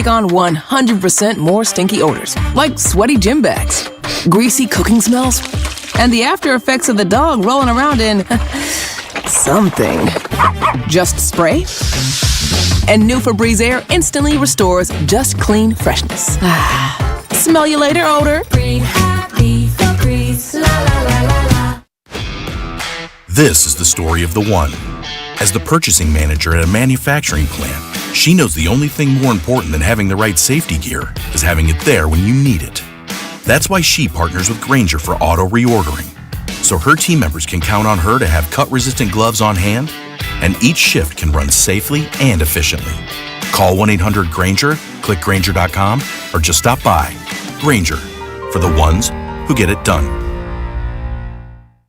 on 100% more stinky odors, like sweaty gym bags, greasy cooking smells, and the after effects of the dog rolling around in something. Just spray, and new Febreze Air instantly restores just clean freshness. Smell you later, odor. Breathe happy Febreze, la la la la la. This is the story of the one. As the purchasing manager at a manufacturing plant, she knows the only thing more important than having the right safety gear is having it there when you need it. That's why she partners with Grainger for auto reordering, so her team members can count on her to have cut-resistant gloves on hand, and each shift can run safely and efficiently. Call 1-800-GRAINGER, click Grainger.com, or just stop by. Grainger, for the ones who get it done.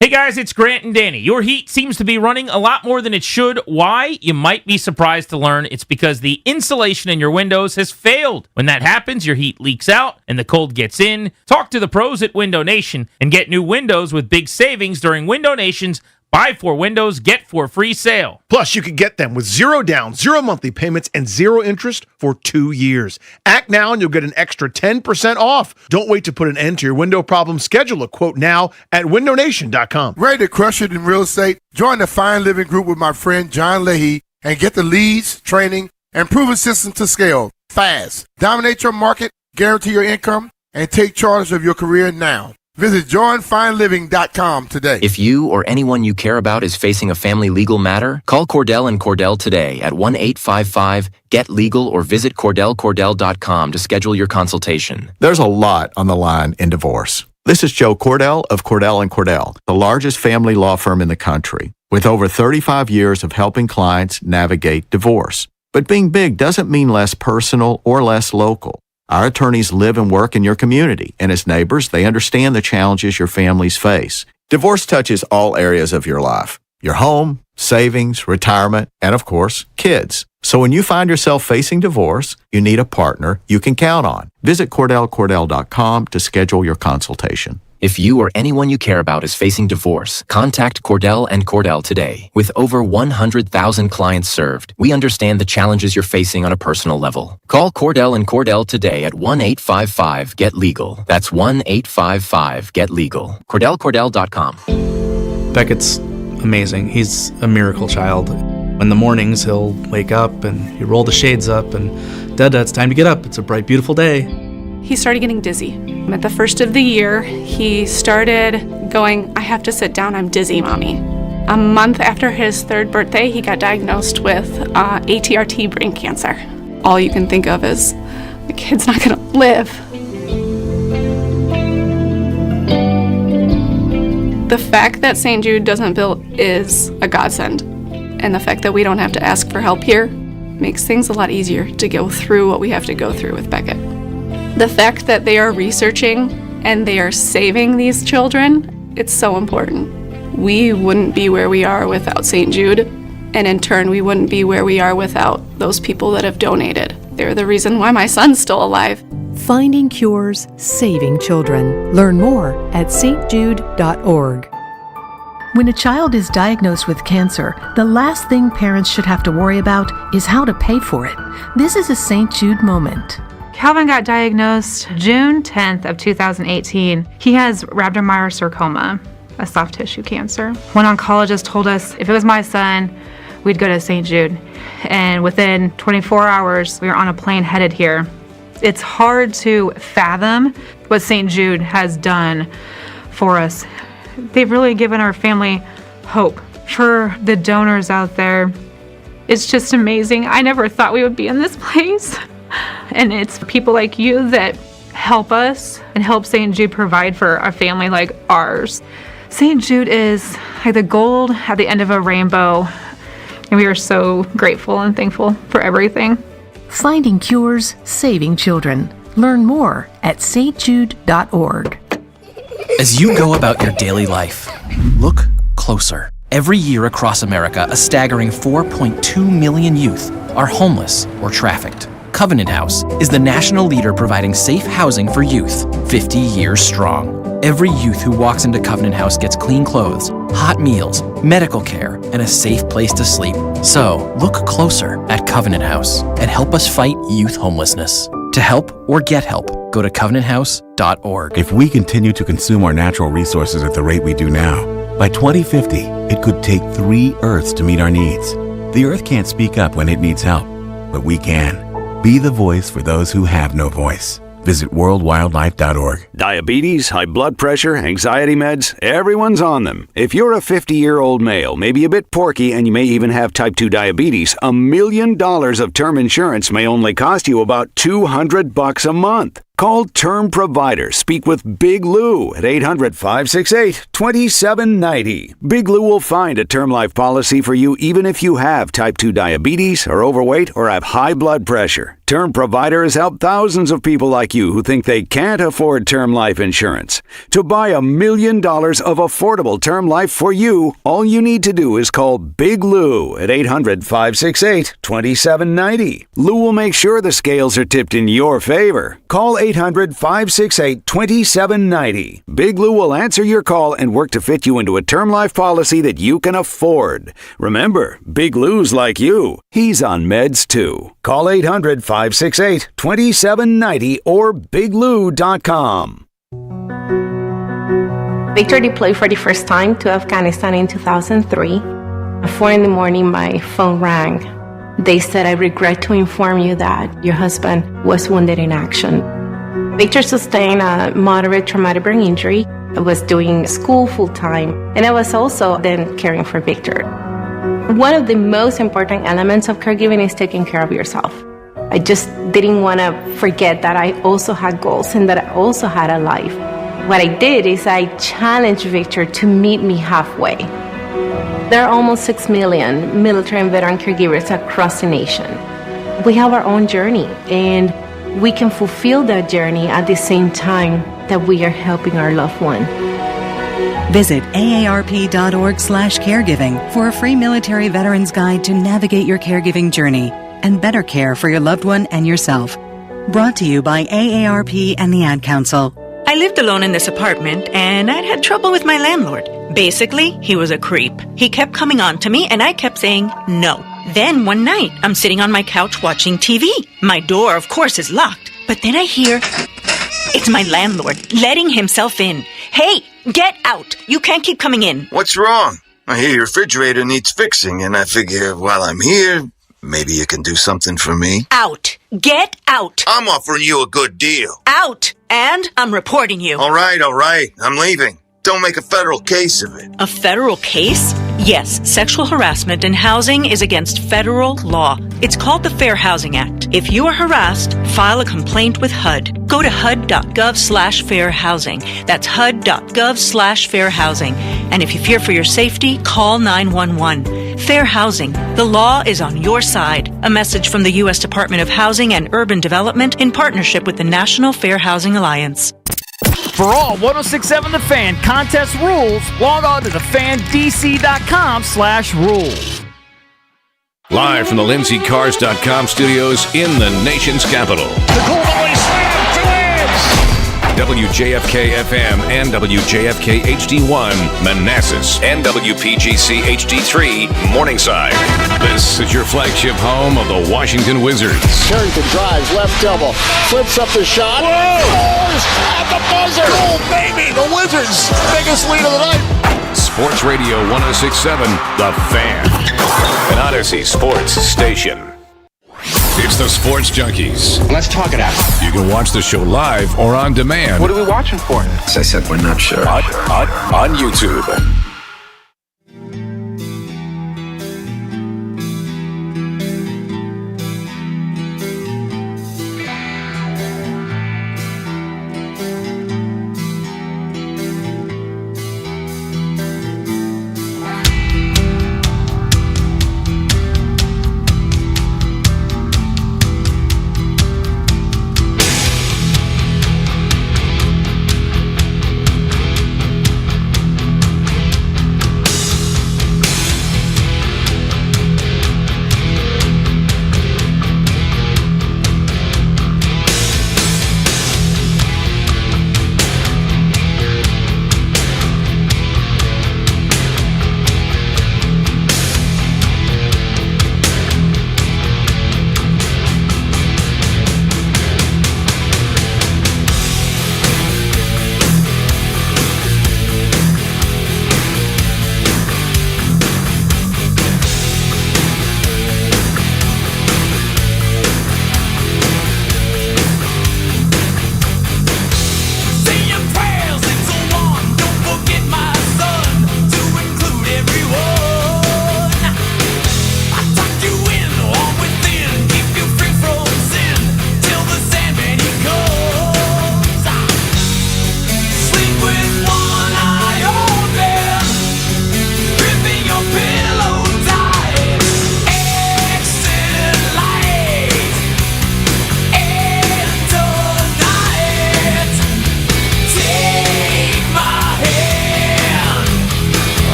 Hey guys, it's Grant and Danny. Your heat seems to be running a lot more than it should. Why? You might be surprised to learn it's because the insulation in your windows has failed. When that happens, your heat leaks out and the cold gets in. Talk to the pros at Window Nation and get new windows with big savings during Window Nation's Buy 4 windows, get 4 free sale. Plus, you can get them with 0 down, 0 monthly payments, and 0 interest for 2 years. Act now and you'll get an extra 10% off. Don't wait to put an end to your window problem. Schedule a quote now at windownation.com. Ready to crush it in real estate? Join the Fine Living Group with my friend John Leahy and get the leads, training, and proven system to scale fast. Dominate your market, guarantee your income, and take charge of your career now. Visit joinfineliving.com today. If you or anyone you care about is facing a family legal matter, call Cordell & Cordell today at 1-855-GET-LEGAL or visit CordellCordell.com to schedule your consultation. There's a lot on the line in divorce. This is Joe Cordell of Cordell & Cordell, the largest family law firm in the country, with over 35 years of helping clients navigate divorce. But being big doesn't mean less personal or less local. Our attorneys live and work in your community, and as neighbors, they understand the challenges your families face. Divorce touches all areas of your life: your home, savings, retirement, and of course, kids. So when you find yourself facing divorce, you need a partner you can count on. Visit CordellCordell.com to schedule your consultation. If you or anyone you care about is facing divorce, contact Cordell & Cordell today. With over 100,000 clients served, we understand the challenges you're facing on a personal level. Call Cordell & Cordell today at 1-855-GET-LEGAL. That's 1-855-GET-LEGAL. CordellCordell.com. Beckett's amazing. He's a miracle child. In the mornings, he'll wake up and he'll roll the shades up and, Dada, it's time to get up. It's a bright, beautiful day. He started getting dizzy. At the first of the year, he started going, I have to sit down, I'm dizzy, Mommy. A month after his 3rd birthday, he got diagnosed with ATRT brain cancer. All you can think of is, the kid's not gonna live. The fact that St. Jude doesn't bill is a godsend. And the fact that we don't have to ask for help here makes things a lot easier to go through what we have to go through with Beckett. The fact that they are researching and they are saving these children, it's so important. We wouldn't be where we are without St. Jude, and in turn, we wouldn't be where we are without those people that have donated. They're the reason why my son's still alive. Finding Cures, Saving Children. Learn more at stjude.org. When a child is diagnosed with cancer, the last thing parents should have to worry about is how to pay for it. This is a St. Jude moment. Calvin got diagnosed June 10th of 2018. He has rhabdomyosarcoma, a soft tissue cancer. One oncologist told us if it was my son, we'd go to St. Jude. And within 24 hours, we were on a plane headed here. It's hard to fathom what St. Jude has done for us. They've really given our family hope. For the donors out there, it's just amazing. I never thought we would be in this place. And it's people like you that help us and help St. Jude provide for a family like ours. St. Jude is like the gold at the end of a rainbow, and we are so grateful and thankful for everything. Finding Cures, Saving Children. Learn more at stjude.org. As you go about your daily life, look closer. Every year across America, a staggering 4.2 million youth are homeless or trafficked. Covenant House is the national leader providing safe housing for youth, 50 years strong. Every youth who walks into Covenant House gets clean clothes, hot meals, medical care, and a safe place to sleep. So, look closer at Covenant House and help us fight youth homelessness. To help or get help, go to covenanthouse.org. If we continue to consume our natural resources at the rate we do now, by 2050, it could take 3 Earths to meet our needs. The Earth can't speak up when it needs help, but we can. Be the voice for those who have no voice. Visit worldwildlife.org. Diabetes, high blood pressure, anxiety meds, everyone's on them. If you're a 50-year-old male, maybe a bit porky, and you may even have type 2 diabetes, $1 million of term insurance may only cost you about $200 a month. Call Term Provider. Speak with Big Lou at 800-568-2790. Big Lou will find a term life policy for you even if you have type 2 diabetes, are overweight, or have high blood pressure. Term Provider has helped thousands of people like you who think they can't afford term life insurance. To buy $1 million of affordable term life for you, all you need to do is call Big Lou at 800-568-2790. Lou will make sure the scales are tipped in your favor. Call 800-568-2790. Big Lou will answer your call and work to fit you into a term life policy that you can afford. Remember, Big Lou's like you. He's on meds too. Call 800-568-2790 or biglou.com. Victor deployed for the first time to Afghanistan in 2003. At 4 a.m, my phone rang. They said, "I regret to inform you that your husband was wounded in action." Victor sustained a moderate traumatic brain injury. I was doing school full-time, and I was also then caring for Victor. One of the most important elements of caregiving is taking care of yourself. I just didn't want to forget that I also had goals and that I also had a life. What I did is I challenged Victor to meet me halfway. There are almost 6 million military and veteran caregivers across the nation. We have our own journey, and we can fulfill that journey at the same time that we are helping our loved one. Visit aarp.org/caregiving for a free military veterans guide to navigate your caregiving journey and better care for your loved one and yourself. Brought to you by AARP and the Ad Council. I lived alone in this apartment, and I'd had trouble with my landlord. Basically, he was a creep. He kept coming on to me, and I kept saying no. Then one night, I'm sitting on my couch watching TV. My door, of course, is locked. But then I hear it's my landlord letting himself in. "Hey, get out! You can't keep coming in." What's wrong? I hear your refrigerator needs fixing, and I figure while I'm here, maybe you can do something for me. Out! Get out! I'm offering you a good deal. Out! And I'm reporting you. All right. I'm leaving. Don't make a federal case of it. A federal case? Yes, sexual harassment in housing is against federal law. It's called the Fair Housing Act. If you are harassed, file a complaint with HUD. Go to HUD.gov/fairhousing. That's HUD.gov/fairhousing. And if you fear for your safety, call 911. Fair housing. The law is on your side. A message from the U.S. Department of Housing and Urban Development in partnership with the National Fair Housing Alliance. For all 106.7 The Fan contest rules, log on to thefandc.com/rules. Live from the LindsayCars.com studios in the nation's capital. WJFK FM and WJFK HD1 Manassas and WPGC HD3 Morningside. This is your flagship home of the Washington Wizards. Carrington drives, left elbow, flips up the shot. Scores at the buzzer. Goal, baby! The Wizards' biggest lead of the night. Sports Radio 106.7 The Fan. An Odyssey sports station. It's the Sports Junkies. Let's talk it out. You can watch the show live or on demand. What are we watching for? As I said, we're not sure. On YouTube.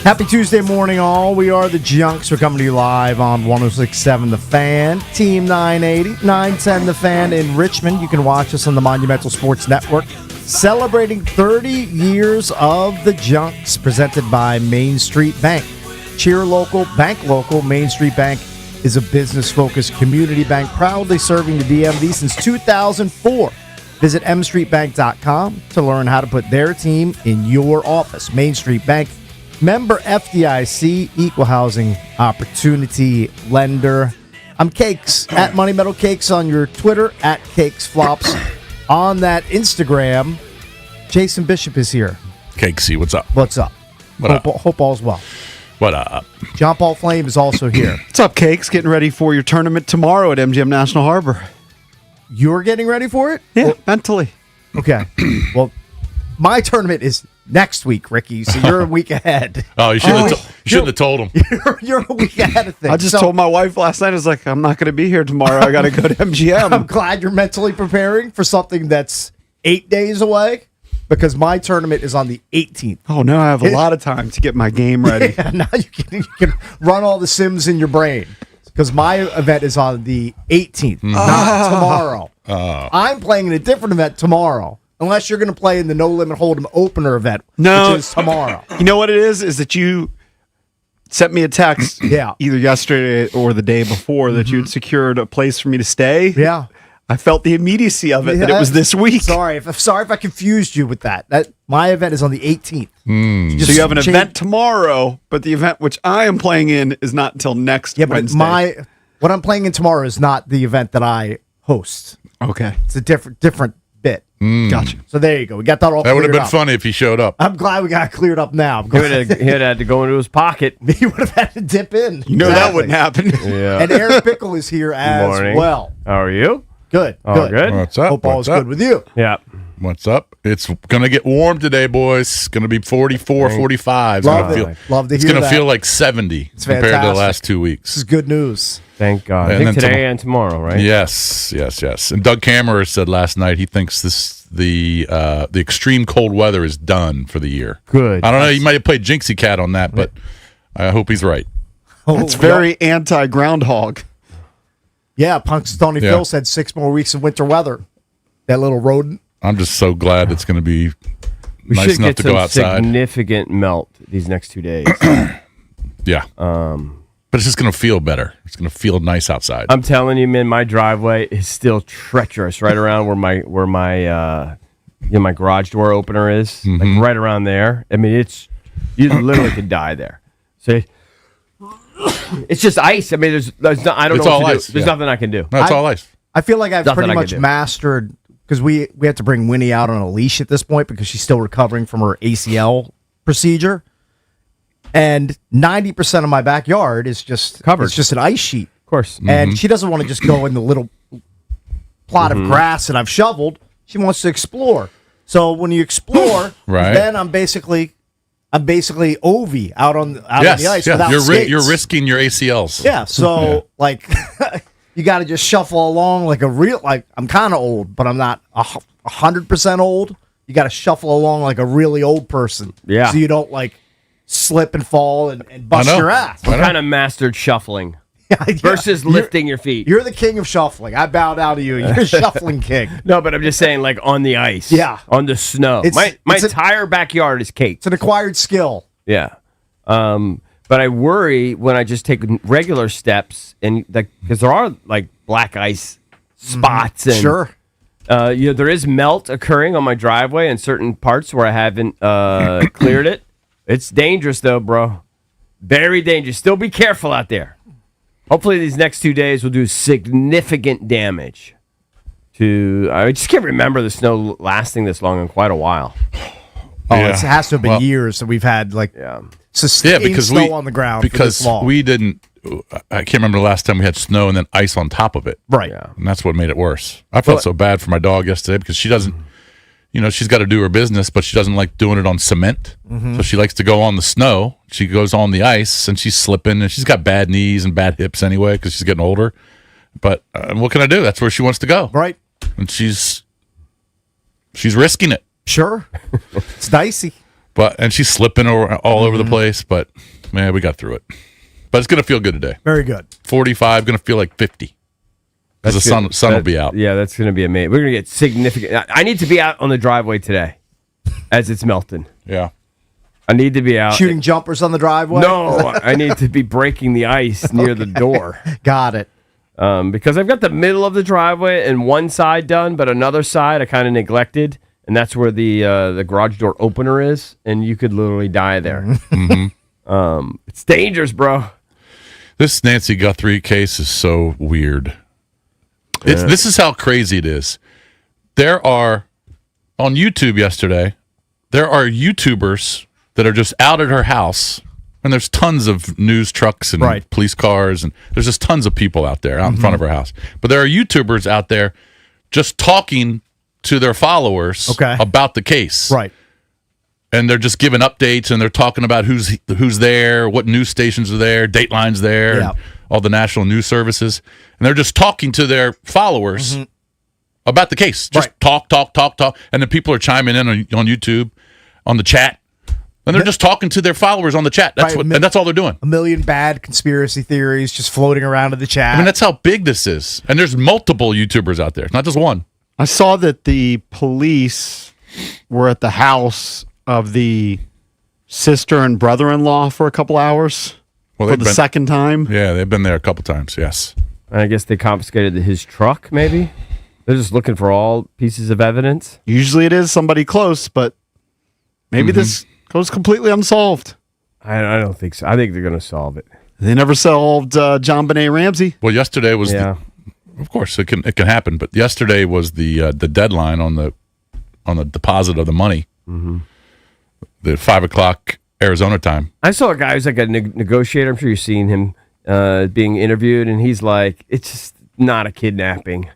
Happy Tuesday morning, all. We are the Junks. We're coming to you live on 106.7 The Fan, Team 980, 910 The Fan in Richmond. You can watch us on the Monumental Sports Network. Celebrating 30 years of the Junks, presented by Main Street Bank. Cheer local, bank local. Main Street Bank is a business-focused community bank proudly serving the DMV since 2004. Visit mstreetbank.com to learn how to put their team in your office. Main Street Bank, member FDIC, equal housing opportunity lender. I'm Cakes, at Money Metal Cakes on your Twitter, at Cakes Flops on that Instagram. Jason Bishop is here. Cakesy, what's up? What's up? Hope all's well. What up? John Paul Flame is also here. What's up, Cakes? Getting ready for your tournament tomorrow at MGM National Harbor. You're getting ready for it? Yeah, mentally. Okay. Well, my tournament is next week, Ricky, so you're a week ahead. Oh, you shouldn't have told him. You're a week ahead of things. I just told my wife last night, I was like, I'm not going to be here tomorrow. I got to go to MGM. I'm glad you're mentally preparing for something that's 8 days away, because my tournament is on the 18th. Oh, no, I have a lot of time to get my game ready. Yeah, now you can run all the Sims in your brain, because my event is on the 18th, not tomorrow. I'm playing in a different event tomorrow, unless you're going to play in the No Limit Hold'em opener event, which is tomorrow. You know what it is that you sent me a text either yesterday or the day before that you'd secured a place for me to stay. Yeah. I felt the immediacy of it, that it was this week. Sorry if I confused you with that. My event is on the 18th. So you have an event tomorrow, but the event which I am playing in is not until next Wednesday. But what I'm playing in tomorrow is not the event that I host. Okay. It's a different bit. Gotcha. So there you go. We got that all That would have cleared been up. funny if he showed up. I'm glad we got it cleared up now. He would have had to go into his pocket. He would have had to dip in. You know that wouldn't happen. Yeah. And Eric Pickle is here as Morning. well. How are you? Good. Oh, good. What's up? Hope all is good with you. Yeah. What's up? It's going to get warm today, boys. It's going to be 44, 45. Love to hear It's going to that. feel like 70 compared to the fantastic. last 2 This weeks. is good news. Thank God. And I think then today and tomorrow, right? Yes. And Doug Kammerer said last night he thinks the extreme cold weather is done for the year. Good. I don't know. He might have played Jinxie Cat on that, but I hope he's right. That's very anti-groundhog. Yeah, Punxsutawney Yeah. Phil said 6 more weeks of winter weather. That little rodent. I'm just so glad it's going to be We nice should enough get to some go outside. significant melt these next 2 days. Yeah. But it's just going to feel better. It's going to feel nice outside. I'm telling you, man, my driveway is still treacherous right around where my my garage door opener is, like right around there. I mean, you literally could die there. So it's just ice. I mean, there's not, I don't It's know all what to ice, do. There's yeah. nothing I can do. No, it's all ice. I feel like I've Nothing pretty I much can do. mastered, because we have to bring Winnie out on a leash at this point because she's still recovering from her ACL procedure. And 90% of my backyard is just Covered. It's just an ice sheet. Of course. And she doesn't want to just go in the little plot of grass that I've shoveled. She wants to explore. So when you explore, Right. then I'm basically Ovi out on the ice without skates. You're risking your ACLs. Yeah, so like you got to just shuffle along like I'm kind of old, but I'm not 100% old. You got to shuffle along like a really old person. Yeah. So you don't like slip and fall and bust I know. your ass. I'm kind of mastered shuffling Yeah. versus lifting your feet. You're the king of shuffling. I bow down to you. You're a shuffling king. No, but I'm just saying, like on the ice. Yeah. On the snow. My entire backyard is caked. It's an acquired skill. Yeah. But I worry when I just take regular steps, and because there are like black ice spots, and Sure. there is melt occurring on my driveway in certain parts where I haven't cleared it. It's dangerous though, bro. Very dangerous. Still be careful out there. Hopefully these next 2 days will do significant damage to. I just can't remember the snow lasting this long in quite a while. Oh, it has to have been years that we've had sustained snow on the ground for this long. we didn't. I can't remember the last time we had snow and then ice on top of it. Right. And that's what made it worse. I felt so bad for my dog yesterday because she doesn't, she's got to do her business, but she doesn't like doing it on cement. Mhm. So she likes to go on the snow. She goes on the ice and she's slipping, and she's got bad knees and bad hips anyway because she's getting older. But what can I do? That's where she wants to go. Right. And she's risking it. Sure. It's dicey. And she's slipping all over the place, but man, we got through it. But it's going to feel good today. Very good. 45, going to feel like 50. Because the sun will be out. Yeah, that's going to be amazing. We're going to get significant. I need to be out on the driveway today as it's melting. Yeah. I need to be out. Shooting jumpers on the driveway? No, I need to be breaking the ice near the door. Got it. Because I've got the middle of the driveway and one side done, but another side I kind of neglected. And that's where the garage door opener is. And you could literally die there. Mm-hmm. It's dangerous, bro. This Nancy Guthrie case is so weird. This is how crazy it is. There are, on YouTube yesterday, there are YouTubers that are just out at her house, and there's tons of news trucks and police cars, and there's just tons of people out there out in front of her house. But there are YouTubers out there just talking to their followers about the case. Right. And they're just giving updates, and they're talking about who's there, what news stations are there, Dateline's there, and all the national news services. And they're just talking to their followers about the case. Just talk. And then people are chiming in on YouTube, on the chat. And they're just talking to their followers on the chat. And that's all they're doing. A million bad conspiracy theories just floating around in the chat. I mean, that's how big this is. And there's multiple YouTubers out there, not just one. I saw that the police were at the house of the sister and brother-in-law for a couple hours for the second time. Yeah, they've been there a couple times, yes. I guess they confiscated his truck, maybe? They're just looking for all pieces of evidence? Usually it is somebody close, but maybe this goes completely unsolved. I don't think so. I think they're going to solve it. They never solved John Benet Ramsey. Well, yesterday was, of course, it can happen, but yesterday was the deadline on the deposit of the money. The 5 o'clock Arizona time. I saw a guy who's like a negotiator. I'm sure you've seen him being interviewed, and he's like, it's just not a kidnapping.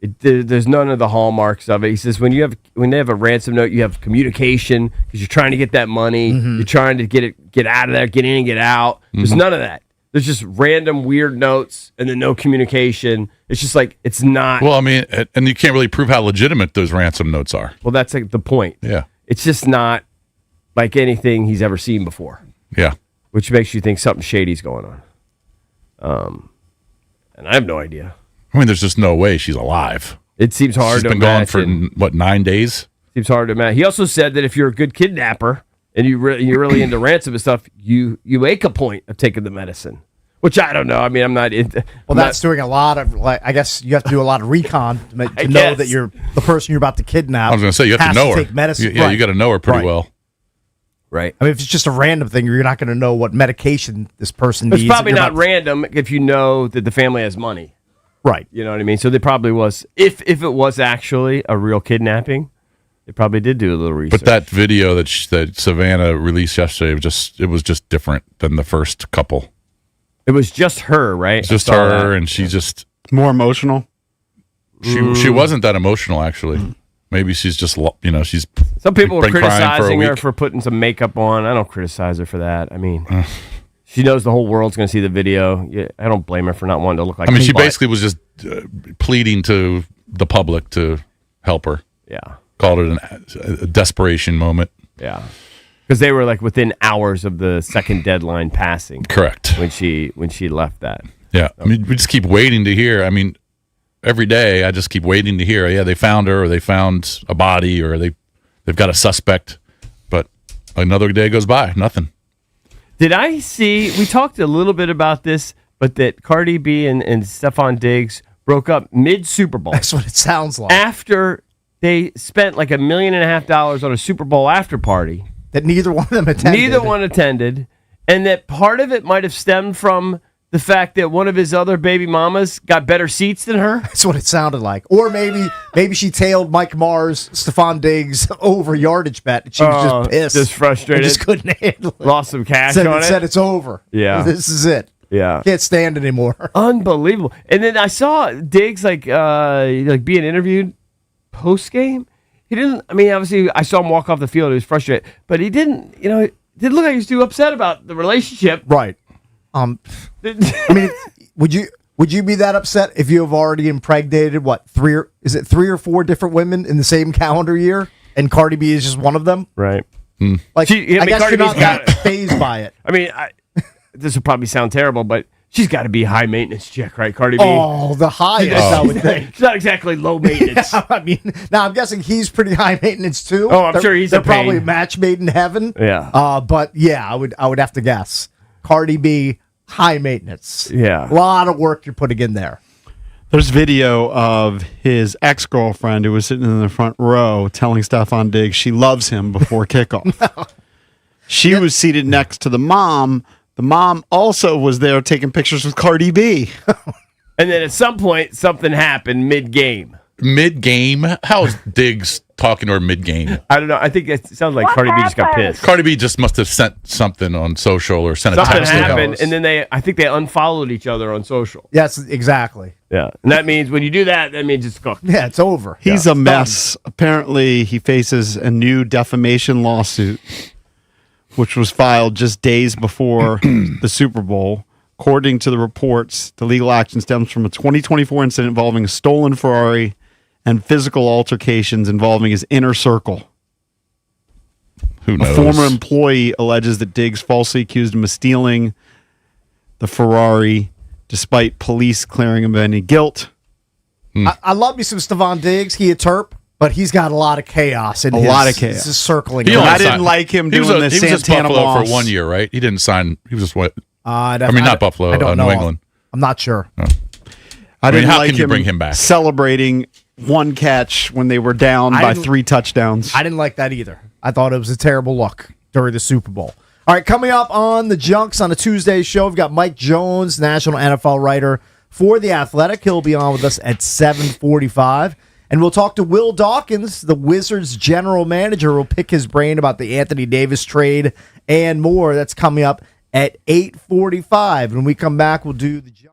There's none of the hallmarks of it. He says when they have a ransom note, you have communication because you're trying to get that money. You're trying to get out of there, get in and get out. There's none of that. There's just random weird notes and then no communication. It's just like it's not. Well, I mean, and you can't really prove how legitimate those ransom notes are. Well, that's like the point. Yeah, it's just not like anything he's ever seen before. Yeah, which makes you think something shady's going on. And I have no idea. I mean, there's just no way she's alive. It seems hard to imagine. She's been imagine. gone for, what, 9 days? Seems hard to imagine. He also said that if you're a good kidnapper and you're really into ransom and stuff, you make a point of taking the medicine. Which I don't know. I mean, I'm not into... Well, that's doing a lot of, I guess you have to do a lot of recon to know that you're the person you're about to kidnap. I was going to say, you have to know her. Take medicine. You got to know her pretty well. Right. I mean, if it's just a random thing, you're not going to know what medication this person needs. It's probably not random if you know that the family has money. Right. You know what I mean? So they probably was, if it was actually a real kidnapping, they probably did do a little research. But that video that Savannah released yesterday it was just different than the first couple. It was just her, right? It's just her, and she just more emotional. She wasn't that emotional, actually. Maybe she's just she's. Some people were been crying criticizing for a her week. for putting some makeup on. I don't criticize her for that. I mean, she knows the whole world's going to see the video. Yeah, I don't blame her for not wanting to look like. I mean, she basically was just pleading to the public to help her. Yeah, called it a desperation moment. Yeah, because they were like within hours of the second deadline passing. Correct. When she left that. Yeah, I mean, we just keep waiting to hear. I mean, every day I just keep waiting to hear. Yeah, they found her, or they found a body, or they've got a suspect. But another day goes by, nothing. Did I see? We talked a little bit about this, but that Cardi B and Stephon Diggs broke up mid Super Bowl. That's what it sounds like. After they spent like $1.5 million on a Super Bowl after party that neither one of them attended. Neither one attended, and that part of it might have stemmed from the fact that one of his other baby mamas got better seats than her. That's what it sounded like. Or maybe she tailed Mike Mars, Stephon Diggs over yardage bet. And she was just pissed. Just frustrated. Just couldn't handle it. Lost some cash on it. Said it's over. Yeah. This is it. Yeah. Can't stand anymore. Unbelievable. And then I saw Diggs like being interviewed post game. He didn't, I mean, obviously I saw him walk off the field. He was frustrated. But he didn't, it didn't look like he was too upset about the relationship. Right. I mean, would you be that upset if you have already impregnated three or four different women in the same calendar year, and Cardi B is just one of them? Right. Like, I guess you're not that phased by it. I mean, this will probably sound terrible, but she's got to be high maintenance chick, right, Cardi B? Oh, the highest, I would think. It's not exactly low maintenance. Yeah, I mean, now I'm guessing he's pretty high maintenance too. Oh, I'm sure he's they're a pain. probably a match made in heaven. Yeah. But yeah, I would have to guess. Cardi B, high maintenance. Yeah. A lot of work you're putting in there. There's video of his ex-girlfriend who was sitting in the front row telling Stephon Diggs she loves him before kickoff. She was seated next to the mom. The mom also was there taking pictures with Cardi B. And then at some point, something happened mid-game. Mid-game? How is Diggs talking to her mid-game? I don't know. I think it sounds like Cardi B just got pissed. Cardi B just must have sent something on social or sent a Something text. happened, and then I think they unfollowed each other on social. Yes, exactly. Yeah, and that means when you do that, that means it's cooked. Yeah, it's over. He's a mess. Apparently, he faces a new defamation lawsuit, which was filed just days before the Super Bowl. According to the reports, the legal action stems from a 2024 incident involving a stolen Ferrari and physical altercations involving his inner circle. Who knows? A former employee alleges that Diggs falsely accused him of stealing the Ferrari despite police clearing him of any guilt. I love me some Stephon Diggs. He a Terp, but he's got a lot of chaos in his circling. I didn't like him doing the He was just Santana Buffalo boss. for 1 year, right? He didn't sign. He was just what? Not Buffalo. I don't know. New England. I'm not sure. I didn't how like can you bring him back? Celebrating one catch when they were down by 3 touchdowns. I didn't like that either. I thought it was a terrible look during the Super Bowl. All right, coming up on the Junks on a Tuesday show, we've got Mike Jones, national NFL writer for The Athletic. He'll be on with us at 7:45. And we'll talk to Will Dawkins, the Wizards general manager. We'll pick his brain about the Anthony Davis trade and more. That's coming up at 8:45. When we come back, we'll do the Junks.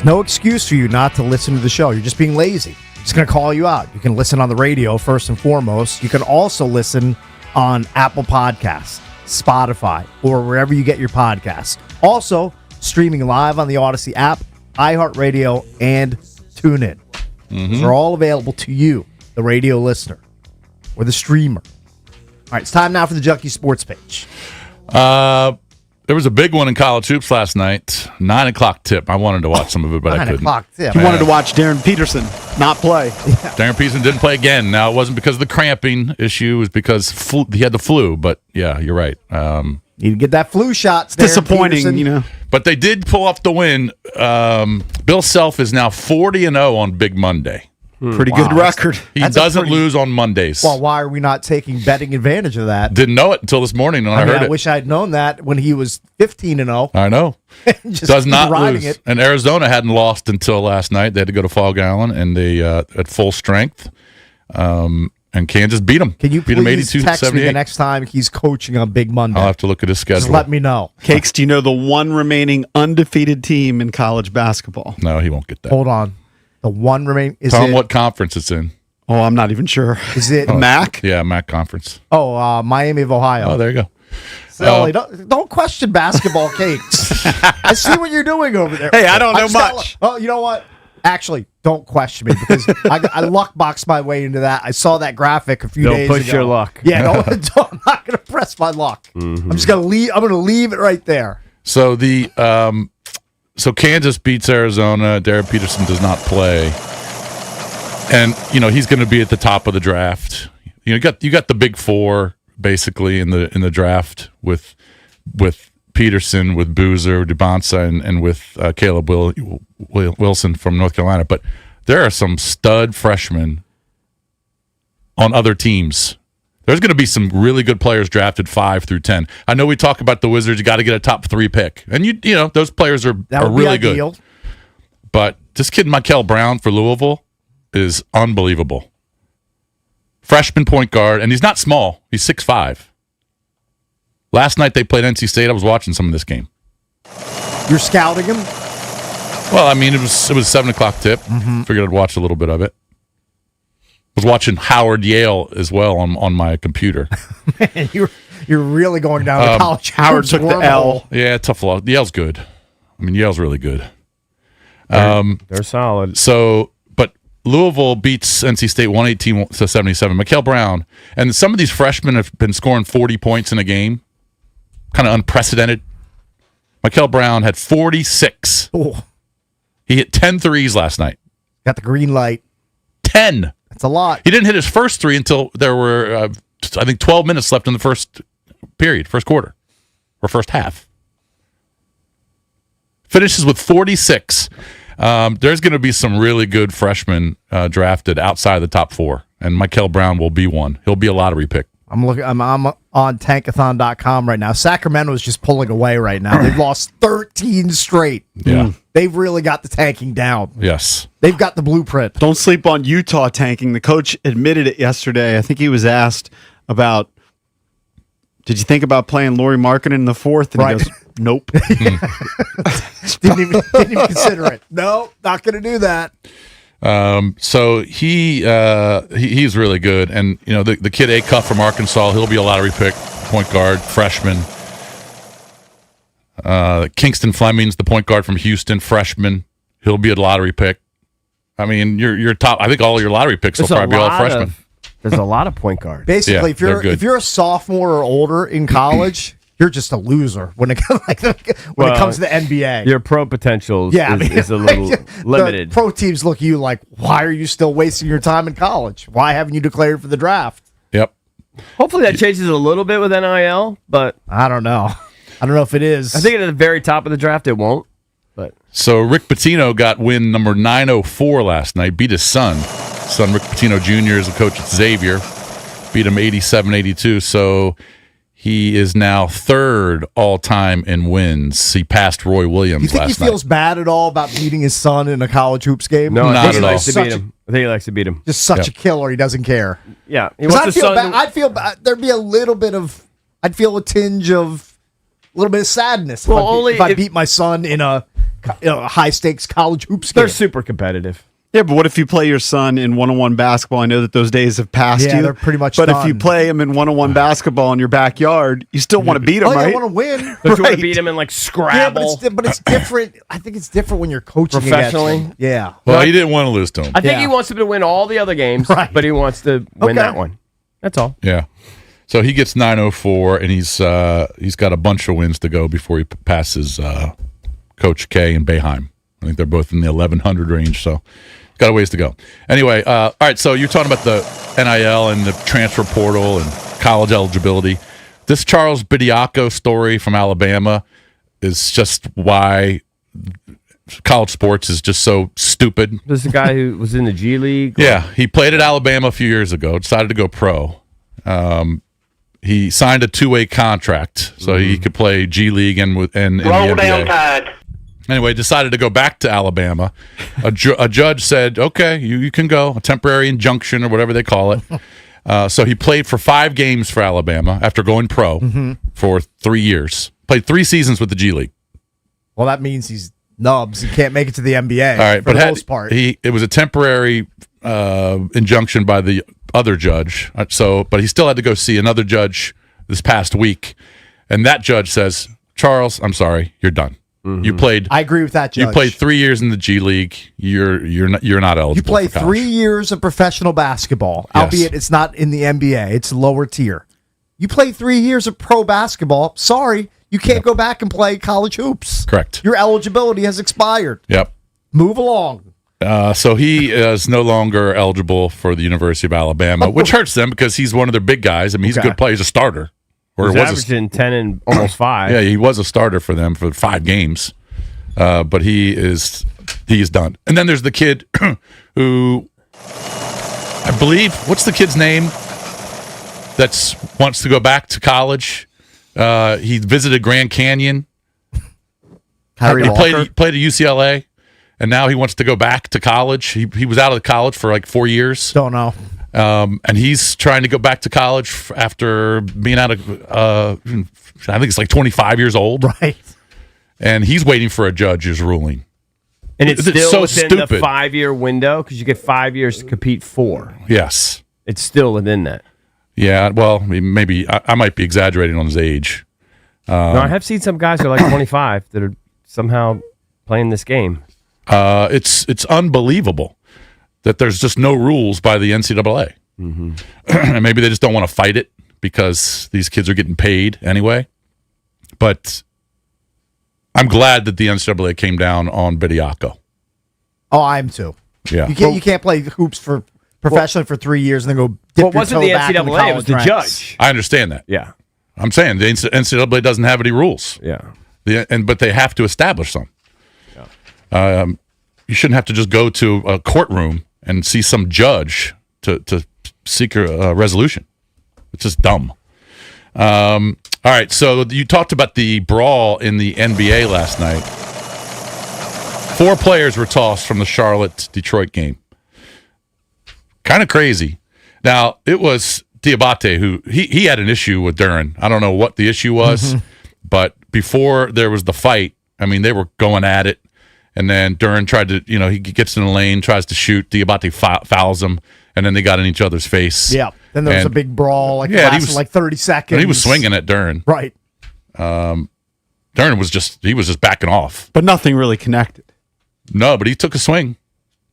no excuse for you not to listen to the show. You're just being lazy. It's going to call you out. You can listen on the radio first and foremost. You can also listen on Apple Podcasts, Spotify, or wherever you get your podcasts. Also, streaming live on the Odyssey app, iHeartRadio, and TuneIn. Those are all available to you, the radio listener, or the streamer. All right, it's time now for the Junkie Sports page. There was a big one in college hoops last night. 9 o'clock tip. I wanted to watch some of it, but I 9 couldn't. o'clock tip. You wanted to watch Darren Peterson not play. Darren Peterson didn't play again. Now, it wasn't because of the cramping issue. It was because he had the flu. But, yeah, you're right. You get that flu shot. It's disappointing, But they did pull off the win. Bill Self is now 40-0 on Big Monday. Pretty good record. He doesn't lose on Mondays. Well, why are we not taking betting advantage of that? Didn't know it until this morning when I heard I it. wish I'd known that when he was 15-0. I know. Just Does not riding lose. it. And Arizona hadn't lost until last night. They had to go to Fog Island, and they at full strength. And Kansas beat them. Can you beat them please text me 82-78. the next time he's coaching on Big Monday? I'll have to look at his schedule. Just let me know. Cakes, do you know the one remaining undefeated team in college basketball? No, he won't get that. Hold on. The one remain is Tell it? him what conference it's in. Oh, I'm not even sure. Is it MAC? Yeah, MAC conference. Oh, Miami of Ohio. Oh, there you go. Silly. Don't question basketball, Cakes. I see what you're doing over there. Hey, I don't know much. Oh, you know what? Actually, don't question me because I luck boxed my way into that. I saw that graphic a few days ago. Don't push your luck. Yeah, I'm not going to press my luck. I'm just going to leave. I'm going to leave it right there. So so Kansas beats Arizona. Darren Peterson does not play, and he's going to be at the top of the draft. You got the big four basically in the draft with Peterson, with Boozer, DeBonsa, and with Caleb Wilson from North Carolina. But there are some stud freshmen on other teams. There's going to be some really good players drafted 5 through 10. I know we talk about the Wizards. You got to get a top 3 pick, and those players are really good. But this kid, Mikel Brown for Louisville, is unbelievable. Freshman point guard, and he's not small. He's 6'5". Last night they played NC State. I was watching some of this game. You're scouting him? Well, I mean, it was 7 o'clock tip. Figured I'd watch a little bit of it. Was watching Howard Yale as well on my computer. Man, you're really going down the college. Howard took the L. Yeah, tough loss. Yale's good. I mean, Yale's really good. They're solid. So, but Louisville beats NC State 118-77. Mikel Brown, and some of these freshmen have been scoring 40 points in a game. Kind of unprecedented. Mikel Brown had 46. Oh. He hit 10 threes last night. Got the green light. 10. That's a lot. He didn't hit his first 3 until there were, I think, 12 minutes left in the first quarter, or first half. Finishes with 46. There's going to be some really good freshmen drafted outside the top 4, and Mikel Brown will be one. He'll be a lottery pick. I'm on tankathon.com right now. Sacramento's just pulling away right now. They've lost 13 straight. Yeah. They've really got the tanking down. Yes. They've got the blueprint. Don't sleep on Utah tanking. The coach admitted it yesterday. I think he was asked about, did you think about playing Lauri Markkanen in the fourth? And Right. he goes, nope. didn't even consider it. No, not going to do that. So he's really good, and the kid Acuff from Arkansas, he'll be a lottery pick, point guard, freshman. Kingston Fleming's the point guard from Houston, freshman. He'll be a lottery pick. I mean, your top. I think all your lottery picks will probably be all freshmen. There's a lot of point guards. Basically, Yeah, if you're a sophomore or older in college, you're just a loser when it comes to the NBA. Your pro potential is a little limited. The pro teams look at you like, why are you still wasting your time in college? Why haven't you declared for the draft? Yep. Hopefully that changes a little bit with NIL, but I don't know. I don't know if it is. I think at the very top of the draft it won't. But So Rick Pitino got win number 904 last night, beat his son. Rick Pitino Jr. is the coach at Xavier. Beat him 87-82. So he is now third all-time in wins. He passed Roy Williams You think last he feels bad at all about beating his son in a college hoops game? no, Not I think at he all. likes to beat him. I think he likes to beat him. Just such Yep. a killer. He doesn't care. Yeah, he 'Cause wants I'd his feel son. bad. I'd feel bad. There'd be a little bit of. I'd feel a tinge of a little bit of sadness Well, if I beat my son in a high stakes college hoops game. They're super competitive. Yeah, but what if you play your son in one-on-one basketball? I know that those days have passed Yeah, you. they're pretty much But done. if you play him in one-on-one basketball in your backyard, you still want to beat him, Oh, yeah, I right? want to win. Don't you want Right. to beat him in like Yeah, Scrabble? but it's different. I think it's different when you're coaching Professionally? against them. Yeah. Well, he didn't want to lose to him. I think Yeah. he wants him to win all the other games, Right. but he wants to win Okay. that one. That's all. Yeah. So he gets 904, and he's got a bunch of wins to go before he passes Coach K and Boeheim. I think they're both in the 1100 range, so got a ways to go. Anyway, all right, so you're talking about the NIL and the transfer portal and college eligibility. This Charles Bediako story from Alabama is just why college sports is just so stupid. This is the guy who was in the G League. Yeah, he played at Alabama a few years ago, decided to go pro. He signed a two-way contract so he could play G League and in the NBA. Tide. Anyway, decided to go back to Alabama. A judge said, okay, you can go, a temporary injunction or whatever they call it. So he played for 5 games for Alabama after going pro for 3 years. Played 3 seasons with the G League. Well, that means he's nubs. He can't make it to the NBA. All right, for but the most part. it was a temporary injunction by the other judge. But he still had to go see another judge this past week, and that judge says, Charles, I'm sorry, you're done. You played. I agree with that judge. You played 3 years in the G League. You're not eligible. You play for college. 3 years of professional basketball, Yes. albeit it's not in the NBA. It's lower tier. You play 3 years of pro basketball. Sorry, you can't go back and play college hoops. Correct. Your eligibility has expired. Yep. Move along. So he is no longer eligible for the University of Alabama, which hurts them because he's one of their big guys. I mean, he's a good player. He's a starter. Or He's was a- averaging 10 and almost 5. Yeah, he was a starter for them for 5 games, but he's done. And then there's the kid who, I believe, what's the kid's name? That wants to go back to college. He visited Grand Canyon. Kyrie He Walker. played at UCLA, and now he wants to go back to college. He was out of college for like 4 years. Don't know. And he's trying to go back to college after being out of, I think it's like 25 years old. Right. And he's waiting for a judge's ruling. And it's still so within stupid. the 5-year window because you get 5 years to compete for. Yes. It's still within that. Yeah, well, maybe I might be exaggerating on his age. No, I have seen some guys who are like 25 that are somehow playing this game. It's unbelievable that there's just no rules by the NCAA. And maybe they just don't want to fight it because these kids are getting paid anyway. But I'm glad that the NCAA came down on Bediako. Oh, I am too. Yeah. You can't play hoops for professionally for 3 years and then go dip Well, it your wasn't toe the back in NCAA, it was the college ranks. judge. I understand that. Yeah. I'm saying the NCAA doesn't have any rules. Yeah. But they have to establish some. You shouldn't have to just go to a courtroom and see some judge to seek a resolution. It's just dumb. All right, so you talked about the brawl in the NBA last night. 4 players were tossed from the Charlotte-Detroit game. Kind of crazy. Now, it was Diabate who he had an issue with Duren. I don't know what the issue was, but before there was the fight, I mean, they were going at it. And then Duren tried to, he gets in the lane, tries to shoot. Diabate fouls him, and then they got in each other's face. Yeah. Then there was a big brawl, it lasted like 30 seconds. And he was swinging at Duren. Right. Duren was just backing off. But nothing really connected. No, but he took a swing.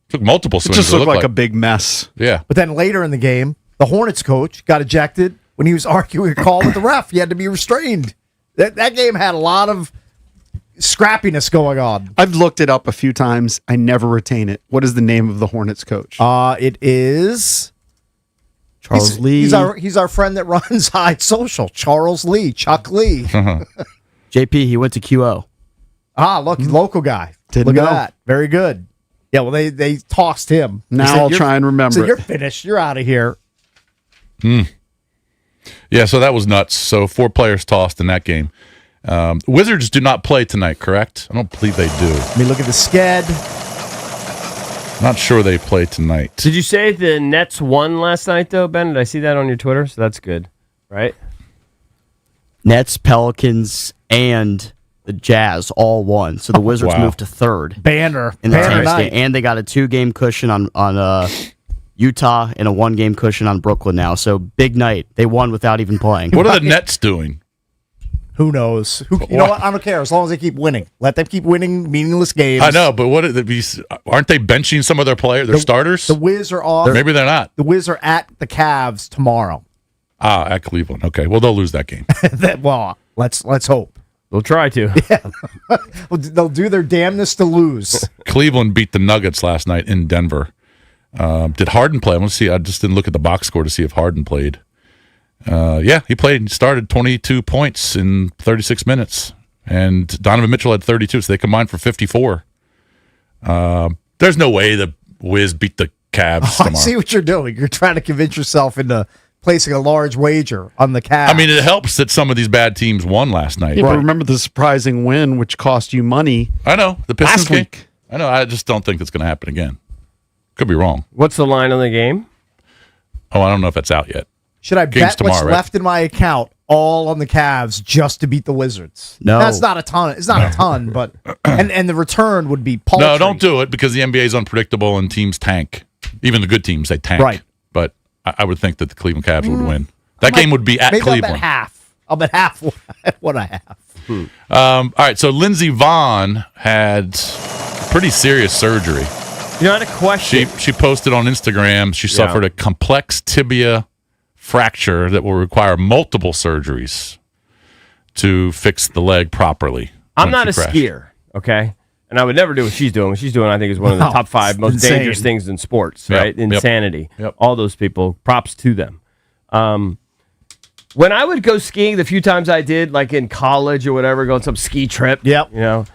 Took multiple It swings. just looked like a big mess. Yeah. But then later in the game, the Hornets coach got ejected when he was arguing a call with the ref. He had to be restrained. That game had a lot of scrappiness going on. I've looked it up a few times. I never retain it. What is the name of the Hornets coach? It is Charles Lee. He's our friend that runs High Social. Charles Lee, Chuck Lee. JP, he went to QO. Look, local guy. Didn't Look know. at that. Very good. Yeah, well, they tossed him. They Now said, I'll "You're- try and remember So it." you're finished. You're out of here. Yeah, so that was nuts. So 4 players tossed in that game. Wizards do not play tonight, correct? I don't believe they do. Let me look at the sked. Not sure they play tonight. Did you say the Nets won last night, though, Ben? Did I see that on your Twitter? So that's good, right? Nets, Pelicans, and the Jazz all won. So the Wizards Wow. moved to third Banner. in the Banner tennis night. game. And they got a 2-game cushion on Utah and a 1-game cushion on Brooklyn now. So big night. They won without even playing. What are the Nets doing? Who knows? You know what? I don't care as long as they keep winning. Let them keep winning meaningless games. I know, but aren't they benching some of their players, their starters? The Wiz are off. Maybe they're not. The Wiz are at the Cavs tomorrow. At Cleveland. Okay, well they'll lose that game. Well, let's hope. They'll try to. Yeah. They'll do their damnness to lose. Cleveland beat the Nuggets last night in Denver. Did Harden play? I want to see. I just didn't look at the box score to see if Harden played. Yeah, he played and started 22 points in 36 minutes. And Donovan Mitchell had 32, so they combined for 54. There's no way the Wiz beat the Cavs I tomorrow. see what you're doing. You're trying to convince yourself into placing a large wager on the Cavs. I mean, it helps that some of these bad teams won last night. Yeah, but remember the surprising win, which cost you money. I know. The Pistons last game. week. I know. I just don't think that's going to happen again. Could be wrong. What's the line on the game? Oh, I don't know if that's out yet. Should I Game's bet tomorrow, what's right? left in my account all on the Cavs just to beat the Wizards? No. That's not a ton. It's not a ton, but and the return would be paltry. No, don't do it because the NBA is unpredictable and teams tank. Even the good teams, they tank. Right. But I would think that the Cleveland Cavs would win. That game would be at Maybe Cleveland. I'll bet half. I'll bet half what I have. All right, so Lindsey Vonn had pretty serious surgery. You know, I had a question. She posted on Instagram she suffered a complex tibia fracture that will require multiple surgeries to fix the leg properly. I'm when not a she crashed. skier, okay? And I would never do what she's doing. What she's doing, I think, is one of the No, top 5 it's most insane. dangerous things in sports, Yep, right? yep, Insanity. yep. All those people, props to them. When I would go skiing, the few times I did, like in college or whatever, go on some ski trip. Yep. You know,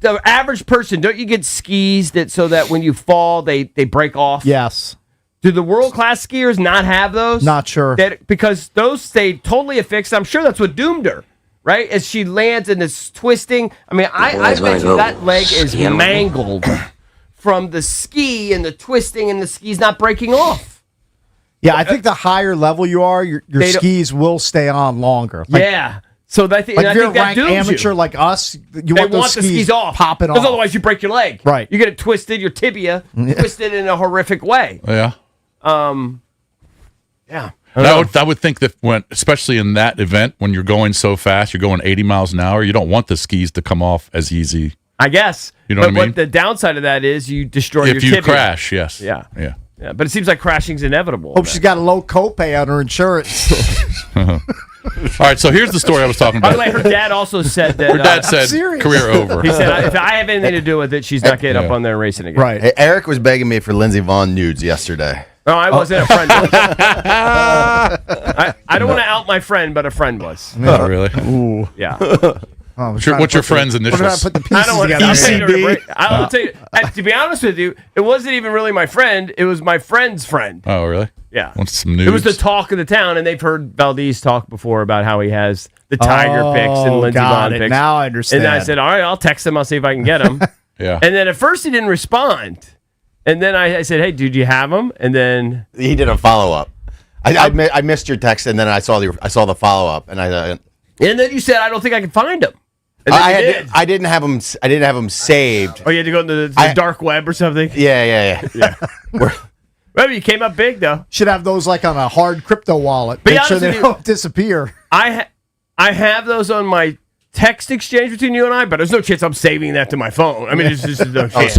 the average person, don't you get skis so that when you fall, they break off? Yes. Do the world-class skiers not have those? Not sure. Because those stay totally affixed. I'm sure that's what doomed her, right? As she lands and is twisting. I mean, I bet you that leg is mangled from the ski and the twisting and the skis not breaking off. Yeah, I think the higher level you are, your They don't- skis will stay on longer. Yeah. So that Like if you're a that ranked dooms amateur you. like us, you They want those the skis off. popping off. Because otherwise you break your leg. Right. You get it twisted, your tibia twisted in a horrific way. Yeah. Yeah. I would think that especially in that event, when you're going so fast, you're going 80 miles an hour, you don't want the skis to come off as easy. I guess. You know but what I mean? What the downside of that is you destroy your If you tibia. crash, yes. Yeah. Yeah. Yeah. But it seems like crashing's inevitable. Hope she's got a low copay on her insurance. All right, so here's the story I was talking By about. the way, her dad also said that. Her dad said career over. He said, if I have anything to do with it, she's not getting up on there and racing again. Hey, Eric was begging me for Lindsey Vonn nudes yesterday. No, I wasn't a friend. I don't want to out my friend, but a friend was. Oh, really? Ooh. Yeah. What's your friend's initials? I don't want I'll tell you. To be honest with you, it wasn't even really my friend. It was my friend's friend. Oh, really? Yeah. Want some news? It was the talk of the town, and they've heard Valdez talk before about how he has the Tiger picks and Lindsey got Vonn it. picks. Now I understand. And I said, all right, I'll text him. I'll see if I can get him. Yeah. And then at first he didn't respond. And then I said, hey, dude, you have him? And then He did a follow up. I missed your text, and then I saw the follow up, and and then you said, I don't think I can find him. And then you did. I didn't have him. I didn't have him saved. Oh, you had to go into the dark web or something? Yeah. Well, you came up big, though. Should have those like on a hard crypto wallet. Be Make sure honest they with you. don't disappear. I have those on my text exchange between you and I, but there's no chance I'm saving that to my phone. I mean, there's just no chance.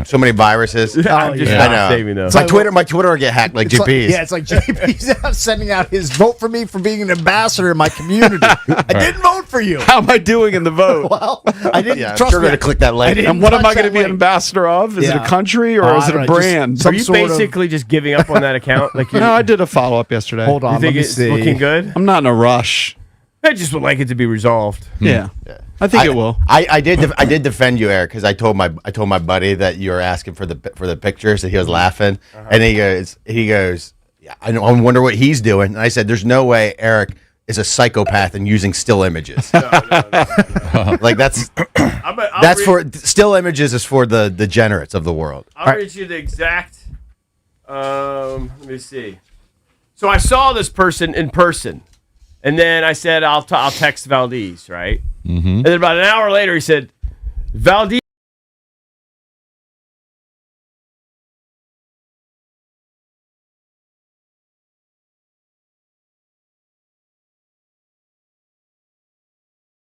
So many viruses. I'm just I not know. saving those. My Twitter will get hacked like It's GP's. yeah, it's like JP's out sending out his vote for me for being an ambassador in my community. I didn't vote for you. How am I doing in the vote? Well, I didn't Yeah, I'm trust sure me. gonna click that link. I didn't And what am I touch going to that be an link. ambassador of? Is it Yeah. a country or Oh, is I it a don't know, just brand? some Are you sort of- basically just giving up on that account? Like you, No, I did a follow up yesterday. Hold on, you think let me it's see. looking good? I'm not in a rush. I just would like it to be resolved. Yeah. I think it will. I did defend you, Eric, because I told my buddy that you were asking for the pictures, and he was laughing, and he goes, yeah, I wonder what he's doing. And I said, there's no way Eric is a psychopath and using still images. Like that's still images is for the degenerates of the world. I'll read you the exact. Let me see. So I saw this person in person, And then I said, I'll text Valdez, right? Mm-hmm. And then about an hour later, he said, Valdez.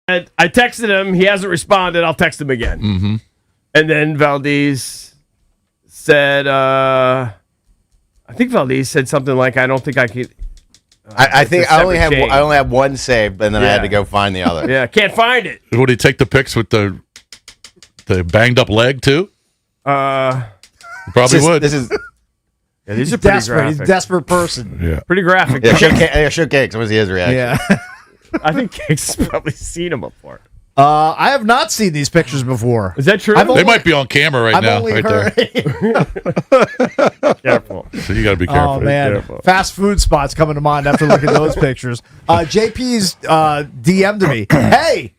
And I texted him. He hasn't responded. I'll text him again. Mm-hmm. And then Valdez said, I think Valdez said something like, I don't think I could. I think it's a I only separate have chain. one saved, and then I had to go find the other. Yeah, can't find it. Would he take the pics with the banged up leg too? He probably would. Yeah, these He's are pretty desperate. He's a graphic. desperate person. Yeah. Pretty graphic. Show Cakes. What was his reaction? Yeah. I think Cakes has probably seen him before. I have not seen these pictures before. Is that true? They might be on camera right I've now, only right heard- there. Careful. So you got to be careful. Oh man, Careful. fast food spots coming to mind after looking at those pictures. JP's DM'd me. Hey!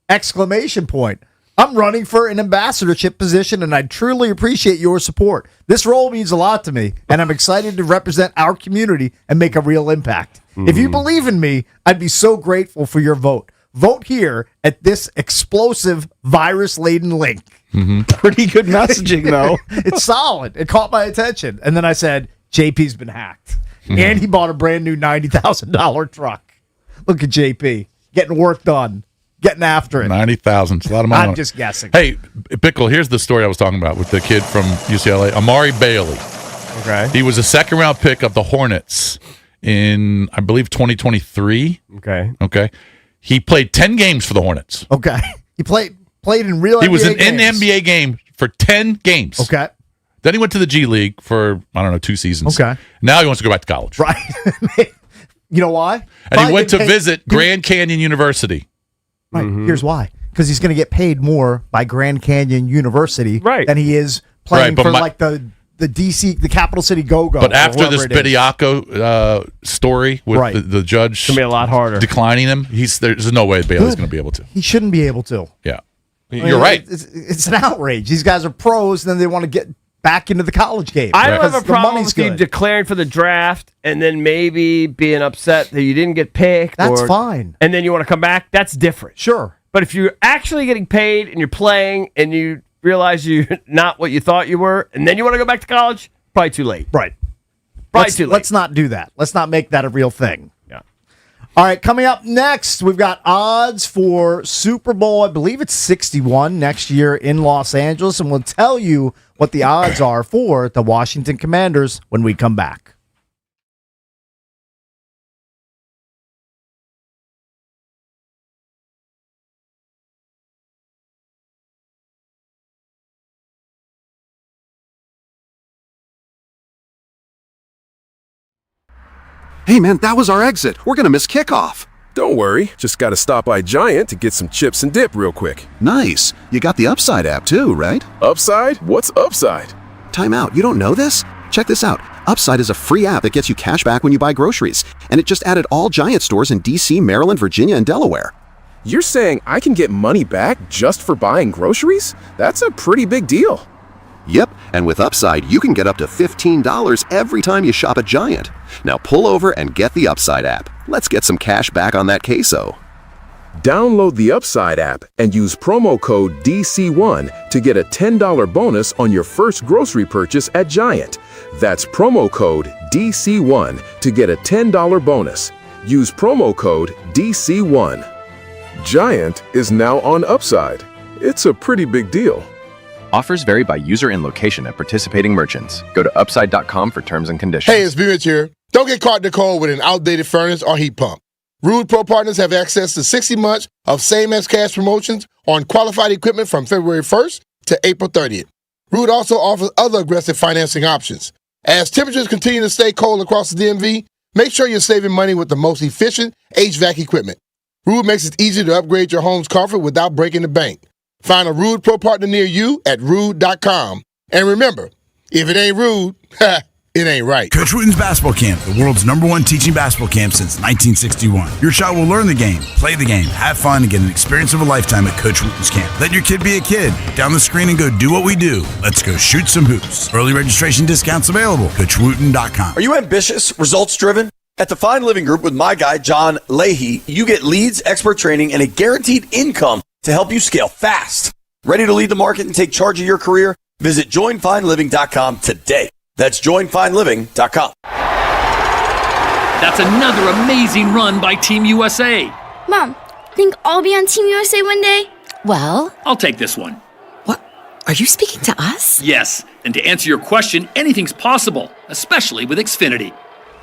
Exclamation point. I'm running for an ambassadorship position, and I truly appreciate your support. This role means a lot to me, and I'm excited to represent our community and make a real impact. If you believe in me, I'd be so grateful for your vote. Vote here at this explosive virus-laden link. Pretty good messaging, though. It's solid. It caught my attention. And then I said, JP's been hacked. And he bought a brand new $90,000 truck. Look at JP. Getting work done. Getting after it. 90,000. It's a lot of money. I'm just guessing. Hey, Bickle, here's the story I was talking about with the kid from UCLA, Amari Bailey. Okay. He was a second-round pick of the Hornets in, I believe, 2023. Okay. He played 10 games for the Hornets. Okay. He played in real He NBA was in the games. NBA game for 10 games. Okay. Then he went to the G League for, I don't know, 2 seasons. Okay. Now he wants to go back to college. Right. You know why? And Probably he went to getting paid- visit Grand Canyon University. Right. Here's why. Because he's going to get paid more by Grand Canyon University than he is playing Right, but for the DC, the Capital City Go-Go. But or after whoever this it is. Bediako story with Right. the judge It's gonna be a lot harder. declining him, there's no way Bailey's Good. going to be able to. He shouldn't be able to. Yeah. I You're mean, right. It's an outrage. These guys are pros, and then they want to get back into the college game. I don't have a Because the problem money's with you good. declaring for the draft and then maybe being upset that you didn't get picked. That's fine. And then you want to come back. That's different. Sure. But if you're actually getting paid and you're playing and you realize you're not what you thought you were, and then you want to go back to college, probably too late. Right. Probably too late. Let's not do that. Let's not make that a real thing. Yeah. All right, coming up next, we've got odds for Super Bowl. I believe it's 61 next year in Los Angeles, and we'll tell you what the odds are for the Washington Commanders when we come back. Hey man, that was our exit. We're gonna miss kickoff. Don't worry, just gotta stop by Giant to get some chips and dip real quick. Nice. You got the Upside app too, right? Upside? What's Upside? Time out. You don't know this? Check this out. Upside is a free app that gets you cash back when you buy groceries. And it just added all Giant stores in DC, Maryland, Virginia, and Delaware. You're saying I can get money back just for buying groceries? That's a pretty big deal. Yep, and with Upside, you can get up to $15 every time you shop at Giant. Now pull over and get the Upside app. Let's get some cash back on that queso. Download the Upside app and use promo code DC1 to get a $10 bonus on your first grocery purchase at Giant. That's promo code DC1 to get a $10 bonus. Use promo code DC1. Giant is now on Upside. It's a pretty big deal. Offers vary by user and location at participating merchants. Go to upside.com for terms and conditions. Hey, it's B-Mitch here. Don't get caught in the cold with an outdated furnace or heat pump. Rude Pro Partners have access to 60 months of same-as-cash promotions on qualified equipment from February 1st to April 30th. Rude also offers other aggressive financing options. As temperatures continue to stay cold across the DMV, make sure you're saving money with the most efficient HVAC equipment. Rude makes it easy to upgrade your home's comfort without breaking the bank. Find a Rude Pro Partner near you at rude.com. And remember, if it ain't rude, it ain't right. Coach Wooten's Basketball Camp, the world's #1 teaching basketball camp since 1961. Your child will learn the game, play the game, have fun, and get an experience of a lifetime at Coach Wooten's Camp. Let your kid be a kid. Down the screen and go do what we do. Let's go shoot some hoops. Early registration discounts available. CoachWooten.com. Are you ambitious, results driven? At the Fine Living Group with my guy, John Leahy, you get leads, expert training, and a guaranteed income to help you scale fast. Ready to lead the market and take charge of your career? Visit joinfineliving.com today. That's joinfineliving.com. That's another amazing run by Team USA. Mom, think I'll be on Team USA one day? Well, I'll take this one. What? Are you speaking to us? Yes, and to answer your question, anything's possible, especially with Xfinity.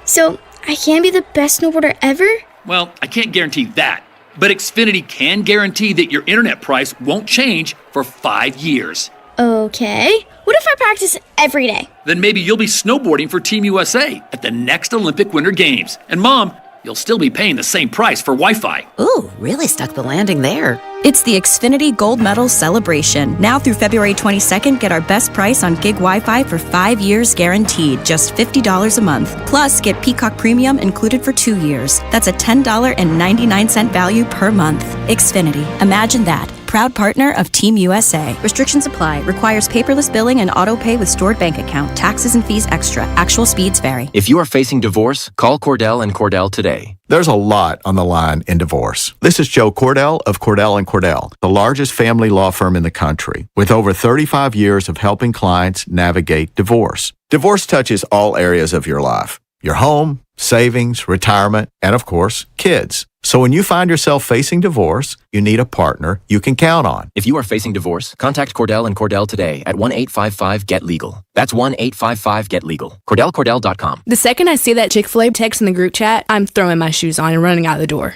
So, I can be the best snowboarder ever? Well, I can't guarantee that, but Xfinity can guarantee that your internet price won't change for 5 years. Okay. What if I practice every day? Then maybe you'll be snowboarding for Team USA at the next Olympic Winter Games. And Mom, you'll still be paying the same price for Wi-Fi. Ooh, really stuck the landing there. It's the Xfinity Gold Medal Celebration. Now through February 22nd, get our best price on gig Wi-Fi for 5 years guaranteed, just $50 a month. Plus, get Peacock Premium included for 2 years. That's a $10.99 value per month. Xfinity. Imagine that. Proud partner of Team USA. Restrictions apply. Requires paperless billing and auto pay with stored bank account. Taxes and fees extra. Actual speeds vary. If you are facing divorce, call Cordell and Cordell today. There's a lot on the line in divorce. This is Joe Cordell of Cordell & Cordell, the largest family law firm in the country, with over 35 years of helping clients navigate divorce. Divorce touches all areas of your life: your home, savings, retirement, and of course, kids. So when you find yourself facing divorce, you need a partner you can count on. If you are facing divorce, contact Cordell and Cordell today at 1-855-GET-LEGAL. That's 1-855-GET-LEGAL. CordellCordell.com. The second I see that Chick-fil-A text in the group chat, I'm throwing my shoes on and running out the door.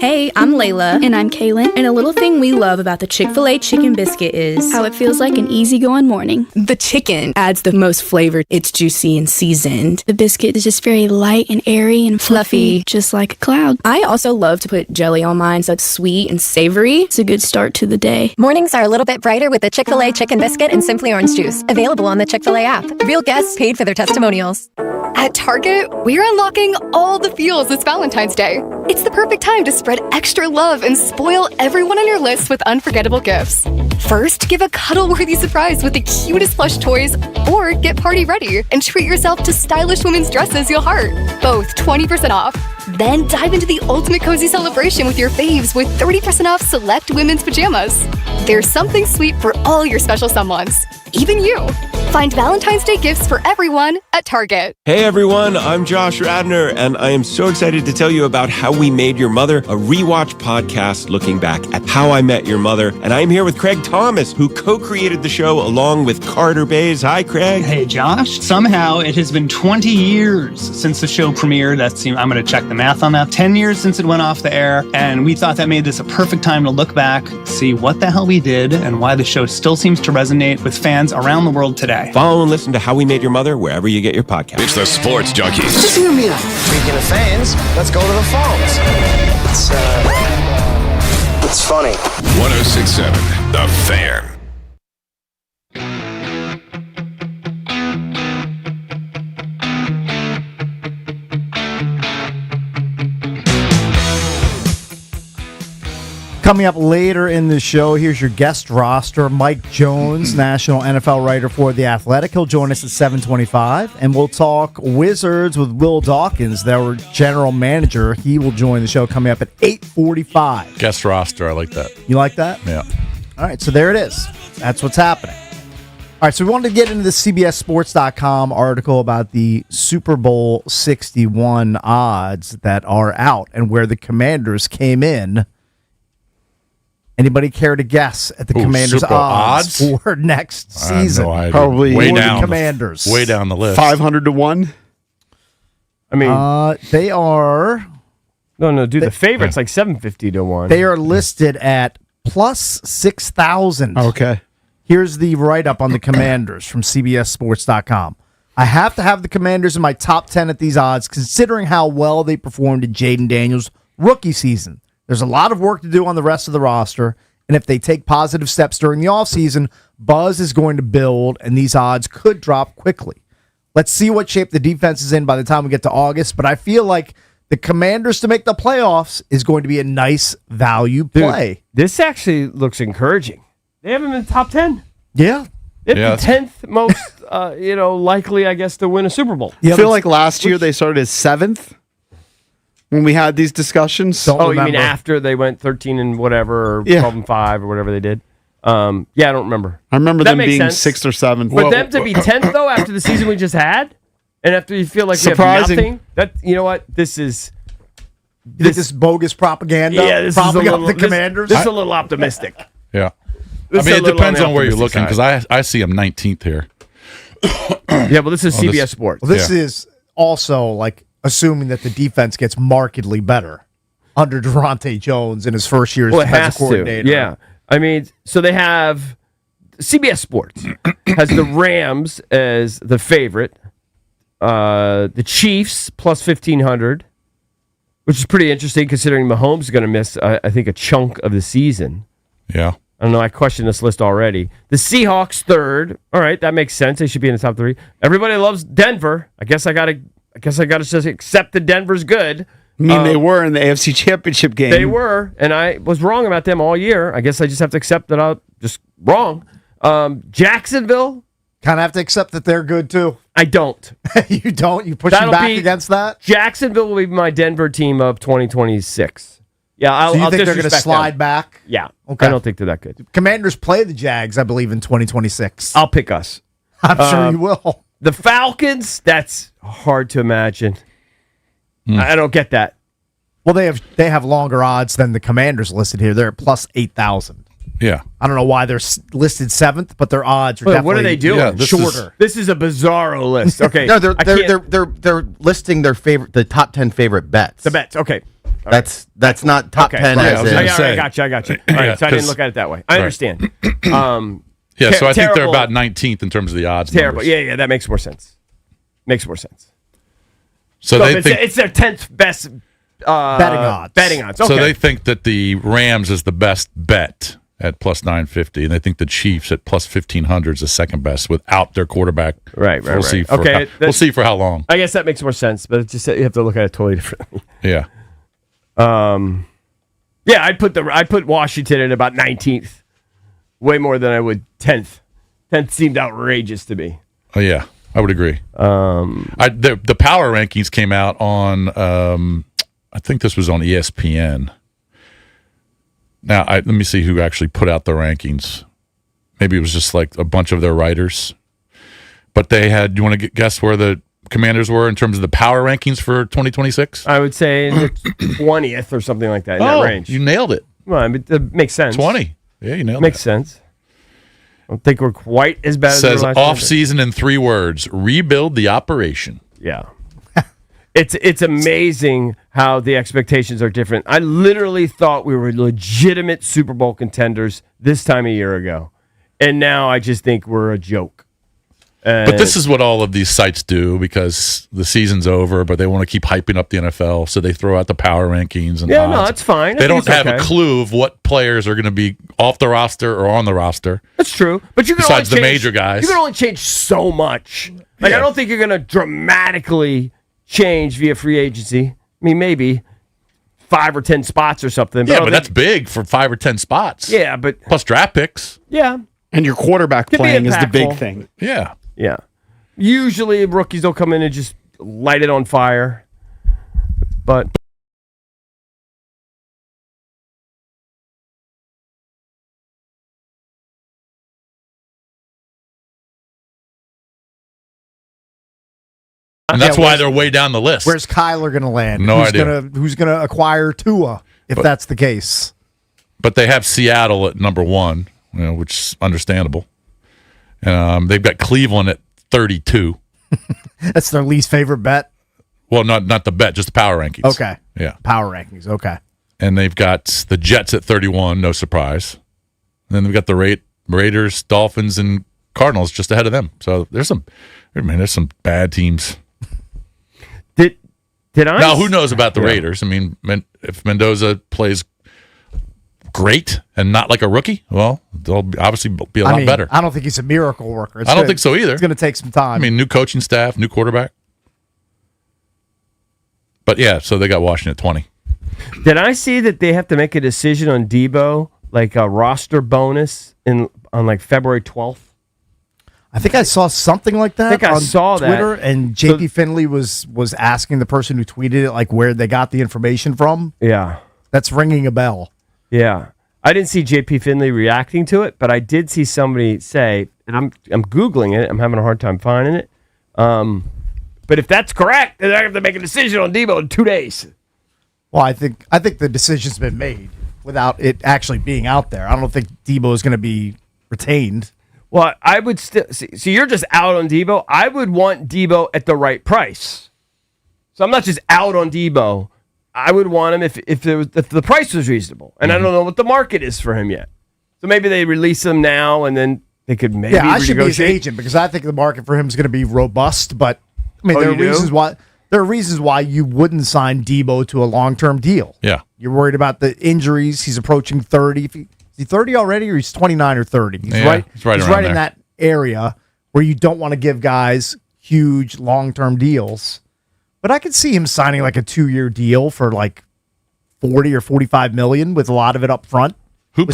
Hey, I'm Layla. And I'm Kaylin. And a little thing we love about the Chick-fil-A chicken biscuit is how it feels like an easygoing morning. The chicken adds the most flavor. It's juicy and seasoned. The biscuit is just very light and airy and fluffy, just like a cloud. I also love to put jelly on mine so it's sweet and savory. It's a good start to the day. Mornings are a little bit brighter with the Chick-fil-A chicken biscuit and Simply Orange juice. Available on the Chick-fil-A app. Real guests paid for their testimonials. At Target, we're unlocking all the feels this Valentine's Day. It's the perfect time to spread extra love and spoil everyone on your list with unforgettable gifts. First, give a cuddle-worthy surprise with the cutest plush toys, or get party ready and treat yourself to stylish women's dresses you'll heart. Both 20% off. Then dive into the ultimate cozy celebration with your faves with 30% off select women's pajamas. There's something sweet for all your special someones, even you. Find Valentine's Day gifts for everyone at Target. Hey everyone, I'm Josh Radner, and I am so excited to tell you about How We Made Your Mother, a rewatch podcast looking back at How I Met Your Mother. And I'm here with Craig Thomas, who co-created the show along with Carter Bays. Hi, Craig. Hey, Josh. Somehow it has been 20 years since the show premiered. I'm going to check the math on that. 10 years since it went off the air, and we thought that made this a perfect time to look back, see what the hell we did, and why the show still seems to resonate with fans around the world today. Follow and listen to How We Made Your Mother wherever you get your podcast. It's the Sports Junkies. Just hear me out. Speaking of fans, let's go to the phones. It's funny. 106.7 The Fan. Coming up later in the show, here's your guest roster. Mike Jones, national NFL writer for The Athletic. He'll join us at 7:25, and we'll talk Wizards with Will Dawkins, their general manager. He will join the show coming up at 8:45. Guest roster, I like that. You like that? Yeah. All right, so there it is. That's what's happening. All right, so we wanted to get into the CBSSports.com article about the Super Bowl 61 odds that are out and where the Commanders came in. Anybody care to guess at the Commanders' odds for next season? No Probably way for down the Commanders. Way down the list. 500 to 1. I mean, they are. No, dude. The favorite's like 750 to 1. They are listed at plus 6,000. Okay. Here's the write-up on the Commanders from CBSSports.com. I have to have the Commanders in my top 10 at these odds, considering how well they performed in Jaden Daniels' rookie season. There's a lot of work to do on the rest of the roster, and if they take positive steps during the offseason, buzz is going to build, and these odds could drop quickly. Let's see what shape the defense is in by the time we get to August, but I feel like the Commanders to make the playoffs is going to be a nice value play. Dude, this actually looks encouraging. They have them in the top 10. Yeah. They're the 10th most, likely, I guess, to win a Super Bowl. I feel like last year they started as 7th when we had these discussions. You mean after they went 13 and whatever, or 12 and 5 or whatever they did? I don't remember. I remember That them makes being sense. 6th or 7th. But them to be 10th, though, after the season we just had, and after you feel like Surprising. we have nothing, you know what? This is bogus propaganda. Yeah, this propping is a up little, the Commanders. This is a little optimistic. Yeah. This I is mean, a it little depends on the on where you're optimistic looking because I see them 19th here. Yeah, but this is On CBS this- Sports. Well, this is also like assuming that the defense gets markedly better under Durante Jones in his first year as Well, it has defensive coordinator. to. Yeah. I mean, so they have CBS Sports has the Rams as the favorite, the Chiefs plus 1,500, which is pretty interesting considering Mahomes is going to miss, I think, a chunk of the season. Yeah. I don't know. I questioned this list already. The Seahawks third. All right, that makes sense. They should be in the top 3. Everybody loves Denver. I guess I gotta just accept that Denver's good. I mean, they were in the AFC Championship game. They were, and I was wrong about them all year. I guess I just have to accept that I'm just wrong. Jacksonville. Kind of have to accept that they're good too. I don't. You don't? You pushing back against that? Jacksonville will be my Denver team of 2026. Yeah, I'll So you think they're going to disrespect slide them. back? Yeah. Okay. I don't think they're that good. Commanders play the Jags, I believe, in 2026. I'll pick us. I'm sure you will. The Falcons, that's hard to imagine. I don't get that. Well, they have longer odds than the Commanders listed here. They're at plus 8,000. Yeah. I don't know why they're listed 7th, but their odds are Wait, definitely what are they doing? shorter. This is a bizarro list. Okay. No, they're listing their the top 10 favorite bets. The bets. Okay. That's not top 10 Right. as in. I got you. All right, Yeah, so I didn't 'cause- look at it that way. I Right. understand. Yeah, so I think they're terrible- about 19th in terms of the odds. Terrible. numbers. Yeah, that makes more sense. Makes more sense. So So they it's, think it's their 10th best betting odds. Betting odds. Okay. So they think that the Rams is the best bet at plus 950, and they think the Chiefs at plus 1,500 is the second best without their quarterback. Right. We'll see. For Okay, we'll see for how long. I guess that makes more sense, but it's just you have to look at it totally differently. Yeah. Yeah, I'd put Washington at about 19th, way more than I would 10th. 10th seemed outrageous to me. Oh yeah, I would agree. The power rankings came out on. I think this was on ESPN. Now let me see who actually put out the rankings. Maybe it was just like a bunch of their writers. But they had. Do you want to guess where the Commanders were in terms of the power rankings for 2026? I would say in the 20th or something like that, in that range. You nailed it. Well, I mean, it makes sense. 20. Yeah, you nailed Makes it. sense. I don't think we're quite as bad as we were Says last off year. season in 3 words: rebuild the operation. Yeah. It's amazing how the expectations are different. I literally thought we were legitimate Super Bowl contenders this time a year ago. And now I just think we're a joke. But this is what all of these sites do because the season's over, but they want to keep hyping up the NFL, so they throw out the power rankings and Yeah, odds. no, that's fine. I They think don't have it's a okay. clue of what players are going to be off the roster or on the roster. That's true. But you can Besides only the change, major guys. You can only change so much. Like Yeah. I don't think you're going to dramatically change via free agency. I mean, maybe 5 or 10 spots or something. Yeah, I but don't that's think- big for 5 or 10 spots. Yeah, but plus draft picks. Yeah. And your quarterback Could be playing is the big impactful. thing. Yeah. Yeah. Usually rookies don't come in and just light it on fire. But And that's why they're way down the list. Where's Kyler going to land? No idea. Who's going to acquire Tua if that's the case? But they have Seattle at number 1, which is understandable. They've got Cleveland at 32. That's their least favorite bet. Well, not the bet, just the power rankings. Okay. Yeah. Power rankings. Okay. And they've got the Jets at 31, no surprise. And then they've got the Raiders, Dolphins, and Cardinals just ahead of them. So there's some bad teams. Did I? Now, who knows about the Yeah. Raiders? I mean, if Mendoza plays great and not like a rookie, well, they'll obviously be a lot better. I don't think he's a miracle worker. I don't think so either. It's going to take some time. I mean, new coaching staff, new quarterback. But yeah, so they got Washington at 20. Did I see that they have to make a decision on Debo, like a roster bonus on like February 12th? I think I saw something like that I think I on saw that. Twitter, and JP Finley was asking the person who tweeted it like where they got the information from. Yeah. That's ringing a bell. Yeah. I didn't see JP Finley reacting to it, but I did see somebody say, and I'm Googling it, I'm having a hard time finding it. But if that's correct, then I have to make a decision on Debo in 2 days. Well, I think the decision's been made without it actually being out there. I don't think Debo is going to be retained. Well, I would still see. So you're just out on Debo. I would want Debo at the right price. So I'm not just out on Debo. I would want him if the price was reasonable, and I don't know what the market is for him yet. So maybe they release him now, and then they could maybe. Yeah, I should be his renegotiate. agent because I think the market for him is going to be robust. But I mean, Oh, there are you do? reasons why you wouldn't sign Debo to a long-term deal. Yeah. You're worried about the injuries. He's approaching 30. Is he 30 already, or he's 29 or 30? He's Yeah, right. he's right around in there. that area where you don't want to give guys huge long-term deals. But I could see him signing like a 2-year deal for like 40 or 45 million with a lot of it up front. Who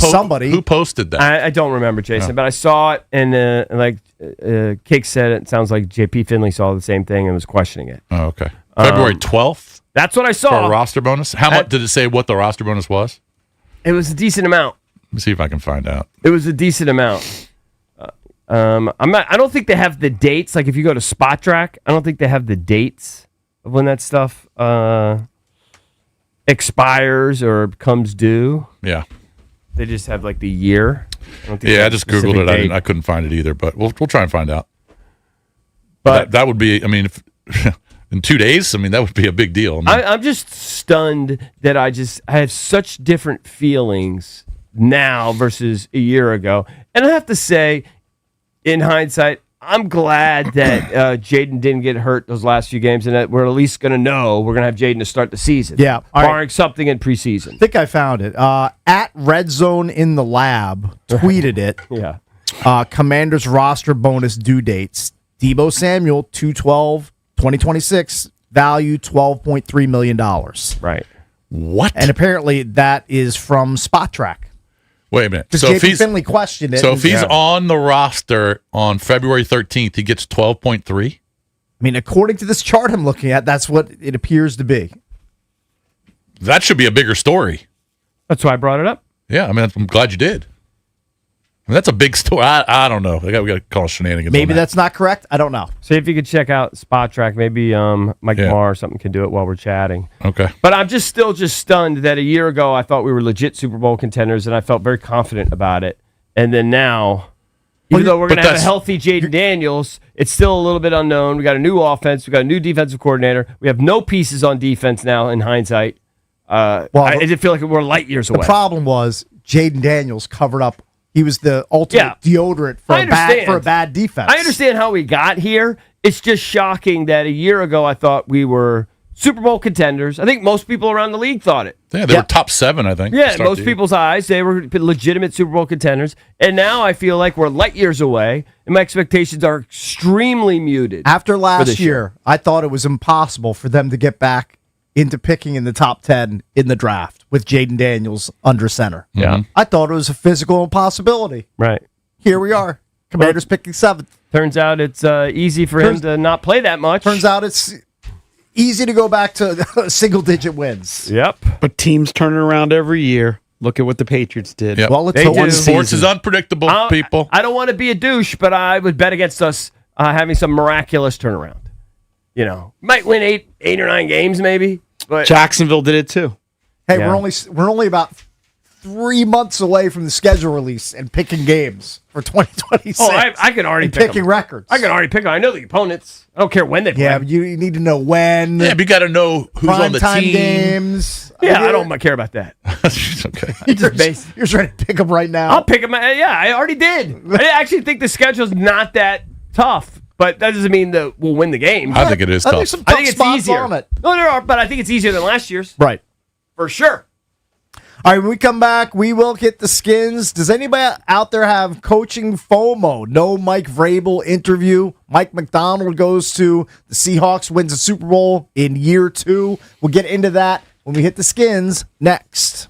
posted that? I don't remember, Jason, but I saw it, and Cake said it sounds like JP Finley saw the same thing and was questioning it. Oh, okay. February 12th? That's what I saw. For a roster bonus? How much did it say what the roster bonus was? It was a decent amount. Let me see if I can find out. It was a decent amount. I don't think they have the dates. Like if you go to Spot Track, I don't think they have the dates of when that stuff expires or comes due. Yeah. They just have like the year. I just Googled it. I couldn't find it either, but we'll try and find out. But that would be, I mean, if, in 2 days, I mean, that would be a big deal. I mean, I'm just stunned that I have such different feelings now versus a year ago. And I have to say, in hindsight, I'm glad that Jaden didn't get hurt those last few games and that we're at least going to know we're going to have Jaden to start the season. Yeah. All Barring right. something in preseason. I think I found it. At Red Zone in the Lab tweeted it. Yeah. Commanders roster bonus due dates. Debo Samuel, 2/12/2026, value $12.3 million. Right. What? And apparently that is from Spot Track. Wait a minute. Because So if JP Finley questioned it. So if he's on the roster on February 13th, he gets 12.3? I mean, according to this chart I'm looking at, that's what it appears to be. That should be a bigger story. That's why I brought it up. Yeah, I mean, I'm glad you did. I mean, that's a big story. I don't know. We got to call shenanigans. Maybe on that. that's not correct. I don't know. See if you could check out Spot Track. Maybe Mike Marr or something can do it while we're chatting. Okay. But I'm still stunned that a year ago I thought we were legit Super Bowl contenders and I felt very confident about it. And then now, even though we're going to have a healthy Jaden Daniels, it's still a little bit unknown. We got a new offense. We got a new defensive coordinator. We have no pieces on defense now in hindsight. I did feel like we're light years away. The problem was Jaden Daniels covered up. He was the ultimate deodorant for a bad defense. I understand how we got here. It's just shocking that a year ago I thought we were Super Bowl contenders. I think most people around the league thought it. Yeah, they were top 7, I think. Yeah, in most people's eyes, they were legitimate Super Bowl contenders. And now I feel like we're light years away, and my expectations are extremely muted. After last year, I thought it was impossible for them to get back into picking in the top 10 in the draft with Jaden Daniels under center. Yeah. I thought it was a physical impossibility. Right. Here we are. Commanders picking 7th. Turns out it's easy for him to not play that much. Turns out it's easy to go back to single-digit wins. Yep. But teams turn it around every year. Look at what the Patriots did. Yep. Well, it's sports is unpredictable, people. I don't want to be a douche, but I would bet against us having some miraculous turnaround. You know, might win eight or 9 games, maybe. But Jacksonville did it too. Hey, we're only about 3 months away from the schedule release and picking games for 2026. Oh, I can already pick picking them. records. I can already pick them. I know the opponents. I don't care when they play. Yeah, but you need to know when. Yeah, but you got to know who's on the Prime-time team. games. Yeah, I don't care about that. Okay. You're trying to pick them right now. I'll pick them. Yeah, I already did. I actually think the schedule's not that tough, but that doesn't mean that we'll win the game. I think it is tough. There's some tough I think it's spots easier. on it. No, there are, but I think it's easier than last year's. Right. For sure. All right, when we come back, we will hit the skins. Does anybody out there have coaching FOMO? No Mike Vrabel interview. Mike McDonald goes to the Seahawks, wins the Super Bowl in year 2. We'll get into that when we hit the skins next.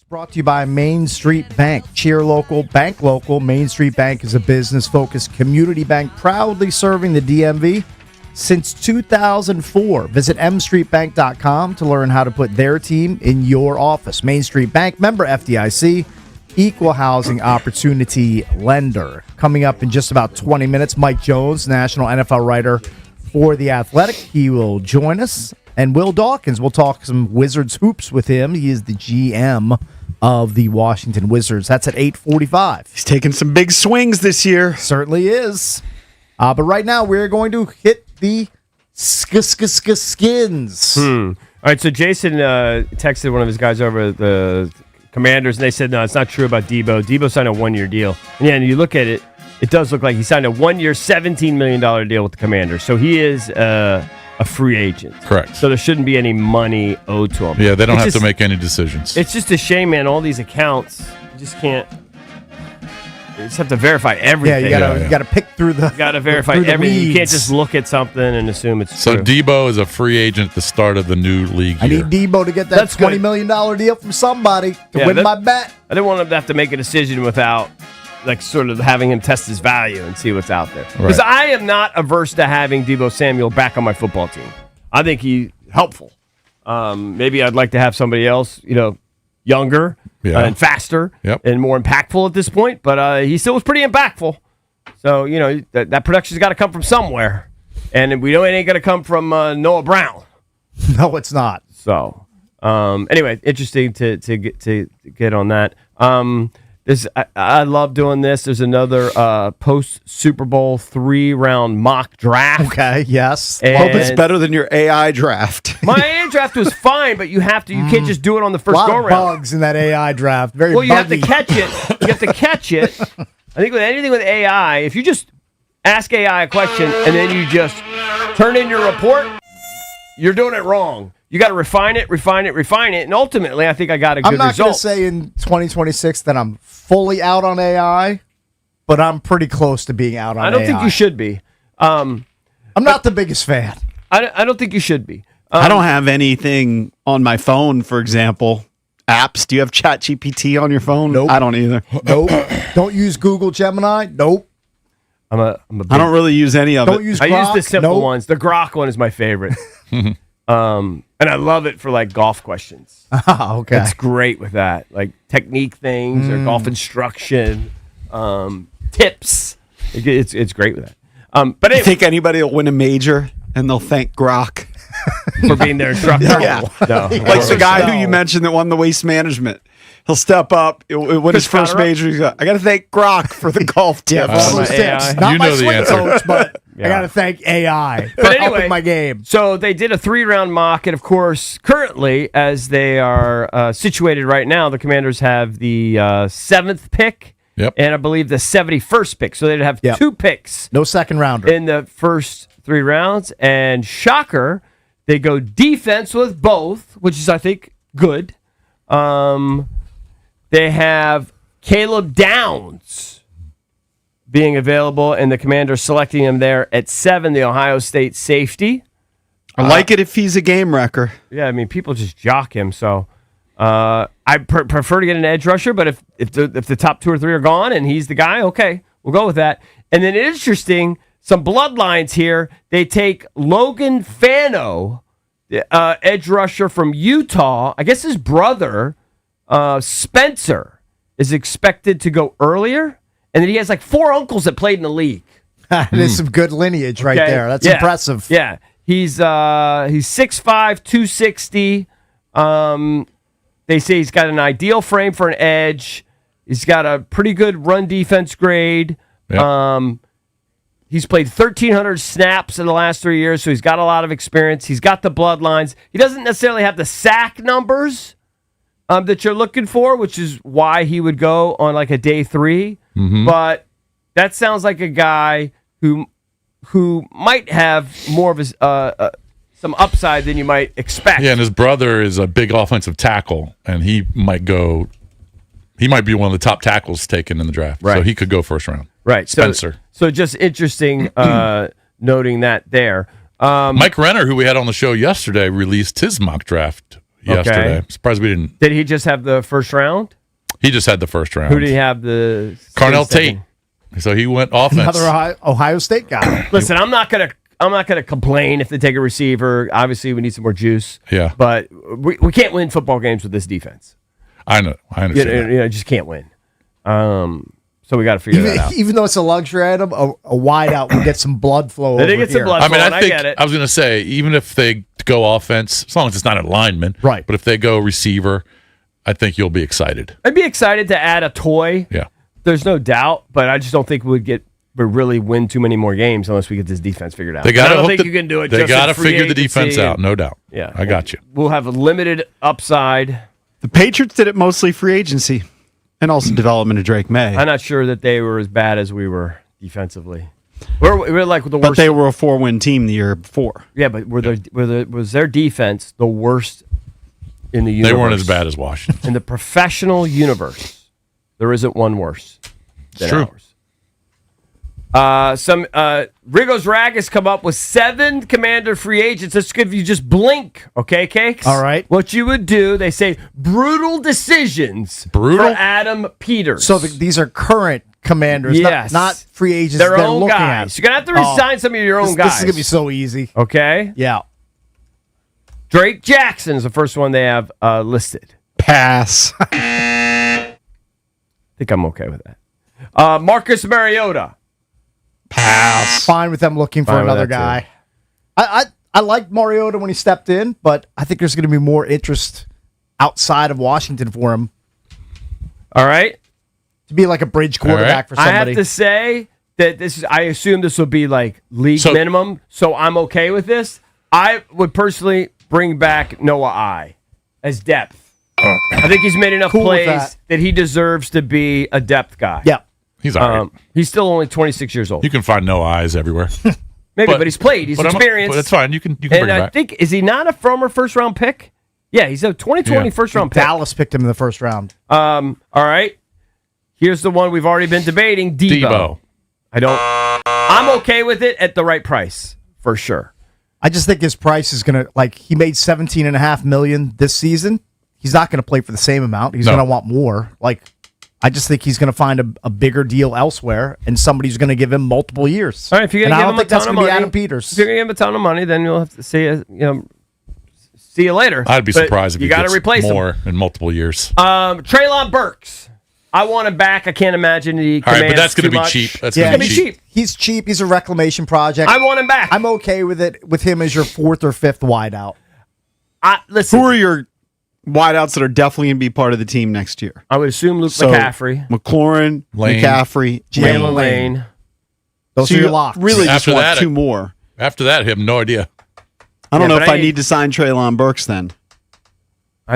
Brought to you by Main Street Bank. Cheer local, bank local. Main Street Bank is a business-focused community bank proudly serving the DMV since 2004. Visit mstreetbank.com to learn how to put their team in your office. Main Street Bank, member FDIC, equal housing opportunity lender. Coming up in just about 20 minutes, Mike Jones, national NFL writer for The Athletic. He will join us. And Will Dawkins, we'll talk some Wizards hoops with him. He is the GM of the Washington Wizards. That's at 8:45. He's taking some big swings this year. Certainly is. But right now, we're going to hit the skins. All right, so Jason texted one of his guys over at the Commanders, and they said, no, it's not true about Debo. Debo signed a one-year deal. And yeah, and you look at it, it does look like he signed a one-year, $17 million deal with the Commanders. So he is a free agent. Correct. So there shouldn't be any money owed to him. Yeah, they don't have to make any decisions. It's just a shame, man. All these accounts, you just can't. You just have to verify everything. Yeah, you got to pick through the. You got to verify everything. You can't just look at something and assume it's so true. Debo is a free agent at the start of the new league I year. need Debo to get that $20 million deal from somebody to win my bet. I didn't want him to have to make a decision without, like, sort of having him test his value and see what's out there. Because I am not averse to having Debo Samuel back on my football team. I think he's helpful. Maybe I'd like to have somebody else, younger and faster and more impactful at this point. But he still was pretty impactful. So, that production's got to come from somewhere. And we know it ain't going to come from Noah Brown. No, it's not. So, anyway, interesting to get on that. I love doing this. There's another post Super Bowl 3-round mock draft. Okay, yes. Hope it's better than your AI draft. My AI draft was fine, but you can't just do it on the first go go round. Bugs in that AI draft. Very well, you buggy. have to catch it. You have to catch it. I think with anything with AI, if you just ask AI a question and then you just turn in your report, you're doing it wrong. You got to refine it, and ultimately, I think I got a good result. I'm not going to say in 2026 that I'm fully out on AI, but I'm pretty close to being out on AI. I don't think you should be. I'm not the biggest fan. I don't think you should be. I don't have anything on my phone, for example. Apps. Do you have ChatGPT on your phone? Nope. I don't either. Nope. Don't use Google Gemini? Nope. I don't really use any of it. Don't use I use Grok? the simple Nope. ones. The Grok one is my favorite. And I love it for like golf questions. Okay. It's great with that. Like technique things or golf instruction, tips. It's great with that. But I anyway, think anybody will win a major and they'll thank Grok for being their instructor. No. Like the guy who you mentioned that won the Waste Management. He'll step up. He'll win his first major. He's like, I got to thank Grok for the golf tip. For all those tips. Not my swing coach, but Yeah. I got to thank AI for But anyway, upping my game. So they did a 3-round mock, and of course, currently, as they are situated right now, the Commanders have the 7th pick, and I believe the 71st pick. So they'd have 2 picks. No second rounder in the first 3 rounds. And shocker, they go defense with both, which is, I think, good. They have Caleb Downs being available, and the Commanders selecting him there at 7, the Ohio State safety. I like it if he's a game wrecker. Yeah, I mean, people just jock him. So I prefer to get an edge rusher, but if the top 2 or 3 are gone and he's the guy, okay, we'll go with that. And then interesting, some bloodlines here. They take Logan Fano, edge rusher from Utah. I guess his brother, Spencer, is expected to go earlier. And then he has like 4 uncles that played in the league. That is some good lineage right Okay. there. That's Yeah. impressive. Yeah. He's 6'5", 260. They say he's got an ideal frame for an edge. He's got a pretty good run defense grade. Yep. He's played 1,300 snaps in the last 3 years, so he's got a lot of experience. He's got the bloodlines. He doesn't necessarily have the sack numbers that you're looking for, which is why he would go on like a day 3. Mm-hmm. But that sounds like a guy who might have more of his some upside than you might expect. Yeah, and his brother is a big offensive tackle, and he might be one of the top tackles taken in the draft. Right. So he could go first round. Right. Spencer. So just interesting noting that there. Mike Renner, who we had on the show yesterday, released his mock draft. yesterday. I'm surprised we didn't. Did he just have the first round? He just had the first round. Who did he have the Carnell Tate. So he went offense. Another Ohio State guy. Listen, I'm not gonna complain if they take a receiver. Obviously, we need some more juice. Yeah. But we can't win football games with this defense. I know. I understand. You know, just can't win. So we got to figure that out. Even though it's a luxury item, a wide out will get some blood flow. They over get some here. blood I mean, flow, I think get it. I was going to say, even if they go offense, as long as it's not a lineman, right? But if they go receiver, I think you'll be excited. I'd be excited to add a toy. Yeah, there's no doubt, but I just don't think we really win too many more games unless we get this defense figured out. They got I to. don't think you can do it. They got to figure the defense out, no doubt. Yeah, I got you. We'll have a limited upside. The Patriots did it mostly free agency and also development of Drake May. I'm not sure that they were as bad as we were defensively. We're like the worst. But they were a 4-win team the year before. Yeah, but was their defense the worst in the universe? They weren't as bad as Washington. In the professional universe, there isn't one worse than True. ours. Rigo's Rag has come up with 7 Commander free agents. Let's give you just blink, okay, Cakes? All right. What you would do, they say, brutal decisions for Adam Peters. So these are current Commanders, Yes. not free agents. Their they're own looking guys. at. You're going to have to resign some of your own guys. This is going to be so easy. Okay? Yeah. Drake Jackson is the first one they have listed. Pass. I think I'm okay with that. Marcus Mariota. Pass. Fine with them looking for Fine with another that, too. guy. I liked Mariota when he stepped in, but I think there's going to be more interest outside of Washington for him. All right. To be like a bridge quarterback for somebody. I have to say that I assume this will be like league minimum, so I'm okay with this. I would personally bring back Noah I as depth. I think he's made enough Cool with plays that he deserves to be a depth guy. Yeah. He's all right. He's still only 26 years old. You can find no eyes everywhere. Maybe, but he's played. He's experienced. But it's fine. You can bring and him I back. think, is he not a former first-round pick? Yeah, he's a 2020 first-round pick. Dallas picked him in the first round. All right. Here's the one we've already been debating, Debo. I'm okay with it at the right price, for sure. I just think his price is going to, he made $17.5 million this season. He's not going to play for the same amount. He's going to want more. I just think he's going to find a bigger deal elsewhere, and somebody's going to give him multiple years. All right, if you're going to give him a ton of money, Adam Peters. If you're going to give him a ton of money, then you'll have to see you later. I'd be surprised if you he got to gets replace more in multiple years. Treylon Burks. I want him back. I can't imagine he commands All right, but that's going to too be much. cheap. That's going going to to be be cheap. cheap. He's cheap. He's a reclamation project. I want him back. I'm okay with it, with him as your 4th or 5th wideout. Listen, Who are your wideouts that are definitely going to be part of the team next year? I would assume Luke McCaffrey. McLaurin, Lane. McCaffrey, Jalen Lane. Those So are your you locks. really just After want that, 2 more. After that, I have no idea. I don't know but if I I need to sign Treylon Burks then.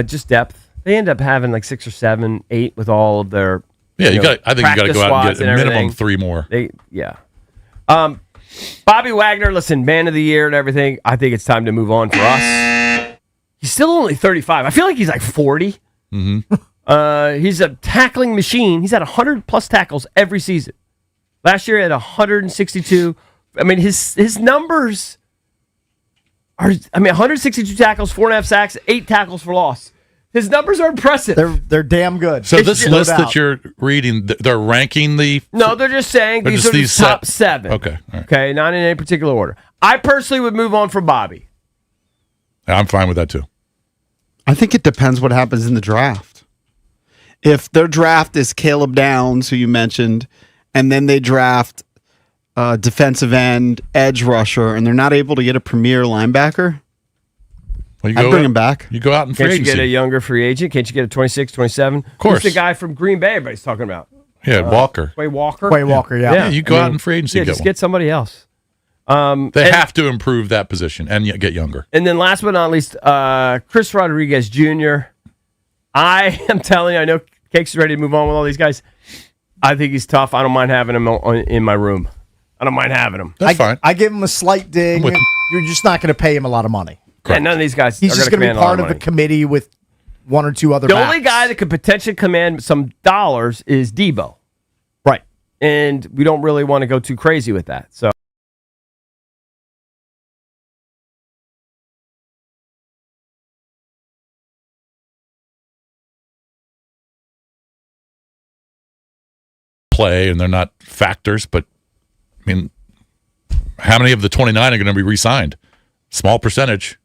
Just depth. They end up having 6 or 7, 8 with all of their. Yeah, I think you got to go out and get a minimum everything. 3 more. Bobby Wagner, listen, man of the year and everything. I think it's time to move on for us. He's still only 35. I feel like he's 40. Mm-hmm. He's a tackling machine. He's had 100+ tackles every season. Last year, he had 162. I mean, his numbers are, 162 tackles, 4.5 sacks, 8 tackles for loss. His numbers are impressive. They're damn good. So this list that you're reading, they're ranking the... No, they're just saying Or these just are the these top set- 7. Okay, all right. Okay, not in any particular order. I personally would move on from Bobby. I'm fine with that, too. I think it depends what happens in the draft. If their draft is Caleb Downs, who you mentioned, and then they draft defensive end, edge rusher, and they're not able to get a premier linebacker, Well, I'd bring him back. You go out and free Can't you agency. get a younger free agent? Can't you get a 26, 27? Of course. Who's the guy from Green Bay everybody's talking about? Yeah, Walker. Quay Walker? Quay Walker, yeah. Yeah, you go out in free agency. Yeah, and get just one. get somebody else. They have to improve that position and get younger. And then last but not least, Chris Rodriguez Jr. I am telling you, I know Cakes is ready to move on with all these guys. I think he's tough. I don't mind having him in my room. I don't mind having him. That's fine. I give him a slight dig. with- You're just not going to pay him a lot of money. Yeah, none of these guys He's are just going going to to be command part a of lot a committee with 1 or 2 other The backs. only guy that could potentially command some dollars is Debo. Right. And we don't really want to go too crazy with that. So play and they're not factors. But I mean, how many of the 29 are going to be re-signed? Small percentage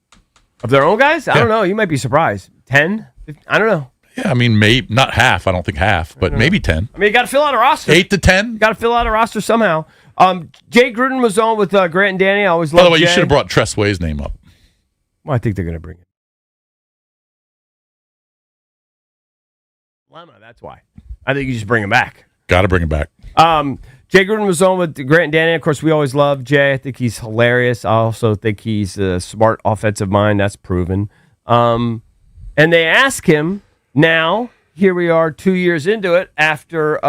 of their own guys. I don't know. You might be surprised. 10? I don't know. Yeah, I mean, maybe not half. I don't think half, but maybe 10. I mean, you got to fill out a roster. 8 to 10. You got to fill out a roster somehow. Jay Gruden was on with Grant and Danny. I always By love the way, you Jay. should have brought Tress Way's name up. Well, I think they're going to bring it. Lemma, that's why. I think you just bring him back. Got to bring him back. Jay Gruden was on with Grant and Danny. Of course, we always love Jay. I think he's hilarious. I also think he's a smart offensive mind. That's proven. And they ask him now, here we are 2 years into it, after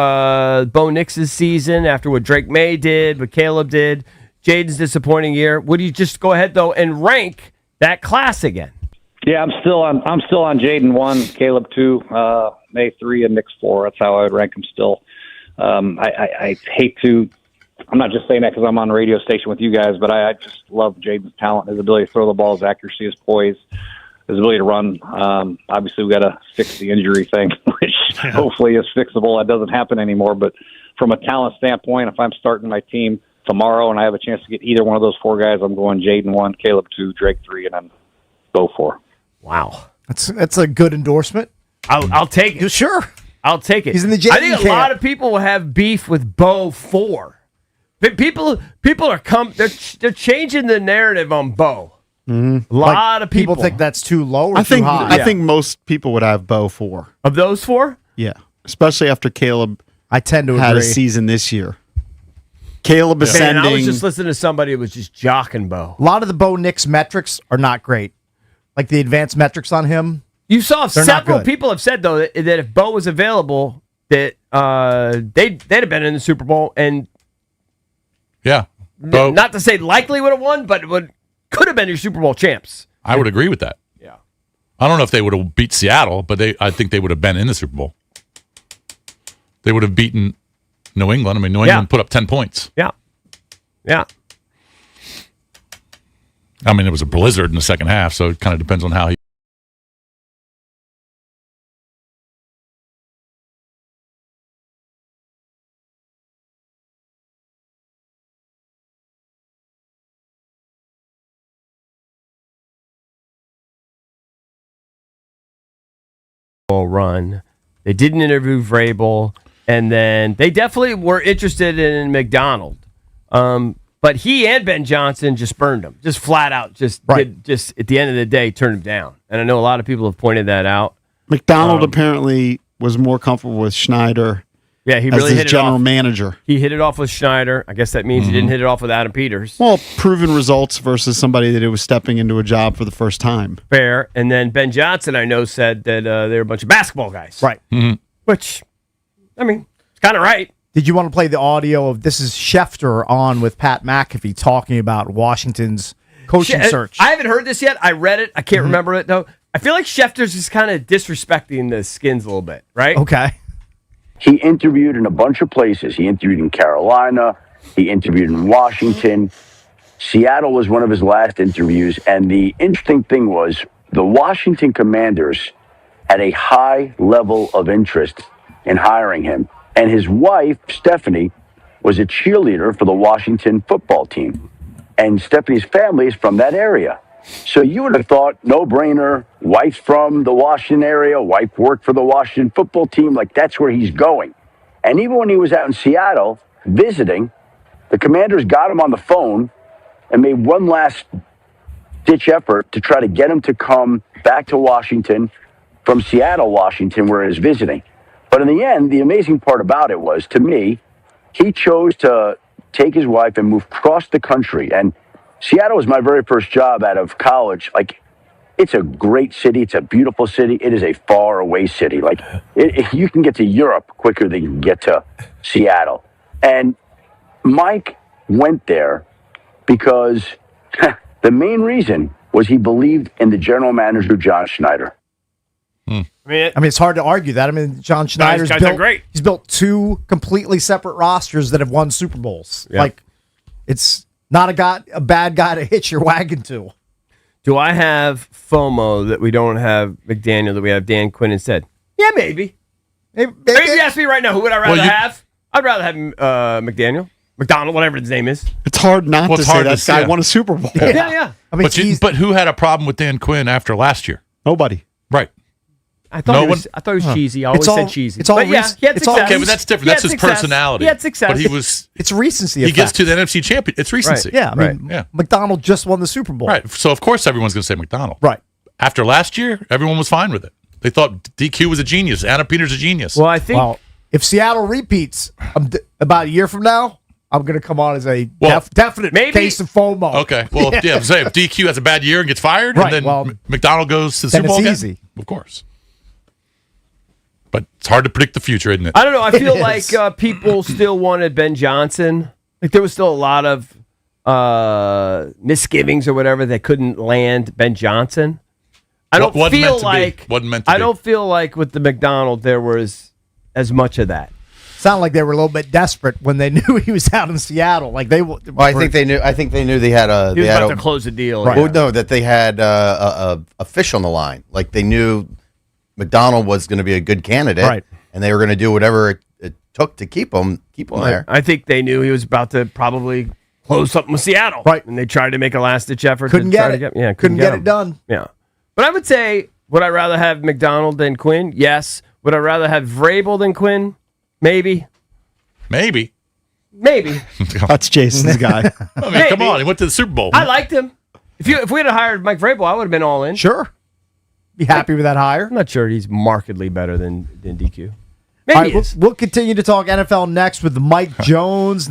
Bo Nix's season, after what Drake May did, what Caleb did, Jaden's disappointing year. Would you just go ahead, though, and rank that class again? Yeah, I'm still on Jaden 1, Caleb 2, May 3, and Nix 4. That's how I would rank them still. I hate to. I'm not just saying that because I'm on a radio station with you guys, but I just love Jaden's talent, his ability to throw the ball, his accuracy, his poise, his ability to run. Obviously, we got to fix the injury thing, which hopefully is fixable. That doesn't happen anymore. But from a talent standpoint, if I'm starting my team tomorrow and I have a chance to get either one of those 4 guys, I'm going Jaden 1, Caleb 2, Drake 3, and then Bo 4. Wow, that's a good endorsement. I'll take it. Sure. I'll take it. He's in the Jaden I think a lot of people will have beef with Bo 4. But people are they're changing the narrative on Bo. Mm-hmm. A lot of people think that's too low or I too high. I think most people would have Bo 4. Of those 4? Yeah, especially after Caleb. I tend to had agree. a season this year. Caleb ascending. Man, I was just listening to somebody who was just jocking Bo. A lot of the Bo Nix metrics are not great. Like the advanced metrics on him. You saw they're not several good. people have said though that if Bo was available, that they'd have been in the Super Bowl, and Yeah. Bo, not to say likely would have won, but could have been your Super Bowl champs. I would agree with that. Yeah. I don't know if they would have beat Seattle, but I think they would have been in the Super Bowl. They would have beaten New England. I mean, New England put up 10 points. Yeah. Yeah. I mean, it was a blizzard in the second half, so it kind of depends on how he. Run. They didn't interview Vrabel, and then they definitely were interested in McDonald. But he and Ben Johnson just burned him, just flat out, just at the end of the day, turned him down. And I know a lot of people have pointed that out. McDonald apparently was more comfortable with Schneider. Yeah, he as really his hit it general off. manager. He hit it off with Schneider. I guess that means he didn't hit it off with Adam Peters. Well, proven results versus somebody that was stepping into a job for the first time. Fair. And then Ben Johnson, I know, said that they were a bunch of basketball guys. Right. Which, I mean, it's kind of right. Did you want to play the audio of this is Schefter on with Pat McAfee talking about Washington's coaching search? I haven't heard this yet. I read it. I can't remember it, though. I feel like Schefter's just kind of disrespecting the Skins a little bit, right? Okay. He interviewed in a bunch of places. He interviewed in Carolina. He interviewed in Washington. Seattle was one of his last interviews. And the interesting thing was the Washington Commanders had a high level of interest in hiring him. And his wife, Stephanie, was a cheerleader for the Washington football team. And Stephanie's family is from that area. So you would have thought, no-brainer, wife's from the Washington area, wife worked for the Washington football team, like that's where he's going. And even when he was out in Seattle visiting, the Commanders got him on the phone and made one last-ditch effort to try to get him to come back to Washington from Seattle, Washington, where he was visiting. But in the end, the amazing part about it was, to me, he chose to take his wife and move across the country. And Seattle was my very first job out of college. Like, it's a great city. It's a beautiful city. It is a far away city. Like, you can get to Europe quicker than you can get to Seattle. And Mike went there because the main reason was he believed in the general manager, John Schneider. I mean, it's hard to argue that. I mean, John Schneider's guys are built great. He's built 2 completely separate rosters that have won Super Bowls. Yeah. Like, it's not a bad guy to hitch your wagon to. Do I have FOMO that we don't have McDaniel, that we have Dan Quinn instead? Yeah, maybe. Maybe you ask me right now, who would I rather have? I'd rather have McDonald, whatever his name is. It's hard not Well, to it's say hard that to guy say. won a Super Bowl. Yeah. I mean, but who had a problem with Dan Quinn after last year? Nobody. Right. I thought he was cheesy. I always said cheesy. It's all but yeah, rec- he had it's all- success. Okay, but that's different. He had That's his success. personality. He had success. But he was. It's recency. He gets effect. to the NFC champion. It's recency. Yeah, I mean, Yeah. McDonald just won the Super Bowl. Right. So of course everyone's going to say McDonald. Right. After last year, everyone was fine with it. They thought DQ was a genius. Anna Peters a genius. Well, I think if Seattle repeats about a year from now, I'm going to come on as a definite case of FOMO. Okay. Well, yeah. Say if DQ has a bad year and gets fired, Right, and then well, McDonald goes to the then Super Bowl it's again, easy. of course. But it's hard to predict the future, isn't it? I don't know. I feel like people still wanted Ben Johnson. Like there was still a lot of misgivings or whatever that couldn't land Ben Johnson. I don't Wasn't feel meant to be. like Wasn't meant to I be. don't feel like with the McDonald there was as much of that. Sound like they were a little bit desperate when they knew he was out in Seattle. Like they. Well, I think they knew. I think they knew they had a. He was they had about a, to close the deal. Well, yeah. no, that they had a fish on the line. Like they knew McDonald was going to be a good candidate, Right. and they were going to do whatever it took to keep him there. I think they knew he was about to probably close something with Seattle. Right. And they tried to make a last-ditch effort. Couldn't to try get to it. Yeah, Couldn't get him. it done. Yeah. But I would say, would I rather have McDonald than Quinn? Yes. Would I rather have Vrabel than Quinn? Maybe. Maybe. That's Jason's guy. I mean, come on. He went to the Super Bowl. I liked him. If we had hired Mike Vrabel, I would have been all in. Sure. Be happy with that hire. I'm not sure he's markedly better than DQ. All Maybe right, he is. we'll continue to talk NFL next with Mike Jones.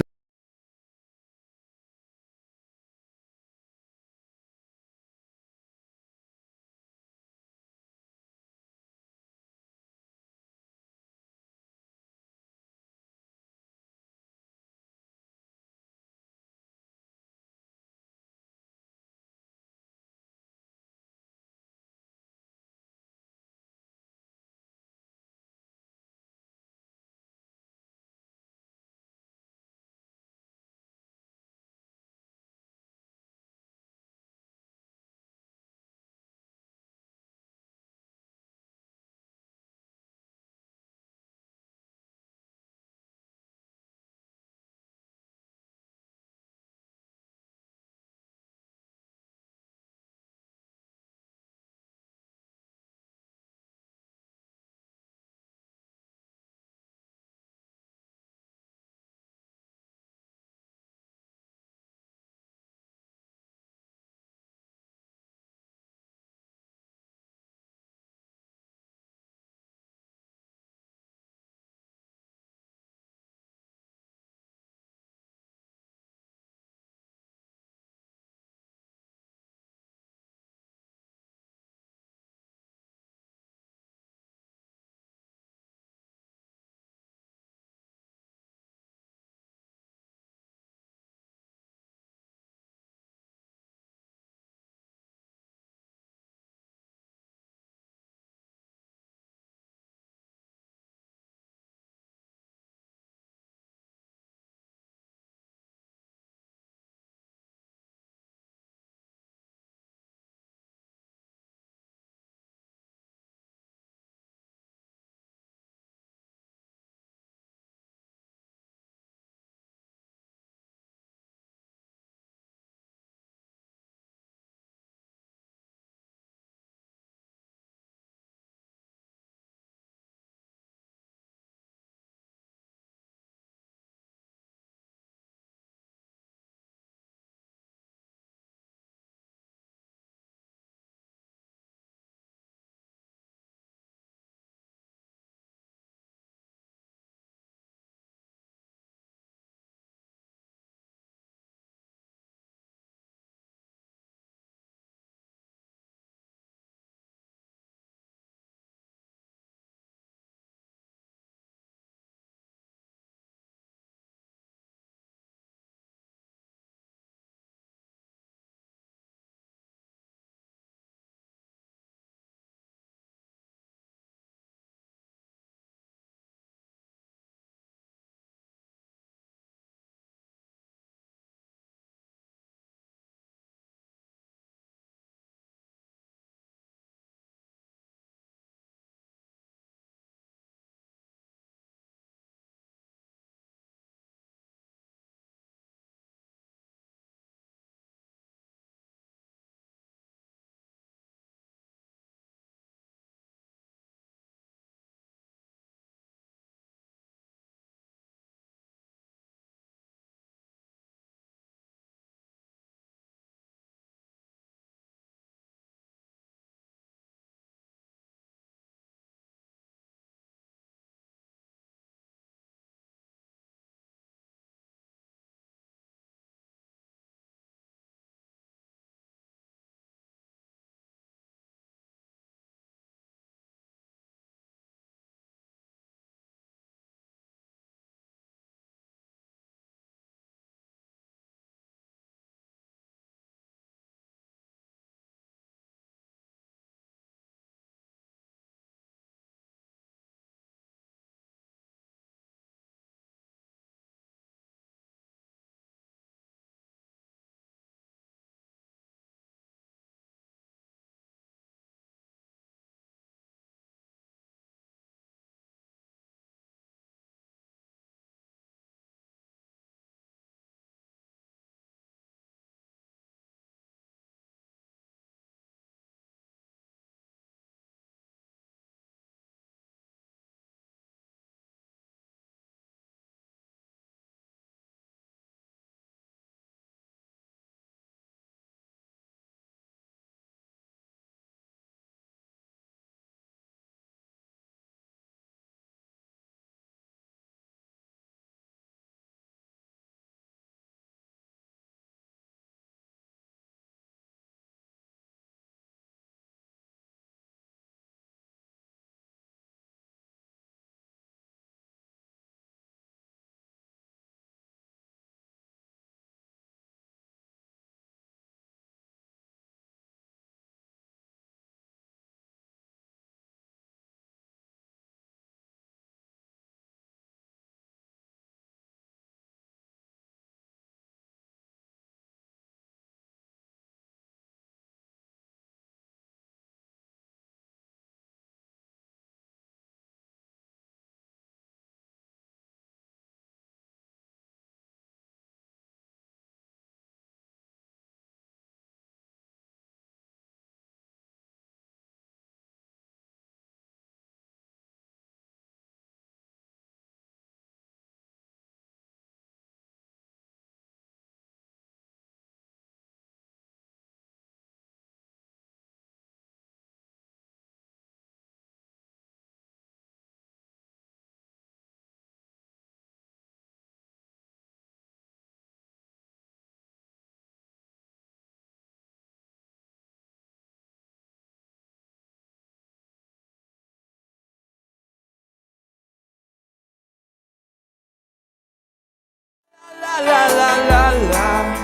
la la la la.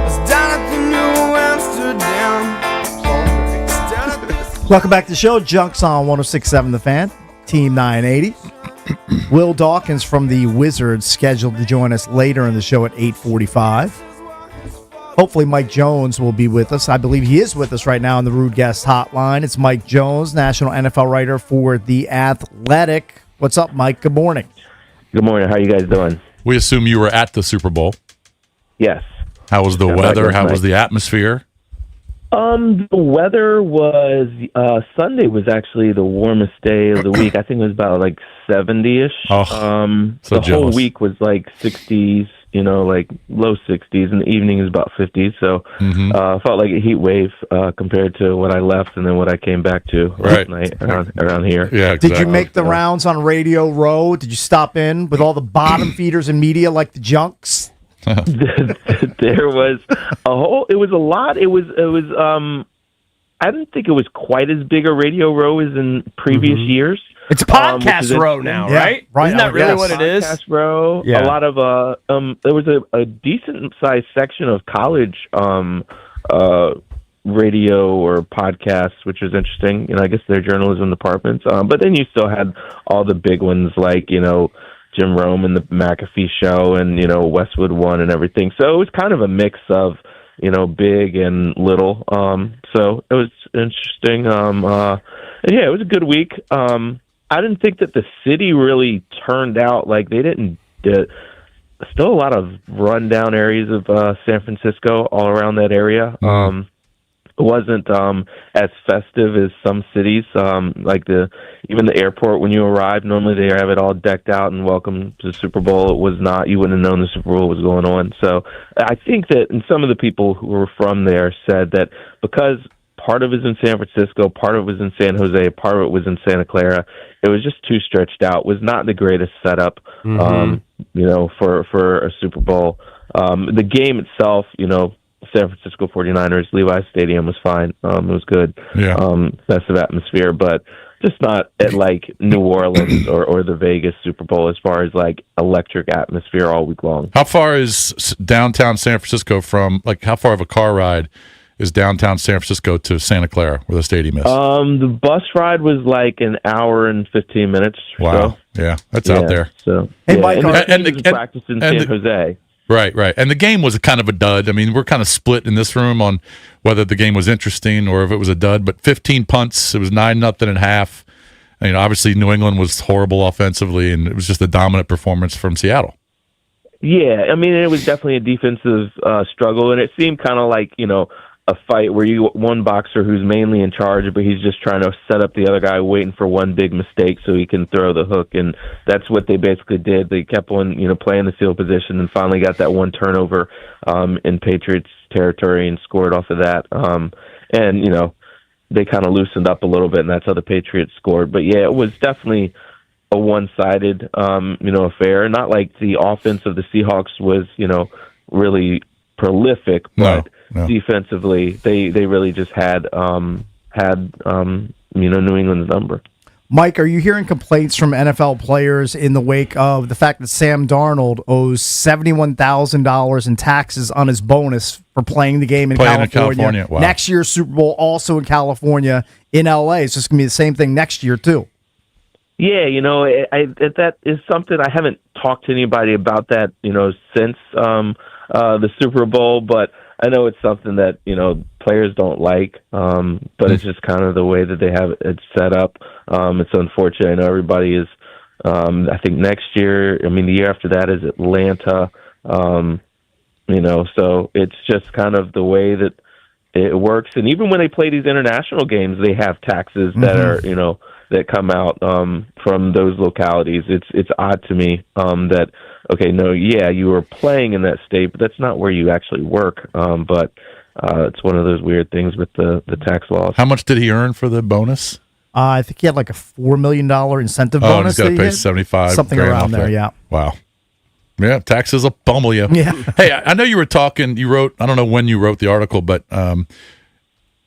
It's down at the New Amsterdam. It's down at the Welcome back to the show. Junks on 106.7 The Fan, Team 980. Will Dawkins from the Wizards scheduled to join us later in the show at 8:45. Hopefully Mike Jones will be with us. I believe he is with us right now on the Rude Guest Hotline. It's Mike Jones, national NFL writer for The Athletic. What's up, Mike? Good morning. Good morning. How you guys doing? We assume you were at the Super Bowl. Yes. How was the weather? How was the atmosphere? The weather was Sunday was actually the warmest day of the week. I think it was about like 70-ish. So the whole jealous. week was like 60s, like low 60s, and the evening is about 50s. So I felt like a heat wave compared to what I left and then what I came back to last night around here. Yeah, Did you make the rounds on Radio Row? Did you stop in with all the bottom feeders and media like the Junks? There was it was a lot. It was I didn't think it was quite as big a Radio Row as in previous years. It's Podcast Row now, right? Isn't that really what it is? Podcast Row. Yeah. A lot of there was a decent sized section of college radio or podcasts, which was interesting. I guess their journalism departments. But then you still had all the big ones like Jim Rome and the McAfee Show and Westwood One and everything. So it was kind of a mix of big and little. So it was interesting. And yeah, it was a good week. I didn't think that the city really turned out like they didn't. Still a lot of rundown areas of San Francisco all around that area. It wasn't as festive as some cities. Like even the airport when you arrive, normally they have it all decked out and welcome to the Super Bowl. It was not. You wouldn't have known the Super Bowl was going on. So I think that, and some of the people who were from there said that because part of it was in San Francisco, part of it was in San Jose, part of it was in Santa Clara, it was just too stretched out. It was not the greatest setup, for a Super Bowl. The game itself, San Francisco 49ers, Levi's Stadium was fine. It was good. Yeah. Festive atmosphere, but just not at like New Orleans or the Vegas Super Bowl as far as like electric atmosphere all week long. How far is downtown San Francisco from, like, how far of a car ride is downtown San Francisco to Santa Clara, where the stadium is? The bus ride was like an hour and 15 minutes. Wow. So. Yeah, that's out there. So, hey, Mike, and the practice in San Jose. Right. And the game was kind of a dud. I mean, we're kind of split in this room on whether the game was interesting or if it was a dud. But 15 punts, it was 9-0 at half. Obviously New England was horrible offensively, and it was just a dominant performance from Seattle. Yeah, I mean, it was definitely a defensive struggle, and it seemed kind of like, a fight where you one boxer who's mainly in charge, but he's just trying to set up the other guy, waiting for one big mistake so he can throw the hook, and that's what they basically did. They kept on, playing the field position, and finally got that one turnover in Patriots territory and scored off of that. And they kind of loosened up a little bit, and that's how the Patriots scored. But yeah, it was definitely a one-sided, affair. Not like the offense of the Seahawks was, really prolific, but defensively, they really just had New England's number. Mike, are you hearing complaints from NFL players in the wake of the fact that Sam Darnold owes $71,000 in taxes on his bonus for playing the game in California? Wow. Next year's Super Bowl also in California, in LA. It's just going to be the same thing next year too. Yeah, that is something I haven't talked to anybody about that, since the Super Bowl, but I know it's something that, players don't like, but it's just kind of the way that they have it set up. It's unfortunate. I know everybody is, I think next year, the year after that is Atlanta, so it's just kind of the way that it works. And even when they play these international games, they have taxes that are, that come out from those localities. It's odd to me that, you were playing in that state, but that's not where you actually work. But it's one of those weird things with the tax laws. How much did he earn for the bonus? I think he had like a $4 million incentive bonus. Oh, he's got to pay 75, something around there. Yeah. Wow. Yeah, taxes will pummel you. Yeah. Hey, I know you were talking. You wrote. I don't know when you wrote the article, but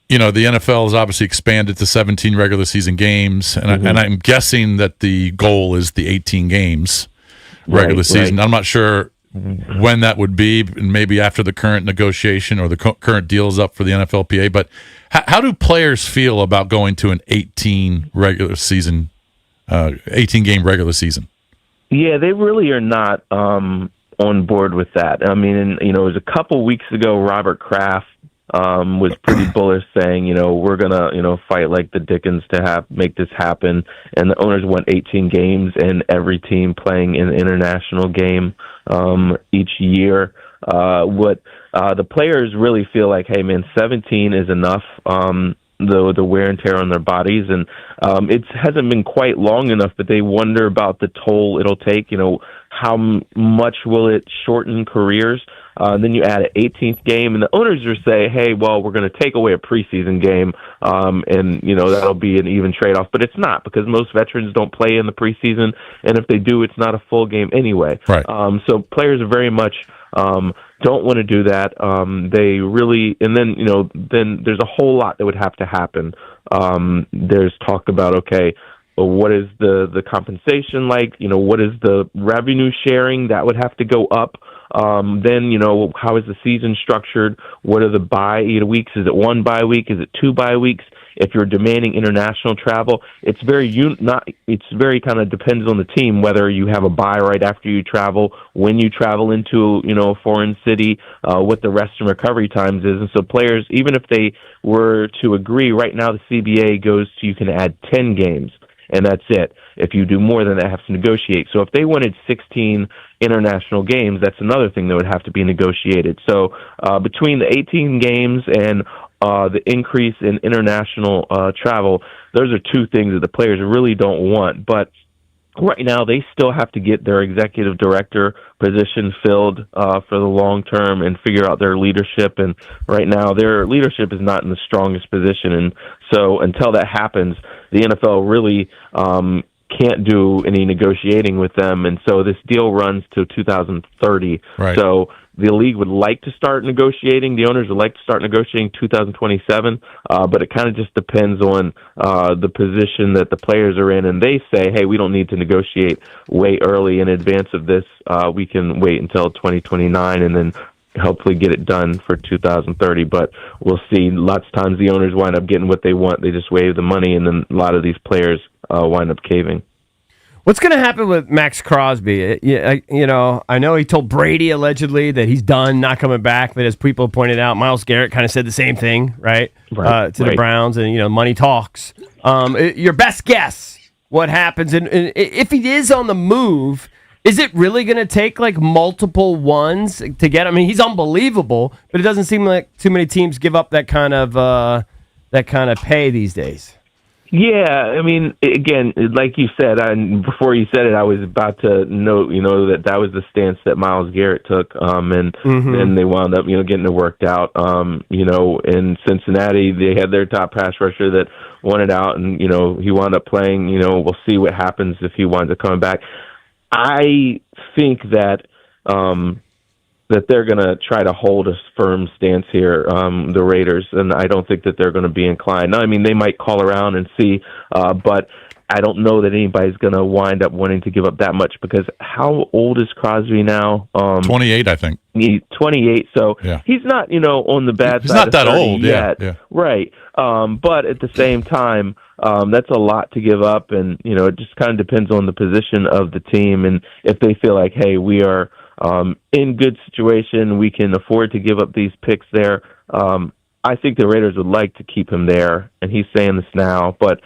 the NFL has obviously expanded to 17 regular season games, and I'm guessing that the goal is the 18 games regular season. Right. I'm not sure when that would be, and maybe after the current negotiation or the current deal is up for the NFLPA. But how do players feel about going to an 18 regular season, 18 game regular season? Yeah, they really are not on board with that. I mean, it was a couple weeks ago, Robert Kraft was pretty bullish, saying, we're gonna, fight like the Dickens to make this happen. And the owners want 18 games and every team playing an international game each year. What the players really feel like, hey man, 17 is enough. The wear and tear on their bodies, and it hasn't been quite long enough that they wonder about the toll it'll take. How much will it shorten careers? Then you add an 18th game, and the owners will say, hey, well, we're going to take away a preseason game, and, that'll be an even trade-off. But it's not, because most veterans don't play in the preseason, and if they do, it's not a full game anyway. Right. So players are very much don't want to do that. They really, and then, then there's a whole lot that would have to happen. There's talk about, okay, what is the compensation like? What is the revenue sharing? That would have to go up. Then, how is the season structured? What are the bye weeks? Is it 1 bye week? Is it 2 bye weeks? If you're demanding international travel, it's very kind of depends on the team, whether you have a bye right after you travel, when you travel into, a foreign city, what the rest and recovery times is. And so players, even if they were to agree, right now the CBA goes to, you can add 10 games. And that's it. If you do more than that, have to negotiate. So if they wanted 16 international games, that's another thing that would have to be negotiated. So between the 18 games and the increase in international travel, those are two things that the players really don't want. But right now, they still have to get their executive director position filled for the long term and figure out their leadership. And right now, their leadership is not in the strongest position. And so until that happens, the NFL really can't do any negotiating with them. And so this deal runs to 2030. Right. So the league would like to start negotiating. The owners would like to start negotiating 2027, but it kind of just depends on the position that the players are in. And they say, hey, we don't need to negotiate way early in advance of this. We can wait until 2029 and then hopefully get it done for 2030. But we'll see. Lots of times the owners wind up getting what they want. They just waive the money, and then a lot of these players wind up caving. What's going to happen with Max Crosby? I know he told Brady allegedly that he's done, not coming back. But as people pointed out, Myles Garrett kind of said the same thing, right? To the Browns, and money talks. Your best guess, what happens, and if he is on the move, is it really going to take like multiple ones to get? I mean, he's unbelievable, but it doesn't seem like too many teams give up that kind of pay these days. Yeah, I mean, again, like you said, before you said it, I was about to note, that was the stance that Myles Garrett took, and then they wound up, getting it worked out. In Cincinnati, they had their top pass rusher that wanted out, and he wound up playing. We'll see what happens if he winds up coming back. I think that that they're going to try to hold a firm stance here, the Raiders, and I don't think that they're going to be inclined. Now, I mean, they might call around and see, but I don't know that anybody's going to wind up wanting to give up that much, because how old is Crosby now? 28, I think. He's 28, so he's not, on the bad he's side not of that 30 old yet. Yeah. Right. But at the same time, that's a lot to give up, and, it just kind of depends on the position of the team, and if they feel like, hey, we are in good situation, we can afford to give up these picks there. I think the Raiders would like to keep him there, and he's saying this now, but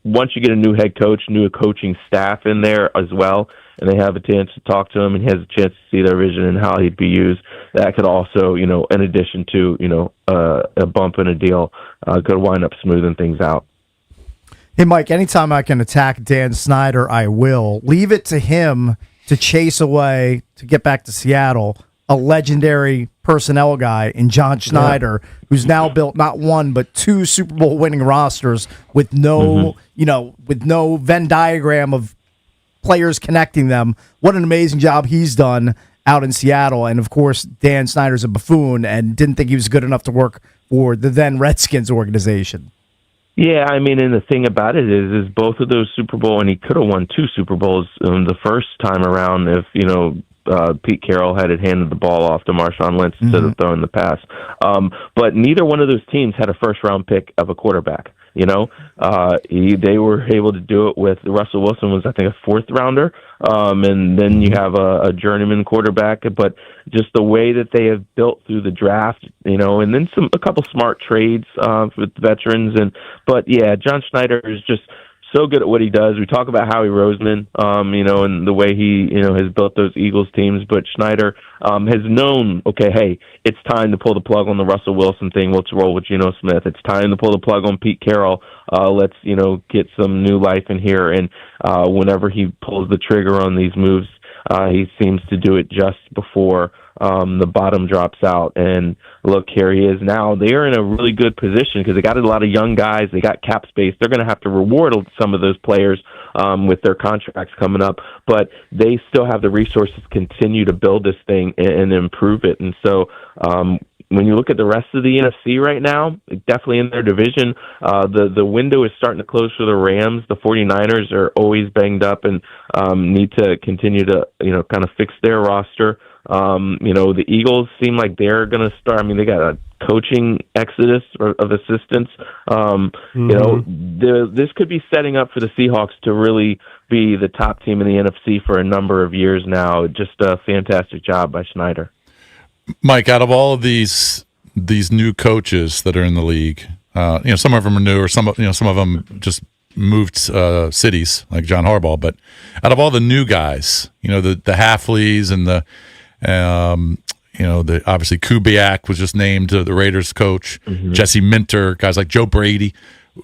once you get a new head coach, new coaching staff in there as well, and they have a chance to talk to him and he has a chance to see their vision and how he'd be used, that could also, in addition to, a bump in a deal, could wind up smoothing things out. Hey, Mike, anytime I can attack Dan Snyder, I will. Leave it to him to chase away, to get back to Seattle, a legendary personnel guy in John Schneider, who's now built not one but two Super Bowl winning rosters with no, with no Venn diagram of players connecting them. What an amazing job he's done out in Seattle. And of course, Dan Snyder's a buffoon and didn't think he was good enough to work for the then Redskins organization. Yeah, I mean, and the thing about it is both of those Super Bowl, and he could have won 2 Super Bowls the first time around if, Pete Carroll had handed the ball off to Marshawn Lynch instead of throwing the pass. But neither one of those teams had a first-round pick of a quarterback. They were able to do it with Russell Wilson was, I think, a 4th rounder. And then you have a journeyman quarterback, but just the way that they have built through the draft, and then a couple smart trades with veterans. But yeah, John Schneider is just so good at what he does. We talk about Howie Roseman, and the way he, has built those Eagles teams. But Schneider has known, okay, hey, it's time to pull the plug on the Russell Wilson thing. Let's roll with Geno Smith. It's time to pull the plug on Pete Carroll. Let's, get some new life in here. And whenever he pulls the trigger on these moves, he seems to do it just before the bottom drops out. And look, here he is now. They are in a really good position because they got a lot of young guys. They got cap space. They're going to have to reward some of those players with their contracts coming up. But they still have the resources to continue to build this thing and improve it. And so when you look at the rest of the NFC right now, definitely in their division, the window is starting to close for the Rams. The 49ers are always banged up and need to continue to, kind of fix their roster. The Eagles seem like they're going to start. I mean, they got a coaching exodus of assistants. This could be setting up for the Seahawks to really be the top team in the NFC for a number of years now. Just a fantastic job by Schneider. Mike, out of all of these new coaches that are in the league, some of them are new, or some of them just moved cities, like John Harbaugh. But out of all the new guys, the Halfleys and the obviously Kubiak was just named the Raiders coach, Jesse Minter, guys like Joe Brady.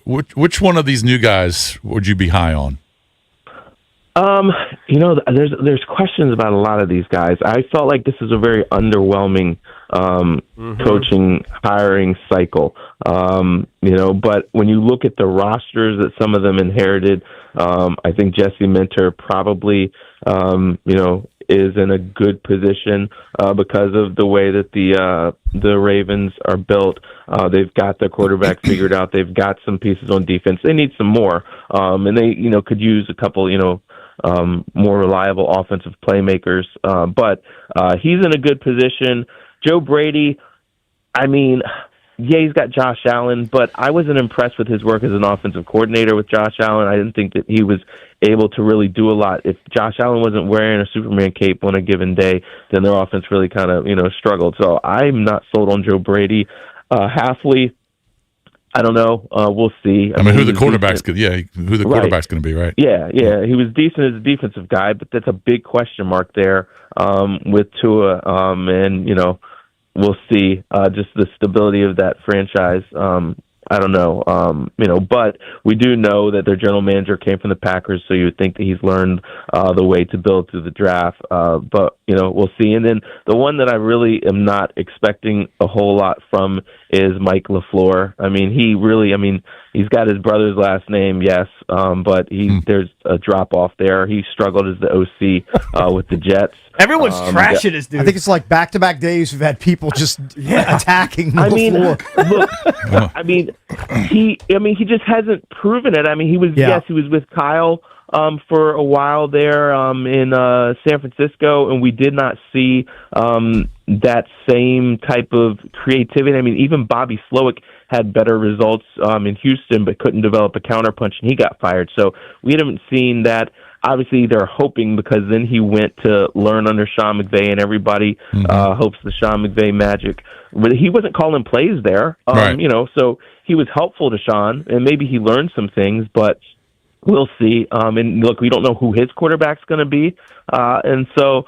Which one of these new guys would you be high on? There's questions about a lot of these guys. I felt like this is a very underwhelming coaching hiring cycle. But when you look at the rosters that some of them inherited, I think Jesse Minter probably, is in a good position because of the way that the Ravens are built. They've got their quarterback figured out. They've got some pieces on defense. They need some more, and they could use a couple more reliable offensive playmakers. But he's in a good position. Joe Brady, he's got Josh Allen, but I wasn't impressed with his work as an offensive coordinator with Josh Allen. I didn't think that he was able to really do a lot. If Josh Allen wasn't wearing a Superman cape on a given day, then their offense really kind of, struggled. So I'm not sold on Joe Brady. Halfley, I don't know. We'll see. Who the quarterback's going to be, right? Yeah. He was decent as a defensive guy, but that's a big question mark there with Tua. And, we'll see just the stability of that franchise. I don't know. But we do know that their general manager came from the Packers, so you would think that he's learned the way to build through the draft. But, we'll see. And then the one that I really am not expecting a whole lot from is Mike LaFleur. He's got his brother's last name, yes, but there's a drop-off there. He struggled as the OC with the Jets. Everyone's trashing this dude. I think it's like back-to-back days we've had people just attacking LaFleur. He just hasn't proven it. He was with Kyle for a while there in San Francisco, and we did not see that same type of creativity. Even Bobby Slowick had better results in Houston, but couldn't develop a counterpunch, and he got fired. So we haven't seen that. Obviously, they're hoping because then he went to learn under Sean McVay, and everybody hopes the Sean McVay magic. But he wasn't calling plays there, right. So he was helpful to Sean, and maybe he learned some things, but we'll see. And look, we don't know who his quarterback's going to be, and so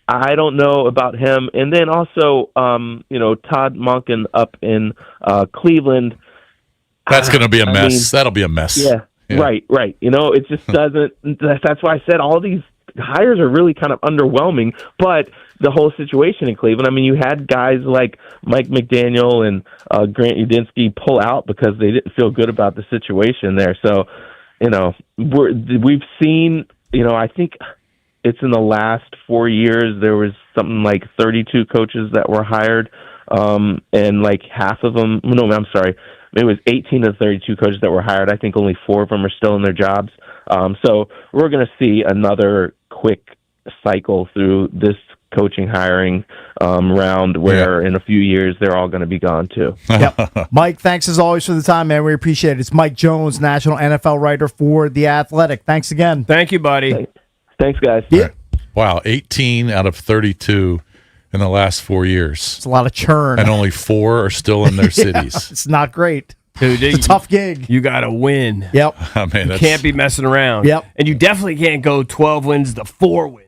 I don't know about him. And then also, Todd Monken up in Cleveland. That's going to be a mess. That'll be a mess. Yeah. Right. It just doesn't. That's why I said all these hires are really kind of underwhelming. But the whole situation in Cleveland, you had guys like Mike McDaniel and Grant Udinski pull out because they didn't feel good about the situation there. So, we've seen. I think it's in the last 4 years there was something like 32 coaches that were hired and like half of them. No, I'm sorry. It was 18 of the 32 coaches that were hired. I think only 4 of them are still in their jobs. So we're going to see another quick cycle through this coaching hiring round where in a few years they're all going to be gone too. Yep. Mike, thanks as always for the time, man. We appreciate it. It's Mike Jones, national NFL writer for The Athletic. Thanks again. Thank you, buddy. Thanks, guys. Yeah. Wow, 18 out of 32 in the last 4 years. It's a lot of churn. And only 4 are still in their cities. It's not great. Dude, It's a tough gig. You got to win. Yep. I mean, You that's, can't be messing around. Yep. And you definitely can't go 12 wins to 4 wins.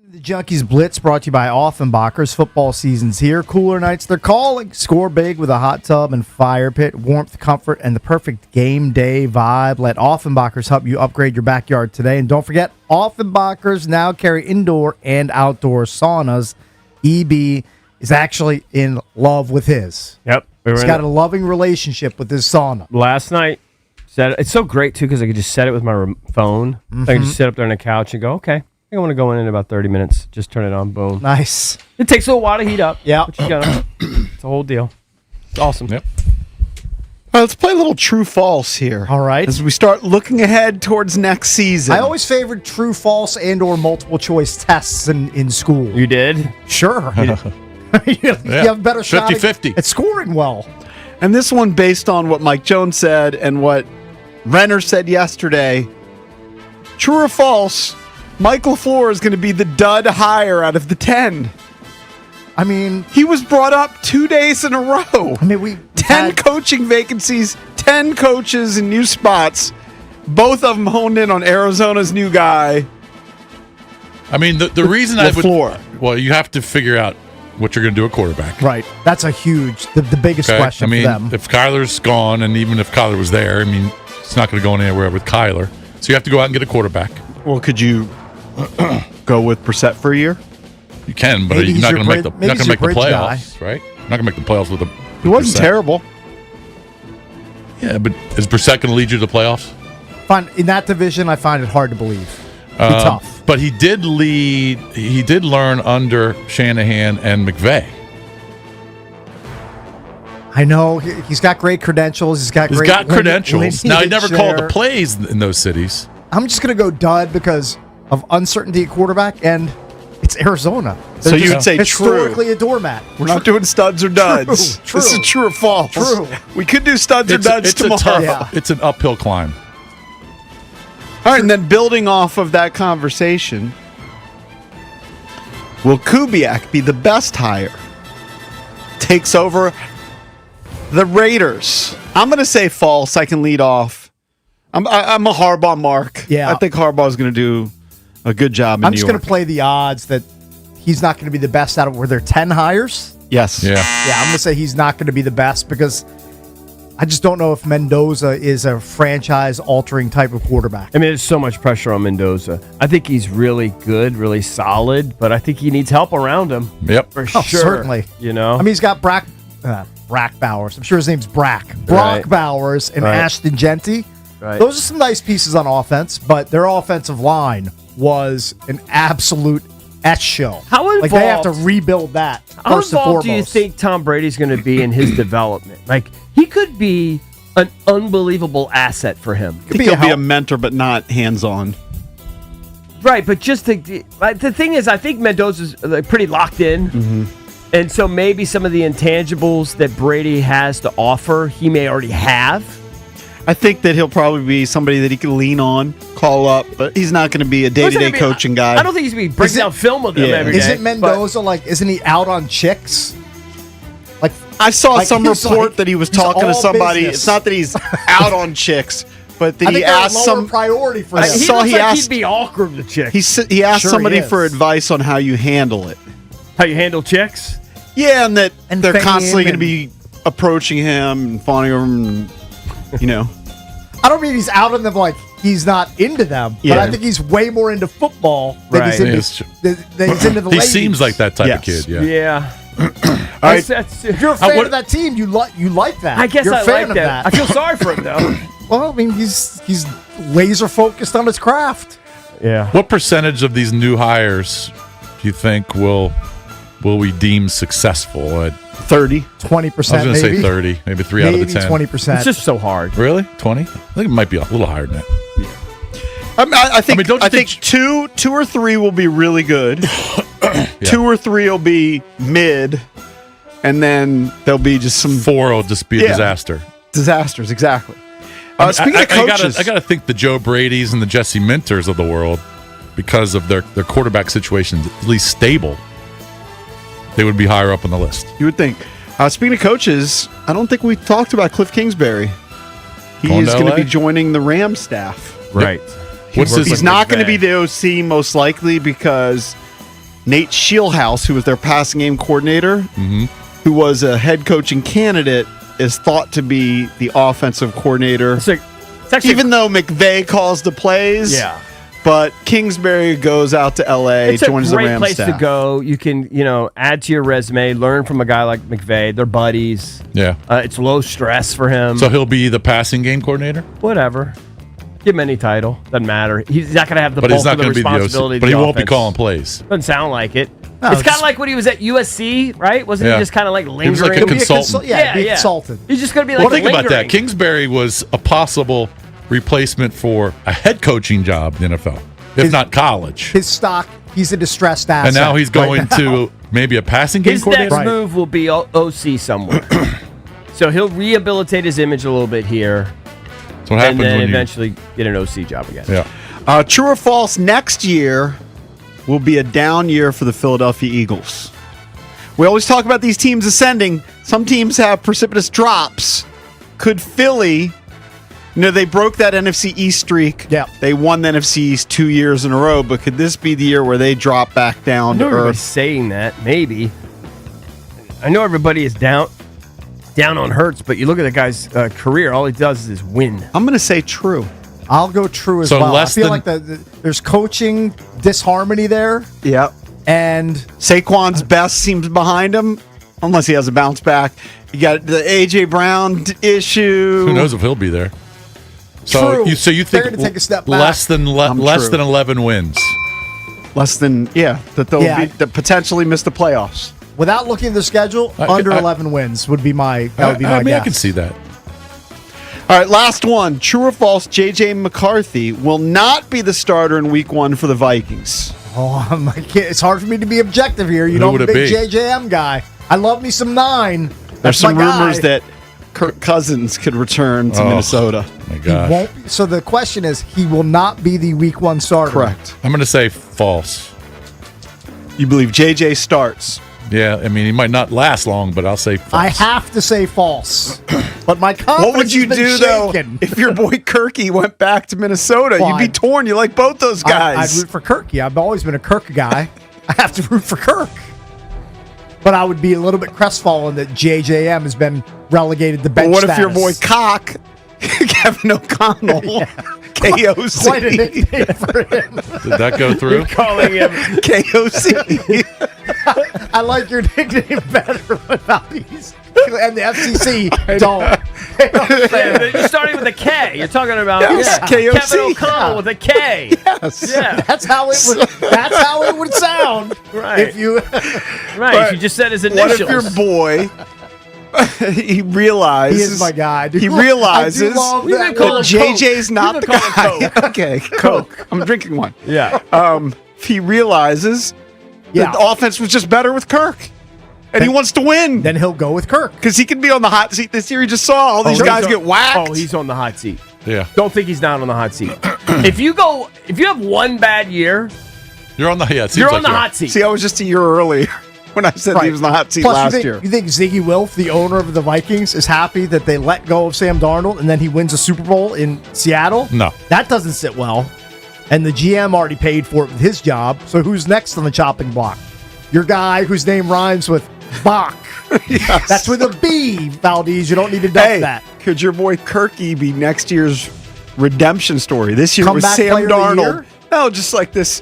The Junkies Blitz brought to you by Offenbachers. Football season's here. Cooler nights, they're calling. Score big with a hot tub and fire pit, warmth, comfort, and the perfect game day vibe. Let Offenbachers help you upgrade your backyard today. And don't forget, Offenbachers now carry indoor and outdoor saunas. EB is actually in love with his. Yep. He's got a loving relationship with his sauna. Last night, it's so great, too, because I could just set it with my phone. I can just sit up there on the couch and go, okay. I think I want to go in about 30 minutes. Just turn it on. Boom. Nice. It takes a little while to heat up. Yeah. But you gotta, it's a whole deal. It's awesome. Yep. All right, let's play a little true-false here. All right. As we start looking ahead towards next season. I always favored true, false, and or multiple choice tests in school. You did? Sure. You have a better shot 50-50. at scoring well. And this one based on what Mike Jones said and what Renner said yesterday. True or false, Mike LaFleur is going to be the dud hire out of the 10. I mean, he was brought up 2 days in a row. I mean, 10 coaching vacancies, 10 coaches in new spots. Both of them honed in on Arizona's new guy. I mean, the reason LaFleur. Well, you have to figure out what you're going to do at quarterback. Right. That's a huge, the biggest question I mean, for them. if Kyler's gone, and even if Kyler was there, I mean, it's not going to go anywhere with Kyler. So you have to go out and get a quarterback. Well, could you go with Brissett for a year? You can, but Maybe you're not he's going to make the bridge guy. playoffs, right? You're not going to make the playoffs with a. He wasn't terrible. Yeah, but is Brissett going to lead you to the playoffs? In that division, I find it hard to believe. Be tough. But he did lead. He did learn under Shanahan and McVay. I know he's got great credentials. He's got credentials. Now, he never called the share. plays in those cities. I'm just going to go dud because of uncertainty at quarterback, and it's Arizona. So They're you would say historically a doormat. We're not doing studs or duds. True. This is true or false. True. We could do studs or duds tomorrow. It's an uphill climb. All right, and then building off of that conversation, will Kubiak be the best hire? Takes over the Raiders. I'm going to say false. I can lead off. I'm a Harbaugh mark. Yeah. I think Harbaugh is going to do a good job in I'm New just York. going to play the odds that he's not going to be the best out of were there 10 hires? Yes. Yeah. Yeah, I'm going to say he's not going to be the best because I just don't know if Mendoza is a franchise-altering type of quarterback. I mean, there's so much pressure on Mendoza. I think he's really good, really solid, but I think he needs help around him. Yep. For Oh, sure. certainly. You know? I mean, he's got Brack Bowers. I'm sure his name's Brock Right. Bowers and Right. Ashton Genty. Right. Those are some nice pieces on offense, but their offensive line was an absolute show. How Like, they have to involved- rebuild that How first and involved foremost. do you think Tom Brady's going to be in his development? Like, he could be an unbelievable asset for him. I think he'll be a mentor, but not hands-on. Right, but just the thing is, I think Mendoza's pretty locked in. And so maybe some of the intangibles that Brady has to offer, he may already have. I think that he'll probably be somebody that he can lean on, call up, but he's not going to be a day-to-day coaching guy. I don't think he's going to be breaking down film with them every day. Isn't Mendoza isn't he out on chicks? Like I saw some he's report that he was he's talking to all somebody. business. It's not that he's out on chicks, but that I he think they're a asked lower some priority for I him. saw he asked. he'd be awkward with chicks. He asked Sure somebody he is. for advice on how you handle it. How you handle chicks? Yeah, and that they're fame constantly going to and- be approaching him and fawning over him, and, I don't mean he's out on them like he's not into them, but Yeah. I think he's way more into football than Right. he's into, Yes. than he's into the He ladies. seems like that type Yes. of kid. Yeah. Yeah. All right. If you're a fan of that team, you like that. I guess you're I a fan like of that. I feel sorry for him, though. Well, I mean, he's laser focused on his craft. Yeah. What percentage of these new hires do you think will we deem successful? At 30. 20%, I was going to say maybe 30, maybe 3 out of the 10. 20%. It's just so hard. Really? 20? I think it might be a little higher than that. I think. don't you I think two or three will be really good. Yeah. 2 or 3 will be mid, and then there'll be just some 4 will just be a disaster. disasters. Exactly. I mean, Speaking of coaches, I gotta think the Joe Brady's and the Jesse Minters of the world, because of their quarterback situations, at least stable, they would be higher up on the list. you would think. Speaking of coaches, I don't think we talked about Cliff Kingsbury. He Going is to going to LA? be joining the Rams staff. Right. What's his? He's not going to be the OC most likely because Nate Scheelhaus, who was their passing game coordinator, who was a head coaching candidate, is thought to be the offensive coordinator. It's actually, even though McVay calls the plays. Yeah. But Kingsbury goes out to L.A., joins the Rams It's a great place staff. to go. You can, add to your resume, learn from a guy like McVay. They're buddies. Yeah. It's low stress for him. So he'll be the passing game coordinator? Whatever. Give him any title. Doesn't matter. He's not going to have the But he's bulk not of the going to be the responsibility. OC. But he won't be offense. calling plays. Doesn't sound like it. No, it's kind of like when he was at USC, right? Wasn't Yeah. he just kind of like lingering? He was like a He'll be consultant. be a consultant. He's just going to be Well, like think about that. lingering. Kingsbury was a possible replacement for a head coaching job in the NFL, if not college. His stock, he's a distressed asset. And now he's going right now. to maybe a passing game His coordinator. next move will be OC somewhere. So he'll rehabilitate his image a little bit here. That's what happens and then when you- eventually get an OC job again. Yeah. True or false, next year will be a down year for the Philadelphia Eagles. We always talk about these teams ascending. Some teams have precipitous drops. Could Philly, they broke that NFC East streak. Yeah. They won the NFC East 2 years in a row, but could this be the year where they drop back down I to know everybody's earth? saying that, maybe. I know everybody is down on Hurts, but you look at the guy's career, all he does is win. I'm going to say true. I'll go true as So well. I less feel than- like there's coaching disharmony there. Yep. And Saquon's best seems behind him, unless he has a bounce back. You got the A.J. Brown issue. Who knows if he'll be there? So True. you They're think gonna take a step less back. than I'm less true. than 11 wins? Less than, that they'll Yeah. that potentially miss the playoffs. Without looking at the schedule, under 11 wins would be my I guess. can see that. All right, last one. True or false, J.J. McCarthy will not be the starter in week 1 for the Vikings. Oh, it's hard for me to be objective here. You Who know, I'm would a it big be? JJM guy. I love me some 9. There's That's some my guy. rumors that Kirk Cousins could return to Oh, Minnesota. My He gosh. won't. So the question is, he will not be the week 1 starter. Correct. I'm going to say false. You believe J.J. starts? Yeah, I mean, he might not last long, but I'll say false. I have to say false. But my confidence What would you has been do, though, shaken. if your boy Kirky went back to Minnesota? Well, You'd be torn. You like both those guys. I'd root for Kirky. I've always been a Kirk guy. I have to root for Kirk. But I would be a little bit crestfallen that JJM has been relegated to But bench what if your boy status. Cock, Kevin O'Connell, KOC? Quite a nickname for him. Did that go through? Calling him KOC. I like your nickname better, but Valdez and the FCC don't. You're starting with a K. You're talking about Yes, KOC. Kevin O'Connell with a K. Yes. Yeah. That's how it would. That's how it would sound. Right. If you. Right. But You just said his What initials. if your boy, he realizes. He is my guy, dude. He I do realizes love We've that been calling that him JJ's Coke. not We've the been calling guy. Coke. Okay, Coke. I'm drinking one. Yeah. If he realizes Yeah. that the offense was just better with Kirk, and he wants to win, Then he'll go with Kirk. because he could be on the hot seat this year. He just saw all these he's guys on- get whacked. Oh, he's on the hot seat. Yeah. Don't think he's not on the hot seat. If you have one bad year, You're on the it seems you're like on the you are. hot seat. See, I was just a year earlier when I said he was on the hot seat Plus, last you think, year. You think Ziggy Wilf, the owner of the Vikings, is happy that they let go of Sam Darnold and then he wins a Super Bowl in Seattle? No. That doesn't sit well. And the GM already paid for it with his job. So who's next on the chopping block? Your guy whose name rhymes with Bach. Yes. That's with a B, Valdez. You don't need to dump Hey, that. could your boy Kirky be next year's redemption story? This year was Comeback Sam player of the Darnold. year? No, just like this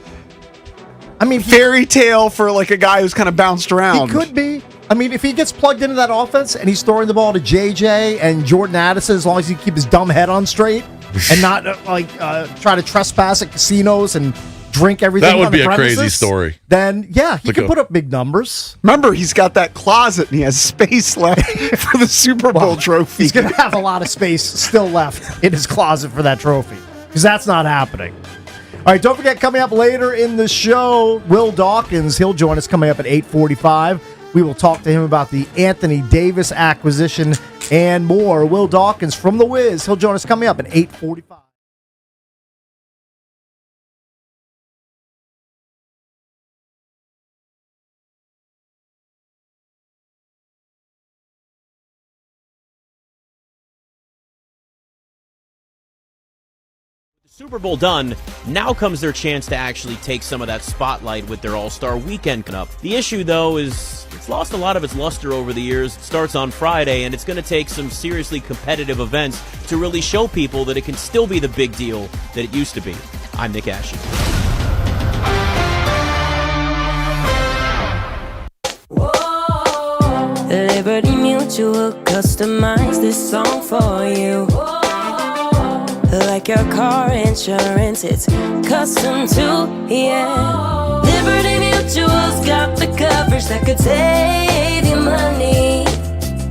I mean, fairy tale for like a guy who's kind of bounced around. he could be. I mean, if he gets plugged into that offense and he's throwing the ball to JJ and Jordan Addison, as long as he keep his dumb head on straight and not try to trespass at casinos and drink everything. That would on the be a crazy premises, story. Then yeah, he Like can a- put up big numbers. Remember, he's got that closet and he has space left for the Super Bowl trophy. He's going to have a lot of space still left in his closet for that trophy because that's not happening. All right, don't forget, coming up later in the show, Will Dawkins. He'll join us coming up at 8:45. We will talk to him about the Anthony Davis acquisition and more. Will Dawkins from The Wiz. He'll join us coming up at 8:45. Super Bowl done, now comes their chance to actually take some of that spotlight with their All-Star Weekend coming up. The issue, though, is it's lost a lot of its luster over the years. It starts on Friday, and it's going to take some seriously competitive events to really show people that it can still be the big deal that it used to be. I'm Nick Ashe. Liberty Mutual customized this song for you. Like your car insurance, it's custom too, yeah. Liberty Mutual's got the coverage that could save you money.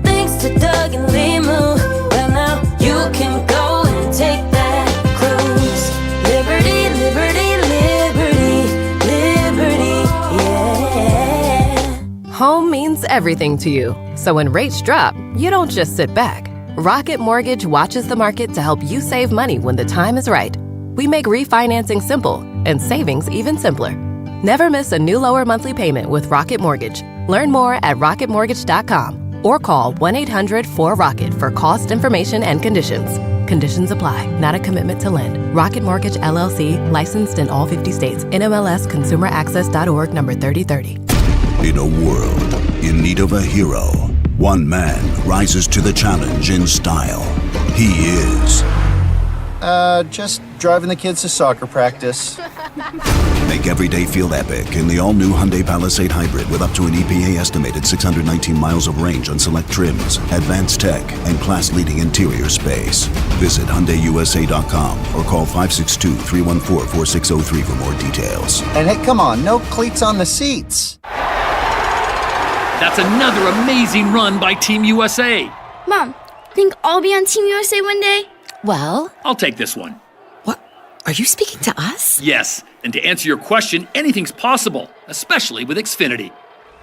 Thanks to Doug and Limu, well now you can go and take that cruise. Liberty, liberty, liberty, liberty, yeah. Home means everything to you, so when rates drop, you don't just sit back. Rocket Mortgage watches the market to help you save money when the time is right. We make refinancing simple and savings even simpler. Never miss a new lower monthly payment with Rocket Mortgage. Learn more at rocketmortgage.com or call 1-800-4ROCKET for cost information and conditions. Conditions apply. Not a commitment to lend. Rocket Mortgage LLC, licensed in all 50 states. NMLS ConsumerAccess.org number 3030. In a world in need of a hero, one man rises to the challenge in style. He is... just driving the kids to soccer practice. Make every day feel epic in the all-new Hyundai Palisade Hybrid with up to an EPA-estimated 619 miles of range on select trims, advanced tech, and class-leading interior space. Visit HyundaiUSA.com or call 562-314-4603 for more details. And hey, come on, no cleats on the seats. That's another amazing run by Team USA. Mom, think I'll be on Team USA one day? Well, I'll take this one. What? Are you speaking to us? Yes, and to answer your question, anything's possible, especially with Xfinity.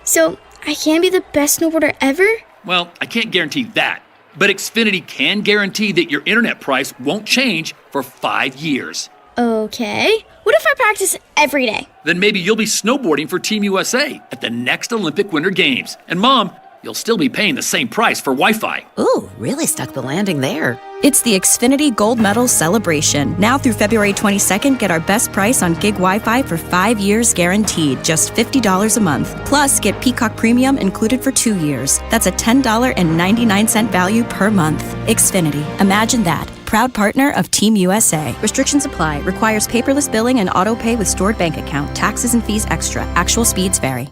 So, I can be the best snowboarder ever? Well, I can't guarantee that, but Xfinity can guarantee that your internet price won't change for 5 years. Okay. What if I practice every day? Then maybe you'll be snowboarding for Team USA at the next Olympic Winter Games. And Mom, you'll still be paying the same price for Wi-Fi. Ooh, really stuck the landing there. It's the Xfinity Gold Medal Celebration. Now through February 22nd, get our best price on gig Wi-Fi for 5 years guaranteed, just $50 a month. Plus, get Peacock Premium included for 2 years. That's a $10.99 value per month. Xfinity. Imagine that. Proud partner of Team USA. Restrictions apply. Requires paperless billing and auto pay with stored bank account. Taxes and fees extra. Actual speeds vary.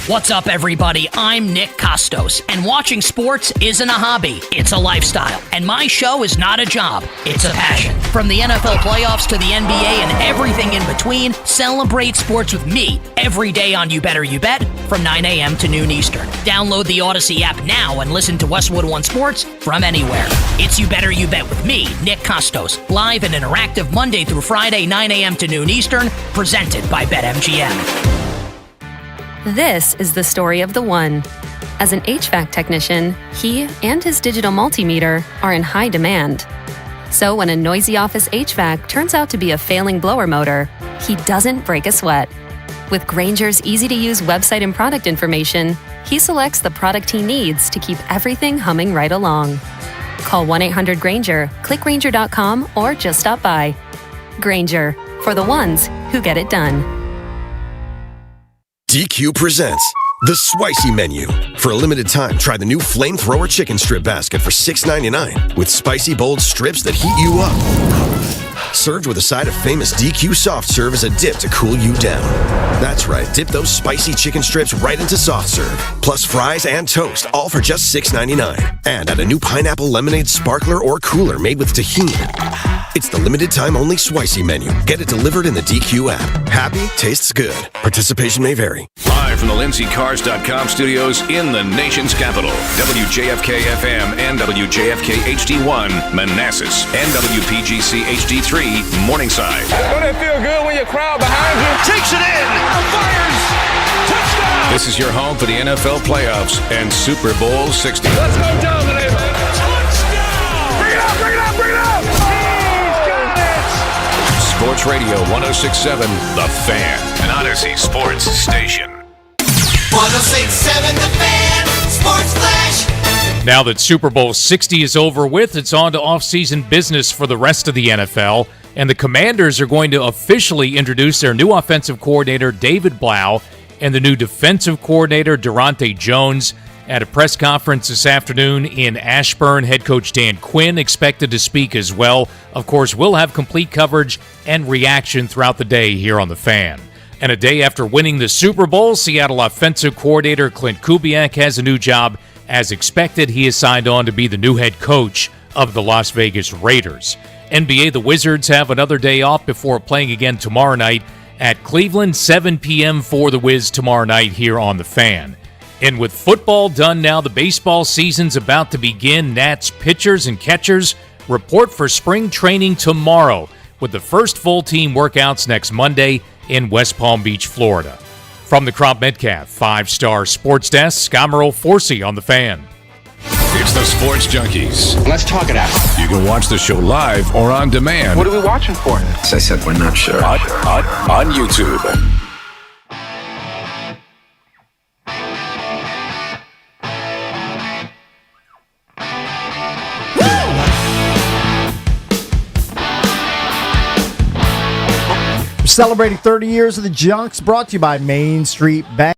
What's up, everybody? I'm Nick Costos, and watching sports isn't a hobby, it's a lifestyle. And my show is not a job, it's a passion. From the NFL playoffs to the NBA and everything in between, celebrate sports with me every day on You Better You Bet from 9 a.m. to noon Eastern. Download the Odyssey app now and listen to Westwood One Sports from anywhere. It's You Better You Bet with me, Nick Costos, live and interactive Monday through Friday, 9 a.m. to noon Eastern, presented by BetMGM. This is the story of the one. As an HVAC technician, he and his digital multimeter are in high demand. So when a noisy office HVAC turns out to be a failing blower motor, he doesn't break a sweat. With Grainger's easy-to-use website and product information, he selects the product he needs to keep everything humming right along. Call 1-800-GRAINGER, click Grainger.com, or just stop by. Grainger, for the ones who get it done. DQ presents the Spicy Menu. For a limited time, try the new Flamethrower Chicken Strip Basket for $6.99 with spicy, bold strips that heat you up. Served with a side of famous DQ soft serve as a dip to cool you down. That's right, dip those spicy chicken strips right into soft serve, plus fries and toast, all for just $6.99. And add a new pineapple lemonade sparkler or cooler made with tahini. It's the limited time only Spicy Menu. Get it delivered in the DQ app. Happy, tastes good. Participation may vary. Live from the LindsayCars.com studios in the nation's capital, WJFK-FM and WJFK HD1 Manassas and WPGC HD3 Morningside. Don't it feel good when your crowd behind you takes it in, fires, touchdown! This is your home for the NFL playoffs and Super Bowl 60. Let's go dominate, man! Touchdown! Bring it up, bring it up, bring it up! He's got it! Sports Radio 106.7 The Fan, an Odyssey sports station. 106.7 The Fan, Sports Flash. Now that Super Bowl 60 is over with, it's on to off-season business for the rest of the NFL, and the Commanders are going to officially introduce their new offensive coordinator, David Blau, and the new defensive coordinator, Durante Jones. At a press conference this afternoon in Ashburn, head coach Dan Quinn expected to speak as well. Of course, we'll have complete coverage and reaction throughout the day here on The Fan. And a day after winning the Super Bowl, Seattle offensive coordinator Clint Kubiak has a new job. As expected, he is signed on to be the new head coach of the Las Vegas Raiders. NBA, the Wizards have another day off before playing again tomorrow night at Cleveland, 7 p.m. for the Wiz tomorrow night here on The Fan. And with football done now, the baseball season's about to begin. Nats pitchers and catchers report for spring training tomorrow, with the first full team workouts next Monday in West Palm Beach, Florida. From the Crop Metcalf 5-Star Sports Desk, I'm Earl Forsey on The Fan. It's the Sports Junkies. Let's talk it out. You can watch the show live or on demand. What are we watching for? As I said, we're not sure. On YouTube. Celebrating 30 years of the Junks, brought to you by Main Street Bank.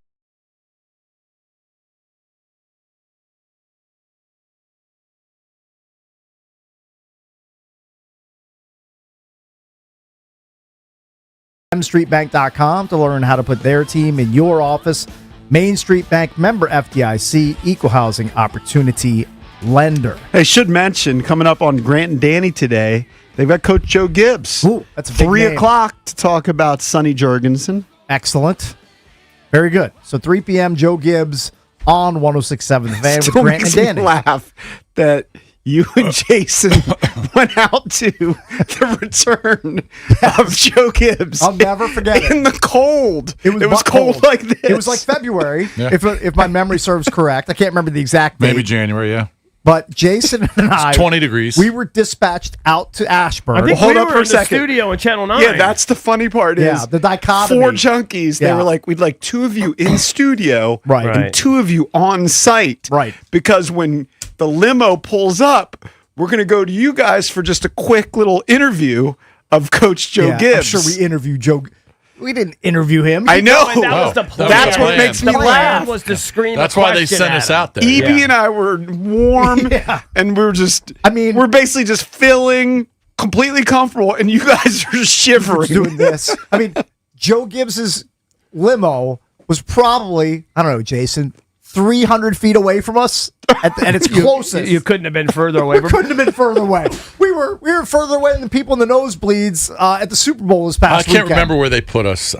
MStreetBank.com to learn how to put their team in your office. Main Street Bank, member FDIC, equal housing opportunity lender. I should mention, coming up on Grant and Danny today, they've got Coach Joe Gibbs. Ooh, that's a big 3 name. o'clock to talk about Sonny Jurgensen. Excellent. Very good. So 3 p.m., Joe Gibbs on 106.7 The Fan with Still Grant and makes me Danny. laugh that you and Jason went out to the return of Joe Gibbs. I'll never forget it. In the cold. It was butt cold like this. It was like February, Yeah. if my memory serves correct. I can't remember the exact date. Maybe January, yeah. But Jason and I, 20 degrees. we were dispatched out to Ashburn. I think Hold we up were for a in the second. studio in Channel 9. Yeah, that's the funny part is Yeah, the dichotomy. 4 junkies. They Yeah. were like, we'd like 2 of you in studio Right. and Right. 2 of you on site. Right. Because when the limo pulls up, we're going to go to you guys for just a quick little interview of Coach Joe Yeah, Gibbs. I'm sure we interviewed Joe. We didn't interview him. I know. And that was the plan. That's what makes me the plan laugh. was to scream. That's a why they question sent at us him. out there. EB Yeah. and I were warm, Yeah. and we're just, I mean- we're basically just filling, completely comfortable, and you guys are shivering. doing this. I mean, Joe Gibbs's limo was probably, I don't know, Jason, 300 feet away from us at its closest. You couldn't have been further away. We couldn't have been further away. We were further away than the people in the nosebleeds at the Super Bowl this I past can't weekend. remember where they put us.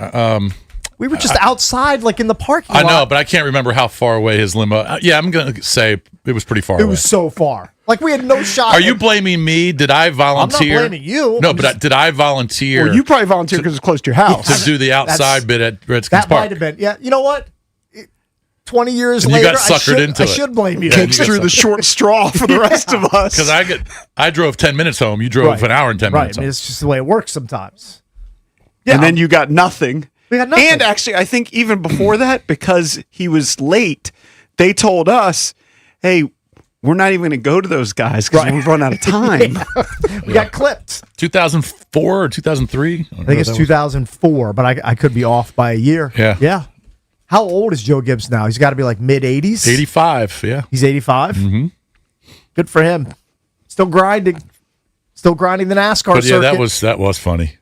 We were just outside, like in the parking I lot. know, but I can't remember how far away his limo. Yeah, I'm going to say it was pretty far It away. was so far. Like we had no shot. Are you blaming me? Did I volunteer? I'm not blaming you. No, I'm but just- did I volunteer Well, you probably volunteered because it's close to your house. to do the outside bit at Redskins That Park? might have been. Yeah, you know what? 20 years And you later, got suckered into I it. should blame you. Yeah, Kids through the short straw for the rest of us. Because I drove 10 minutes home. You drove Right. an hour and 10 Right. minutes I mean, home. it's just the way it works sometimes. And then you got nothing. We got nothing. And actually, I think even before that, because he was late, they told us, hey, we're not even going to go to those guys because we've run out of time. We got clipped. 2004 or 2003? I think it's 2004, but I could be off by a year. Yeah. Yeah. How old is Joe Gibbs now? He's got to be like mid-80s. 85, yeah. He's 85? Mm-hmm. Good for him. Still grinding. Still grinding the NASCAR But yeah, circuit. that was funny.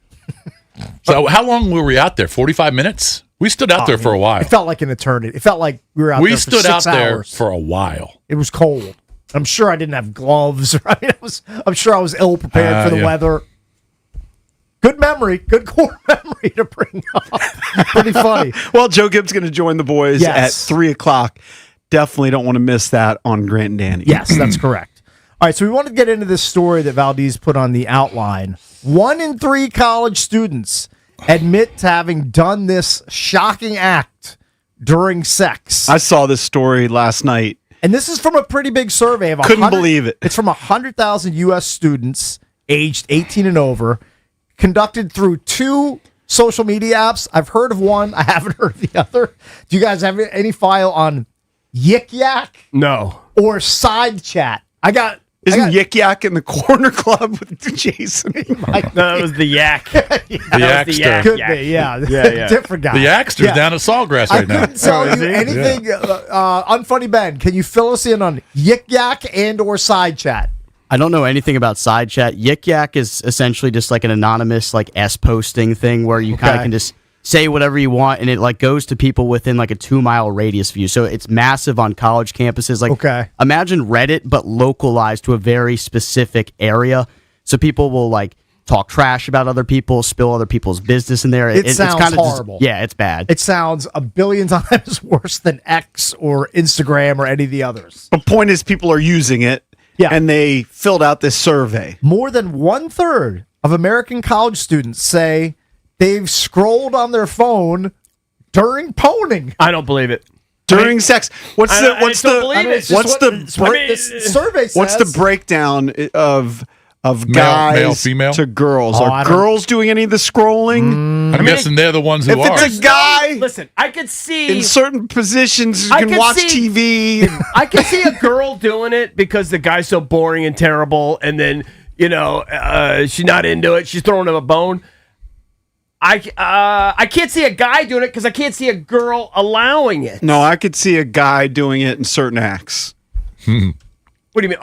So how long were we out there? 45 minutes? We stood out there for a while. It felt like an eternity. It felt like we were out We there for stood 6 out there hours. for a while. It was cold. I'm sure I didn't have gloves. I'm sure I was ill prepared for the yeah. weather. Good memory. Good core memory to bring up. Pretty funny. Well, Joe Gibbs going to join the boys Yes. at 3 o'clock. Definitely don't want to miss that on Grant and Danny. Yes, that's correct. All right, so we want to get into this story that Valdez put on the outline. 1 in 3 college students admit to having done this shocking act during sex. I saw this story last night. And this is from a pretty big survey of Couldn't believe it. It's from 100,000 U.S. students aged 18 and over, conducted through 2 social media apps. I've heard of one. I haven't heard of the other. Do you guys have any file on Yik Yak No. or Side Chat? Isn't Yik Yak in the Corner Club with Jason? No, that was the Yak. The Yakster. Could be, yeah. Yeah. Different guy. The Yakster's Yeah. down at Sawgrass right I now. couldn't tell you anything. Unfunny Ben, can you fill us in on Yik Yak and or Side Chat? I don't know anything about Side Chat. Yik Yak is essentially just like an anonymous like S posting thing where you kind of can just say whatever you want, and it like goes to people within like a 2-mile radius of you. So it's massive on college campuses. Like, imagine Reddit but localized to a very specific area. So people will like talk trash about other people, spill other people's business in there. It sounds it's kinda horrible. Yeah, it's bad. It sounds a billion times worse than X or Instagram or any of the others. The point is, people are using it, and they filled out this survey. More than 1/3 of American college students say they've scrolled on their phone during poning. I don't believe it. During sex. What's the breakdown of guys male, female? to girls? Oh, Are girls doing any of the scrolling? I'm guessing they're the ones who if are. it's a guy, listen, I could see in certain positions you I can could watch see- TV. I can see a girl doing it because the guy's so boring and terrible, and then she's not into it. She's throwing him a bone. I can't see a guy doing it because I can't see a girl allowing it. No, I could see a guy doing it in certain acts. What do you mean?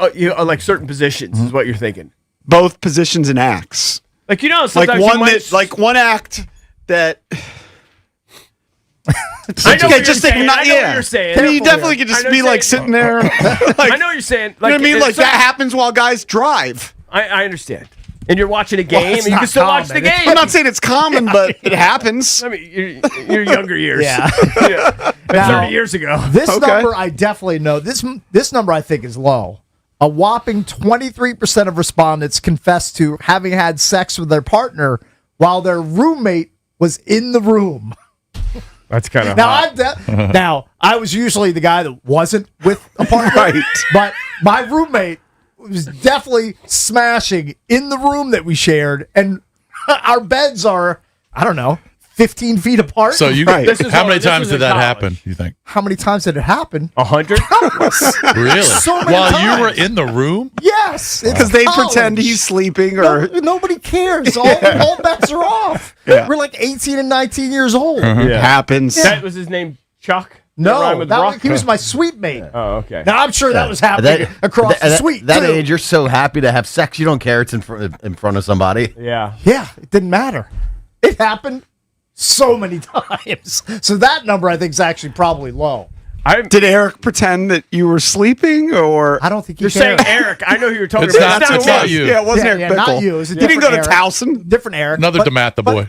Like certain positions is what you're thinking. Both positions and acts. Like sometimes like one you might like one act that. I know what you're saying. I know what you're saying. I mean, you definitely could just be like sitting there. I know what you're saying. You know what I mean? Like that happens while guys drive. I understand. And you're watching a game, and you can still watch the game. I'm not saying it's common, but it happens. I mean, your younger years. Yeah. Now, 30 years ago. This number I definitely know. This number I think is low. A whopping 23% of respondents confessed to having had sex with their partner while their roommate was in the room. That's kind of now. Now I was usually the guy that wasn't with a partner, right? But my roommate was definitely smashing in the room that we shared, and our beds are, I don't know, 15 feet apart. So how many times did that happen, you think? How many times did it happen? 100? Really? So many While times. you were in the room? Yes. Because they pretend he's sleeping or... Nobody cares. All bets are off. Yeah. We're like 18 and 19 years old. Happens. That was his name, Chuck? No, he was my suite mate. Oh, okay. Now, I'm sure that was happening across the suite, that too. age, you're so happy to have sex, you don't care it's in front of somebody. Yeah. Yeah, it didn't matter. It happened so many times. So that number, I think, is actually probably low. Did Eric pretend that you were sleeping, or I don't think You're saying Eric. I know who you're talking It's about. not you. Yeah, it wasn't Eric Bickle. not you. It was a You didn't different go to Eric. Towson. Different Eric. Another DeMatt, the boy.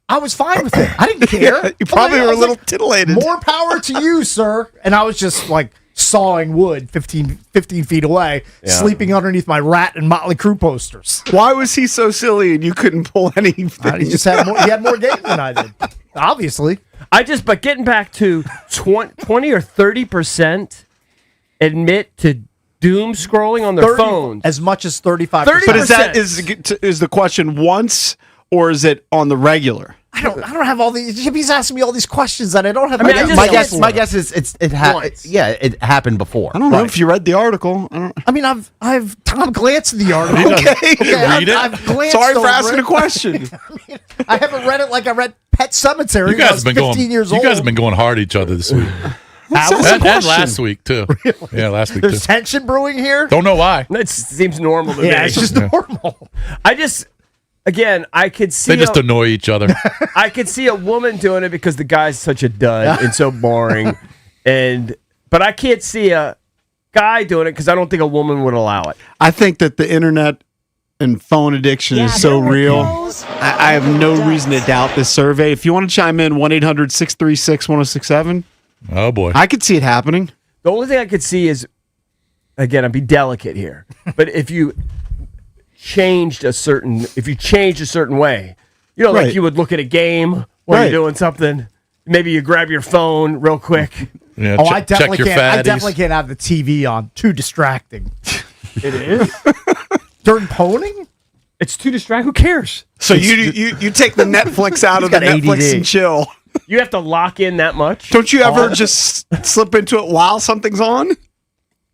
I was fine with it. I didn't care. You probably I were a was little titillated. More power to you, sir. And I was just like sawing wood 15 feet away, sleeping underneath my Rat and Motley Crue posters. Why was he so silly and you couldn't pull anything? He just had more. He had more game than I did. Obviously. But getting back to 20 or 30% admit to doom scrolling on their phones. As much as 35%. But is the question once or is it on the regular? I don't have all these. He's asking me all these questions that I don't have. My guess is it happened before. I don't know if you read the article. I mean, I've Tom glanced at the article. I've glanced. Sorry for over asking it. a question. I haven't read it like I read Pet Sematary. You guys have been 15 years old. You guys have been going hard at each other this week. And last week too. Really? Yeah, last week There's too. tension brewing here. Don't know why. It seems normal to me. Yeah, it's just normal. Again, I could see. They just annoy each other. I could see a woman doing it because the guy's such a dud and so boring, but I can't see a guy doing it because I don't think a woman would allow it. I think that the internet and phone addiction is so real. I have no reason to doubt this survey. If you want to chime in, 1-800-636-1067. Oh boy, I could see it happening. The only thing I could see is, again, I'd be delicate here, but if you changed a certain way, like you would look at a game while you're doing something. Maybe you grab your phone real quick. Yeah, I definitely can't. I definitely can't have the TV on. Too distracting. It is during poning. It's too distracting. Who cares? So you take the Netflix out of the Netflix and chill. You have to lock in that much? Don't you ever just slip into it while something's on?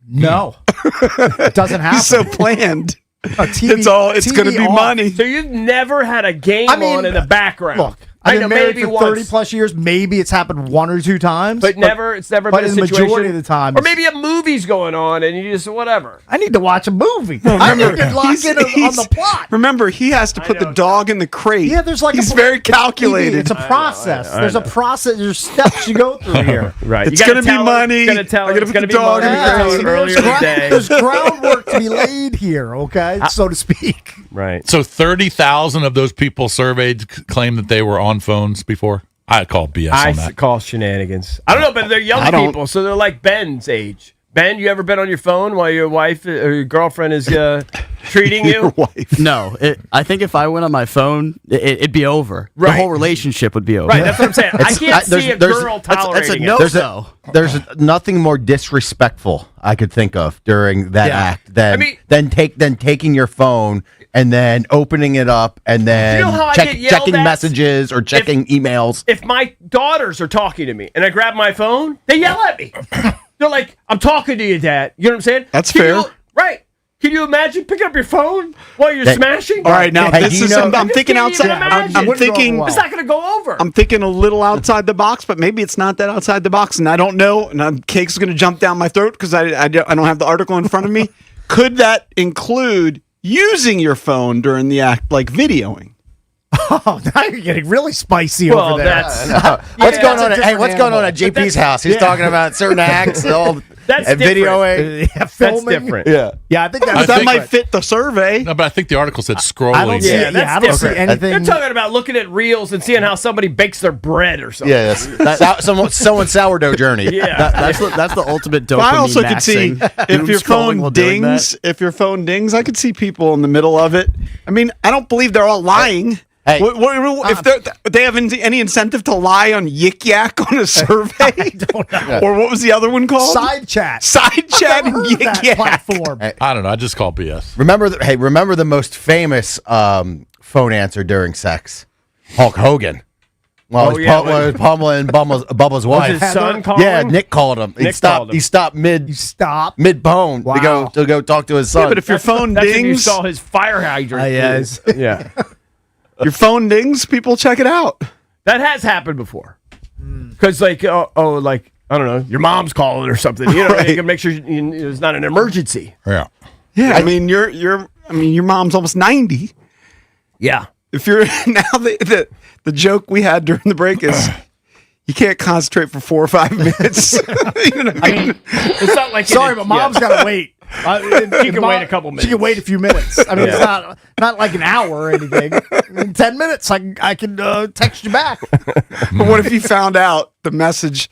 No. It doesn't happen. He's so planned. TV It's going to be off. money. So you've never had a game on in the background? Look, I I've know been married maybe for 30 once. plus years. Maybe it's happened 1 or 2 times. But it's never but been a in the situation. majority of the time. Or maybe a movie's going on and you just, whatever. I need to watch a movie. I need to lock in on the plot. Remember, he has to put the dog in the crate. Yeah, there's like he's very calculated. It's a process. I know. There's a process. There's steps you go through here. Right. It's going to be money. It's going to put the dog in the crate. earlier in the day. There's groundwork to be laid here, okay, so to speak. Right. So 30,000 of those people surveyed claim that they were on phones before. I call BS on that. I call shenanigans. I don't know, but they're young people, so they're like Ben's age. Ben, you ever been on your phone while your wife or your girlfriend is treating you? Your wife. No, I think if I went on my phone, it'd be over. Right. The whole relationship would be over. Right, that's what I'm saying. I can't see a girl tolerating it. There's nothing more disrespectful I could think of during that act than taking your phone and then opening it up and then You know how I get yelled checking at? messages or checking emails. If my daughters are talking to me and I grab my phone, they yell at me. They're like, I'm talking to you, Dad. You know what I'm saying? That's Can fair. Right. Can you imagine picking up your phone while you're smashing? All right, now Hey, this do you is know- something I'm thinking Can you even outside. imagine? I'm thinking. It's not going to go over. I'm thinking a little outside the box, but maybe it's not that outside the box, and I don't know. And Cake's going to jump down my throat because I don't have the article in front of me. Could that include using your phone during the act, like videoing? Oh, now you're getting really spicy Well, over there. that's- What's Yeah, going that's on? a Hey, what's going on at JP's house? He's talking about certain acts and That's videoing. That's filming. different. Yeah, I think That that's might fit the survey. No, but I think the article said scrolling. I don't see Yeah, it. that's I don't see different. anything. They're talking about looking at reels and seeing how somebody bakes their bread or something. Yes, someone's sourdough journey. Yeah. That's the ultimate dopamine. But I also could see maxing. if your Scrolling phone while doing that. dings. If your phone dings, I could see people in the middle of it. I mean, I don't believe they're all lying. Hey. If they have any incentive to lie on Yik Yak on a survey, don't know. or what was the other one called? Side chat. Side chat and Heard of Yik that Yak. platform. I don't know. I just call BS. Remember the most famous phone answer during sex? Hulk Hogan. Well, Oh, he's yeah, pummeling Bubba's wife. his son calling? Yeah, Nick called him. Nick called him. He stopped mid Stop. bone Wow. to go talk to his son. Yeah, but if your phone That's when you dings, saw his fire hydrant. yes. Yeah. your phone dings, people check it out. That has happened before. Because, like, like, I don't know, your mom's calling or something. You know, Right. you can make sure it's not an emergency. Yeah. Yeah, I mean, your mom's almost 90. Yeah. If you're now the joke we had during the break is you can't concentrate for 4 or 5 minutes. You know what I mean? It's not like Sorry, but mom's got to wait. She can wait a couple minutes. She can wait a few minutes. I mean, it's not like an hour or anything. In 10 minutes, I can text you back. But what if you found out the message?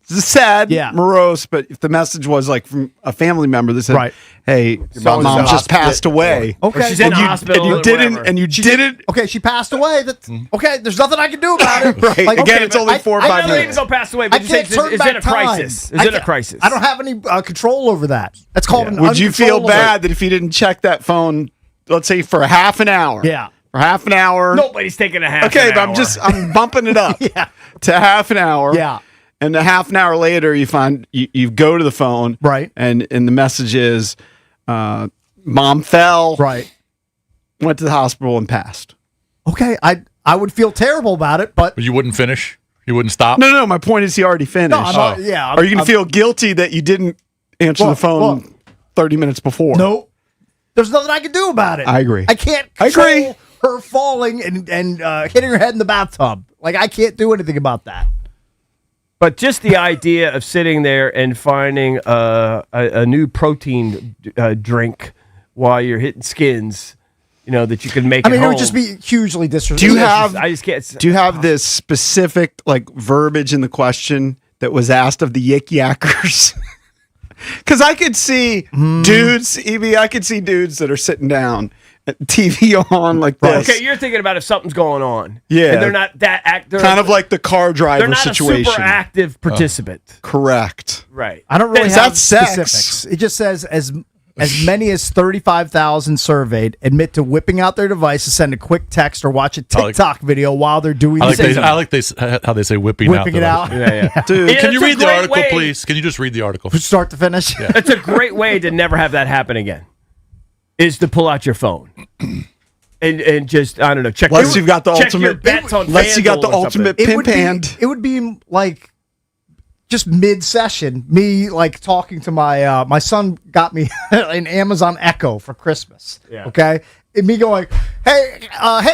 This is sad, morose, but if the message was like from a family member that said, Right. "Hey, your mom just passed away," Okay. Or she's in the hospital and you or didn't, whatever. and you didn't. Okay, she passed away. That's okay. There's nothing I can do about it. Right. Like, Again, okay, it's only but 4 or I 5 know they even minutes. go pass away, I but can't turn it's back in a crisis. time. It's in a crisis. I don't have any control over that. That's called an Would you feel uncontrollable- bad that if you didn't check that phone, let's say for half an hour? Yeah. For half an hour. Nobody's taking a half Okay, an but hour. I'm bumping it up to half an hour. Yeah. And a half an hour later, you find you go to the phone, Right. And the message is, "Mom fell, Right. went to the hospital and passed." Okay, I would feel terrible about it, but But you wouldn't finish? You wouldn't stop? No. My point is, he already finished. no, I'm not, yeah. Are you going to feel guilty that you didn't answer Well, the phone well, 30 minutes before? No, there's nothing I can do about it. I agree. I can't I control agree. her falling and hitting her head in the bathtub. Like I can't do anything about that. But just the idea of sitting there and finding a new protein drink while you're hitting skins, that you can make. I mean, at it would home. just be hugely disrespectful. Do you have? I just can't. Do you have this specific verbiage in the question that was asked of the Yik Yackers? Because I could see dudes, Evie. I could see dudes that are sitting down, TV on like this. Okay, you're thinking about if something's going on. Yeah. And they're not that active. Kind of like the car driver They're not situation. a super active participant. Correct. Right. I don't really Is have that sex? specifics. It just says as as many as 35,000 surveyed admit to whipping out their device to send a quick text or watch a TikTok video while they're doing I the like how they say whipping it out. Yeah. Dude, can you read the article, please? Can you just read the article? From start to finish? Yeah. It's a great way to never have that happen again, is to pull out your phone. And just, I don't know, check Unless you've got the check ultimate- your bets on unless you got the FanDuel or ultimate something. pimp hand. It would be like just mid-session, me like talking to my my son got me an Amazon Echo for Christmas. Yeah. Okay. And me going, hey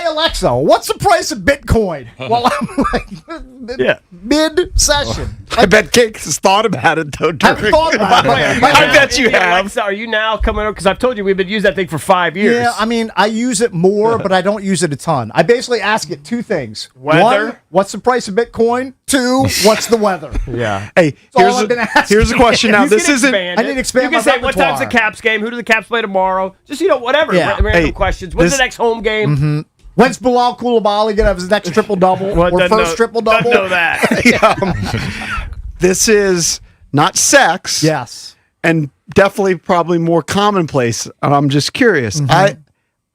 Alexa, what's the price of Bitcoin? Well, I'm like mid-session. I bet Cakes has thought about it, though. I haven't thought about it. I bet you have. Alexa, are you now coming up? Because I've told you we've been using that thing for 5 years. Yeah, I mean, I use it more, but I don't use it a ton. I basically ask it two things. Weather? One, what's the price of Bitcoin? Two, what's the weather? Yeah. Hey, all I've been asking. here's a question now. You This can isn't. expand I need it. to expand You my can say, what time's the repertoire. Caps game? Who do the Caps play tomorrow? Just, whatever. Yeah. Random Hey, questions. When's this- the next home game? Mm-hmm. When's Bilal Koulibaly going to have his next triple-double Well, or doesn't first know- triple-double? doesn't know that. This is not sex. Yes. And definitely probably more commonplace. And I'm just curious. Mm-hmm.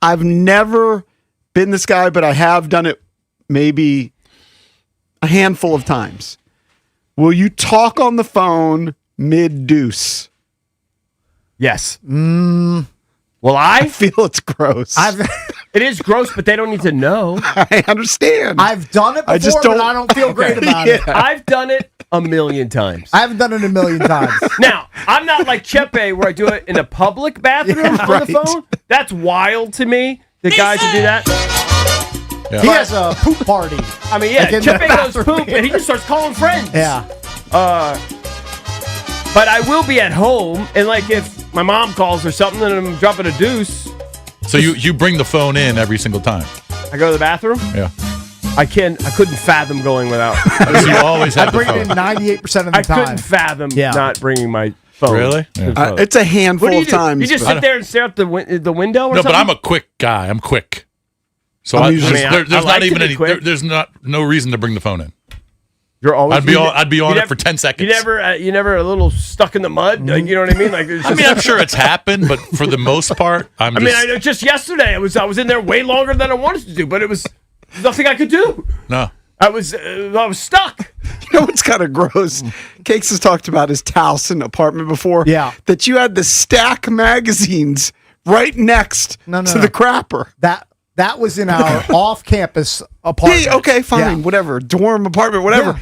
I've never been this guy, but I have done it maybe a handful of times. Will you talk on the phone mid-deuce? Yes. Well, I feel it's gross. It is gross, but they don't need to know. I understand. I've done it before, I just but don't- I don't feel great about it. I've done it a million times. I haven't done it a million times. Now, I'm not like Chepe where I do it in a public bathroom on the phone. That's wild to me, the guys who do that. He has a poop party. I mean, yeah, Like in Chepe the goes bathroom. poop and he just starts calling friends. Yeah. But I will be at home, and like if my mom calls or something and I'm dropping a deuce, So you bring the phone in every single time. I go to the bathroom. Yeah. I couldn't fathom going without. So you always I have the bring it phone. in 98% of the I time. couldn't fathom Yeah. not bringing my phone. Really? to Yeah. the phone. It's a handful What do you of do? times. You just but- sit there and stare out the window or No, something? but I'm a quick guy. I'm quick. So I'm I, usually- there's, I mean, there- I there's like not to even be any. quick. There's no reason to bring the phone in. You're always. I'd be on it for 10 seconds. You never a little stuck in the mud. Like, you know what I mean? Like, it's I just, mean, I'm sure it's happened, but for the most part, I know just yesterday I was in there way longer than I wanted to do, but it was nothing I could do. no. I was stuck. You know what's kind of gross? Cakes has talked about his Towson apartment before. Yeah. That you had the stack magazines right next No, to the crapper. That was in our off-campus apartment. Hey, okay, fine, Yeah. whatever. Dorm apartment, whatever.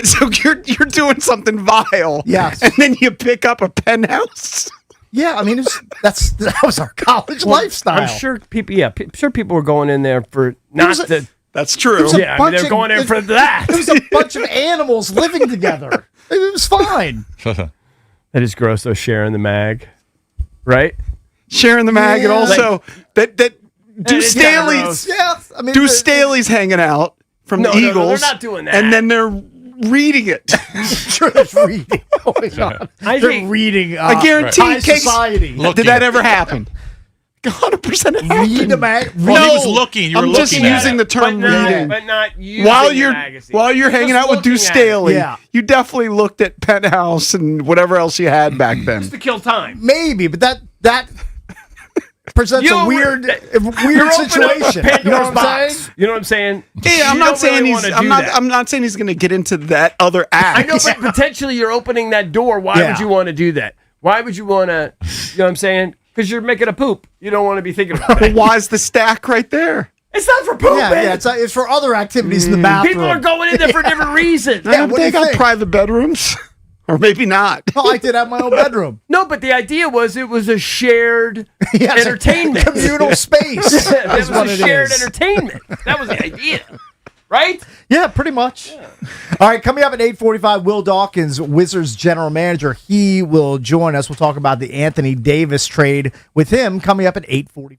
So you're doing something vile. Yes. And then you pick up a penthouse. Yeah, I mean, that was our college lifestyle. I'm sure people. Yeah, sure people were going in there for not the. That's true. was a Yeah, I mean, they're going there for that. It was a bunch of animals living together. It was fine. That is gross though. Sharing the mag, right? Sharing the mag, and Yeah. also that Deuce It's kinda Staley's gross. Yeah, I mean, Deuce Staley's hanging out from No, the no, no, Eagles. they're not doing that. And then they're reading it. sure there's reading going on. I They're think- reading. I guarantee High Cakes- society. Did that ever happen? 100% it happened. Read the mag. Well, he was looking. You were I'm just looking at using it. the term reading. but not using While the you're magazine. hanging Just out with Deuce looking at it. Staley, Yeah. you definitely looked at Penthouse and whatever else you had back then. Just to kill time. Maybe, but that presents You a were- weird You're opening up a situation. Pandora's You know what I'm box. saying? You know what I'm saying? Yeah, I'm You not don't saying really he's. wanna I'm do not. that. I'm not saying he's going to get into that other act. I know, but potentially you're opening that door. Why Yeah. would you want to do that? Why would you want to? You know what I'm saying? Because you're making a poop. You don't want to be thinking about But it. why's the stack right there? It's not for pooping. Yeah, it's for other activities in the bathroom. People are going in there for different reasons. Yeah, Yeah, what do they you got think? private bedrooms, or maybe not. No, I did have my own bedroom. No, but the idea was it was a shared Yeah, it's a entertainment. communal space. It is was what a it shared is. entertainment. That was the idea, right? Yeah, pretty much. All right, coming up at 8:45, Will Dawkins, Wizards general manager. He will join us. We'll talk about the Anthony Davis trade with him coming up at 8:45.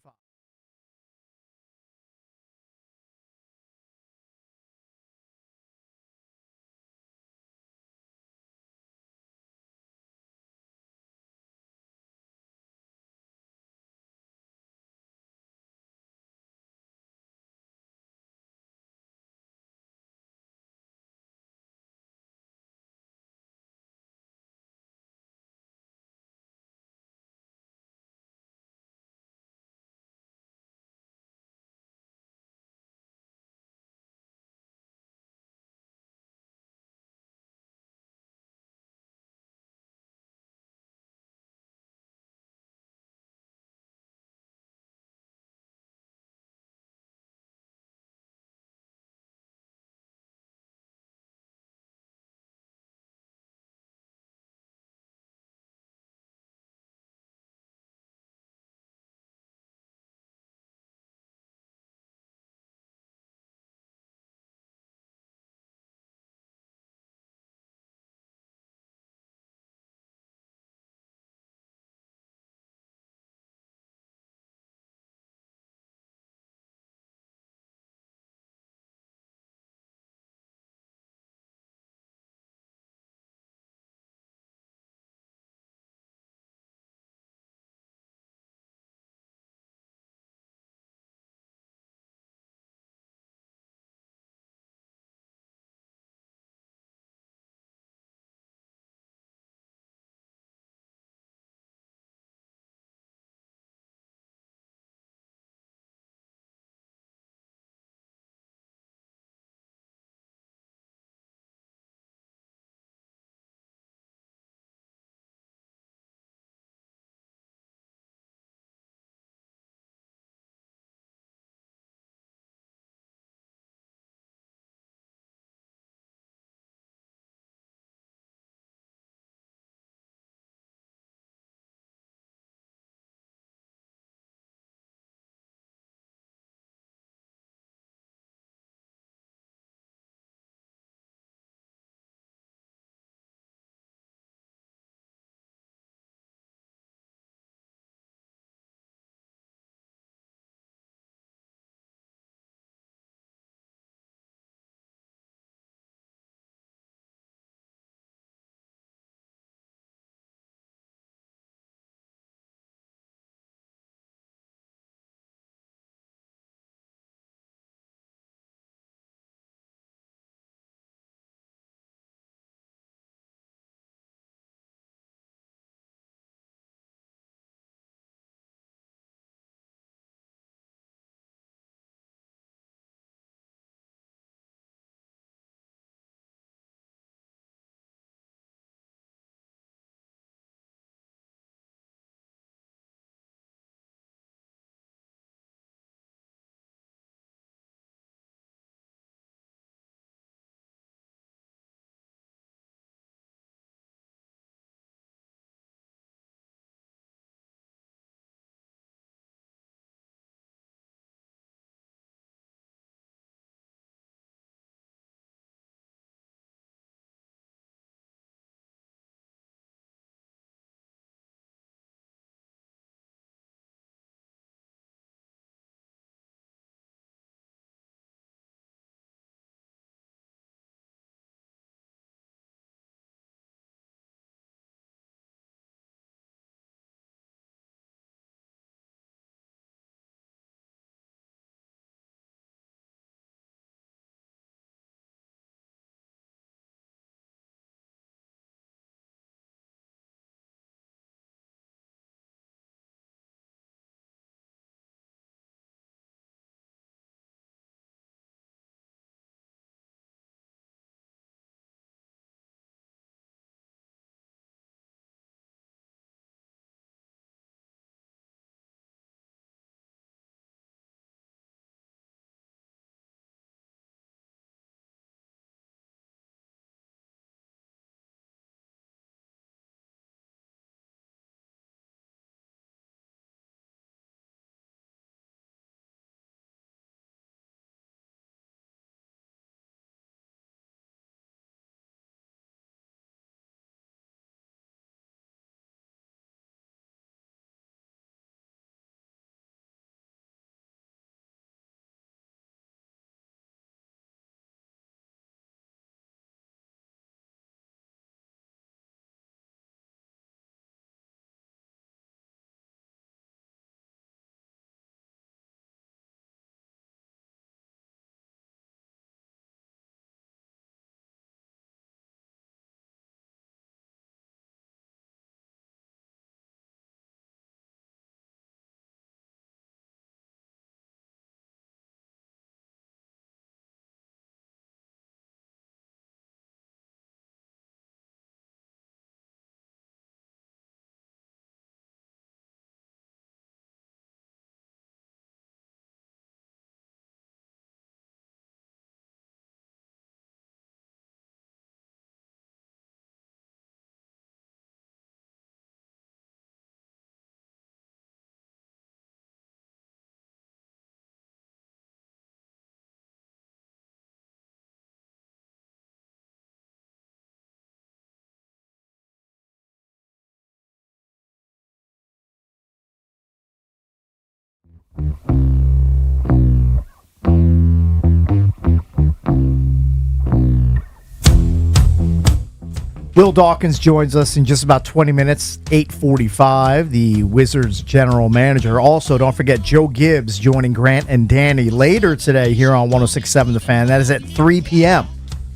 Will Dawkins joins us in just about 20 minutes, 8:45, the Wizards general manager. Also, don't forget Joe Gibbs joining Grant and Danny later today here on 106.7 The Fan. That is at 3 p.m.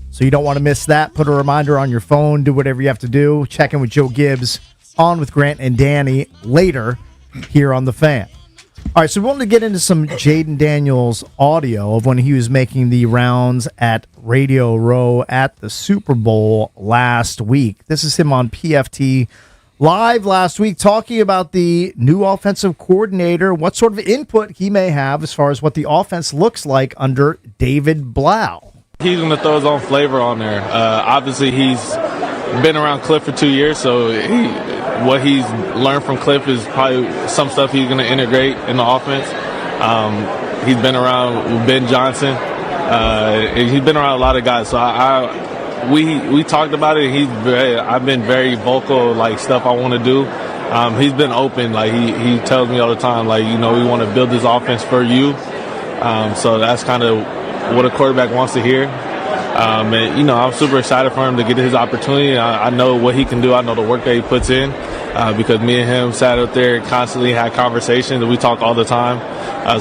So you don't want to miss that. Put a reminder on your phone. Do whatever you have to do. Check in with Joe Gibbs on with Grant and Danny later here on The Fan. All right, so we wanted to get into some Jaden Daniels audio of when he was making the rounds at Radio Row at the Super Bowl last week. This is him on PFT Live last week talking about the new offensive coordinator, what sort of input he may have as far as what the offense looks like under David Blau. He's going to throw his own flavor on there. Obviously, he's been around Cliff for 2 years, so what he's learned from Cliff is probably some stuff he's going to integrate in the offense. He's been around Ben Johnson. He's been around a lot of guys. So we talked about it. I've been very vocal, like stuff I want to do. He's been open. Like he tells me all the time, like, you know, we want to build this offense for you. So that's kind of what a quarterback wants to hear. And, you know, I'm super excited for him to get his opportunity. I know what he can do. I know the work that he puts in because me and him sat up there and constantly had conversations, and we talk all the time.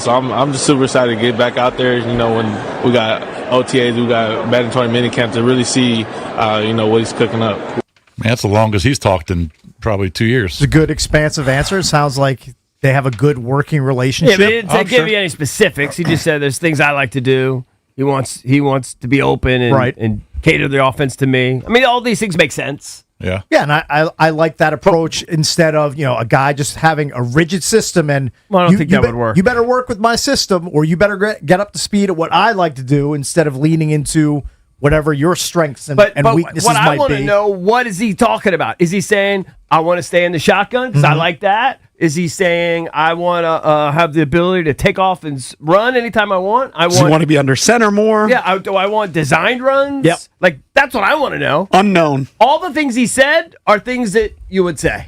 So I'm just super excited to get back out there, you know, when we got OTAs, we got mandatory minicamp to really see, you know, what he's cooking up. Man, that's the longest he's talked in probably 2 years. It's a good, expansive answer. It sounds like they have a good working relationship. Yeah, but he didn't give you any specifics. He just said there's things I like to do. He wants to be open and cater the offense to me. I mean, all these things make sense. Yeah. Yeah, and I like that approach instead of, you know, a guy just having a rigid system and I don't think that would work. You better work with my system, or you better get up to speed at what I like to do instead of leaning into whatever your strengths and weaknesses what might be. I want to know, what is he talking about? Is he saying, I want to stay in the shotgun because I like that? Is he saying, I want to have the ability to take off and run anytime I want? Does he want to be under center more? Yeah, do I want designed runs? Yep. Like, that's what I want to know. Unknown. All the things he said are things that you would say.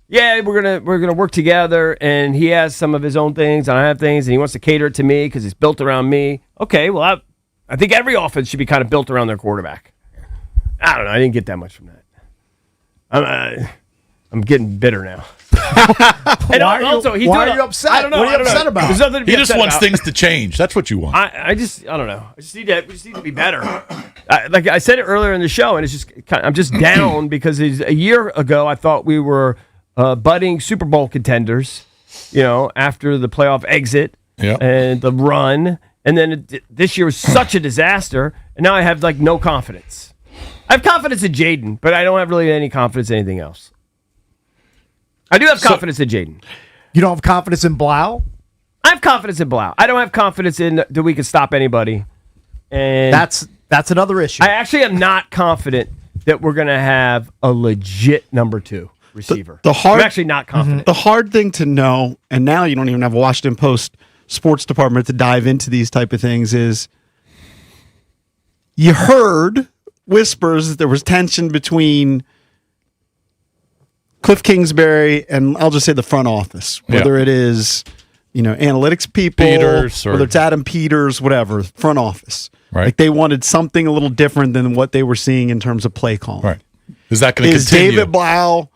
Yeah, we're gonna work together, and he has some of his own things, and I have things, and he wants to cater it to me because it's built around me. Okay, well, I think every offense should be kind of built around their quarterback. I don't know. I didn't get that much from that. I'm getting bitter now. And why are you upset? I don't know. What are you upset about? There's nothing to be He just upset wants about. things to change. That's what you want. I don't know. We just need to be better. Like I said it earlier in the show, and it's just I'm just down because a year ago I thought we were budding Super Bowl contenders. You know, after the playoff exit and the run, and then this year was such a disaster, and now I have like no confidence. I have confidence in Jaden, but I don't have really any confidence in anything else. I do have confidence in Jaden. You don't have confidence in Blau? I have confidence in Blau. I don't have confidence in that we can stop anybody. And that's another issue. I actually am not confident that we're going to have a legit number 2 receiver. I'm actually not confident. The hard thing to know, and now you don't even have a Washington Post sports department to dive into these type of things, is you heard whispers that there was tension between Cliff Kingsbury and I'll just say the front office, whether it is, you know, analytics people, Peters whether it's Adam Peters, whatever, front office. Right. Like they wanted something a little different than what they were seeing in terms of play calling. Right. Is that going to continue? Is David Blau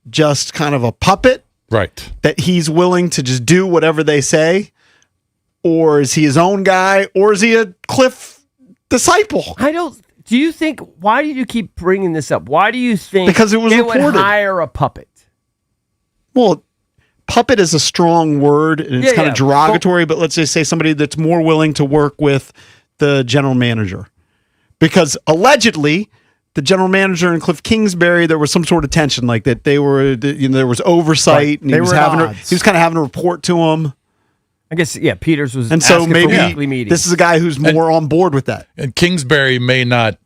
just kind of a puppet? Right. That he's willing to just do whatever they say? Or is he his own guy? Or is he a Cliff disciple? Do you think, why do you keep bringing this up? Why do you think because it was they reported. would hire a puppet? Well, puppet is a strong word, and it's kind of derogatory, but let's just say somebody that's more willing to work with the general manager. Because allegedly, the general manager and Cliff Kingsbury, there was some sort of tension, like that they were, there was oversight, and he was kind of having to report to him. I guess, Peters was and so asking maybe for weekly meetings. This is a guy who's more on board with that. And Kingsbury may not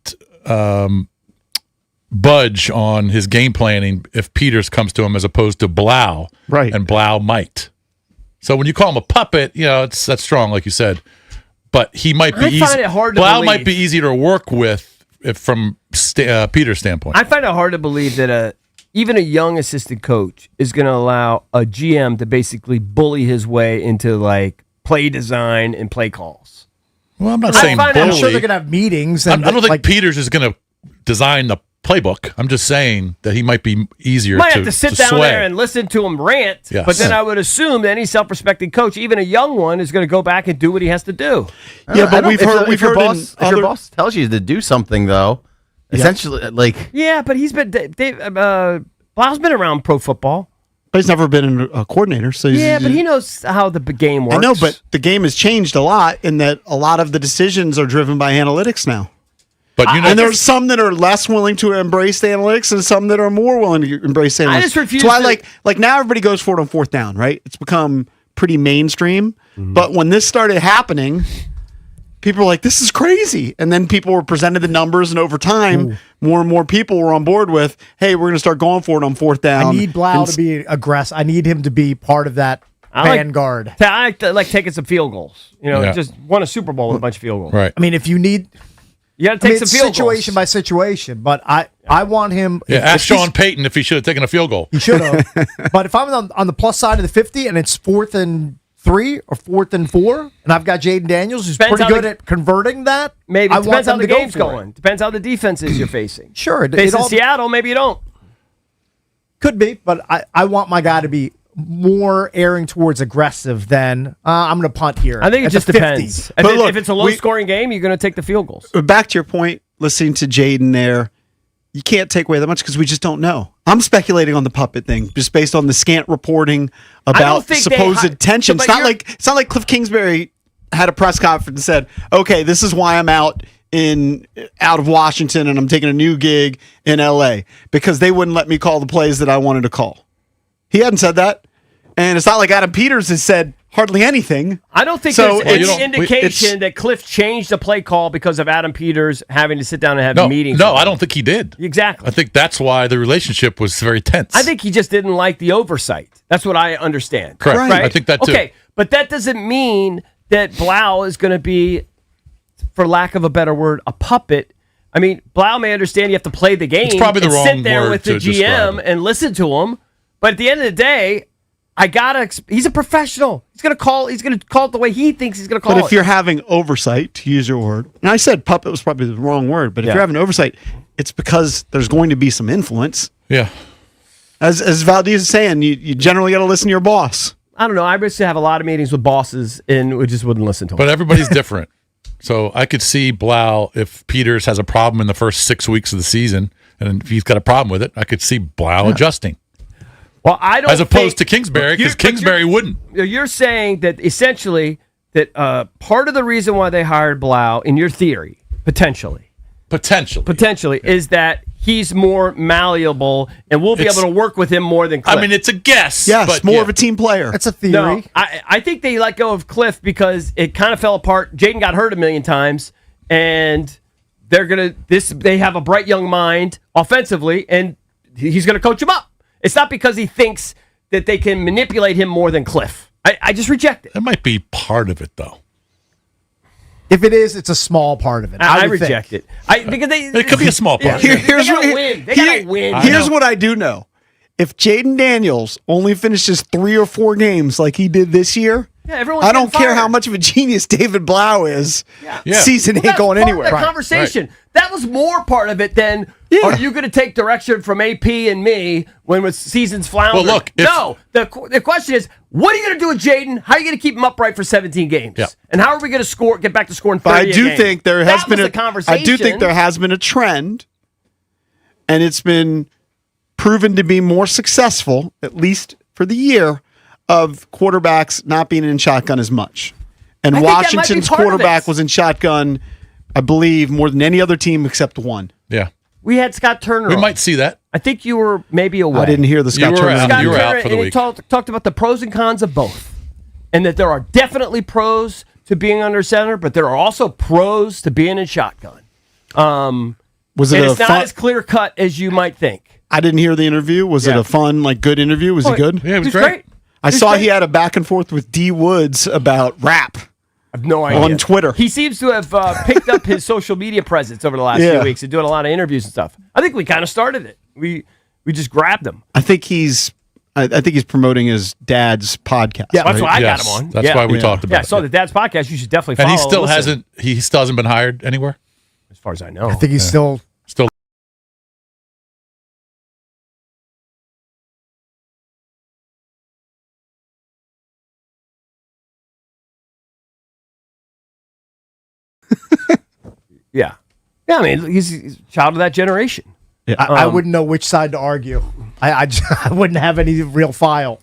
budge on his game planning if Peters comes to him as opposed to Blau. Right. And Blau might. So when you call him a puppet, you know, that's strong, like you said. But he might be easy. I find it hard to Blau believe. might be easier to work with from Peter's standpoint. I find it hard to believe that even a young assistant coach is going to allow a GM to basically bully his way into like play design and play calls. Well, I'm not saying bully. I'm sure they're going to have meetings. And I don't think Peters is going to design the playbook. I'm just saying that he might be easier might to have to sit to down sway. there and listen to him rant. Yes. But then I would assume that any self-respecting coach, even a young one, is going to go back and do what he has to do. Yeah, but we've heard if your boss tells you to do something, though, essentially, like Yeah, but he's been Blau's been around pro football. But he's never been a coordinator, so But he knows how the game works. I know, but the game has changed a lot in that a lot of the decisions are driven by analytics now. But and there's some that are less willing to embrace the analytics, and some that are more willing to embrace the analytics. I just refuse That's why, to- like now, everybody goes for it on fourth down, right? It's become pretty mainstream. But when this started happening, people were like, "This is crazy," and then people were presented the numbers, and over time, more and more people were on board with, "Hey, we're going to start going for it on fourth down." I need Blau to be aggressive. I need him to be part of that vanguard. I like taking some field goals. Just won a Super Bowl with a bunch of field goals. Right. I mean, if you need, you got to take some it's field situation goals. by situation. But I want him. Yeah, if ask he's- Sean Payton if he should have taken a field goal. He should have. But if I'm on the plus side of the 50 and it's 4th and 3 or 4th and 4, and I've got Jaden Daniels who's Depends pretty how good at converting that, Maybe I it want depends how them the to go game's for going. it. Depends how the defense is you're facing. Sure, Facing all Seattle, maybe you don't. could be, but I want my guy to be more erring towards aggressive than I'm going to punt here. I think it at just the 50. depends. But look, if it's a low-scoring game, you're going to take the field goals. Back to your point, listening to Jaden there, you can't take away that much because we just don't know. I'm speculating on the puppet thing just based on the scant reporting about think supposed tension. but It's not like Cliff Kingsbury had a press conference and said, "Okay, this is why I'm out of Washington and I'm taking a new gig in LA because they wouldn't let me call the plays that I wanted to call." He hadn't said that, and it's not like Adam Peters has said hardly anything. I don't think So there's it's- any indication that Cliff changed the play call because of Adam Peters having to sit down and have meetings. No, I don't think he did. Exactly. I think that's why the relationship was very tense. I think he just didn't like the oversight. That's what I understand. Correct. Right? I think that too. Okay, but that doesn't mean that Blau is going to be, for lack of a better word, a puppet. I mean, Blau may understand you have to play the game. It's probably the and wrong sit there word with the to describe GM and listen to him. But at the end of the day, he's a professional. He's going to call it the way he thinks he's going to call it. But if you're having oversight, to use your word, and I said puppet was probably the wrong word, but if Yeah. you're having oversight, it's because there's going to be some influence. Yeah. As Valdez is saying, you generally got to listen to your boss. I don't know. I used to have a lot of meetings with bosses, and we just wouldn't listen to them. But everybody's different. So I could see Blau, if Peters has a problem in the first 6 weeks of the season, and if he's got a problem with it, I could see Blau adjusting. Well, I don't. As opposed to Kingsbury, because Kingsbury wouldn't. You're saying that essentially that part of the reason why they hired Blau, in your theory, potentially, is that he's more malleable and we'll be able to work with him more than Cliff. I mean, it's a guess. Yes, but more of a team player. That's a theory. No, I think they let go of Cliff because it kind of fell apart. Jaden got hurt a million times, and they have a bright young mind offensively, and he's gonna coach him up. It's not because he thinks that they can manipulate him more than Cliff. I just reject it. That might be part of it, though. If it is, it's a small part of it. I would reject think. it. Because it could be a small part. They gotta win. They gotta win. Here's what I do know. If Jaden Daniels only finishes 3 or 4 games like he did this year, Yeah, everyone's I don't getting care fired. how much of a genius David Blau is. Yeah. Season ain't that's going part anywhere. Of that conversation. That was more part of it than are you going to take direction from AP and me when season's floundering? Well, look, no. The question is, what are you going to do with Jaden? How are you going to keep him upright for 17 games? Yeah. And how are we going to get back to scoring 30 But I a do game? think there has That been was a the conversation. I do think there has been a trend, and it's been proven to be more successful, at least for the year, of quarterbacks not being in shotgun as much. And I think that might be Washington's part of quarterback it. was in shotgun, I believe, more than any other team except one. Yeah. We had Scott Turner. We on. might see that. I think you were maybe away. I didn't hear the Scott Turner. out. Scott You were Turner, out for the and he week. talked about the pros and cons of both, and that there are definitely pros to being under center, but there are also pros to being in shotgun. Was it and a it's not fun? as clear cut as you might think. I didn't hear the interview. Was it a fun, good interview? Was Oh, it good? Yeah, it was He's great. I He's saw great. he had a back and forth with D Woods about rap. I have no idea. On Twitter. He seems to have picked up his social media presence over the last few weeks and doing a lot of interviews and stuff. I think we kind of started it. We just grabbed him. I think he's promoting his dad's podcast. Yeah, that's right? why I got him on. That's why we talked about Yeah, I it. saw the dad's podcast. You should definitely follow. And he still listen. hasn't been hired anywhere? As far as I know. I think he's still. Yeah. Yeah, I mean, he's a child of that generation. Yeah. I wouldn't know which side to argue. I wouldn't have any real file.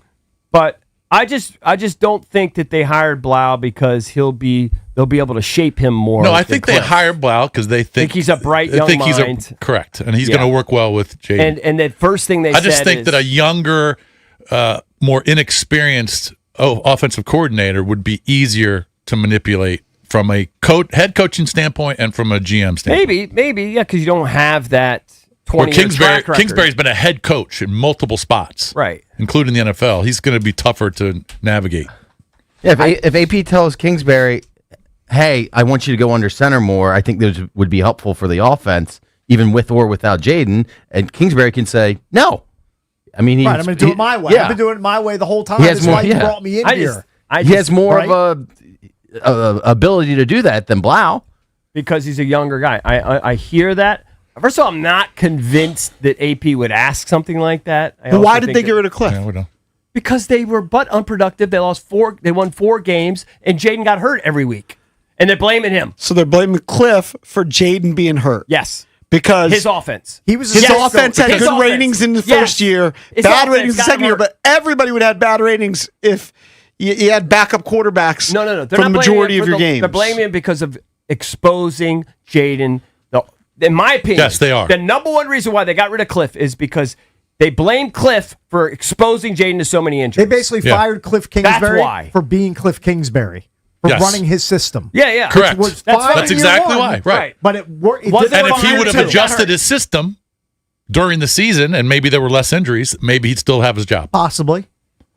But I just don't think that they hired Blau because they'll be able to shape him more. No, I think they hired Blau because they think he's a bright young mind. Correct, and he's going to work well with Jaden. And the first thing I just think that a younger, more inexperienced offensive coordinator would be easier to manipulate from a head coaching standpoint and from a GM standpoint. Maybe, yeah, because you don't have that 20-year track record. Kingsbury's been a head coach in multiple spots, right, including the NFL. He's going to be tougher to navigate. Yeah, if AP tells Kingsbury, hey, I want you to go under center more, I think this would be helpful for the offense, even with or without Jaden. And Kingsbury can say, no. I mean, I'm going to do it my way. Yeah. I've been doing it my way the whole time. That's why you brought me in here. He has more of a ability to do that than Blau. Because he's a younger guy. I hear that. First of all, I'm not convinced that AP would ask something like that. Why did they get rid of Cliff? Yeah, we don't. Because they were unproductive. They won 4 games, and Jaden got hurt every week. And they're blaming him. So they're blaming Cliff for Jaden being hurt. Yes. Because his offense. His offense had good ratings in the first year, bad ratings in the second year, but everybody would have bad ratings if you had backup quarterbacks No. for the majority of your games. They're blaming him because of exposing Jaden. In my opinion, yes, they are. The number one reason why they got rid of Cliff is because they blame Cliff for exposing Jaden to so many injuries. They basically fired Cliff Kingsbury for being Cliff Kingsbury. For running his system. Yeah. Correct. That's exactly why. Right. But it worked. And if he would have adjusted his system during the season and maybe there were less injuries, maybe he'd still have his job. Possibly.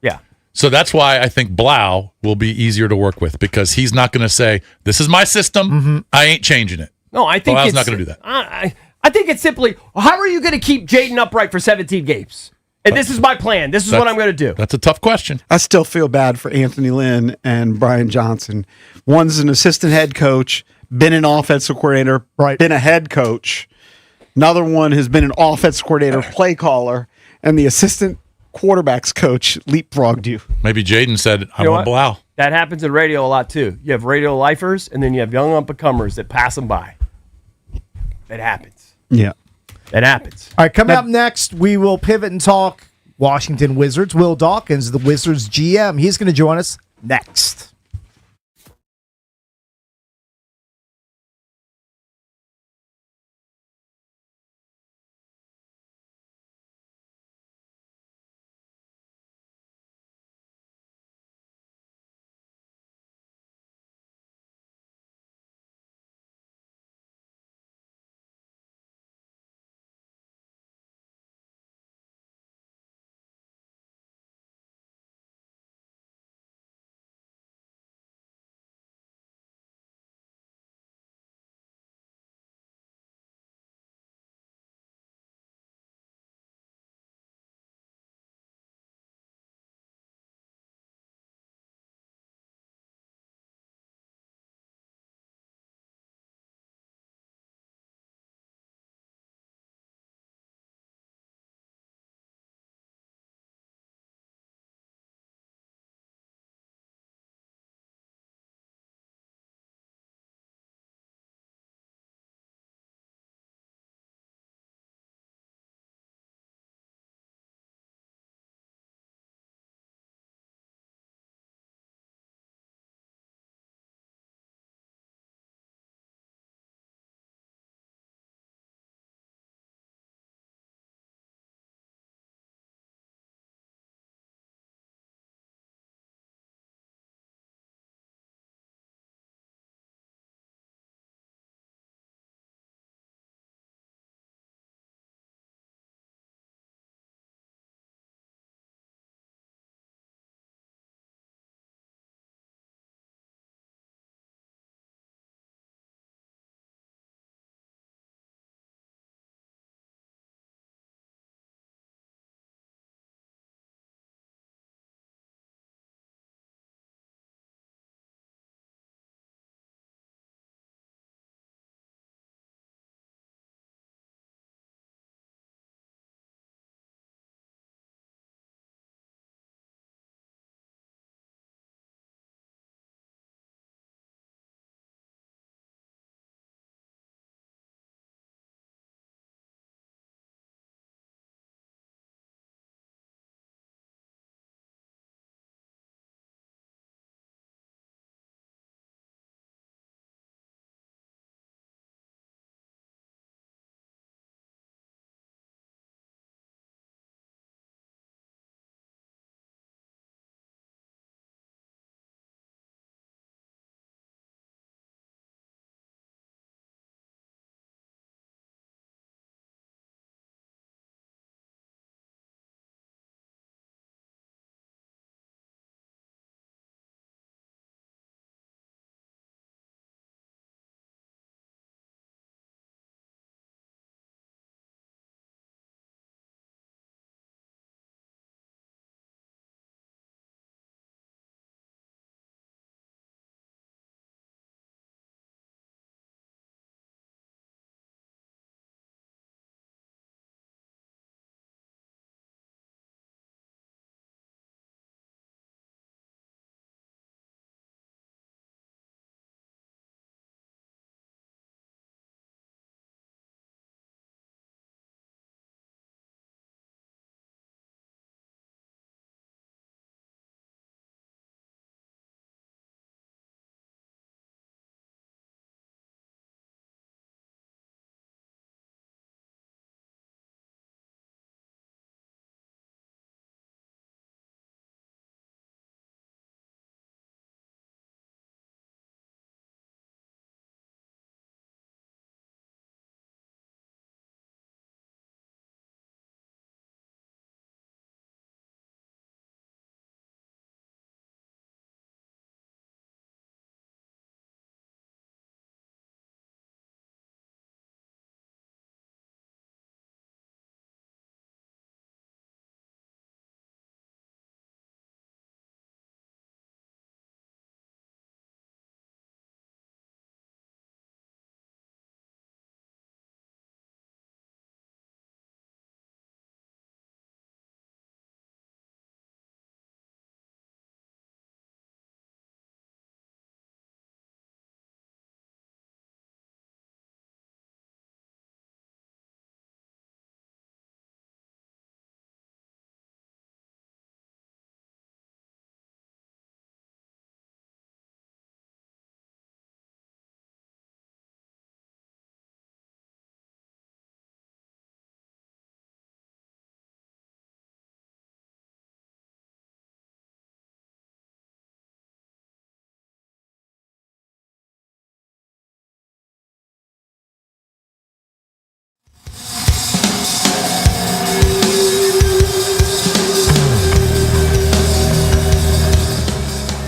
Yeah. So that's why I think Blau will be easier to work with because he's not going to say, this is my system. I ain't changing it. No, I think Blau's not going to do that. I think it's simply, how are you going to keep Jaden upright for 17 games? And this is my plan. This is what I'm going to do. That's a tough question. I still feel bad for Anthony Lynn and Brian Johnson. One's an assistant head coach, been an offensive coordinator, been a head coach. Another one has been an offensive coordinator, play caller, and the assistant quarterbacks coach leapfrogged you. Maybe Jaden said, I want Blau. That happens in radio a lot, too. You have radio lifers, and then you have young up-and-comers that pass them by. It happens. Yeah. It happens. All right, coming up next, we will pivot and talk Washington Wizards. Will Dawkins, the Wizards GM, he's going to join us next.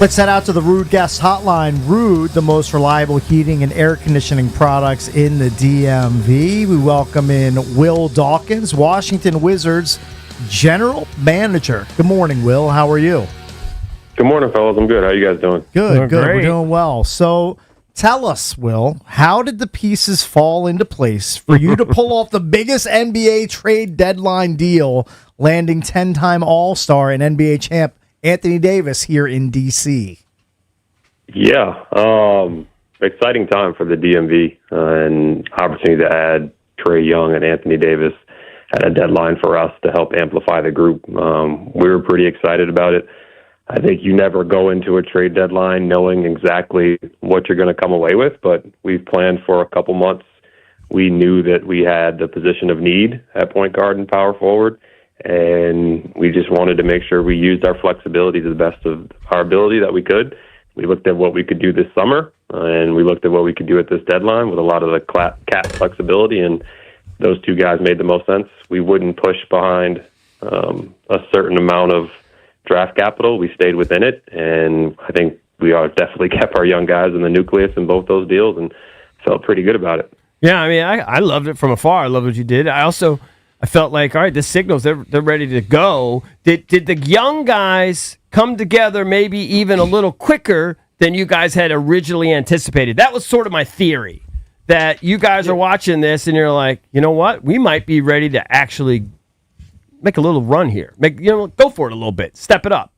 Let's head out to the Rude Guest Hotline. Rude, the most reliable heating and air conditioning products in the DMV. We welcome in Will Dawkins, Washington Wizards General Manager. Good morning, Will. How are you? Good morning, fellas. I'm good. How you guys doing? Good. We're doing well. So tell us, Will, how did the pieces fall into place for you to pull off the biggest NBA trade deadline deal, landing 10-time All-Star and NBA champ Anthony Davis here in D.C.? Yeah. Exciting time for the DMV and opportunity to add Trae Young and Anthony Davis at a deadline for us to help amplify the group. We were pretty excited about it. I think you never go into a trade deadline knowing exactly what you're going to come away with, but we've planned for a couple months. We knew that we had the position of need at point guard and power forward, and we just wanted to make sure we used our flexibility to the best of our ability that we could. We looked at what we could do this summer, and we looked at what we could do at this deadline with a lot of the cap flexibility, and those two guys made the most sense. We wouldn't push behind a certain amount of draft capital. We stayed within it, and I think we definitely kept our young guys in the nucleus in both those deals and felt pretty good about it. Yeah, I mean, I loved it from afar. I loved what you did. I felt like, all right, this signals they're ready to go. Did the young guys come together maybe even a little quicker than you guys had originally anticipated? That was sort of my theory, that you guys are watching this and you're like, you know what? We might be ready to actually make a little run here. Go for it a little bit. Step it up.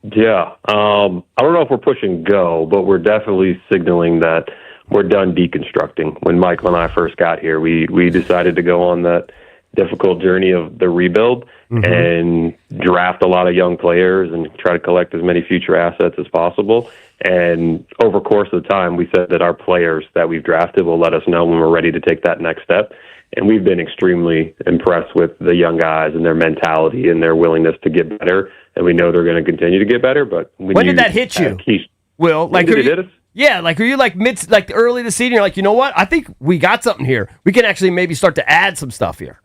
Yeah. I don't know if we're pushing go, but we're definitely signaling that we're done deconstructing. When Michael and I first got here, we decided to go on that difficult journey of the rebuild and draft a lot of young players and try to collect as many future assets as possible. And over the course of the time, we said that our players that we've drafted will let us know when we're ready to take that next step. And we've been extremely impressed with the young guys and their mentality and their willingness to get better. And we know they're going to continue to get better. But when did that hit you, Will? Like, did it hit us? Yeah, like, are you like early this season? You're like, you know what? I think we got something here. We can actually maybe start to add some stuff here.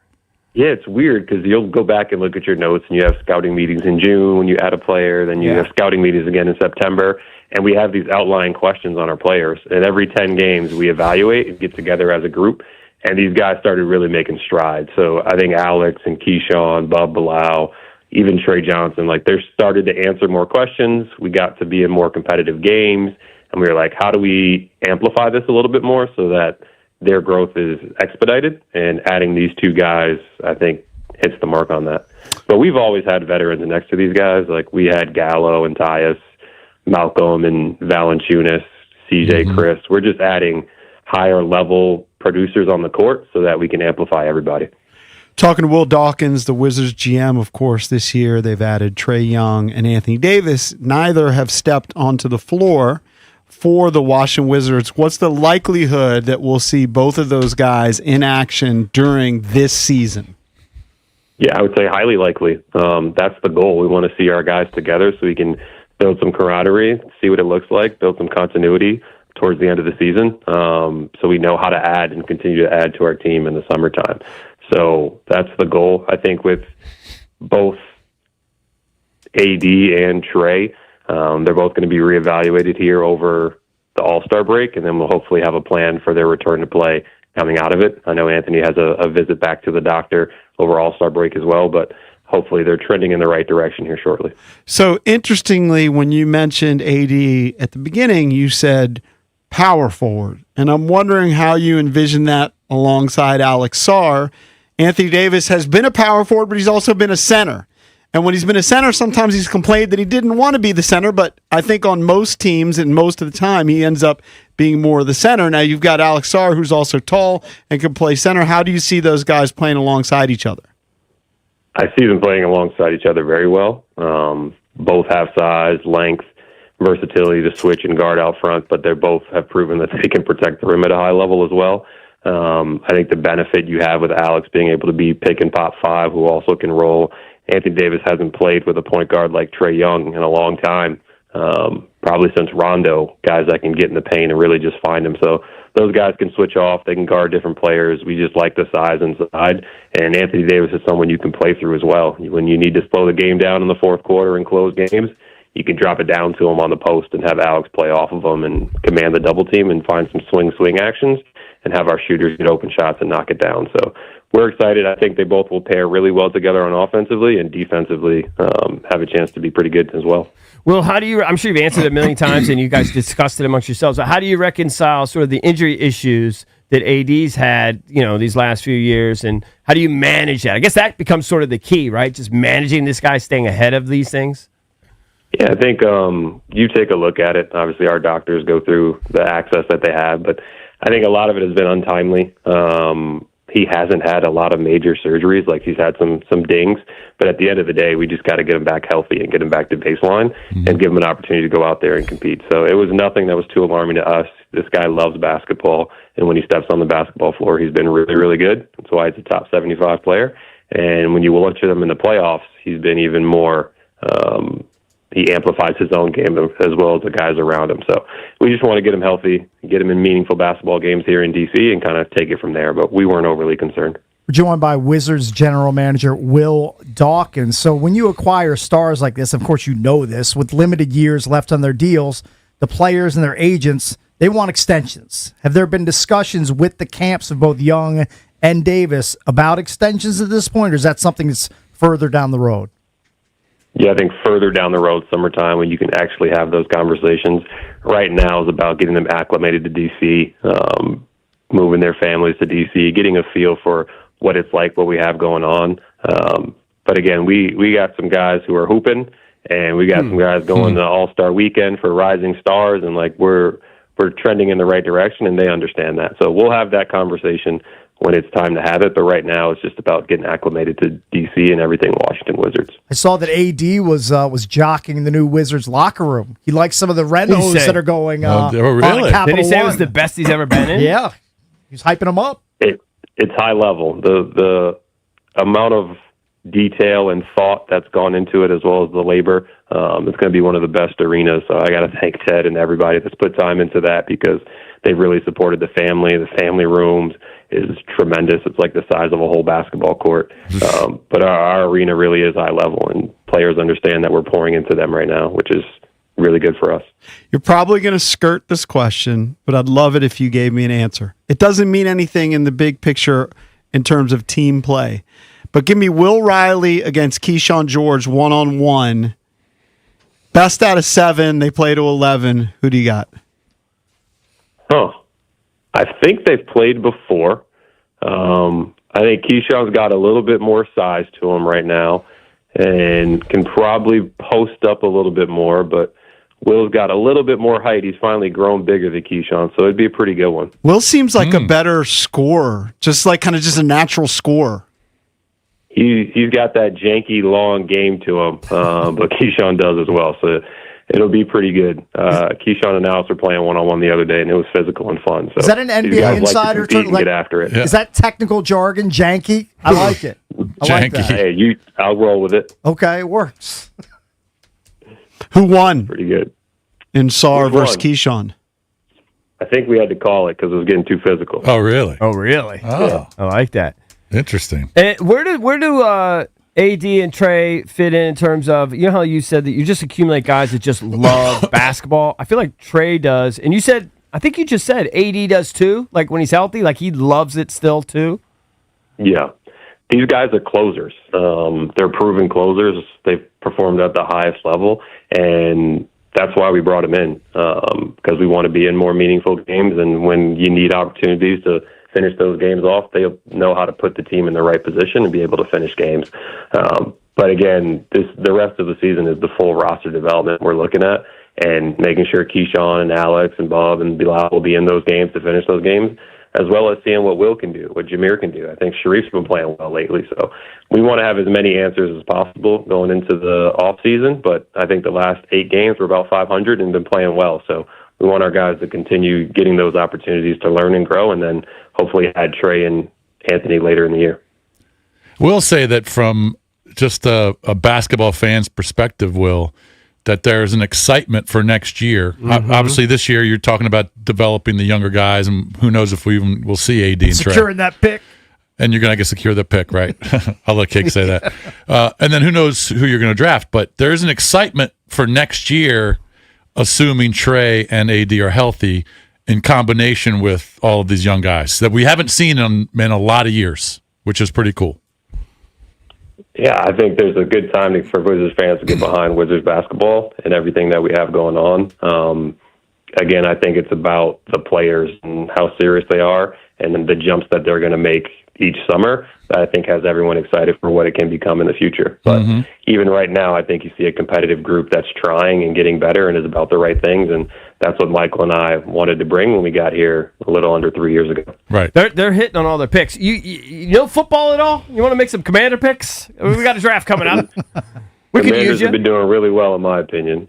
Yeah, it's weird because you'll go back and look at your notes and you have scouting meetings in June when you add a player, then you have scouting meetings again in September, and we have these outlying questions on our players. And every 10 games we evaluate and get together as a group, and these guys started really making strides. So I think Alex and Keyshawn, Bub Bilal, even Trae Johnson, like they started to answer more questions. We got to be in more competitive games, and we were like, how do we amplify this a little bit more so that their growth is expedited? And adding these two guys, I think, hits the mark on that. But we've always had veterans next to these guys. Like we had Gallo and Tyus, Malcolm and Valanciunas, CJ, Chris. We're just adding higher level producers on the court so that we can amplify everybody. Talking to Will Dawkins, the Wizards GM, of course, this year they've added Trae Young and Anthony Davis. Neither have stepped onto the floor for the Washington Wizards. What's the likelihood that we'll see both of those guys in action during this season? Yeah, I would say highly likely. That's the goal. We want to see our guys together so we can build some camaraderie, see what it looks like, build some continuity towards the end of the season, so we know how to add and continue to add to our team in the summertime. So that's the goal. I think with both AD and Trae, they're both going to be reevaluated here over the All-Star break, and then we'll hopefully have a plan for their return to play coming out of it. I know Anthony has a visit back to the doctor over All-Star break as well, but hopefully they're trending in the right direction here shortly. So interestingly, when you mentioned AD at the beginning, you said power forward, and I'm wondering how you envision that alongside Alex Sarr. Anthony Davis has been a power forward, but he's also been a center. And when he's been a center, sometimes he's complained that he didn't want to be the center, but I think on most teams and most of the time, he ends up being more the center. Now you've got Alex Sarr, who's also tall and can play center. How do you see those guys playing alongside each other? I see them playing alongside each other very well. Both have size, length, versatility to switch and guard out front, but they both have proven that they can protect the rim at a high level as well. I think the benefit you have with Alex being able to be pick and pop five, who also can roll. Anthony Davis hasn't played with a point guard like Trae Young in a long time, probably since Rondo, guys that can get in the paint and really just find him. So those guys can switch off. They can guard different players. We just like the size inside. And Anthony Davis is someone you can play through as well. When you need to slow the game down in the fourth quarter and close games, you can drop it down to him on the post and have Alex play off of him and command the double team and find some swing actions and have our shooters get open shots and knock it down. So we're excited. I think they both will pair really well together on offensively and defensively, have a chance to be pretty good as well. Well, how do you, I'm sure you've answered it a million times and you guys discussed it amongst yourselves, but how do you reconcile sort of the injury issues that AD's had, these last few years, and how do you manage that? I guess that becomes sort of the key, right? Just managing this guy, staying ahead of these things. Yeah, I think you take a look at it. Obviously, our doctors go through the access that they have, but I think a lot of it has been untimely. He hasn't had a lot of major surgeries. Like, he's had some dings, but at the end of the day, we just got to get him back healthy and get him back to baseline and give him an opportunity to go out there and compete. So it was nothing that was too alarming to us. This guy loves basketball, and when he steps on the basketball floor, he's been really, really good. That's why he's a top 75 player. And when you watch him in the playoffs, he's been even more. He amplifies his own game as well as the guys around him. So we just want to get him healthy, get him in meaningful basketball games here in D.C. and kind of take it from there. But we weren't overly concerned. We're joined by Wizards general manager Will Dawkins. So when you acquire stars like this, of course you know this, with limited years left on their deals, the players and their agents, they want extensions. Have there been discussions with the camps of both Young and Davis about extensions at this point, or is that something that's further down the road? Yeah, I think further down the road, summertime, when you can actually have those conversations. Right now is about getting them acclimated to D.C., moving their families to D.C., getting a feel for what it's like, what we have going on. But again, we got some guys who are hooping, and we got some guys going to All-Star Weekend for Rising Stars, and we're trending in the right direction, and they understand that. So we'll have that conversation when it's time to have it, but right now it's just about getting acclimated to D.C. and everything Washington Wizards. I saw that AD was jockeying the new Wizards locker room. He likes some of the renos that are going on Capital Did he say One. it was the best he's ever been in? Yeah. He's hyping them up. It's high level. The amount of detail and thought that's gone into it, as well as the labor, it's going to be one of the best arenas. So I got to thank Ted and everybody that's put time into that, because they've really supported the family. The family rooms is tremendous. It's like the size of a whole basketball court. But our arena really is high level, and players understand that we're pouring into them right now, which is really good for us. You're probably going to skirt this question, but I'd love it if you gave me an answer. It doesn't mean anything in the big picture in terms of team play, but give me Will Riley against Keyshawn George one-on-one. Best out of 7. They play to 11. Who do you got? I think they've played before. I think Keyshawn's got a little bit more size to him right now and can probably post up a little bit more, but Will's got a little bit more height. He's finally grown bigger than Keyshawn, so it'd be a pretty good one. Will seems like a better scorer, just a natural scorer. He's got that janky, long game to him, but Keyshawn does as well, so it'll be pretty good. Keyshawn and Alex were playing one-on-one the other day, and it was physical and fun. So is that an NBA insider term? Get after it. Is that technical jargon, janky? I like it. I like that. Hey, I'll roll with it. Okay, it works. Who won? Pretty good. In Sar versus Keyshawn. I think we had to call it because it was getting too physical. Oh, really? Oh, really? Oh. Yeah. I like that. Interesting. And where do AD and Trey fit in terms of, you know how you said that you just accumulate guys that just love basketball? I feel like Trey does. And you said, I think you just said AD does too, like when he's healthy, like he loves it still too? Yeah. These guys are closers. They're proven closers. They've performed at the highest level, and that's why we brought them in, because we want to be in more meaningful games, and when you need opportunities to finish those games off, they know how to put the team in the right position and be able to finish games. But again, the rest of the season is the full roster development we're looking at, and making sure Keyshawn and Alex and Bob and Bilal will be in those games to finish those games, as well as seeing what Will can do, what Jameer can do. I think Sharif's been playing well lately, so we want to have as many answers as possible going into the off season. But I think the last 8 games were about 500 and been playing well, so we want our guys to continue getting those opportunities to learn and grow, and then hopefully add Trey and Anthony later in the year. We'll say that from just a basketball fan's perspective, Will, that there's an excitement for next year. Obviously, this year you're talking about developing the younger guys, and who knows if we even will see AD and Trey. Securing that pick. and you're going to secure the pick, right? I'll let Cake say that. And then who knows who you're going to draft. But there's an excitement for next year, assuming Trey and AD are healthy, in combination with all of these young guys that we haven't seen in a lot of years, which is pretty cool. Yeah, I think there's a good time for Wizards fans to get behind Wizards basketball and everything that we have going on. Again, I think it's about the players and how serious they are and then the jumps that they're going to make each summer that I think has everyone excited for what it can become in the future. But even right now, I think you see a competitive group that's trying and getting better and is about the right things. And that's what Michael and I wanted to bring when we got here a little under 3 years ago. Right. They're hitting on all their picks. You know football at all? You want to make some Commander picks? We got a draft coming up. We could use Commanders you. have been doing really well, in my opinion.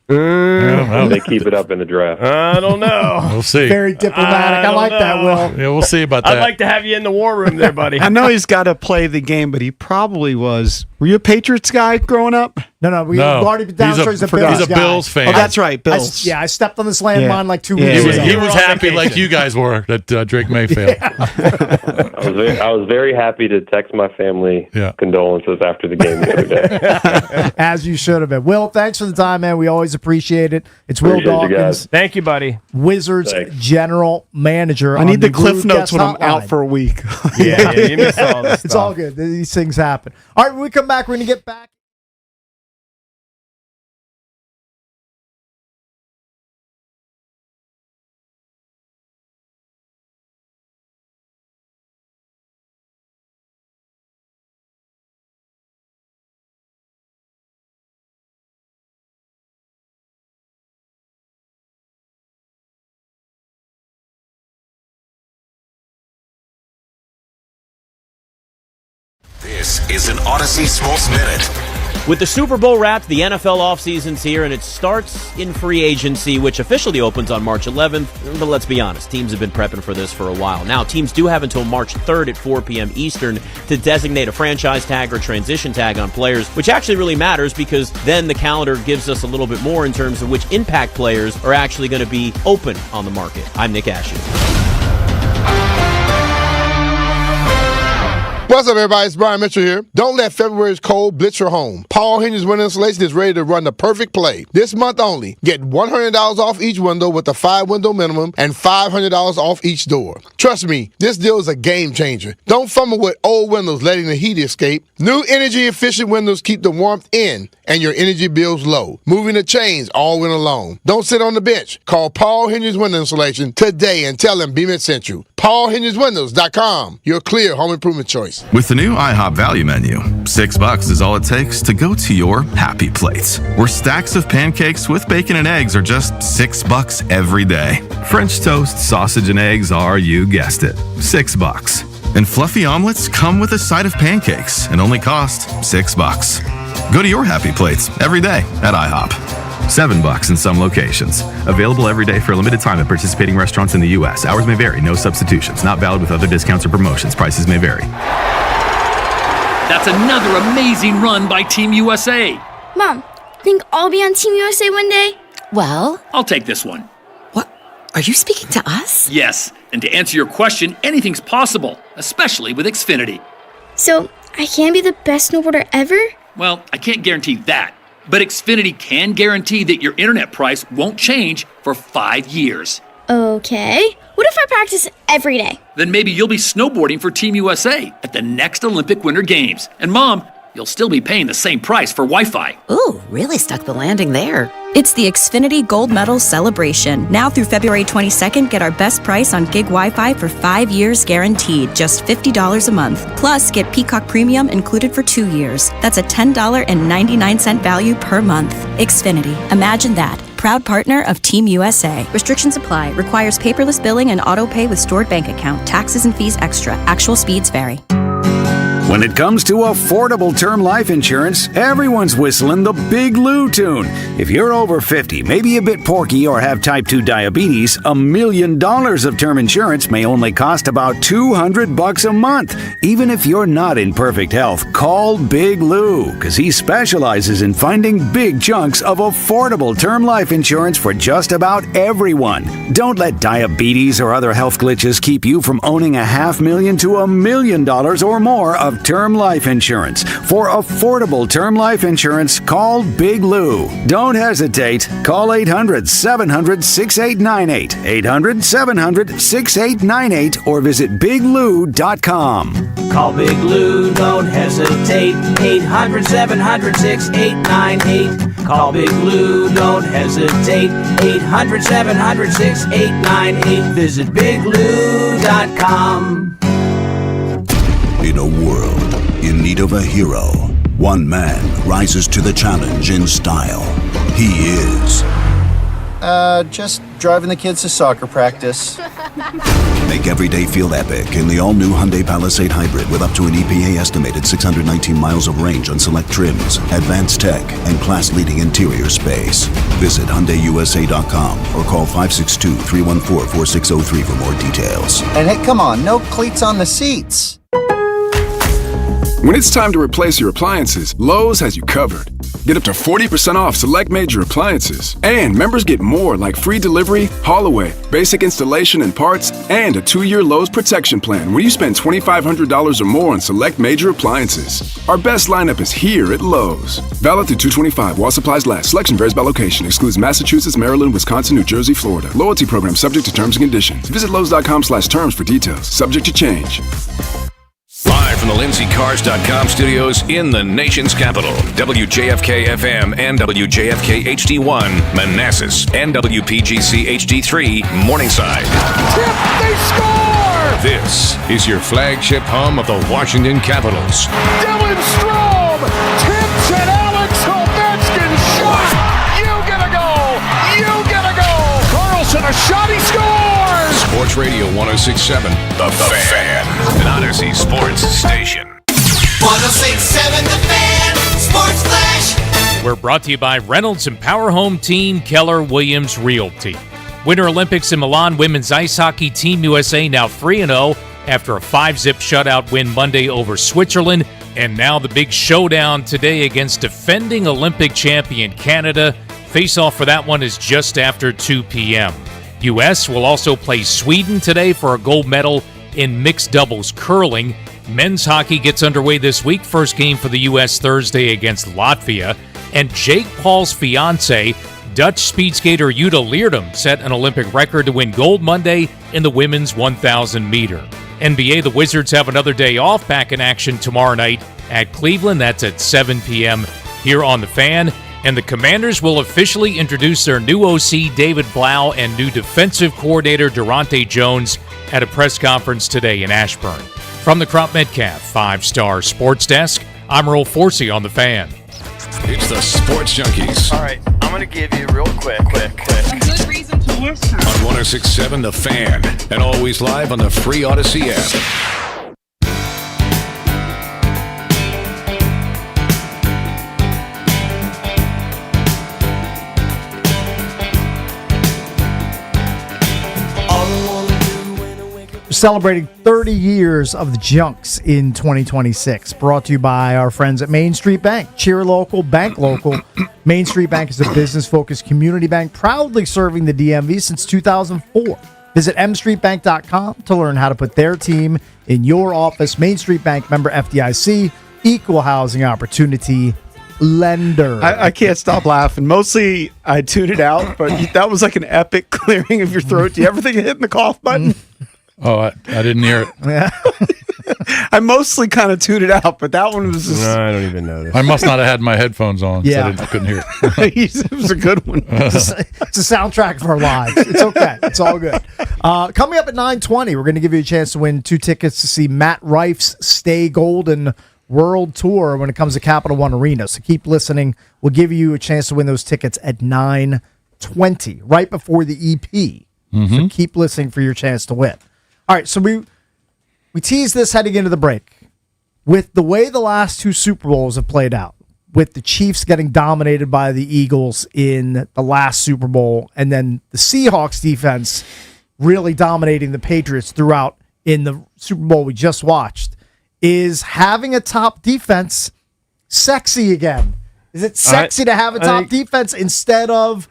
They keep it up in the draft. I don't know. We'll see. Very diplomatic. I like that, Will. Yeah, we'll see about that. I'd like to have you in the war room there, buddy. I know he's got to play the game, but he probably was. Were you a Patriots guy growing up? No, we've already been down. He's a Bills fan. Oh, that's right, Bills. I stepped on this landmine like 2 weeks He ago. was happy like you guys were that Drake May failed. I was very happy to text my family condolences after the game the other day. As you should have been. Will, thanks for the time, man. We always appreciate it. It's Will Appreciate you Dawkins. guys. Thank you, buddy. Wizards general manager. I need the cliff Groove notes Guest when I'm out Hotline. for a week. Yeah, you missed all this It's stuff. all good. These things happen. All right, when we come back, we're going to get back. This is an Odyssey Sports Minute. With the Super Bowl wrapped, the NFL offseason's here, and it starts in free agency, which officially opens on March 11th. But let's be honest, teams have been prepping for this for a while. Now, teams do have until March 3rd at 4 p.m. Eastern to designate a franchise tag or transition tag on players, which actually really matters because then the calendar gives us a little bit more in terms of which impact players are actually going to be open on the market. I'm Nick Ashew. What's up, everybody? It's Brian Mitchell here. Don't let February's cold blitz your home. Paul Henry's Window Installation is ready to run the perfect play. This month only, get $100 off each window with a 5-window minimum and $500 off each door. Trust me, this deal is a game changer. Don't fumble with old windows letting the heat escape. New energy-efficient windows keep the warmth in and your energy bills low. Moving the chains all winter long. Don't sit on the bench. Call Paul Henry's Window Installation today and tell them BMIT sent you. PaulHenry'sWindows.com, your clear home improvement choice. With the new IHOP value menu, $6 is all it takes to go to your happy plates, where stacks of pancakes with bacon and eggs are just $6 every day. French toast, sausage, and eggs are, you guessed it, $6. And fluffy omelets come with a side of pancakes and only cost $6. Go to your happy plates every day at IHOP. $7 in some locations. Available every day for a limited time at participating restaurants in the U.S. Hours may vary. No substitutions. Not valid with other discounts or promotions. Prices may vary. That's another amazing run by Team USA. Mom, think I'll be on Team USA one day? Well, I'll take this one. Are you speaking to us? Yes, and to answer your question, anything's possible, especially with Xfinity. So, I can be the best snowboarder ever? Well, I can't guarantee that, but Xfinity can guarantee that your internet price won't change for 5 years. Okay. What if I practice every day? Then maybe you'll be snowboarding for Team USA at the next Olympic Winter Games. And Mom, you'll still be paying the same price for Wi-Fi. Ooh, really stuck the landing there. It's the Xfinity Gold Medal Celebration. Now through February 22nd, get our best price on gig Wi-Fi for 5 years guaranteed, just $50 a month. Plus, get Peacock Premium included for 2 years. That's a $10.99 value per month. Xfinity. Imagine that. Proud partner of Team USA. Restrictions apply. Requires paperless billing and auto pay with stored bank account. Taxes and fees extra. Actual speeds vary. When it comes to affordable term life insurance, everyone's whistling the Big Lou tune. If you're over 50, maybe a bit porky, or have type 2 diabetes, $1 million of term insurance may only cost about $200 a month. Even if you're not in perfect health, call Big Lou, because he specializes in finding big chunks of affordable term life insurance for just about everyone. Don't let diabetes or other health glitches keep you from owning $500,000 to $1 million or more of term life insurance. For affordable term life insurance, call Big Lou. Don't hesitate. Call 800-700-6898, 800-700-6898, or visit biglou.com. Call Big Lou, don't hesitate. 800-700-6898. Call Big Lou, don't hesitate. 800-700-6898. Visit biglou.com. In a world in need of a hero, one man rises to the challenge in style. He is... just driving the kids to soccer practice. Make every day feel epic in the all-new Hyundai Palisade Hybrid with up to an EPA-estimated 619 miles of range on select trims, advanced tech, and class-leading interior space. Visit HyundaiUSA.com or call 562-314-4603 for more details. And hey, come on, no cleats on the seats. When it's time to replace your appliances, Lowe's has you covered. Get up to 40% off select major appliances. And members get more like free delivery, haul away, basic installation and parts, and a 2-year Lowe's protection plan when you spend $2,500 or more on select major appliances. Our best lineup is here at Lowe's. Valid through 2/25 while supplies last. Selection varies by location. Excludes Massachusetts, Maryland, Wisconsin, New Jersey, Florida. Loyalty program subject to terms and conditions. Visit Lowe's.com/terms for details. Subject to change. Live from the LindseyCars.com studios in the nation's capital, WJFK FM and WJFK HD1, Manassas, and WPGC HD3, Morningside. Tip, they score! This is your flagship home of the Washington Capitals. Dylan Strome tips and Alex Ovechkin shot. You get a goal. You get a goal. Carlson, a shot, he scores. Sports Radio 106.7, The Fan, an Odyssey sports station. 106.7 The Fan, Sports Flash. We're brought to you by Reynolds and Power Home Team Keller Williams Realty. Winter Olympics in Milan women's ice hockey Team USA now 3-0 after a 5-zip shutout win Monday over Switzerland. And now the big showdown today against defending Olympic champion Canada. Face-off for that one is just after 2 p.m. U.S. will also play Sweden today for a gold medal in mixed doubles curling. Men's hockey gets underway this week. First game for the U.S. Thursday against Latvia. And Jake Paul's fiancée, Dutch speed skater Jutta Leerdam, set an Olympic record to win gold Monday in the women's 1,000-meter. NBA, the Wizards have another day off, back in action tomorrow night at Cleveland. That's at 7 p.m. here on The Fan. And the Commanders will officially introduce their new OC, David Blau, and new defensive coordinator, Durante Jones, at a press conference today in Ashburn. From the Crop Metcalf 5-Star Sports Desk, I'm Earl Forsey on The Fan. It's the Sports Junkies. All right, I'm going to give you real quick. Good reason to listen. On 106.7 The Fan, and always live on the free Odyssey app. Celebrating 30 years of the Junks in 2026. Brought to you by our friends at Main Street Bank. Cheer local, bank local. Main Street Bank is a business-focused community bank proudly serving the DMV since 2004. Visit mstreetbank.com to learn how to put their team in your office. Main Street Bank, member FDIC, equal housing opportunity lender. I can't stop laughing. Mostly I tuned it out, but that was like an epic clearing of your throat. Do you ever think of hitting the cough button? Oh, I didn't hear it. Yeah. I mostly kind of tuned it out, but that one was just... No, I don't even notice. I must not have had my headphones on, Yeah. so I couldn't hear it. It was a good one. It's a soundtrack of our lives. It's okay. It's all good. Coming up at 9:20, we're going to give you a chance to win 2 tickets to see Matt Rife's Stay Golden World Tour when it comes to Capital One Arena. So keep listening. We'll give you a chance to win those tickets at 9:20, right before the EP. So keep listening for your chance to win. All right, so we teased this heading into the break. with the way the last two Super Bowls have played out, with the Chiefs getting dominated by the Eagles in the last Super Bowl, and then the Seahawks defense really dominating the Patriots throughout in the Super Bowl we just watched, is having a top defense sexy again? Is it sexy to have a top defense instead of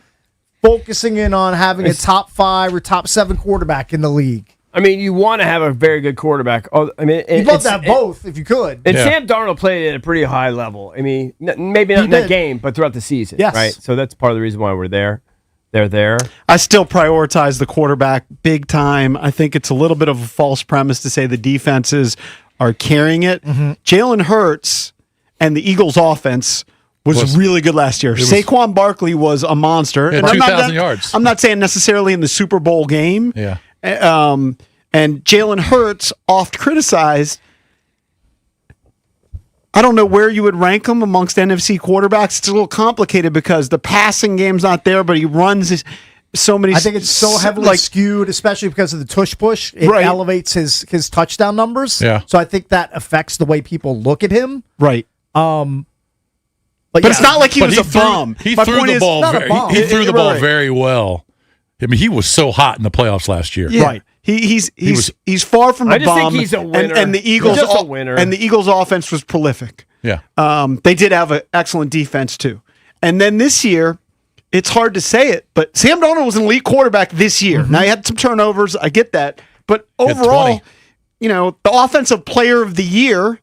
focusing in on having a top 5 or top 7 quarterback in the league? I mean, you want to have a very good quarterback. Oh, I mean, you'd love to have both if you could. And Sam Darnold played at a pretty high level. I mean, maybe not in that game, but throughout the season. Yes. Right? So that's part of the reason why we're there. They're there. I still prioritize the quarterback big time. I think it's a little bit of a false premise to say the defenses are carrying it. Jalen Hurts and the Eagles' offense was really good last year. Saquon Barkley was a monster. Yeah, 2,000 yards. I'm not saying necessarily in the Super Bowl game. Yeah. And Jalen Hurts, oft criticized. I don't know where you would rank him amongst NFC quarterbacks. It's a little complicated because the passing game's not there, but he runs so many. I think it's so heavily skewed, especially because of the tush push. It elevates his touchdown numbers. Yeah. So I think that affects the way people look at him. Right. But it's not like he was a bum. He threw the ball. He threw the ball very well. I mean, he was so hot in the playoffs last year. Yeah. Right. He's far from a bum. I just think he's a winner. And the Eagles just a winner. And the Eagles' offense was prolific. Yeah. They did have an excellent defense too. And then this year, it's hard to say it, but Sam Darnold was an elite quarterback this year. Now he had some turnovers. I get that, but overall, the offensive player of the year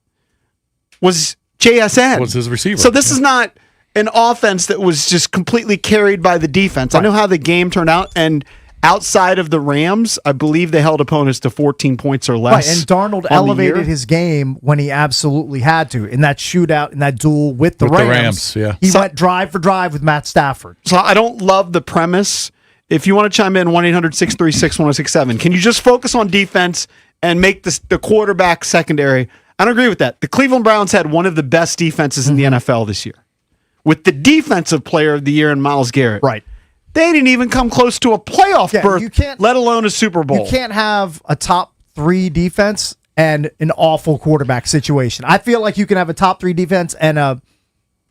was JSN. Was his receiver. So this is not an offense that was just completely carried by the defense. Right. I know how the game turned out, and outside of the Rams, I believe they held opponents to 14 points or less. Right, and Darnold elevated his game when he absolutely had to. In that shootout, in that duel with the Rams. Yeah. He went drive for drive with Matt Stafford. So I don't love the premise. If you want to chime in, 1-800-636-1067. Can you just focus on defense and make the quarterback secondary? I don't agree with that. The Cleveland Browns had one of the best defenses in the NFL this year, with the defensive player of the year in Myles Garrett. Right. They didn't even come close to a playoff berth, let alone a Super Bowl. You can't have a top 3 defense and an awful quarterback situation. I feel like you can have a top 3 defense and a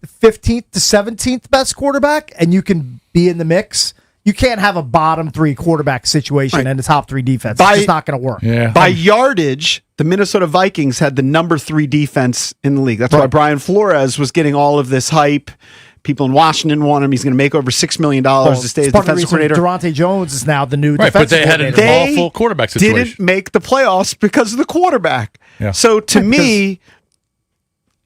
15th to 17th best quarterback, and you can be in the mix. You can't have a bottom 3 quarterback situation and a top 3 defense. It's just not going to work. Yeah. By yardage, the Minnesota Vikings had the number 3 defense in the league. That's why Brian Flores was getting all of this hype. People in Washington want him. He's going to make over $6 million to stay as defensive coordinator. Durante Jones is now the new defensive coordinator. But they had an awful quarterback situation. Didn't make the playoffs because of the quarterback. Yeah. So to me,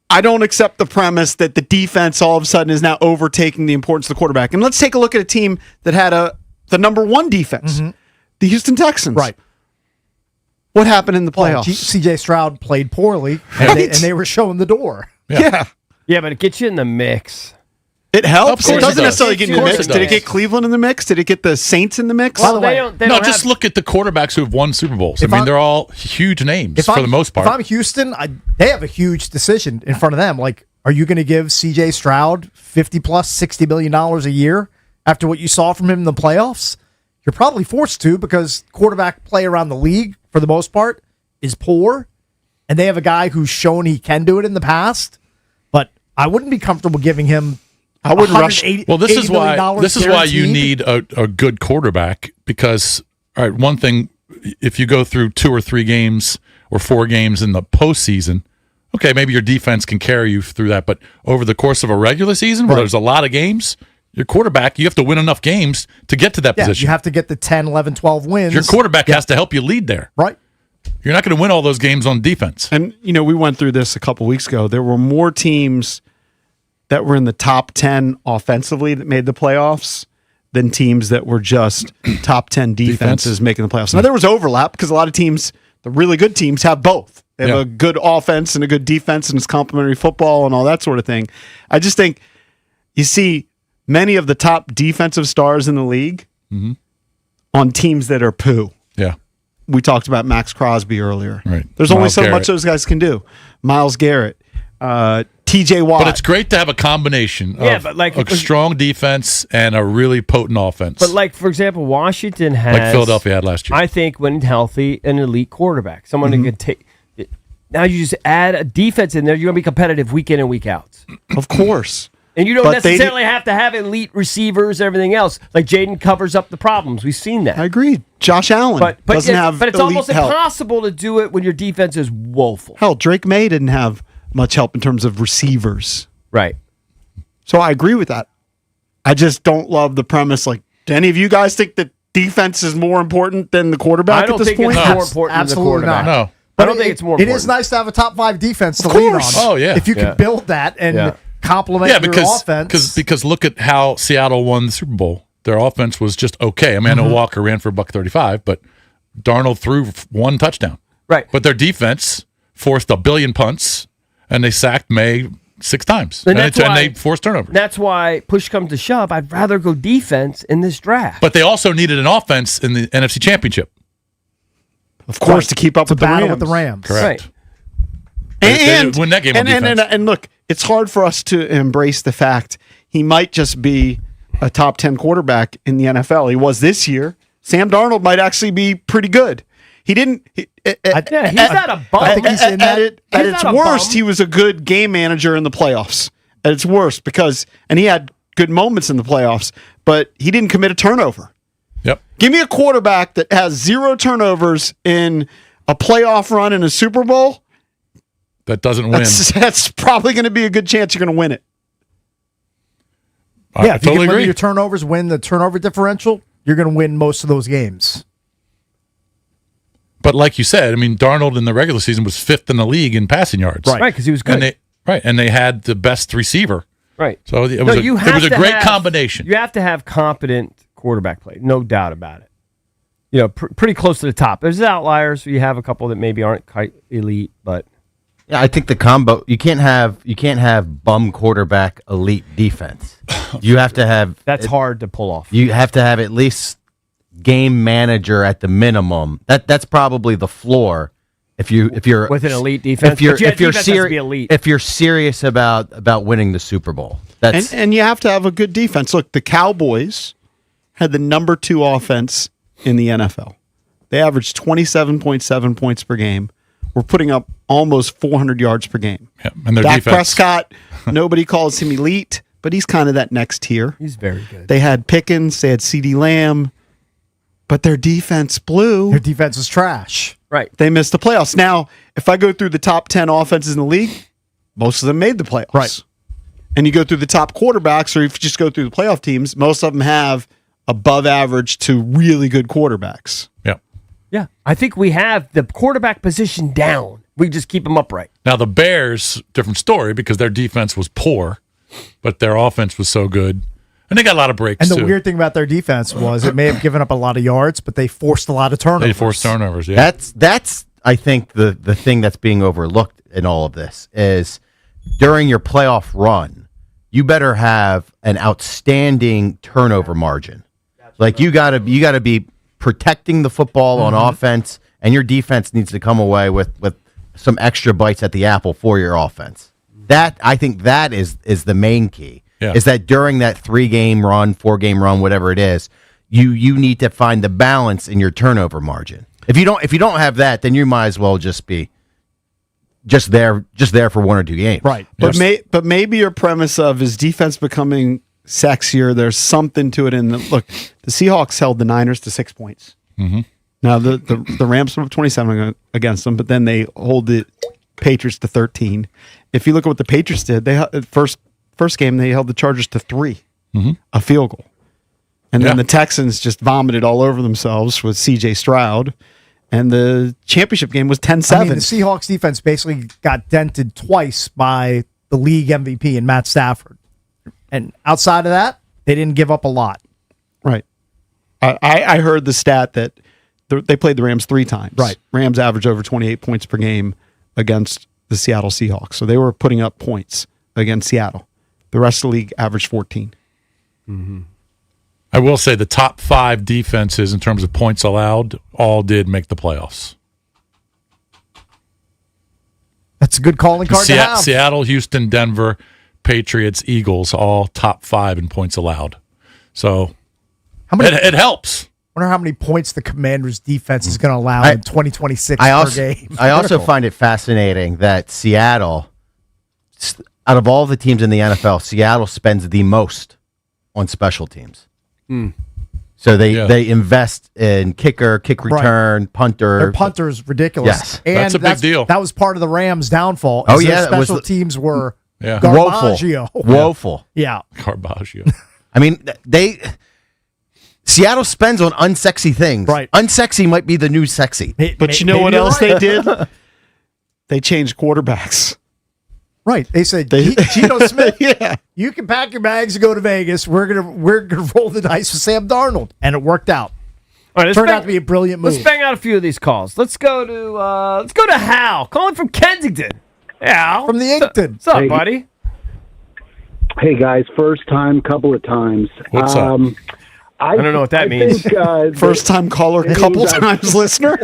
I don't accept the premise that the defense all of a sudden is now overtaking the importance of the quarterback. And let's take a look at a team that had the number 1 defense, the Houston Texans. Right. What happened in the playoffs? CJ Stroud played poorly, and they were showing the door. Yeah, but it gets you in the mix. It helps. It doesn't necessarily get in the Of course mix. it Did it does. get Cleveland in the mix? Did it get the Saints in the mix? Well, they don't just look at the quarterbacks who have won Super Bowls. I mean, they're all huge names for the most part. If I'm Houston, they have a huge decision in front of them. Like, are you going to give CJ Stroud $50 plus $60 million a year after what you saw from him in the playoffs? You're probably forced to, because quarterback play around the league, for the most part, is poor. And they have a guy who's shown he can do it in the past. But I wouldn't be comfortable giving him I wouldn't rush. Well, this is why you need a good quarterback, because, all right, one thing, if you go through 2 or 3 games or 4 games in the postseason, okay, maybe your defense can carry you through that. But over the course of a regular season, where there's a lot of games, your quarterback, you have to win enough games to get to that position. You have to get the 10, 11, 12 wins. Your quarterback has to help you lead there. Right. You're not going to win all those games on defense. And, we went through this a couple weeks ago. There were more teams that were in the top 10 offensively that made the playoffs than teams that were just top 10 defenses making the playoffs. Now, there was overlap because a lot of teams, the really good teams, have both. They have a good offense and a good defense, and it's complementary football and all that sort of thing. I just think you see many of the top defensive stars in the league on teams that are poo. Yeah. We talked about Max Crosby earlier. Right. There's only so much those guys can do. Myles Garrett, TJ Watt. But it's great to have a combination of a strong defense and a really potent offense. But for example, Washington has, like Philadelphia had last year, I think, when healthy, an elite quarterback, someone who can take. Now you just add a defense in there. You're going to be competitive week in and week out. Of course. And you don't But they necessarily have to have elite receivers, everything else. Like Jaden covers up the problems. We've seen that. I agree. Josh Allen doesn't have but it's elite almost help. impossible to do it when your defense is woeful. Hell, Drake May didn't have much help in terms of receivers. Right. So I agree with that. I just don't love the premise. Like, do any of you guys think that defense is more important than the quarterback I don't at this think point? it's more important than the quarterback. No. I don't think it's more It important. is nice to have a top 5 defense to Of lean on. course. Oh, yeah. If you can build that and complement your offense. Because look at how Seattle won the Super Bowl. Their offense was just okay. I mean, I know Walker ran for $135, but Darnold threw 1 touchdown. Right. But their defense forced a billion punts, and they sacked May 6 times. And And, that's they why- forced turnovers. That's why push comes to shove. I'd rather go defense in this draft. But they also needed an offense in the NFC Championship. Of course, to keep up with the battle Rams. with the Rams. Correct. Right. They And didn't win that game on defense. and look, it's hard for us to embrace the fact he might just be a top 10 quarterback in the NFL. He was this year. Sam Darnold might actually be pretty good. He didn't. He's not a bum. I think he's in that. At He's its not a worst, bum. he was a good game manager in the playoffs. At its worst, and he had good moments in the playoffs, but he didn't commit a turnover. Yep. Give me a quarterback that has 0 turnovers in a playoff run in a Super Bowl. That doesn't win. That's probably going to be a good chance you're going to win it. I Yeah, if you totally can limit agree. your turnovers, win the turnover differential, you're going to win most of those games. But like you said, I mean, Darnold in the regular season was 5th in the league in passing yards. Right, because he was good. And they had the best receiver. Right. So it was a great combination. You have to have competent quarterback play, no doubt about it. You know, pretty close to the top. There's outliers. You have a couple that maybe aren't quite elite, but Yeah, I think the combo you can't have bum quarterback elite defense. You have to have that's hard to pull off. You have to have at least game manager at the minimum. That's probably the floor. If you're with an elite defense, if you're defense has to be elite. if you're serious about winning the Super Bowl, that's And you have to have a good defense. Look, the Cowboys had the number 2 offense in the NFL. They averaged 27.7 points per game. We're putting up almost 400 yards per game. Yeah, and their Dak defense. Prescott, nobody calls him elite, but he's kind of that next tier. He's very good. They had Pickens, they had CeeDee Lamb, but their defense blew. Their defense is trash. Right. They missed the playoffs. Now, if I go through the top 10 offenses in the league, most of them made the playoffs. Right. And you go through the top quarterbacks, or if you just go through the playoff teams, most of them have above average to really good quarterbacks. Yeah. Yeah. I think we have the quarterback position down. We just keep them upright. Now the Bears, different story because their defense was poor, but their offense was so good. And they got a lot of breaks, And the too. weird thing about their defense was it may have given up a lot of yards, but they forced a lot of turnovers. They forced turnovers, yeah. That's I think the thing that's being overlooked in all of this is during your playoff run, you better have an outstanding turnover margin. Like you gotta be protecting the football on offense, and your defense needs to come away with some extra bites at the apple for your offense. That I think that is the main key. Yeah. Is that during that 3-game run, 4-game run, whatever it is, you need to find the balance in your turnover margin. If you don't have that, then you might as well just be just there for 1 or 2 games. Right. But maybe your premise of his defense becoming sexier, there's something to it in the look. The Seahawks held the Niners to 6 points. Mm-hmm. Now the Rams put up 27 against them, but then they hold the Patriots to 13. If you look at what the Patriots did, they first game they held the Chargers to 3, a field goal, and then the Texans just vomited all over themselves with C.J. Stroud, and the championship game was 10-7. I mean, the Seahawks defense basically got dented twice by the league MVP and Matt Stafford. And outside of that, they didn't give up a lot. Right. I heard the stat that they played the Rams 3 times. Right. Rams averaged over 28 points per game against the Seattle Seahawks. So they were putting up points against Seattle. The rest of the league averaged 14. Mm-hmm. I will say the top 5 defenses in terms of points allowed all did make the playoffs. That's a good calling card to have. Seattle, Houston, Denver, Patriots, Eagles, all top 5 in points allowed. So it helps. Wonder how many points the Commanders' defense is going to allow in 2026 per game. I also find it fascinating that Seattle, out of all the teams in the NFL, Seattle spends the most on special teams. So they invest in kicker, kick return, punter. Their punter's ridiculous. Yes. And That's a big deal. That was part of the Rams' downfall. Oh, Their yeah, it was special teams were woeful. Woeful. Yeah. Garbaggio. I mean, Seattle spends on unsexy things. Right. Unsexy might be the new sexy. But you know what else they did? They changed quarterbacks. Right. They said, Geno Smith, you can pack your bags and go to Vegas. We're gonna roll the dice with Sam Darnold. And it worked out. All right, Turned out to be a brilliant move. Let's bang out a few of these calls. Let's go to Hal, calling from Kensington. Hal. From the Inkton. What's up, Hey. buddy? Hey guys, first time, couple of times. What's up? I don't know what that means. Think, First time caller, couple times listener.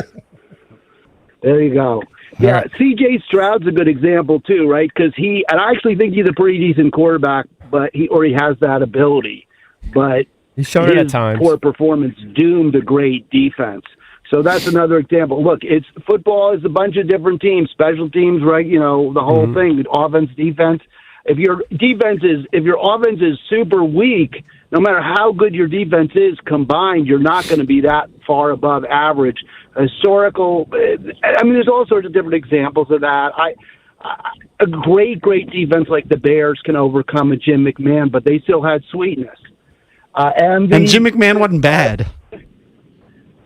There you go. Yeah, C.J. Stroud's a good example too, right? Because and I actually think he's a pretty decent quarterback, but he has that ability. But he's shown it at his times. poor performance doomed a great defense. So that's another example. Look, football is a bunch of different teams, special teams, right? You know, the whole thing, offense, defense. If your offense is super weak, no matter how good your defense is combined, you're not going to be that far above average. Historical, I mean, there's all sorts of different examples of that. A great defense like the Bears can overcome a Jim McMahon, but they still had sweetness. And Jim McMahon wasn't bad.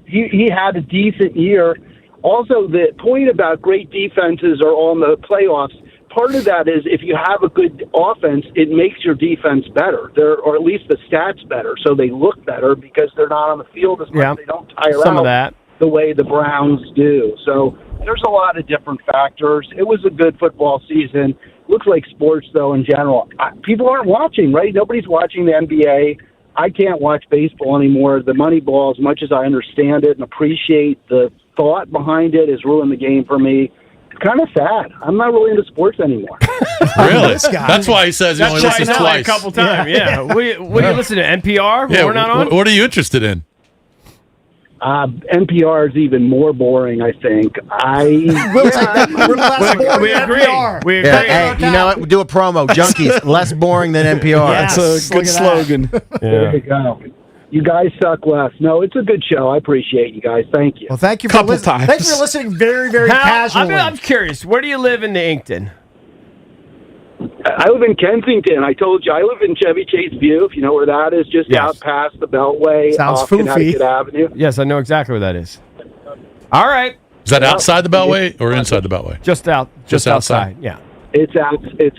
He had a decent year. Also, the point about great defenses are on the playoffs. Part of that is if you have a good offense, it makes your defense better, or at least the stats better, so they look better because they're not on the field as much. Yeah. They don't tire Some out of that. the way the Browns do. So there's a lot of different factors. It was a good football season. Looks like sports, though, in general. People aren't watching, right? Nobody's watching the NBA. I can't watch baseball anymore. The Moneyball, as much as I understand it and appreciate the thought behind it, has ruined the game for me. It's kind of sad. I'm not really into sports anymore. Really? That's why he says he only listens twice. A couple times, yeah. What do you listen to, NPR? Yeah, We're not on? What are you interested in? NPR is even more boring, I think. We agree. We agree. Hey, you know what? We'll do a promo. Junkies, less boring than NPR. Yes, That's a good slogan. There you go. You guys suck less. No, it's a good show. I appreciate you guys. Thank you. Well, thank you for listening. Thanks for listening very, very casually. I'm curious. Where do you live in the Inkton? I live in Kensington. I told you. I live in Chevy Chase View, if you know where that is, just out past the Beltway. Sounds off foofy. Connecticut Avenue. Yes, I know exactly where that is. All right. Is that outside the Beltway or inside the Beltway? Just outside. Yeah. It's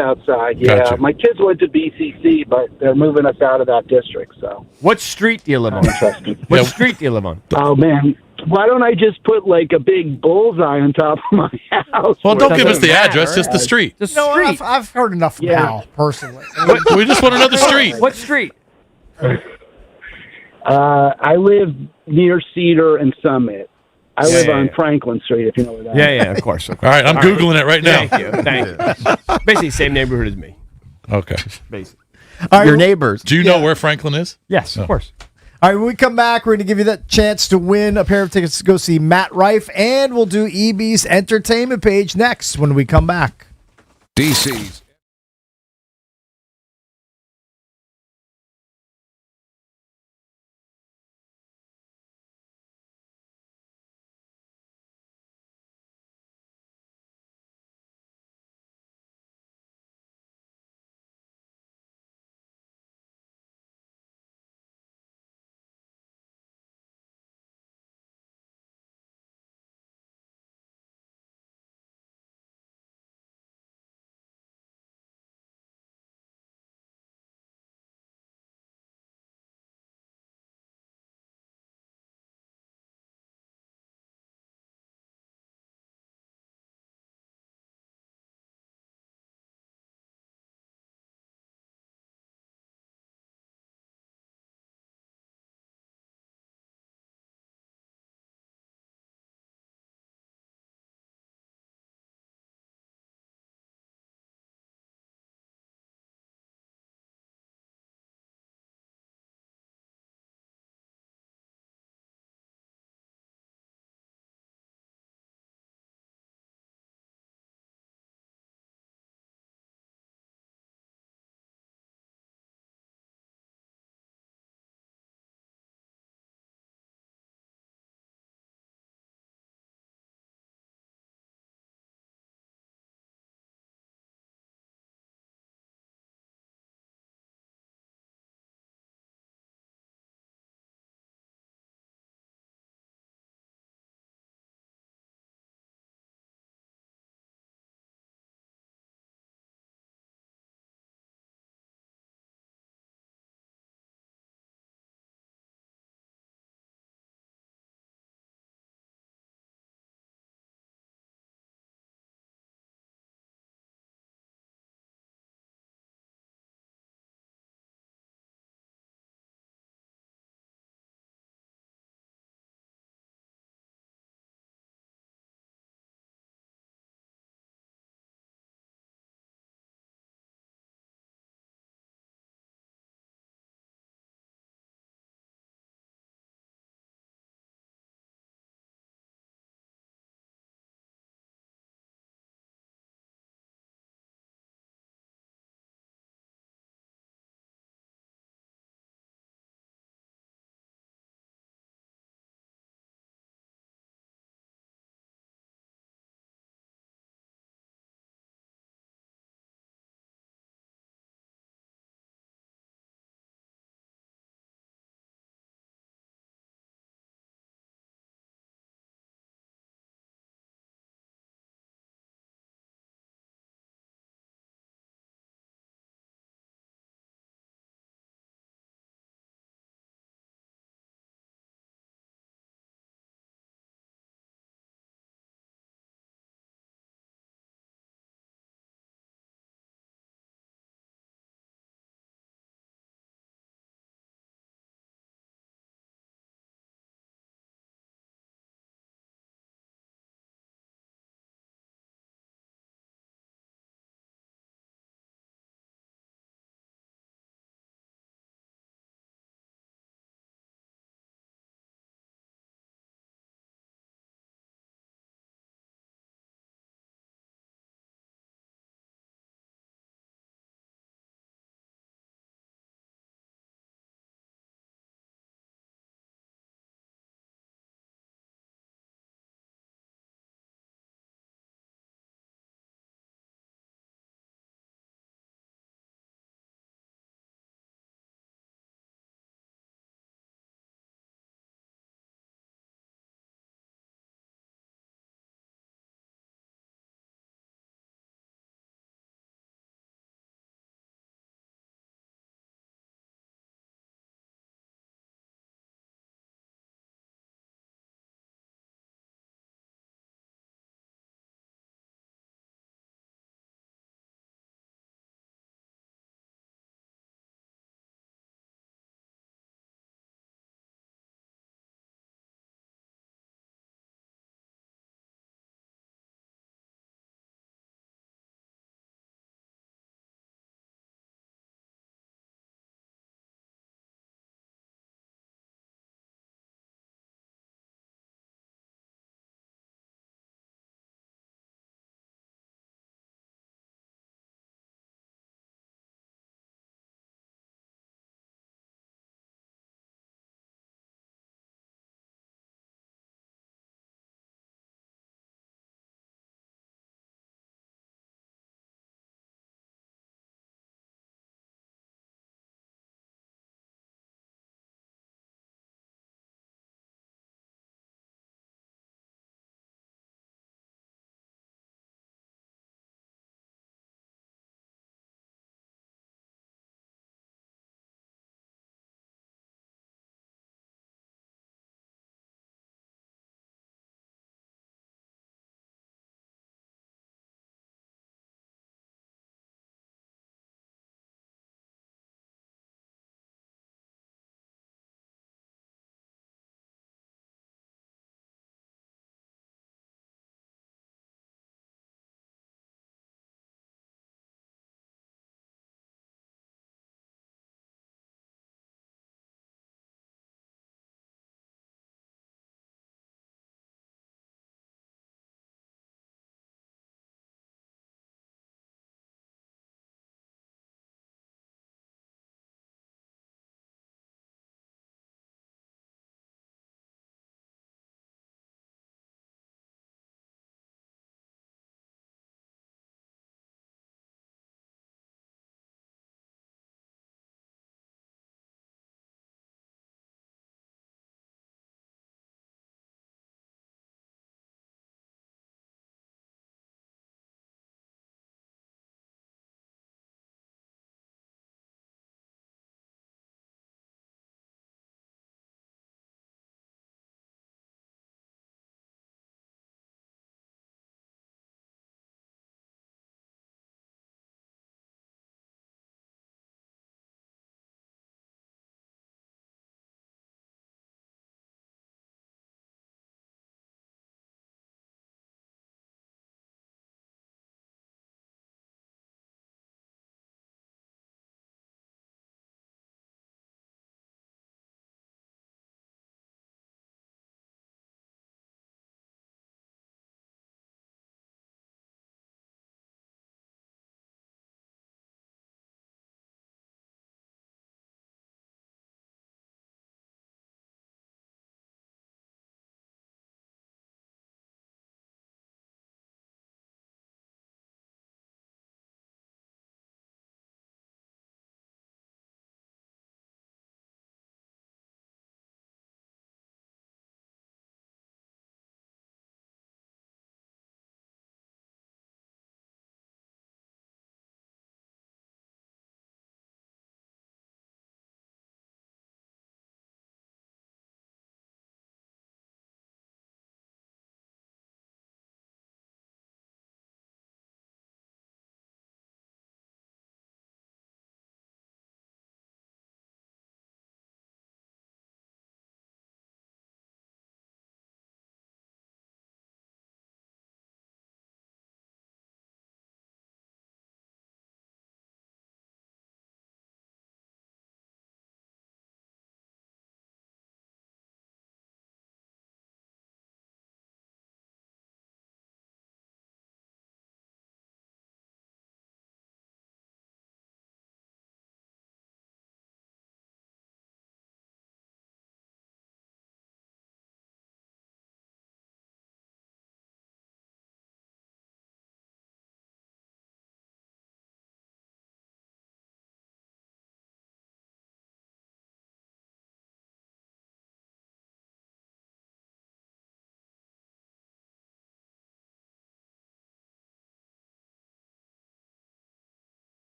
outside. Yeah. Gotcha. My kids went to BCC, but they're moving us out of that district. So. What street do you live on? What street do you live on? Oh man, why don't I just put like a big bullseye on top of my house? Well, don't give us the address, just the street. I've heard enough from Hal, personally. We just want another street. What street? I live near Cedar and Summit. I live on Franklin Street, if you know where that is. Yeah, of course. All right, I'm Googling it right now. Thank you. Basically, same neighborhood as me. Okay. Basically. Your neighbors. Do you know where Franklin is? Yes, of course. All right, when we come back, we're going to give you that chance to win a pair of tickets to go see Matt Rife, and we'll do EB's entertainment page next when we come back. DC's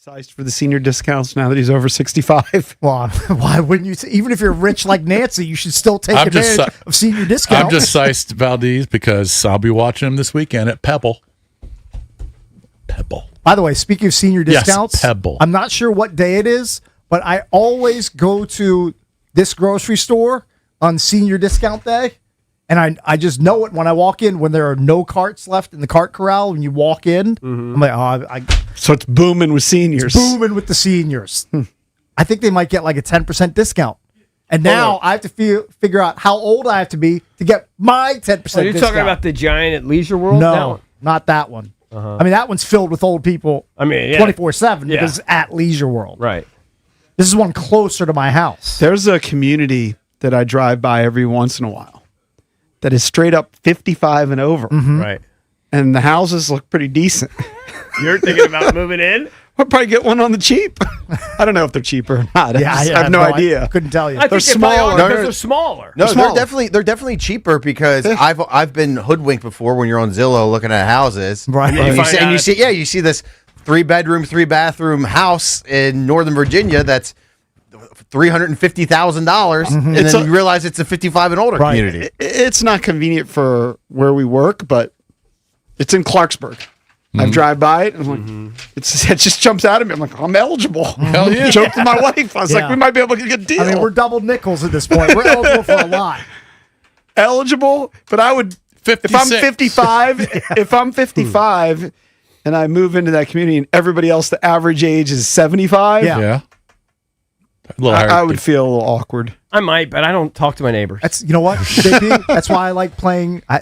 Sized for the senior discounts now that he's over 65. Well, why wouldn't you? Even if you're rich like Nancy, you should still take advantage of senior discounts. I'm just sized Valdez because I'll be watching him this weekend at Pebble. By the way, speaking of senior discounts, Yes, Pebble. I'm not sure what day it is, but I always go to this grocery store on senior discount day. And I just know it when I walk in, when there are no carts left in the cart corral. When you walk in, I'm like, so it's booming with seniors. It's booming with the seniors. I think they might get like a 10% discount. And now I have to figure out how old I have to be to get my 10% discount. You're talking about the giant at Leisure World? No, not that one. I mean, that one's filled with old people 24/7 because it's at Leisure World. Right. This is one closer to my house. There's a community that I drive by every once in a while that is straight up 55 and over. Right. And the houses look pretty decent. You're thinking about moving in? I'll probably get one on the cheap. I don't know if they're cheaper or not. I have no idea. I couldn't tell you. I think They're they probably smaller. are because they're smaller. No, smaller. they're definitely cheaper because I've been hoodwinked before when you're on Zillow looking at houses. Right. And you see this 3-bedroom, 3-bathroom house in Northern Virginia that's $350,000, and then you realize it's a 55 and older community. It's not convenient for where we work, but it's in Clarksburg. I drive by it, and I'm like, it just jumps out at me. I'm like, I'm eligible. Hell yeah. Joked with my wife. I was like, we might be able to get a deal. I mean, we're double nickels at this point. We're eligible for a lot. Eligible, but I would, 56. if I'm 55, and I move into that community, and everybody else, the average age is 75. Yeah. I would feel a little awkward. I might, but I don't talk to my neighbors. You know what, JP? That's why I like playing. I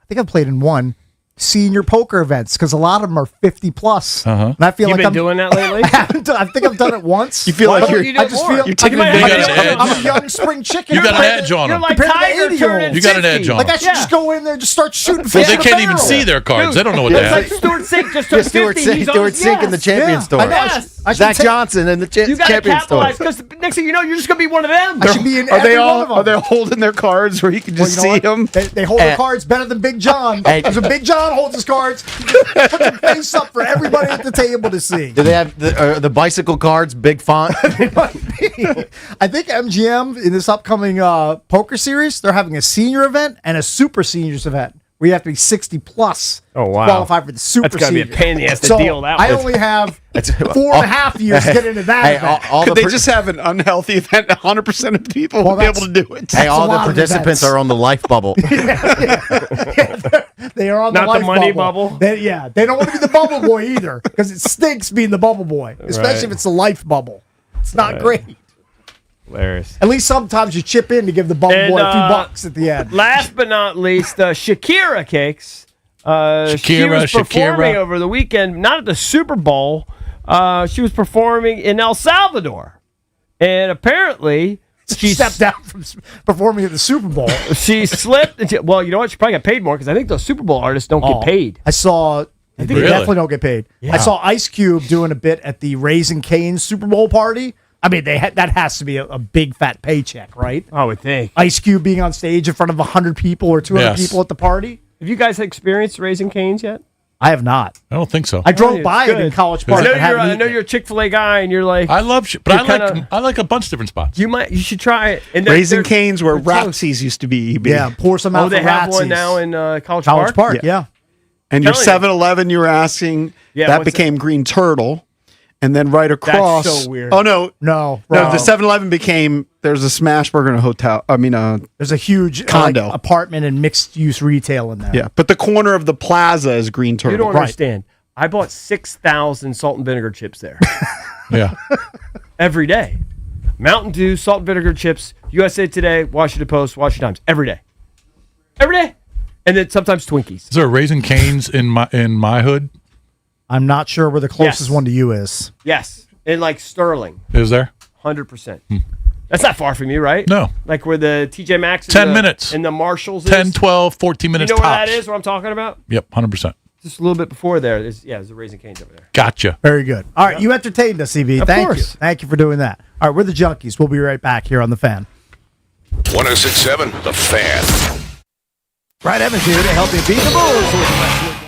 think I've played in one senior poker events because a lot of them are 50 plus. And I feel You've like been I'm doing that lately? I think I've done it once. You feel Why like don't you're I just feel you're taking I'm a young spring chicken. You got an edge on You're them. like Compared to the Tiger 80-year-olds. turning You got an 50. edge on Like them. I should just go in there and just start shooting. Well, fish they in a can't even barrel. see their cards. They don't know what It's they like have. Stuart Sink just turned 50. He's on Stuart his Sink in the champion store. I know. Yes. I should Zach take- Johnson in the You got to champion store. capitalize because next thing you know, you're just going to be one of them. I should be in Are they every one of them. are they holding their cards where you can just Well, you see know what? them? They hold their cards better than Big John. Because when Big John holds his cards, he just puts a face up for everybody at the table to see. Do they have the bicycle cards, big font? I think MGM in this upcoming poker series, they're having a senior event and a super seniors event where you have to be 60 plus Oh, wow. to qualify for the super That's gotta be a senior. pain in the ass to So deal that I with. only have 4.5 years to get into that event. Could they just have an unhealthy event? 100% of the people will be able to do it. Hey, all a the lot of participants events. are on the life bubble. They are on Not the life the money bubble. bubble? They don't want to be the bubble boy either because it stinks being the bubble boy, especially Right. if it's the life bubble. It's not great. Hilarious. At least sometimes you chip in to give the bubble And, boy a few bucks at the end. Last but not least, Shakira Cakes. She was performing over the weekend, not at the Super Bowl. She was performing in El Salvador. And apparently, She stepped down from performing at the Super Bowl. she slipped. Well, you know what? She probably got paid more because I think those Super Bowl artists don't get paid. I saw. They Really? definitely don't get paid. Yeah. I saw Ice Cube doing a bit at the Raising Cane's Super Bowl party. I mean, that has to be a big fat paycheck, right? I would think. Ice Cube being on stage in front of 100 people or 200 Yes. people at the party. Have you guys experienced Raising Cane's yet? I have not. I don't think so. I drove it's by it in good. College I Park. know but haven't I eaten know it. you're a Chick-fil-A guy, and you're like, I love, but you're I like a bunch of different spots. you should try it. And they're- Raising they're- Cane's where they're close. Rapsies used to be. EB. Yeah, pour some out Oh, they for have one Ratsies. now in College College Park. Yeah. Yeah. And your Telling you. 7-Eleven, you were asking, Yeah, that what's became Green Turtle. And then right across. so weird. Oh, no. No, No, wrong. the 7-Eleven became, there's a Smash Burger and a hotel. I mean, There's a huge Condo. apartment and mixed use retail in there. yeah. But the corner of the plaza is Green Turtle. You don't Right. understand. I bought 6,000 salt and vinegar chips there Yeah. every day. Mountain Dew, salt and vinegar chips, USA Today, Washington Post, Washington Times, every day. Every day. And then sometimes Twinkies. Is there a Raising Cane's in my hood? I'm not sure where the closest Yes. one to you is. Yes. And like Sterling, Is there? 100%. That's not far from you, right? No. Like where the TJ Maxx 10 minutes. and the Marshalls 10, is. 12, 14 minutes You know where tops. that is, what I'm talking about? Yep, 100%. Just a little bit before there. There's a Raising Cane's over there. Gotcha. Very good. All right, you entertained us, CB. Of Thank course. you. Thank you for doing that. All right, we're the Junkies. We'll be right back here on The Fan. 106.7 The Fan. Brad Evans here to help you beat the Bulls.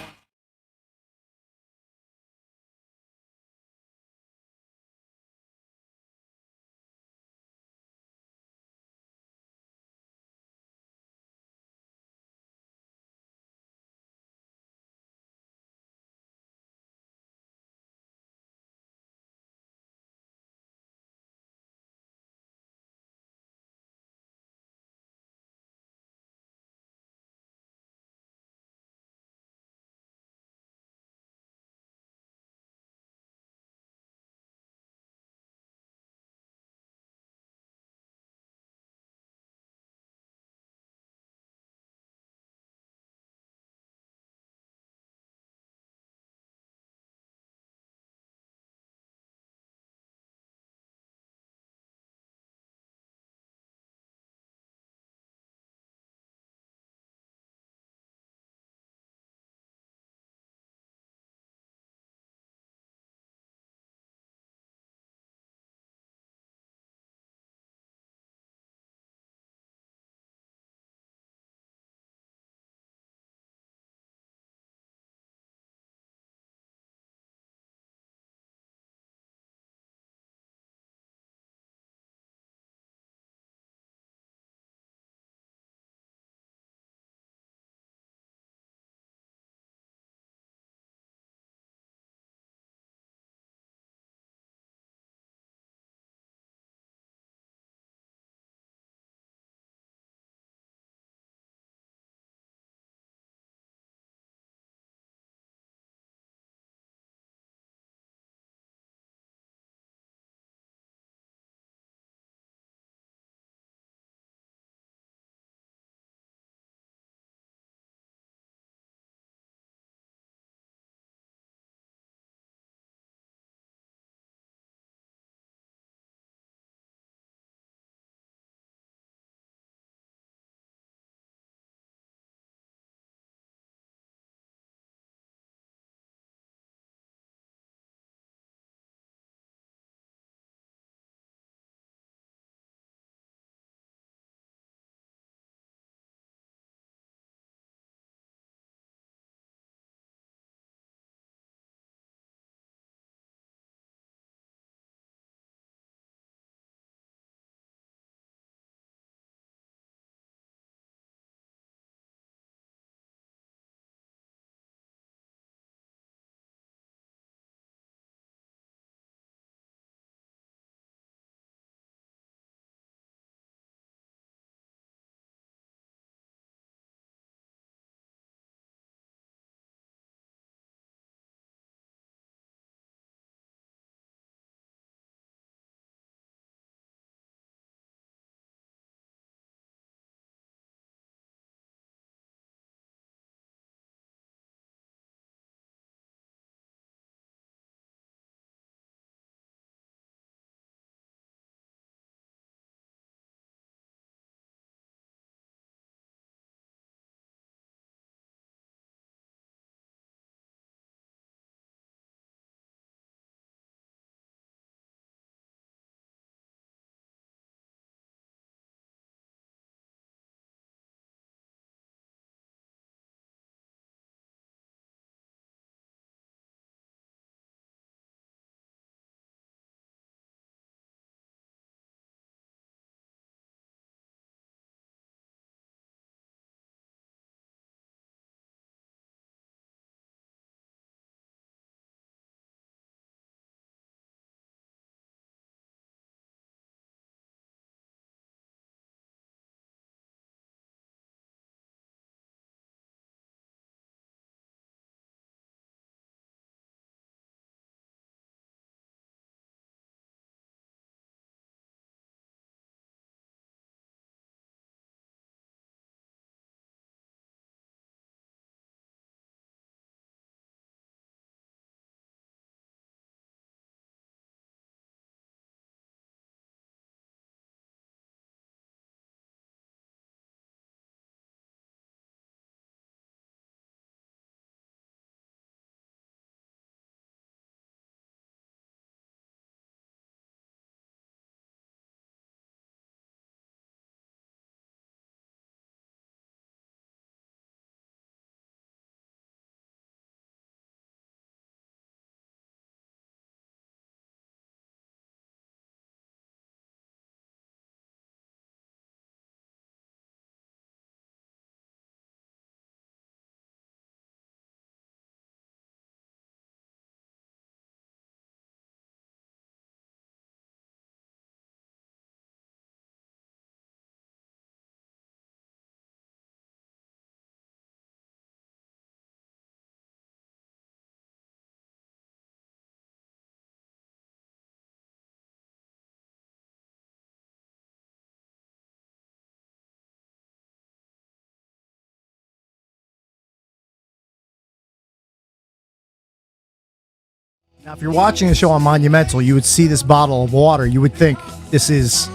Now, if you're watching the show on Monumental, you would see this bottle of water. You would think this is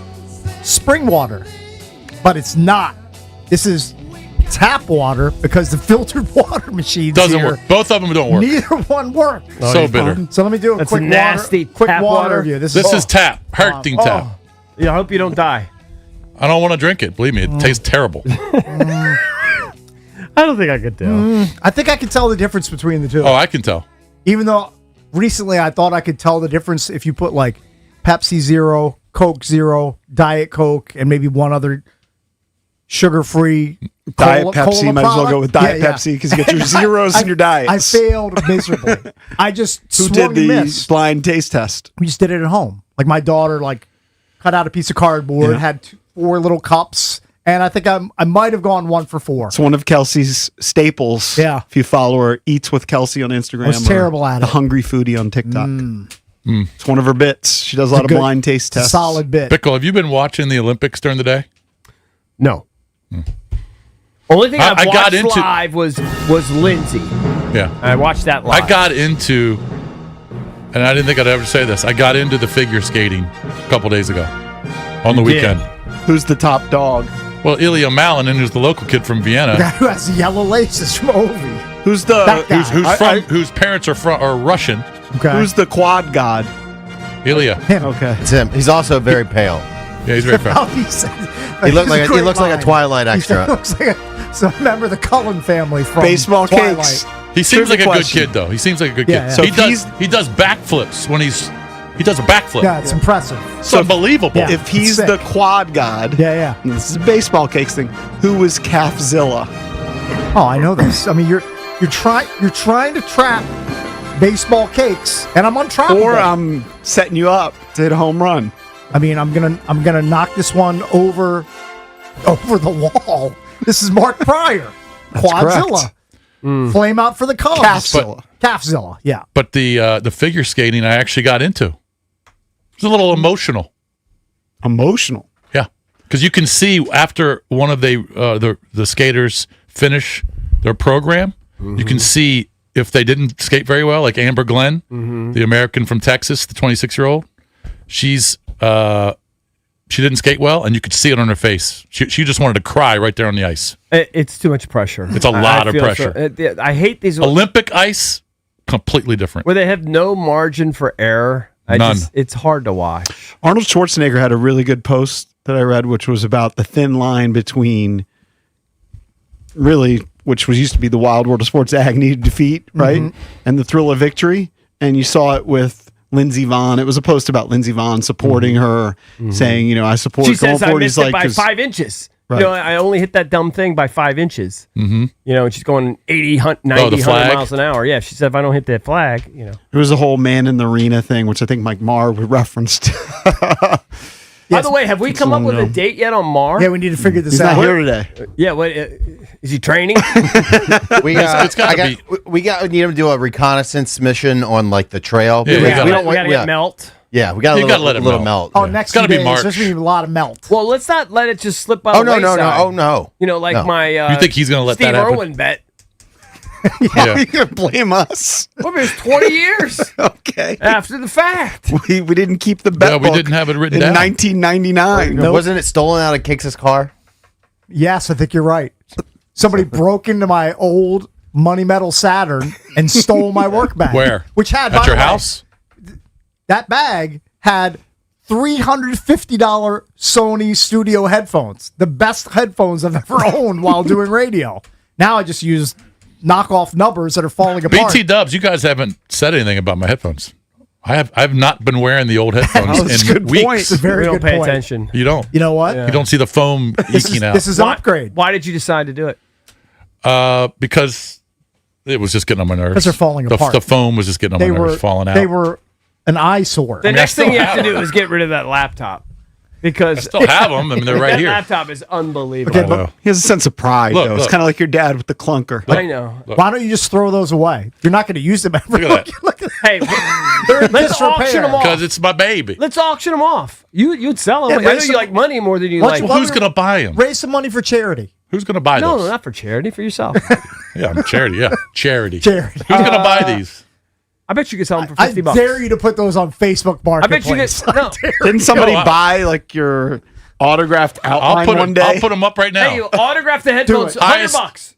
spring water, but it's not. This is tap water because the filtered water machine Doesn't work. Both of them don't work. Neither one works. So bitter. So let me do a That's quick nasty quick tap water water. review. This is tap. Hurting tap. Yeah, I hope you don't die. I don't want to drink it. Believe me, it tastes terrible. I don't think I could tell. I think I can tell the difference between the two. Oh, I can tell. Even though recently I thought I could tell the difference if you put like Pepsi Zero, Coke Zero, Diet Coke, and maybe one other sugar-free Diet Pepsi. cola Might as well go with Diet Yeah, yeah. Pepsi because you get your zeros in your diets. I failed miserably. I just Who swung did the and missed. blind taste test? We just did it at home. Like my daughter, cut out a piece of cardboard, had 4 little cups, and I think I might have gone 1 for 4. It's one of Kelsey's staples. Yeah. If you follow her, Eats with Kelsey on Instagram. I was or terrible at The it. Hungry Foodie on TikTok. It's one of her bits. She does a lot of good- blind taste it's a tests. solid bit. Pickle, have you been watching the Olympics during the day? No. Only thing I I've got watched into- live was Lindsay. Yeah. I watched that live. I got into, and I didn't think I'd ever say this, I got into the figure skating a couple days ago on the You did? weekend. Who's the top dog? Well, Ilya Malinin, who's the local kid from The guy Vienna, who has yellow laces from Ovi. Who's the That guy. whose parents are Russian. Okay. Who's the quad god? Ilya. Okay. It's him. He's also very pale. Yeah, he's very proud. He said- He looks it's like a great Twilight He said extra. it looks like so remember the Cullen family from Baseball Twilight. cakes. He seems like Trivia a good question. kid, though. He seems like a good Yeah, kid. yeah. He does backflips when he does a backflip. Yeah, it's impressive. It's unbelievable. Yeah. If he's Sick. the quad god, Yeah, and this is a baseball cakes thing. Who was Calfzilla? Oh, I know this. I mean, you're trying to trap baseball cakes, and I'm untrappable. Or I'm setting you up to hit a home run. I mean, I'm gonna knock this one over the wall. This is Mark Pryor, Quadzilla, flame out for the Cubs, Calfzilla. Yeah, But the figure skating I actually got into. It's a little emotional. Emotional. Yeah, because you can see after one of the skaters finish their program, you can see if they didn't skate very well, like Amber Glenn, the American from Texas, the 26-year-old. She didn't skate well, and you could see it on her face. She just wanted to cry right there on the ice. It's too much pressure. It's a lot of feel pressure. I hate these Olympic ice, completely different. where they have no margin for error. None. It's hard to watch. Arnold Schwarzenegger had a really good post that I read, which was about the thin line between which was used to be the wild world of sports agony to defeat, right? And the thrill of victory. And you saw it with Lindsey Vonn. It was a post about Lindsey Vonn supporting her, saying, I support She says I Gulfport. missed He's it by "'Cause 5 inches. Right. I only hit that dumb thing by 5 inches. Mm-hmm. And she's going 80, 90, the 100 flag? miles an hour. Yeah, she said if I don't hit that flag, It was the whole man in the arena thing, which I think Mike Marr referenced. By the way, have we come up with a date yet on Mar? Yeah, we need to figure this He's out. not here today. Yeah, what is he training? We need to do a reconnaissance mission on the trail. Yeah, we we gotta get melt. Yeah, we got You a gotta let little it melt. melt. Oh, Yeah. next It's gotta few be days, March. there's gonna be a lot of melt. Well, let's not let it just slip by Oh, the no, no, wayside. no. Oh, no. Like No. my You think he's gonna let Steve that happen? Irwin bet. Yeah. You can blame us. Well, it was 20 years Okay. after the fact. We didn't keep the bet Yeah, we book didn't have it written in down. 1999. Wasn't it stolen out of Cakes' car? Yes, I think you're right. Somebody broke into my old Money Metal Saturn and stole my work bag. Where? Which had At by your the way, house? that bag had $350 Sony studio headphones, the best headphones I've ever owned while doing radio. Now I just use knockoff numbers that are falling apart. BT Dubs, you guys haven't said anything about my headphones. I've not been wearing the old headphones That's a in good weeks. point. It's a very We don't good pay point. attention. You don't. You know what? You don't see the foam eking out. This is an upgrade. Why did you decide to do it? Because it was just getting on my nerves. 'Cause they're falling the, apart. The foam was just getting on my nerves, falling out. They were an eyesore. The next thing you have to have do is get rid of that laptop. Because I still have them. I mean, they're right that here. laptop is unbelievable. Okay, but He has a sense of pride, Look, though. It's look. kind of like your dad with the clunker. I know. why don't you just throw those away? You're not going to use them ever. Look at that. Look at Hey, They're in let's disrepair. auction them Because off. it's my baby. Let's auction them off. You'd sell them. Yeah, Oh, I know raise you some- like money more than you Why like. don't you- Who's going to buy them? Raise some money for charity. Who's going to buy No, those? not for charity. For yourself. Yeah, I'm charity. Yeah, charity. Charity. Who's going to buy these? I bet you could sell them for I $50. dare you to put those on Facebook I bet you Marketplace. could. No. Didn't somebody buy like your autographed outline one day? I'll put them up right now. Hey, you autograph the headphones. Do it. $100.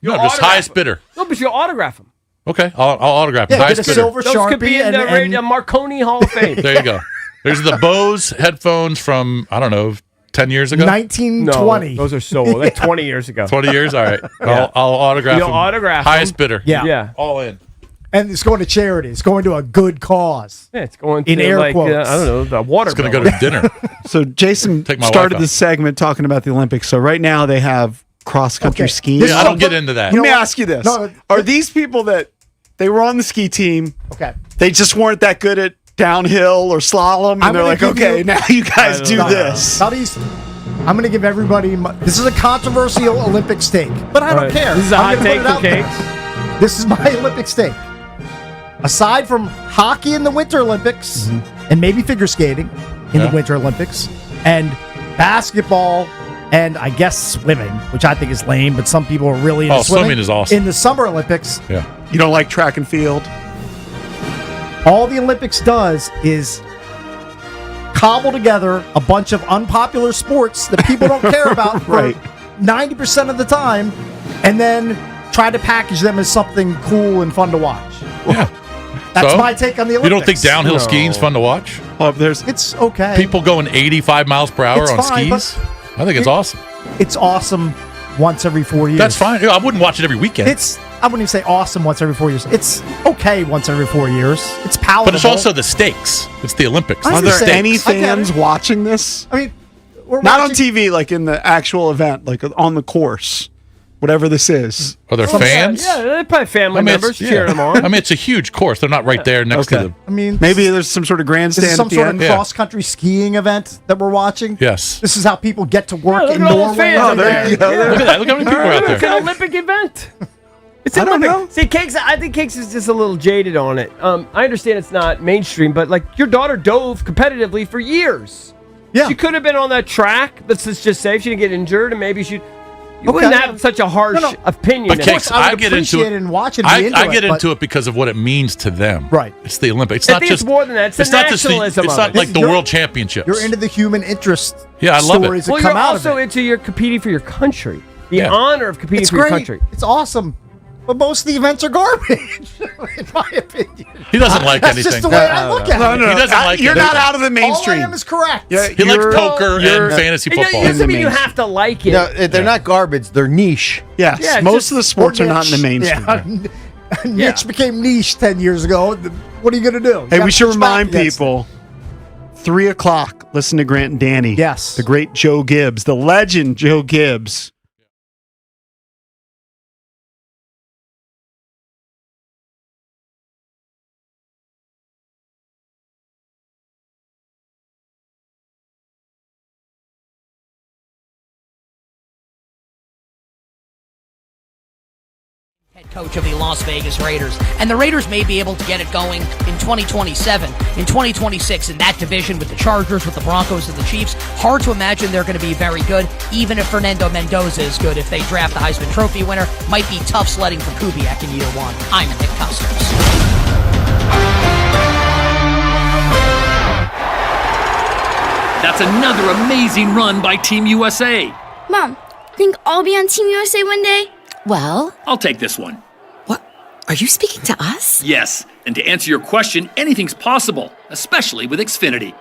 No, just highest bidder. No, but you autograph them. Okay, I'll autograph Yeah, them. get Highest a bidder. silver Those could be Sharpie in the Marconi Hall of Fame. There you go. There's the Bose headphones from, I don't know, 10 years ago? 1920. No, those are so old. Like 20 years ago. 20 years? All right. Yeah. I'll autograph You'll them. autograph Highest them? bidder. Yeah. All in. And it's going to charity. It's going to a good cause. Yeah, it's going to In air like, quotes. I don't know, the water. It's going to go to dinner. So Jason Take my started wife out. this segment talking about the Olympics. So right now they have cross-country Okay. skiing. This Yeah, is I don't a- get into that. Let me ask you this. No, Are these people that they were on the ski team, Okay. they just weren't that good at downhill or slalom, and I'm they're gonna like, give okay, you- now you guys do No. this. Buddies, I'm going to give everybody. This is a controversial Olympic stake, but I don't Right. care. This is a I'm hot gonna take put it from out there. Cakes. This is my Olympic stake. Aside from hockey in the Winter Olympics and maybe figure skating in the Winter Olympics and basketball and I guess swimming, which I think is lame, but some people are really into swimming is awesome. In the Summer Olympics, Yeah. You don't like track and field? all the Olympics does is cobble together a bunch of unpopular sports that people don't care about for Right. 90% of the time and then try to package them as something cool and fun to watch. That's So? my take on the Olympics. You don't think downhill skiing's fun to watch? Oh, there's It's okay. People going 85 miles per hour It's on fine, skis? I think it's awesome. It's awesome once every 4 years. That's fine. I wouldn't watch it every weekend. I wouldn't even say awesome once every 4 years. It's okay once every 4 years. It's palatable. but it's also the stakes. It's the Olympics. I Are there understand. any I get fans it. watching this? I mean, we're Not on watching- TV, like in the actual event, like on the course, whatever this is. Are there fans? Yeah, they're probably family members cheering them on. I mean, it's a huge course. They're not right there next to Okay. the. I mean, Maybe there's some sort of this grandstand is some at the sort end. of cross-country skiing event that we're watching. Yes. This is how people get to work Yeah, look in at all the Norway. fans. every there you day. go. Yeah. Look at that. Look how many people are out It's there. an Olympic event. It's I don't Olympic. know. See, Cakes. I think Cakes is just a little jaded on it. I understand it's not mainstream, but like your daughter dove competitively for years. Yeah. She could have been on that track. Let's just say if she didn't get injured, and maybe she. You Okay. wouldn't have such a harsh No, no. opinion. But in Cakes, it. I I would get into appreciate it. it and watch it and be into I get it, but- into it because of what it means to them. Right. It's the Olympics. It's I not think just it's more than that. It's the not just nationalism It's of not it. like the You're- World Championships. You're into the human interest Yeah, I love it. stories that Well, come you're out also of it. into your competing for your country. The Yeah. honor of competing It's for great. your country. It's awesome. But most of the events are garbage, in my opinion. He doesn't like That's anything. just the way I look at it. He doesn't like You're anything. not out of the mainstream. All I am is correct. Yeah, He likes you're- poker you're- and fantasy It football. doesn't mean you mainstream. have to like it. No, they're not garbage. They're niche. Yes, Yeah, it's most just- of the sports are not in the mainstream. Yeah. Niche became niche 10 years ago. What are you going to do? You Hey, gotta we should push back remind against people 3 o'clock, listen to Grant and Danny. Yes. The great Joe Gibbs, the legend Joe Gibbs. Head coach of the Las Vegas Raiders. And the Raiders may be able to get it going in 2027, in 2026 in that division with the Chargers, with the Broncos, and the Chiefs. Hard to imagine they're going to be very good, even if Fernando Mendoza is good. If they draft the Heisman Trophy winner, might be tough sledding for Kubiak in year one. I'm Nick Costers. That's another amazing run by Team USA. Mom, think I'll be on Team USA one day? Well, I'll take this one. are you speaking to us? Yes, and to answer your question, anything's possible, especially with Xfinity.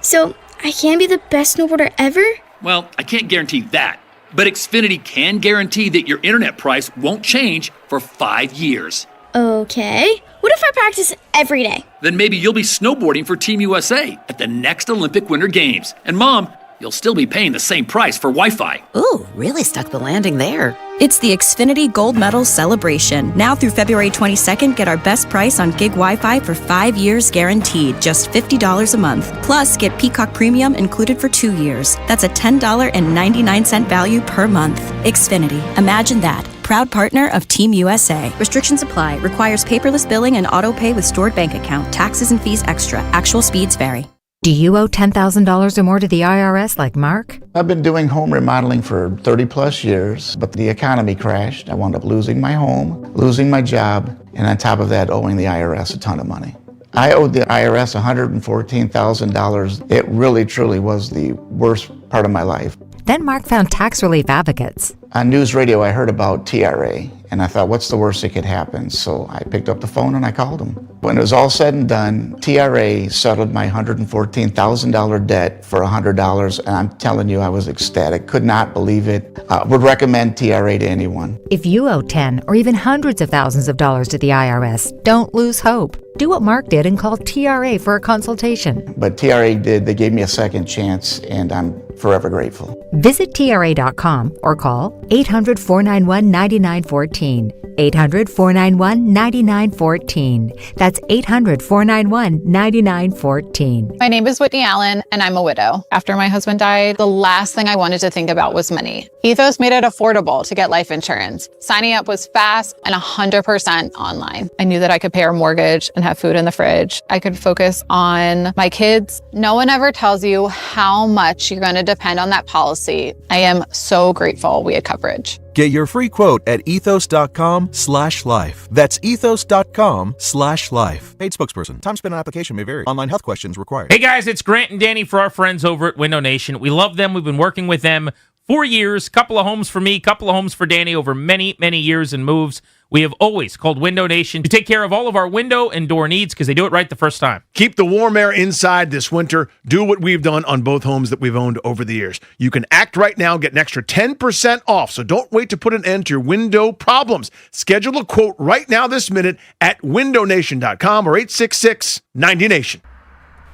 So, I can be the best snowboarder ever? Well, I can't guarantee that, but Xfinity can guarantee that your internet price won't change for 5 years. Okay. What if I practice every day? Then maybe you'll be snowboarding for Team USA at the next Olympic Winter Games. And Mom, you'll still be paying the same price for Wi-Fi. Ooh, really stuck the landing there. It's the Xfinity Gold Medal Celebration. Now through February 22nd, get our best price on gig Wi-Fi for 5 years guaranteed, just $50 a month. Plus, get Peacock Premium included for 2 years. That's a $10.99 value per month. Xfinity. Imagine that. Proud partner of Team USA. Restrictions apply. Requires paperless billing and auto pay with stored bank account. Taxes and fees extra. Actual speeds vary. Do you owe $10,000 or more to the IRS like Mark? I've been doing home remodeling for 30 plus years, but the economy crashed. I wound up losing my home, losing my job, and on top of that, owing the IRS a ton of money. I owed the IRS $114,000. It really, truly was the worst part of my life. Then Mark found tax relief advocates. On news radio, I heard about TRA, and I thought, what's the worst that could happen? So I picked up the phone and I called them. When it was all said and done, TRA settled my $114,000 debt for $100, and I'm telling you, I was ecstatic. Could not believe it. Would recommend TRA to anyone. If you owe 10 or even hundreds of thousands of dollars to the IRS, don't lose hope. Do what Mark did and call TRA for a consultation. But TRA did. They gave me a second chance, and I'm forever grateful. Visit TRA.com or call 800-491-9914. 800-491-9914. That's 800-491-9914. My name is Whitney Allen, and I'm a widow. After my husband died, the last thing I wanted to think about was money. Ethos made it affordable to get life insurance. Signing up was fast and 100% online. I knew that I could pay our mortgage and have food in the fridge. I could focus on my kids. No one ever tells you how much you're going to depend on that policy. I am so grateful we had coverage. Get your free quote at ethos.com/life. That's ethos.com/life. Paid spokesperson. Time spent on application may vary. Online health questions required. Hey guys, it's Grant and Danny for our friends over at Window Nation. We love them. We've been working with them for years. Couple of homes for me, couple of homes for Danny over many, many years and moves. We have always called Window Nation to take care of all of our window and door needs because they do it right the first time. Keep the warm air inside this winter. Do what we've done on both homes that we've owned over the years. You can act right now, get an extra 10% off. So don't wait to put an end to your window problems. Schedule a quote right now this minute at windownation.com or 866-90Nation.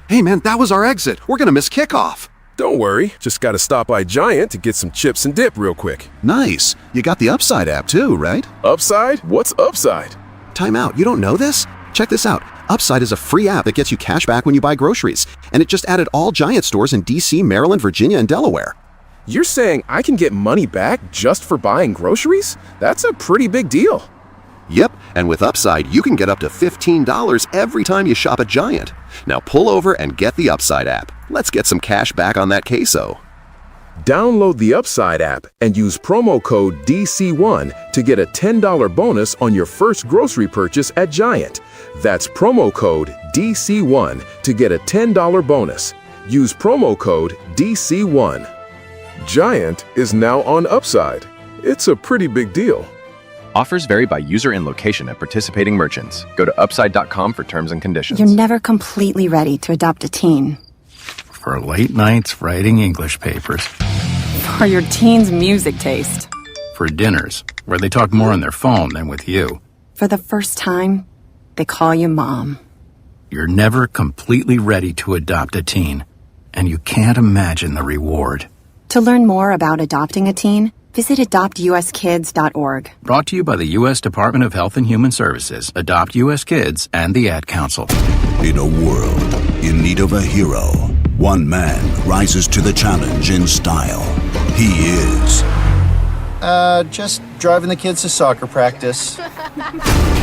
Hey man, that was our exit. We're going to miss kickoff. Don't worry, just got to stop by Giant to get some chips and dip real quick. Nice. You got the Upside app too, right? Upside? What's Upside? Time out. You don't know this? Check this out. Upside is a free app that gets you cash back when you buy groceries. And it just added all Giant stores in DC, Maryland, Virginia, and Delaware. You're saying I can get money back just for buying groceries? That's a pretty big deal. Yep, and with Upside, you can get up to $15 every time you shop at Giant. Now pull over and get the Upside app. Let's get some cash back on that queso. Download the Upside app and use promo code DC1 to get a $10 bonus on your first grocery purchase at Giant. That's promo code DC1 to get a $10 bonus. Use promo code DC1. Giant is now on Upside. It's a pretty big deal. Offers vary by user and location at participating merchants. Go to upside.com for terms and conditions. You're never completely ready to adopt a teen. For late nights writing English papers. For your teen's music taste. For dinners where they talk more on their phone than with you. For the first time, they call you mom. You're never completely ready to adopt a teen, and you can't imagine the reward. To learn more about adopting a teen, visit adoptuskids.org. Brought to you by the U.S. Department of Health and Human Services, Adopt U.S. Kids, and the Ad Council. In a world in need of a hero, one man rises to the challenge in style. He is... Just driving the kids to soccer practice.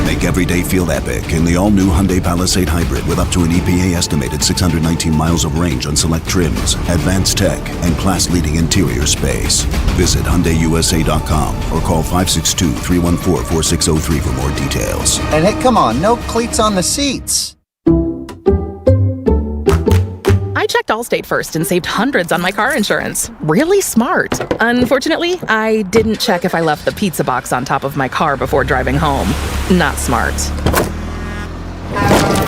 Make every day feel epic in the all-new Hyundai Palisade Hybrid with up to an EPA estimated 619 miles of range on select trims, advanced tech, and class-leading interior space. Visit HyundaiUSA.com or call 562-314-4603 for more details. And hey, come on, no cleats on the seats. I checked Allstate first and saved hundreds on my car insurance. Really smart. Unfortunately, I didn't check if I left the pizza box on top of my car before driving home. Not smart.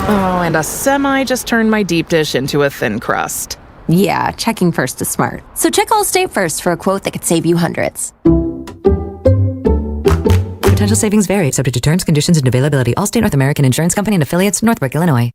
Oh, and a semi just turned my deep dish into a thin crust. Yeah, checking first is smart. So check Allstate first for a quote that could save you hundreds. Potential savings vary, subject to terms, conditions, and availability. Allstate North American Insurance Company and affiliates, Northbrook, Illinois.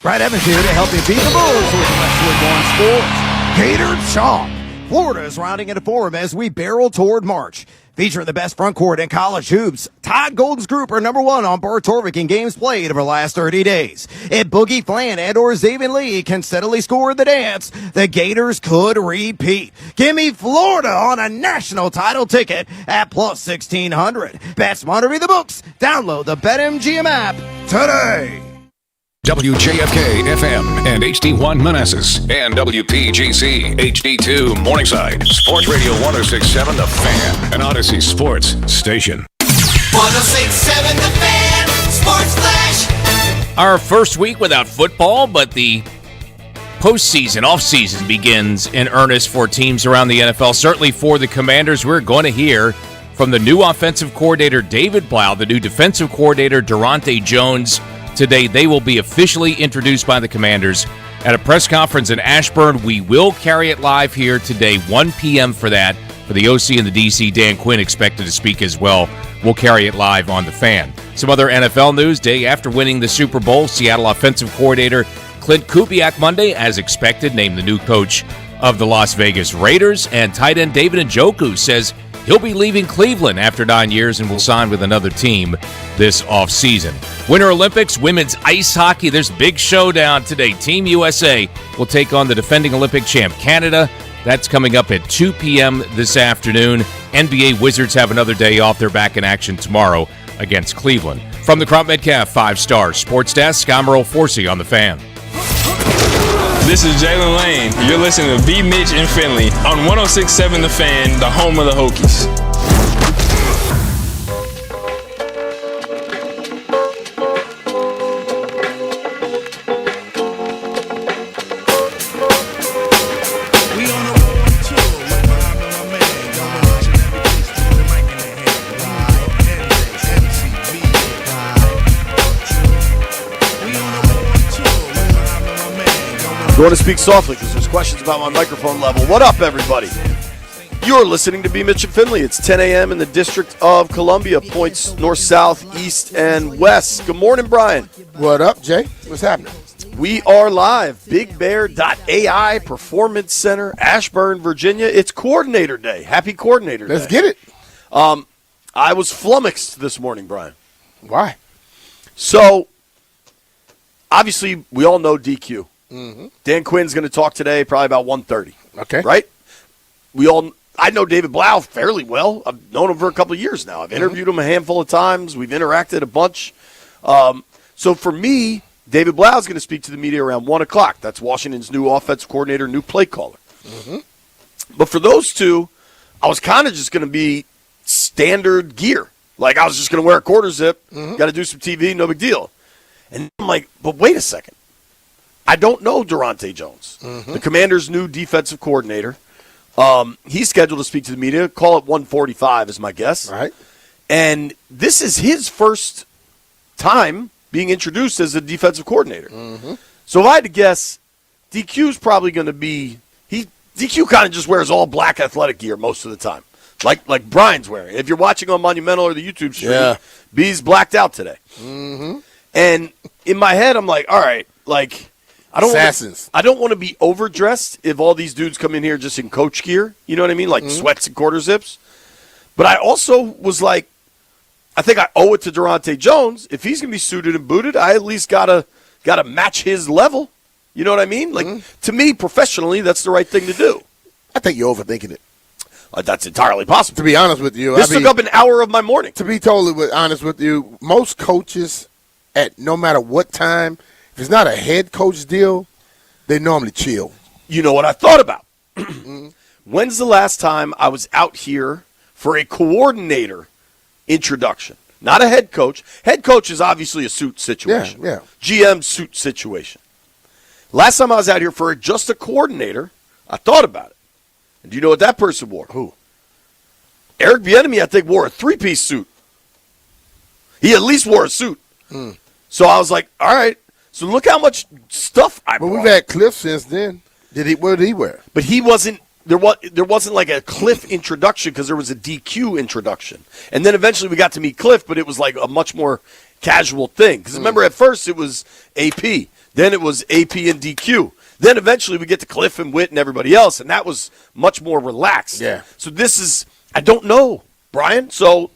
Brad Evans here to help you beat the Bulls with Westwood One Sports. Gator Chalk. Florida is rounding into form as we barrel toward March. Featuring the best front court in college hoops, Todd Golden's group are number one on Bart Torvik in games played over the last 30 days. If Boogie Flan and or Xavier Lee can steadily score the dance, the Gators could repeat. Give me Florida on a national title ticket at plus 1,600. Bet smarter, read the books. Download the BetMGM app today. WJFK FM and HD1 Manassas and WPGC HD2 Morningside. Sports Radio 106.7 The Fan, an Odyssey Sports station. 106.7 The Fan, Sports Flash. Our first week without football, but the postseason, off-season begins in earnest for teams around the NFL. Certainly for the Commanders, we're going to hear from the new offensive coordinator, David Blau, the new defensive coordinator, Durante Jones. Today, they will be officially introduced by the Commanders at a press conference in Ashburn. We will carry it live here today, 1 p.m. for that. For the OC and the DC, Dan Quinn expected to speak as well. We'll carry it live on The Fan. Some other NFL news. Day after winning the Super Bowl, Seattle offensive coordinator Clint Kubiak Monday, as expected, named the new coach of the Las Vegas Raiders. And tight end David Njoku says he'll be leaving Cleveland after 9 years and will sign with another team this offseason. Winter Olympics, women's ice hockey. There's a big showdown today. Team USA will take on the defending Olympic champ Canada. That's coming up at 2 p.m. this afternoon. NBA Wizards have another day off. They're back in action tomorrow against Cleveland. From the Crop Metcalf 5-Star Sports Desk, I'm Earl Forsey on The Fan. This is Jalen Lane. You're listening to B. Mitch and Finley on 106.7 The Fan, the home of the Hokies. You want to speak softly because there's questions about my microphone level. What up, everybody? You're listening to B. Mitch and Finley. It's 10 a.m. in the District of Columbia, points north, south, east, and west. Good morning, Brian. What up, Jay? What's happening? We are live. BigBear.ai Performance Center, Ashburn, Virginia. It's Coordinator Day. Happy Coordinator Day. Let's get it. I was flummoxed this morning, Brian. Why? So, obviously, we all know DQ. Mm-hmm. Dan Quinn's going to talk today, probably about 1:30. Okay. Right? I know David Blau fairly well. I've known him for a couple of years now. I've interviewed him a handful of times. We've interacted a bunch. So for me, David Blau is going to speak to the media around 1 o'clock. That's Washington's new offensive coordinator, new play caller. Mm-hmm. But for those two, I was kind of just going to be standard gear. Like I was just going to wear a quarter zip, got to do some TV, no big deal. And I'm like, but wait a second. I don't know Durante Jones, the Commanders' new defensive coordinator. He's scheduled to speak to the media. Call it 1:45 is my guess. Right. And this is his first time being introduced as a defensive coordinator. So if I had to guess, DQ's probably going to be DQ kind of just wears all black athletic gear most of the time, like Brian's wearing. If you're watching on Monumental or the YouTube stream, B's blacked out today. And in my head, I'm like, all right, like. I don't want to be overdressed if all these dudes come in here just in coach gear. You know what I mean? Like sweats and quarter zips. But I also was like, I think I owe it to Durante Jones. If he's going to be suited and booted, I at least gotta match his level. You know what I mean? Like to me, professionally, that's the right thing to do. I think you're overthinking it. That's entirely possible. To be honest with you. This took up an hour of my morning. To be totally honest with you, most coaches, at no matter what time, if it's not a head coach deal, they normally chill. You know what I thought about? When's the last time I was out here for a coordinator introduction? Not a head coach. Head coach is obviously a suit situation. Yeah. GM suit situation. Last time I was out here for just a coordinator, I thought about it. And do you know what that person wore? Who? Eric Bieniemy, I think, wore a three-piece suit. He at least wore a suit. So I was like, all right. So look how much stuff I brought. But we've had Cliff since then. What did he wear? But he wasn't. There wasn't like a Cliff introduction because there was a DQ introduction, and then eventually we got to meet Cliff, but it was like a much more casual thing. Because remember, at first it was AP, then it was AP and DQ, then eventually we get to Cliff and Witt and everybody else, and that was much more relaxed. Yeah. So this is, I don't know, Brian. So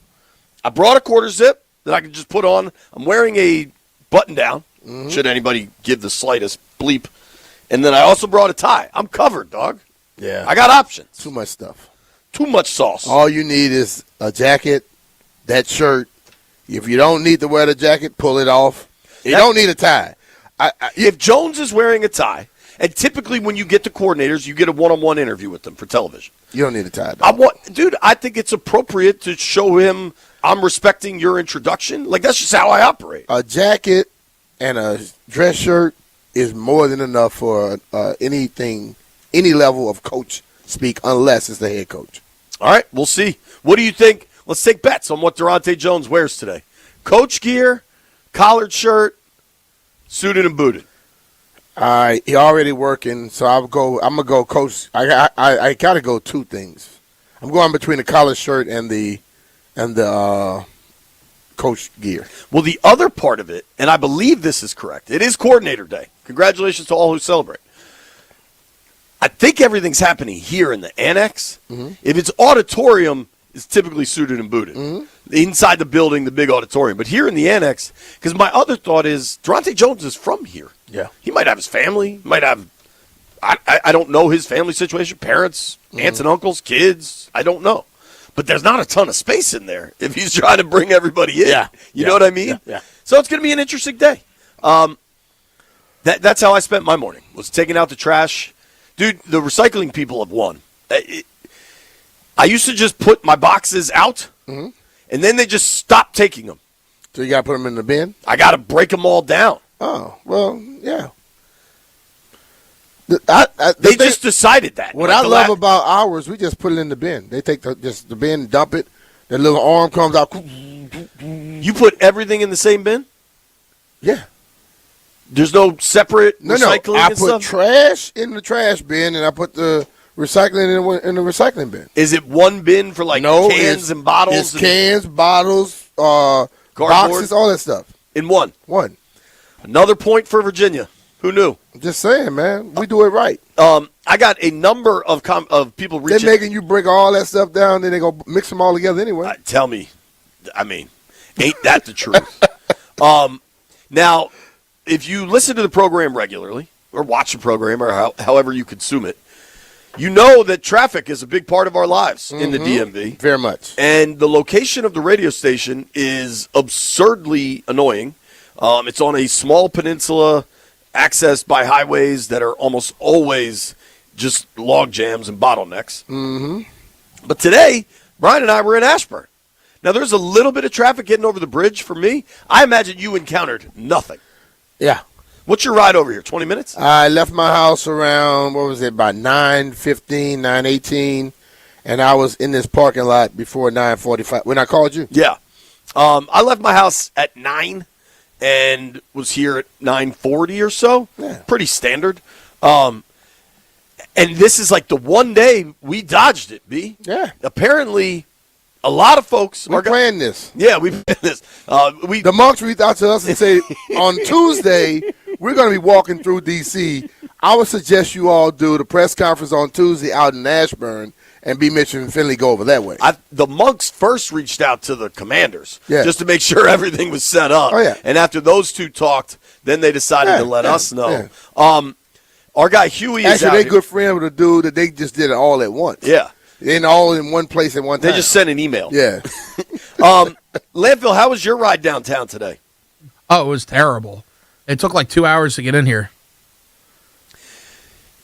I brought a quarter zip that I could just put on. I'm wearing a button down. Should anybody give the slightest bleep. And then I also brought a tie. I'm covered, dog. Yeah. I got options. Too much stuff. Too much sauce. All you need is a jacket, that shirt. If you don't need to wear the jacket, pull it off. You don't need a tie. If Jones is wearing a tie, and typically when you get to coordinators, you get a one-on-one interview with them for television. You don't need a tie. Dude, I think it's appropriate to show him I'm respecting your introduction. Like, that's just how I operate. A jacket and a dress shirt is more than enough for any level of coach speak, unless it's the head coach. All right, we'll see. What do you think? Let's take bets on what Durante Jones wears today. Coach gear, collared shirt, suited and booted. All right, he already working, so I'm gonna go coach. I gotta go two things. I'm going between the collared shirt and the coach gear. Well, the other part of it, and I believe this is correct, it is coordinator day. Congratulations to all who celebrate. I think everything's happening here in the annex. Mm-hmm. If it's auditorium, it's typically suited and booted. Mm-hmm. Inside the building, the big auditorium. But here in the annex, because my other thought is Durante Jones is from here. Yeah. He might have his family, might have, I don't know his family situation, parents, aunts and uncles, kids. I don't know. But there's not a ton of space in there if he's trying to bring everybody in. Yeah. You know what I mean? Yeah. So it's going to be an interesting day. That's how I spent my morning, was taking out the trash. Dude, the recycling people have won. I used to just put my boxes out, and then they just stopped taking them. So you got to put them in the bin? I got to break them all down. Oh, well, yeah. They just decided that. What I love about ours, we just put it in the bin. They take the bin, dump it. That little arm comes out. You put everything in the same bin? Yeah. There's no separate recycling I and put stuff? trash in the trash bin, and I put the recycling in the recycling bin. Is it one bin for cans and bottles? It's cans, bottles, boxes, all that stuff. In one? One. Another point for Virginia. Who knew? I'm just saying, man. We do it right. I got a number of people reaching. They're making you break all that stuff down, then they're going to mix them all together anyway. Tell me. I mean, ain't that the truth? Now, if you listen to the program regularly or watch the program or however you consume it, you know that traffic is a big part of our lives in the DMV. Very much. And the location of the radio station is absurdly annoying. It's on a small peninsula accessed by highways that are almost always just log jams and bottlenecks. Mm-hmm. But today, Brian and I were in Ashburn. Now, there's a little bit of traffic getting over the bridge for me. I imagine you encountered nothing. Yeah. What's your ride over here, 20 minutes? I left my house around, about 9:15, 9:18, and I was in this parking lot before 9:45 when I called you. Yeah. I left my house at 9 and was here at 9:40 or so. Yeah. Pretty standard. And this is like the one day we dodged it, B. Yeah. Apparently, a lot of folks We're playing this. Yeah, we playing this. The monks reached out to us and say, on Tuesday, we're going to be walking through D.C. I would suggest you all do the press conference on Tuesday out in Ashburn, and B. Mitchell and Finley go over that way. The monks first reached out to the commanders Yeah. just to make sure everything was set up. Oh, yeah. And after those two talked, then they decided to let us know. Our guy Huey is Actually, out they here. good friend with a dude that they just did it all at once. Yeah. All in one place at one time. They just sent an email. Yeah. Landfill, how was your ride downtown today? Oh, it was terrible. It took like 2 hours to get in here.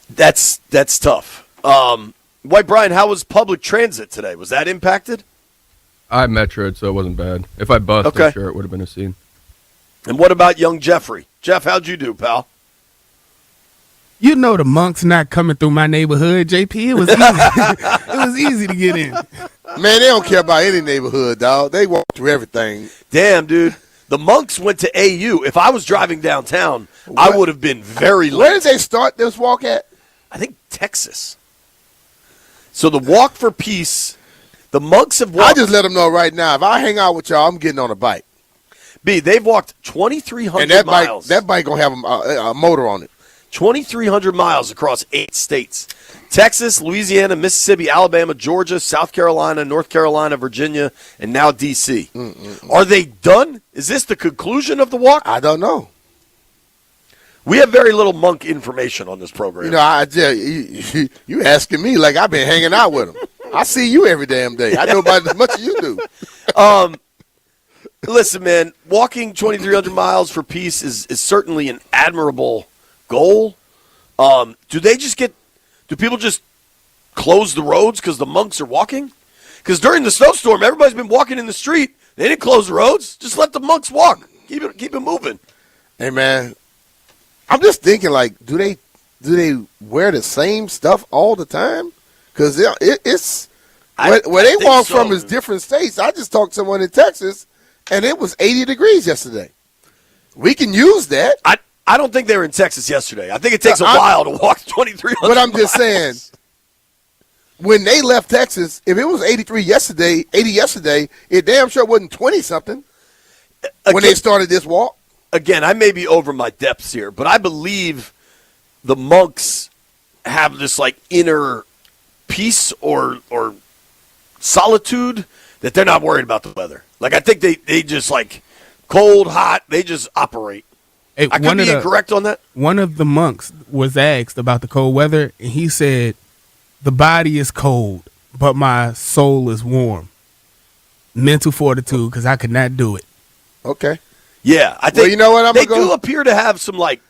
That's tough. White Brian, how was public transit today? Was that impacted? I metroed, so it wasn't bad. If I bussed, Okay. I'm sure it would have been a scene. And what about young Jeffrey? Jeff, how'd you do, pal? You know the monks not coming through my neighborhood, JP. It was easy. It was easy to get in. Man, they don't care about any neighborhood, dog. They walk through everything. Damn, dude. The monks went to AU. If I was driving downtown, I would have been very late. Where did they start this walk at? I think Texas. So the Walk for Peace, the monks have walked. I just let them know right now. If I hang out with y'all, I'm getting on a bike. B, they've walked 2,300 And that miles. bike going to have a motor on it. 2,300 miles across 8 states. Texas, Louisiana, Mississippi, Alabama, Georgia, South Carolina, North Carolina, Virginia, and now D.C. Are they done? Is this the conclusion of the walk? I don't know. We have very little monk information on this program. You know, you asking me like I've been hanging out with them. I see you every damn day. I know about as much as you do. Listen, man, walking 2,300 miles for peace is certainly an admirable goal. Do people just close the roads because the monks are walking? Because during the snowstorm, everybody's been walking in the street. They didn't close the roads. Just let the monks walk. Keep it moving. Hey, man, I'm just thinking, like, do they wear the same stuff all the time? Because it's where they walk from is different states. I just talked to someone in Texas, and it was 80 degrees yesterday. We can use that. I don't think they were in Texas yesterday. I think it takes a while to walk 2,300 But I'm just saying, when they left Texas, if it was 80 yesterday, it damn sure wasn't 20-something when they started this walk. Again, I may be over my depths here, but I believe the monks have this, like, inner peace or solitude that they're not worried about the weather. Like, I think they just, like, cold, hot, they just operate. Hey, I could be incorrect on that. One of the monks was asked about the cold weather, and he said, "The body is cold, but my soul is warm. Mental fortitude, because I could not do it." Okay. Yeah, I think well, you know what, they do appear to have some, like,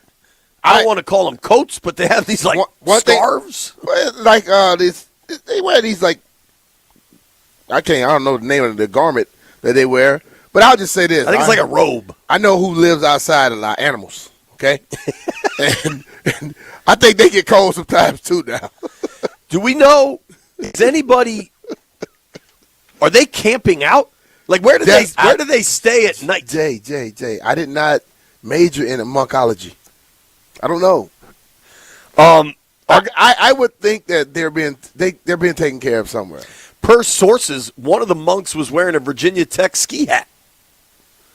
I don't want to call them coats, but they have these, like, scarves. They wear these, like, I don't know the name of the garment that they wear, but I'll just say this. I think it's like a robe. I know who lives outside a lot, animals, okay? and I think they get cold sometimes too now. Do we know, are they camping out? Like, where do they stay at night? Jay, I did not major in monkology. I don't know. I would think that they're being taken care of somewhere. Per sources, one of the monks was wearing a Virginia Tech ski hat.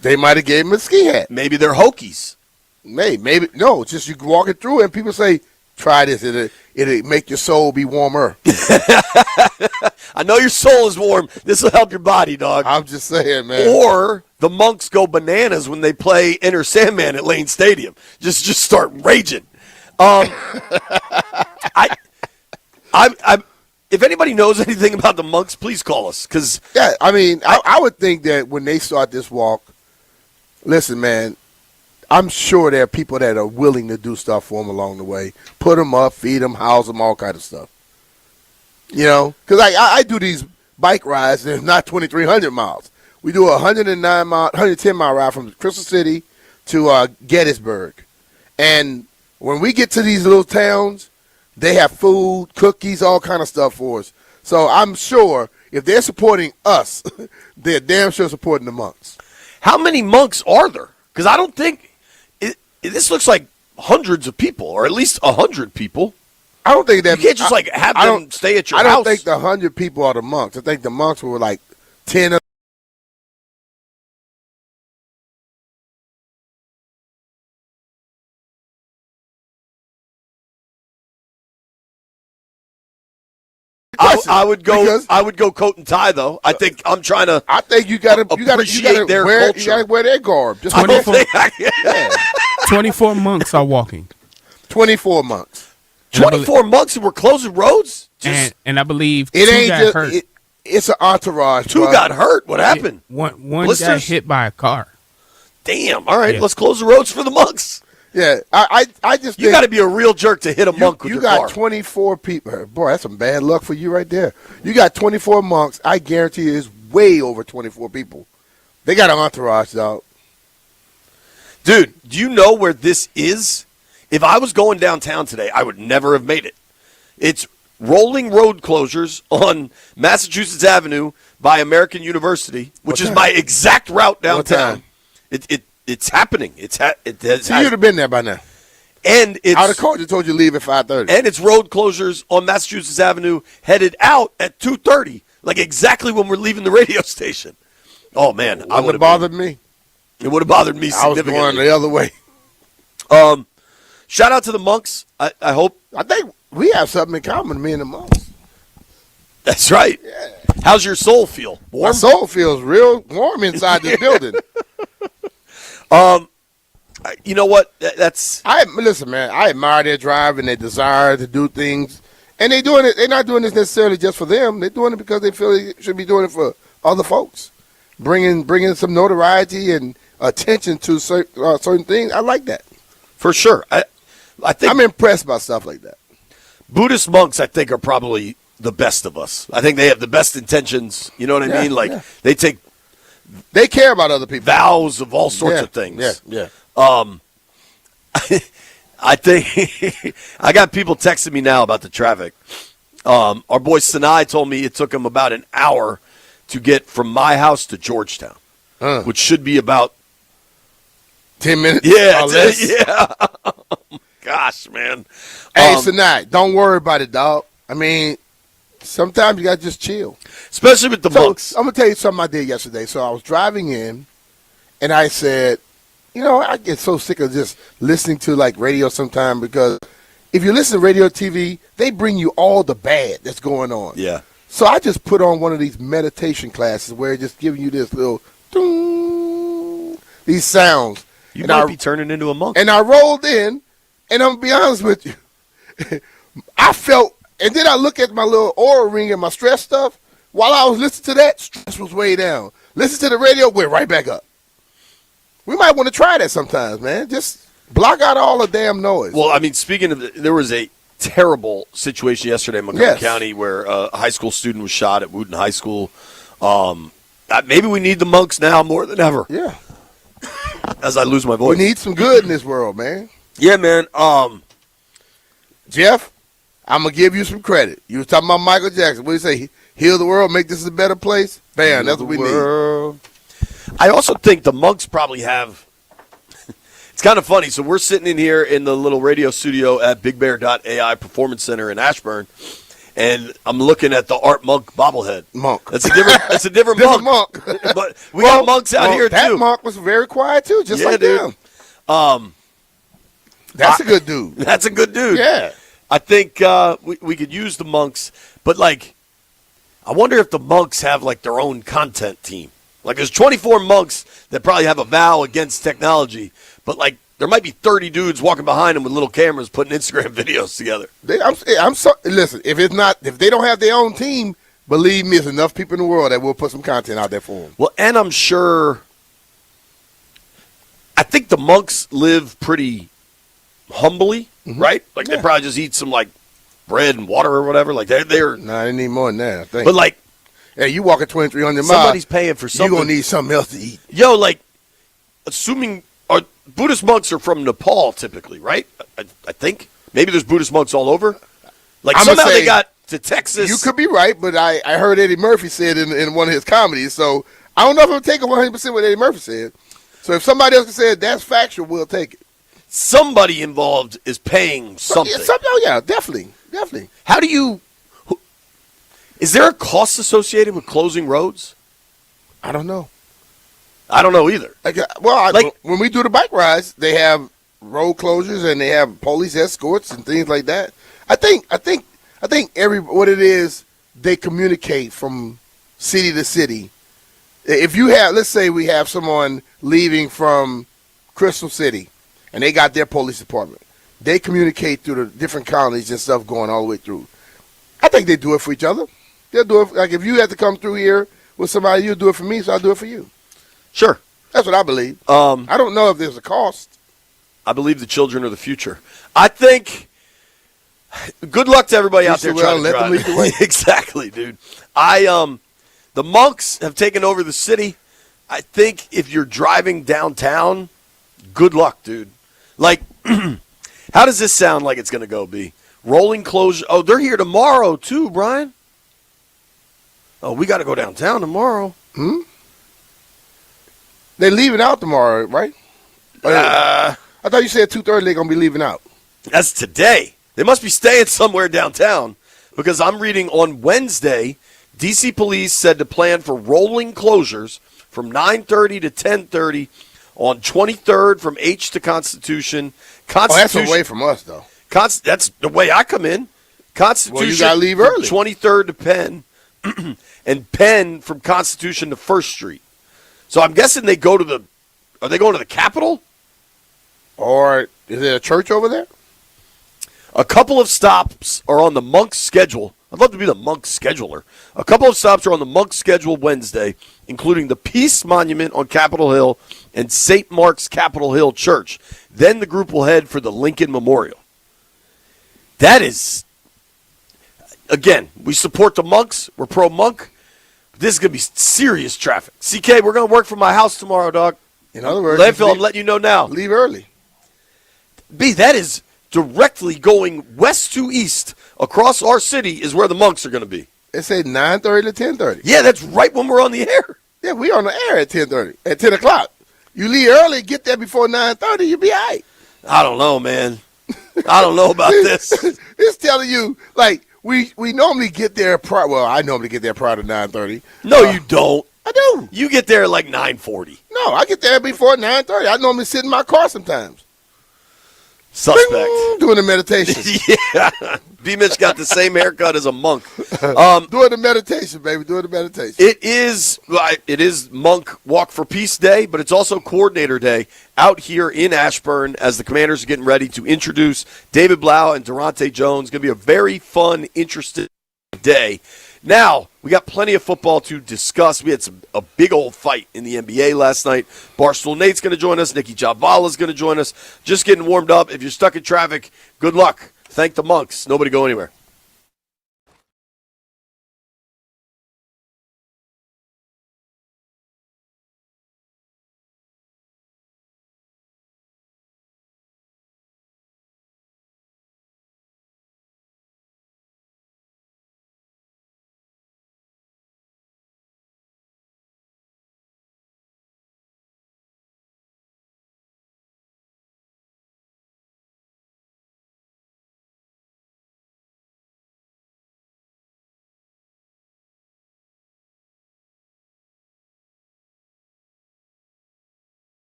They might have gave him a ski hat. Maybe they're Hokies. Maybe no. It's just you walk it through and people say, "Try this. It'll make your soul be warmer." I know your soul is warm. This will help your body, dog. I'm just saying, man. Or the monks go bananas when they play Enter Sandman at Lane Stadium. Just start raging. If anybody knows anything about the monks, please call us. I mean, I would think that when they start this walk, listen, man, I'm sure there are people that are willing to do stuff for them along the way. Put them up, feed them, house them, all kind of stuff. You know, because I do these bike rides, and it's not 2,300 miles. We do a 110-mile ride from Crystal City to Gettysburg. And when we get to these little towns, they have food, cookies, all kind of stuff for us. So I'm sure if they're supporting us, they're damn sure supporting the monks. How many monks are there? Because I don't think this looks like hundreds of people, or at least 100 people. I don't think that you can't just have them stay at your house. I don't think the 100 people are the monks. I think the monks were like 10 of. I would go coat and tie though. I think I'm trying to. I think you got to their wear. culture. You got to wear their garb. Just 24 monks are walking. 24 monks. 24 monks and we're closing roads. And I believe it two ain't got just. hurt. It's an entourage. Two got hurt. What happened? One Blisters? got hit by a car. Damn. All right, let's close the roads for the monks. Yeah, I just. You got to be a real jerk to hit a monk with your car. You got 24 people. Boy, that's some bad luck for you right there. You got 24 monks. I guarantee you it's way over 24 people. They got an entourage, dog. Dude, do you know where this is? If I was going downtown today, I would never have made it. It's rolling road closures on Massachusetts Avenue by American University, which is my exact route downtown. It's happening. So you'd have been there by now. And it's I would have told you to leave at 5:30. And it's road closures on Massachusetts Avenue headed out at 2:30, like exactly when we're leaving the radio station. Oh man, I would have bothered me. It would have bothered me significantly. I was going the other way. Shout out to the monks. I think we have something in common, me and the monks. That's right. Yeah. How's your soul feel? Warm? My soul feels real warm inside this building. You know what? Listen, man. I admire their drive and their desire to do things, and they're doing it. They're not doing this necessarily just for them. They're doing it because they feel they should be doing it for other folks. bringing some notoriety and attention to certain things. I like that. For sure. I think I'm impressed by stuff like that. Buddhist monks, I think, are probably the best of us. I think they have the best intentions. You know what I mean? Like they care about other people. Vows of all sorts of things. Yeah. I think I got people texting me now about the traffic. Our boy Sinai told me it took him about an hour to get from my house to Georgetown, which should be about 10 minutes. Yeah, yeah. Gosh, man. Hey, Sinai, don't worry about it, dog. I mean, sometimes you got to just chill. Especially with the monks. I'm going to tell you something I did yesterday. So I was driving in, and I said, I get so sick of just listening to, like, radio sometimes because if you listen to radio, TV, they bring you all the bad that's going on. Yeah. So I just put on one of these meditation classes where it's just giving you this little ding, these sounds. You might be turning into a monk. And I rolled in, and I'm going to be honest with you. I felt, and then I look at my little aura ring and my stress stuff. While I was listening to that, stress was way down. Listen to the radio, went right back up. We might want to try that sometimes, man. Just block out all the damn noise. Well, I mean, speaking of, there was a terrible situation yesterday in Montgomery County where a high school student was shot at Wooten High School. Maybe we need the monks now more than ever. Yeah. As I lose my voice. We need some good in this world, man. Yeah, man. Jeff, I'm going to give you some credit. You were talking about Michael Jackson. What do you say? Heal the world, make this a better place? Bam, that's what we need. I also think the monks probably have – it's kind of funny. So we're sitting in here in the little radio studio at BigBear.ai Performance Center in Ashburn, and I'm looking at the Art Monk bobblehead. Monk. That's a different monk. But we got monks out here, that too. That monk was very quiet, too, just like dude. them. That's a good dude. That's a good dude. Yeah. I think we could use the monks, but, like, I wonder if the monks have, like, their own content team. Like, there's 24 monks that probably have a vow against technology, but, like, there might be 30 dudes walking behind them with little cameras putting Instagram videos together. Listen, if they don't have their own team, believe me, there's enough people in the world that will put some content out there for them. Well, and I'm sure, I think the monks live pretty humbly, right? Like, they probably just eat some, like, bread and water or whatever. Like, they're No, they need more than that, I think. But, like, hey, you walking 2,300 miles. Somebody's paying for something. You're going to need something else to eat. Yo, like, assuming Buddhist monks are from Nepal typically, right? I think. Maybe there's Buddhist monks all over. Like, somehow they got to Texas. You could be right, but I heard Eddie Murphy said in one of his comedies, so I don't know if I'm taking 100% what Eddie Murphy said. So if somebody else can say that's factual, we'll take it. Somebody involved is paying something. Yeah, definitely. How do you... Is there a cost associated with closing roads? I don't know. I don't know either. When we do the bike rides, they have road closures and they have police escorts and things like that. I think what it is, they communicate from city to city. If you have, let's say we have someone leaving from Crystal City and they got their police department. They communicate through the different counties and stuff going all the way through. I think they do it for each other. They'll do it. Like, if you have to come through here with somebody, you'll do it for me, so I'll do it for you. Sure. That's what I believe. I don't know if there's a cost. I believe the children are the future. I think good luck to everybody out there trying to drive. Let them lead the way. Exactly, dude. The monks have taken over the city. I think if you're driving downtown, good luck, dude. Like, how does this sound like it's going to go, B? Rolling closure. Oh, they're here tomorrow, too, Brian. Oh, we got to go downtown tomorrow. They're leaving out tomorrow, right? I thought you said 2:30 they're going to be leaving out. That's today. They must be staying somewhere downtown because I'm reading on Wednesday, D.C. police said to plan for rolling closures from 9:30 to 10:30 on 23rd from H to Constitution. That's away from us, though. That's the way I come in. Constitution. Well, you got to leave early. 23rd to Penn, and Penn from Constitution to 1st Street. So I'm guessing they go to are they going to the Capitol? Or is there a church over there? A couple of stops are on the Monks' schedule. I'd love to be the Monk scheduler. A couple of stops are on the Monk schedule Wednesday, including the Peace Monument on Capitol Hill and St. Mark's Capitol Hill Church. Then the group will head for the Lincoln Memorial. That is, again, we support the Monks. We're pro-Monk. This is going to be serious traffic. CK, we're going to work from my house tomorrow, dog. In other words, Landfill, I'm letting you know now. Leave early. B, that is directly going west to east across our city is where the Monks are going to be. It said 9:30 to 10:30. Yeah, that's right when we're on the air. Yeah, we on the air at 10:30. At 10 o'clock. You leave early, get there before 9:30, you'll be all right. I don't know, man. I don't know about this. It's telling you, like, we normally get there prior. Well, I normally get there prior to 9:30. No, you don't. I do. You get there at like 9:40. No, I get there before 9:30. I normally sit in my car sometimes. Suspect. Bing, doing the meditation. Yeah. B. Mitch got the same haircut as a monk. Doing the meditation, baby. Doing the meditation. It is Monk Walk for Peace Day, but it's also Coordinator Day out here in Ashburn as the Commanders are getting ready to introduce David Blau and Durante Jones. Going to be a very fun, interesting day. Now, we got plenty of football to discuss. We had a big old fight in the NBA last night. Barstool Nate's going to join us. Nikki Javala's going to join us. Just getting warmed up. If you're stuck in traffic, good luck. Thank the Monks. Nobody go anywhere.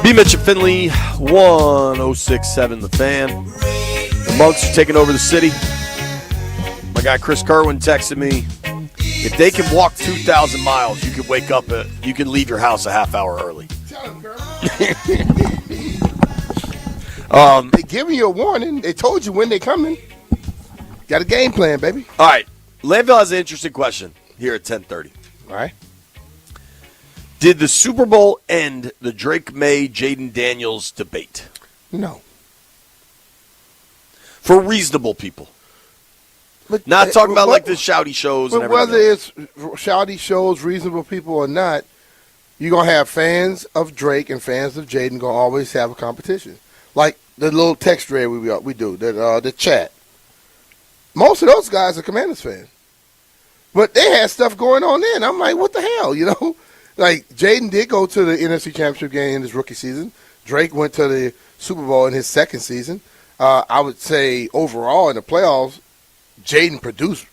B. Mitch and Finley, 106.7 The Fan. The Monks are taking over the city. My guy Chris Kerwin texted me, if they can walk 2,000 miles, you can wake up you can leave your house a half hour early. They giving you a warning. They told you when they coming. Got a game plan, baby. All right. Landville has an interesting question here at 10:30. All right. Did the Super Bowl end the Drake May, Jaden Daniels debate? No. For reasonable people. But, not talking about like the shouty shows and but everything whether else. it's shouty shows, reasonable people or not, you're going to have fans of Drake and fans of Jaden going to always have a competition. Like the little text thread we do, the chat. Most of those guys are Commanders fans. But they had stuff going on there, and I'm like, what the hell, you know? Like, Jaden did go to the NFC Championship game in his rookie season. Drake went to the Super Bowl in his second season. I would say overall in the playoffs, Jaden produced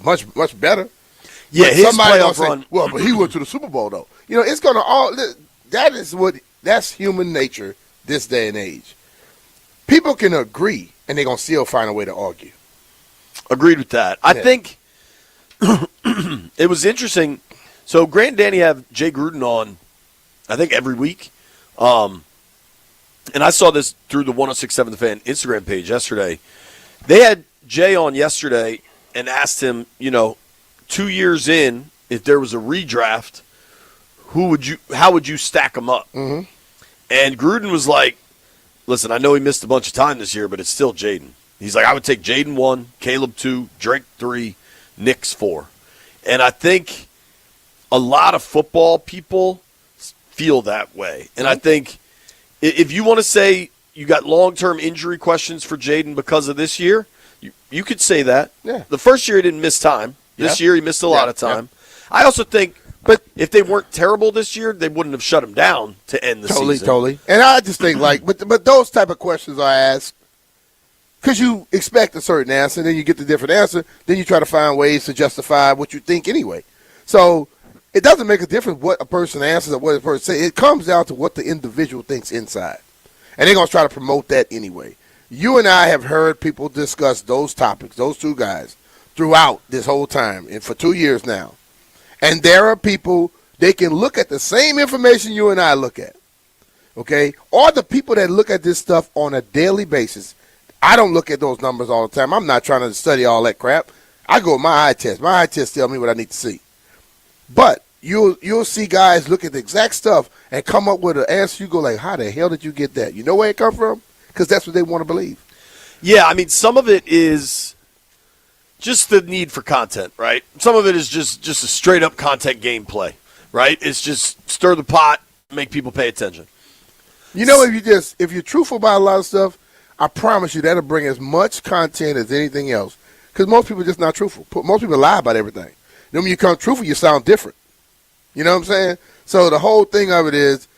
much better. Yeah, but his somebody playoff else say, run. well, but he went to the Super Bowl, though. You know, it's going to that's human nature this day and age. People can agree, and they're going to still find a way to argue. Agreed with that. I think it was interesting. So Grant and Danny have Jay Gruden on, I think, every week. And I saw this through the 106.7 The Fan Instagram page yesterday. They had Jay on yesterday and asked him, 2 years in, if there was a redraft, how would you stack them up? Mm-hmm. And Gruden was like, listen, I know he missed a bunch of time this year, but it's still Jaden. He's like, I would take Jaden 1, Caleb 2, Drake 3, Nix 4. And I think a lot of football people feel that way. And I think if you want to say you got long-term injury questions for Jaden because of this year, you could say that. Yeah. The first year he didn't miss time. This year he missed a lot of time. I also think if they weren't terrible this year, they wouldn't have shut him down to end the season. Totally. And I just think, but those type of questions are asked because you expect a certain answer, then you get the different answer, then you try to find ways to justify what you think anyway. So it doesn't make a difference what a person answers or what a person says. It comes down to what the individual thinks inside. And they're going to try to promote that anyway. You and I have heard people discuss those topics, those two guys, throughout this whole time, and for 2 years now. And there are people, they can look at the same information you and I look at, okay? Or the people that look at this stuff on a daily basis. I don't look at those numbers all the time. I'm not trying to study all that crap. I go with my eye test. My eye test tell me what I need to see. But you'll see guys look at the exact stuff and come up with an answer. You go like, how the hell did you get that? You know where it come from? Because that's what they want to believe. Yeah, I mean, some of it is just the need for content, right? Some of it is just a straight-up content gameplay, right? It's just stir the pot, make people pay attention. You know, if you're truthful about a lot of stuff, I promise you that'll bring as much content as anything else. Because most people are just not truthful. Most people lie about everything. Then when you come truthful, you sound different. You know what I'm saying? So the whole thing of it is,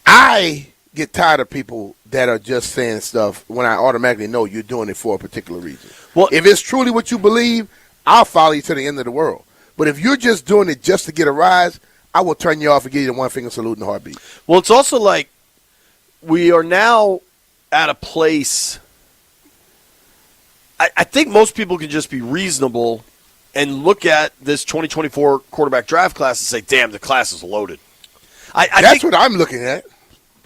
I get tired of people that are just saying stuff when I automatically know you're doing it for a particular reason. Well, if it's truly what you believe, I'll follow you to the end of the world. But if you're just doing it just to get a rise, I will turn you off and give you the one-finger salute in the heartbeat. Well, it's also like we are now at a place I think most people can just be reasonable and look at this 2024 quarterback draft class and say, damn, the class is loaded. That's what I'm looking at.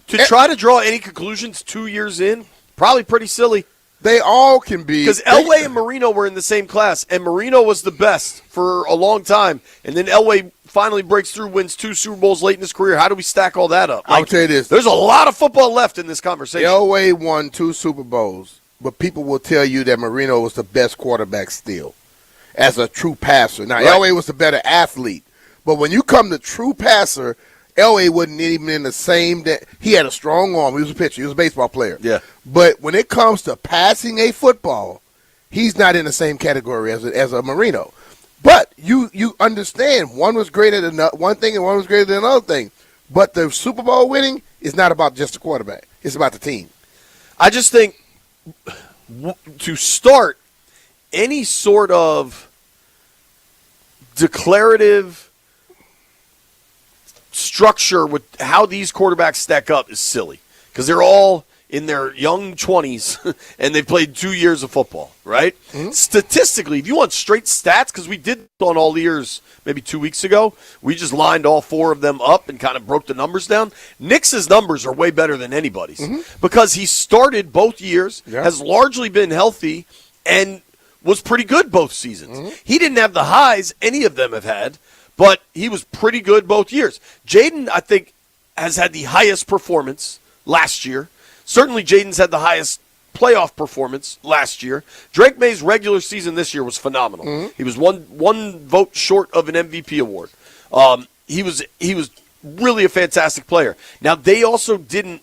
To try to draw any conclusions 2 years in, probably pretty silly. They all can be. Because Elway and Marino were in the same class, and Marino was the best for a long time. And then Elway finally breaks through, wins 2 Super Bowls late in his career. How do we stack all that up? I'll tell you this. There's a lot of football left in this conversation. Elway won 2 Super Bowls, but people will tell you that Marino was the best quarterback still as a true passer. Now, Elway was the better athlete, but when you come to true passer, Elway wasn't even in the same – he had a strong arm. He was a pitcher. He was a baseball player. Yeah. But when it comes to passing a football, he's not in the same category as a Marino. But you understand one was greater than one thing and one was greater than another thing. But the Super Bowl winning is not about just the quarterback. It's about the team. I just think to start any sort of declarative structure with how these quarterbacks stack up is silly because they're all in their young 20s and they've played 2 years of football, right? Statistically, if you want straight stats, because we did on All Ears maybe 2 weeks ago, we just lined all 4 of them up and kind of broke the numbers down. Nick's numbers are way better than anybody's because he started both years, has largely been healthy, and was pretty good both seasons. He didn't have the highs any of them have had, but he was pretty good both years. Jaden, I think, has had the highest performance last year. Certainly, Jaden's had the highest playoff performance last year. Drake May's regular season this year was phenomenal. He was one vote short of an MVP award. He was really a fantastic player. Now, they also didn't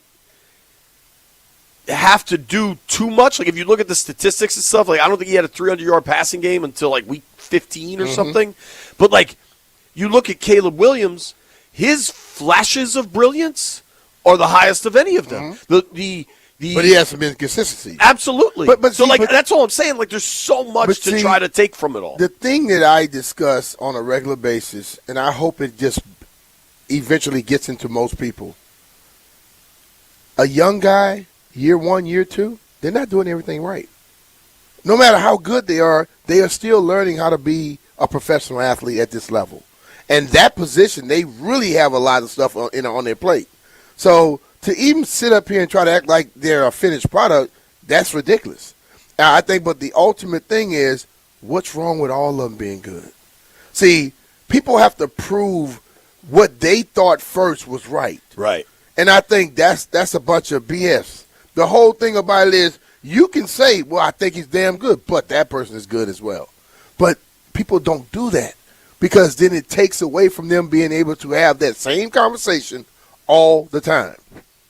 have to do too much. Like, if you look at the statistics and stuff, like, I don't think he had a 300-yard passing game until, like, week 15 or something. But, like, you look at Caleb Williams, his flashes of brilliance are the highest of any of them. But he has some inconsistency. Absolutely. But that's all I'm saying. Like, there's so much to try to take from it all. The thing that I discuss on a regular basis, and I hope it just eventually gets into most people, a young guy, year 1, year 2, they're not doing everything right. No matter how good they are still learning how to be a professional athlete at this level. And that position, they really have a lot of stuff on their plate. So to even sit up here and try to act like they're a finished product, that's ridiculous. I think, but the ultimate thing is, what's wrong with all of them being good? See, people have to prove what they thought first was right. Right. And I think that's a bunch of BS. The whole thing about it is, you can say, well, I think he's damn good, but that person is good as well. But people don't do that because then it takes away from them being able to have that same conversation all the time.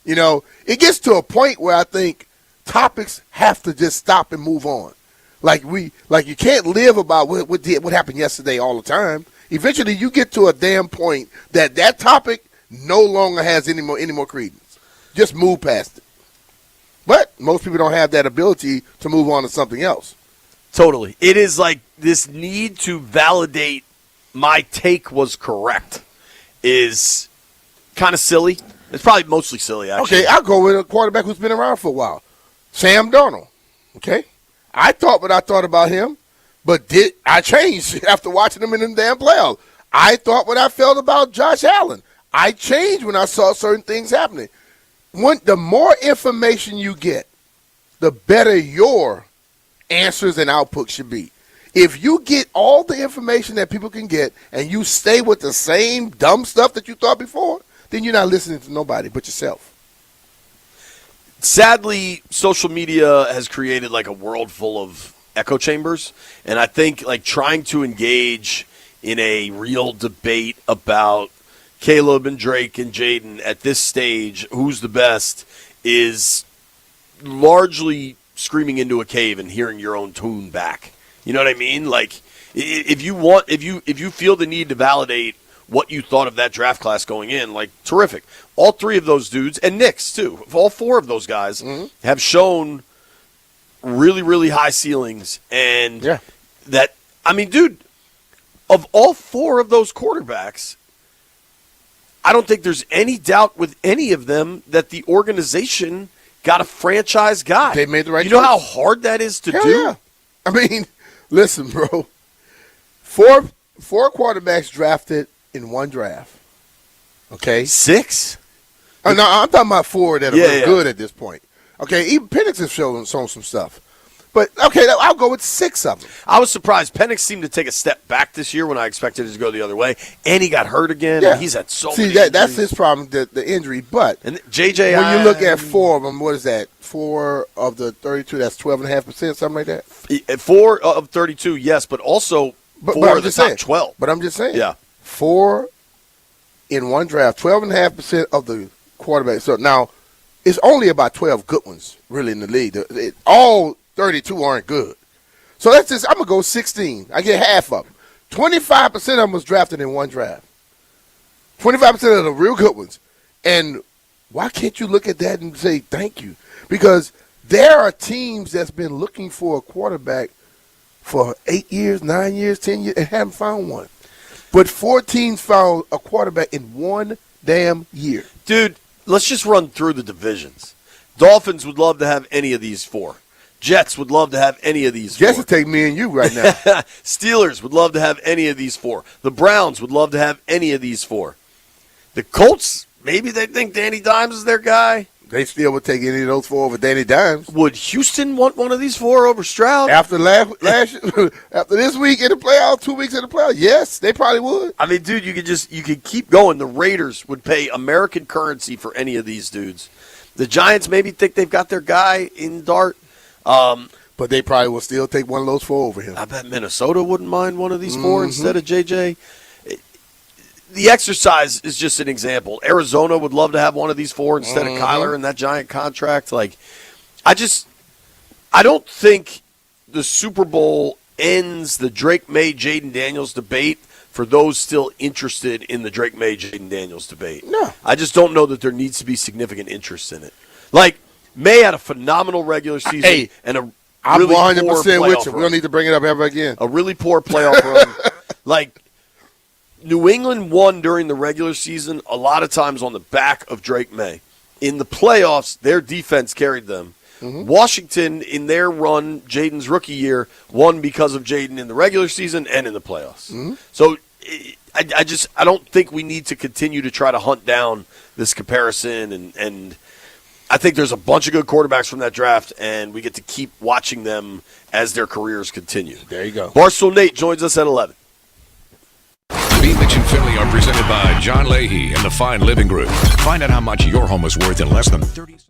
You know, it gets to a point where I think topics have to just stop and move on. Like you can't live about what happened yesterday all the time. Eventually, you get to a damn point that topic no longer has any more credence. Just move past it. But most people don't have that ability to move on to something else. Totally. It is like this need to validate my take was correct is kind of silly. It's probably mostly silly, actually. Okay, I'll go with a quarterback who's been around for a while. Sam Darnold. Okay? I thought what I thought about him, but I changed after watching him in the damn playoffs. I thought what I felt about Josh Allen. I changed when I saw certain things happening. The more information you get, the better your answers and output should be. If you get all the information that people can get and you stay with the same dumb stuff that you thought before, then you're not listening to nobody but yourself. Sadly, social media has created like a world full of echo chambers, and I think like trying to engage in a real debate about Caleb and Drake and Jaden at this stage, who's the best, is largely screaming into a cave and hearing your own tune back. You know what I mean? Like, if you feel the need to validate what you thought of that draft class going in, like, terrific. All 3 of those dudes, and Knicks too, all 4 of those guys have shown really, really high ceilings. And that, I mean, dude, of all 4 of those quarterbacks, I don't think there's any doubt with any of them that the organization got a franchise guy. They made the right choice. You know how hard that is to do? Yeah. I mean, listen, bro. 4 quarterbacks drafted in one draft. Okay? 6? No, I'm talking about 4 that are really good at this point. Okay, even Penix has shown some stuff. But, okay, I'll go with 6 of them. I was surprised. Penix seemed to take a step back this year when I expected it to go the other way. And he got hurt again. Yeah. And he's had so many that's injuries. his problem, the injury. But and JJ, when you look at 4 of them, what is that? 4 of the 32, that's 12.5%, something like that? 4 of 32, yes, but also 4 of the top 12. But I'm just saying. Yeah. 4 in one draft, 12.5% of the quarterbacks. So now, it's only about 12 good ones, really, in the league. All 32 aren't good. So I'm going to go 16. I get half of them. 25% of them was drafted in one draft. 25% of the real good ones. And why can't you look at that and say thank you? Because there are teams that's been looking for a quarterback for 8 years, 9 years, 10 years, and haven't found one. But 4 teams found a quarterback in one damn year. Dude, let's just run through the divisions. Dolphins would love to have any of these four. Jets would love to have any of these Jets four. would take me and you right now. Steelers would love to have any of these four. The Browns would love to have any of these four. The Colts, maybe they think Danny Dimes is their guy. They still would take any of those four over Danny Dimes. Would Houston want one of these four over Stroud? After after this week in the playoffs, 2 weeks in the playoffs, yes, they probably would. I mean, dude, you could keep going. The Raiders would pay American currency for any of these dudes. The Giants maybe think they've got their guy in Dart. But they probably will still take one of those four over him. I bet Minnesota wouldn't mind one of these four instead of JJ. The exercise is just an example. Arizona would love to have one of these four instead of Kyler in that giant contract. Like, I don't think the Super Bowl ends the Drake May, Jaden Daniels debate for those still interested in the Drake May, Jaden Daniels debate. No. I just don't know that there needs to be significant interest in it. Like, May had a phenomenal regular season and a I'm really 100% poor with playoff you. We run. don't need to bring it up ever again. A really poor playoff run. Like, New England won during the regular season a lot of times on the back of Drake May. In the playoffs, their defense carried them. Washington, in their run, Jaden's rookie year, won because of Jaden in the regular season and in the playoffs. So I don't think we need to continue to try to hunt down this comparison. And I think there's a bunch of good quarterbacks from that draft, and we get to keep watching them as their careers continue. There you go. Barstool Nate joins us at 11. B. Mitch and Finley are presented by John Leahy and the Fine Living Group. Find out how much your home is worth in less than 30 seconds.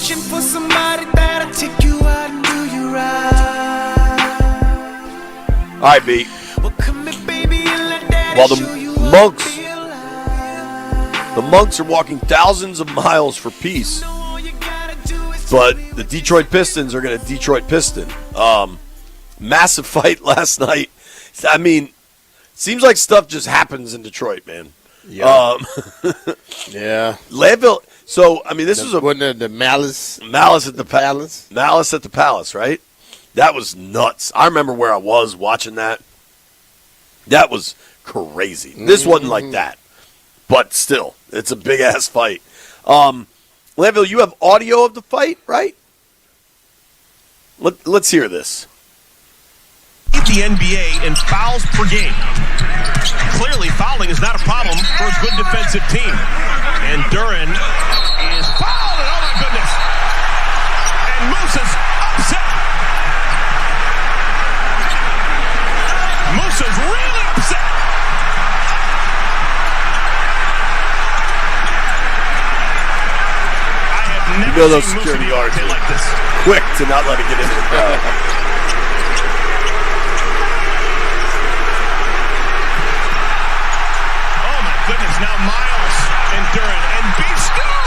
searching for somebody that'll take you out and do you right. All right, B. Well, come here, baby, and let daddy While show you the monks are walking thousands of miles for peace, but the Detroit Pistons are going to Detroit Piston. Massive fight last night. I mean, seems like stuff just happens in Detroit, man. Yeah. Yeah. Landville. So, I mean, this was wasn't the Malice at the Palace. Malice at the Palace, right? That was nuts. I remember where I was watching that. That was crazy. This wasn't like that. But still, it's a big-ass fight. Landville, you have audio of the fight, right? Let's hear this. The NBA in fouls per game. Clearly, fouling is not a problem for a good defensive team. And Duran is fouled, and oh my goodness. And Musa's upset. Musa's really upset. I have never You know those seen security Musa guards like this. quick to not let it get into the crowd. Goodness, now Miles and Duran and Beef Stew.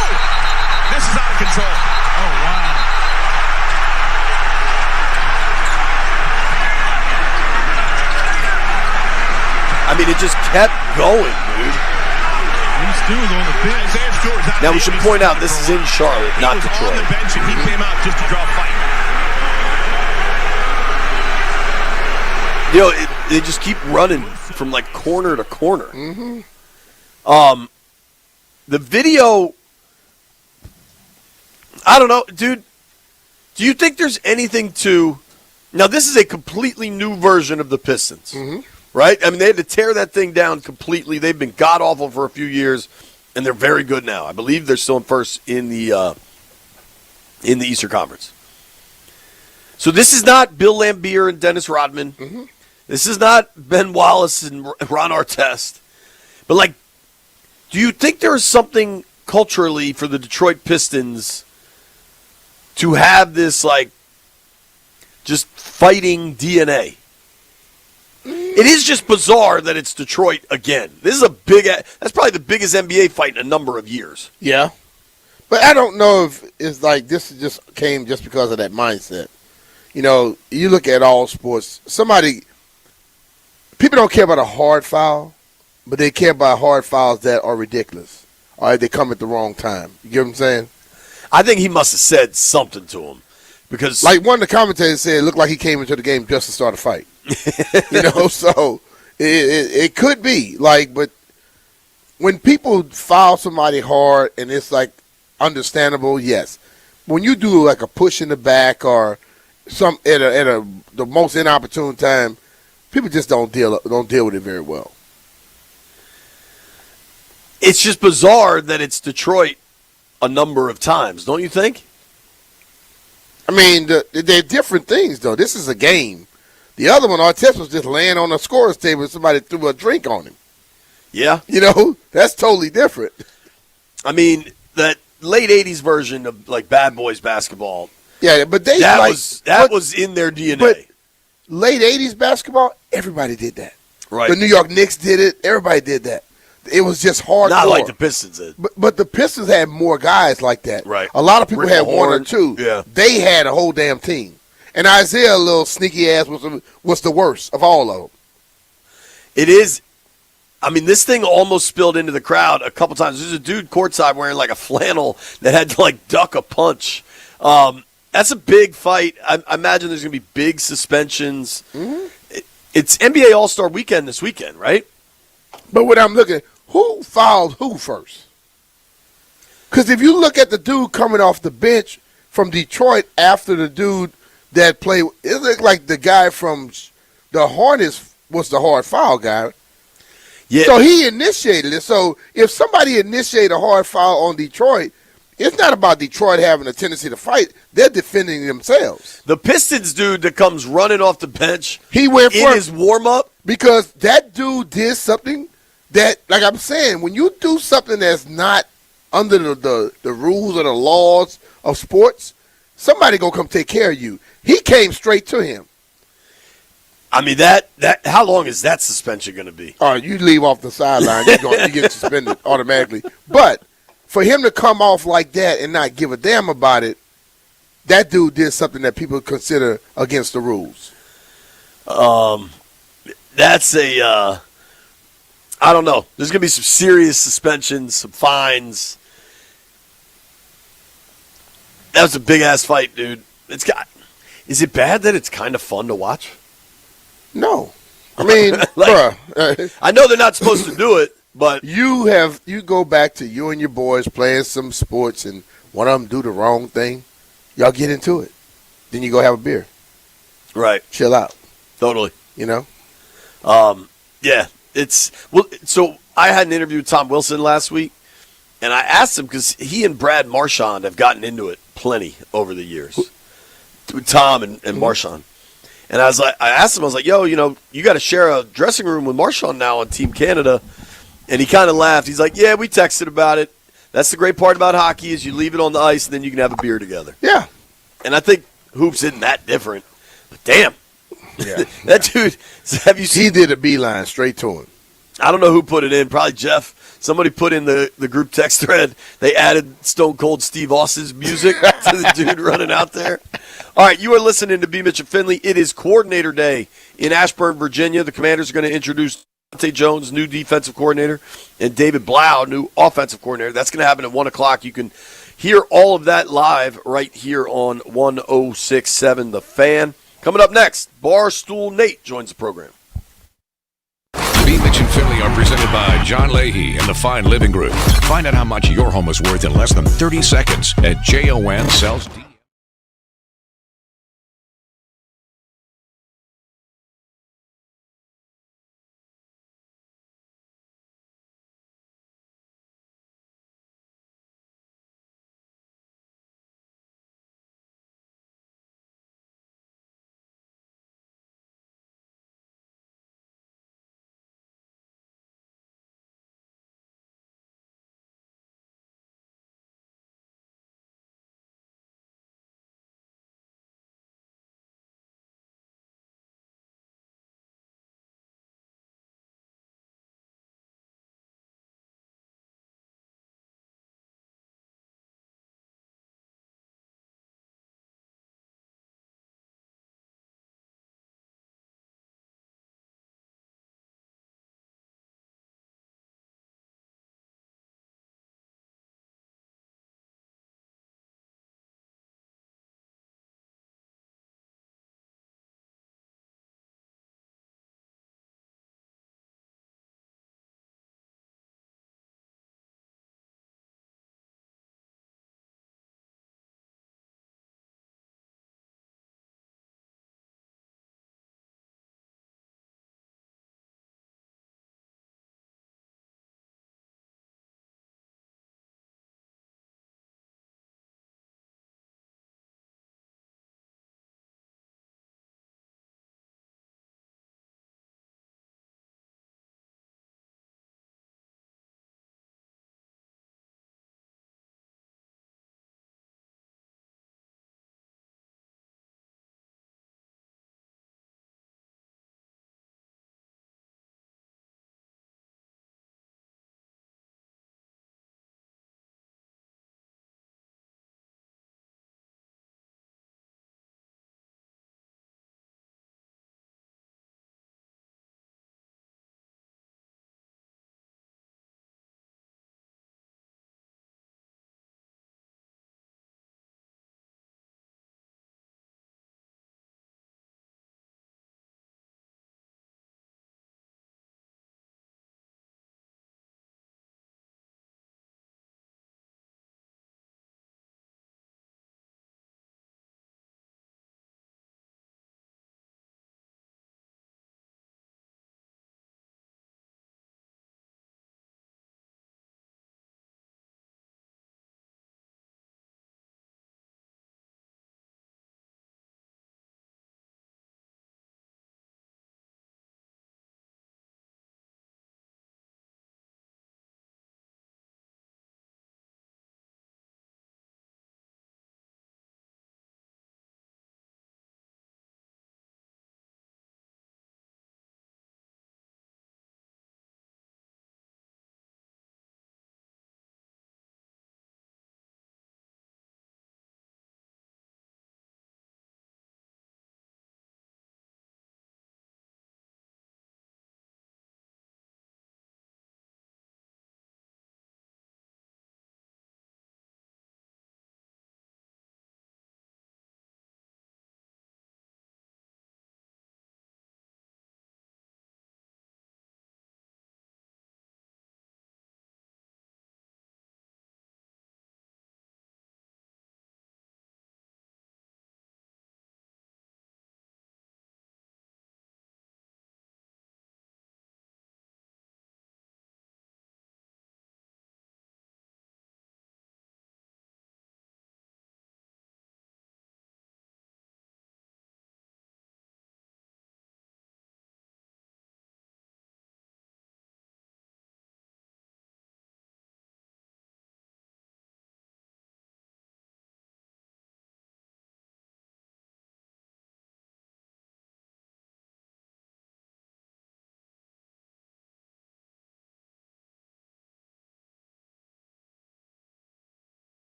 This is out of control. Oh, wow. I mean, it just kept going, dude. Beef Stew is on the bench. Now, we should point out, this is in Charlotte, not Detroit. On the bench, and he came out just to draw a fight. You know, they just keep running from, like, corner to corner. Mm-hmm. The video, I don't know, dude. Do you think there's anything to? Now, this is a completely new version of the Pistons, right? I mean, they had to tear that thing down completely. They've been god awful for a few years, and they're very good now. I believe they're still in first in the Eastern Conference. So this is not Bill Laimbeer and Dennis Rodman. This is not Ben Wallace and Ron Artest. But like, do you think there is something culturally for the Detroit Pistons to have this, like, just fighting DNA? It is just bizarre that it's Detroit again. This is that's probably the biggest NBA fight in a number of years. Yeah. But I don't know if it's like this just came just because of that mindset. You know, you look at all sports, people don't care about a hard foul. But they care about hard fouls that are ridiculous. Or if they come at the wrong time. You get what I'm saying? I think he must have said something to him. Because, like one of the commentators said, it looked like he came into the game just to start a fight. So it could be. Like, but when people foul somebody hard and it's like understandable, yes. When you do like a push in the back or some at the most inopportune time, people just don't deal with it very well. It's just bizarre that it's Detroit a number of times, don't you think? I mean, they're different things, though. This is a game. The other one, Artest was just laying on a scorer's table and somebody threw a drink on him. Yeah. You know, that's totally different. I mean, that late 80s version of, like, Bad Boys basketball. Yeah, but that was in their DNA. But late 80s basketball, everybody did that. Right. The New York Knicks did it. Everybody did that. It was just hardcore. Not like the Pistons did. But the Pistons had more guys like that. Right. A lot of people Rick had one Mahorn. or two. Yeah. They had a whole damn team. And Isaiah, a little sneaky ass, was the worst of all of them. It is. I mean, this thing almost spilled into the crowd a couple times. There's a dude courtside wearing like a flannel that had to like duck a punch. That's a big fight. I imagine there's going to be big suspensions. It's NBA All-Star Weekend this weekend, right? But when I'm looking, who fouled who first? Because if you look at the dude coming off the bench from Detroit after the dude that played, it looked like the guy from the Hornets was the hard foul guy. Yeah. So he initiated it. So if somebody initiated a hard foul on Detroit, it's not about Detroit having a tendency to fight. They're defending themselves. The Pistons dude that comes running off the bench, he went in his warm-up. Because that dude did something that, like I'm saying, when you do something that's not under the rules or the laws of sports, somebody gonna come take care of you. He came straight to him. I mean, that how long is that suspension going to be? All right, you leave off the sideline, you get suspended automatically. But for him to come off like that and not give a damn about it, that dude did something that people consider against the rules. That's I don't know. There's going to be some serious suspensions, some fines. That was a big-ass fight, dude. Is it bad that it's kind of fun to watch? No. I mean, bruh. I know they're not supposed to do it, but you go back to you and your boys playing some sports and one of them do the wrong thing, y'all get into it. Then you go have a beer. Right. Chill out. Totally. You know? Yeah. So I had an interview with Tom Wilson last week, and I asked him because he and Brad Marchand have gotten into it plenty over the years. With Tom and Marchand. And I asked him, I was like, yo, you got to share a dressing room with Marchand now on Team Canada. And he kind of laughed. He's like, yeah, we texted about it. That's the great part about hockey is you leave it on the ice and then you can have a beer together. Yeah. And I think hoops isn't that different. But damn. Yeah. That dude, have you seen? He did a beeline straight to him. I don't know who put it in. Probably Jeff. Somebody put in the group text thread. They added Stone Cold Steve Austin's music to the dude running out there. All right, you are listening to B. Mitch and Finley. It is Coordinator Day in Ashburn, Virginia. The Commanders are going to introduce Dante Jones, new defensive coordinator, and David Blau, new offensive coordinator. That's going to happen at 1 o'clock. You can hear all of that live right here on 106.7 The Fan. Coming up next, Barstool Nate joins the program. B. Mitch and Finley are presented by John Leahy and the Fine Living Group. Find out how much your home is worth in less than 30 seconds at JON Sells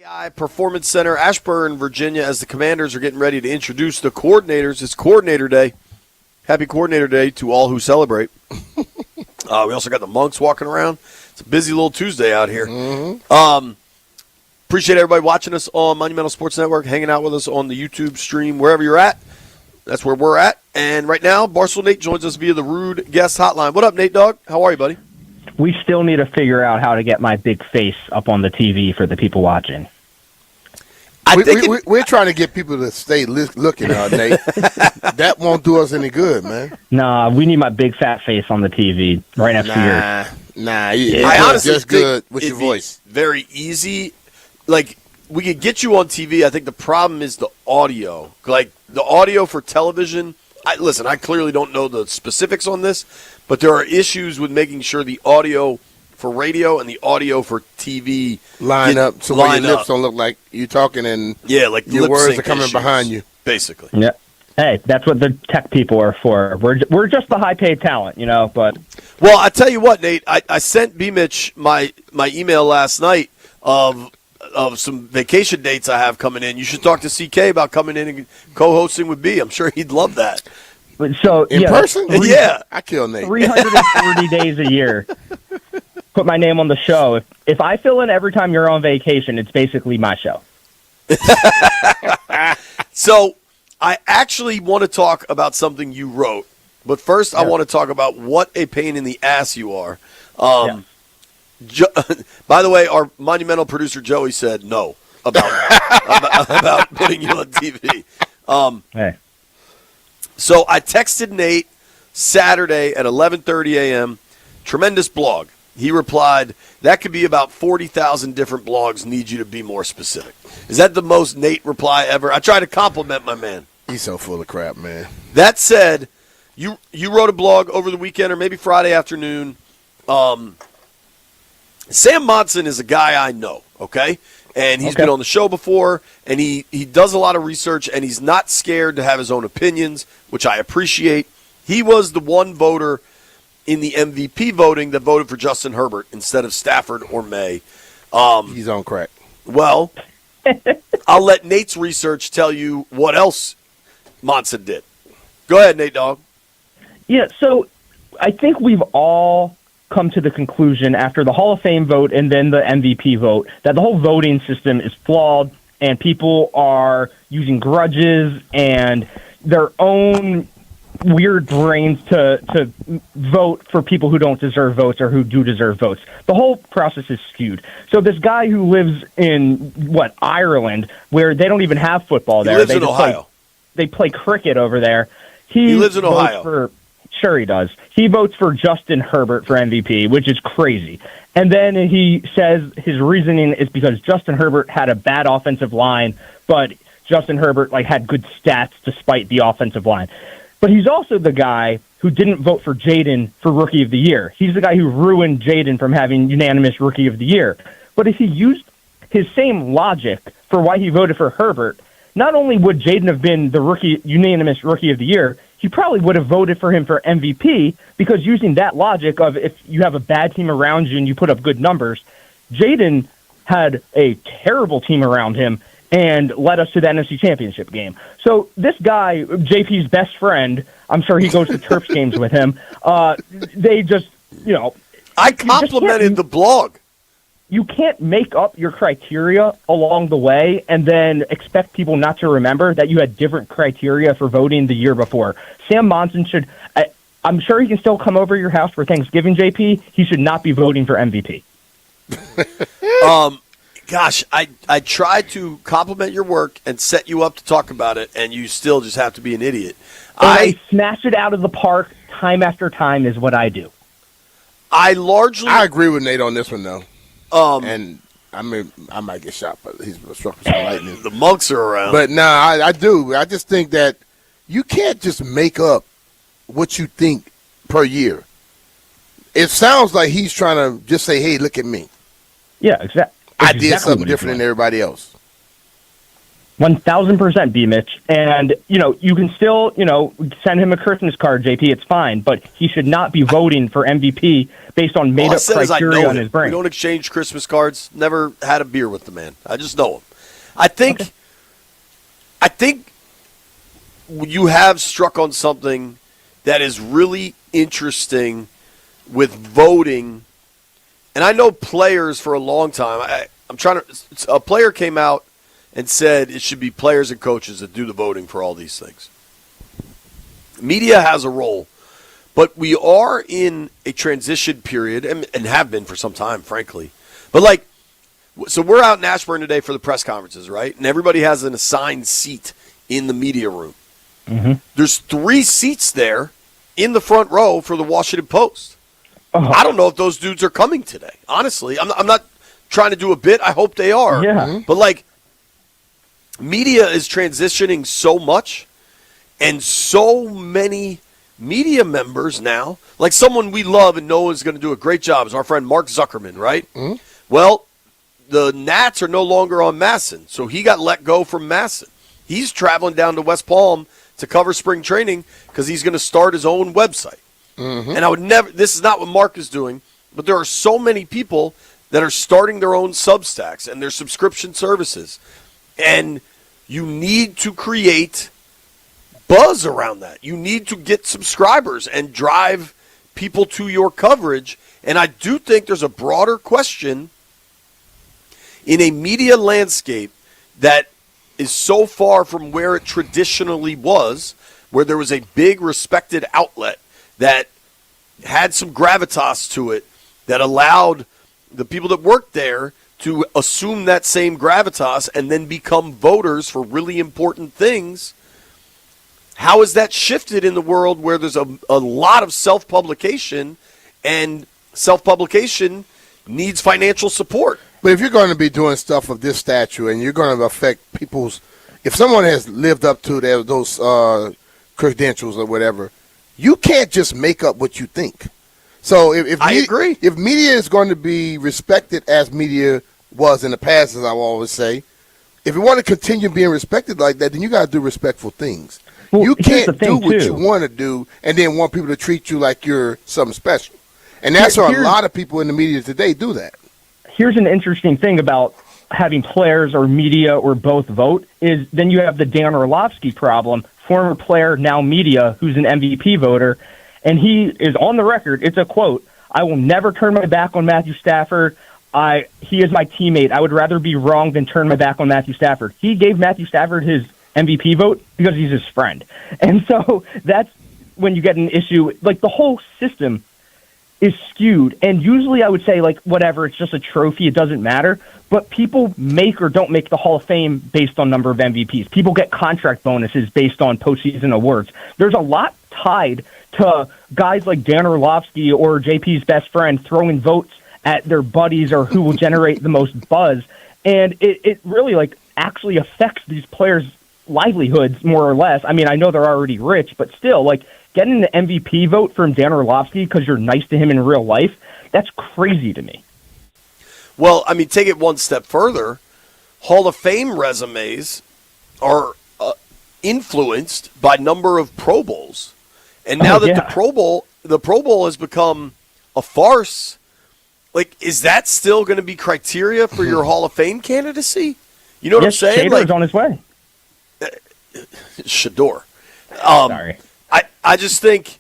AI Performance Center, Ashburn, Virginia, as the Commanders are getting ready to introduce the coordinators. It's Coordinator Day. Happy Coordinator Day to all who celebrate. We also got the Monks walking around. It's a busy little Tuesday out here. Appreciate everybody watching us on Monumental Sports Network, hanging out with us on the YouTube stream, wherever you're at. That's where we're at. And right now, Barstool Nate joins us via the Rude Guest Hotline. What up, Nate Dogg? How are you, buddy? We still need to figure out how to get my big face up on the TV for the people watching. We're trying to get people to stay looking, Nate. That won't do us any good, man. Nah, we need my big fat face on the TV right next to yours. I honestly just good with your voice. Very easy. Like, we could get you on TV. I think the problem is the audio. Like, the audio for television. Listen, I clearly don't know the specifics on this, but there are issues with making sure the audio for radio and the audio for TV line up so your lips don't look like you're talking and like your words are coming behind you. Basically. Yeah. Hey, that's what the tech people are for. We're just the high-paid talent, but... Well, I tell you what, Nate, I sent B-Mitch my email last night of some vacation dates I have coming in. You should talk to CK about coming in and co-hosting with B. I'm sure he'd love that. So in person? Yeah. I kill Nate. 340 days a year. Put my name on the show. If I fill in every time you're on vacation, it's basically my show. So I actually want to talk about something you wrote. But first, I want to talk about what a pain in the ass you are. By the way, our monumental producer Joey said no about putting you on TV. Hey. So I texted Nate Saturday at 11:30 a.m. Tremendous blog. He replied, that could be about 40,000 different blogs. Need you to be more specific. Is that the most Nate reply ever? I try to compliment my man. He's so full of crap, man. That said, you wrote a blog over the weekend or maybe Friday afternoon. Sam Monson is a guy I know, okay? And he's been on the show before, and he does a lot of research, and he's not scared to have his own opinions, which I appreciate. He was the one voter in the MVP voting that voted for Justin Herbert instead of Stafford or May. He's on crack. Well, I'll let Nate's research tell you what else Monson did. Go ahead, Nate Dogg. Yeah, so I think we've all come to the conclusion after the Hall of Fame vote and then the MVP vote that the whole voting system is flawed and people are using grudges and their own weird brains to vote for people who don't deserve votes or who do deserve votes. The whole process is skewed. So this guy who lives in, Ireland, where they don't even have football there. He lives in Ohio. They play cricket over there. He lives in Ohio. Sure he does. He votes for Justin Herbert for MVP, which is crazy. And then he says his reasoning is because Justin Herbert had a bad offensive line, but Justin Herbert had good stats despite the offensive line. But he's also the guy who didn't vote for Jaden for Rookie of the Year. He's the guy who ruined Jaden from having unanimous Rookie of the Year. But if he used his same logic for why he voted for Herbert, not only would Jaden have been the unanimous Rookie of the Year, he probably would have voted for him for MVP because using that logic of if you have a bad team around you and you put up good numbers, Jaden had a terrible team around him and led us to the NFC Championship game. So this guy, JP's best friend, I'm sure he goes to Terps games with him. They just, I complimented the blog. You can't make up your criteria along the way and then expect people not to remember that you had different criteria for voting the year before. Sam Monson should, I'm sure he can still come over your house for Thanksgiving, JP. He should not be voting for MVP. Gosh, I tried to compliment your work and set you up to talk about it, and you still just have to be an idiot. I smash it out of the park time after time is what I do. I agree with Nate on this one, though. And I might get shot, but he's struck with some lightning. The Monks are around. But no, I do. I just think that you can't just make up what you think per year. It sounds like he's trying to just say, hey, look at me. Yeah, exactly. I did something different than everybody else. 1000% B Mitch. And, you can still, send him a Christmas card, JP. It's fine. But he should not be voting for MVP based on made up criteria on his brain. We don't exchange Christmas cards. Never had a beer with the man. I just know him. I think you have struck on something that is really interesting with voting. And I know players for a long time. A player came out and said it should be players and coaches that do the voting for all these things. Media has a role, but we are in a transition period and have been for some time, frankly. But so we're out in Ashburn today for the press conferences, right? And everybody has an assigned seat in the media room. Mm-hmm. There's 3 seats there in the front row for the Washington Post. I don't know if those dudes are coming today. Honestly, I'm not trying to do a bit. I hope they are. Yeah. But media is transitioning so much, and so many media members now, like someone we love and know is going to do a great job, is our friend Mark Zuckerman, right? Mm-hmm. Well, the Nats are no longer on Masson, so he got let go from Masson. He's traveling down to West Palm to cover spring training because he's going to start his own website. Mm-hmm. And I would never, this is not what Mark is doing, but there are so many people that are starting their own Substacks and their subscription services. And you need to create buzz around that. You need to get subscribers and drive people to your coverage. And I do think there's a broader question in a media landscape that is so far from where it traditionally was, where there was a big respected outlet that had some gravitas to it that allowed the people that worked there to assume that same gravitas and then become voters for really important things. How has that shifted in the world where there's a lot of self-publication, and self-publication needs financial support? But if you're going to be doing stuff of this stature and you're going to affect people's – if someone has lived up to those credentials or whatever, you can't just make up what you think. So I agree. If media is going to be respected as media was in the past, as I will always say, if you want to continue being respected like that, then you got to do respectful things. Well, you can't do what too. you want to do and then want people to treat you like you're something special. And that's why a lot of people in the media today do that. Here's an interesting thing about having players or media or both vote is then you have the Dan Orlovsky problem, former player, now media, who's an MVP voter. And he is on the record. It's a quote. "I will never turn my back on Matthew Stafford. He is my teammate. I would rather be wrong than turn my back on Matthew Stafford." He gave Matthew Stafford his MVP vote because he's his friend. And so that's when you get an issue. The whole system is skewed. And usually I would say, whatever, it's just a trophy. It doesn't matter. But people make or don't make the Hall of Fame based on number of MVPs. People get contract bonuses based on postseason awards. There's a lot tied to guys like Dan Orlovsky or JP's best friend throwing votes at their buddies or who will generate the most buzz. And it really, actually affects these players' livelihoods, more or less. I mean, I know they're already rich, but still, getting the MVP vote from Dan Orlovsky because you're nice to him in real life, that's crazy to me. Well, I mean, take it one step further. Hall of Fame resumes are influenced by number of Pro Bowls. And now that the Pro Bowl has become a farce, is that still going to be criteria for your Hall of Fame candidacy? You know what I'm saying? Shador's on his way. Shador. Sorry. I just think,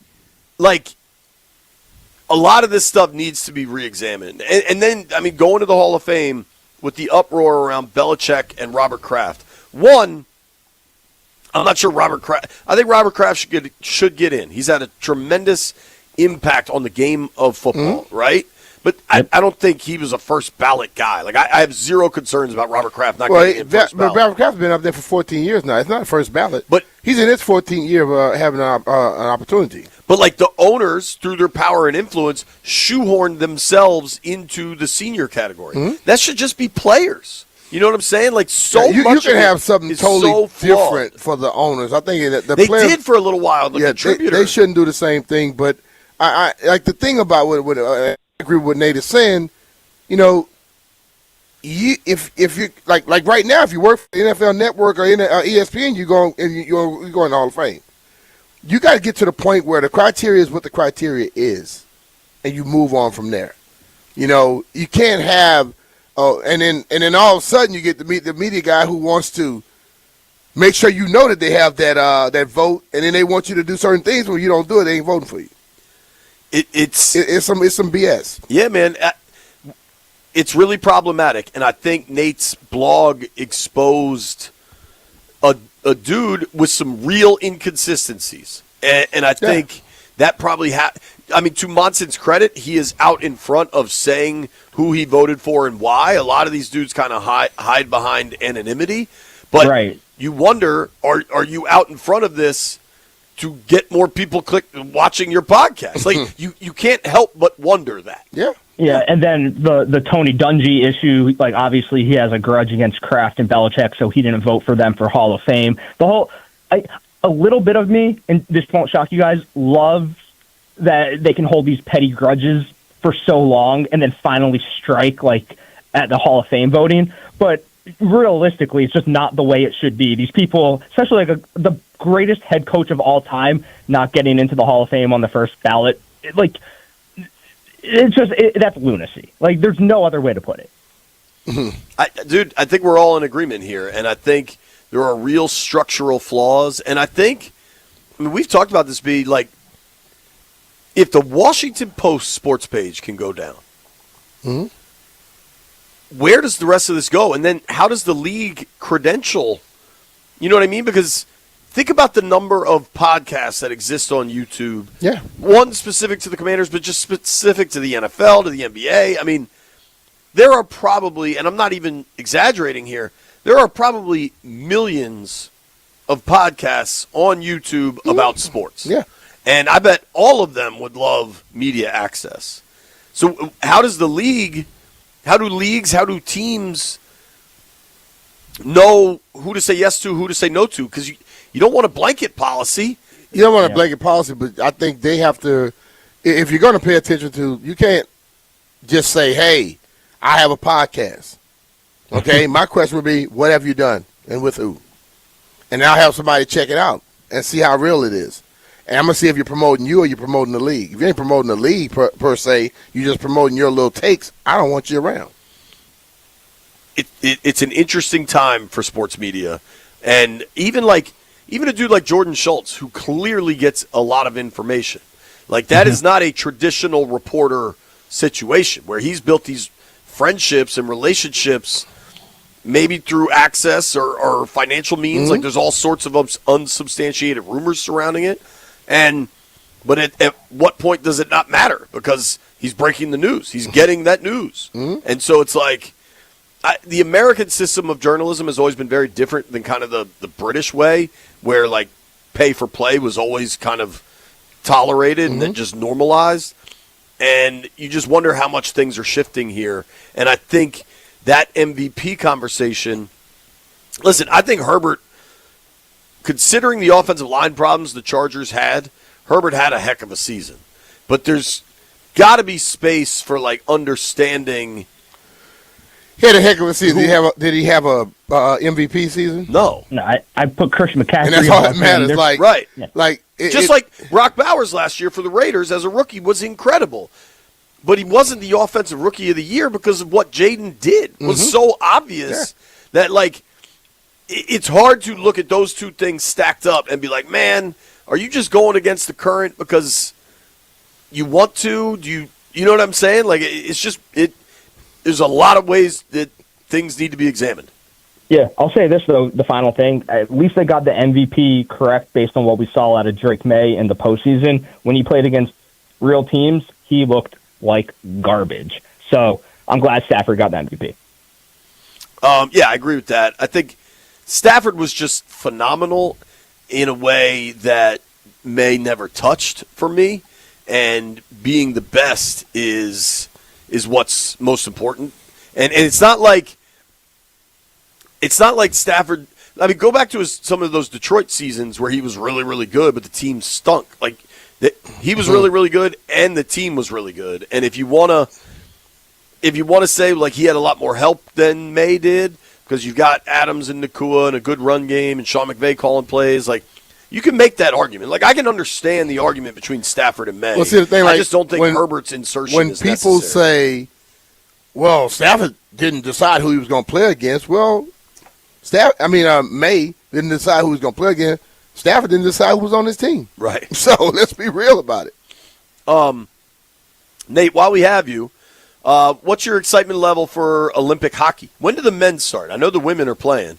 a lot of this stuff needs to be reexamined. And then, I mean, going to the Hall of Fame with the uproar around Belichick and Robert Kraft. One, I'm not sure I think Robert Kraft should get in. He's had a tremendous impact on the game of football, right? But I don't think he was a first ballot guy. I have zero concerns about Robert Kraft not getting in first ballot. But Robert Kraft's been up there for 14 years now. It's not a first ballot. But he's in his 14th year of having an opportunity. But the owners, through their power and influence, shoehorned themselves into the senior category. Mm-hmm. That should just be players. You know what I'm saying? You much can of have something totally different for the owners. I think that they players did for a little while. The contributors. They shouldn't do the same thing. But I the thing about what I agree with what Nate is saying. if you like right now, if you work for the NFL Network or ESPN, you're going in the Hall of Fame. You got to get to the point where the criteria is what the criteria is, and you move on from there. You know, you can't have, and then all of a sudden you get the media guy who wants to make sure you know that they have that vote, and then they want you to do certain things. When you don't do it, they ain't voting for you. It's some BS. Yeah, man. It's really problematic, and I think Nate's blog exposed a dude with some real inconsistencies, and I think that probably to Monson's credit, he is out in front of saying who he voted for and why. A lot of these dudes kind of hide behind anonymity, but you wonder, are you out in front of this to get more people watching your podcast? Like you can't help but wonder that. Yeah, and then the Tony Dungy issue, like obviously he has a grudge against Kraft and Belichick, so he didn't vote for them for Hall of Fame. A little bit of me, and this won't shock you guys, loves that they can hold these petty grudges for so long and then finally strike like at the Hall of Fame voting. But realistically, it's just not the way it should be. These people, especially like the greatest head coach of all time, not getting into the Hall of Fame on the first ballot, that's lunacy. Like, there's no other way to put it. Dude, I think we're all in agreement here, and I think there are real structural flaws, and I mean, we've talked about this being like, if the Washington Post sports page can go down, where does the rest of this go? And then how does the league credential, you know what I mean? Because think about the number of podcasts that exist on YouTube. Yeah. One specific to the Commanders, but just specific to the NFL, to the NBA. I mean, there are probably, and I'm not even exaggerating here, there are probably millions of podcasts on YouTube about sports. Yeah. And I bet all of them would love media access. So how does the league, how do teams know who to say yes to, who to say no to? Because you don't want a blanket policy. You don't want a blanket policy, but I think they have to, if you're going to pay attention to, you can't just say, hey, I have a podcast. Okay? My question would be, what have you done and with who? And I'll have somebody check it out and see how real it is. And I'm going to see if you're promoting you or you're promoting the league. If you ain't promoting the league per se, you're just promoting your little takes, I don't want you around. It's an interesting time for sports media. And even a dude like Jordan Schultz, who clearly gets a lot of information. Like, that is not a traditional reporter situation where he's built these friendships and relationships maybe through access or financial means. Like, there's all sorts of unsubstantiated rumors surrounding it. But at what point does it not matter? Because he's breaking the news. He's getting that news. And so it's like, the American system of journalism has always been very different than kind of the British way, where like pay for play was always kind of tolerated and then just normalized. And you just wonder how much things are shifting here. And I think that MVP conversation, listen, I think Herbert, considering the offensive line problems the Chargers had, Herbert had a heck of a season. But there's got to be space for like understanding. He had a heck of a season. Did he have a MVP season? No. I put Christian McCaffrey. And that's all that matters. Like Brock Bowers last year for the Raiders as a rookie was incredible. But he wasn't the offensive rookie of the year because of what Jaden did. It was so obvious that, like, it's hard to look at those two things stacked up and be like, man, are you just going against the current because you want to? You know what I'm saying? Like, it's just there's a lot of ways that things need to be examined. Yeah, I'll say this, though, the final thing. At least they got the MVP correct based on what we saw out of Drake May in the postseason. When he played against real teams, he looked like garbage. So I'm glad Stafford got the MVP. Yeah, I agree with that. I think Stafford was just phenomenal in a way that May never touched for me. And being the best is what's most important. And it's not like Stafford. I mean, go back to some of those Detroit seasons where he was really, really good, but the team stunk. Like, he was really, really good, and the team was really good. And if you want to if you want to say like he had a lot more help than May did, because you've got Adams and Nakua and a good run game and Sean McVay calling plays, like you can make that argument. Like I can understand the argument between Stafford and May. Well, see, the thing, I just don't think Herbert's insertion when is people necessary. say, well, Stafford didn't decide who he was going to play against, well, May didn't decide who he was going to play against. Stafford didn't decide who was on his team. Right. So let's be real about it. Nate, while we have you, what's your excitement level for Olympic hockey? When do the men start? I know the women are playing.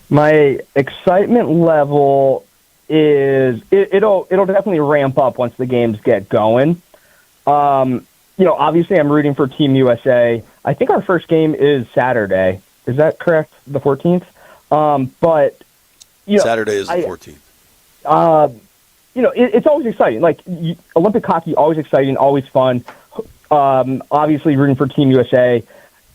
My excitement level is it'll definitely ramp up once the games get going. Obviously I'm rooting for Team USA. I think our first game is Saturday. Is that correct? The 14th? But Saturday is the 14th. It's always exciting. Like Olympic hockey, always exciting, always fun. Obviously rooting for Team USA.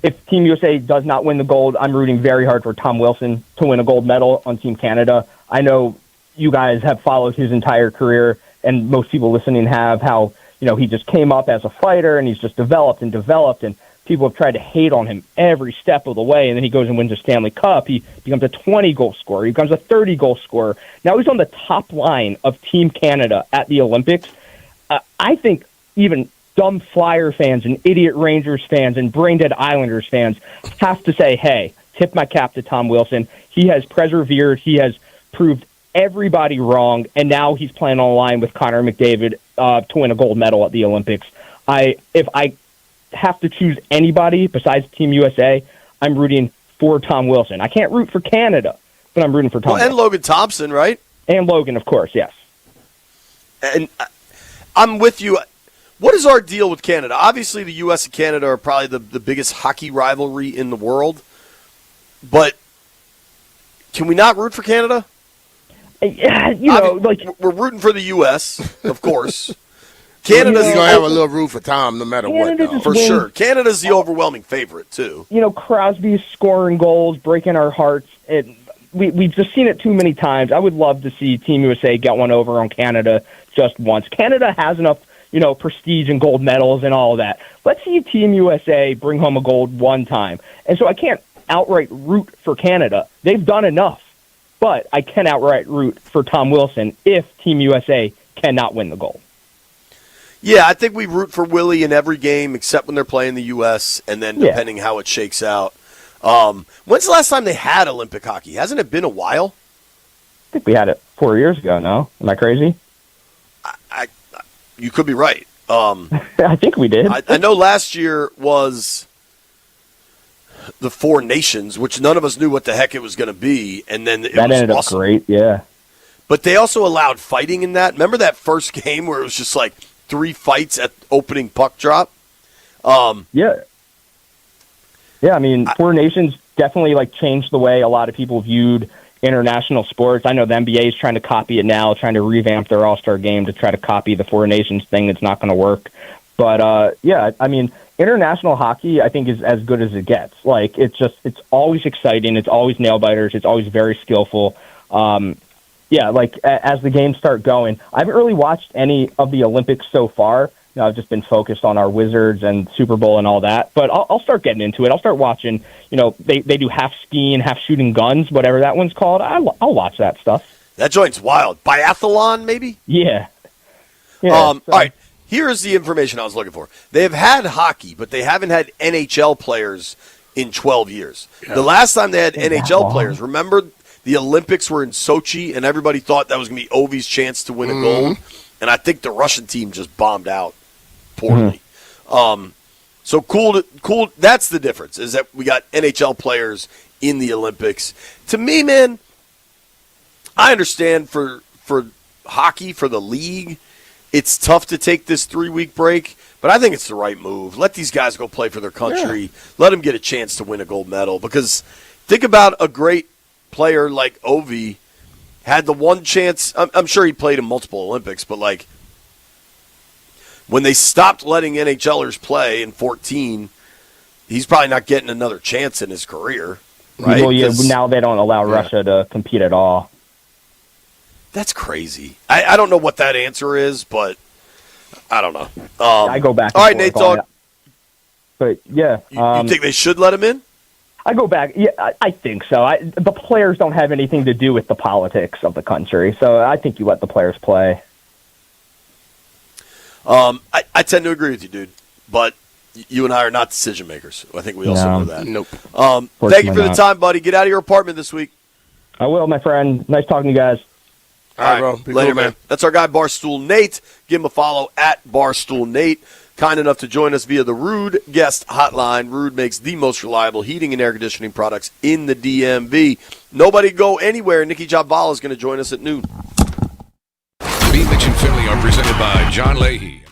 If Team USA does not win the gold, I'm rooting very hard for Tom Wilson to win a gold medal on Team Canada. I know you guys have followed his entire career, and most people listening have, how he just came up as a fighter, and he's just developed, and people have tried to hate on him every step of the way, and then he goes and wins a Stanley Cup. He becomes a 20-goal scorer. He becomes a 30-goal scorer. Now he's on the top line of Team Canada at the Olympics. I think even dumb Flyer fans and idiot Rangers fans and brain-dead Islanders fans have to say, hey, tip my cap to Tom Wilson. He has persevered. He has proved everybody wrong, and now he's playing on the line with Connor McDavid to win a gold medal at the Olympics. If I have to choose anybody besides Team USA, I'm rooting for Tom Wilson. I can't root for Canada, but I'm rooting for Tom Wilson. And Logan Thompson, right? And Logan, of course, yes. And I'm with you. What is our deal with Canada? Obviously, the U.S. and Canada are probably the biggest hockey rivalry in the world. But can we not root for Canada? We're rooting for the U.S., of course. Canada's going to have a little root for Tom no matter what. For sure. Canada's the overwhelming favorite, too. Crosby's scoring goals, breaking our hearts. We've just seen it too many times. I would love to see Team USA get one over on Canada just once. Canada has enough prestige and gold medals and all of that. Let's see Team USA bring home a gold one time. And so I can't outright root for Canada. They've done enough. But I can outright root for Tom Wilson if Team USA cannot win the gold. Yeah, I think we root for Willie in every game except when they're playing the U.S., and then depending how it shakes out. When's the last time they had Olympic hockey? Hasn't it been a while? I think we had it 4 years ago, no? Am I crazy? You could be right. I think we did. I know last year was the Four Nations, which none of us knew what the heck it was going to be, and then it that was ended awesome. Up great, yeah. But they also allowed fighting in that. Remember that first game where it was just like 3 fights at opening puck drop? Yeah. I mean, Four Nations definitely changed the way a lot of people viewed international sports. I know the NBA is trying to copy it now, trying to revamp their All-Star game to try to copy the Four Nations thing. That's not going to work. But I mean, international hockey, I think, is as good as it gets. It's always exciting. It's always nail biters. It's always very skillful. As the games start going, I haven't really watched any of the Olympics so far. I've just been focused on our Wizards and Super Bowl and all that. But I'll start getting into it. I'll start watching. They do half skiing, half shooting guns, whatever that one's called. I'll watch that stuff. That joint's wild. Biathlon, maybe? Yeah. All right. Here's the information I was looking for. They've had hockey, but they haven't had NHL players in 12 years. Yeah. The last time they had NHL players, remember the Olympics were in Sochi, and everybody thought that was going to be Ovi's chance to win a gold? And I think the Russian team just bombed out poorly. So cool. That's the difference, is that we got NHL players in the Olympics. To me, man, I understand for hockey, for the league, it's tough to take this 3-week break, but I think it's the right move. Let these guys go play for their country. Yeah. Let them get a chance to win a gold medal. Because think about a great player like Ovi had the one chance. I'm sure he played in multiple Olympics, but when they stopped letting NHLers play in 2014, he's probably not getting another chance in his career. Right? Well, now they don't allow Russia to compete at all. That's crazy. I don't know what that answer is, but I don't know. I go back. All right, Nate Dogg. But yeah, You think they should let him in? I go back. Yeah, I think so. The players don't have anything to do with the politics of the country, so I think you let the players play. I tend to agree with you, dude. But you and I are not decision makers. I think we also know that. Nope. Thank you for the time, buddy. Get out of your apartment this week. I will, my friend. Nice talking to you guys. All right, bro. Later, man. That's our guy, Barstool Nate. Give him a follow at Barstool Nate. Kind enough to join us via the Rude Guest Hotline. Rude makes the most reliable heating and air conditioning products in the DMV. Nobody go anywhere. Nikki Jabvala is going to join us at noon. B. Mitch and Finley are presented by John Leahy.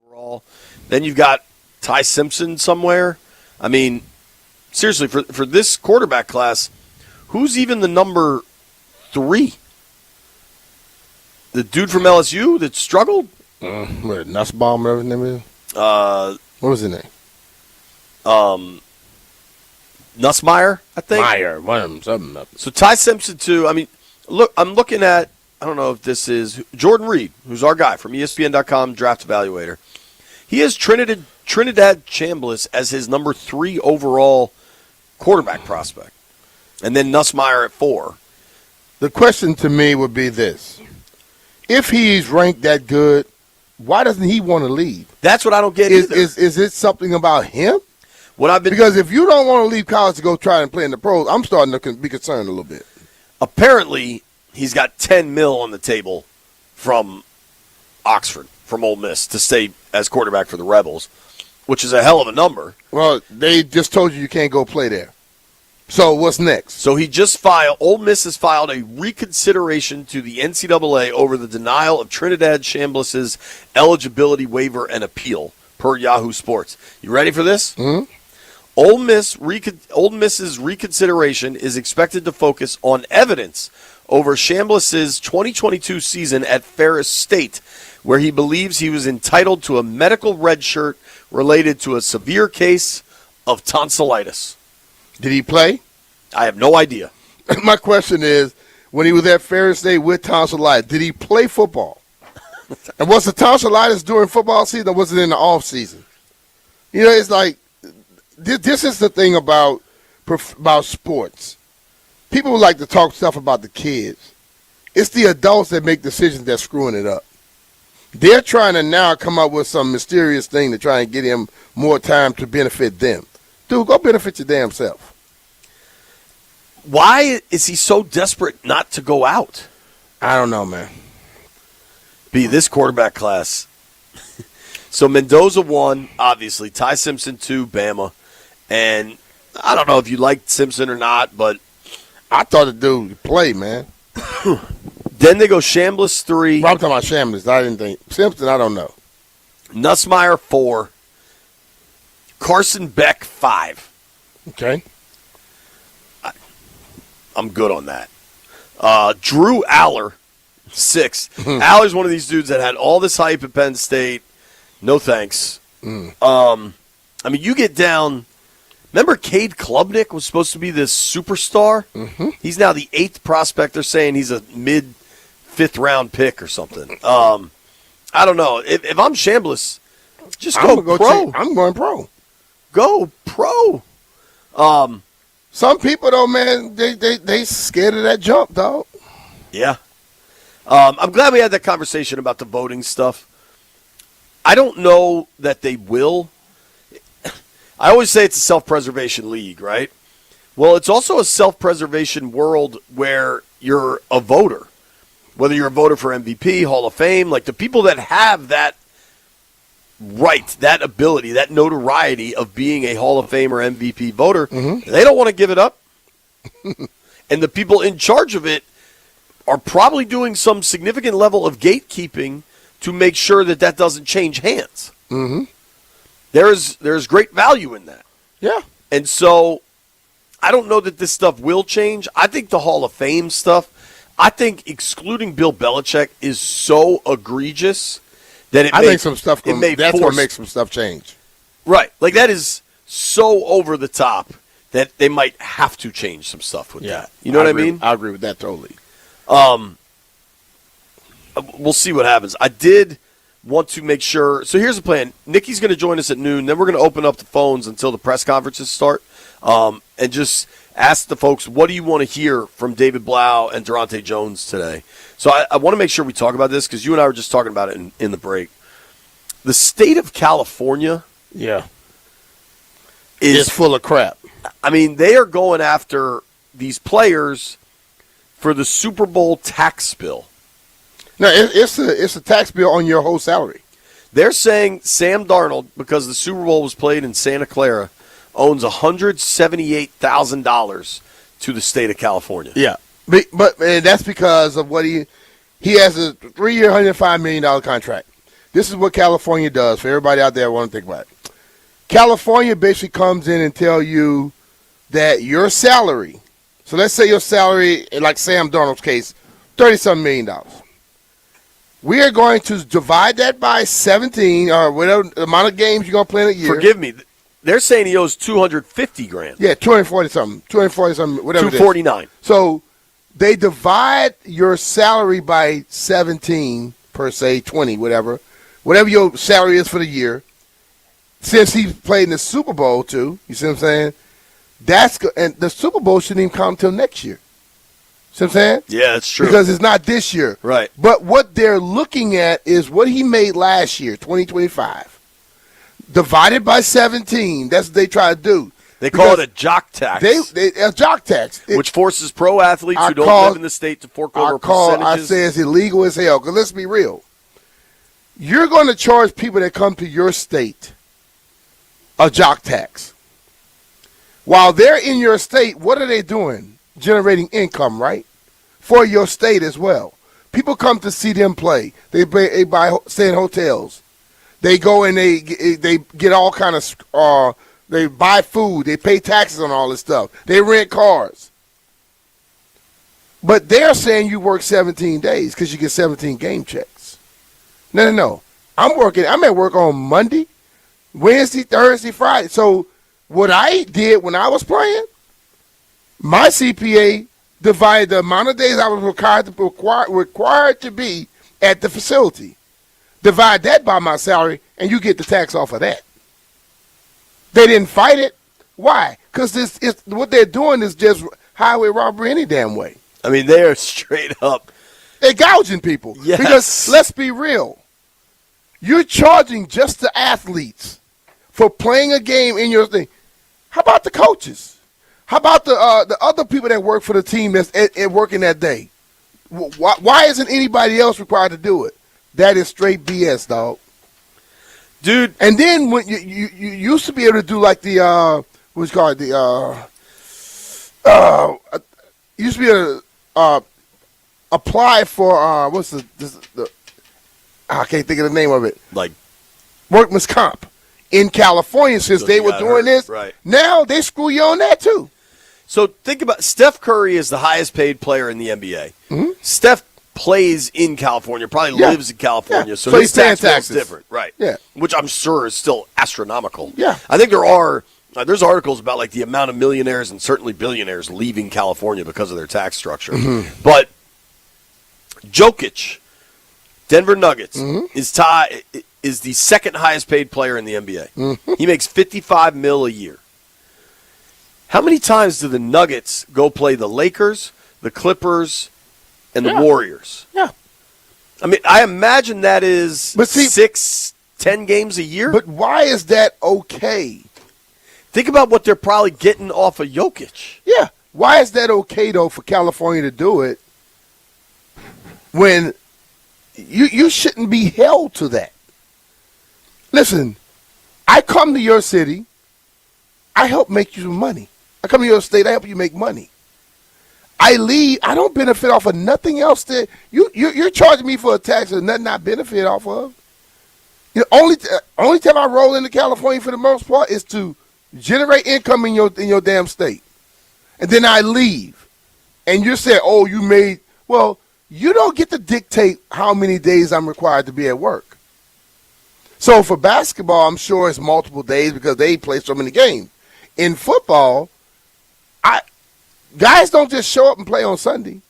overall. Then you've got Ty Simpson somewhere. I mean, seriously, for this quarterback class, who's even the number 3? The dude from LSU that struggled? Nussbaum, whatever his name is? What was his name? Nussmeier, I think. Meyer, one of them, something. So Ty Simpson, too. I mean, look, I'm looking at, I don't know if this is Jordan Reed, who's our guy from ESPN.com draft evaluator. He has Trinidad Chambliss as his number 3 overall quarterback prospect. And then Nussmeier at 4. The question to me would be this. If he's ranked that good, why doesn't he want to leave? That's what I don't get either. Is it something about him? Because if you don't want to leave college to go try and play in the pros, I'm starting to be concerned a little bit. Apparently, he's got $10 million on the table from Oxford, from Ole Miss, to stay as quarterback for the Rebels, which is a hell of a number. Well, they just told you can't go play there. So what's next? So Ole Miss has filed a reconsideration to the NCAA over the denial of Trinidad Chambliss's eligibility waiver and appeal, per Yahoo Sports. You ready for this? Mm-hmm. Ole Miss's reconsideration is expected to focus on evidence over Chambliss's 2022 season at Ferris State, where he believes he was entitled to a medical red shirt related to a severe case of tonsillitis. Did he play? I have no idea. My question is, when he was at Ferris State with tonsillitis, did he play football? And was the tonsillitis during football season or was it in the off season? You know, it's like, this is the thing about sports. People like to talk stuff about the kids. It's the adults that make decisions that's screwing it up. They're trying to now come up with some mysterious thing to try and get him more time to benefit them. Dude, go benefit your damn self. Why is he so desperate not to go out? I don't know, man. This quarterback class. So Mendoza 1, obviously. Ty Simpson 2, Bama. And I don't know if you liked Simpson or not, but I thought the dude played, man. Then they go Chambliss 3. Well, I'm talking about Chambliss. I didn't think. Simpson, I don't know. Nussmeier 4. Carson Beck 5. Okay. I'm good on that. Drew Aller 6. Aller's one of these dudes that had all this hype at Penn State. No thanks. I mean, you get down. Remember Cade Klubnik was supposed to be this superstar? Mm-hmm. He's now the 8th prospect. They're saying he's a mid-5th round pick or something. I don't know. If I'm Chambliss, just go pro. I'm going pro. Go pro. Some people, though, man, they scared of that jump, dog. Yeah. I'm glad we had that conversation about the voting stuff. I don't know that they will. I always say it's a self-preservation league, right? Well, it's also a self-preservation world where you're a voter. Whether you're a voter for MVP, Hall of Fame, like the people that have that right, that ability, that notoriety of being a Hall of Fame or MVP voter, they don't want to give it up. And the people in charge of it are probably doing some significant level of gatekeeping to make sure that that doesn't change hands. Mm-hmm. There's great value in that. Yeah. And so I don't know that this stuff will change. I think the Hall of Fame stuff, I think excluding Bill Belichick is so egregious that I think some stuff that's what makes some stuff change. Right. Like that is so over the top that they might have to change some stuff with that. You know what I mean? I agree with that totally. We'll see what happens. I did want to make sure. So here's the plan. Nikki's going to join us at noon. Then we're going to open up the phones until the press conferences start and just ask the folks, what do you want to hear from David Blau and Durante Jones today? So I want to make sure we talk about this because you and I were just talking about it in the break. The state of California is full of crap. I mean, they are going after these players for the Super Bowl tax bill. No, it's a tax bill on your whole salary. They're saying Sam Darnold, because the Super Bowl was played in Santa Clara, owns $178,000 to the state of California. Yeah, but that's because of what he has a 3-year, $105 million contract. this is what California does for everybody out there who want to think about it. California basically comes in and tell you that your salary, so let's say your salary, like Sam Darnold's case, $30-something million. We are going to divide that by 17 or whatever amount of games you're going to play in a year. Forgive me. They're saying he owes $250,000. Yeah, 240-something, whatever it is. $249,000. So they divide your salary by 17 per se, 20, whatever your salary is for the year. Since he played in the Super Bowl too, you see what I'm saying? And the Super Bowl shouldn't even count until next year. See what I'm saying? Yeah, that's true. Because it's not this year. Right. But what they're looking at is what he made last year, 2025. Divided by 17. That's what they try to do. They call it a jock tax. A jock tax. Which forces pro athletes who don't live in the state to fork over percentages. I say it's illegal as hell. Because let's be real. You're going to charge people that come to your state a jock tax. While they're in your state, what are they doing? Generating income, right? For your state as well. People come to see them play. They stay in hotels. They go and they get all kind of they buy food. They pay taxes on all this stuff. They rent cars. But they're saying you work 17 days because you get 17 game checks. No. I'm at work on Monday, Wednesday, Thursday, Friday. So what I did when I was playing, my CPA divided the amount of days I was required to be at the facility. Divide that by my salary, and you get the tax off of that. They didn't fight it. Why? Because what they're doing is just highway robbery any damn way. I mean, they are straight up. They're gouging people. Yes. Because let's be real. You're charging just the athletes for playing a game in your thing. How about the coaches? How about the other people that work for the team that's working that day? Why isn't anybody else required to do it? That is straight BS, dog. Dude. And then when you used to be able to do like the what's called the you used to be able to apply for what's the I can't think of the name of it. Like workman's comp in California since they were doing this. Right. Now they screw you on that too. So think about Steph Curry is the highest paid player in the NBA. Mm-hmm. Steph plays in California, probably lives in California, so he's his tax bill is taxes. different, right? Yeah, which I'm sure is still astronomical. Yeah, I think there's articles about like the amount of millionaires and certainly billionaires leaving California because of their tax structure. Mm-hmm. But Jokic, Denver Nuggets, is the second highest paid player in the NBA. Mm-hmm. He makes $55 million a year. How many times do the Nuggets go play the Lakers, the Clippers, and the Warriors? Yeah. I mean, I imagine that is 6-10 games a year. But why is that okay? Think about what they're probably getting off of Jokic. Yeah. Why is that okay, though, for California to do it when you shouldn't be held to that? Listen, I come to your city. I help make you money. I come to your state. I help you make money. I leave. I don't benefit off of nothing else. That you're charging me for a tax and nothing I benefit off of. You know, only time I roll into California for the most part is to generate income in your damn state, and then I leave. And you say, "Oh, you made." Well, you don't get to dictate how many days I'm required to be at work. So for basketball, I'm sure it's multiple days because they play so many games. In football, guys don't just show up and play on Sunday.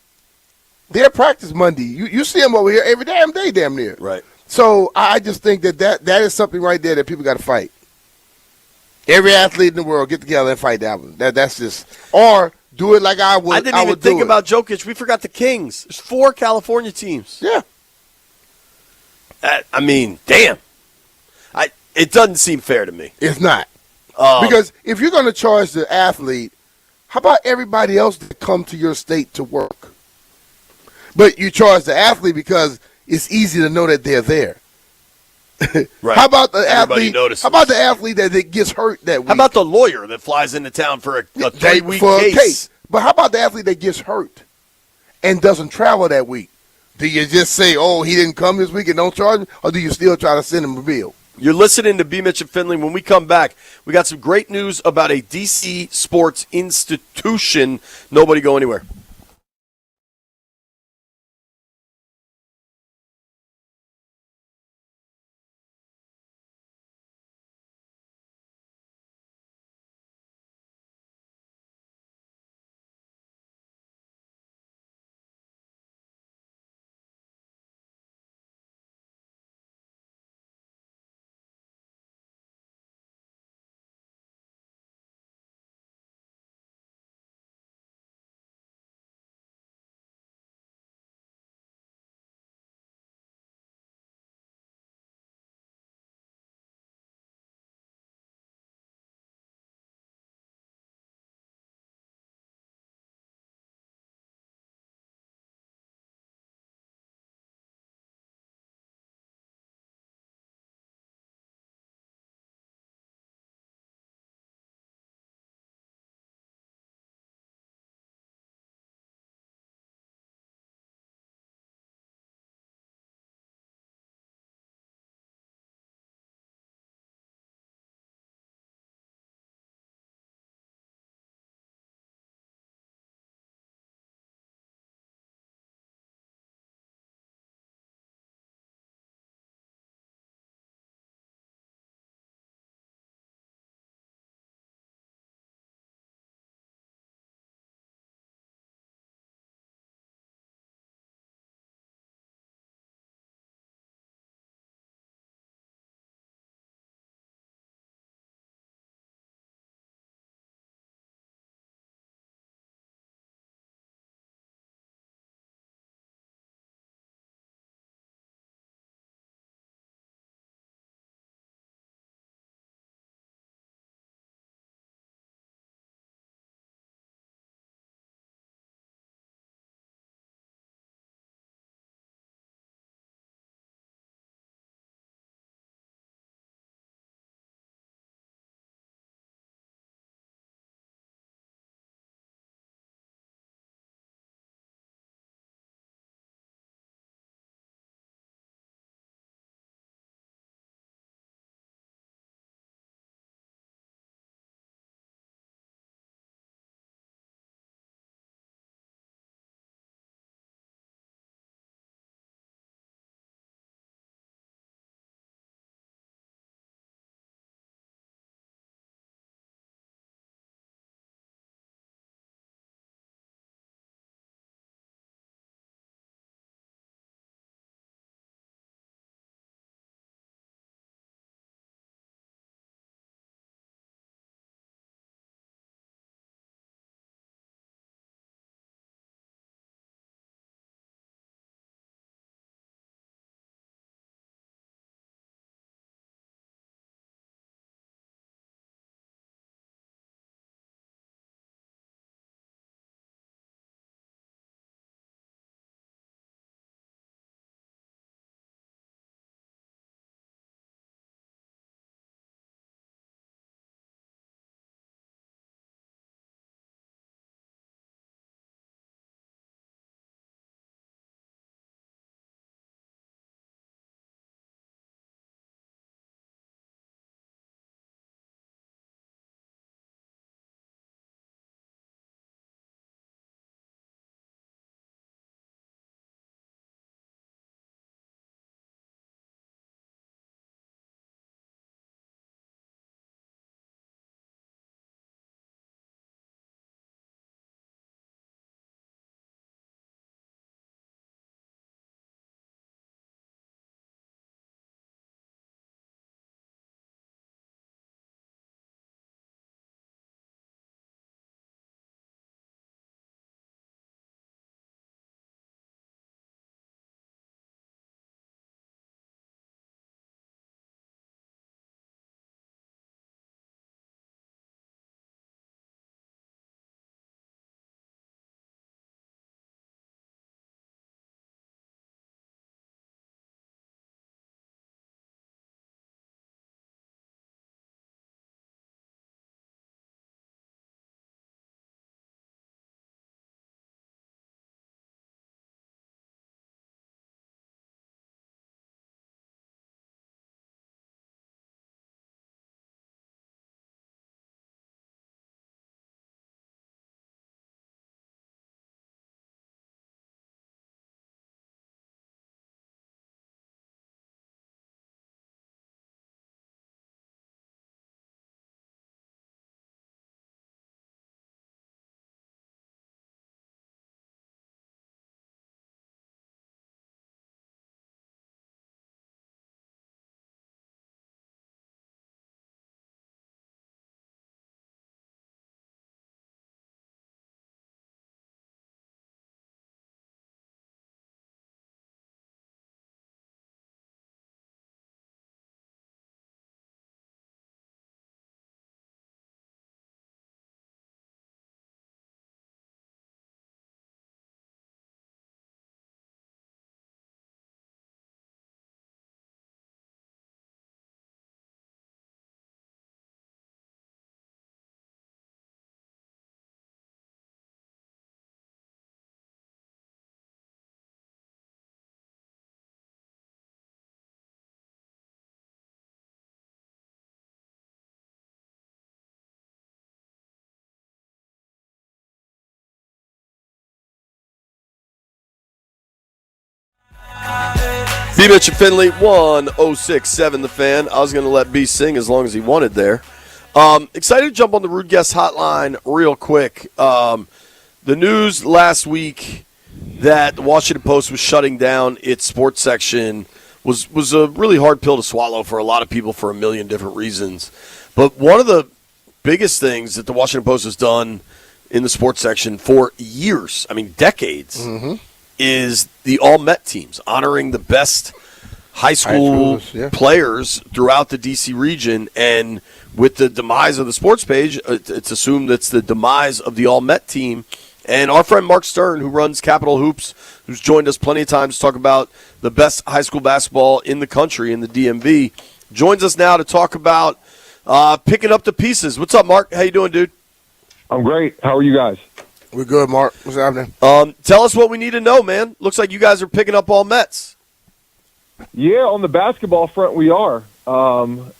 They're practice Monday. You see them over here every damn day, damn near. Right. So I just think that is something right there that people got to fight. Every athlete in the world get together and fight that one. That's just, or do it like I would. I didn't even think about Jokic. We forgot the Kings. There's 4 California teams. Yeah. I mean, damn. It doesn't seem fair to me. It's not. Because if you're going to charge the athlete, how about everybody else that come to your state to work? But you charge the athlete because it's easy to know that they're there. Right. How about the Everybody athlete? notices. How about the athlete that gets hurt that week? How about the lawyer that flies into town for a 3-week for a case? But how about the athlete that gets hurt and doesn't travel that week? Do you just say, oh, he didn't come this week and don't charge him, or do you still try to send him a bill? You're listening to B. Mitch and Finley. When we come back, we got some great news about a D.C. sports institution. Nobody go anywhere. B-Mitch and Finley, 106.7 The Fan. I was going to let B sing as long as he wanted there. Excited to jump on the Rude Guest Hotline real quick. The news last week that the Washington Post was shutting down its sports section was a really hard pill to swallow for a lot of people for a million different reasons. But one of the biggest things that the Washington Post has done in the sports section for years, I mean decades, is the all-Met teams, honoring the best high school players throughout the D.C. region. And with the demise of the sports page, it's assumed it's the demise of the all-Met team. And our friend Mark Stern, who runs Capital Hoops, who's joined us plenty of times to talk about the best high school basketball in the country, in the DMV, joins us now to talk about picking up the pieces. What's up, Mark? How you doing, dude? I'm great. How are you guys? We're good, Mark. What's happening? Tell us what we need to know, man. Looks like you guys are picking up all Mets. Yeah, on the basketball front, we are. So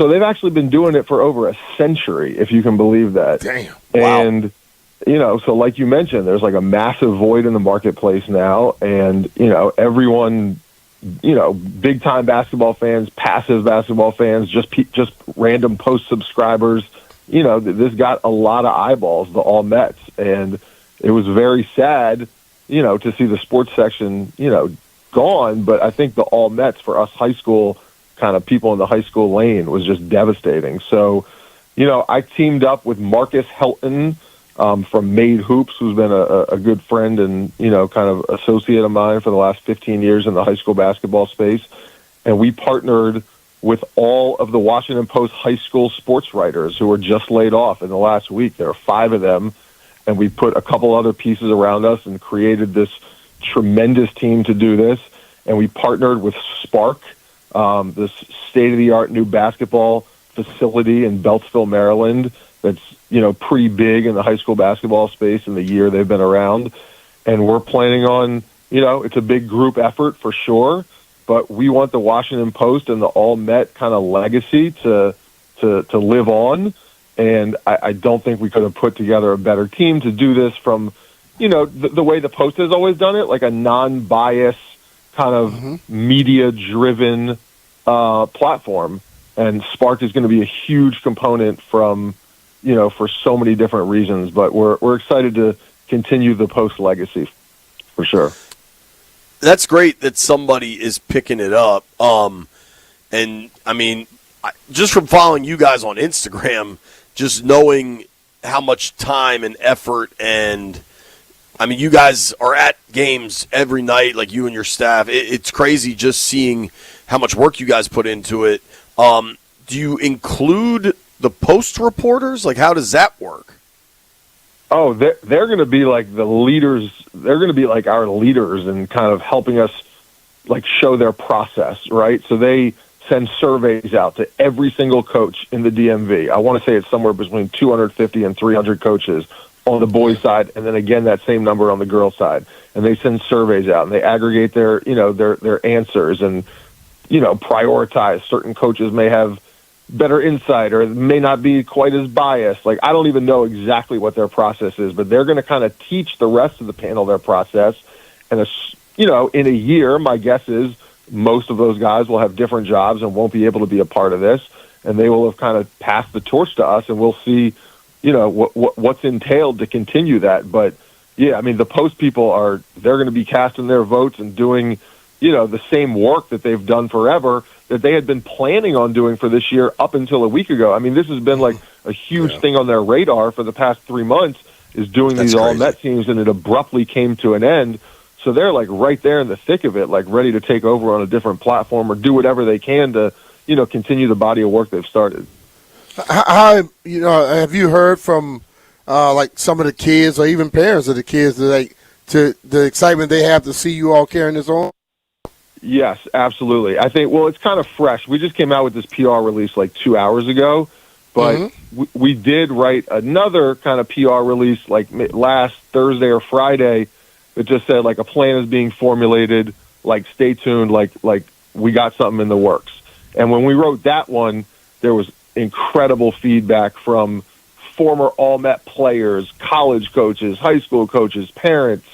they've actually been doing it for over a century, if you can believe that. Damn. And, so like you mentioned, there's like a massive void in the marketplace now. And, everyone, big-time basketball fans, passive basketball fans, just random Post subscribers, this got a lot of eyeballs, the All Mets. And it was very sad, to see the sports section, gone. But I think the All Mets for us high school kind of people in the high school lane was just devastating. So, I teamed up with Marcus Helton from Made Hoops, who's been a good friend and, kind of associate of mine for the last 15 years in the high school basketball space. And we partnered with all of the Washington Post high school sports writers who were just laid off in the last week. There are 5 of them. And we put a couple other pieces around us and created this tremendous team to do this. And we partnered with Spark, this state-of-the-art new basketball facility in Beltsville, Maryland, that's, pretty big in the high school basketball space in the year they've been around. And we're planning on, it's a big group effort for sure, but we want the Washington Post and the All Met kind of legacy to live on. And I don't think we could have put together a better team to do this from, the way the Post has always done it, like a non-biased kind of media-driven platform. And Spark is going to be a huge component from, for so many different reasons. But we're excited to continue the Post legacy for sure. That's great that somebody is picking it up. And I mean, just from following you guys on Instagram, just knowing how much time and effort and, I mean, you guys are at games every night, like you and your staff. It's crazy just seeing how much work you guys put into it. Do you include the Post reporters? Like, how does that work? Oh, they're going to be like the leaders. They're going to be like our leaders and kind of helping us like show their process, right? So they send surveys out to every single coach in the DMV. I want to say it's somewhere between 250 and 300 coaches on the boys' side, and then again that same number on the girls' side. And they send surveys out and they aggregate their, their answers and, prioritize. Certain coaches may have better insight or may not be quite as biased. Like, I don't even know exactly what their process is, but they're going to kind of teach the rest of the panel their process. And, in a year, my guess is most of those guys will have different jobs and won't be able to be a part of this. And they will have kind of passed the torch to us, and we'll see, what's entailed to continue that. But, yeah, I mean, the Post people they're going to be casting their votes and doing, the same work that they've done forever that they had been planning on doing for this year up until a week ago. I mean, this has been like a huge thing on their radar for the past 3 months is doing these all-Met teams, and it abruptly came to an end. So they're like right there in the thick of it, like ready to take over on a different platform or do whatever they can to, continue the body of work they've started. How have you heard from like some of the kids or even parents of the kids to the excitement they have to see you all carrying this on? Yes, absolutely. I think, it's kind of fresh. We just came out with this PR release like 2 hours ago, but we did write another kind of PR release like last Thursday or Friday that just said like a plan is being formulated, like stay tuned, like we got something in the works. And when we wrote that one, there was incredible feedback from former All-Met players, college coaches, high school coaches, parents.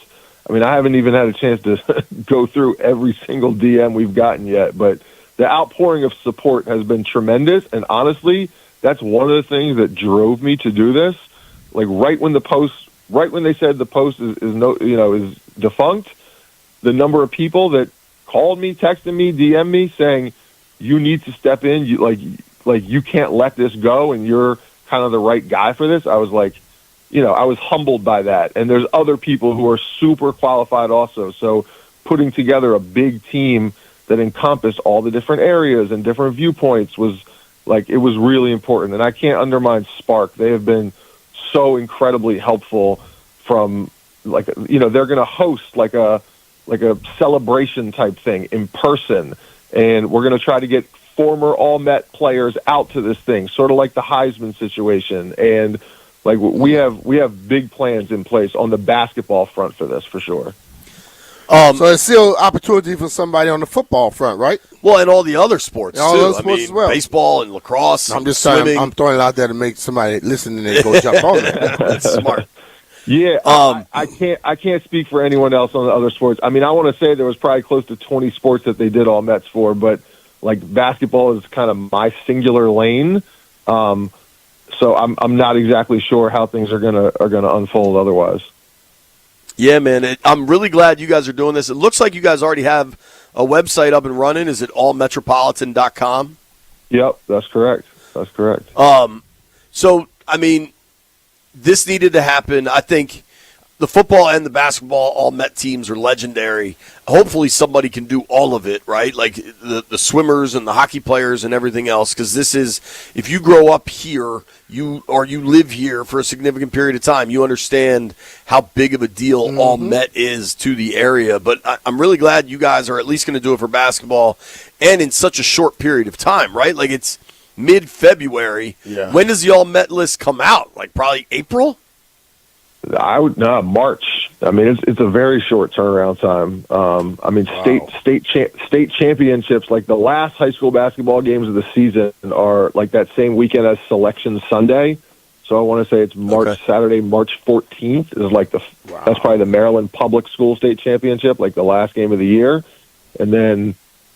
I mean, I haven't even had a chance to go through every single DM we've gotten yet, but the outpouring of support has been tremendous. And honestly, that's one of the things that drove me to do this. Like right when they said the post is defunct, the number of people that called me, texted me, DM'd me saying, you need to step in. You can't let this go, and you're kind of the right guy for this. I was like, I was humbled by that. And there's other people who are super qualified also. So putting together a big team that encompassed all the different areas and different viewpoints was it was really important. And I can't undermine Spark. They have been so incredibly helpful from they're going to host like a celebration type thing in person. And we're going to try to get former All-Met players out to this thing, sort of like the Heisman situation. And we have big plans in place on the basketball front for this, for sure. So there's still opportunity for somebody on the football front, right? Well, and all the other sports, all too. those sports as well. Baseball and lacrosse. I'm just swimming. I'm throwing it out there to make somebody listening and go jump on that. That's smart. Yeah, I can't speak for anyone else on the other sports. I mean, I want to say there was probably close to 20 sports that they did all Mets for, but basketball is kind of my singular lane. So I'm not exactly sure how things are gonna unfold otherwise. Yeah, man. I'm really glad you guys are doing this. It looks like you guys already have a website up and running. Is it allmetropolitan.com? Yep, that's correct. So, I mean, this needed to happen. I think the football and the basketball all-Met teams are legendary. Hopefully somebody can do all of it, right? Like the swimmers and the hockey players and everything else, because this is, if you grow up here, you live here for a significant period of time, you understand how big of a deal all-Met is to the area. But I'm really glad you guys are at least going to do it for basketball and in such a short period of time, right? Like it's mid-February. Yeah. When does the all-Met list come out? Like probably April? March. I mean, it's a very short turnaround time. I mean, state championships, like the last high school basketball games of the season, are like that same weekend as Selection Sunday. So I want to say it's Saturday, March 14th is like that's probably the Maryland Public School State Championship, like the last game of the year, and then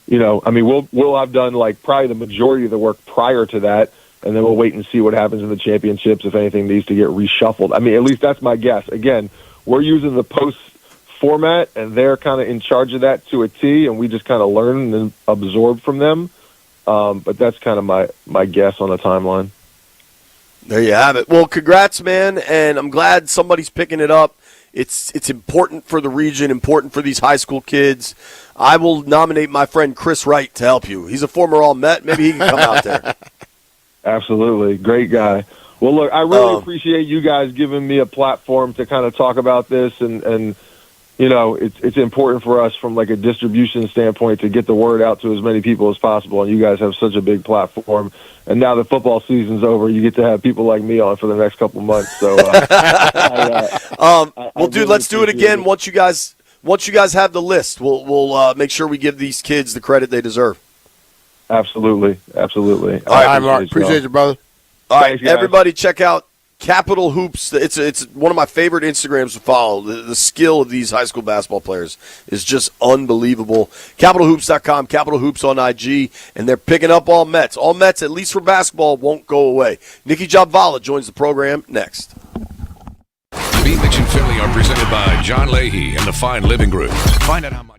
I mean, we'll have done like probably the majority of the work prior to that. And then we'll wait and see what happens in the championships, if anything needs to get reshuffled. I mean, at least that's my guess. Again, we're using the post format, and they're kind of in charge of that to a T, and we just kind of learn and absorb from them. But that's kind of my guess on the timeline. There you have it. Well, congrats, man, and I'm glad somebody's picking it up. It's important for the region, important for these high school kids. I will nominate my friend Chris Wright to help you. He's a former All-Met. Maybe he can come out there. Absolutely. Great guy. Well, look, I really appreciate you guys giving me a platform to kind of talk about this. And it's important for us from like a distribution standpoint to get the word out to as many people as possible. And you guys have such a big platform. And now the football season's over, you get to have people like me on for the next couple of months. So, dude, let's do it again. Once you guys have the list, we'll make sure we give these kids the credit they deserve. Absolutely. All right, Mark. Appreciate you, brother. All right, everybody, check out Capital Hoops. It's one of my favorite Instagrams to follow. The skill of these high school basketball players is just unbelievable. CapitalHoops.com, Capital Hoops on IG, and they're picking up all Mets. All Mets, at least for basketball, won't go away. Nikki Jobvala joins the program next. B. Mitch and Finley are presented by John Leahy and the Fine Living Group. Find out how much.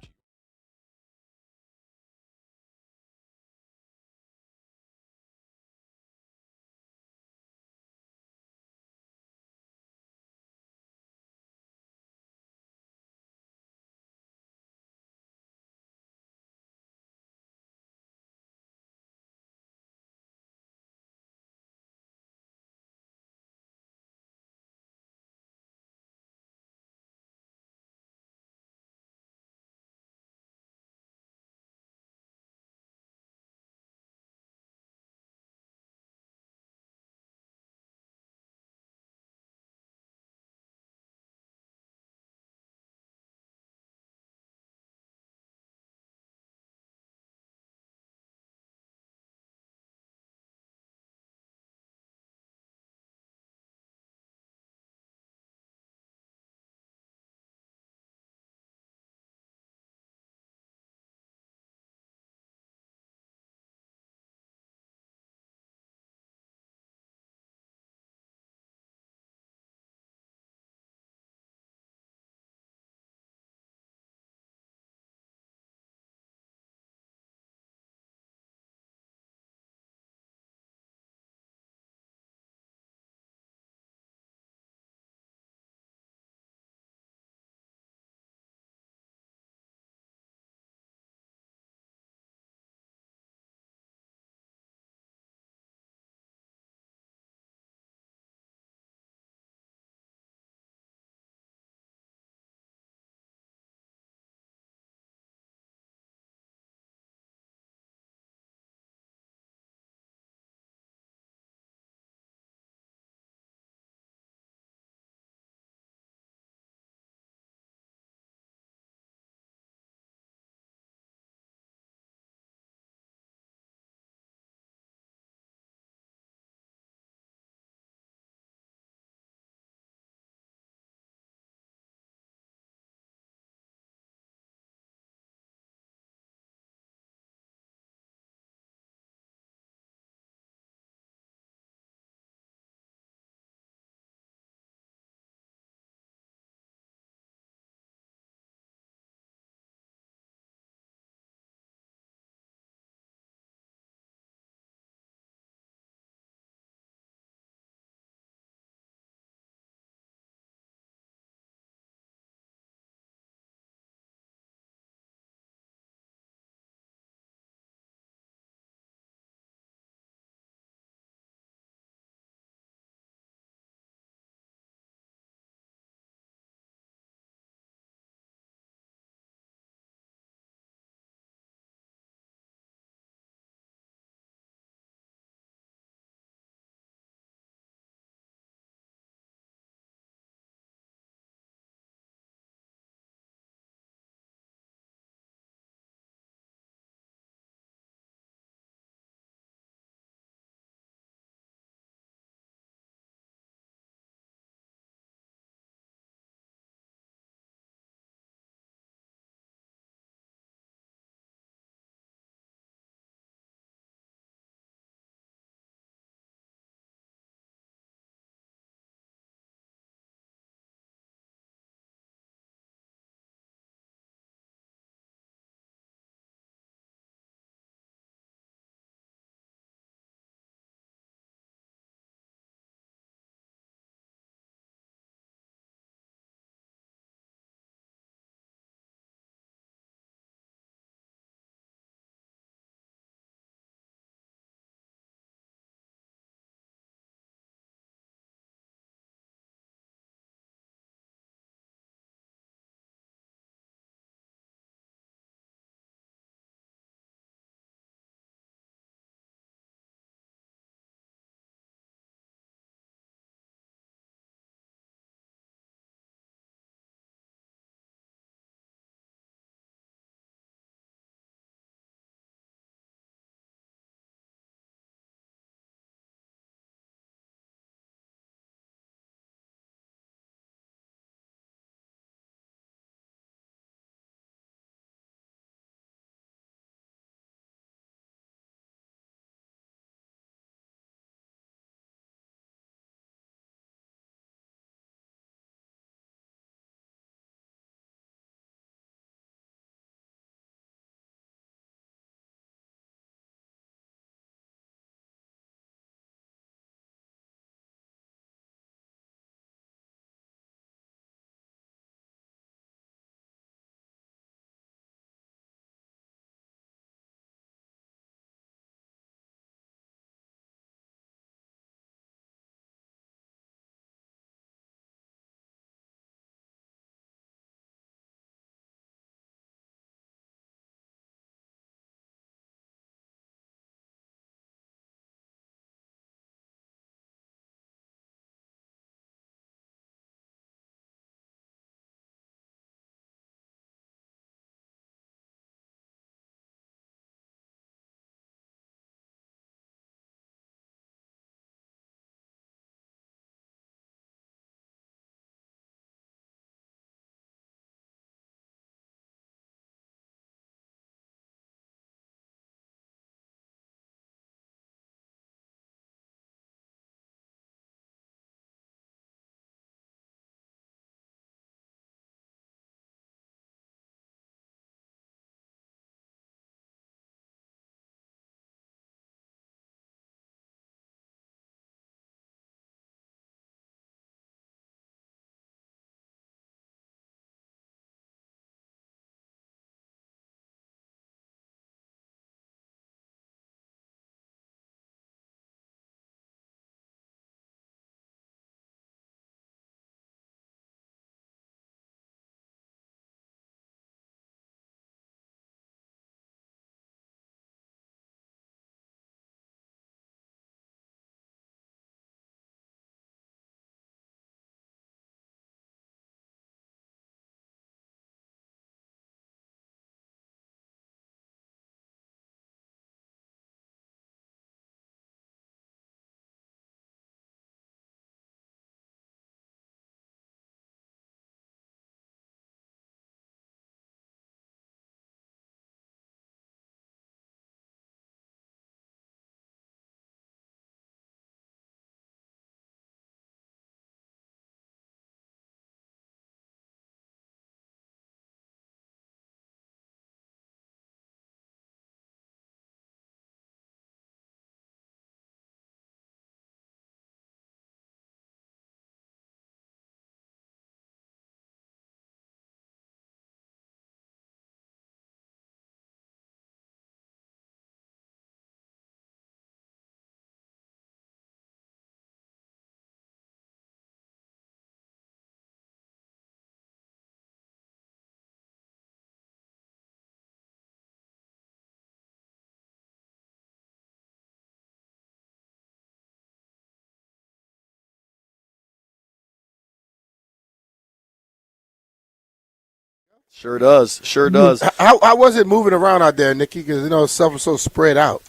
Sure does. Sure does. How was it moving around out there, Nikki? Because stuff was so spread out.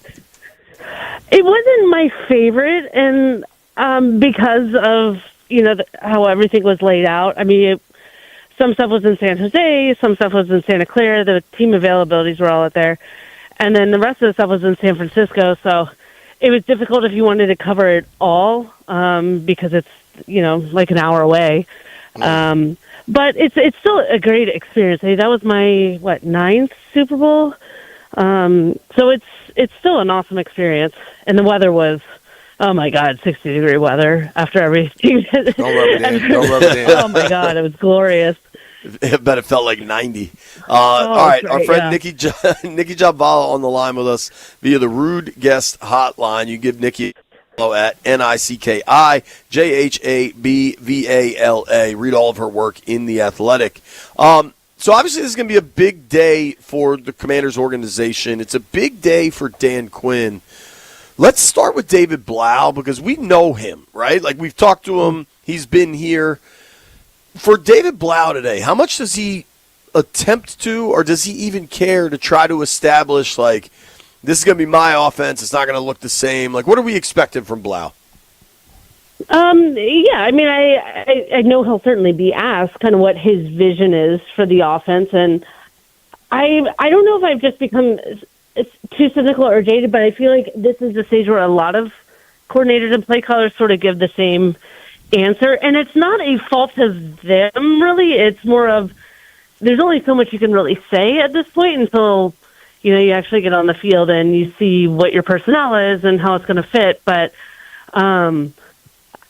It wasn't my favorite, and because of how everything was laid out. I mean, some stuff was in San Jose, some stuff was in Santa Clara. The team availabilities were all out there, and then the rest of the stuff was in San Francisco. So it was difficult if you wanted to cover it all because it's like an hour away. But it's still a great experience. That was my 9th Super Bowl. So it's still an awesome experience, and the weather was, oh my God, 60-degree weather after everything. Don't rub it in. Don't rub it in. Oh my God, it was glorious. I bet it felt like 90. All right, great, our friend yeah. Nikki Jhabvala on the line with us via the Rude Guest Hotline. You give Nikki at NICKIJHABVALA. Read all of her work in The Athletic. So obviously this is going to be a big day for the Commanders organization. It's a big day for Dan Quinn. Let's start with David Blau because we know him, right? Like we've talked to him. He's been here. For David Blau today, how much does he attempt to, or does he even care to try to establish, like, this is going to be my offense, it's not going to look the same? Like, what are we expecting from Blau? Yeah, I mean, I know he'll certainly be asked kind of what his vision is for the offense, and I don't know if I've just become too cynical or jaded, but I feel like this is the stage where a lot of coordinators and play callers sort of give the same answer, and it's not a fault of them, really. It's more of there's only so much you can really say at this point until you actually get on the field and you see what your personnel is and how it's going to fit. But I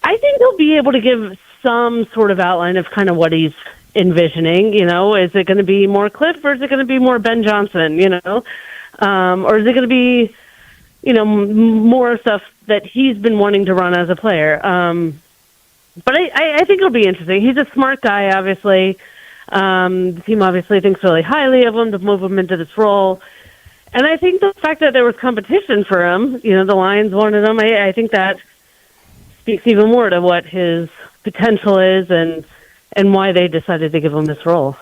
think he'll be able to give some sort of outline of kind of what he's envisioning. Is it going to be more Cliff or is it going to be more Ben Johnson? Or is it going to be, more stuff that he's been wanting to run as a player? But I think it'll be interesting. He's a smart guy, obviously. The team obviously thinks really highly of him to move him into this role. And I think the fact that there was competition for him, the Lions wanted him, I think that speaks even more to what his potential is and why they decided to give him this role.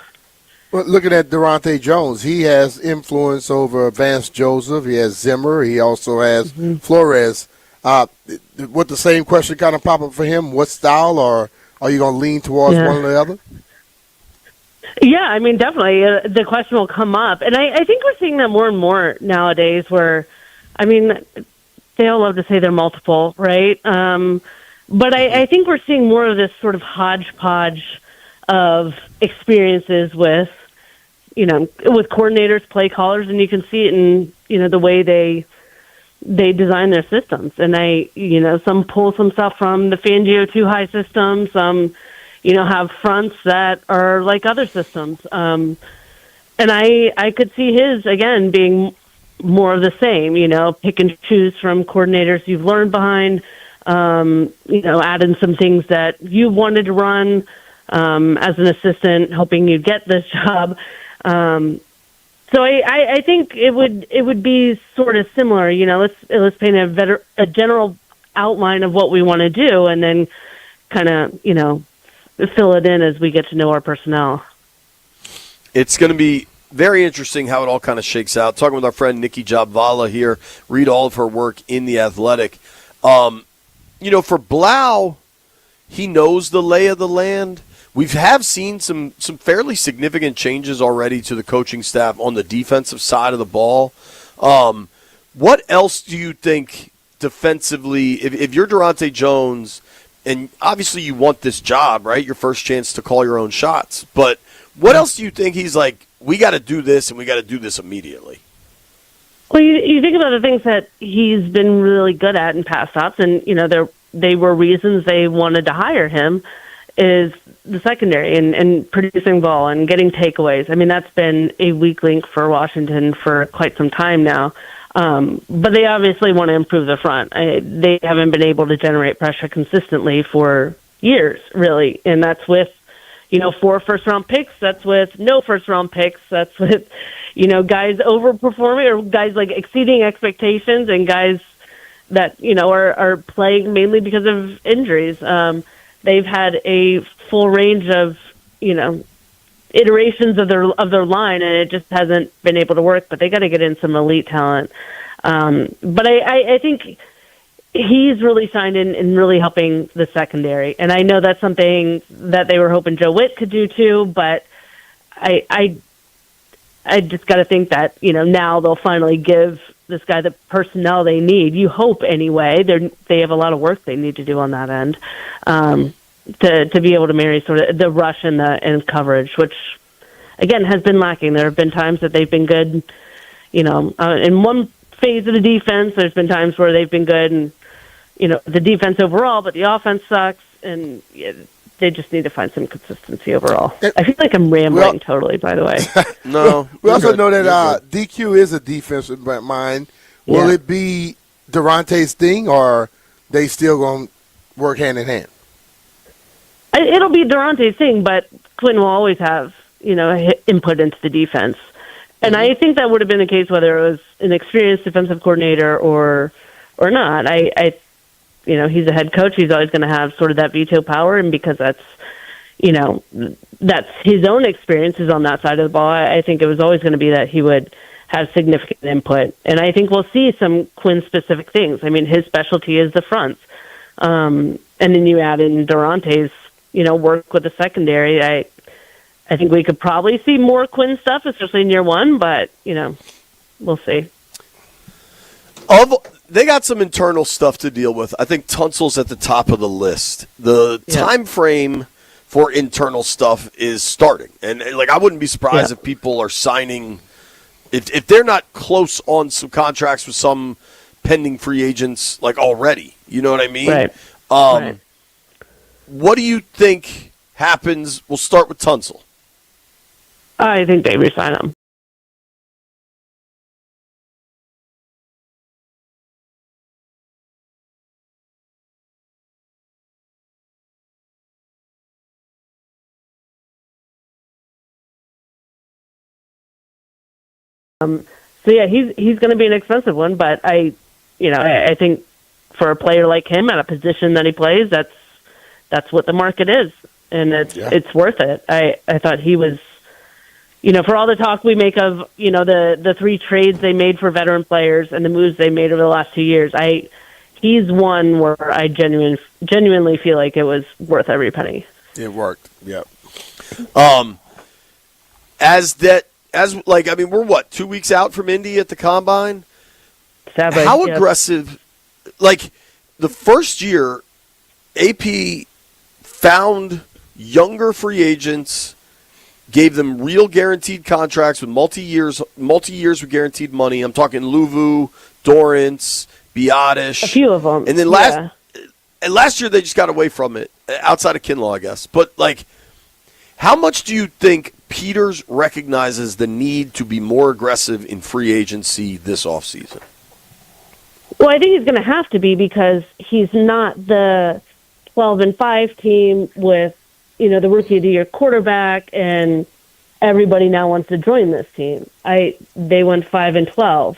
Well, looking at Durante Jones, he has influence over Vance Joseph. He has Zimmer. He also has Flores. Would the same question kind of pop up for him? What style, or are you going to lean towards one or the other? Yeah, I mean, definitely. The question will come up. And I think we're seeing that more and more nowadays where, I mean, they all love to say they're multiple, right? But I think we're seeing more of this sort of hodgepodge of experiences with coordinators, play callers, and you can see it in, the way they design their systems. And some pull some stuff from the Fangio 2 high system, some, have fronts that are like other systems. And I could see his, again, being more of the same, pick and choose from coordinators you've learned behind, add in some things that you wanted to run as an assistant, hoping you'd get this job. So I think it would be sort of similar. Let's paint a general outline of what we want to do, and then kind of fill it in as we get to know our personnel. It's going to be very interesting how it all kind of shakes out. Talking with our friend Nikki Jhabvala here. Read all of her work in The Athletic. For Blau, he knows the lay of the land. We have seen some fairly significant changes already to the coaching staff on the defensive side of the ball. What else do you think defensively, if you're Durante Jones, and obviously you want this job, right? Your first chance to call your own shots. But what else do you think he's like, we got to do this and we got to do this immediately? Well, you think about the things that he's been really good at in past stops, and, they were reasons they wanted to hire him, is the secondary and producing ball and getting takeaways. I mean, that's been a weak link for Washington for quite some time now. But they obviously want to improve the front. They haven't been able to generate pressure consistently for years, really. And that's with, 4 first-round picks. That's with no first-round picks. That's with, guys overperforming or guys, exceeding expectations and guys that, are playing mainly because of injuries. They've had a full range of, iterations of their line, and it just hasn't been able to work. But they got to get in some elite talent. But I think he's really signed in and really helping the secondary. And I know that's something that they were hoping Joe Witt could do too, but I just got to think that, now they'll finally give this guy the personnel they need. You hope anyway. They have a lot of work they need to do on that end to be able to marry sort of the rush and coverage, which, again, has been lacking. There have been times that they've been good, in one phase of the defense. There's been times where they've been good and, the defense overall, but the offense sucks, and they just need to find some consistency overall. I feel like I'm rambling totally, by the way. No. We also know that DQ is a defensive mind. Will it be Durante's thing, or they still going to work hand in hand? It'll be Durante's thing, but Quinn will always have, input into the defense. And I think that would have been the case whether it was an experienced defensive coordinator or not. He's a head coach. He's always going to have sort of that veto power, and because that's his own experiences on that side of the ball, I think it was always going to be that he would have significant input. And I think we'll see some Quinn-specific things. I mean, his specialty is the fronts. And then you add in Durante's, work with the secondary. I think we could probably see more Quinn stuff, especially in year one, but, we'll see. They got some internal stuff to deal with. I think Tunsil's at the top of the list. The time frame for internal stuff is starting. And, I wouldn't be surprised if people are signing – if they're not close on some contracts with some pending free agents, already. You know what I mean? Right. Right. What do you think happens? We'll start with Tunsil. I think they resign him. He's going to be an expensive one, but I think for a player like him at a position that he plays, that's what the market is, and it's worth it. I thought he was, for all the talk we make of, the 3 trades they made for veteran players and the moves they made over the last 2 years, he's one where I genuinely feel like it was worth every penny. It worked. Yep. We're what, 2 weeks out from Indy at the Combine? Sadly, how aggressive, the first year, AP found younger free agents, gave them real guaranteed contracts with multi-years with guaranteed money. I'm talking Luvu, Dorrance, Biotish. A few of them. And then last year they just got away from it, outside of Kinlaw, I guess. But, how much do you think Peters recognizes the need to be more aggressive in free agency this offseason? Well, I think he's going to have to be, because he's not the 12-5 team with, the rookie of the year quarterback, and everybody now wants to join this team. They went 5-12.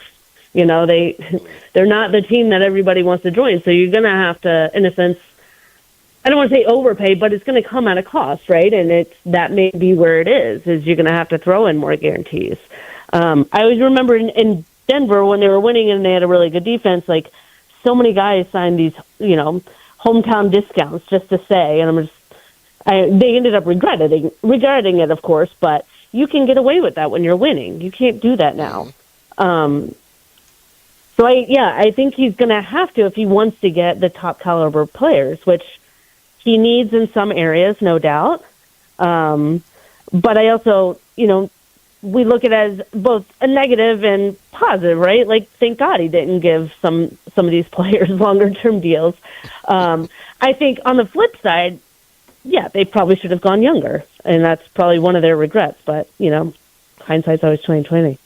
They're not the team that everybody wants to join. So you're going to have to, in a sense, I don't want to say overpay, but it's going to come at a cost, right? And that may be where it is you're going to have to throw in more guarantees. I always remember in Denver when they were winning and they had a really good defense, so many guys signed these, hometown discounts just to say, and they ended up regretting it, of course, but you can get away with that when you're winning. You can't do that now. So I think he's going to have to if he wants to get the top caliber players, which he needs in some areas, no doubt. But I also, we look at it as both a negative and positive, right? Thank God he didn't give some of these players longer term deals. I think on the flip side, they probably should have gone younger, and that's probably one of their regrets. But hindsight's always 20/20.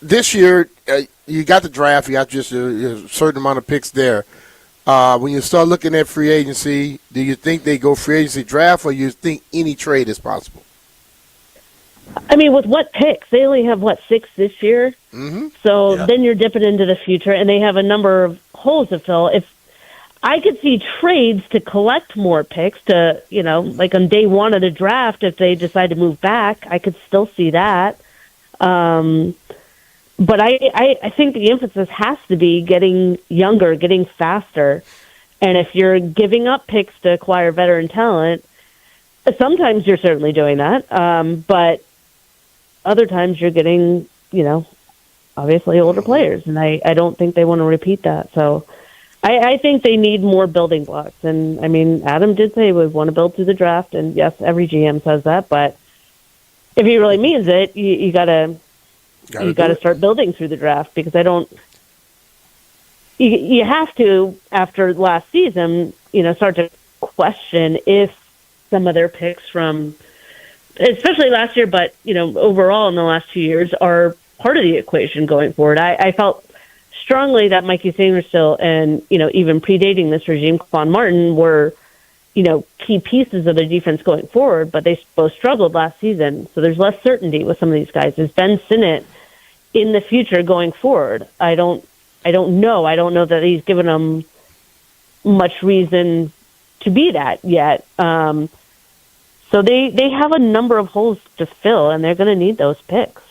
This year, you got the draft. You got just a certain amount of picks there. When you start looking at free agency, do you think they go free agency draft, or you think any trade is possible? I mean, with what picks? They only have, 6 this year? Mm-hmm. So then you're dipping into the future, and they have a number of holes to fill. I could see trades to collect more picks to, like on day one of the draft, if they decide to move back, I could still see that. But I think the emphasis has to be getting younger, getting faster. And if you're giving up picks to acquire veteran talent, sometimes you're certainly doing that. But other times you're getting, obviously older players. And I don't think they want to repeat that. So I think they need more building blocks. And, Adam did say we want to build through the draft. And, yes, every GM says that. But if he really means it, you got to start building through the draft, because you have to, after last season, start to question if some of their picks from, especially last year, but, overall in the last 2 years, are part of the equation going forward. I felt strongly that Mikey Sainristil and, even predating this regime, Quan Martin, were, key pieces of their defense going forward, but they both struggled last season. So there's less certainty with some of these guys. Is Ben Sinnott in the future going forward? I don't know. I don't know that he's given them much reason to be that yet. So they have a number of holes to fill, and they're going to need those picks.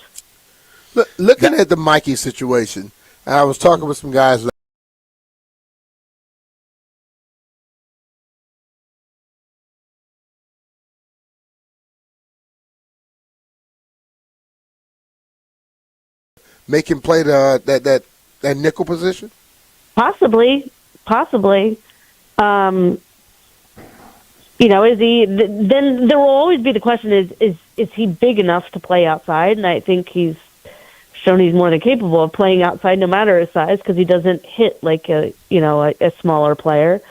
Looking at the Mikey situation, and I was talking with some guys make him play that nickel position? Possibly. Is he? Then there will always be the question: is he big enough to play outside? And I think he's shown he's more than capable of playing outside, no matter his size, because he doesn't hit like a smaller player.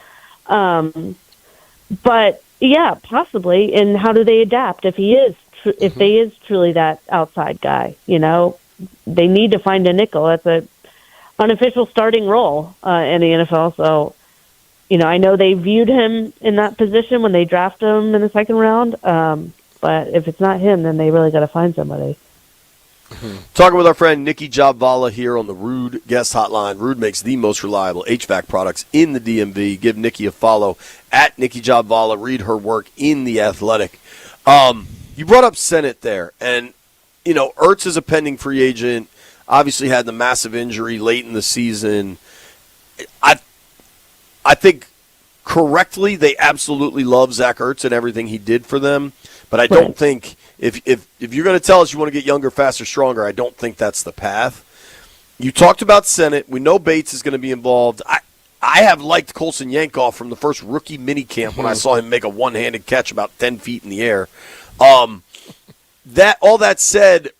But yeah, possibly. And how do they adapt if he is truly that outside guy? They need to find a nickel. That's a unofficial starting role in the NFL. So, I know they viewed him in that position when they drafted him in the second round. But if it's not him, then they really got to find somebody. Talking with our friend Nikki Jobvala here on the Rude Guest Hotline. Rude makes the most reliable HVAC products in the DMV. Give Nikki a follow at Nikki Jobvala. Read her work in The Athletic. You brought up Sinnott there, and Ertz is a pending free agent. Obviously had the massive injury late in the season. I think correctly they absolutely love Zach Ertz and everything he did for them. But I don't think if you're going to tell us you want to get younger, faster, stronger, I don't think that's the path. You talked about Sinnott. We know Bates is going to be involved. I have liked Colson Yankoff from the first rookie mini camp when I saw him make a one-handed catch about 10 feet in the air. All that said,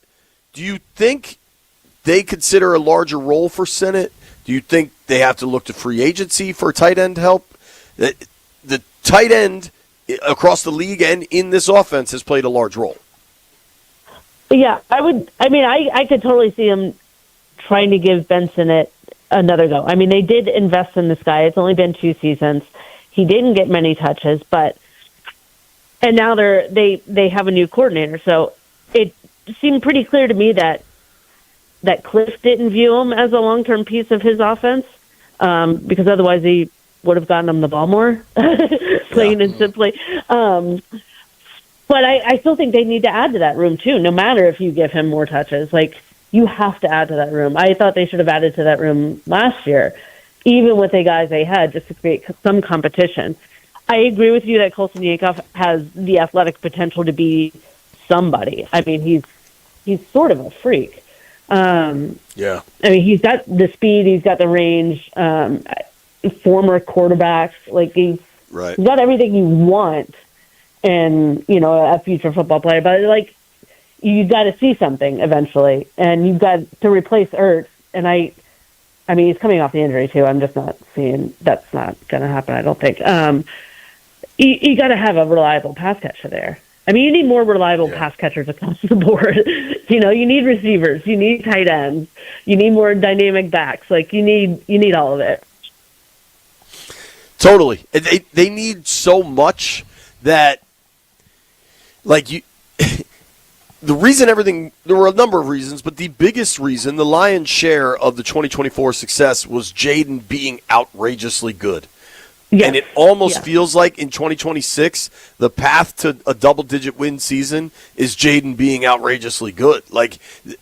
do you think they consider a larger role for Sinnott? Do you think they have to look to free agency for tight end help? The tight end across the league and in this offense has played a large role. Yeah, I could totally see them trying to give Ben Sinnott another go. They did invest in this guy. It's only been 2 seasons. He didn't get many touches, and now they have a new coordinator. So it seemed pretty clear to me that Cliff didn't view him as a long-term piece of his offense, because otherwise he would have gotten him the ball more, plain and simply. But I still think they need to add to that room, too, no matter if you give him more touches. You have to add to that room. I thought they should have added to that room last year, even with the guys they had, just to create some competition. I agree with you that Colson Yankoff has the athletic potential to be somebody. He's sort of a freak. Yeah. He's got the speed, he's got the range, former quarterbacks, he's got everything you want in, a future football player. But, you've got to see something eventually, and you've got to replace Ertz. And he's coming off the injury, too. I'm just not seeing that's not going to happen, I don't think. You got to have a reliable pass catcher there. You need more reliable pass catchers across the board. You need receivers, you need tight ends, you need more dynamic backs. You need all of it. Totally. They need so much that, the reason there were a number of reasons, but the biggest reason, the lion's share of the 2024 success was Jaden being outrageously good. Yes. And it almost Yes. feels like in 2026, the path to a double-digit win season is Jaden being outrageously good. Like,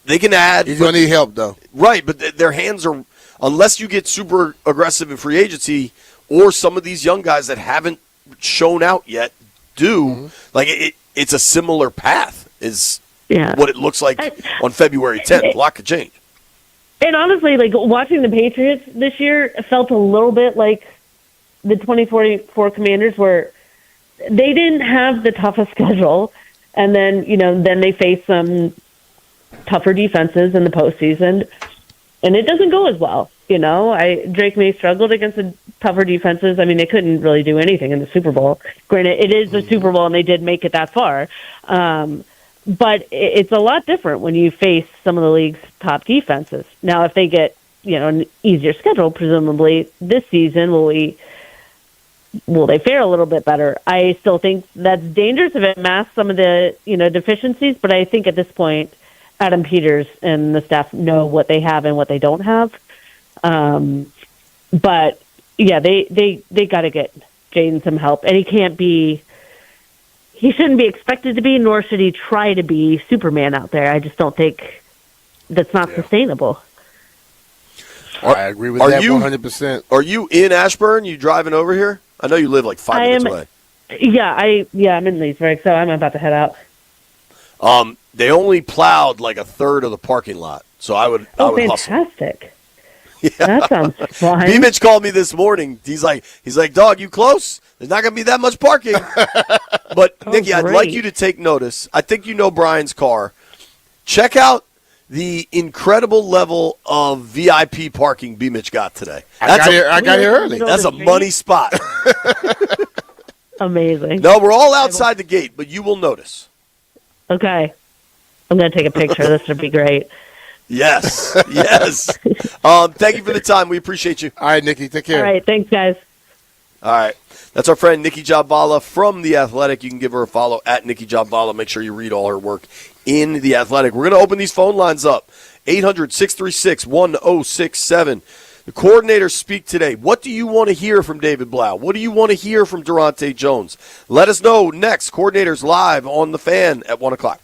they can add. He's going to need help, though. Right, but their hands are, unless you get super aggressive in free agency, or some of these young guys that haven't shown out yet do, like it's a similar path is what it looks like on February 10th. A lot could change. And honestly, like watching the Patriots this year felt a little bit like the 2044 Commanders, where they didn't have the toughest schedule, and then then they face some tougher defenses in the postseason, and it doesn't go as well. Drake May struggled against the tougher defenses. I mean, they couldn't really do anything in the Super Bowl. Granted, it is the Super Bowl, and they did make it that far. But it's a lot different when you face some of the league's top defenses. Now, if they get an easier schedule, presumably this season, will they fare a little bit better? I still think that's dangerous if it masks some of the deficiencies. But I think at this point, Adam Peters and the staff know what they have and what they don't have. But yeah, they got to get Jaden some help, and he shouldn't be expected to be, nor should he try to be Superman out there. I just don't think that's not sustainable. I agree with that 100%. Are you in Ashburn? You driving over here? I know you live like 5 minutes away. I'm in Leesburg, so I'm about to head out. They only plowed like a third of the parking lot, so I would hustle. Fantastic. Yeah. That sounds fun. B-Mitch called me this morning. He's like, dog, you close? There's not going to be that much parking. But, Nikki, I'd like you to take notice. I think you know Brian's car. Check out the incredible level of VIP parking B-Mitch got today. I got here early. That's a money spot. Amazing. No, we're all outside the gate, but you will notice. Okay. I'm going to take a picture. This would be great. Yes. Thank you for the time. We appreciate you. All right, Nikki. Take care. All right. Thanks, guys. All right. That's our friend Nikki Jhabvala from The Athletic. You can give her a follow at Nikki Jhabvala. Make sure you read all her work in The Athletic. We're going to open these phone lines up. 800-636-1067. The coordinators speak today. What do you want to hear from David Blau? What do you want to hear from Durante Jones? Let us know next. Coordinators live on The Fan at 1 o'clock.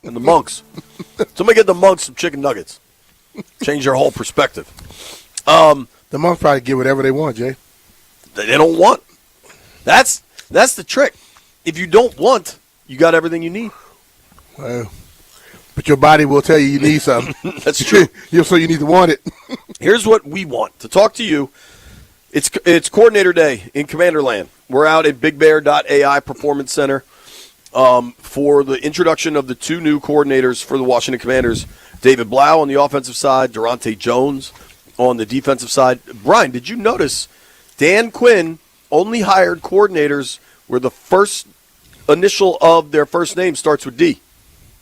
And the Monks. Somebody get the Monks some chicken nuggets. Change their whole perspective. The Monks probably get whatever they want, Jay. They don't want. That's the trick. If you don't want, you got everything you need. Well, but your body will tell you need something. That's true. So you need to want it. Here's what we want. To talk to you, it's Coordinator Day in Commanderland. We're out at BigBear.ai Performance Center for the introduction of the two new coordinators for the Washington Commanders, David Blau on the offensive side, Durante Jones on the defensive side. Brian, did you notice Dan Quinn only hired coordinators where the first initial of their first name starts with D?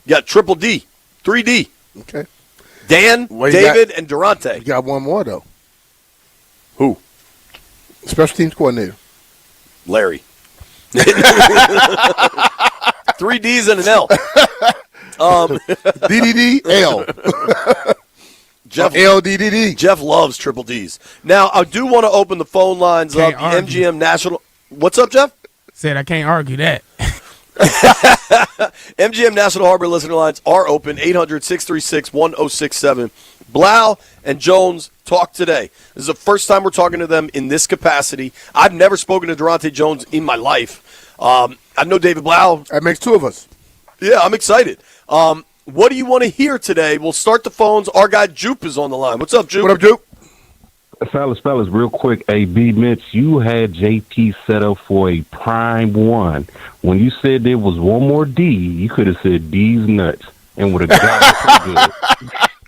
You got triple D, 3D. Okay. Dan, David, and Durante. You got one more, though. Who? Special teams coordinator. Larry. 3 D's and an L. DDD-L. Jeff, LDDD. Jeff loves triple D's. Now, I do want to open the phone lines up. The MGM National. What's up, Jeff? Said I can't argue that. MGM National Harbor listener lines are open, 800-636-1067. Blau and Jones talk today. This is the first time we're talking to them in this capacity. I've never spoken to Durante Jones in my life. I know David Blau. That makes two of us. Yeah, I'm excited. What do you want to hear today? We'll start the phones. Our guy Jupe is on the line. What's up, Jupe? What up, Jupe? Fellas, real quick. Hey, B. Mitch, you had JP set up for a prime one. When you said there was one more D, you could have said D's nuts and would have got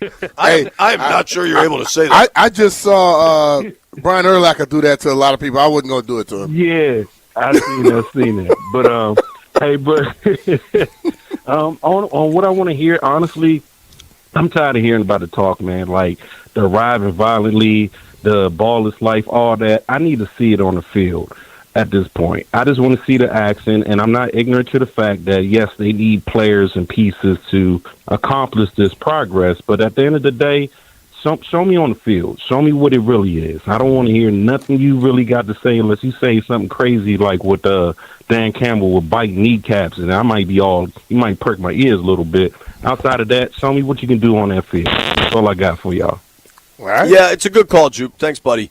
it good. I'm not sure you're able to say that. I just saw Brian Urlacher do that to a lot of people. I wasn't going to do it to him. Yeah, I seen that. But, hey, on what I want to hear, honestly, I'm tired of hearing about the talk, man. Like, the arriving violently, the ball is life, all that. I need to see it on the field at this point. I just want to see the action, and I'm not ignorant to the fact that, yes, they need players and pieces to accomplish this progress. But at the end of the day, show me on the field. Show me what it really is. I don't want to hear nothing you really got to say unless you say something crazy like with Dan Campbell with biting kneecaps, and you might perk my ears a little bit. Outside of that, show me what you can do on that field. That's all I got for y'all. Right. Yeah, it's a good call, Jupe. Thanks, buddy.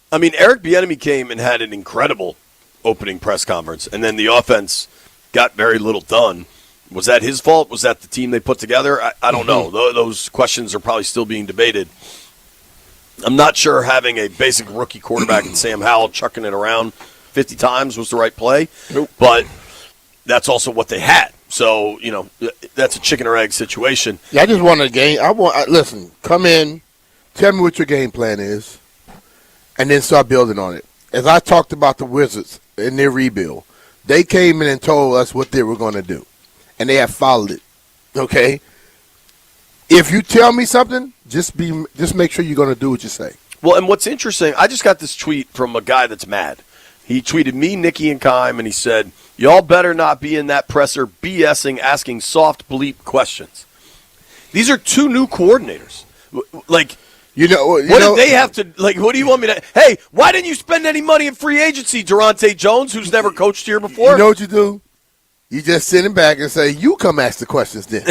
I mean, Eric Bieniemy came and had an incredible opening press conference, and then the offense got very little done. Was that his fault? Was that the team they put together? I don't know. Those questions are probably still being debated. I'm not sure having a basic rookie quarterback and Sam Howell chucking it around 50 times was the right play, but that's also what they had. So, that's a chicken or egg situation. Yeah, I just want a game. Listen, come in, tell me what your game plan is, and then start building on it. As I talked about the Wizards in their rebuild, they came in and told us what they were going to do, and they have followed it. Okay? If you tell me something, just make sure you're going to do what you say. Well, and what's interesting, I just got this tweet from a guy that's mad. He tweeted me, Nikki, and Kime, and he said, y'all better not be in that presser BSing, asking soft bleep questions. These are two new coordinators. Like, what do they have to, what do you want me to, hey, why didn't you spend any money in free agency, Durante Jones, who's never coached here before? You know what you do? You just sit him back and say, you come ask the questions then.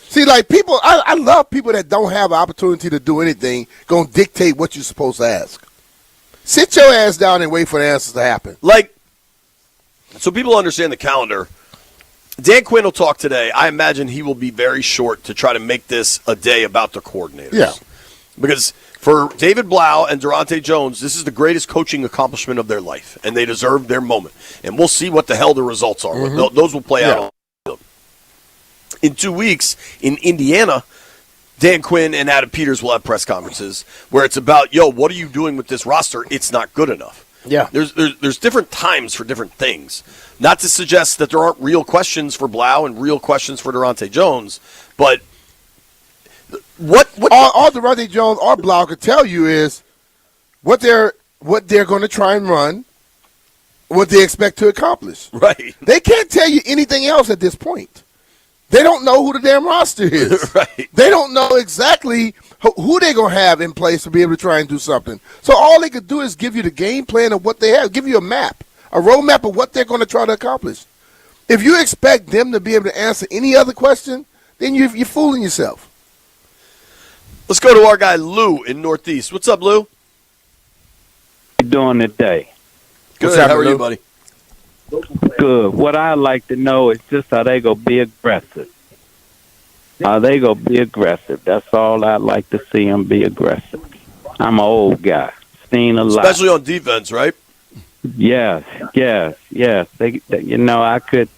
See, people, I love people that don't have an opportunity to do anything, going to dictate what you're supposed to ask. Sit your ass down and wait for the answers to happen. So people understand the calendar. Dan Quinn will talk today. I imagine he will be very short to try to make this a day about the coordinators. Yeah. Because for David Blau and Durante Jones, this is the greatest coaching accomplishment of their life, and they deserve their moment. And we'll see what the hell the results are. Mm-hmm. Those will play out on the field. In 2 weeks in Indiana, Dan Quinn and Adam Peters will have press conferences where it's about, what are you doing with this roster? It's not good enough. Yeah. There's different times for different things. Not to suggest that there aren't real questions for Blau and real questions for Durante Jones, but what all Durante Jones or Blau could tell you is what they're going to try and run, what they expect to accomplish. Right. They can't tell you anything else at this point. They don't know who the damn roster is. Right. They don't know exactly who they're going to have in place to be able to try and do something. So all they could do is give you the game plan of what they have, give you a map, a roadmap of what they're going to try to accomplish. If you expect them to be able to answer any other question, then you're fooling yourself. Let's go to our guy Lou in Northeast. What's up, Lou? You doing today? Good. How are you, buddy? Good. What I like to know is just how they gonna be aggressive. Are they gonna be aggressive? That's all I'd like to see them be aggressive. I'm an old guy, seen a lot, Especially on defense, right? Yes. They I could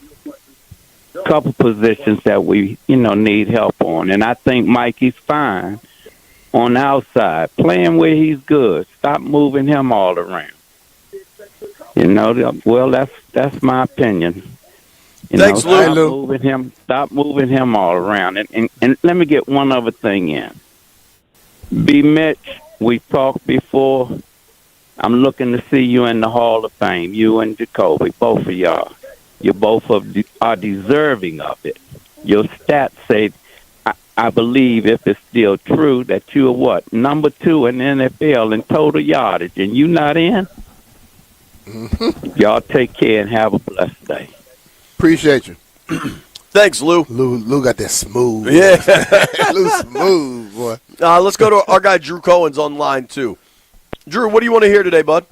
couple positions that we need help on, and I think Mikey's fine on the outside, playing where he's good. Stop moving him all around. Well, that's my opinion. Thanks, Lou. Stop moving him all around. And let me get one other thing in. B. Mitch, we talked before. I'm looking to see you in the Hall of Fame. You and Jacoby, both of y'all. You both are deserving of it. Your stats say, I believe, if it's still true, that you are what? Number 2 in the NFL in total yardage, and you not in? Mm-hmm. Y'all take care and have a blessed day. Appreciate you. Thanks, Lou. Lou got that smooth. Yeah. Lou smooth, boy. Let's go to our guy Drew Cohen's on line, too. Drew, what do you want to hear today, bud?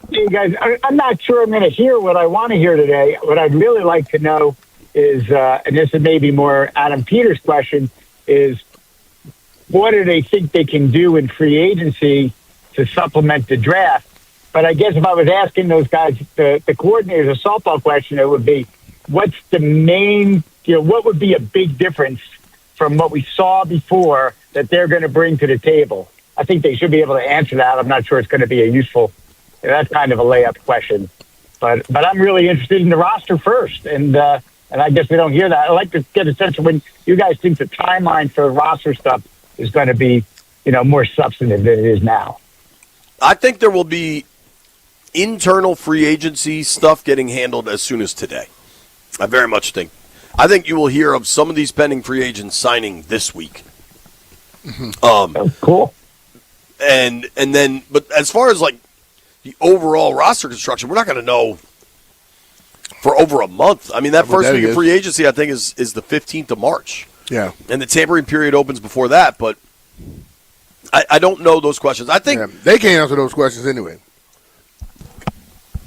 Hey, guys, I'm not sure I'm going to hear what I want to hear today. What I'd really like to know is, and this is maybe more Adam Peters' question, is what do they think they can do in free agency to supplement the draft? But I guess if I was asking those guys, the coordinators, a softball question, it would be, what's the main, what would be a big difference from what we saw before that they're going to bring to the table? I think they should be able to answer that. I'm not sure it's going to be a useful, that's kind of a layup question. But I'm really interested in the roster first, and I guess we don't hear that. I'd like to get a sense of when you guys think the timeline for roster stuff is going to be, more substantive than it is now. I think there will be internal free agency stuff getting handled as soon as today. I very much think. I think you will hear of some of these pending free agents signing this week. Cool. And then, but as far as like the overall roster construction, we're not going to know for over a month. I mean, that first week of free agency, I think, is the 15th of March. Yeah. And the tampering period opens before that, but I don't know those questions. I think they can't answer those questions anyway.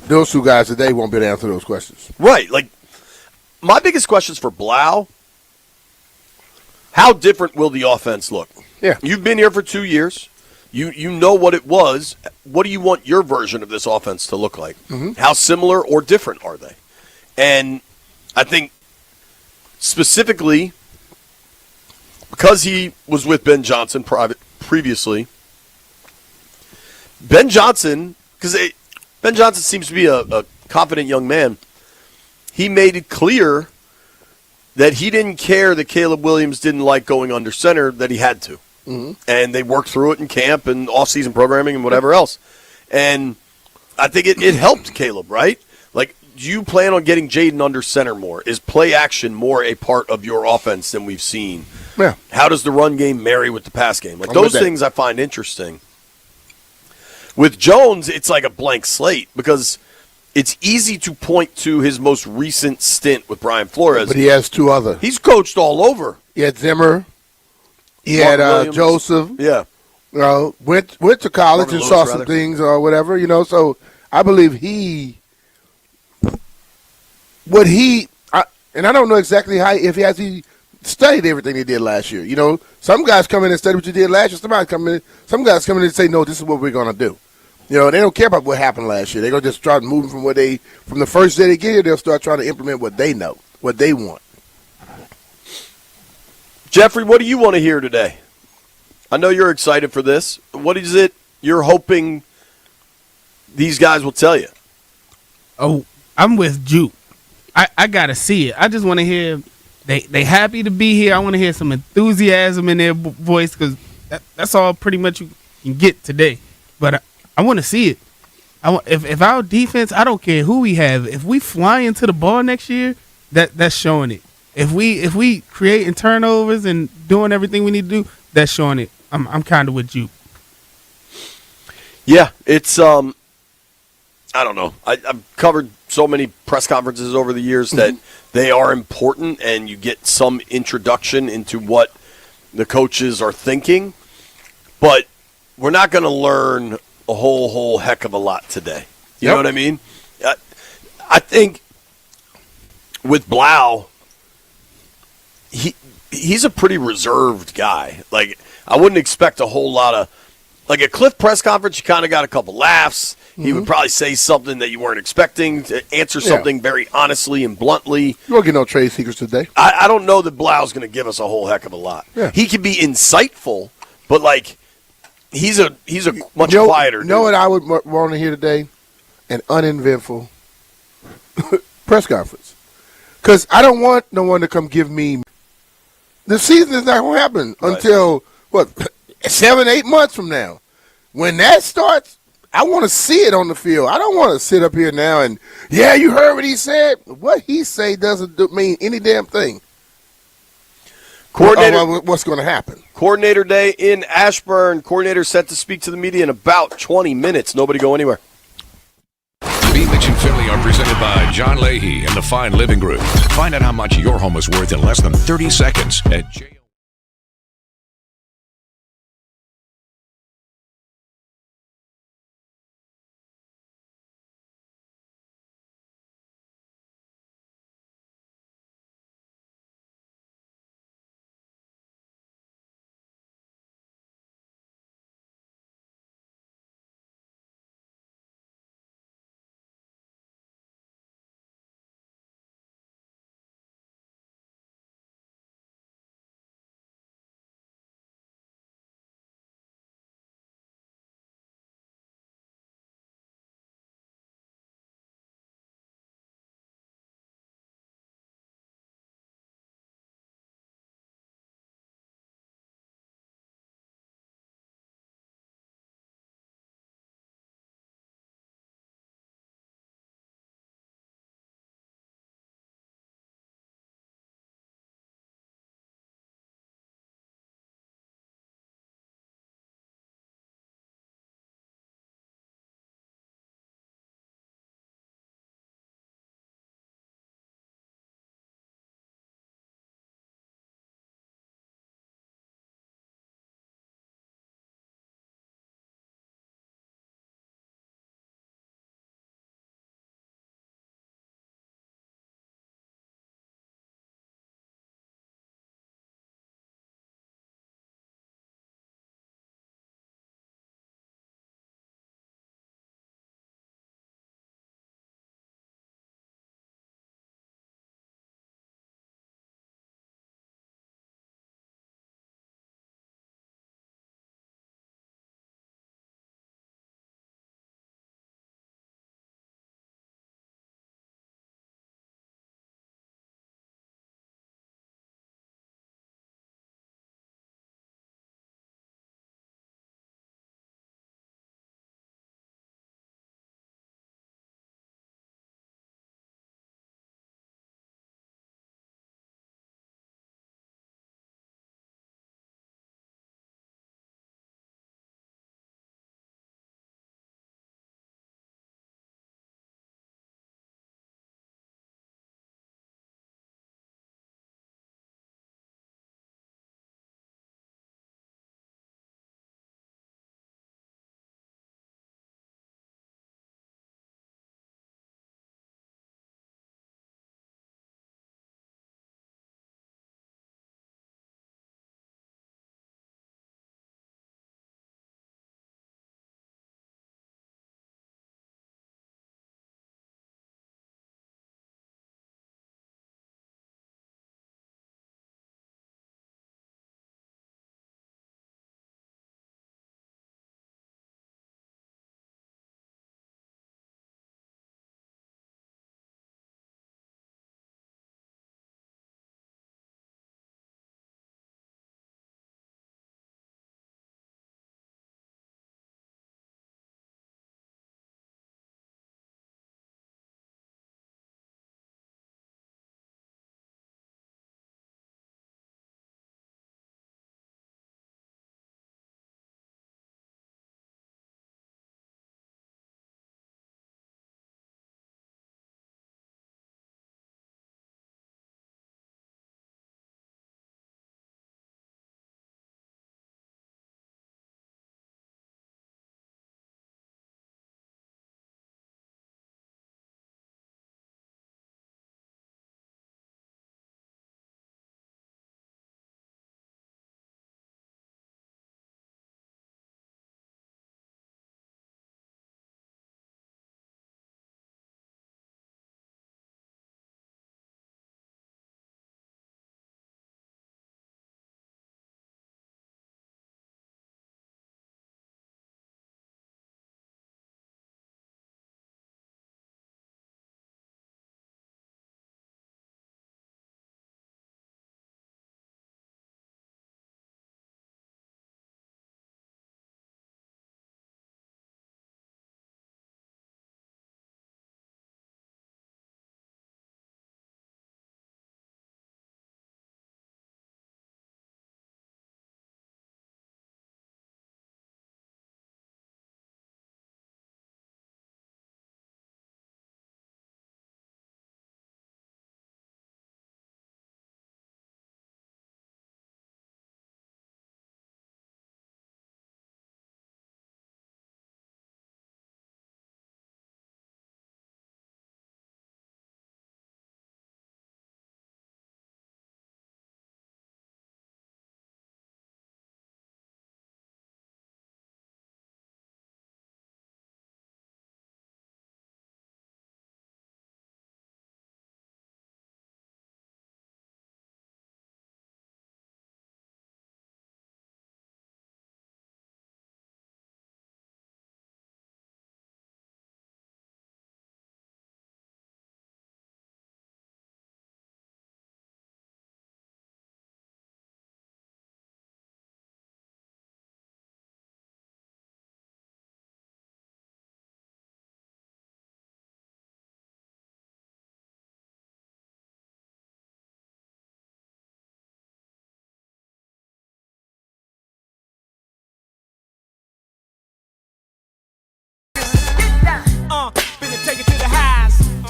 Those two guys today won't be able to answer those questions. Right. Like, my biggest questions for Blau, how different will the offense look? Yeah. You've been here for 2 years. You know what it was. What do you want your version of this offense to look like? Mm-hmm. How similar or different are they? And I think specifically because he was with Ben Johnson previously, Ben Johnson, because Ben Johnson seems to be a confident young man, he made it clear that he didn't care that Caleb Williams didn't like going under center, that he had to. Mm-hmm. And they worked through it in camp and off-season programming and whatever else. And I think it helped Caleb, right? Like, do you plan on getting Jaden under center more? Is play action more a part of your offense than we've seen? Yeah. How does the run game marry with the pass game? Like, those things I find interesting. With Jones, it's like a blank slate because it's easy to point to his most recent stint with Brian Flores. But he has two other. He's coached all over. He had Zimmer. He Mark had Williams. Joseph. Yeah. Went to college Marvin and Lewis, saw some rather. things or whatever, So I believe and I don't know exactly how, if he studied everything he did last year. Some guys come in and study what you did last year. Some guys come in and say, no, this is what we're going to do. They don't care about what happened last year. They're going to just start moving from the first day they get here, they'll start trying to implement what they know, what they want. Jeffrey, what do you want to hear today? I know you're excited for this. What is it you're hoping these guys will tell you? Oh, I'm with Juke. I got to see it. I just want to hear they happy to be here. I want to hear some enthusiasm in their voice because that's all pretty much you can get today. But I want to see it. If our defense, I don't care who we have, if we fly into the ball next year, that's showing it. If we creating turnovers and doing everything we need to do, that's showing it. I'm kind of with you. Yeah, it's I don't know. I've covered so many press conferences over the years that they are important, and you get some introduction into what the coaches are thinking. But we're not going to learn a whole heck of a lot today. You know what I mean? I think with Blau, he's a pretty reserved guy. Like, I wouldn't expect a whole lot of – like a Cliff press conference, you kind of got a couple laughs. He would probably say something that you weren't expecting, to answer something very honestly and bluntly. You won't get no trade secrets today. I don't know that Blau's going to give us a whole heck of a lot. Yeah. He can be insightful, but, like, he's a much quieter dude. You know what I would want to hear today? An uneventful press conference. Because I don't want no one to come give me – the season is not going to happen until, 7-8 months from now. When that starts, I want to see it on the field. I don't want to sit up here now and, you heard what he said. What he say doesn't mean any damn thing. What's going to happen? Coordinator Day in Ashburn. Coordinator set to speak to the media in about 20 minutes. Nobody go anywhere. B. Mitch and Finley are presented by John Leahy and the Fine Living Group. Find out how much your home is worth in less than 30 seconds at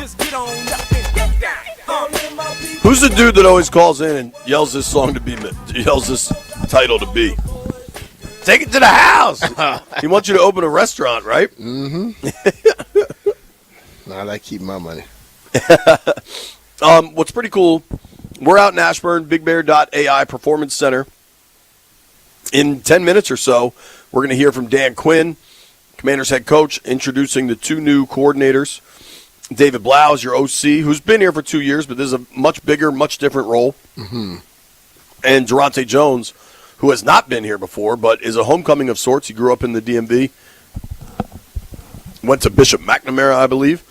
Just get on up and get down. Who's the dude that always calls in and yells this song to be, yells this title to be? Take it to the house. He wants you to open a restaurant, right? Mm-hmm. I like keeping my money. What's pretty cool, we're out in Ashburn, BigBear.ai Performance Center. In 10 minutes or so, we're going to hear from Dan Quinn, Commanders head coach, introducing the two new coordinators. David Blau is your OC, who's been here for 2 years, but this is a much bigger, much different role. Mm-hmm. And Durante Jones, who has not been here before, but is a homecoming of sorts. He grew up in the DMV, went to Bishop McNamara, I believe,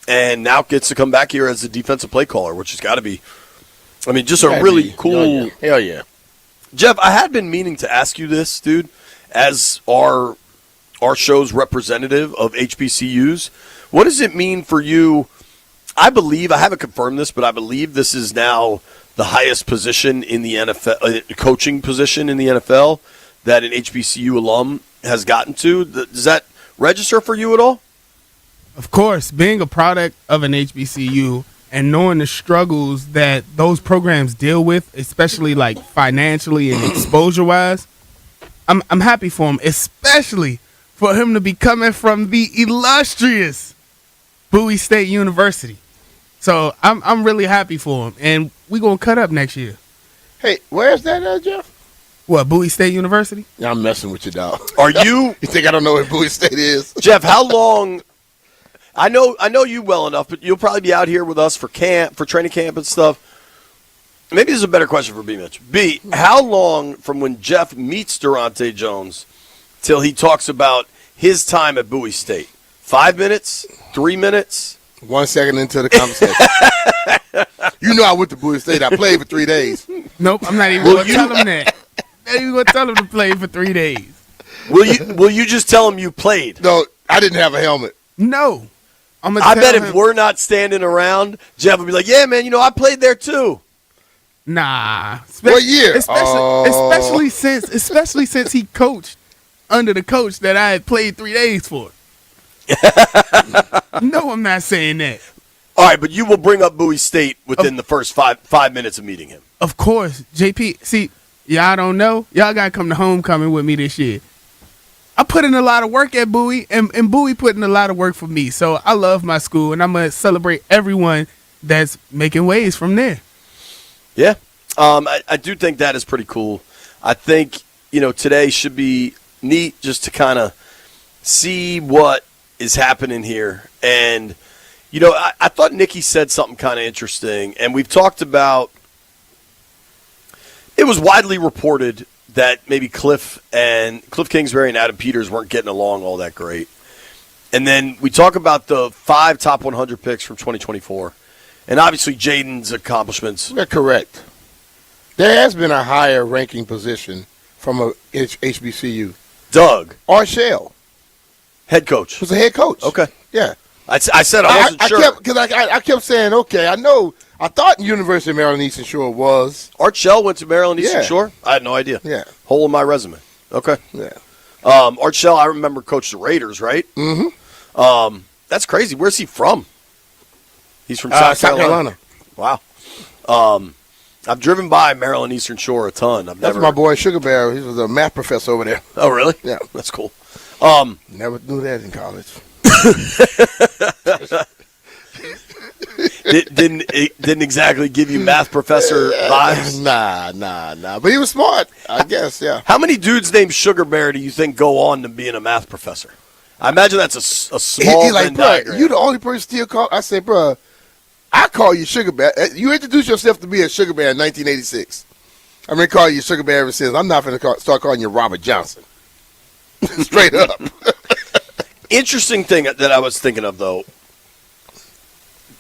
and now gets to come back here as a defensive play caller, which has got to be, I mean, just a really cool. Hell yeah. Jeff, I had been meaning to ask you this, dude, as our show's representative of HBCUs. What does it mean for you? I believe, I haven't confirmed this, but I believe this is now the highest position in the NFL, coaching position in the NFL that an HBCU alum has gotten to. Does that register for you at all? Of course, being a product of an HBCU and knowing the struggles that those programs deal with, especially like financially and exposure-wise, I'm happy for him, especially for him to be coming from the illustrious Bowie State University. So I'm really happy for him, and we're going to cut up next year. Hey, where's that, Jeff? What, Bowie State University? Yeah, I'm messing with you, dog. Are you? You think I don't know where Bowie State is? Jeff, how long? I know you well enough, but you'll probably be out here with us for training camp and stuff. Maybe this is a better question for B. Mitch. B, how long from when Jeff meets Durante Jones till he talks about his time at Bowie State? 5 minutes? 3 minutes? 1 second into the conversation. You know I went to Bowie State. I played for 3 days. Nope, I'm not even going to tell him that. Not even going to tell him to play for 3 days. Will you just tell him you played? No, I didn't have a helmet. No. I bet if we're not standing around, Jeff will be like, yeah, man, I played there too. What year? Especially since he coached under the coach that I had played 3 days for. No, I'm not saying that. All right, but you will bring up Bowie State within the first five minutes of meeting him. Of course. JP, see, y'all don't know. Y'all got to come to homecoming with me this year. I put in a lot of work at Bowie, and Bowie put in a lot of work for me. So I love my school, and I'm going to celebrate everyone that's making waves from there. Yeah. I do think that is pretty cool. I think, today should be neat just to kind of see what is happening here. And, I thought Nikki said something kind of interesting, and we've talked about – it was widely reported that maybe Cliff Kingsbury and Adam Peters weren't getting along all that great. And then we talk about the 5 top 100 picks from 2024. And obviously Jaden's accomplishments. You're correct. There has been a higher ranking position from a HBCU. Doug. Arshell. Head coach. Was a head coach. Okay. Yeah. I said I wasn't sure. I kept saying, okay, I thought University of Maryland Eastern Shore was. Art Shell went to Maryland Eastern Shore? I had no idea. Yeah. Hole in my resume. Okay. Yeah. Art Shell, I remember coached the Raiders, right? Mm-hmm. That's crazy. Where's he from? He's from South Carolina. Wow. I've driven by Maryland Eastern Shore a ton. That's my boy Sugar Bear. He was a math professor over there. Oh, really? Yeah. That's cool. Never knew that in college. Didn't exactly give you math professor vibes? Nah. But he was smart, I guess, yeah. How many dudes named Sugar Bear do you think go on to being a math professor? I imagine that's a small He like, Venn bro, diagram. you the only person still call. I said, bro, I call you Sugar Bear. You introduced yourself to me as Sugar Bear in 1986. I'm going to call you Sugar Bear ever since. I'm not going to start calling you Robert Johnson. Straight up. Interesting thing that I was thinking of, though.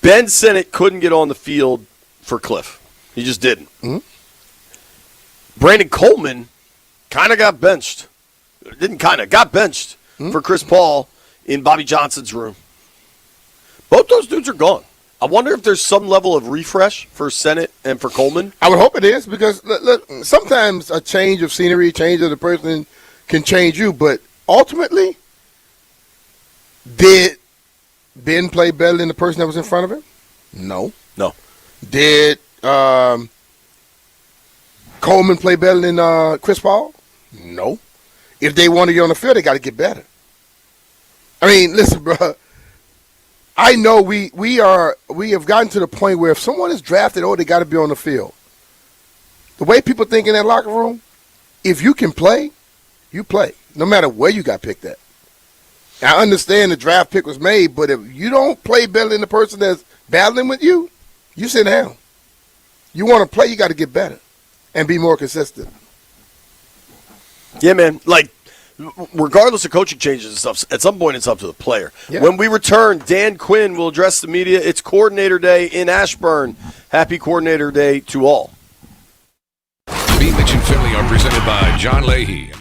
Ben Sinnott couldn't get on the field for Cliff. He just didn't. Mm-hmm. Brandon Coleman kind of got benched. Got benched for Chris Paul in Bobby Johnson's room. Both those dudes are gone. I wonder if there's some level of refresh for Sinnott and for Coleman. I would hope it is because look, sometimes a change of scenery, change of the person can change you, but ultimately, did Ben play better than the person that was in front of him? No. No. Did Coleman play better than Chris Paul? No. If they want to get on the field, they got to get better. I mean, listen, bro. I know we have gotten to the point where if someone is drafted, they got to be on the field. The way people think in that locker room, if you can play, you play, no matter where you got picked at. I understand the draft pick was made, but if you don't play better than the person that's battling with you, you sit down. You want to play, you got to get better and be more consistent. Yeah, man. Like, regardless of coaching changes and stuff, at some point it's up to the player. Yeah. When we return, Dan Quinn will address the media. It's Coordinator Day in Ashburn. Happy Coordinator Day to all. B. Mitch and Finley are presented by John Leahy.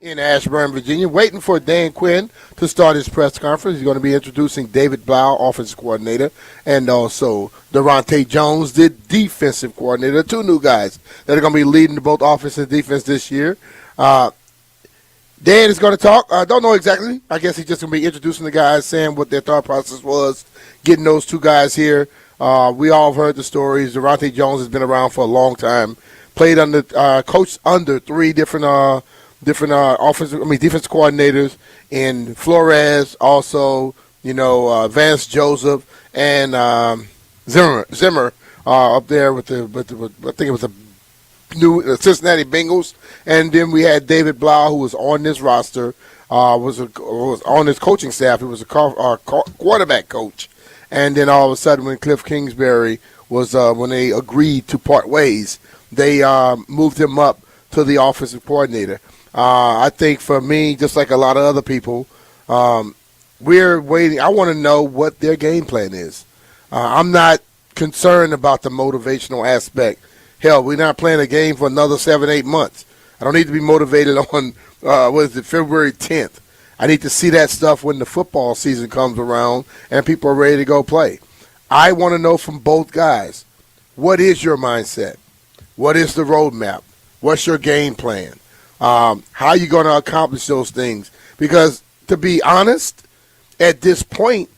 in Ashburn, Virginia, waiting for Dan Quinn to start his press conference. He's going to be introducing David Blau, offensive coordinator, and also Durante Jones, the defensive coordinator. Two new guys that are going to be leading both offense and defense this year. Dan is going to talk. I don't know exactly. I guess he's just going to be introducing the guys, saying what their thought process was, getting those two guys here. We all have heard the stories. Durante Jones has been around for a long time. Played under, coached under three different defense coordinators in Flores, also, Vance Joseph and Zimmer up there with I think it was the new Cincinnati Bengals. And then we had David Blau, who was on this roster, was on his coaching staff. He was a quarterback coach. And then all of a sudden, when Cliff Kingsbury was when they agreed to part ways, they moved him up to the offensive coordinator. I think for me, just like a lot of other people, we're waiting. I want to know what their game plan is. I'm not concerned about the motivational aspect. Hell, we're not playing a game for another 7-8 months. I don't need to be motivated on, February 10th. I need to see that stuff when the football season comes around and people are ready to go play. I want to know from both guys, what is your mindset? What is the roadmap? What's your game plan? How are you going to accomplish those things? Because, to be honest, at this point,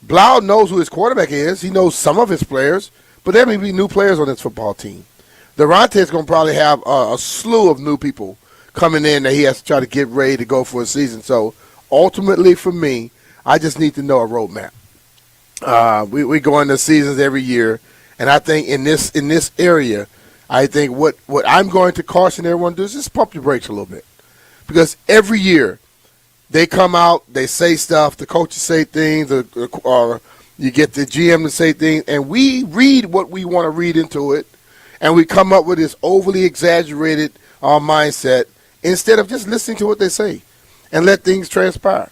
Blau knows who his quarterback is. He knows some of his players, but there may be new players on this football team. Durante is going to probably have a slew of new people coming in that he has to try to get ready to go for a season. So, ultimately, for me, I just need to know a roadmap. We go into seasons every year, and I think in this area, I think what I'm going to caution everyone to do is just pump your brakes a little bit. Because every year they come out, they say stuff, the coaches say things, or you get the GM to say things, and we read what we want to read into it, and we come up with this overly exaggerated mindset instead of just listening to what they say and let things transpire.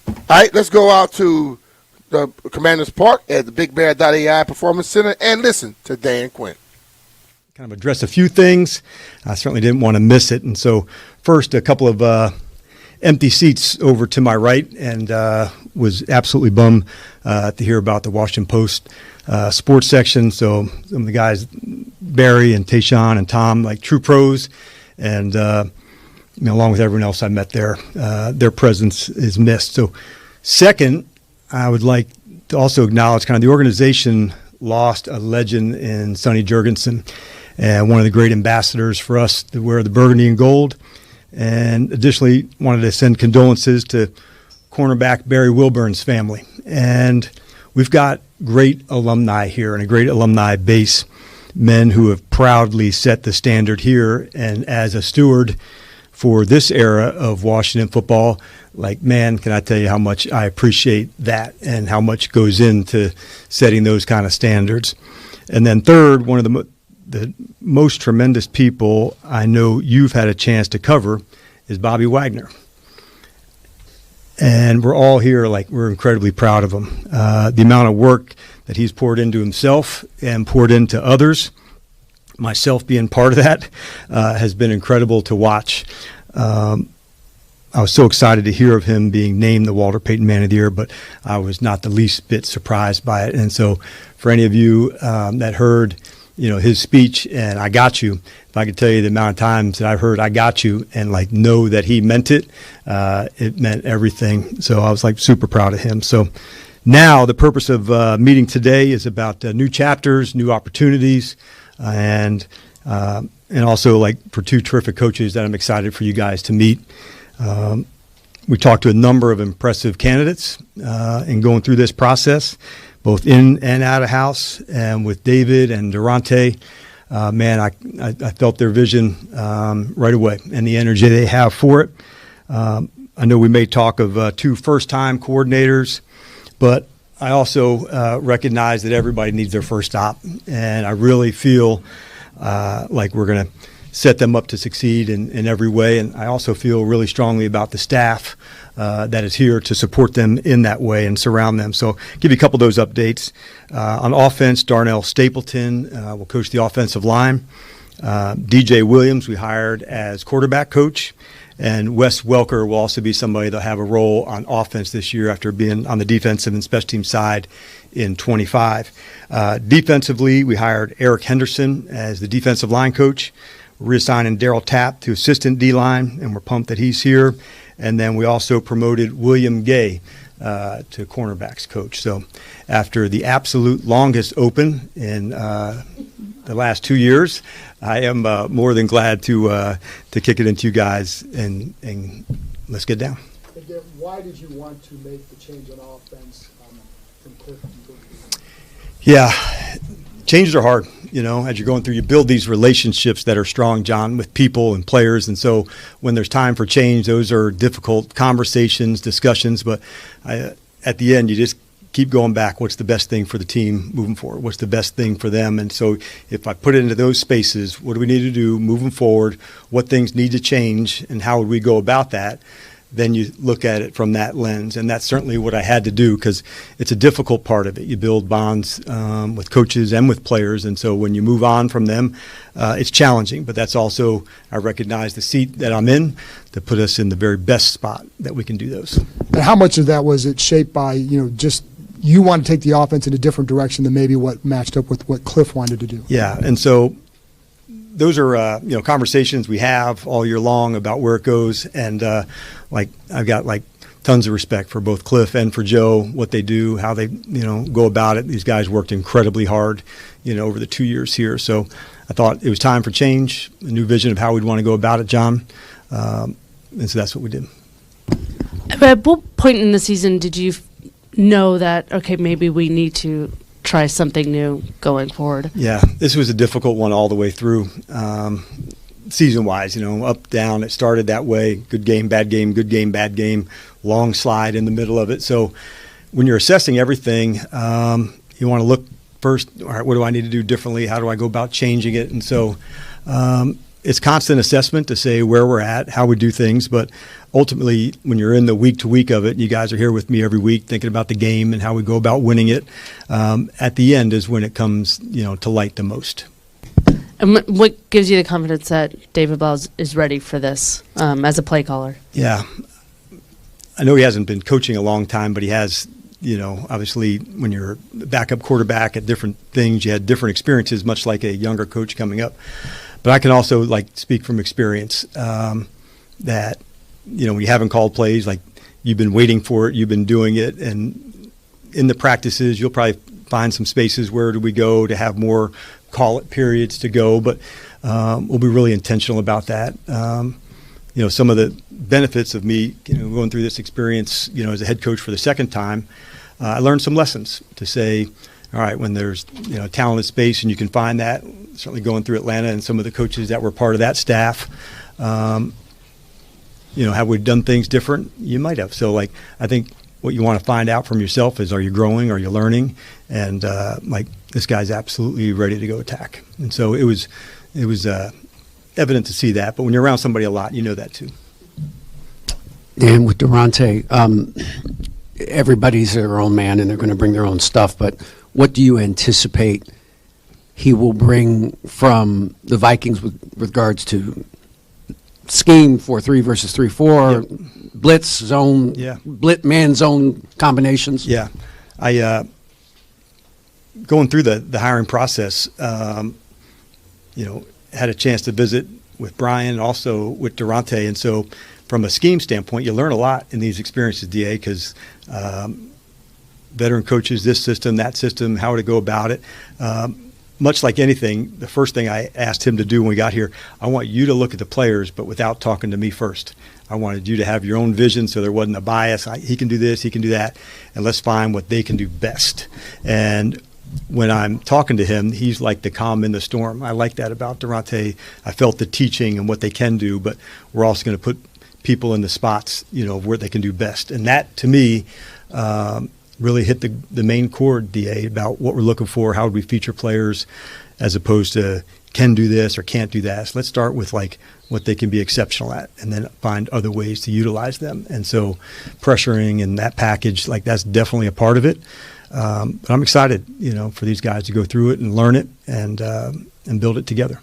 All right, let's go out to the Commanders Park at the Big Bear.ai Performance Center and listen to Dan Quinn. Kind of address a few things. I certainly didn't want to miss it. And so first, a couple of empty seats over to my right, and was absolutely bummed to hear about the Washington Post sports section. So some of the guys, Barry and Tayshawn and Tom, like true pros, and along with everyone else I met there, their presence is missed. So second, I would like to also acknowledge kind of the organization lost a legend in Sonny Jurgensen, and one of the great ambassadors for us to wear the burgundy and gold. And additionally, wanted to send condolences to cornerback Barry Wilburn's family. And we've got great alumni here and a great alumni base, men who have proudly set the standard here. And as a steward for this era of Washington football, man, can I tell you how much I appreciate that and how much goes into setting those kind of standards. And then third, one of the most tremendous people I know you've had a chance to cover is Bobby Wagner. And we're all here, we're incredibly proud of him. The amount of work that he's poured into himself and poured into others, myself being part of that, has been incredible to watch. I was so excited to hear of him being named the Walter Payton Man of the Year, but I was not the least bit surprised by it. And so for any of you that heard his speech and I got you, if I could tell you the amount of times that I've heard I got you and know that he meant it, it meant everything. So I was super proud of him. So now the purpose of meeting today is about new chapters, new opportunities, and also for two terrific coaches that I'm excited for you guys to meet. We talked to a number of impressive candidates in going through this process, both in and out of house, and with David and Durante. I felt their vision right away and the energy they have for it. I know we may talk of two first-time coordinators, but I also recognize that everybody needs their first stop, and I really feel like we're going to set them up to succeed in every way. And I also feel really strongly about the staff that is here to support them in that way and surround them. So give you a couple of those updates. On offense, Darnell Stapleton will coach the offensive line. DJ Williams we hired as quarterback coach. And Wes Welker will also be somebody that'll have a role on offense this year after being on the defensive and special team side in 25. Defensively, we hired Eric Henderson as the defensive line coach. We're reassigning Daryl Tapp to assistant D-line, and we're pumped that he's here. And then we also promoted William Gay to cornerbacks coach. So after the absolute longest open in the last 2 years, I am more than glad to kick it into you guys and let's get down. Again, why did you want to make the change on offense from Cliff? Yeah, changes are hard. You know, as you're going through, you build these relationships that are strong, John, with people and players. And so when there's time for change, those are difficult conversations, discussions. But at the end, you just keep going back. What's the best thing for the team moving forward? What's the best thing for them? And so if I put it into those spaces, what do we need to do moving forward? What things need to change? And how would we go about that? Then you look at it from that lens. And that's certainly what I had to do because it's a difficult part of it. You build bonds with coaches and with players. And so when you move on from them, it's challenging. But that's also, I recognize the seat that I'm in to put us in the very best spot that we can do those. And how much of that was it shaped by, just you want to take the offense in a different direction than maybe what matched up with what Cliff wanted to do? Yeah, and so those are conversations we have all year long about where it goes, and I've got tons of respect for both Cliff and for Joe, what they do, how they go about it. These guys worked incredibly hard, over the 2 years here. So I thought it was time for change, a new vision of how we'd want to go about it, John, and so that's what we did. At what point in the season did you know that maybe we need to try something new going forward? Yeah, this was a difficult one all the way through, season-wise, up, down. It started that way, good game, bad game, good game, bad game, long slide in the middle of it. So when you're assessing everything, you want to look first, all right, what do I need to do differently? How do I go about changing it? And so it's constant assessment to say where we're at, how we do things, but ultimately, when you're in the week-to-week of it, and you guys are here with me every week thinking about the game and how we go about winning it, at the end is when it comes, to light the most. And what gives you the confidence that David Bell is ready for this as a play caller? Yeah. I know he hasn't been coaching a long time, but he has, obviously when you're a backup quarterback at different things, you had different experiences, much like a younger coach coming up. But I can also speak from experience that, when you haven't called plays, you've been waiting for it, you've been doing it, and in the practices, you'll probably find some spaces where do we go to have more call it periods to go, but we'll be really intentional about that. Some of the benefits of me, going through this experience, as a head coach for the second time, I learned some lessons to say, all right, when there's, talented space and you can find that, certainly going through Atlanta and some of the coaches that were part of that staff, have we done things different? You might have. So, I think what you want to find out from yourself is, are you growing? Are you learning? And, this guy's absolutely ready to go attack. And so it was evident to see that. But when you're around somebody a lot, you know that too. And with Durante, everybody's their own man and they're going to bring their own stuff. But what do you anticipate he will bring from the Vikings with regards to scheme 4-3 versus 3-4, blitz zone, blitz man zone combinations? Yeah, I going through the hiring process, had a chance to visit with Brian and also with Durante, and so from a scheme standpoint, you learn a lot in these experiences, DA, because veteran coaches, this system, that system, how to go about it. Much like anything, the first thing I asked him to do when we got here, I want you to look at the players, but without talking to me first. I wanted you to have your own vision so there wasn't a bias. He can do this, he can do that, and let's find what they can do best. And when I'm talking to him, he's like the calm in the storm. I like that about Durante. I felt the teaching and what they can do, but we're also going to put people in the spots, where they can do best. And that, to me, really hit the main chord, DA, about what we're looking for, how do we feature players, as opposed to can do this or can't do that. So let's start with what they can be exceptional at, and then find other ways to utilize them. And so pressuring and that package, that's definitely a part of it. But I'm excited, for these guys to go through it and learn it and build it together.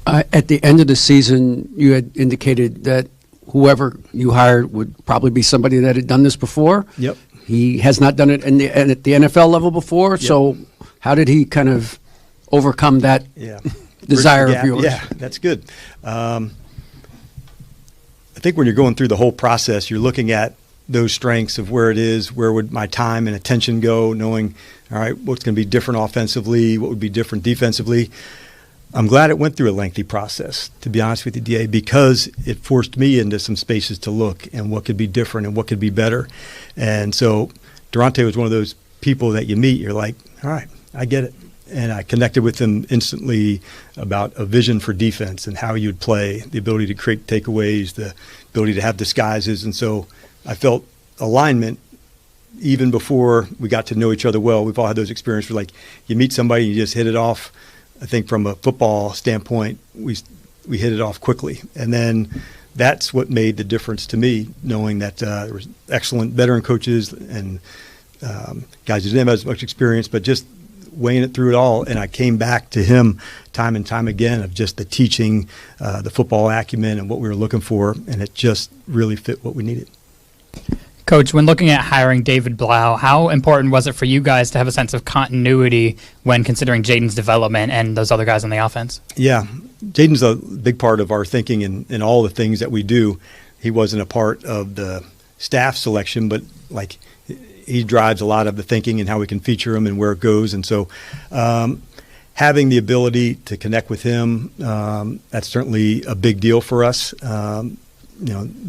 At the end of the season, you had indicated that whoever you hired would probably be somebody that had done this before. Yep. He has not done it at the NFL level before. Yep. So how did he kind of overcome that desire Bridge the of yours? Yeah, that's good. I think when you're going through the whole process, you're looking at those strengths of where it is, where would my time and attention go, knowing, all right, what's going to be different offensively, what would be different defensively. I'm glad it went through a lengthy process, to be honest with you, DA, because it forced me into some spaces to look and what could be different and what could be better. And so Durante was one of those people that you meet, you're like, all right, I get it. And I connected with him instantly about a vision for defense and how you'd play, the ability to create takeaways, the ability to have disguises. And so I felt alignment even before we got to know each other well. We've all had those experiences where, like, you meet somebody and you just hit it off. I think from a football standpoint, we hit it off quickly. And then that's what made the difference to me, knowing that there was excellent veteran coaches and guys who didn't have as much experience, but just weighing it through it all. And I came back to him time and time again of just the teaching, the football acumen and what we were looking for, and it just really fit what we needed. Coach, when looking at hiring David Blau, how important was it for you guys to have a sense of continuity when considering Jaden's development and those other guys on the offense? Yeah, Jaden's a big part of our thinking in all the things that we do. He wasn't a part of the staff selection, but like he drives a lot of the thinking and how we can feature him and where it goes. And so having the ability to connect with him, that's certainly a big deal for us.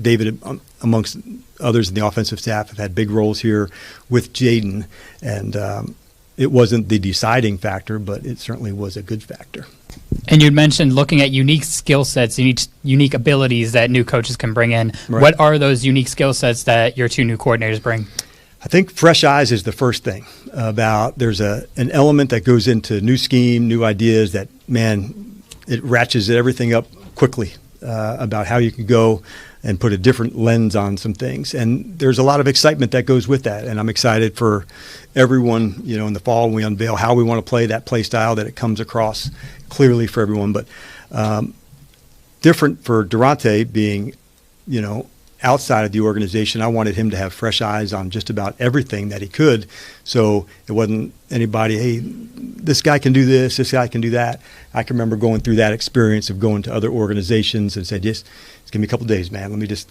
David, amongst others in the offensive staff, have had big roles here with Jaden, and it wasn't the deciding factor, but it certainly was a good factor. And you'd mentioned looking at unique skill sets, unique abilities that new coaches can bring in. Right. What are those unique skill sets that your two new coordinators bring? I think fresh eyes is the first thing. There's an element that goes into new scheme, new ideas that, man, it ratchets everything up quickly about how you can go and put a different lens on some things. And there's a lot of excitement that goes with that. And I'm excited for everyone, in the fall when we unveil how we want to play that play style, that it comes across clearly for everyone. But different for Durante being, outside of the organization, I wanted him to have fresh eyes on just about everything that he could. So it wasn't anybody, hey, this guy can do this guy can do that. I can remember going through that experience of going to other organizations and said, just give me a couple days, man. Let me just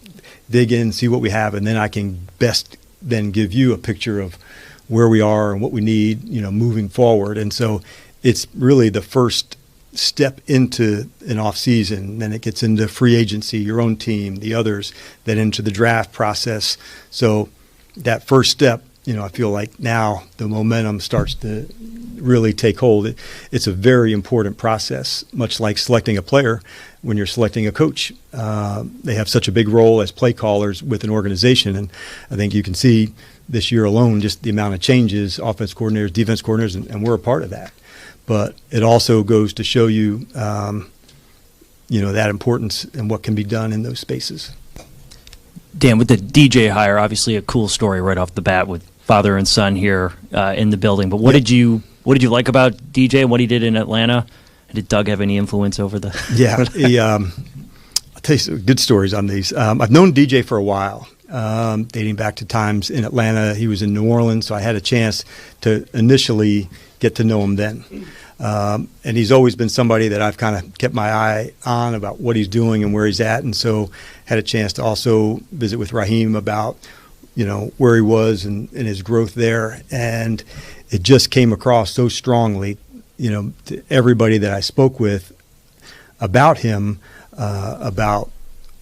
dig in, see what we have, and then I can best then give you a picture of where we are and what we need, moving forward. And so it's really the first step into an off season, then it gets into free agency, your own team, the others, then into the draft process. So that first step, I feel like now the momentum starts to really take hold. It's a very important process, much like selecting a player. When you're selecting a coach, they have such a big role as play callers with an organization. And I think you can see this year alone just the amount of changes, offense coordinators, defense coordinators, and we're a part of that. But it also goes to show you, that importance and what can be done in those spaces. Dan, with the DJ hire, obviously a cool story right off the bat with father and son here in the building. But what did you like about DJ and what he did in Atlanta? Did Doug have any influence over the? Yeah, I'll tell you some good stories on these. I've known DJ for a while, dating back to times in Atlanta. He was in New Orleans, so I had a chance to initially get to know him then. And he's always been somebody that I've kind of kept my eye on about what he's doing and where he's at. And so had a chance to also visit with Raheem about, where he was and his growth there. And it just came across so strongly, to everybody that I spoke with about him, about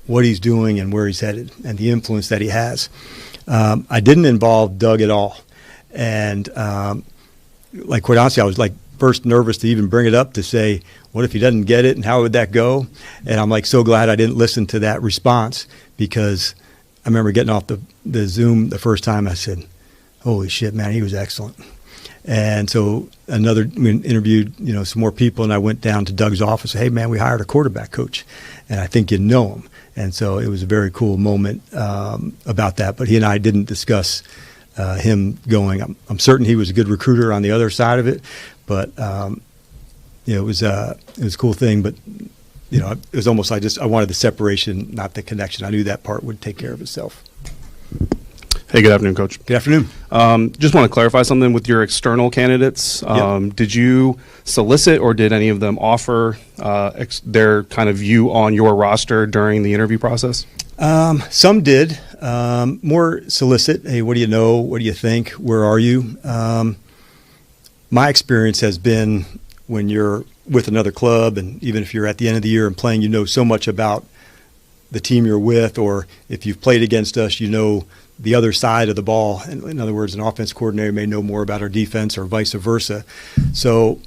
what he's doing and where he's headed and the influence that he has. I didn't involve Doug at all. And quite honestly, I was first nervous to even bring it up to say, what if he doesn't get it and how would that go? And I'm so glad I didn't listen to that response, because I remember getting off the Zoom the first time. I said, holy shit, man, he was excellent. And so we interviewed, some more people, and I went down to Doug's office. Hey, man, we hired a quarterback coach, and I think you know him. And so it was a very cool moment about that. But he and I didn't discuss him going. I'm certain he was a good recruiter on the other side of it, but it was a cool thing. But it was almost I wanted the separation, not the connection. I knew that part would take care of itself. Hey, good afternoon, Coach. Good afternoon. Just want to clarify something with your external candidates. Did you solicit or did any of them offer their kind of view on your roster during the interview process? Some did. More solicit. Hey, what do you know? What do you think? Where are you? My experience has been when you're with another club, and even if you're at the end of the year and playing, you know so much about the team you're with, or if you've played against us, you know the other side of the ball. In other words, an offense coordinator may know more about our defense or vice versa. So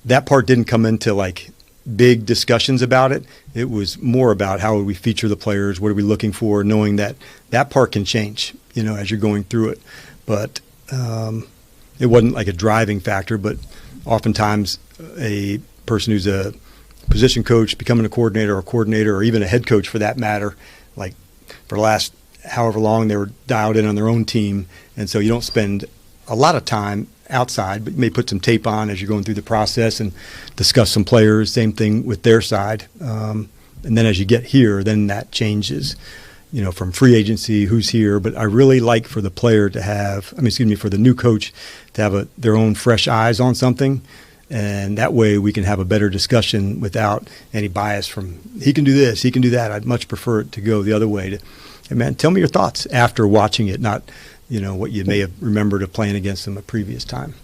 that part didn't come into like big discussions about it. It was more about how would we feature the players, what are we looking for, knowing that that part can change, as you're going through it. But it wasn't like a driving factor, but oftentimes a person who's a position coach becoming a coordinator or even a head coach for that matter, like for the last however long they were dialed in on their own team. And so you don't spend a lot of time outside, but you may put some tape on as you're going through the process and discuss some players, same thing with their side. And then as you get here, then that changes, from free agency, who's here. But I really like for the player to have, for the new coach to have their own fresh eyes on something. And that way we can have a better discussion without any bias from, he can do this, he can do that. I'd much prefer it to go the other way. Hey, man, tell me your thoughts after watching it, not what you may have remembered of playing against them a previous time.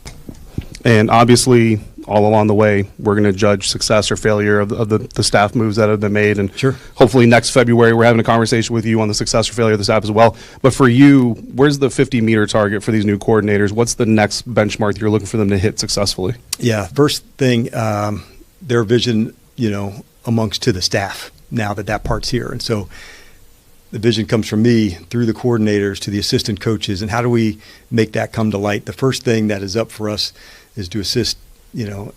And obviously, all along the way, we're going to judge success or failure of the staff moves that have been made. And sure, hopefully next February, we're having a conversation with you on the success or failure of the staff as well. But for you, where's the 50-meter target for these new coordinators? What's the next benchmark that you're looking for them to hit successfully? Yeah, first thing, their vision, amongst to the staff now that part's here. And so the vision comes from me through the coordinators to the assistant coaches. And how do we make that come to light? The first thing that is up for us is to assist,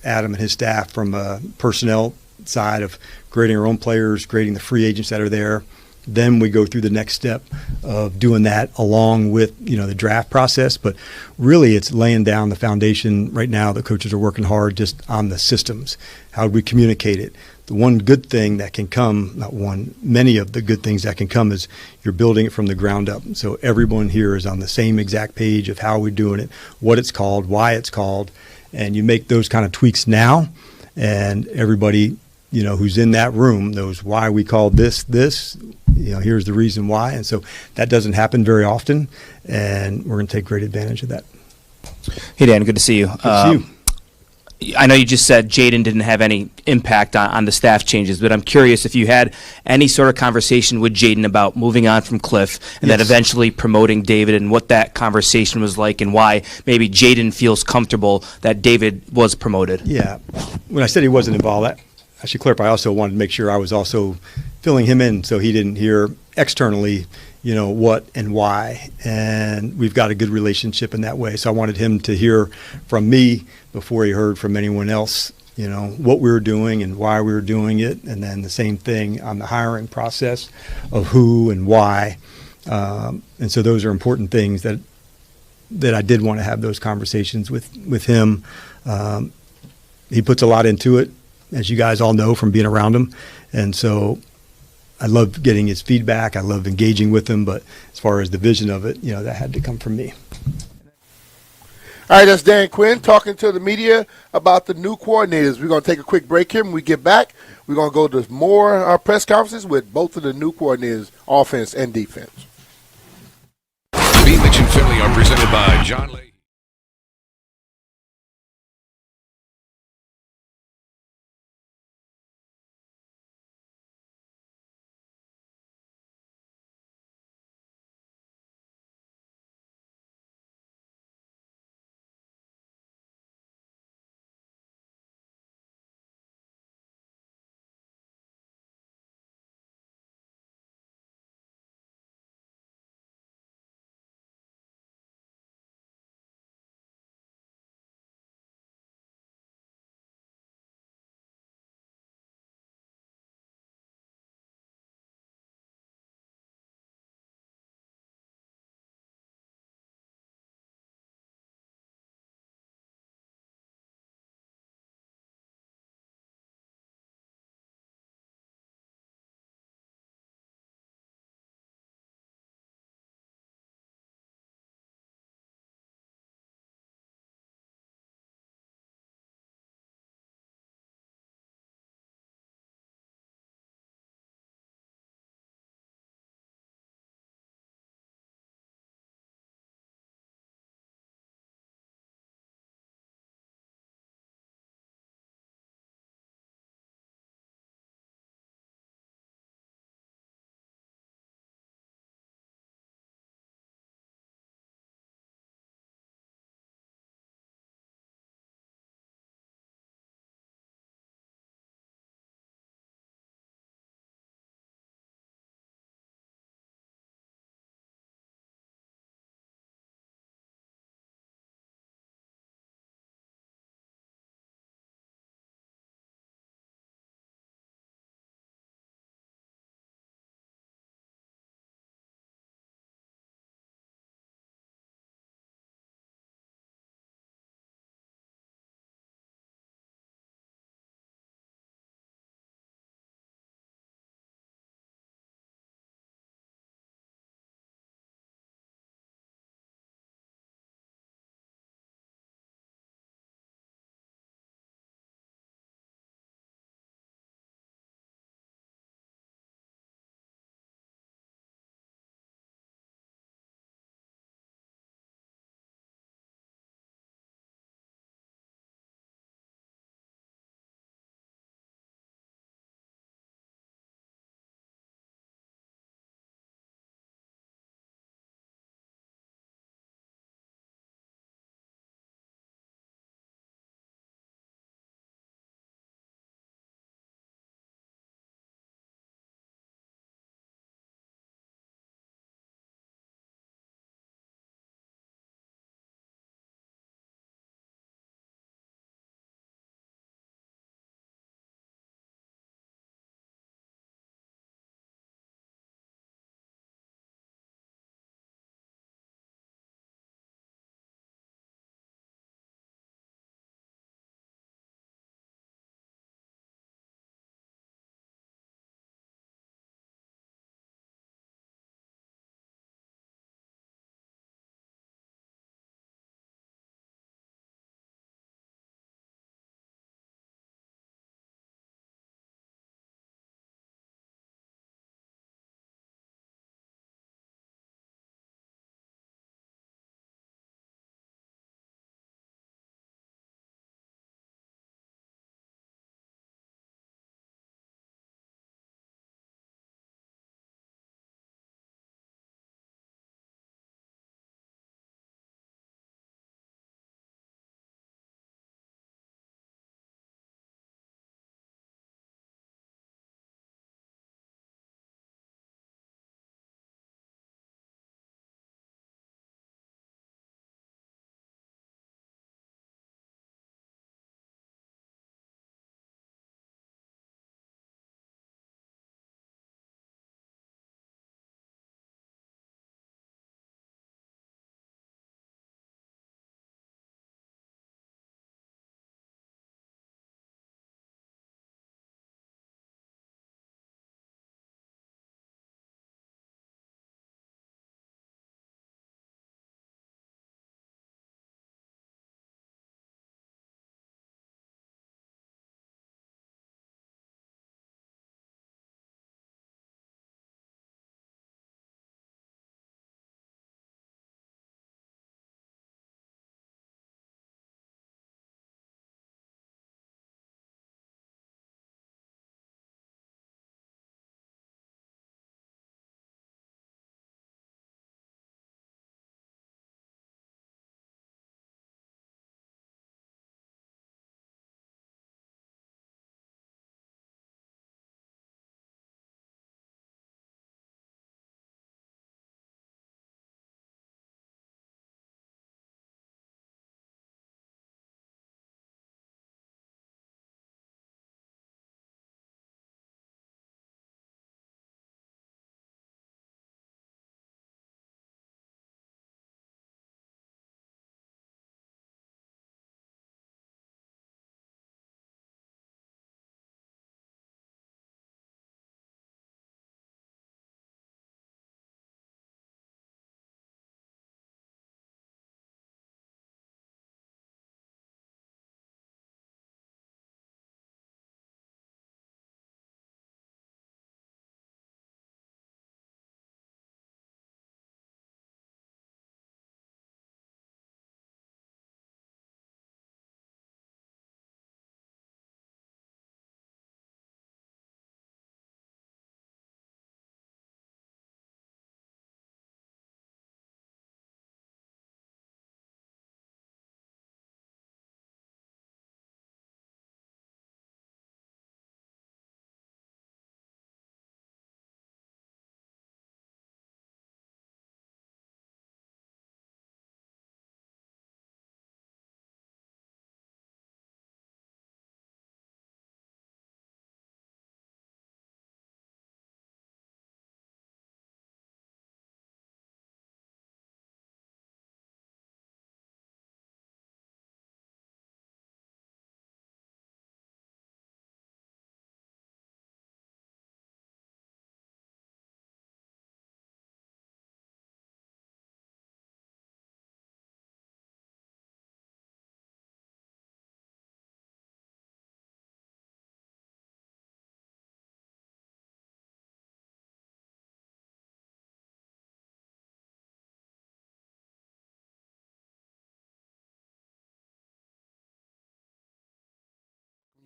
Adam and his staff from a personnel side of grading our own players, grading the free agents that are there. Then we go through the next step of doing that along with, the draft process. But really it's laying down the foundation right now. The coaches are working hard just on the systems. How do we communicate it? The one good thing that can come, not one, many of the good things that can come is you're building it from the ground up. So everyone here is on the same exact page of how we're doing it, what it's called, why it's called. And you make those kind of tweaks now, and everybody, who's in that room knows why we called this, here's the reason why. And so that doesn't happen very often, and we're going to take great advantage of that. Hey, Dan, good to see you. Good to see you. I know you just said Jaden didn't have any impact on the staff changes, but I'm curious if you had any sort of conversation with Jaden about moving on from Cliff and then eventually promoting David, and what that conversation was like and why maybe Jaden feels comfortable that David was promoted. Yeah. When I said he wasn't involved, I should clarify, I also wanted to make sure I was also filling him in so he didn't hear externally, what and why. And we've got a good relationship in that way. So I wanted him to hear from me before he heard from anyone else, what we were doing and why we were doing it. And then the same thing on the hiring process of who and why. And so those are important things that I did want to have those conversations with him. He puts a lot into it, as you guys all know from being around him. And so I love getting his feedback. I love engaging with him. But as far as the vision of it, that had to come from me. All right, that's Dan Quinn talking to the media about the new coordinators. We're going to take a quick break here. When we get back, we're going to go to more press conferences with both of the new coordinators, offense and defense. B. Mitch and Finley are presented by John Lee.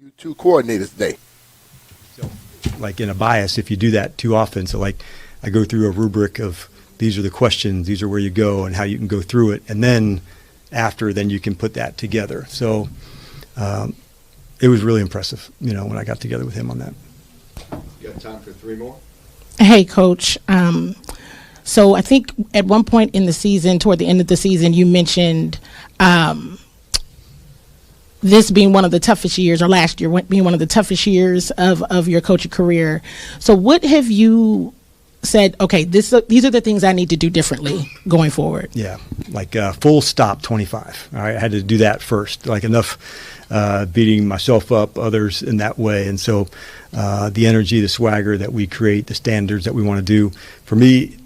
You two coordinators today. Like in a bias, if you do that too often, so like I go through a rubric of these are the questions, these are where you go and how you can go through it, and then then you can put that together. So it was really impressive, when I got together with him on that. You got time for 3 more? Hey, Coach. So I think at one point in the season, toward the end of the season, you mentioned this being one of the toughest years, or last year being one of the toughest years of your coaching career. So what have you said, okay, these are the things I need to do differently going forward? Yeah, like full stop 25. All right, I had to do that first, like enough beating myself up, others in that way. And so the energy, the swagger that we create, the standards that we want to do, for me,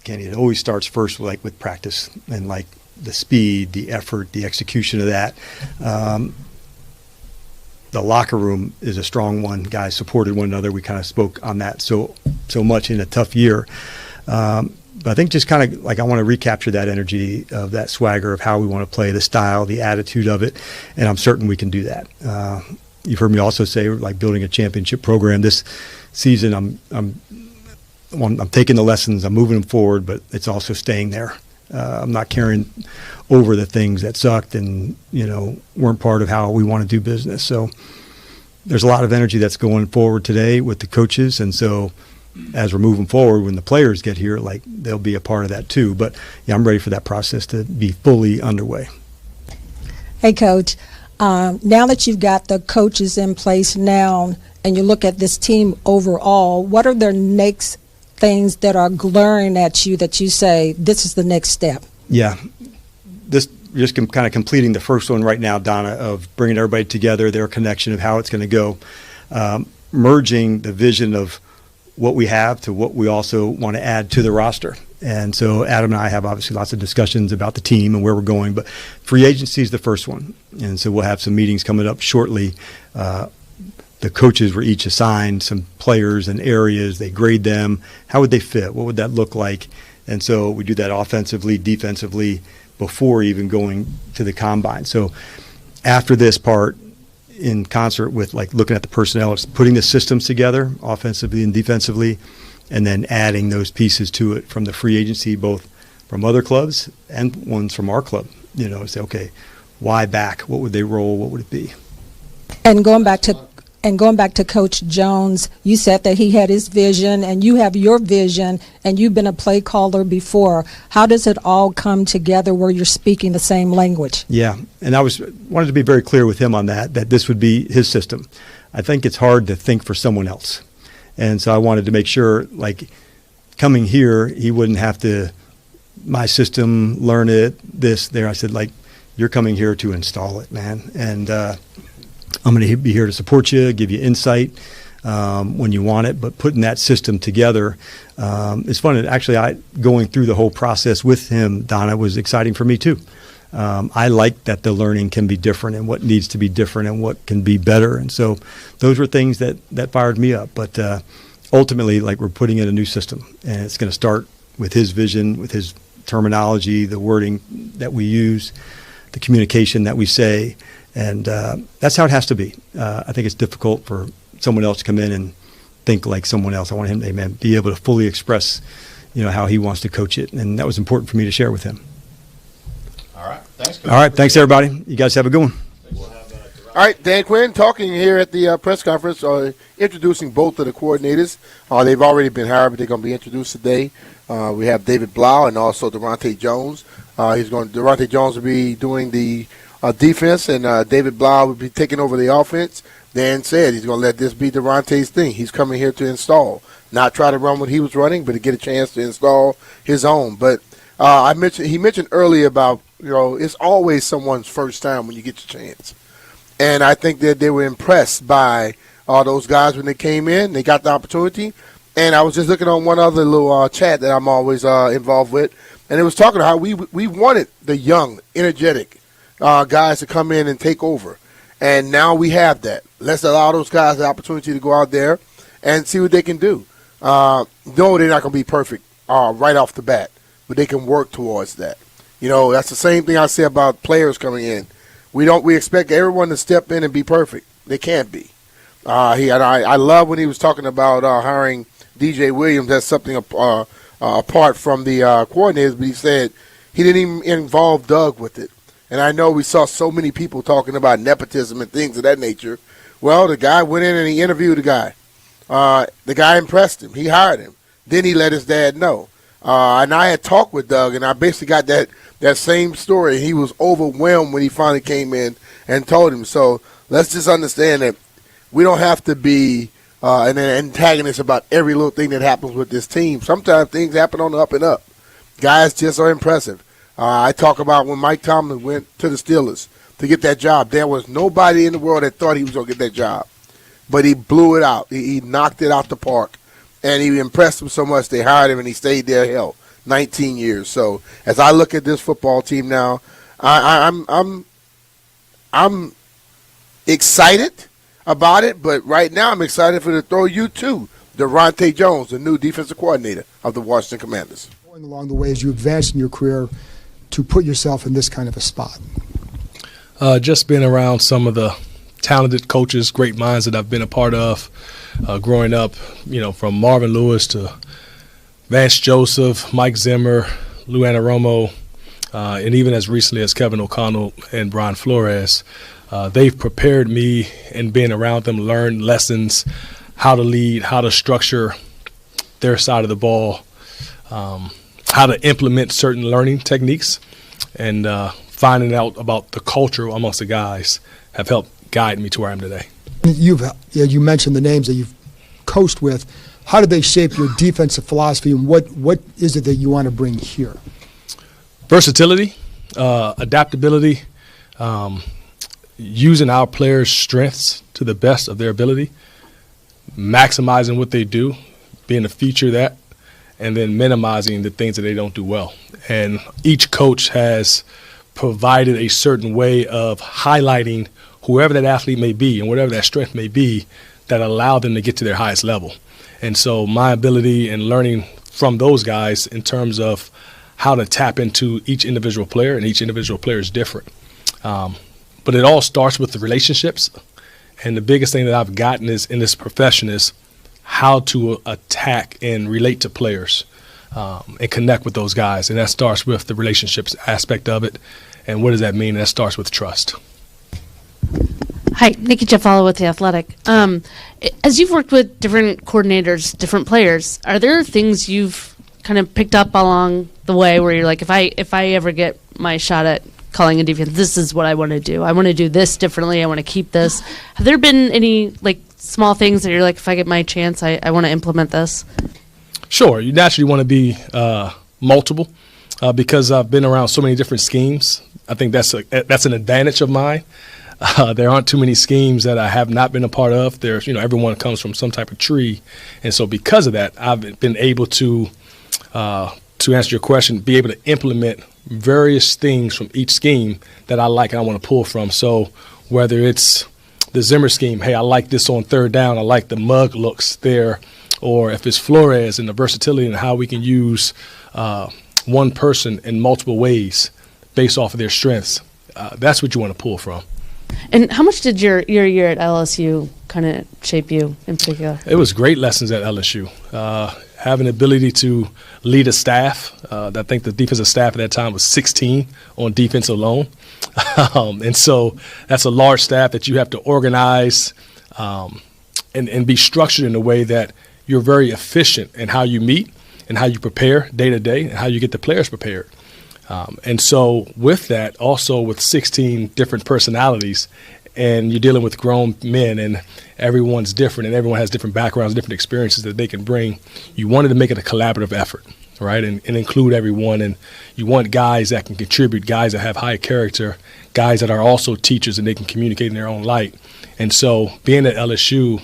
Kenny, it always starts first with practice and like the speed, the effort, the execution of that. The locker room is a strong one. Guys supported one another. We kind of spoke on that so much in a tough year. But I think just kind of like I want to recapture that energy of that swagger of how we want to play, the style, the attitude of it, and I'm certain we can do that. You've heard me also say like building a championship program. This season, I'm taking the lessons, I'm moving them forward, but it's also staying there. I'm not carrying over the things that sucked and, weren't part of how we want to do business. So there's a lot of energy that's going forward today with the coaches. And so as we're moving forward, when the players get here, like they'll be a part of that too. But yeah, I'm ready for that process to be fully underway. Hey, Coach, now that you've got the coaches in place now and you look at this team overall, what are their next things that are glaring at you that you say, this is the next step? Yeah. This just kind of completing the first one right now, Donna, of bringing everybody together, their connection of how it's going to go, merging the vision of what we have to what we also want to add to the roster. And so Adam and I have obviously lots of discussions about the team and where we're going, but free agency is the first one. And so we'll have some meetings coming up shortly. The coaches were each assigned some players and areas. They grade them. How would they fit? What would that look like? And so we do that offensively, defensively, before even going to the combine. So after this part, in concert with like looking at the personnel, it's putting the systems together, offensively and defensively, and then adding those pieces to it from the free agency, both from other clubs and ones from our club. Say, okay, why back? What would they roll? What would it be? And going back to Coach Jones, you said that he had his vision and you have your vision and you've been a play caller before. How does it all come together where you're speaking the same language? Yeah, and I wanted to be very clear with him on that this would be his system. I think it's hard to think for someone else. And so I wanted to make sure, like, coming here, he wouldn't have to, my system, learn it, this, there. I said, like, you're coming here to install it, man. And I'm going to be here to support you, give you insight when you want it, but putting that system together is fun. And actually, going through the whole process with him, Donna, was exciting for me too. I like that the learning can be different and what needs to be different and what can be better. And so those were things that fired me up. But ultimately, like, we're putting in a new system, and it's going to start with his vision, with his terminology, the wording that we use, the communication that we say. And that's how it has to be. I think it's difficult for someone else to come in and think like someone else. I want him to be able to fully express, how he wants to coach it. And that was important for me to share with him. All right. Thanks, Coach. All right. Thanks, everybody. You guys have a good one. All right, Dan Quinn talking here at the press conference, introducing both of the coordinators. They've already been hired, but they're going to be introduced today. We have David Blau and also Durante Jones. Durante Jones will be doing the defense, and David Blau will be taking over the offense. Dan said he's going to let this be Durante's thing. He's coming here to install, not try to run what he was running, but to get a chance to install his own. But he mentioned earlier about, it's always someone's first time when you get your chance. And I think that they were impressed by all those guys when they came in. They got the opportunity. And I was just looking on one other little chat that I'm always involved with, and it was talking about how we wanted the young, energetic guys to come in and take over. And now we have that. Let's allow those guys the opportunity to go out there and see what they can do. No, they're not going to be perfect right off the bat, but they can work towards that. That's the same thing I say about players coming in. We expect everyone to step in and be perfect. They can't be. I love when he was talking about hiring DJ Williams as something apart from the coordinators, but he said he didn't even involve Doug with it. And I know we saw so many people talking about nepotism and things of that nature. Well, the guy went in and he interviewed the guy. The guy impressed him. He hired him. Then he let his dad know. And I had talked with Doug, and I basically got that same story. He was overwhelmed when he finally came in and told him. So let's just understand that we don't have to be an antagonist about every little thing that happens with this team. Sometimes things happen on the up and up. Guys just are impressive. I talk about when Mike Tomlin went to the Steelers to get that job. There was nobody in the world that thought he was going to get that job. But he blew it out. He knocked it out the park. And he impressed them so much they hired him, and he stayed there, 19 years. So as I look at this football team now, I'm excited about it, but right now I'm excited to throw you to Daronte Jones, the new defensive coordinator of the Washington Commanders. Going along the way as you advance in your career to put yourself in this kind of a spot? Just being around some of the talented coaches, great minds that I've been a part of growing up, from Marvin Lewis to Vance Joseph, Mike Zimmer, Lou Anaromo, and even as recently as Kevin O'Connell and Brian Flores. They've prepared me, and being around them, learned lessons, how to lead, how to structure their side of the ball, how to implement certain learning techniques, and finding out about the culture amongst the guys have helped guide me to where I am today. You mentioned the names that you've coached with. How did they shape your defensive philosophy, and what is it that you want to bring here? Versatility, adaptability, using our players' strengths to the best of their ability, maximizing what they do, being a feature of that, and then minimizing the things that they don't do well. And each coach has provided a certain way of highlighting whoever that athlete may be and whatever that strength may be that allow them to get to their highest level. And so my ability and learning from those guys in terms of how to tap into each individual player, and each individual player is different. But it all starts with the relationships. And the biggest thing that I've gotten is in this profession is how to attack and relate to players and connect with those guys. And that starts with the relationships aspect of it. And what does that mean? That starts with trust. Hi, Nikki Jeffala with The Athletic. As you've worked with different coordinators, different players, are there things you've kind of picked up along the way where you're like, if I ever get my shot at calling a defense, this is what I want to do. I want to do this differently. I want to keep this. Have there been any small things that you're like, if I get my chance, I want to implement this? Sure. You naturally want to be multiple because I've been around so many different schemes. I think that's an advantage of mine. There aren't too many schemes that I have not been a part of. There's, everyone comes from some type of tree. And so because of that, I've been able to answer your question, be able to implement various things from each scheme that I like and I want to pull from. So whether it's the Zimmer scheme, hey, I like this on third down, I like the mug looks there, or if it's Flores and the versatility and how we can use one person in multiple ways based off of their strengths, that's what you want to pull from. And how much did your year at LSU kind of shape you in particular? It was great lessons at LSU. Having the ability to lead a staff. I think the defensive staff at that time was 16 on defense alone. And so that's a large staff that you have to organize and be structured in a way that you're very efficient in how you meet and how you prepare day to day and how you get the players prepared. And so with that, also with 16 different personalities, and you're dealing with grown men, and everyone's different, and everyone has different backgrounds, different experiences that they can bring, you wanted to make it a collaborative effort, right, and include everyone. And you want guys that can contribute, guys that have high character, guys that are also teachers and they can communicate in their own light. And so being at LSU,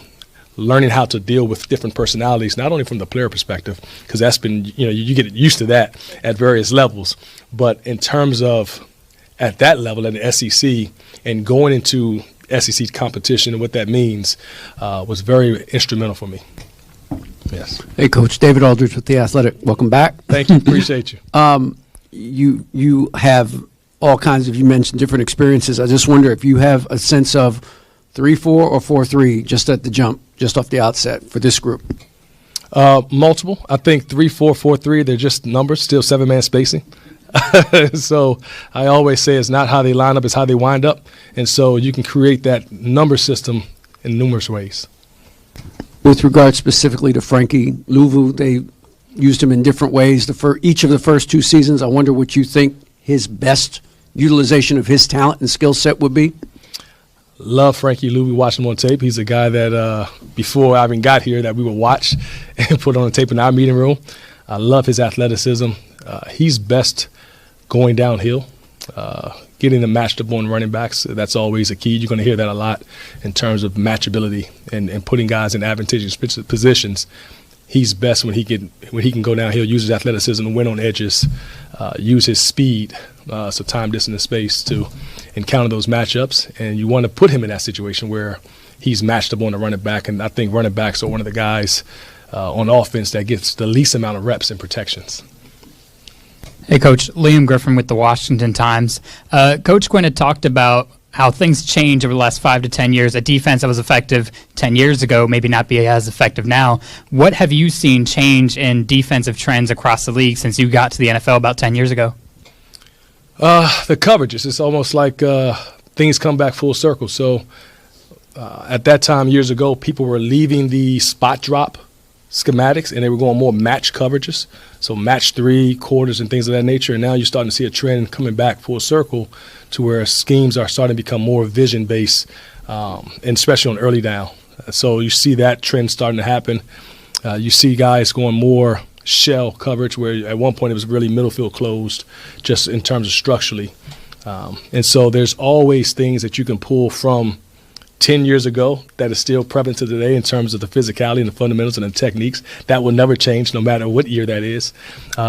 learning how to deal with different personalities, not only from the player perspective, because that's been, you get used to that at various levels, but in terms of at that level at the SEC and going into SEC competition and what that means was very instrumental for me. Yes. Hey, Coach. David Aldridge with The Athletic. Welcome back. Thank you. Appreciate you. You have all kinds of, you mentioned different experiences. I just wonder if you have a sense of 3-4 or 4-3, just at the jump, just off the outset for this group? Multiple. I think 3-4, 4-3, they're just numbers, still 7-man spacing. So I always say it's not how they line up, it's how they wind up. And so you can create that number system in numerous ways. With regard specifically to Frankie Louvu, they used him in different ways each of the first 2 seasons. I wonder what you think his best utilization of his talent and skill set would be? Love Frankie Louvu, watch him on tape. He's a guy that before I even got here that we would watch and put on the tape in our meeting room. I love his athleticism. He's best going downhill, getting them matched up on running backs. That's always a key. You're going to hear that a lot in terms of matchability and putting guys in advantageous positions. He's best when he can go downhill, use his athleticism to win on edges, use his speed, so time, distance, and space to encounter those matchups. And you want to put him in that situation where he's matched up on a running back. And I think running backs are one of the guys on offense that gets the least amount of reps and protections. Hey, Coach. Liam Griffin with the Washington Times. Coach Quinn had talked about how things change over the last 5 to 10 years. A defense that was effective 10 years ago maybe not be as effective now. What have you seen change in defensive trends across the league since you got to the NFL about 10 years ago? The coverages. It's almost like things come back full circle. So at that time, years ago, people were leaving the spot drop schematics and they were going more match coverages. So match 3 quarters and things of that nature. And now you're starting to see a trend coming back full circle to where schemes are starting to become more vision-based, and especially on early down. So you see that trend starting to happen. You see guys going more shell coverage, where at one point it was really middle field closed, just in terms of structurally. And so there's always things that you can pull from 10 years ago that is still prevalent to today in terms of the physicality and the fundamentals and the techniques. That will never change no matter what year that is.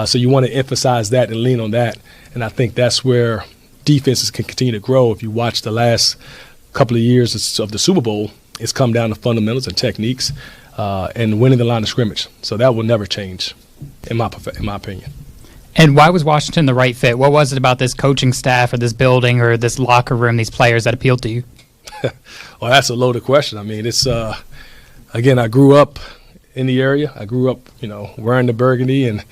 So you want to emphasize that and lean on that. And I think that's where defenses can continue to grow. If you watch the last couple of years of the Super Bowl, it's come down to fundamentals and techniques and winning the line of scrimmage. So that will never change, in my opinion. And why was Washington the right fit? What was it about this coaching staff or this building or this locker room, these players, that appealed to you? Well, that's a loaded question. I mean, it's again, I grew up in the area. I grew up, wearing the burgundy and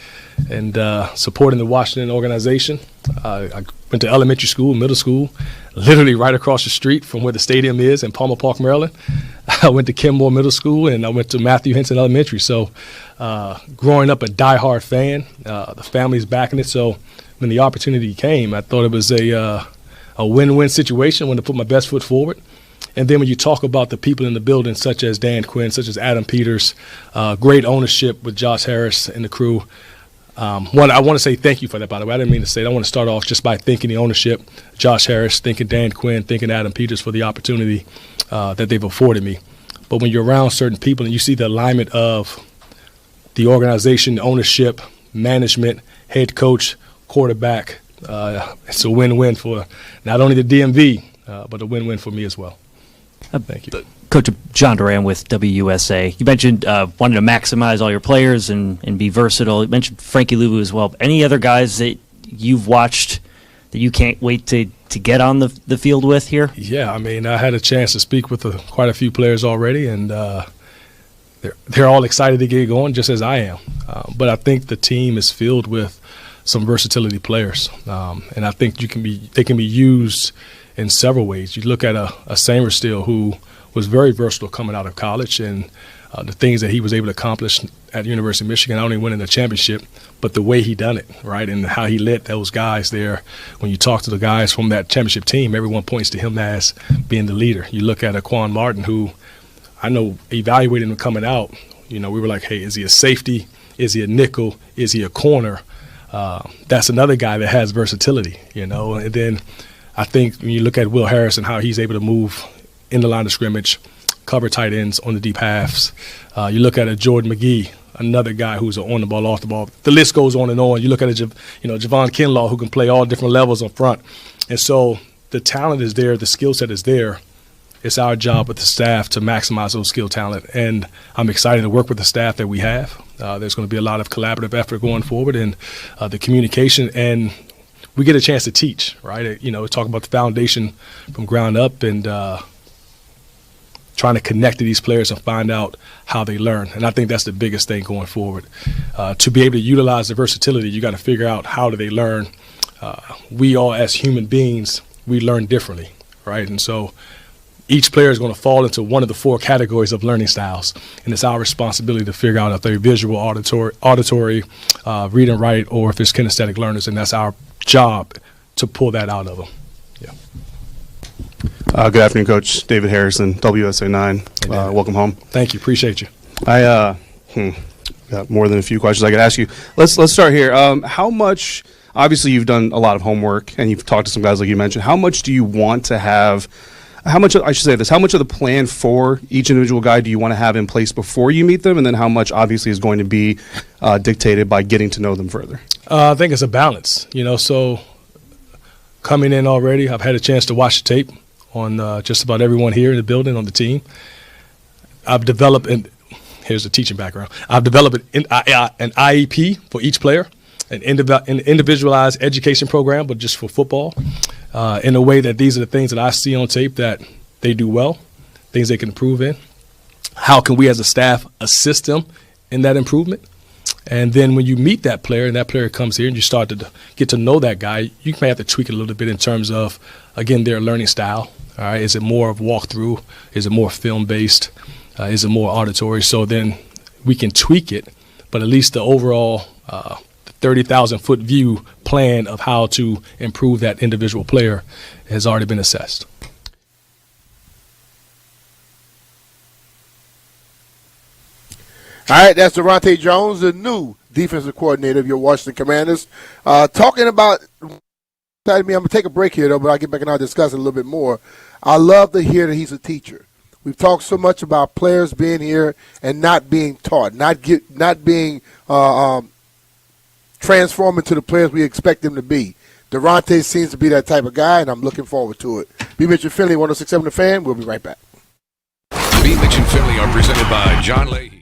supporting the Washington organization. I went to elementary school, middle school, literally right across the street from where the stadium is in Palmer Park, Maryland. I went to Kenmore Middle School and I went to Matthew Henson Elementary. So growing up a diehard fan, the family's backing it. So when the opportunity came, I thought it was a win-win situation. I wanted to put my best foot forward. And then when you talk about the people in the building, such as Dan Quinn, such as Adam Peters, great ownership with Josh Harris and the crew. I want to say thank you for that, by the way. I didn't mean to say it. I want to start off just by thanking the ownership, Josh Harris, thanking Dan Quinn, thanking Adam Peters for the opportunity that they've afforded me. But when you're around certain people and you see the alignment of the organization, ownership, management, head coach, quarterback, it's a win-win for not only the DMV, but a win-win for me as well. Thank you. Coach John Duran with WUSA. You mentioned wanting to maximize all your players and be versatile. You mentioned Frankie Louvu as well. Any other guys that you've watched that you can't wait to get on the field with here? Yeah, I mean, I had a chance to speak with quite a few players already, and they're all excited to get going, just as I am. But I think the team is filled with some versatility players, and I think they can be used in several ways. You look at a Samerstill who was very versatile coming out of college, and the things that he was able to accomplish at the University of Michigan, not only winning the championship, but the way he done it, right, and how he led those guys there. When you talk to the guys from that championship team, everyone points to him as being the leader. You look at Quan Martin, who I know evaluating him coming out, we were like, hey, is he a safety? Is he a nickel? Is he a corner? That's another guy that has versatility, and then I think when you look at Will Harris and how he's able to move in the line of scrimmage, cover tight ends on the deep halves. You look at a Jordan McGee, another guy who's on the ball, off the ball. The list goes on and on. You look at Javon Kinlaw, who can play all different levels up front. And so the talent is there, the skill set is there. It's our job with the staff to maximize those skill talent. And I'm excited to work with the staff that we have. There's going to be a lot of collaborative effort going forward, and the communication, and we get a chance to teach, right? Talk about the foundation from ground up, and trying to connect to these players and find out how they learn. And I think that's the biggest thing going forward. To be able to utilize the versatility, you got to figure out how do they learn. We all, as human beings, we learn differently, right? And so each player is going to fall into one of the 4 categories of learning styles, and it's our responsibility to figure out if they're visual, auditory, read and write, or if it's kinesthetic learners, and that's our job to pull that out of them. Good afternoon, Coach. David Harrison, WSA 9. Welcome home. Thank you. Appreciate you. I got more than a few questions I could ask you. Let's start here. How much? Obviously, you've done a lot of homework and you've talked to some guys like you mentioned. How much do you want to have? How much? I should say this. How much of the plan for each individual guy do you want to have in place before you meet them, and then how much obviously is going to be dictated by getting to know them further? I think it's a balance. So coming in already, I've had a chance to watch the tape on just about everyone here in the building, on the team. I've developed, and here's the teaching background, I've developed an IEP for each player, an individualized education program, but just for football, in a way that these are the things that I see on tape that they do well, things they can improve in. How can we as a staff assist them in that improvement? And then when you meet that player and that player comes here and you start to get to know that guy, you may have to tweak it a little bit in terms of, again, their learning style. All right, is it more of walkthrough? Is it more film-based? Is it more auditory? So then we can tweak it, but at least the overall 30,000-foot view plan of how to improve that individual player has already been assessed. All right, that's Durante Jones, the new defensive coordinator of your Washington Commanders. Talking about, I'm going to take a break here, though, but I'll get back and I'll discuss it a little bit more. I love to hear that he's a teacher. We've talked so much about players being here and not being taught, not being transformed into the players we expect them to be. Durante seems to be that type of guy, and I'm looking forward to it. B. Mitch and Finley, 106.7 The Fan. We'll be right back. B. Mitch and Finley are presented by John Leahy.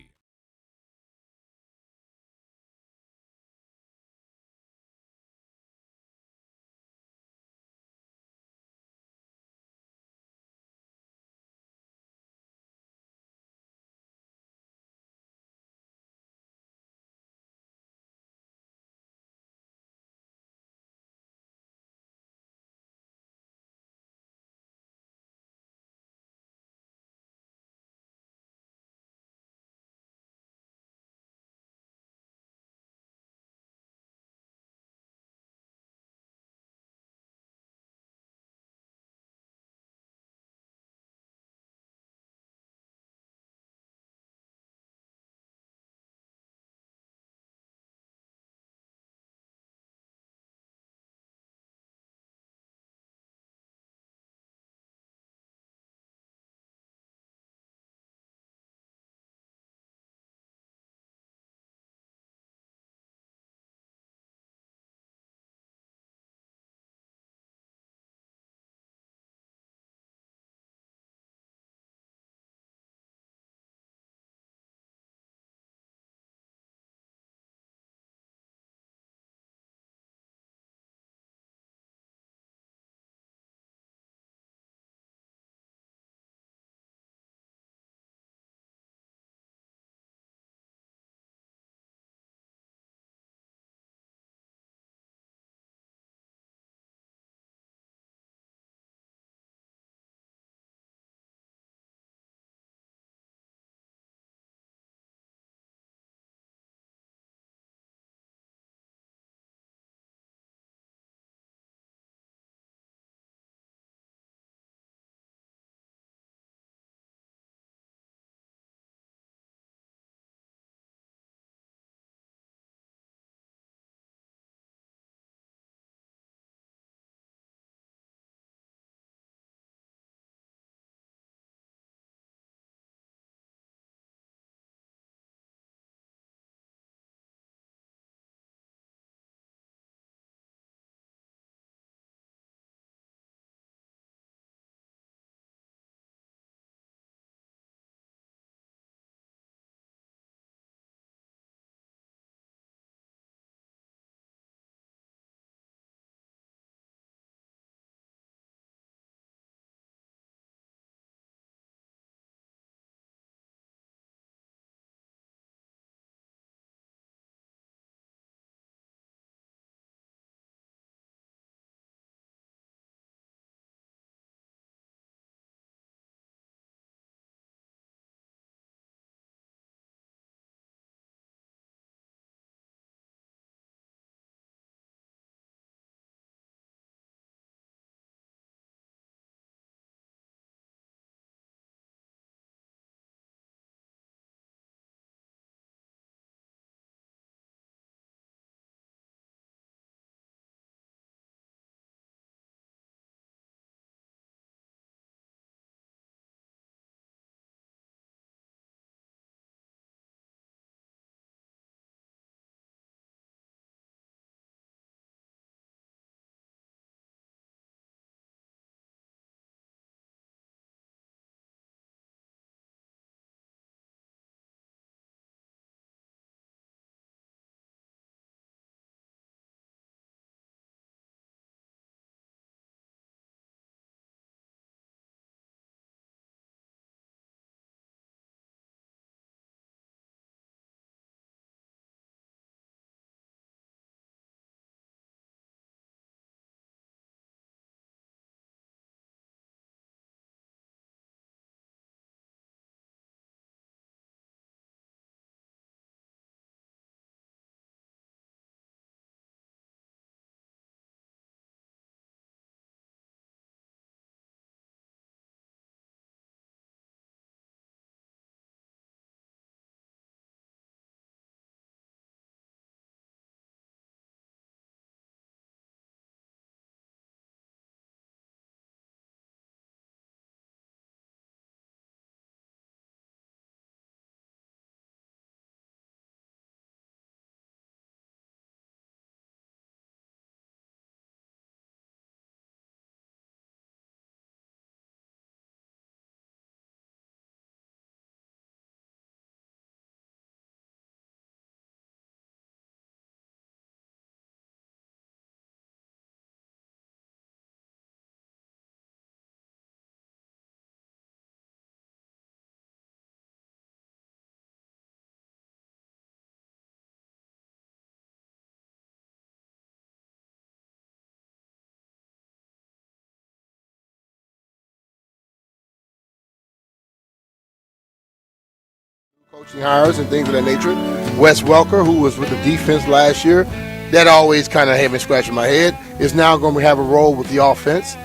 coaching hires and things of that nature. Wes Welker, who was with the defense last year, that always kind of had me scratching my head, is now going to have a role with the offense.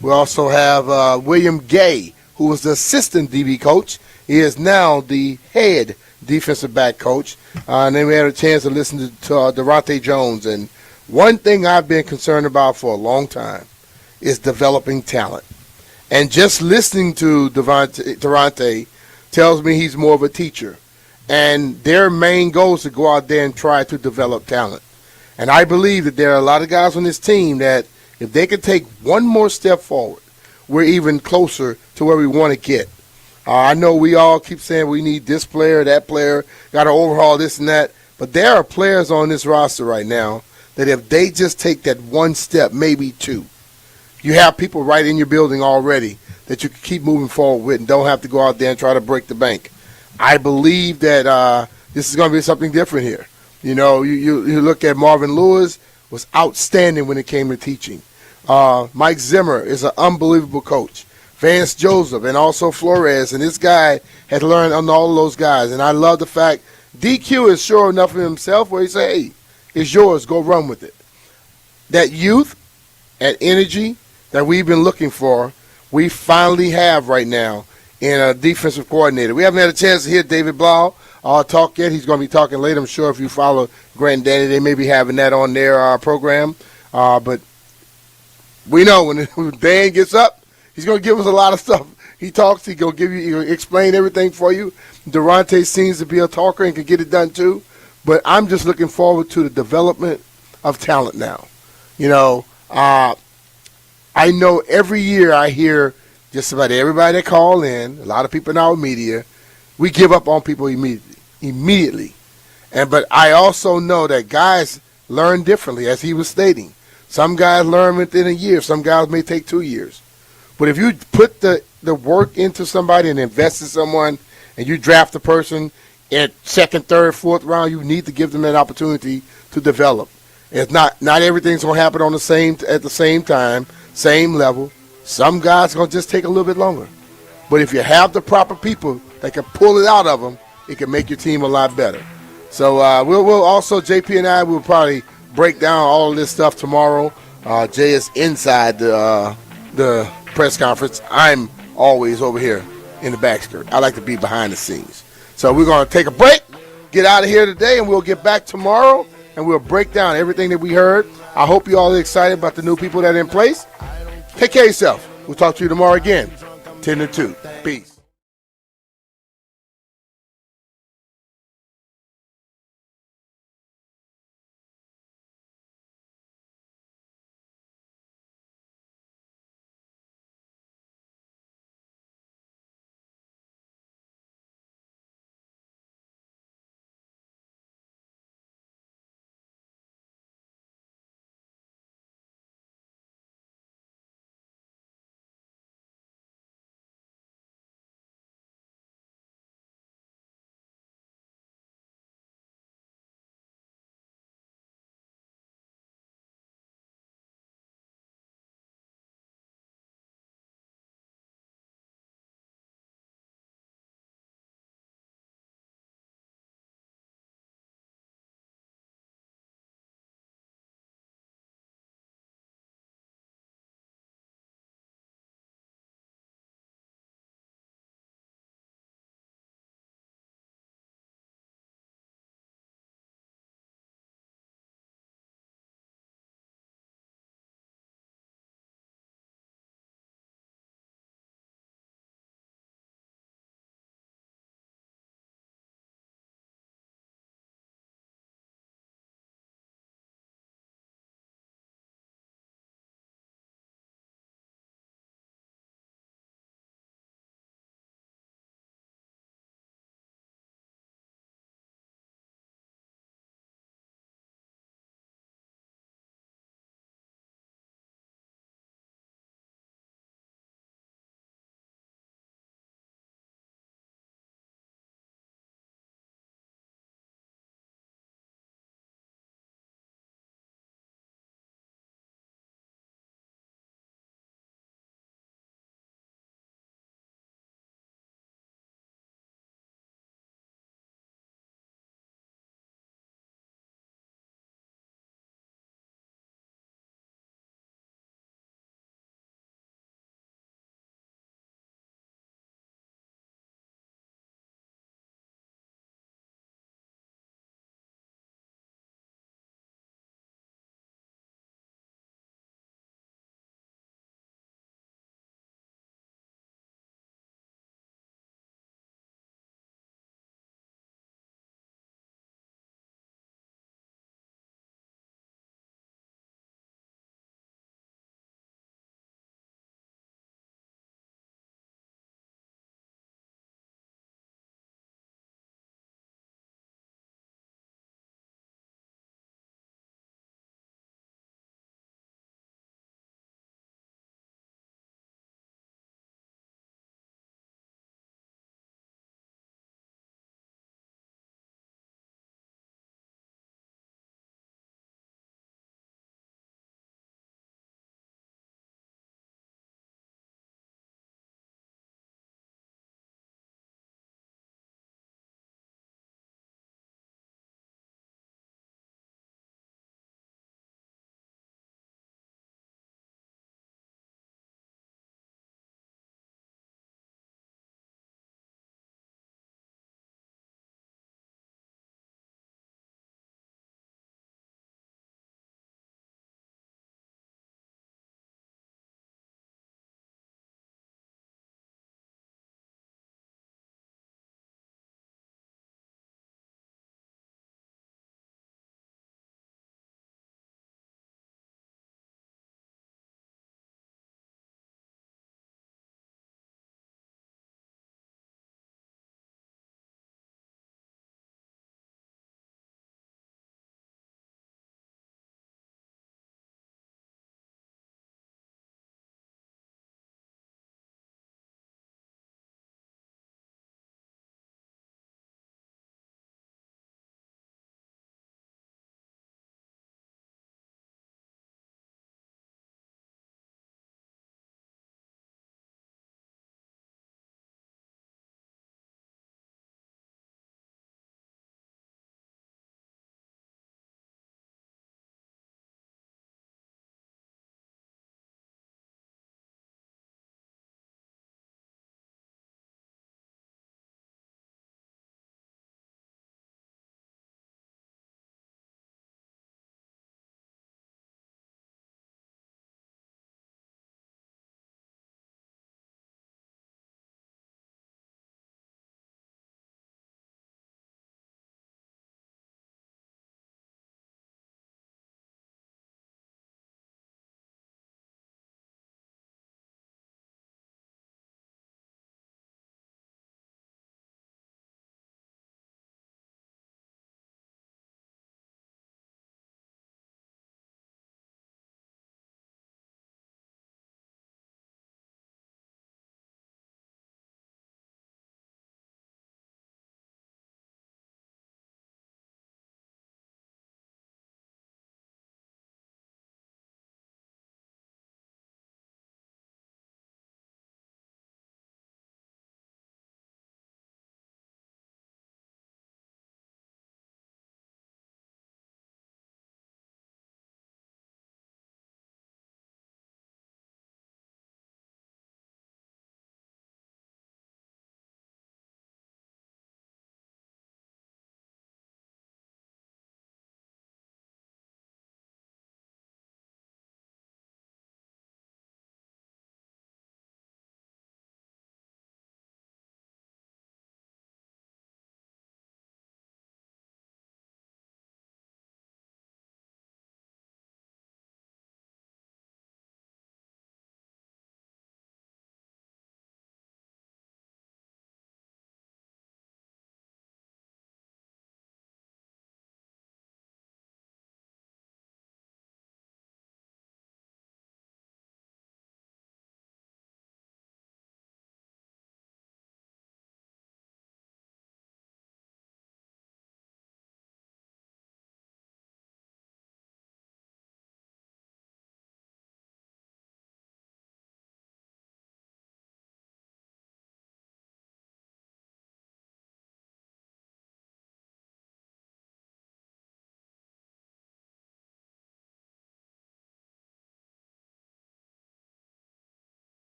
We also have William Gay, who was the assistant DB coach. He is now the head defensive back coach. And then we had a chance to listen to Durante Jones. And one thing I've been concerned about for a long time is developing talent. And just listening to Durante tells me he's more of a teacher. And their main goal is to go out there and try to develop talent. And I believe that there are a lot of guys on this team that if they could take one more step forward, we're even closer to where we want to get. I know we all keep saying we need this player, that player, got to overhaul this and that. But there are players on this roster right now that if they just take that one step, maybe two, you have people right in your building already that you can keep moving forward with and don't have to go out there and try to break the bank. I believe that this is going to be something different here. You know, you look at Marvin Lewis, was outstanding when it came to teaching. Mike Zimmer is an unbelievable coach. Vance Joseph and also Flores, and this guy has learned on all of those guys. And I love the fact DQ is sure enough of himself where he say, hey, it's yours, go run with it. That youth and energy that we've been looking for, we finally have right now in a defensive coordinator. We haven't had a chance to hear David Blau talk yet. He's going to be talking later. I'm sure if you follow Grant and Danny, they may be having that on their program. But we know when Dan gets up, he's going to give us a lot of stuff. He talks, he's going to give you, he'll explain everything for you. Durante seems to be a talker and can get it done too. But I'm just looking forward to the development of talent now. You know, I know every year I hear just about everybody that call in, a lot of people in our media, we give up on people immediately. But I also know that guys learn differently, as he was stating. Some guys learn within a year. Some guys may take 2 years. But if you put the work into somebody and invest in someone and you draft a person at second, third, fourth round, you need to give them that opportunity to develop. It's not everything's going to happen at the same time, same level. Some guys are going to just take a little bit longer. But if you have the proper people that can pull it out of them, it can make your team a lot better. So we'll also, JP and I will probably break down all of this stuff tomorrow. Jay is inside the press conference. I'm always over here in the back skirt. I like to be behind the scenes. So we're going to take a break, get out of here today, and we'll get back tomorrow, and we'll break down everything that we heard. I hope you all are excited about the new people that are in place. Take care of yourself. We'll talk to you tomorrow again, 10 to 2. Peace.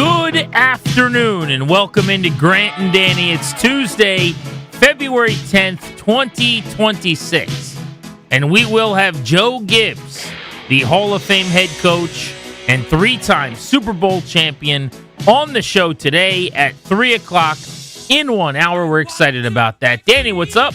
Good afternoon and welcome into Grant and Danny. It's Tuesday, February 10th, 2026. And we will have Joe Gibbs, the Hall of Fame head coach and three-time Super Bowl champion, on the show today at 3 o'clock in 1 hour. We're excited about that. Danny, what's up?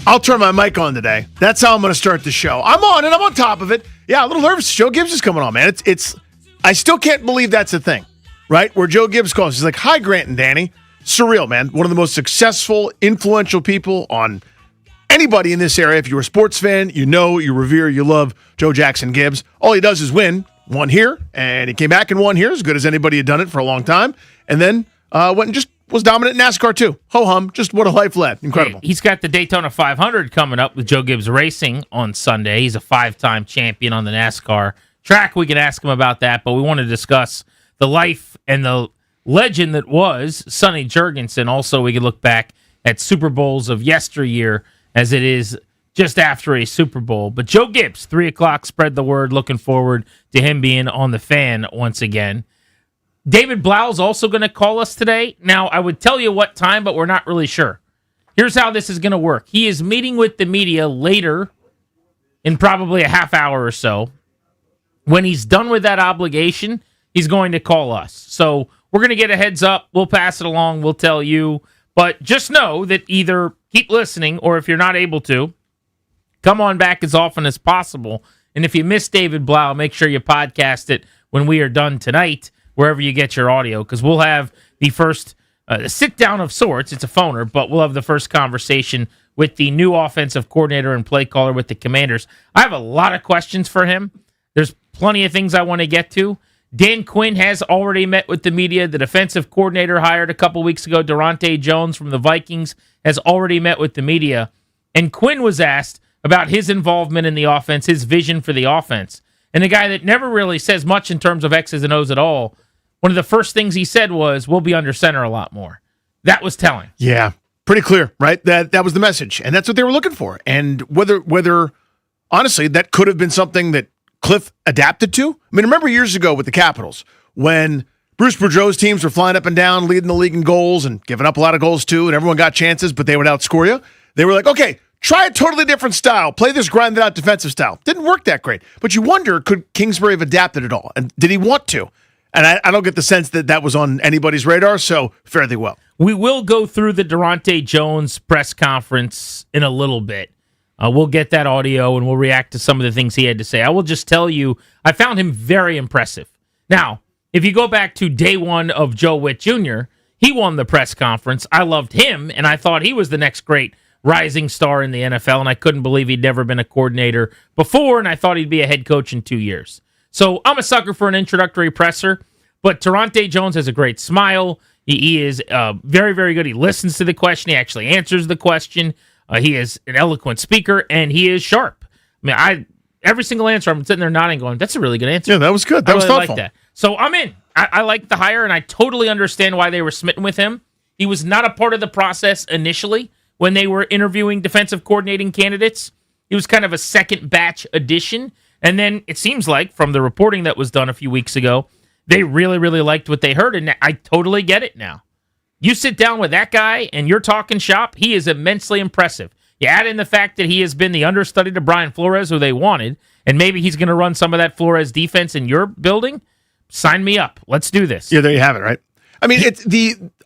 I'll turn my mic on today. That's how I'm going to start the show. I'm on and I'm on top of it. Yeah, a little nervous. Joe Gibbs is coming on, man. It's. I still can't believe that's a thing, right? Where Joe Gibbs calls. He's like, "Hi, Grant and Danny." Surreal, man. One of the most successful, influential people on anybody in this area. If you're a sports fan, you know, you revere, you love Joe Jackson Gibbs. All he does is win. Won here, and he came back and won here as good as anybody had done it for a long time. And then went and just was dominant in NASCAR too. Ho-hum, just what a life led. Incredible. He's got the Daytona 500 coming up with Joe Gibbs Racing on Sunday. He's a 5-time champion on the NASCAR track. We can ask him about that, but we want to discuss the life and the legend that was Sonny Jurgensen. Also, we can look back at Super Bowls of yesteryear as it is just after a Super Bowl. But Joe Gibbs, 3 o'clock, spread the word. Looking forward to him being on the Fan once again. David Blau's also going to call us today. Now, I would tell you what time, but we're not really sure. Here's how this is going to work. He is meeting with the media later in probably a half hour or so. When he's done with that obligation, he's going to call us. So we're going to get a heads up. We'll pass it along. We'll tell you. But just know that either keep listening, or if you're not able to, come on back as often as possible. And if you missed David Blau, make sure you podcast it when we are done tonight, wherever you get your audio, because we'll have the first sit-down of sorts. It's a phoner, but we'll have the first conversation with the new offensive coordinator and play caller with the Commanders. I have a lot of questions for him. There's plenty of things I want to get to. Dan Quinn has already met with the media. The defensive coordinator hired a couple weeks ago, Durante Jones from the Vikings, has already met with the media. And Quinn was asked about his involvement in the offense, his vision for the offense. And the guy that never really says much in terms of X's and O's at all, one of the first things he said was, we'll be under center a lot more. That was telling. Yeah, pretty clear, right? That was the message, and that's what they were looking for. And whether honestly, that could have been something that Cliff adapted to. I mean, remember years ago with the Capitals when Bruce Boudreau's teams were flying up and down, leading the league in goals and giving up a lot of goals too, and everyone got chances, but they would outscore you. They were like, okay, try a totally different style. Play this grinded out defensive style. Didn't work that great. But you wonder, could Kingsbury have adapted at all? And did he want to? And I don't get the sense that that was on anybody's radar, so fairly well. We will go through the Durante Jones press conference in a little bit. We'll get that audio, and we'll react to some of the things he had to say. I will just tell you, I found him very impressive. Now, if you go back to day one of Joe Witt Jr., he won the press conference. I loved him, and I thought he was the next great rising star in the NFL, and I couldn't believe he'd never been a coordinator before, and I thought he'd be a head coach in 2 years. So I'm a sucker for an introductory presser, but Durante Jones has a great smile. He is very, very good. He listens to the question. He actually answers the question. He is an eloquent speaker, and he is sharp. I mean, every single answer, I'm sitting there nodding going, that's a really good answer. Yeah, that was good. That was really thoughtful. like that. So I'm in. I like the hire, and I totally understand why they were smitten with him. He was not a part of the process initially when they were interviewing defensive coordinating candidates. He was kind of a second batch addition. And then it seems like from the reporting that was done a few weeks ago, they really, really liked what they heard. And I totally get it now. You sit down with that guy and you're talking shop, he is immensely impressive. You add in the fact that he has been the understudy to Brian Flores, who they wanted, and maybe he's going to run some of that Flores defense in your building. Sign me up. Let's do this. Yeah, there you have it, right? I mean,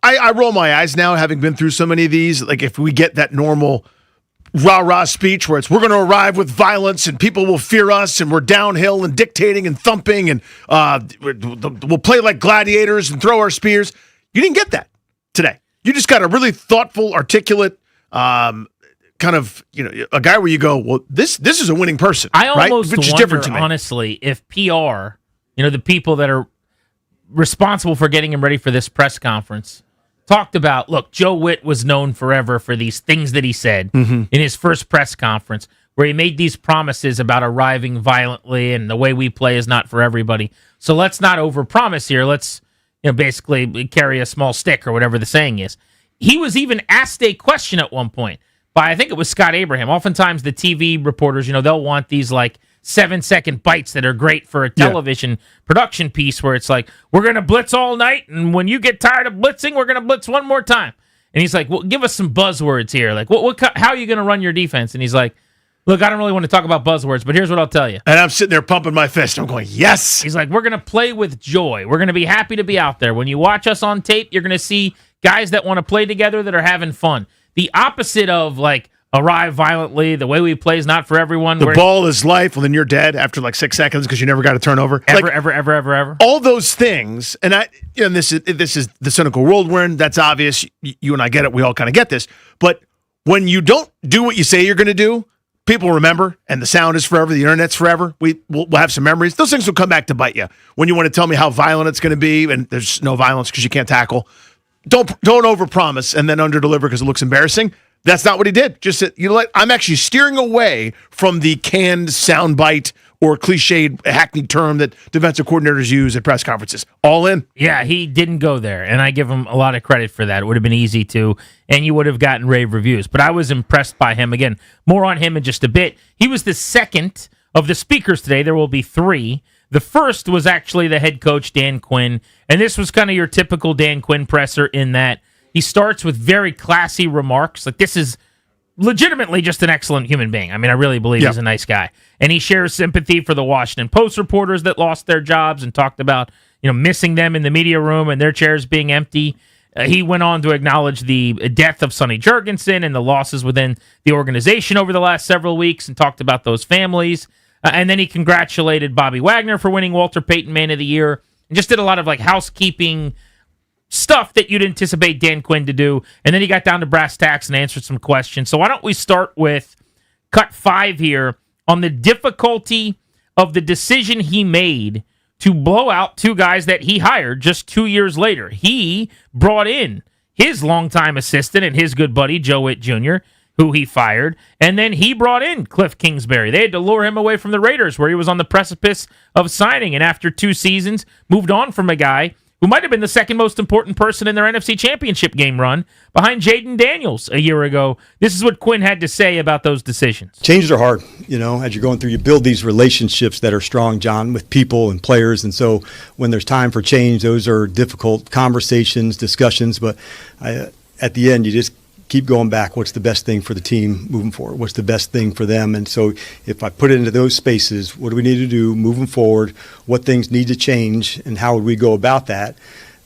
I roll my eyes now, having been through so many of these. Like, if we get that normal rah-rah speech where it's, we're going to arrive with violence and people will fear us and we're downhill and dictating and thumping and we'll play like gladiators and throw our spears. You didn't get that today. You just got a really thoughtful, articulate, kind of, a guy where you go, well, this is a winning person. I almost right? Which is wonder, different to me. Honestly, if PR, the people that are responsible for getting him ready for this press conference, talked about, look, Joe Witt was known forever for these things that he said in his first press conference, where he made these promises about arriving violently and the way we play is not for everybody. So let's not overpromise here. Let's basically carry a small stick or whatever the saying is. He was even asked a question at one point by, I think it was Scott Abraham. Oftentimes the TV reporters, they'll want these like 7-second bites that are great for a television production piece where it's like, we're going to blitz all night, and when you get tired of blitzing, we're going to blitz one more time. And he's like, well, give us some buzzwords here. Like, how are you going to run your defense? And he's like, look, I don't really want to talk about buzzwords, but here's what I'll tell you. And I'm sitting there pumping my fist. I'm going, yes. He's like, we're going to play with joy. We're going to be happy to be out there. When you watch us on tape, you're going to see guys that want to play together that are having fun. The opposite of, like, arrive violently, the way we play is not for everyone. The ball is life, well, then you're dead after like 6 seconds because you never got a turnover. Ever. All those things, and this is the cynical world we're in. That's obvious. You and I get it. We all kind of get this. But when you don't do what you say you're going to do, people remember, and the sound is forever. The internet's forever. We'll have some memories. Those things will come back to bite you. When you want to tell me how violent it's going to be, and there's no violence because you can't tackle. Don't overpromise and then underdeliver because it looks embarrassing. That's not what he did. Just said, I'm actually steering away from the canned soundbite or cliched hackneyed term that defensive coordinators use at press conferences. All in. Yeah, he didn't go there, and I give him a lot of credit for that. It would have been easy to, and you would have gotten rave reviews. But I was impressed by him. Again, more on him in just a bit. He was the second of the speakers today. There will be 3. The first was actually the head coach, Dan Quinn, and this was kind of your typical Dan Quinn presser in that he starts with very classy remarks. Like, this is legitimately just an excellent human being. I mean, I really believe he's a nice guy. And he shares sympathy for the Washington Post reporters that lost their jobs and talked about, missing them in the media room and their chairs being empty. He went on to acknowledge the death of Sonny Jurgensen and the losses within the organization over the last several weeks and talked about those families. And then he congratulated Bobby Wagner for winning Walter Payton Man of the Year and just did a lot of, like, housekeeping stuff that you'd anticipate Dan Quinn to do. And then he got down to brass tacks and answered some questions. So why don't we start with cut 5 here on the difficulty of the decision he made to blow out 2 guys that he hired just 2 years later. He brought in his longtime assistant and his good buddy, Joe Witt Jr., who he fired, and then he brought in Cliff Kingsbury. They had to lure him away from the Raiders, where he was on the precipice of signing, and after 2 seasons, moved on from a guy who might have been the second most important person in their NFC Championship game run, behind Jaden Daniels a year ago. This is what Quinn had to say about those decisions. Changes are hard, as you're going through. You build these relationships that are strong, John, with people and players. And so when there's time for change, those are difficult conversations, discussions. But at the end, you just keep going back. What's the best thing for the team moving forward? What's the best thing for them? And so if I put it into those spaces, what do we need to do moving forward? What things need to change and how would we go about that?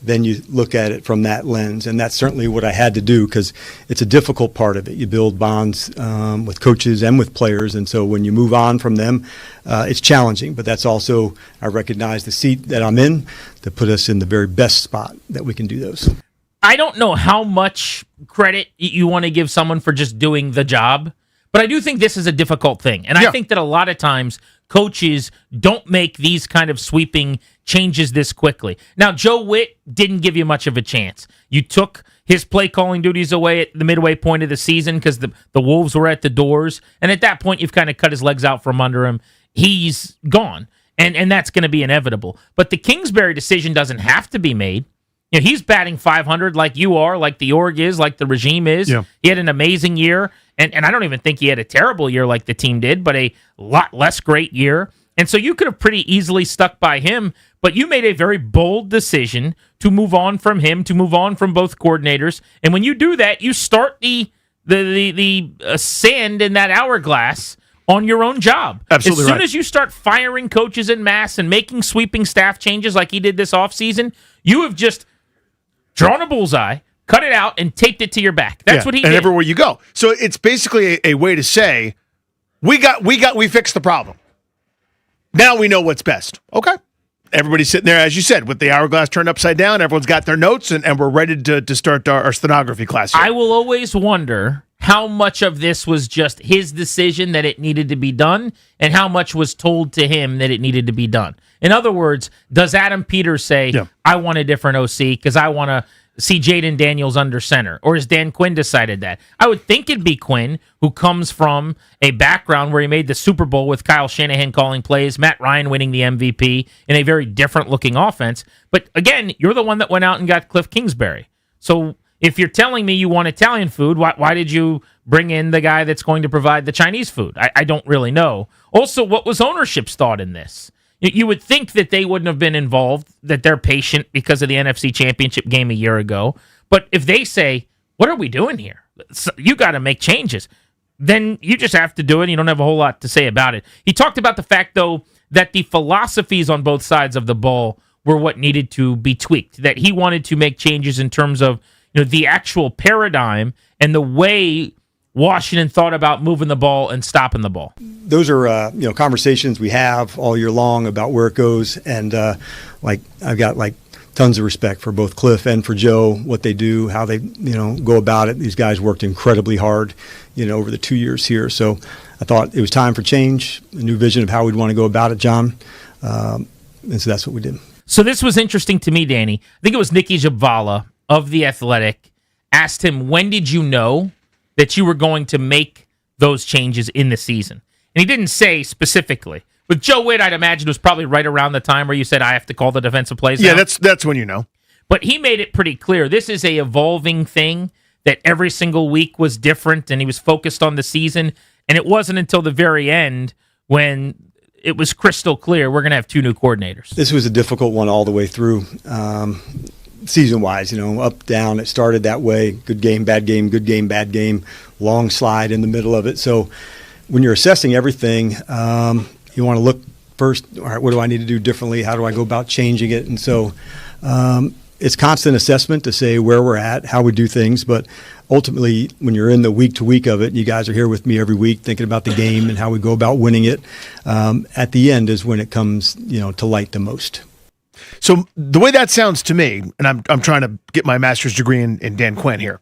Then you look at it from that lens. And that's certainly what I had to do because it's a difficult part of it. You build bonds with coaches and with players. And so when you move on from them, it's challenging. But that's also, I recognize the seat that I'm in to put us in the very best spot that we can do those. I don't know how much credit you want to give someone for just doing the job, but I do think this is a difficult thing. And I think that a lot of times coaches don't make these kind of sweeping changes this quickly. Now, Joe Witt didn't give you much of a chance. You took his play calling duties away at the midway point of the season because the Wolves were at the doors. And at that point, you've kind of cut his legs out from under him. He's gone. And that's going to be inevitable. But the Kingsbury decision doesn't have to be made. He's batting 500 like you are, like the org is, like the regime is. Yeah. He had an amazing year, and I don't even think he had a terrible year like the team did, but a lot less great year. And so you could have pretty easily stuck by him, but you made a very bold decision to move on from him, to move on from both coordinators. And when you do that, you start the sand in that hourglass on your own job. Absolutely as soon as you start firing coaches en masse and making sweeping staff changes like he did this offseason, you have just drawn a bullseye, cut it out, and taped it to your back. That's what he did. And everywhere you go. So it's basically a way to say, we fixed the problem. Now we know what's best. Okay. Everybody's sitting there, as you said, with the hourglass turned upside down. Everyone's got their notes, and we're ready to start our stenography class here. I will always wonder how much of this was just his decision that it needed to be done, and how much was told to him that it needed to be done. In other words, does Adam Peters say, I want a different OC because I want to see Jaden Daniels under center? Or has Dan Quinn decided that? I would think it'd be Quinn, who comes from a background where he made the Super Bowl with Kyle Shanahan calling plays, Matt Ryan winning the MVP in a very different-looking offense. But again, you're the one that went out and got Cliff Kingsbury. So if you're telling me you want Italian food, why did you bring in the guy that's going to provide the Chinese food? I don't really know. Also, what was ownership's thought in this? You would think that they wouldn't have been involved, that they're patient because of the NFC Championship game a year ago. But if they say, what are we doing here? You got to make changes. Then you just have to do it. You don't have a whole lot to say about it. He talked about the fact, though, that the philosophies on both sides of the ball were what needed to be tweaked, that he wanted to make changes in terms of the actual paradigm and the way Washington thought about moving the ball and stopping the ball. Those are conversations we have all year long about where it goes, and I've got tons of respect for both Cliff and for Joe, what they do, how they go about it. These guys worked incredibly hard over the 2 years here. So I thought it was time for change, a new vision of how we'd want to go about it, John. And so that's what we did. So this was interesting to me, Danny. I think it was Nikki Jhabvala of The Athletic asked him, when did you know that you were going to make those changes in the season? And he didn't say specifically. With Joe Witt, I'd imagine it was probably right around the time where you said, I have to call the defensive plays Yeah, now. that's when you know. But he made it pretty clear. This is a evolving thing, that every single week was different, and he was focused on the season. And it wasn't until the very end when it was crystal clear we're going to have two new coordinators. This was a difficult one all the way through, season-wise, up, down. It started that way, good game, bad game, good game, bad game, long slide in the middle of it. So when you're assessing everything, you want to look first, all right, what do I need to do differently? How do I go about changing it? And so it's constant assessment to say where we're at, how we do things. But ultimately, when you're in the week-to-week of it, you guys are here with me every week thinking about the game and how we go about winning it. At the end is when it comes, to light the most. So the way that sounds to me, and I'm trying to get my master's degree in Dan Quinn here.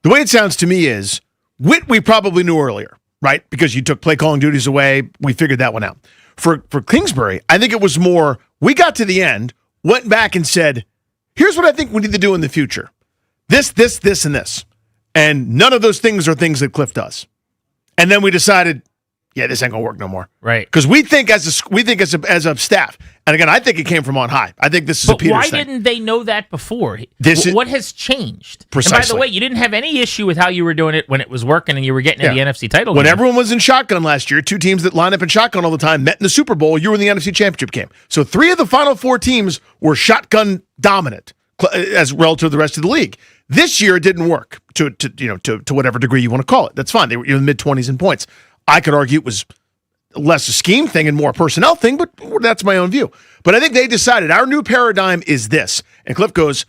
The way it sounds to me is Witt we probably knew earlier, right? Because you took play calling duties away. We figured that one out. For Kingsbury, I think it was more, we got to the end, went back and said, here's what I think we need to do in the future. This, and this. And none of those things are things that Cliff does. And then we decided, this ain't gonna work no more. Right. Because we think as a staff, and again, I think it came from on high. I think this is a Peters why thing. didn't they know that before? What has changed? Precisely. And by the way, you didn't have any issue with how you were doing it when it was working and you were getting in the NFC title When game. everyone was in shotgun last year, two teams that line up in shotgun all the time met in the Super Bowl. You were in the NFC Championship game. So 3 of the final 4 teams were shotgun dominant as relative to the rest of the league. This year, it didn't work to whatever degree you want to call it. That's fine. They were in the mid-20s in points. I could argue it was less a scheme thing and more a personnel thing, but that's my own view. But I think they decided our new paradigm is this. And Cliff goes,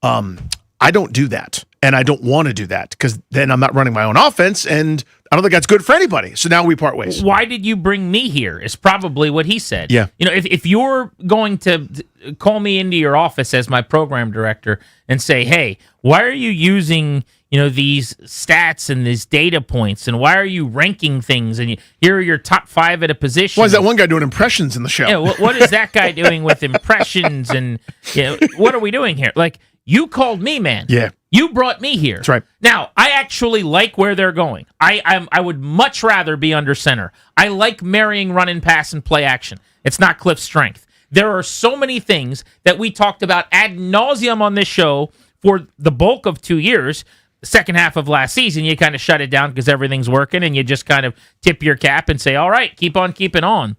I don't do that. And I don't want to do that because then I'm not running my own offense, and I don't think that's good for anybody. So now we part ways. Why did you bring me here is probably what he said. Yeah. If you're going to call me into your office as my program director and say, hey, why are you using these stats and these data points, and why are you ranking things, and here are your top 5 at a position? Why is that one guy doing impressions in the show? What is that guy doing with impressions, and what are we doing here? Like, you called me, man. Yeah. You brought me here. That's right. Now, I actually like where they're going. I would much rather be under center. I like marrying run and pass and play action. It's not Cliff's strength. There are so many things that we talked about ad nauseum on this show for the bulk of 2 years. The second half of last season, you kind of shut it down because everything's working, and you just kind of tip your cap and say, all right, keep on keeping on.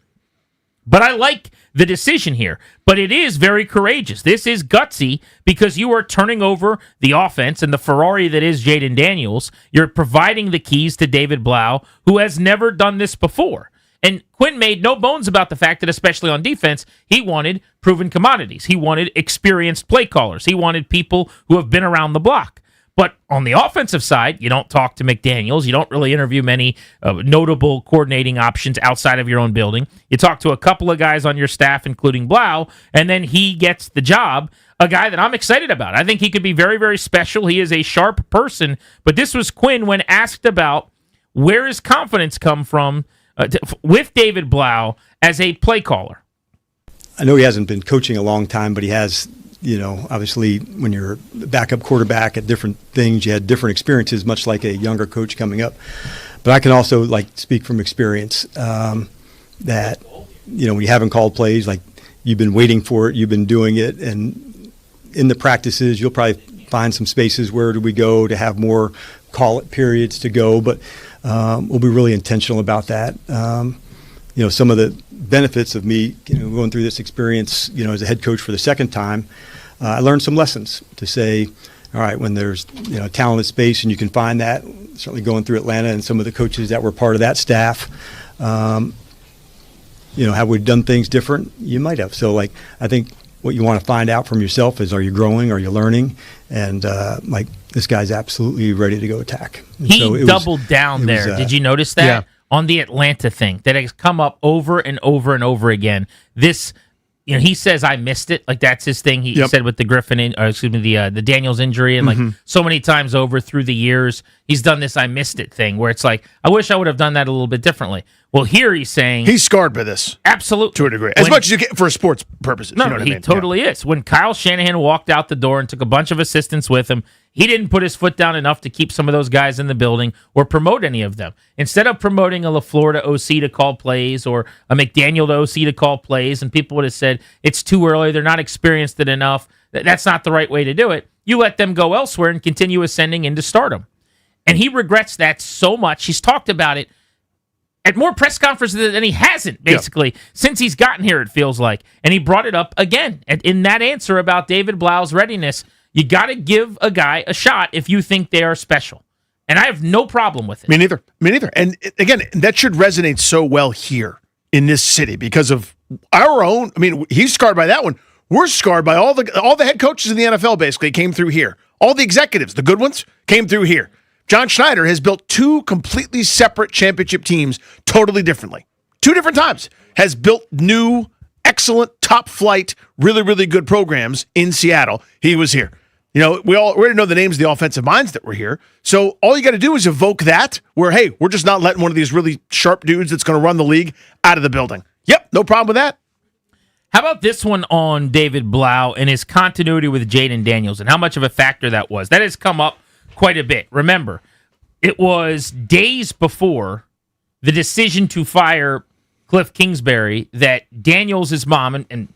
But I like the decision here. But it is very courageous. This is gutsy because you are turning over the offense and the Ferrari that is Jaden Daniels. You're providing the keys to David Blau, who has never done this before. And Quinn made no bones about the fact that, especially on defense, he wanted proven commodities. He wanted experienced play callers. He wanted people who have been around the block. But on the offensive side, you don't talk to McDaniels. You don't really interview many notable coordinating options outside of your own building. You talk to a couple of guys on your staff, including Blau, and then he gets the job, a guy that I'm excited about. I think he could be very, very special. He is a sharp person. But this was Quinn when asked about where his confidence come from with David Blau as a play caller. I know he hasn't been coaching a long time, but he has, obviously when you're backup quarterback at different things, you had different experiences, much like a younger coach coming up. But I can also speak from experience that, when you haven't called plays, you've been waiting for it, you've been doing it. And in the practices, you'll probably find some spaces where do we go to have more call it periods to go, but we'll be really intentional about that. Some of the benefits of me going through this experience, as a head coach for the second time, I learned some lessons to say, all right, when there's talented space and you can find that, certainly going through Atlanta and some of the coaches that were part of that staff, have we done things different? You might have. So, I think what you want to find out from yourself is, are you growing? Are you learning? And, this guy's absolutely ready to go attack. And he doubled down there. Did you notice that? Yeah. On the Atlanta thing that has come up over and over and over again. This, he says, I missed it. Like, that's his thing. He said with the the Daniels injury, and so many times over through the years, he's done this I missed it thing where it's like, I wish I would have done that a little bit differently. Well, here he's saying he's scarred by this. Absolutely. To a degree. As much as you get for sports purposes. No, you know what he I mean? totally is. When Kyle Shanahan walked out the door and took a bunch of assistants with him, he didn't put his foot down enough to keep some of those guys in the building or promote any of them. Instead of promoting a LaFleur to OC to call plays or a McDaniel to OC to call plays, and people would have said, it's too early, they're not experienced enough, that's not the right way to do it. You let them go elsewhere and continue ascending into stardom. And he regrets that so much. He's talked about it at more press conferences than he hasn't, basically, since he's gotten here, it feels like. And he brought it up again in that answer about David Blau's readiness. You got to give a guy a shot if you think they are special. And I have no problem with it. Me neither. And again, that should resonate so well here in this city because of our own. I mean, he's scarred by that one. We're scarred by all the head coaches in the NFL basically came through here. All the executives, the good ones, came through here. John Schneider has built two completely separate championship teams totally differently. 2 different times. Has built new, excellent, top flight, really, really good programs in Seattle. He was here. We already know the names of the offensive minds that were here. So all you got to do is evoke that where, hey, we're just not letting one of these really sharp dudes that's going to run the league out of the building. Yep, no problem with that. How about this one on David Blau and his continuity with Jaden Daniels and how much of a factor that was? That has come up quite a bit. Remember, it was days before the decision to fire Cliff Kingsbury that Daniels' mom, and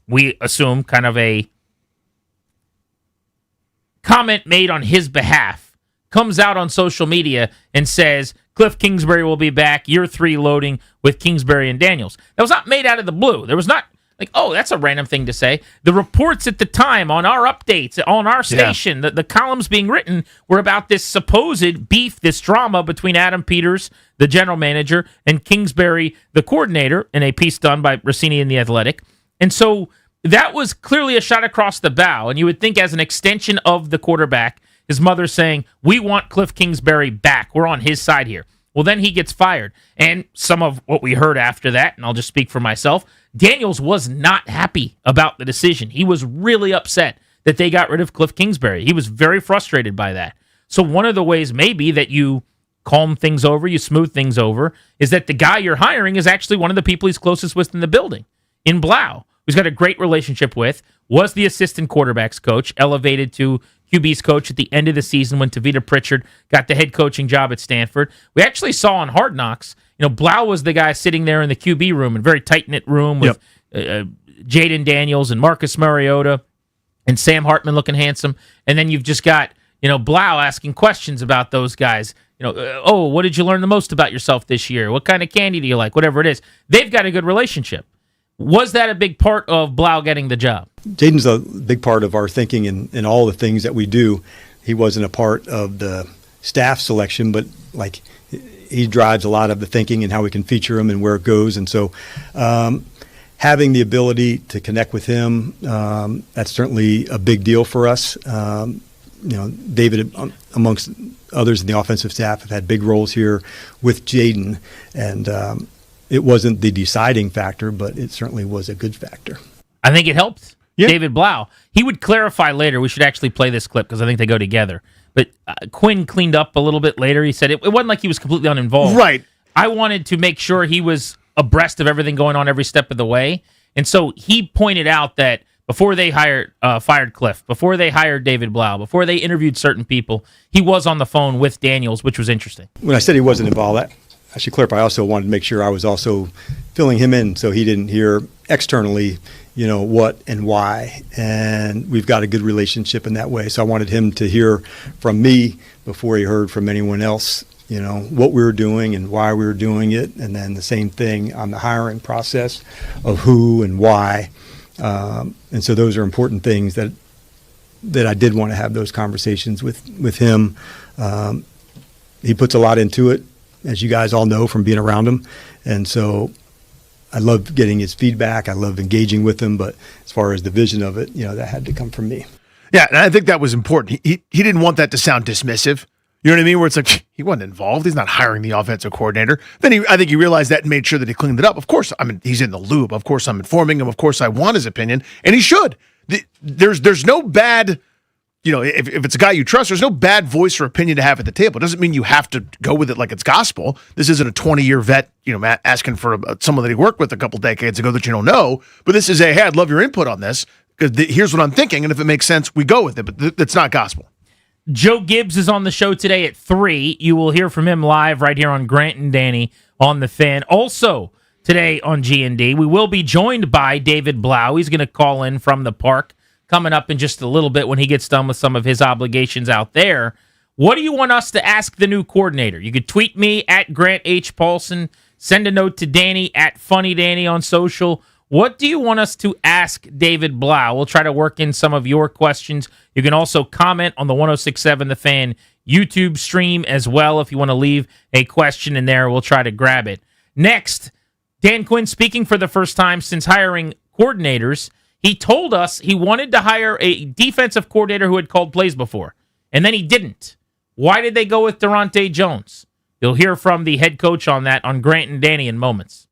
we assume kind of a comment made on his behalf, comes out on social media and says, Cliff Kingsbury will be back, year 3 loading with Kingsbury and Daniels. That was not made out of the blue. There was not like, oh, that's a random thing to say. The reports at the time on our updates, on our station, the columns being written were about this supposed beef, this drama between Adam Peters, the general manager, and Kingsbury, the coordinator, in a piece done by Rossini in The Athletic. And so that was clearly a shot across the bow. And you would think as an extension of the quarterback, his mother saying, we want Cliff Kingsbury back. We're on his side here. Well, then he gets fired. And some of what we heard after that, and I'll just speak for myself, Daniels was not happy about the decision. He was really upset that they got rid of Cliff Kingsbury. He was very frustrated by that. So one of the ways maybe that you calm things over, you smooth things over, is that the guy you're hiring is actually one of the people he's closest with in the building, in Blau, who's got a great relationship with, was the assistant quarterbacks coach, elevated to QB's coach at the end of the season when Tavita Pritchard got the head coaching job at Stanford. We actually saw on Hard Knocks, Blau was the guy sitting there in the QB room, a very tight-knit room with Jaden Daniels and Marcus Mariota and Sam Hartman looking handsome. And then you've just got, Blau asking questions about those guys. Oh, what did you learn the most about yourself this year? What kind of candy do you like? Whatever it is. They've got a good relationship. Was that a big part of Blau getting the job? Jaden's a big part of our thinking in all the things that we do. He wasn't a part of the staff selection, but he drives a lot of the thinking and how we can feature him and where it goes. And so having the ability to connect with him, that's certainly a big deal for us. David, amongst others in the offensive staff, have had big roles here with Jaden. And it wasn't the deciding factor, but it certainly was a good factor. I think it helped David Blau. He would clarify later. We should actually play this clip because I think they go together. But Quinn cleaned up a little bit later. He said it wasn't like he was completely uninvolved. Right. I wanted to make sure he was abreast of everything going on every step of the way. And so he pointed out that before they fired Cliff, before they hired David Blau, before they interviewed certain people, he was on the phone with Daniels, which was interesting. When I said he wasn't involved, I should clarify. I also wanted to make sure I was also filling him in so he didn't hear externally, what and why. And we've got a good relationship in that way. So I wanted him to hear from me before he heard from anyone else, what we were doing and why we were doing it. And then the same thing on the hiring process of who and why. And so those are important things that I did want to have those conversations with him. He puts a lot into it, as you guys all know from being around him. And so I love getting his feedback. I love engaging with him. But as far as the vision of it, that had to come from me. Yeah, and I think that was important. He didn't want that to sound dismissive. You know what I mean? Where it's like, he wasn't involved. He's not hiring the offensive coordinator. Then I think he realized that and made sure that he cleaned it up. Of course, he's in the loop. Of course, I'm informing him. Of course, I want his opinion. And he should. There's no bad, if it's a guy you trust, there's no bad voice or opinion to have at the table. It doesn't mean you have to go with it like it's gospel. This isn't a 20-year vet, Matt, asking for someone that he worked with a couple decades ago that you don't know. But this is hey, I'd love your input on this because here's what I'm thinking. And if it makes sense, we go with it. But it's not gospel. Joe Gibbs is on the show today at 3. You will hear from him live right here on Grant and Danny on The Fan. Also today on G&D, we will be joined by David Blau. He's going to call in from the park coming up in just a little bit when he gets done with some of his obligations out there. What do you want us to ask the new coordinator? You could tweet me at Grant H. Paulson. Send a note to Danny at Funny Danny on social. What do you want us to ask David Blau? We'll try to work in some of your questions. You can also comment on the 106.7 The Fan YouTube stream as well. If you want to leave a question in there, we'll try to grab it. Next, Dan Quinn speaking for the first time since hiring coordinators. He told us he wanted to hire a defensive coordinator who had called plays before, and then he didn't. Why did they go with Durante Jones? You'll hear from the head coach on that on Grant and Danny in moments.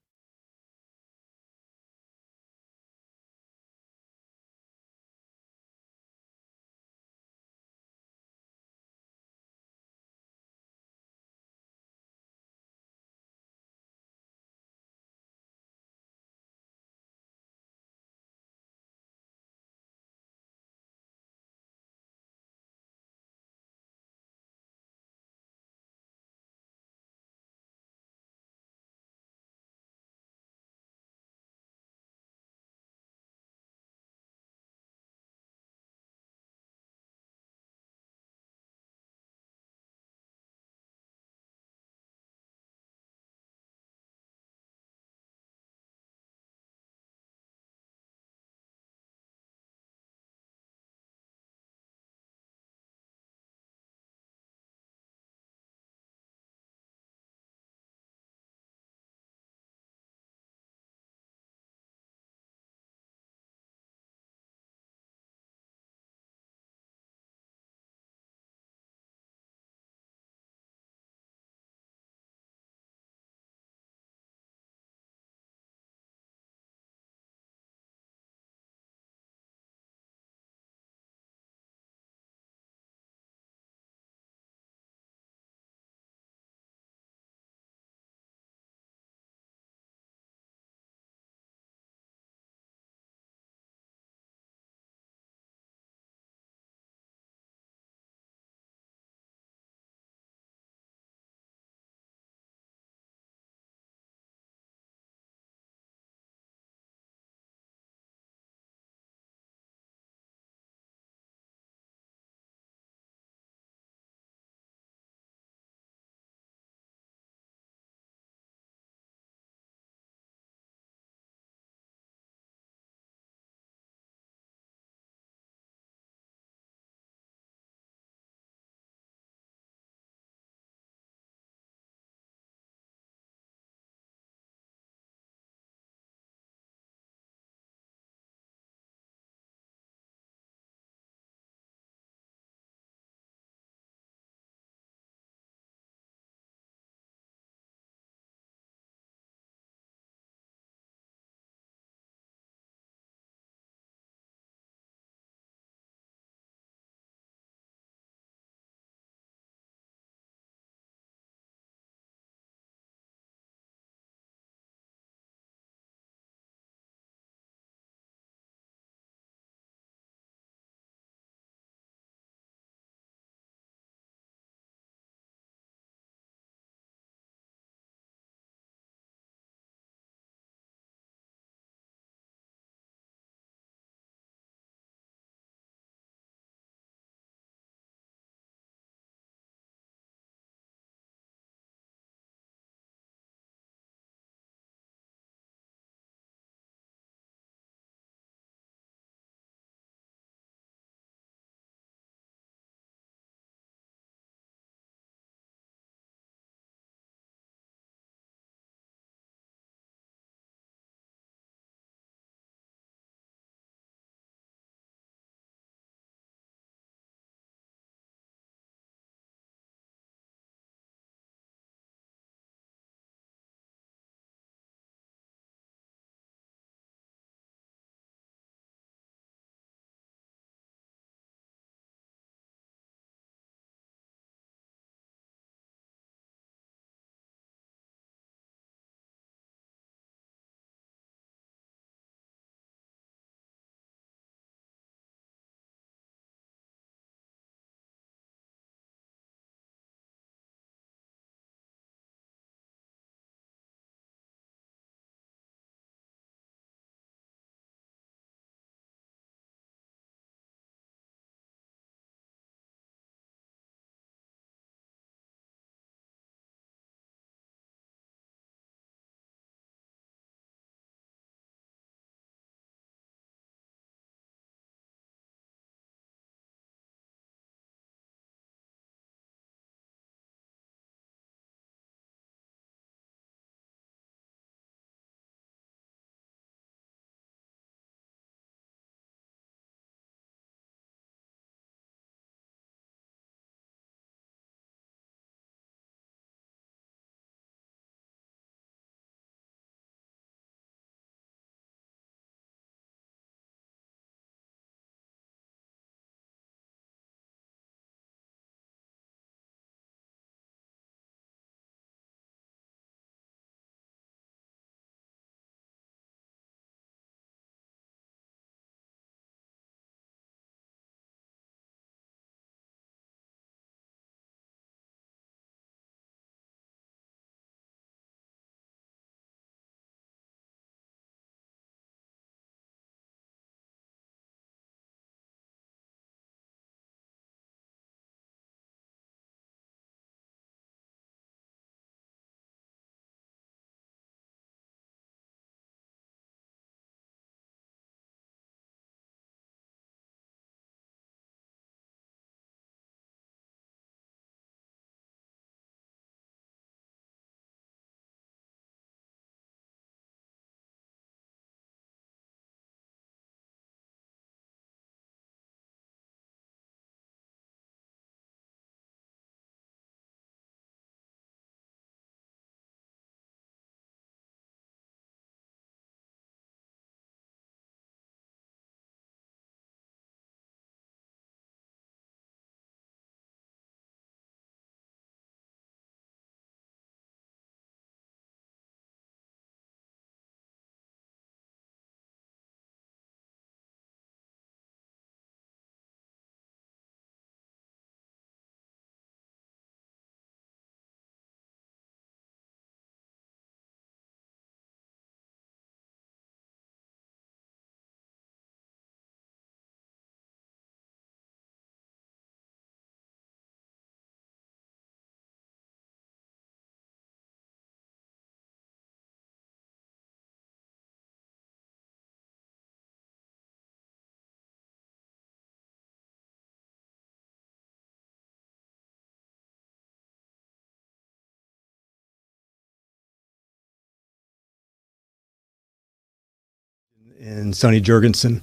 and Sonny Jurgensen,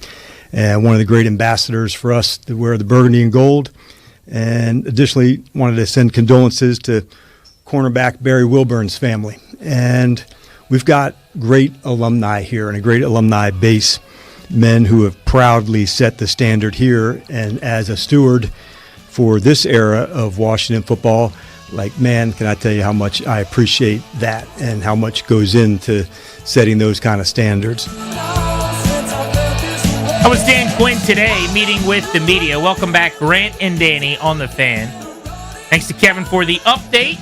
and one of the great ambassadors for us to wear the burgundy and gold. And additionally, wanted to send condolences to cornerback Barry Wilburn's family. And we've got great alumni here and a great alumni base, men who have proudly set the standard here. And as a steward for this era of Washington football, like, man, can I tell you how much I appreciate that and how much goes into setting those kind of standards. That was Dan Quinn today, meeting with the media. Welcome back, Grant and Danny on The Fan. Thanks to Kevin for the update.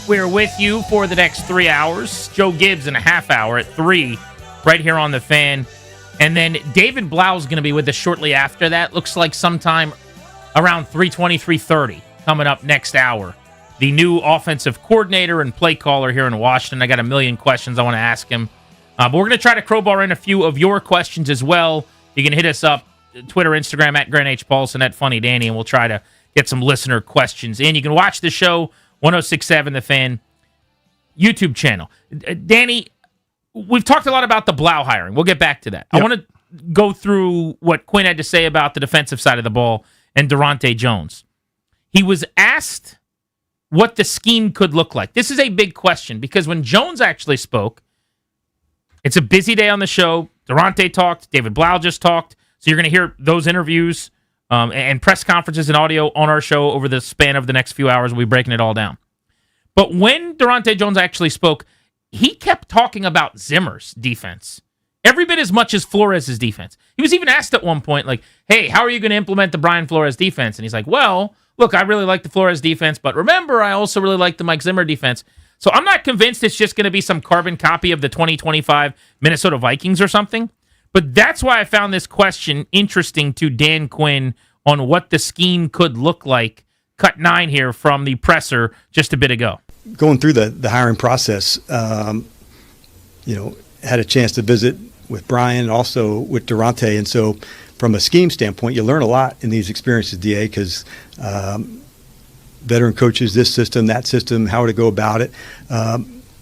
We're with you for the next 3 hours. Joe Gibbs in a half hour at 3, right here on The Fan. And then David Blau is going to be with us shortly after that. Looks like sometime around 3:20, 3:30 coming up next hour. The new offensive coordinator and play caller here in Washington. I got a million questions I want to ask him. But we're going to try to crowbar in a few of your questions as well. You can hit us up, Twitter, Instagram, at Grant H. Paulson, at Funny Danny, and we'll try to get some listener questions in. You can watch the show, 106.7 The Fan YouTube channel. Danny, we've talked a lot about the Blau hiring. We'll get back to that. Yep. I want to go through what Quinn had to say about the defensive side of the ball and Durante Jones. He was asked what the scheme could look like. This is a big question because when Jones actually spoke, it's a busy day on the show. Durante talked. David Blau just talked. So you're going to hear those interviews and press conferences and audio on our show over the span of the next few hours. We'll be breaking it all down. But when Durante Jones actually spoke, he kept talking about Zimmer's defense every bit as much as Flores' defense. He was even asked at one point, like, hey, how are you going to implement the Brian Flores defense? And he's like, well, look, I really like the Flores defense, but remember, I also really like the Mike Zimmer defense. So I'm not convinced it's just going to be some carbon copy of the 2025 Minnesota Vikings or something. But that's why I found this question interesting to Dan Quinn on what the scheme could look like. Cut 9 here from the presser just a bit ago. Going through the hiring process, had a chance to visit with Brian and also with Durante. And so from a scheme standpoint, you learn a lot in these experiences, DA, because veteran coaches, this system, that system, how to go about it.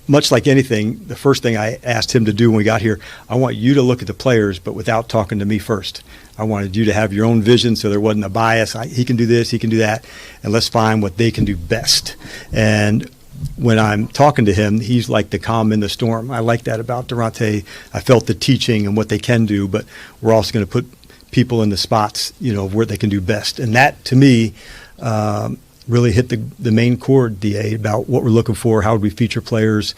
Much like anything, the first thing I asked him to do when we got here, I want you to look at the players, but without talking to me first. I wanted you to have your own vision so there wasn't a bias. He can do this, he can do that, and let's find what they can do best. And when I'm talking to him, he's like the calm in the storm. I like that about Durante. I felt the teaching and what they can do, but we're also going to put people in the spots, where they can do best. And that, to me, really hit the main chord, DA, about what we're looking for, how would we feature players,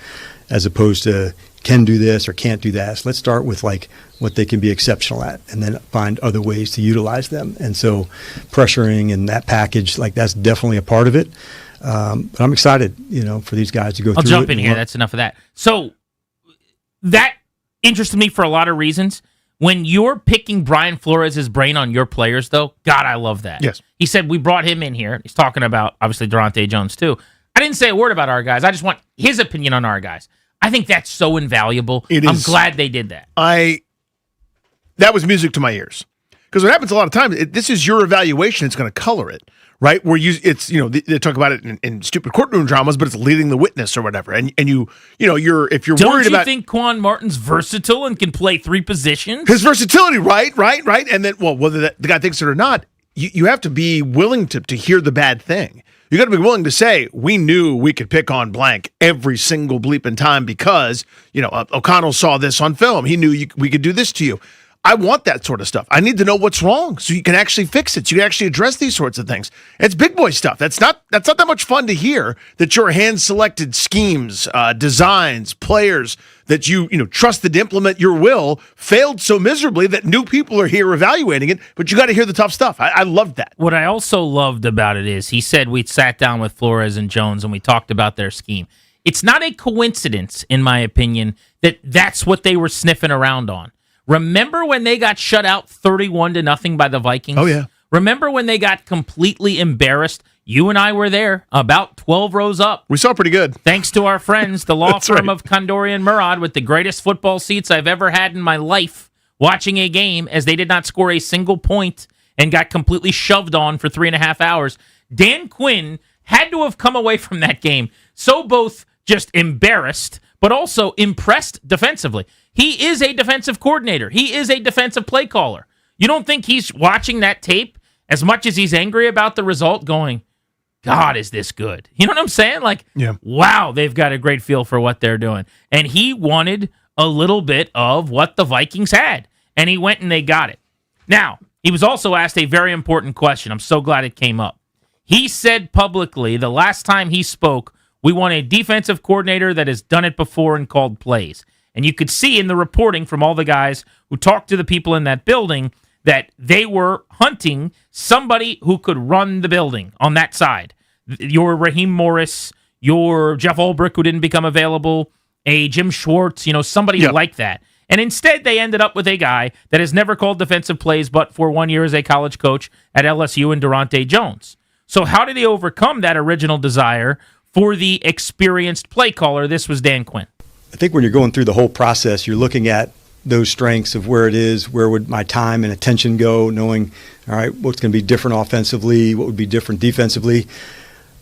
as opposed to can do this or can't do that. So let's start with like what they can be exceptional at, and then find other ways to utilize them. And so pressuring and that package, like that's definitely a part of it. But I'm excited, for these guys to go through it. I'll jump in here. That's enough of that. So that interested me for a lot of reasons. When you're picking Brian Flores' brain on your players, though, God, I love that. Yes. He said, we brought him in here. He's talking about, obviously, Durante Jones, too. I didn't say a word about our guys. I just want his opinion on our guys. I think that's so invaluable. I'm glad they did that. That was music to my ears. Because what happens a lot of times, this is your evaluation. It's going to color it, right? Where they talk about it in stupid courtroom dramas, but it's leading the witness or whatever. And if you're worried about, don't you think Quan Martin's versatile and can play 3 positions? His versatility, right. And then, whether the guy thinks it or not, you have to be willing to hear the bad thing. You got to be willing to say, we knew we could pick on blank every single bleeping time because, O'Connell saw this on film. He knew we could do this to you. I want that sort of stuff. I need to know what's wrong so you can actually fix it. So you can actually address these sorts of things. It's big boy stuff. That's not that much fun to hear that your hand-selected schemes, designs, players that you trusted to implement your will failed so miserably that new people are here evaluating it, but you got to hear the tough stuff. I loved that. What I also loved about it is he said we sat down with Flores and Jones and we talked about their scheme. It's not a coincidence, in my opinion, that that's what they were sniffing around on. Remember when they got shut out 31-0 by the Vikings? Oh, yeah. Remember when they got completely embarrassed? You and I were there, about 12 rows up. We saw pretty good. Thanks to our friends, the law That's firm right. of Kondori and Murad, with the greatest football seats I've ever had in my life, watching a game as they did not score a single point and got completely shoved on for 3.5 hours. Dan Quinn had to have come away from that game so both just embarrassed, but also impressed defensively. He is a defensive coordinator. He is a defensive play caller. You don't think he's watching that tape as much as he's angry about the result going, God, is this good? You know what I'm saying? Like, wow, they've got a great feel for what they're doing. And he wanted a little bit of what the Vikings had, and he went and they got it. Now, he was also asked a very important question. I'm so glad it came up. He said publicly the last time he spoke, we want a defensive coordinator that has done it before and called plays. And you could see in the reporting from all the guys who talked to the people in that building that they were hunting somebody who could run the building on that side. Your Raheem Morris, your Jeff Ulbrich, who didn't become available, a Jim Schwartz, somebody like that. And instead, they ended up with a guy that has never called defensive plays, but for 1 year as a college coach at LSU in Durante Jones. So how did he overcome that original desire for the experienced play caller? This was Dan Quinn. I think when you're going through the whole process, you're looking at those strengths of where it is, where would my time and attention go, knowing, all right, what's going to be different offensively, what would be different defensively.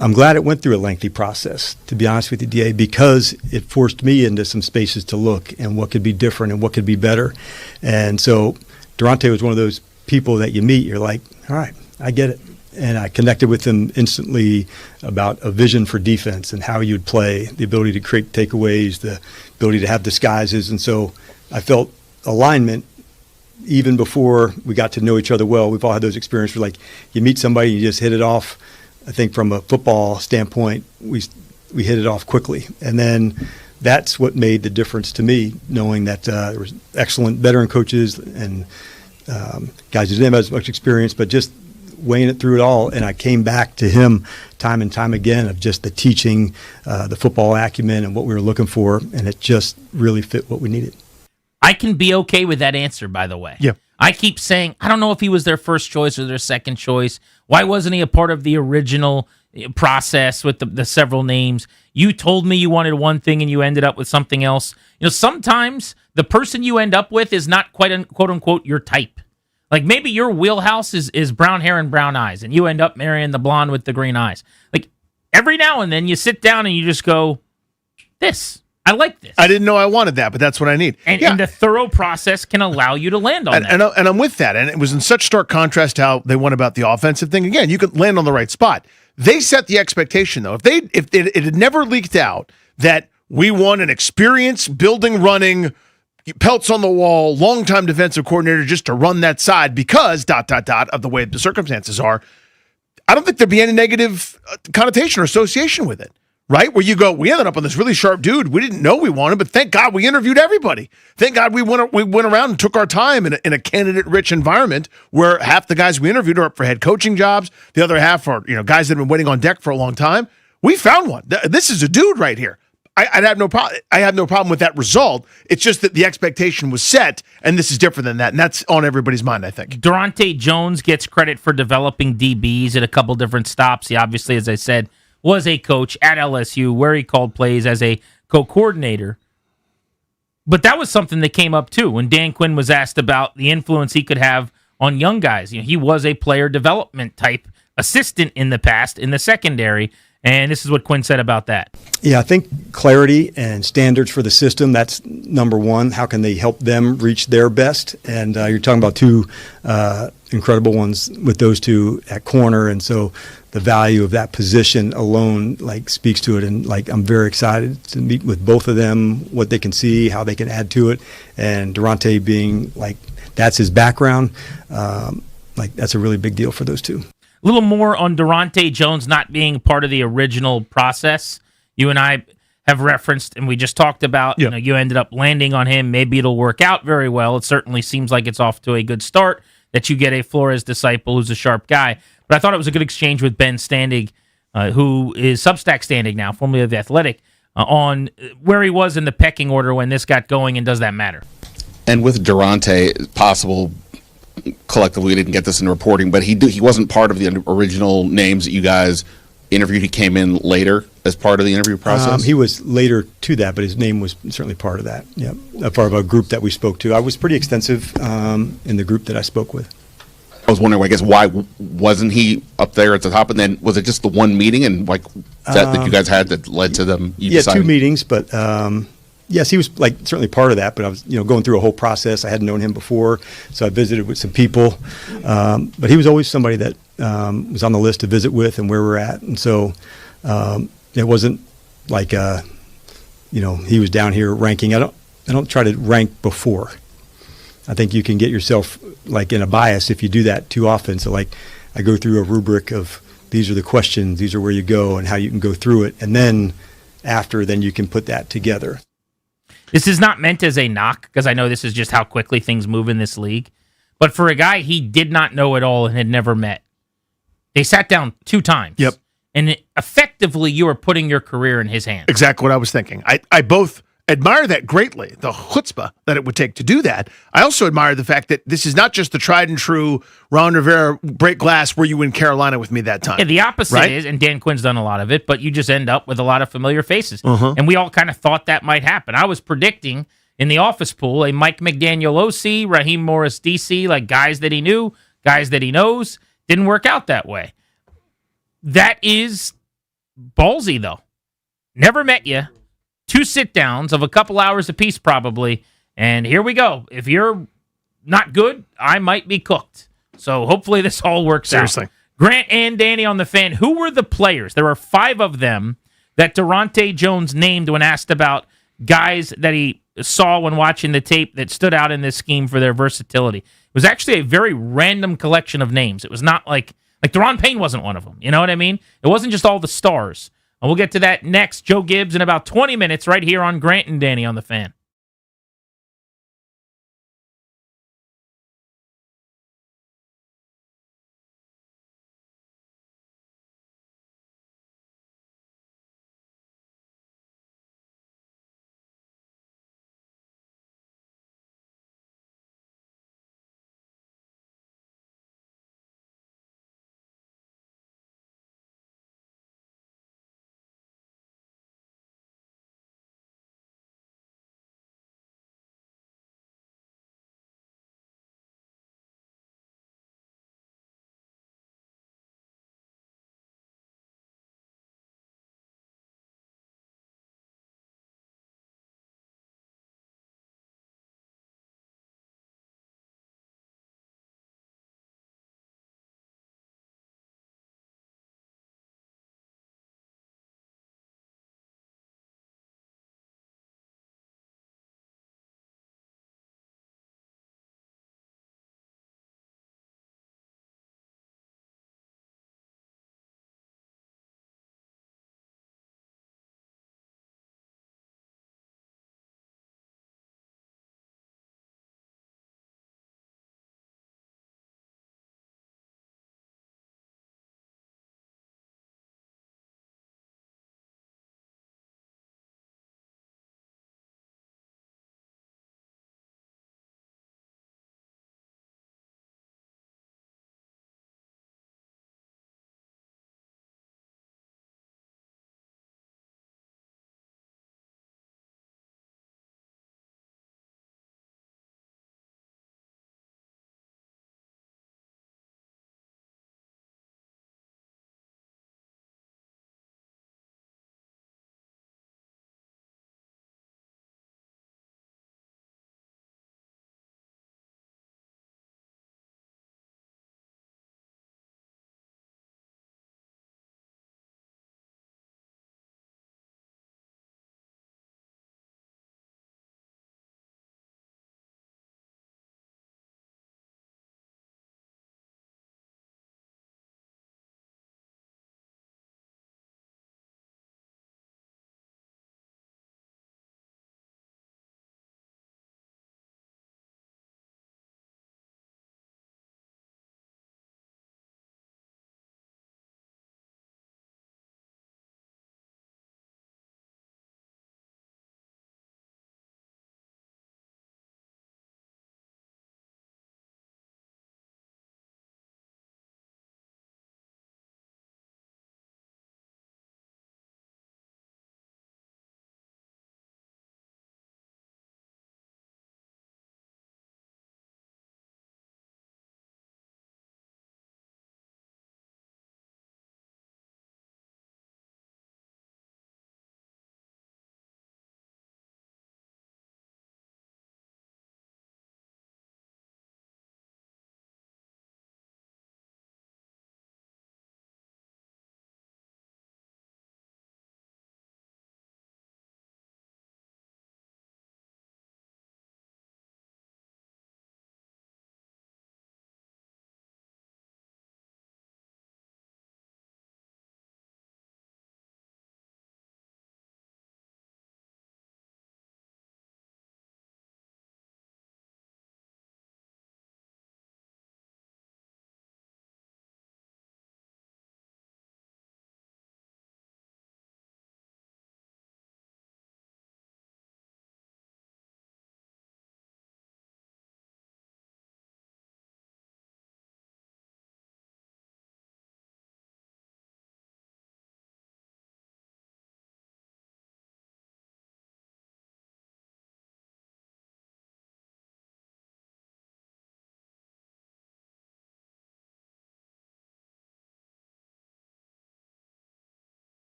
I'm glad it went through a lengthy process, to be honest with you, DA, because it forced me into some spaces to look and what could be different and what could be better. And so Durante was one of those people that you meet, you're like, all right, I get it. And I connected with him instantly about a vision for defense and how you'd play, the ability to create takeaways, the ability to have disguises. And so I felt alignment even before we got to know each other well. We've all had those experiences where, like, you meet somebody and you just hit it off. I think from a football standpoint, we hit it off quickly. And then that's what made the difference to me, knowing that there was excellent veteran coaches and guys who didn't have as much experience, but just weighing it through it all. And I came back to him time and time again of just the teaching, the football acumen and what we were looking for, and it just really fit what we needed. I can be okay with that answer, by the way. Yeah. I keep saying, I don't know if he was their first choice or their second choice. Why wasn't he a part of the original process with the several names? You told me you wanted one thing and you ended up with something else. Sometimes the person you end up with is not quite, quote unquote, your type. Like maybe your wheelhouse is brown hair and brown eyes, and you end up marrying the blonde with the green eyes. Like every now and then you sit down and you just go, I like this. I didn't know I wanted that, but that's what I need. And the thorough process can allow you to land on that. And I'm with that. And it was in such stark contrast to how they went about the offensive thing. Again, you could land on the right spot. They set the expectation, though. If it had never leaked out that we want an experienced building running, pelts on the wall, longtime defensive coordinator just to run that side because ... of the way the circumstances are, I don't think there'd be any negative connotation or association with it. Right? Where you go, we ended up on this really sharp dude we didn't know we wanted, but thank God we interviewed everybody. Thank God we went around and took our time in a candidate-rich environment where half the guys we interviewed are up for head coaching jobs, the other half are guys that have been waiting on deck for a long time. We found one. This is a dude right here. I have no problem with that result. It's just that the expectation was set, and this is different than that, and that's on everybody's mind, I think. Durante Jones gets credit for developing DBs at a couple different stops. He obviously, as I said, was a coach at LSU where he called plays as a co-coordinator. But that was something that came up too when Dan Quinn was asked about the influence he could have on young guys. He was a player development type assistant in the past in the secondary, and this is what Quinn said about that. Yeah, I think clarity and standards for the system, that's number one. How can they help them reach their best? And you're talking about two incredible ones with those two at corner, and so the value of that position alone speaks to it. And I'm very excited to meet with both of them, what they can see, how they can add to it. And Durante being that's his background, that's a really big deal for those two. A little more on Durante Jones not being part of the original process. You and I have referenced, and we just talked about, you ended up landing on him. Maybe it'll work out very well. It certainly seems like it's off to a good start that you get a Flores disciple who's a sharp guy. But I thought it was a good exchange with Ben Standig, who is Substack Standig now, formerly of The Athletic, on where he was in the pecking order when this got going, and does that matter? And with Durante, possible collectively, we didn't get this in reporting, but he wasn't part of the original names that you guys interviewed. He came in later as part of the interview process? He was later to that, but his name was certainly part of that. Part of a group that we spoke to. I was pretty extensive in the group that I spoke with. was wondering, I guess, why wasn't he up there at the top? And then was it just the one meeting and like that you guys had that led to them? Yeah, two meetings, but yes, he was like certainly part of that. But I was going through a whole process. I hadn't known him before, so I visited with some people. But he was always somebody that was on the list to visit with and where we're at. And so it wasn't like he was down here ranking. I don't try to rank before. I think you can get yourself like in a bias if you do that too often. So like I go through a rubric of these are the questions, these are where you go and how you can go through it. And then then you can put that together. This is not meant as a knock, because I know this is just how quickly things move in this league. But for a guy he did not know at all and had never met, they sat down 2 times. Yep. And effectively, you are putting your career in his hands. Exactly what I was thinking. I both admire that greatly, the chutzpah that it would take to do that. I also admire the fact that this is not just the tried and true Ron Rivera break glass were you in Carolina with me that time. Yeah, the opposite right? is, and Dan Quinn's done a lot of it, but you just end up with a lot of familiar faces. Uh-huh. And we all kind of thought that might happen. I was predicting in the office pool a Mike McDaniel OC, Raheem Morris DC, like guys that he knew, guys that he knows. Didn't work out that way. That is ballsy, though. Never met you. 2 sit-downs of a couple hours apiece, probably. And here we go. If you're not good, I might be cooked. So hopefully this all works Seriously. out. Grant and Danny on the Fan. Who were the players? There are 5 of them that Durante Jones named when asked about guys that he saw when watching the tape that stood out in this scheme for their versatility. It was actually a very random collection of names. It was not like Deron Payne wasn't one of them. You know what I mean? It wasn't just all the stars. And we'll get to that next. Joe Gibbs in about 20 minutes right here on Grant and Danny on the Fan.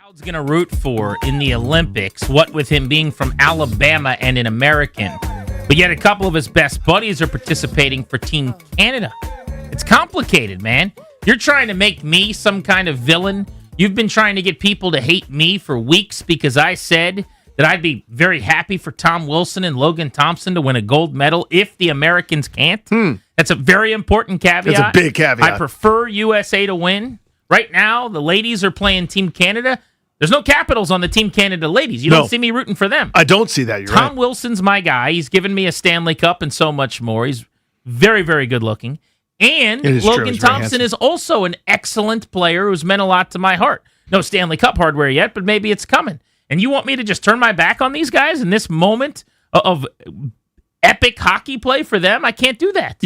crowd's going to root for in the Olympics, what with him being from Alabama and an American. But yet a couple of his best buddies are participating for Team Canada. It's complicated, man. You're trying to make me some kind of villain. You've been trying to get people to hate me for weeks because I said that I'd be very happy for Tom Wilson and Logan Thompson to win a gold medal if the Americans can't. That's a very important caveat. That's a big caveat. I prefer USA to win. Right now, the ladies are playing Team Canada. There's no Capitals on the Team Canada ladies. You don't see me rooting for them. I don't see that. You're Tom right. Wilson's my guy. He's given me a Stanley Cup and so much more. He's very, very good looking. And It is true. Logan He's very Thompson handsome. is also an excellent player who's meant a lot to my heart. No Stanley Cup hardware yet, but maybe it's coming. And you want me to just turn my back on these guys in this moment of epic hockey play for them? I can't do that.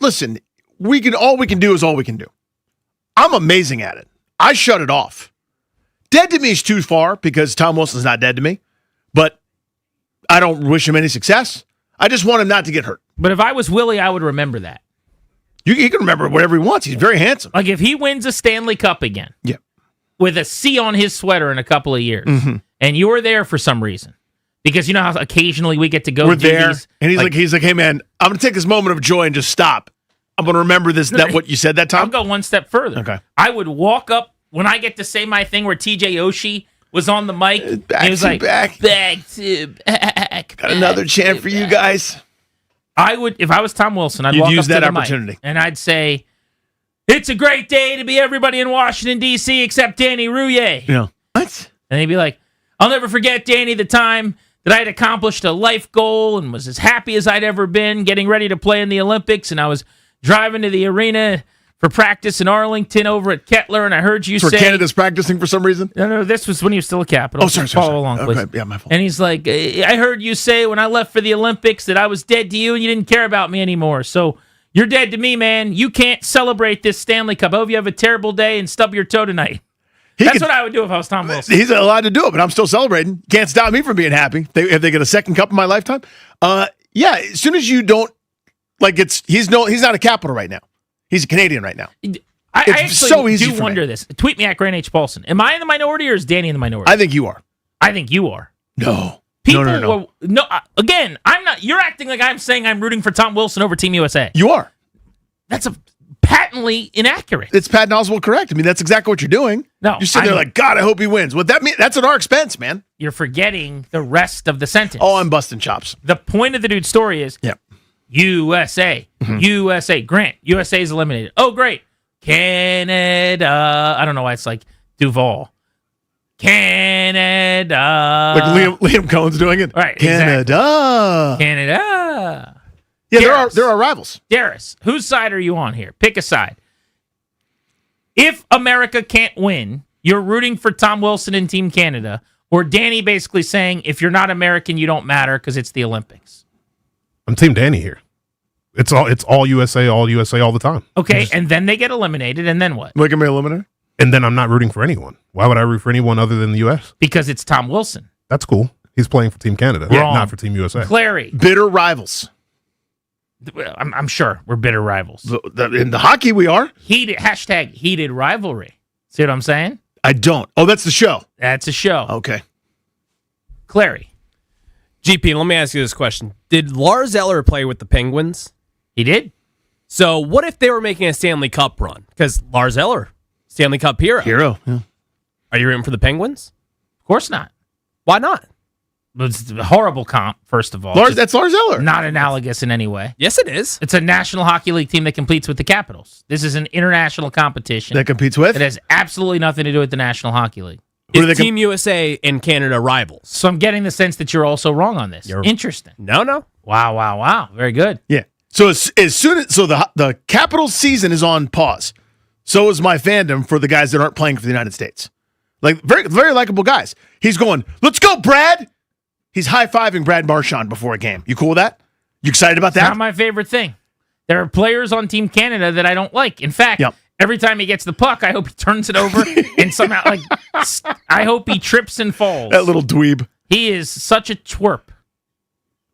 Listen. All we can do is all we can do. I'm amazing at it. I shut it off. Dead to me is too far because Tom Wilson's not dead to me, but I don't wish him any success. I just want him not to get hurt. But if I was Willie, I would remember that. He can remember whatever he wants. He's very handsome. Like if he wins a Stanley Cup again, yeah, with a C on his sweater in a couple of years, Mhm. and you were there for some reason, because you know how occasionally we get to go. We're do there, these, and he's like, hey man, I'm gonna take this moment of joy and just stop. I'm gonna remember that what you said that time. I'll go one step further. Okay. I would walk up when I get to say my thing where TJ Oshie was on the mic. Back he was to like, back. back to back. Got another chant for you guys. I would, if I was Tom Wilson, I'd You'd walk use up to that the opportunity. mic and I'd say, "It's a great day to be everybody in Washington D.C. except Danny Rouillet." Yeah. What? And he'd be like, "I'll never forget, Danny, the time that I had accomplished a life goal and was as happy as I'd ever been getting ready to play in the Olympics. And I was driving to the arena for practice in Arlington over at Kettler, and I heard you That's say..." where Canada's practicing for some reason. No, this was when he was still a Capital. Oh, sorry. Follow along, please. Okay, yeah, my fault. And he's like, "I heard you say when I left for the Olympics that I was dead to you and you didn't care about me anymore. So you're dead to me, man. You can't celebrate this Stanley Cup. I hope you have a terrible day and stub your toe tonight." That's what I would do if I was Tom Wilson. He's allowed to do it, but I'm still celebrating. Can't stop me from being happy. If they get a second cup in my lifetime, yeah. As soon as you don't like, he's not a Capital right now. He's a Canadian right now. I It's actually so easy do for wonder me. this. Tweet me at Grant H. Paulson. Am I in the minority or is Danny in the minority? I think you are. I think you are. No. People No. again, I'm not. You're acting like I'm saying I'm rooting for Tom Wilson over Team USA. You are. That's patently inaccurate. It's Patton Oswalt correct. I mean, that's exactly what you're doing. No, You're sitting there I'm- like, God, I hope he wins. What that mean? That's at our expense, man. You're forgetting the rest of the sentence. Oh, I'm busting chops. The point of the dude's story is USA. USA. Grant. USA is eliminated. Oh, great. Canada. I don't know why it's like Duval. Canada. Like Liam Cohen's doing it. Right. Canada. Canada. Yeah, there are rivals. Darius, whose side are you on here? Pick a side. If America can't win, you're rooting for Tom Wilson and Team Canada, or Danny basically saying, if you're not American, you don't matter because it's the Olympics. I'm Team Danny here. It's all USA all the time. Okay, and then they get eliminated, and then what? Look at me eliminated. And then I'm not rooting for anyone. Why would I root for anyone other than the US? Because it's Tom Wilson. That's cool. He's playing for Team Canada, Wrong. not for Team USA. Clary. Bitter rivals. I'm sure we're bitter rivals. In the hockey, we are. Heated rivalry. See what I'm saying? I don't. Oh, that's the show. That's a show. Okay. Clary. GP, let me ask you this question. Did Lars Eller play with the Penguins? He did. So what if they were making a Stanley Cup run? Because Lars Eller, Stanley Cup hero. Yeah. Are you rooting for the Penguins? Of course not. Why not? It's a horrible comp, first of all. That's Lars Eller. Not analogous in any way. Yes, it is. It's a National Hockey League team that competes with the Capitals. This is an international competition. That competes with? It has absolutely nothing to do with the National Hockey League. Is Team USA and Canada rivals? So I'm getting the sense that you're also wrong on this. Interesting. No. Wow. Very good. Yeah. So as soon as the Capitals season is on pause, so is my fandom for the guys that aren't playing for the United States. Like very very likable guys. He's going, let's go, Brad. He's high-fiving Brad Marchand before a game. You cool with that? You excited about It's that? not my favorite thing. There are players on Team Canada that I don't like. In fact, every time he gets the puck, I hope he turns it over and somehow, I hope he trips and falls. That little dweeb. He is such a twerp.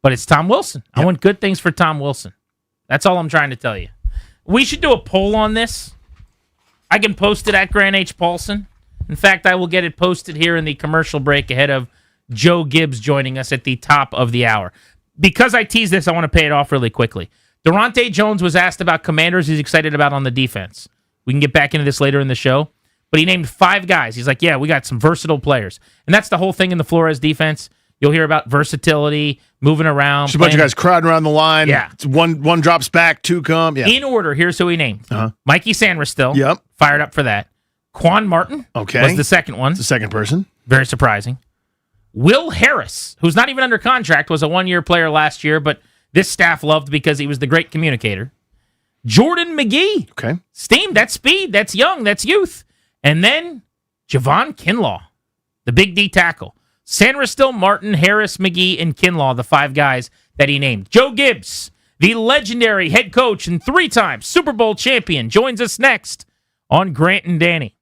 But it's Tom Wilson. I want good things for Tom Wilson. That's all I'm trying to tell you. We should do a poll on this. I can post it at Grant H. Paulson. In fact, I will get it posted here in the commercial break ahead of Joe Gibbs joining us at the top of the hour. Because I teased this, I want to pay it off really quickly. Durante Jones was asked about commanders he's excited about on the defense. We can get back into this later in the show. But he named 5 guys. He's like, yeah, we got some versatile players. And that's the whole thing in the Flores defense. You'll hear about versatility, moving around. Just a bunch of guys crowding around the line. Yeah. It's one drops back, 2 come. Yeah. In order, here's who he named. Mikey Sanders still. Yep. Fired up for that. Quan Martin was the second one. The second person. Very surprising. Will Harris, who's not even under contract, was a 1-year player last year, but this staff loved because he was the great communicator. Jordan McGee. Okay. Steam, that's speed, that's young, that's youth. And then Javon Kinlaw, the big D tackle. Sanders still, Martin, Harris, McGee, and Kinlaw, the 5 guys that he named. Joe Gibbs, the legendary head coach and 3-time Super Bowl champion, joins us next on Grant and Danny.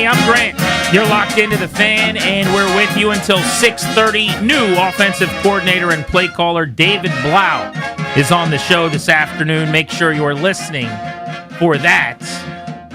I'm Grant. You're locked into the Fan, and we're with you until 6:30. New offensive coordinator and play caller David Blau is on the show this afternoon. Make sure you're listening for that.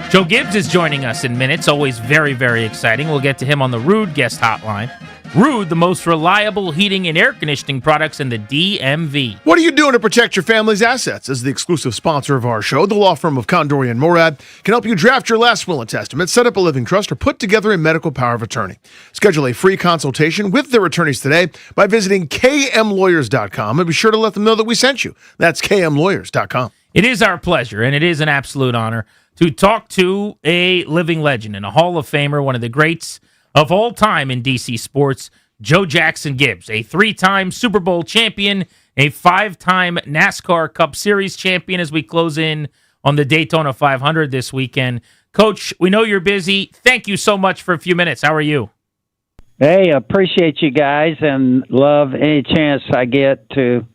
Joe Gibbs is joining us in minutes. Always very, very exciting. We'll get to him on the Rude guest hotline. Rude, the most reliable heating and air conditioning products in the DMV. What are you doing to protect your family's assets? As the exclusive sponsor of our show, the law firm of Condori and Morad can help you draft your last will and testament, set up a living trust, or put together a medical power of attorney. Schedule a free consultation with their attorneys today by visiting kmlawyers.com and be sure to let them know that we sent you. That's kmlawyers.com. It is our pleasure, and it is an absolute honor to talk to a living legend and a Hall of Famer, one of the greats of all time in DC sports, Joe Jackson Gibbs, a 3-time Super Bowl champion, a 5-time NASCAR Cup Series champion as we close in on the Daytona 500 this weekend. Coach, we know you're busy. Thank you so much for a few minutes. How are you? Hey, appreciate you guys and love any chance I get to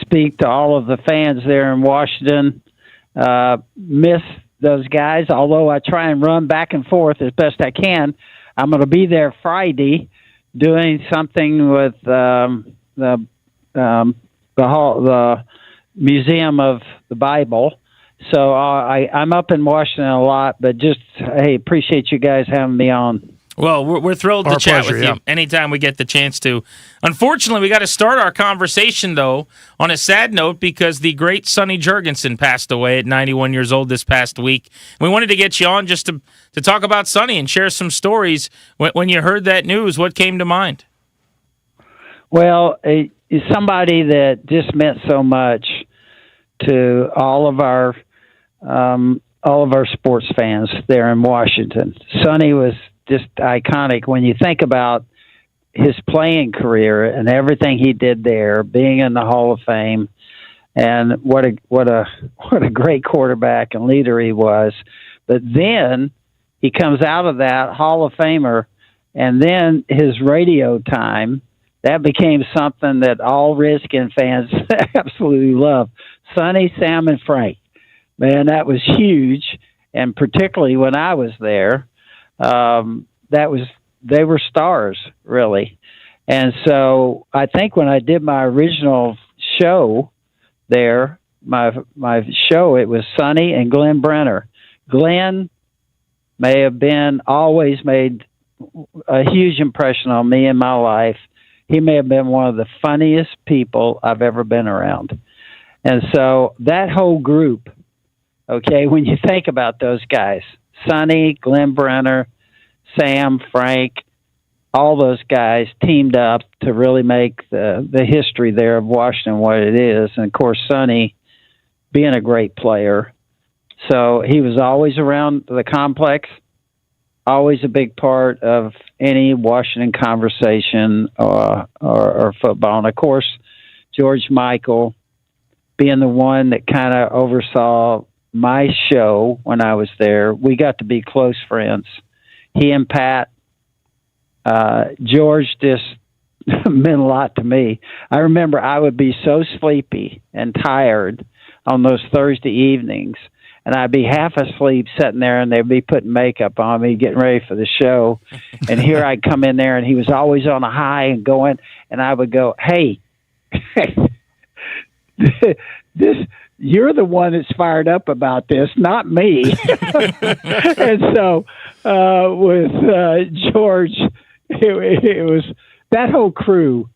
speak to all of the fans there in Washington. Miss those guys, although I try and run back and forth as best I can. I'm going to be there Friday doing something with the Museum of the Bible. So I'm up in Washington a lot, but just, hey, appreciate you guys having me on. Well, we're thrilled to chat with you anytime we get the chance to. Unfortunately, we got to start our conversation, though, on a sad note because the great Sonny Jurgensen passed away at 91 years old this past week. We wanted to get you on just to talk about Sonny and share some stories. When you heard that news, what came to mind? Well, somebody that just meant so much to all of our sports fans there in Washington. Sonny was just iconic when you think about his playing career and everything he did there, being in the Hall of Fame, and what a great quarterback and leader he was. But then he comes out of that Hall of Famer, and then his radio time, that became something that all Redskin fans absolutely love. Sonny, Sam, and Frank. Man, that was huge, and particularly when I was there, they were stars, really. And so I think when I did my original show there, my show, it was Sonny and Glenn Brenner. Glenn may have always made a huge impression on me in my life. He may have been one of the funniest people I've ever been around. And so that whole group, okay, when you think about those guys, Sonny, Glenn Brenner, Sam, Frank, all those guys teamed up to really make the history there of Washington what it is. And, of course, Sonny being a great player. So he was always around the complex, always a big part of any Washington conversation or football. And, of course, George Michael being the one that kind of oversaw my show when I was there. We got to be close friends. He and Pat, George just meant a lot to me. I remember I would be so sleepy and tired on those Thursday evenings, and I'd be half asleep sitting there, and they'd be putting makeup on me, getting ready for the show. And here I'd come in there, and he was always on a high and going, and I would go, hey, you're the one that's fired up about this, not me. And so with George, it was that whole crew,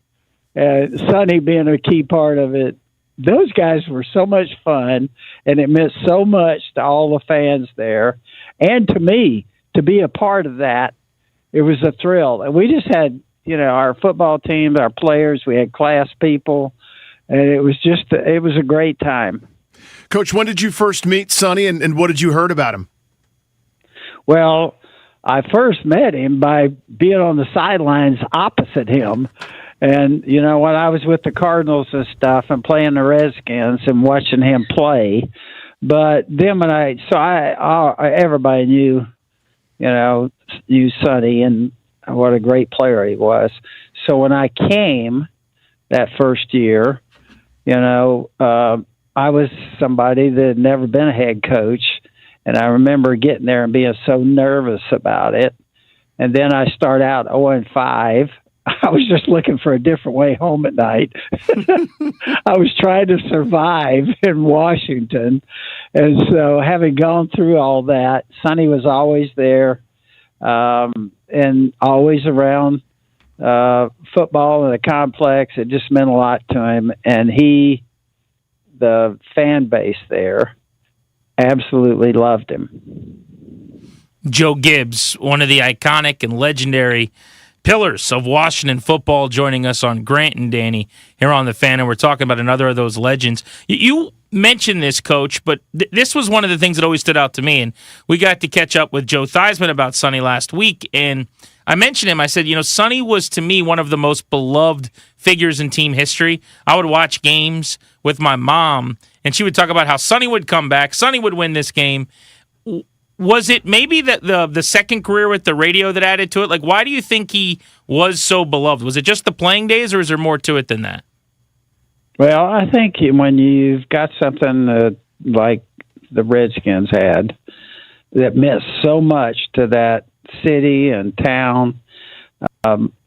Sonny being a key part of it. Those guys were so much fun, and it meant so much to all the fans there. And to me, to be a part of that, it was a thrill. And we just had, our football team, our players, we had class people, and it was a great time. Coach, when did you first meet Sonny, and what did you heard about him? Well, I first met him by being on the sidelines opposite him. And, when I was with the Cardinals and stuff and playing the Redskins and watching him play. But then everybody knew Sonny and what a great player he was. So when I came that first year, I was somebody that had never been a head coach, And I remember getting there and being so nervous about it. And then I start out 0-5. I was just looking for a different way home at night. I was trying to survive in Washington. And so having gone through all that, Sonny was always there and always around football and the complex. It just meant a lot to him. And the fan base there, absolutely loved him. Joe Gibbs, one of the iconic and legendary pillars of Washington football, joining us on Grant and Danny here on The Fan, and we're talking about another of those legends. You mentioned this, Coach, but this was one of the things that always stood out to me, and we got to catch up with Joe Theismann about Sonny last week, and I mentioned him. I said, Sonny was, to me, one of the most beloved figures in team history. I would watch games with my mom, and she would talk about how Sonny would come back, Sonny would win this game. Was it maybe the second career with the radio that added to it? Like, why do you think he was so beloved? Was it just the playing days, or is there more to it than that? Well, I think when you've got something like the Redskins had that meant so much to that city and town,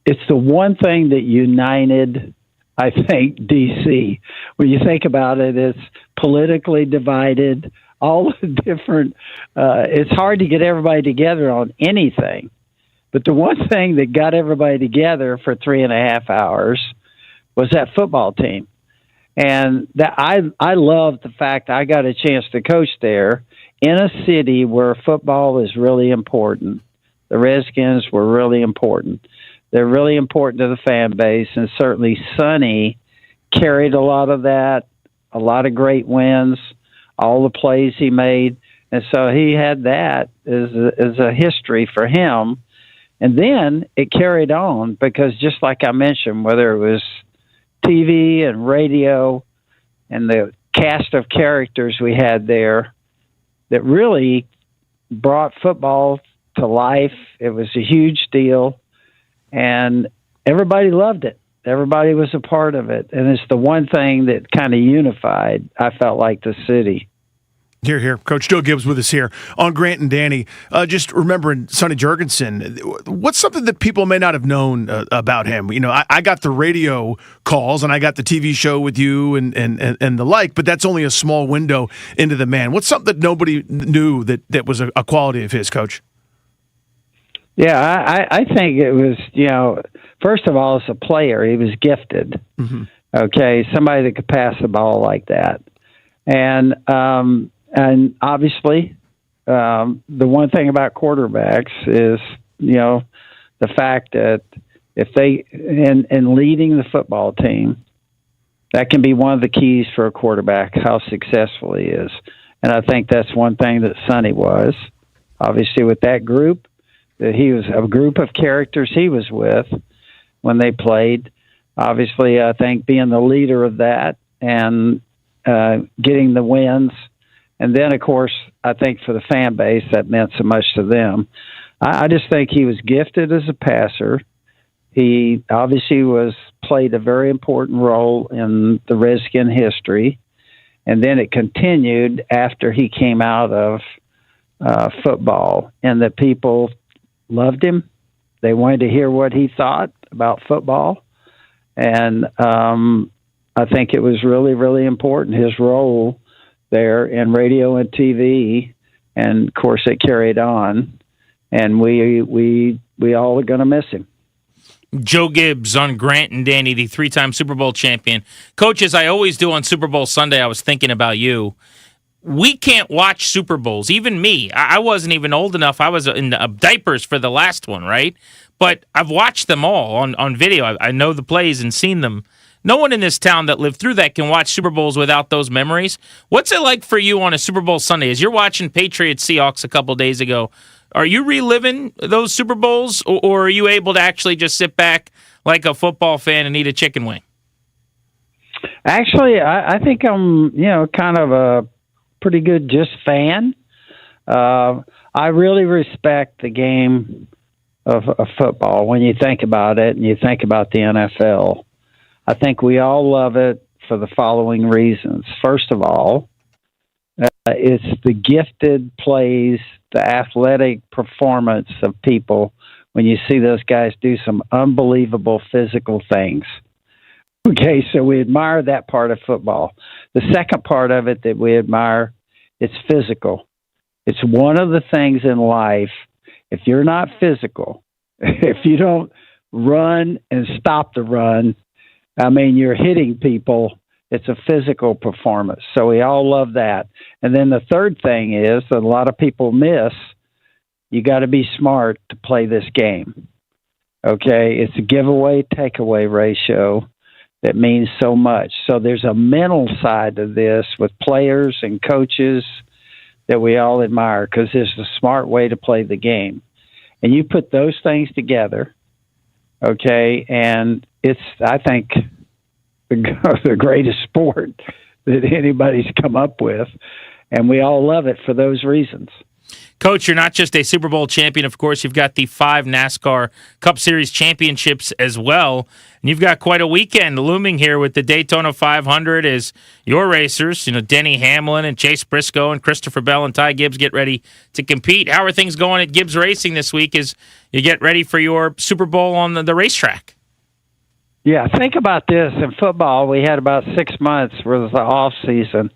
it's the one thing that united, I think, D.C. When you think about it, it's politically divided. All the different, it's hard to get everybody together on anything. But the one thing that got everybody together for 3.5 hours was that football team. And that I loved the fact I got a chance to coach there in a city where football is really important. The Redskins were really important. They're really important to the fan base, and certainly Sonny carried a lot of that, a lot of great wins, all the plays he made. And so he had that as a history for him. And then it carried on because, just like I mentioned, whether it was TV and radio and the cast of characters we had there that really brought football to life, it was a huge deal. And everybody loved it. Everybody was a part of it. And it's the one thing that kind of unified, I felt like, the city. Here. Coach Joe Gibbs with us here on Grant and Danny. Just remembering Sonny Jurgensen, what's something that people may not have known about him? I got the radio calls and I got the TV show with you and the like, but that's only a small window into the man. What's something that nobody knew that was a quality of his, Coach? Yeah, I think it was, first of all, as a player, he was gifted. Mm-hmm. Okay, somebody that could pass the ball like that. And obviously, the one thing about quarterbacks is, the fact that if they, in leading the football team, that can be one of the keys for a quarterback, how successful he is. And I think that's one thing that Sonny was. Obviously, with that group, that he was a group of characters he was with when they played. Obviously, I think being the leader of that and getting the wins. And then, of course, I think for the fan base, that meant so much to them. I just think he was gifted as a passer. He obviously played a very important role in the Redskin history. And then it continued after he came out of football, and that people loved him. They wanted to hear what he thought about football. And I think it was really, really important, his role there in radio and TV. And, of course, it carried on. And we all are going to miss him. Joe Gibbs on Grant and Danny, the 3-time Super Bowl champion. Coach, as I always do on Super Bowl Sunday, I was thinking about you. We can't watch Super Bowls, even me. I wasn't even old enough. I was in diapers for the last one, right? But I've watched them all on video. I know the plays and seen them. No one in this town that lived through that can watch Super Bowls without those memories. What's it like for you on a Super Bowl Sunday? As you're watching Patriots Seahawks a couple days ago, are you reliving those Super Bowls, or are you able to actually just sit back like a football fan and eat a chicken wing? Actually, I think I'm, kind of a pretty good just fan. I really respect the game of football when you think about it and you think about the NFL. I think we all love it for the following reasons. First of all, It's the gifted plays, the athletic performance of people when you see those guys do some unbelievable physical things. Okay, so we admire that part of football. The second part of it that we admire, it's physical. It's one of the things in life, if you're not physical, if you don't run and stop the run, I mean, you're hitting people. It's a physical performance. So we all love that. And then the third thing is that a lot of people miss, you got to be smart to play this game. Okay, it's a giveaway takeaway ratio that means so much. So there's a mental side to this with players and coaches that we all admire because it's a smart way to play the game. And you put those things together, okay, and it's, I think, the greatest sport that anybody's come up with, and we all love it for those reasons. Coach, you're not just a Super Bowl champion. Of course, you've got the 5 NASCAR Cup Series championships as well. And you've got quite a weekend looming here with the Daytona 500 as your racers, Denny Hamlin and Chase Briscoe and Christopher Bell and Ty Gibbs get ready to compete. How are things going at Gibbs Racing this week as you get ready for your Super Bowl on the racetrack? Yeah, think about this. In football, we had about 6 months worth of the off season.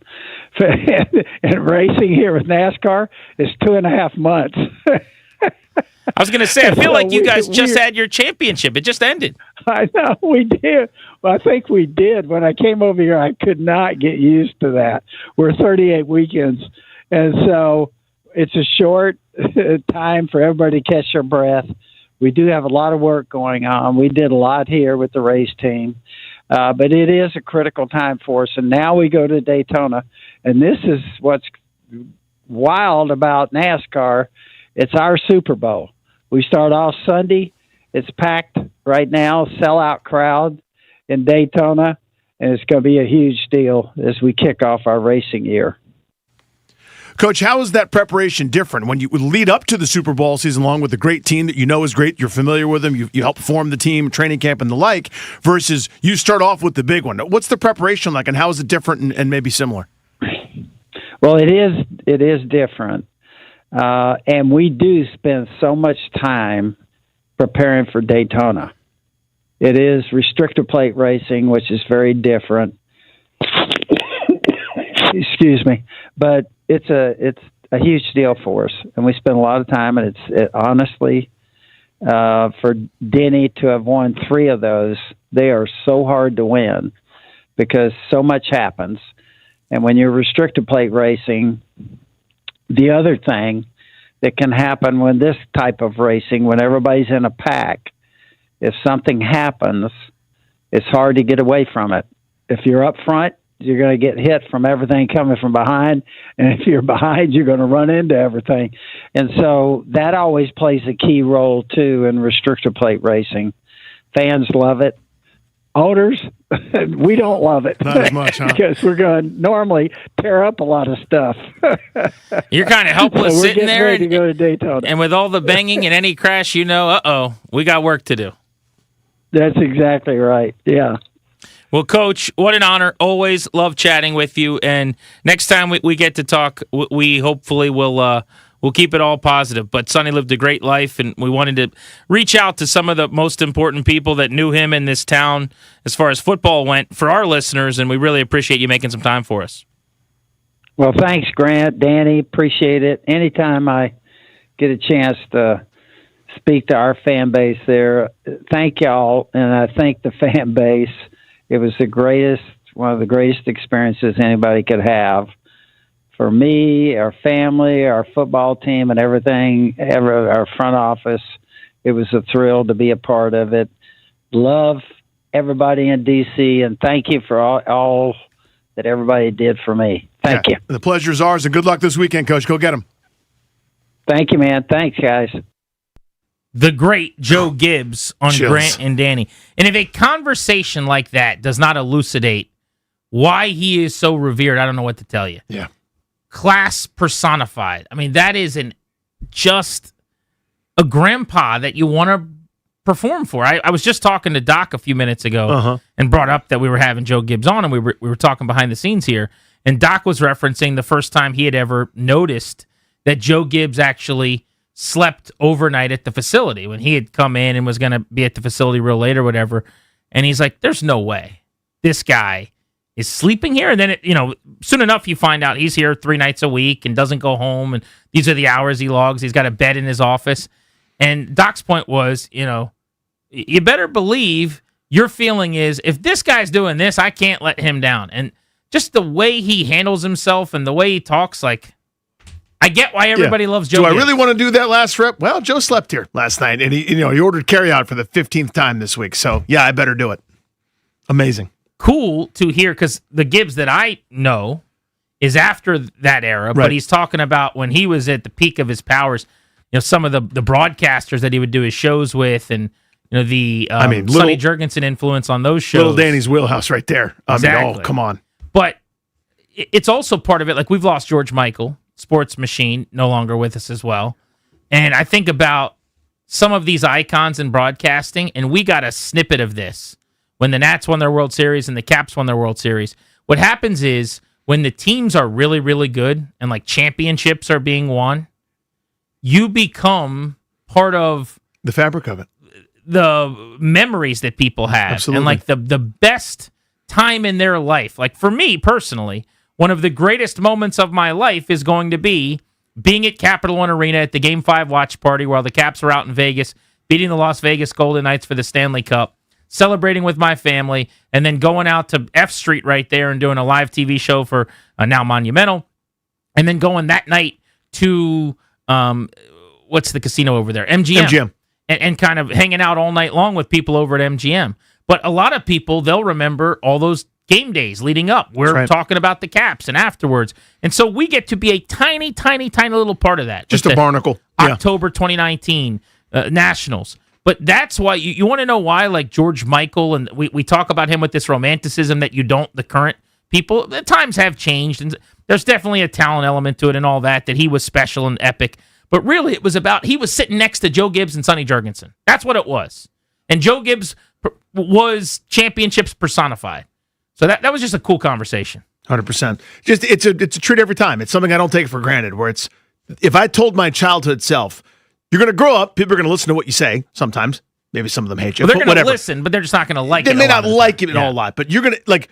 And racing here with NASCAR is 2.5 months. I was going to say, I feel like you guys just had your championship. It just ended. I know, we did. Well, I think we did. When I came over here, I could not get used to that. We're 38 weekends. And so it's a short time for everybody to catch their breath. We do have a lot of work going on. We did a lot here with the race team. But it is a critical time for us. And now we go to Daytona. And this is what's wild about NASCAR. It's our Super Bowl. We start off Sunday. It's packed right now, sellout crowd in Daytona. And it's going to be a huge deal as we kick off our racing year. Coach, how is that preparation different when you lead up to the Super Bowl season along with a great team that you know is great, you're familiar with them, you help form the team, training camp and the like, versus you start off with the big one? What's the preparation like, and how is it different and maybe similar? Well, it is different. And we do spend so much time preparing for Daytona. It is restrictor plate racing, which is very different. Excuse me. But it's a huge deal for us, and we spend a lot of time. And honestly, for Denny to have won 3 of those, they are so hard to win because so much happens. And when you're restricted plate racing, the other thing that can happen when this type of racing, when everybody's in a pack, if something happens, it's hard to get away from it. If you're up front, you're going to get hit from everything coming from behind. And if you're behind, you're going to run into everything. And so that always plays a key role, too, in restrictor plate racing. Fans love it. Owners, we don't love it. Not as much, huh? Because we're going to normally tear up a lot of stuff. You're kind of helpless so sitting there. To go to Daytona. And with all the banging and any crash, we got work to do. That's exactly right. Yeah. Well, Coach, what an honor. Always love chatting with you. And next time we get to talk, we hopefully will keep it all positive. But Sonny lived a great life, and we wanted to reach out to some of the most important people that knew him in this town as far as football went for our listeners, and we really appreciate you making some time for us. Well, thanks, Grant, Danny. Appreciate it. Anytime I get a chance to speak to our fan base there, thank y'all, and I thank the fan base. It was one of the greatest experiences anybody could have. For me, our family, our football team, and everything, our front office, it was a thrill to be a part of it. Love everybody in D.C., and thank you for all that everybody did for me. Thank you. The pleasure's ours, and good luck this weekend, Coach. Go get them. Thank you, man. Thanks, guys. The great Joe Gibbs on Chills. Grant and Danny. And if a conversation like that does not elucidate why he is so revered, I don't know what to tell you. Yeah. Class personified. I mean, that is just a grandpa that you want to perform for. I was just talking to Doc a few minutes ago and brought up that we were having Joe Gibbs on, and we were talking behind the scenes here. And Doc was referencing the first time he had ever noticed that Joe Gibbs actually slept overnight at the facility when he had come in and was going to be at the facility real late or whatever. And he's like, there's no way this guy is sleeping here. And then, soon enough, you find out he's here 3 nights a week and doesn't go home. And these are the hours he logs. He's got a bed in his office. And Doc's point was, you better believe your feeling is, if this guy's doing this, I can't let him down. And just the way he handles himself and the way he talks, like, I get why everybody loves Joe Do I Gibbs. really want to do that last rep? Well, Joe slept here last night, and he ordered carryout for the 15th time this week. So, yeah, I better do it. Amazing. Cool to hear, because the Gibbs that I know is after that era, Right. but he's talking about when he was at the peak of his powers, some of the broadcasters that he would do his shows with, and the Sonny Jurgensen influence on those shows. Little Danny's wheelhouse right there. Exactly. Come on. But it's also part of it. Like, we've lost George Michael, sports machine, no longer with us as well. And I think about some of these icons in broadcasting, and we got a snippet of this when the Nats won their World Series and the Caps won their World Series. What happens is when the teams are really, really good and like championships are being won, you become part of the fabric of it, the memories that people have. Absolutely. And like the best time in their life. Like, for me personally, one of the greatest moments of my life is going to be being at Capital One Arena at the Game 5 watch party while the Caps are out in Vegas, beating the Las Vegas Golden Knights for the Stanley Cup, celebrating with my family, and then going out to F Street right there and doing a live TV show for Now Monumental, and then going that night to, what's the casino over there? MGM. And kind of hanging out all night long with people over at MGM. But a lot of people, they'll remember all those game days leading up. We're talking about the Caps and afterwards. And so we get to be a tiny, tiny, tiny little part of that. Just a barnacle. October 2019 Nationals. But that's why, you want to know why, like George Michael, and we talk about him with this romanticism that you don't, the current people. The times have changed, and there's definitely a talent element to it and all that he was special and epic. But really, it was about, he was sitting next to Joe Gibbs and Sonny Jurgensen. That's what it was. And Joe Gibbs was championships personified. So that was just a cool conversation. 100%. Just it's a treat every time. It's something I don't take for granted. Where it's, if I told my childhood self, you're going to grow up, people are going to listen to what you say. Sometimes, maybe some of them hate you. Well, they're going to whatever. listen, but they're just not going to like They it. may not like it a lot, but you're going to like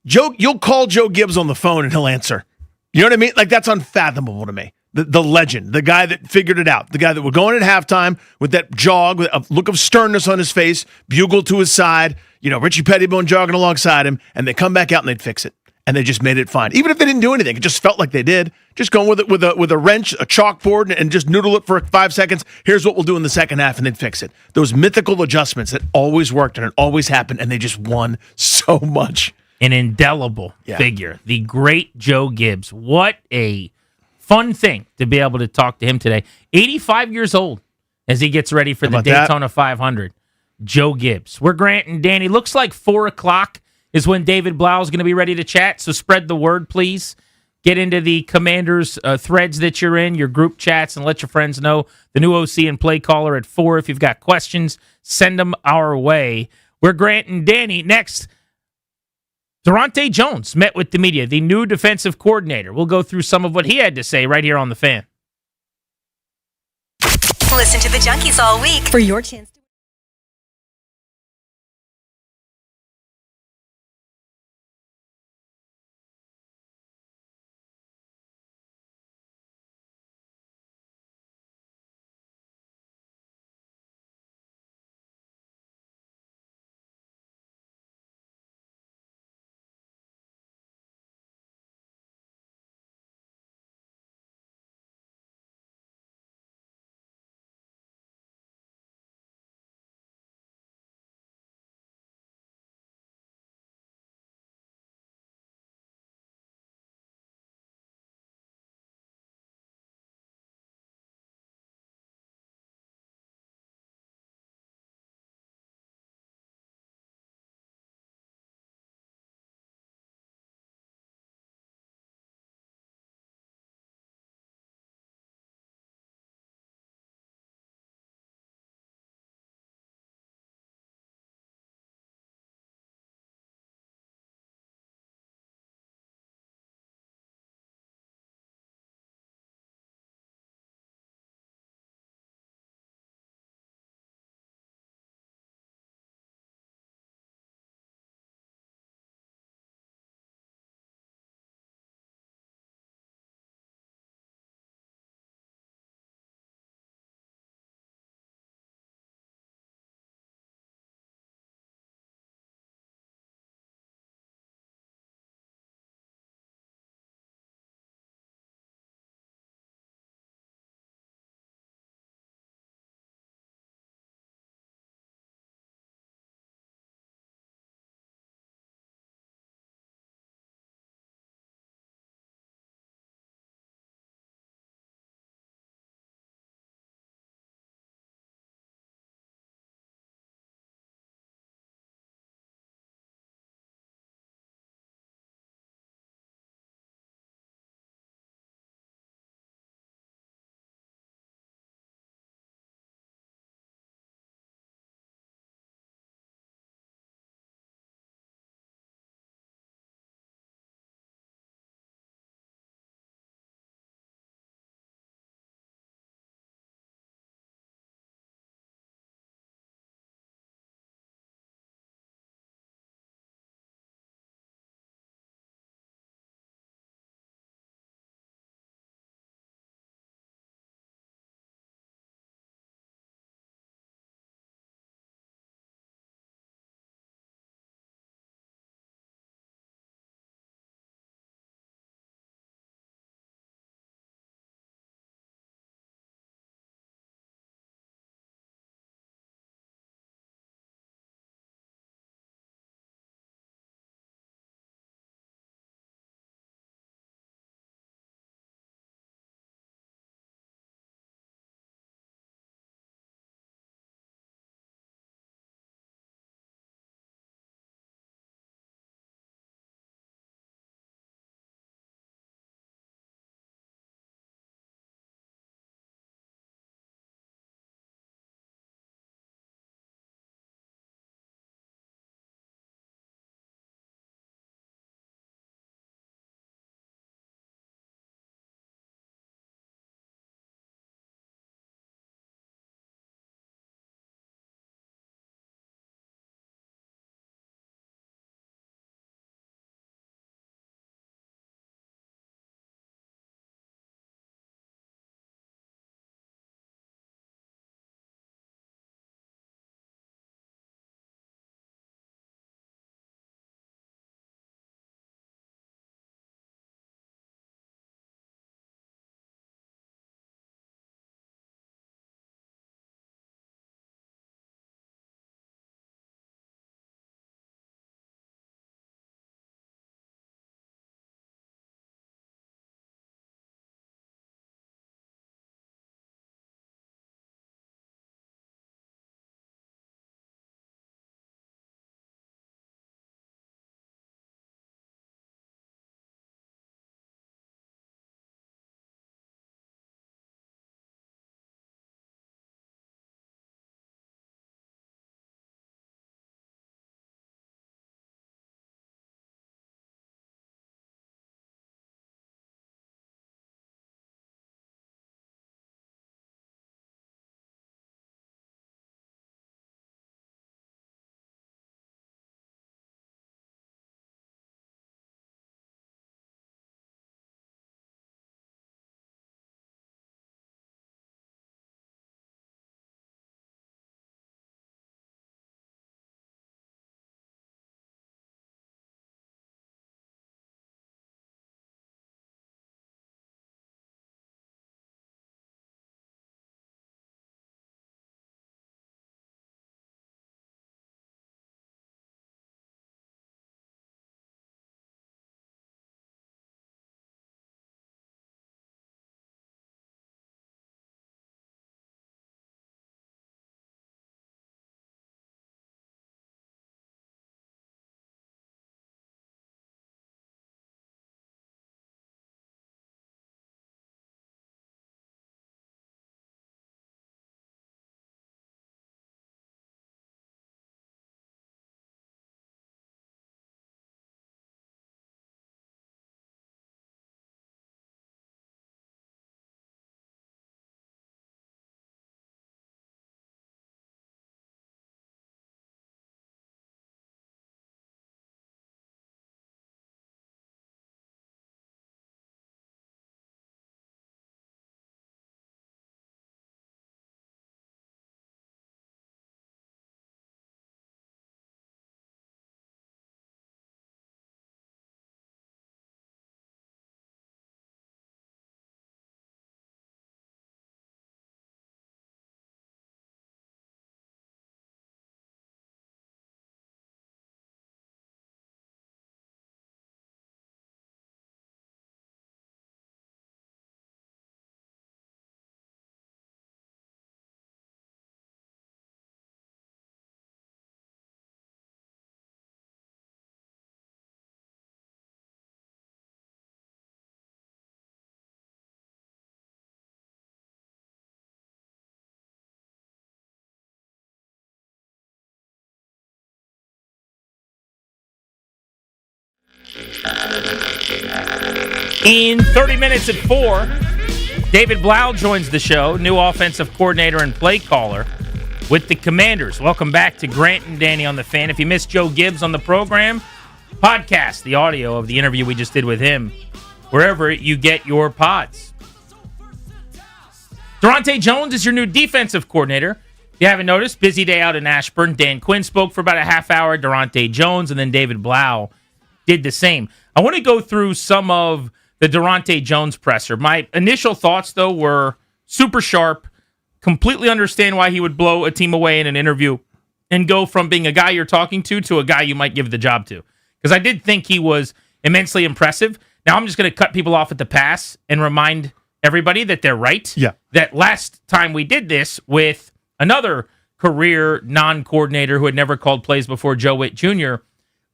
Joe. You'll call Joe Gibbs on the phone and he'll answer. You know what I mean? Like, that's unfathomable to me. The legend, the guy that figured it out, the guy that would go in at halftime with that jog, with a look of sternness on his face, bugle to his side, Richie Pettibone jogging alongside him, and they come back out and they'd fix it. And they just made it fine. Even if they didn't do anything, it just felt like they did. Just going with it with a wrench, a chalkboard, and just noodle it for 5 seconds. Here's what we'll do in the second half, and they'd fix it. Those mythical adjustments that always worked and it always happened, and they just won so much. An indelible figure, the great Joe Gibbs. What a fun thing to be able to talk to him today. 85 years old as he gets ready for the Daytona 500. Joe Gibbs. We're Grant and Danny. Looks like 4 o'clock is when David Blau is going to be ready to chat, so spread the word, please. Get into the Commanders threads that you're in, your group chats, and let your friends know. The new OC and play caller at 4. If you've got questions, send them our way. We're Grant and Danny. Next, Durante Jones met with the media, the new defensive coordinator. We'll go through some of what he had to say right here on The Fan. Listen to the Junkies all week for your chance to In 30 minutes at 4, David Blau joins the show, new offensive coordinator and play caller with the Commanders. Welcome back to Grant and Danny on the Fan. If you missed Joe Gibbs on the program, podcast the audio of the interview we just did with him wherever you get your pods. Durante Jones is your new defensive coordinator. If you haven't noticed, busy day out in Ashburn. Dan Quinn spoke for about a half hour. Durante Jones and then David Blau did the same. I want to go through some of the Durante Jones presser. My initial thoughts, though, were super sharp. Completely understand why he would blow a team away in an interview and go from being a guy you're talking to a guy you might give the job to. Because I did think he was immensely impressive. Now I'm just going to cut people off at the pass and remind everybody that they're right. Yeah. That last time we did this with another career non-coordinator who had never called plays before, Joe Witt Jr.,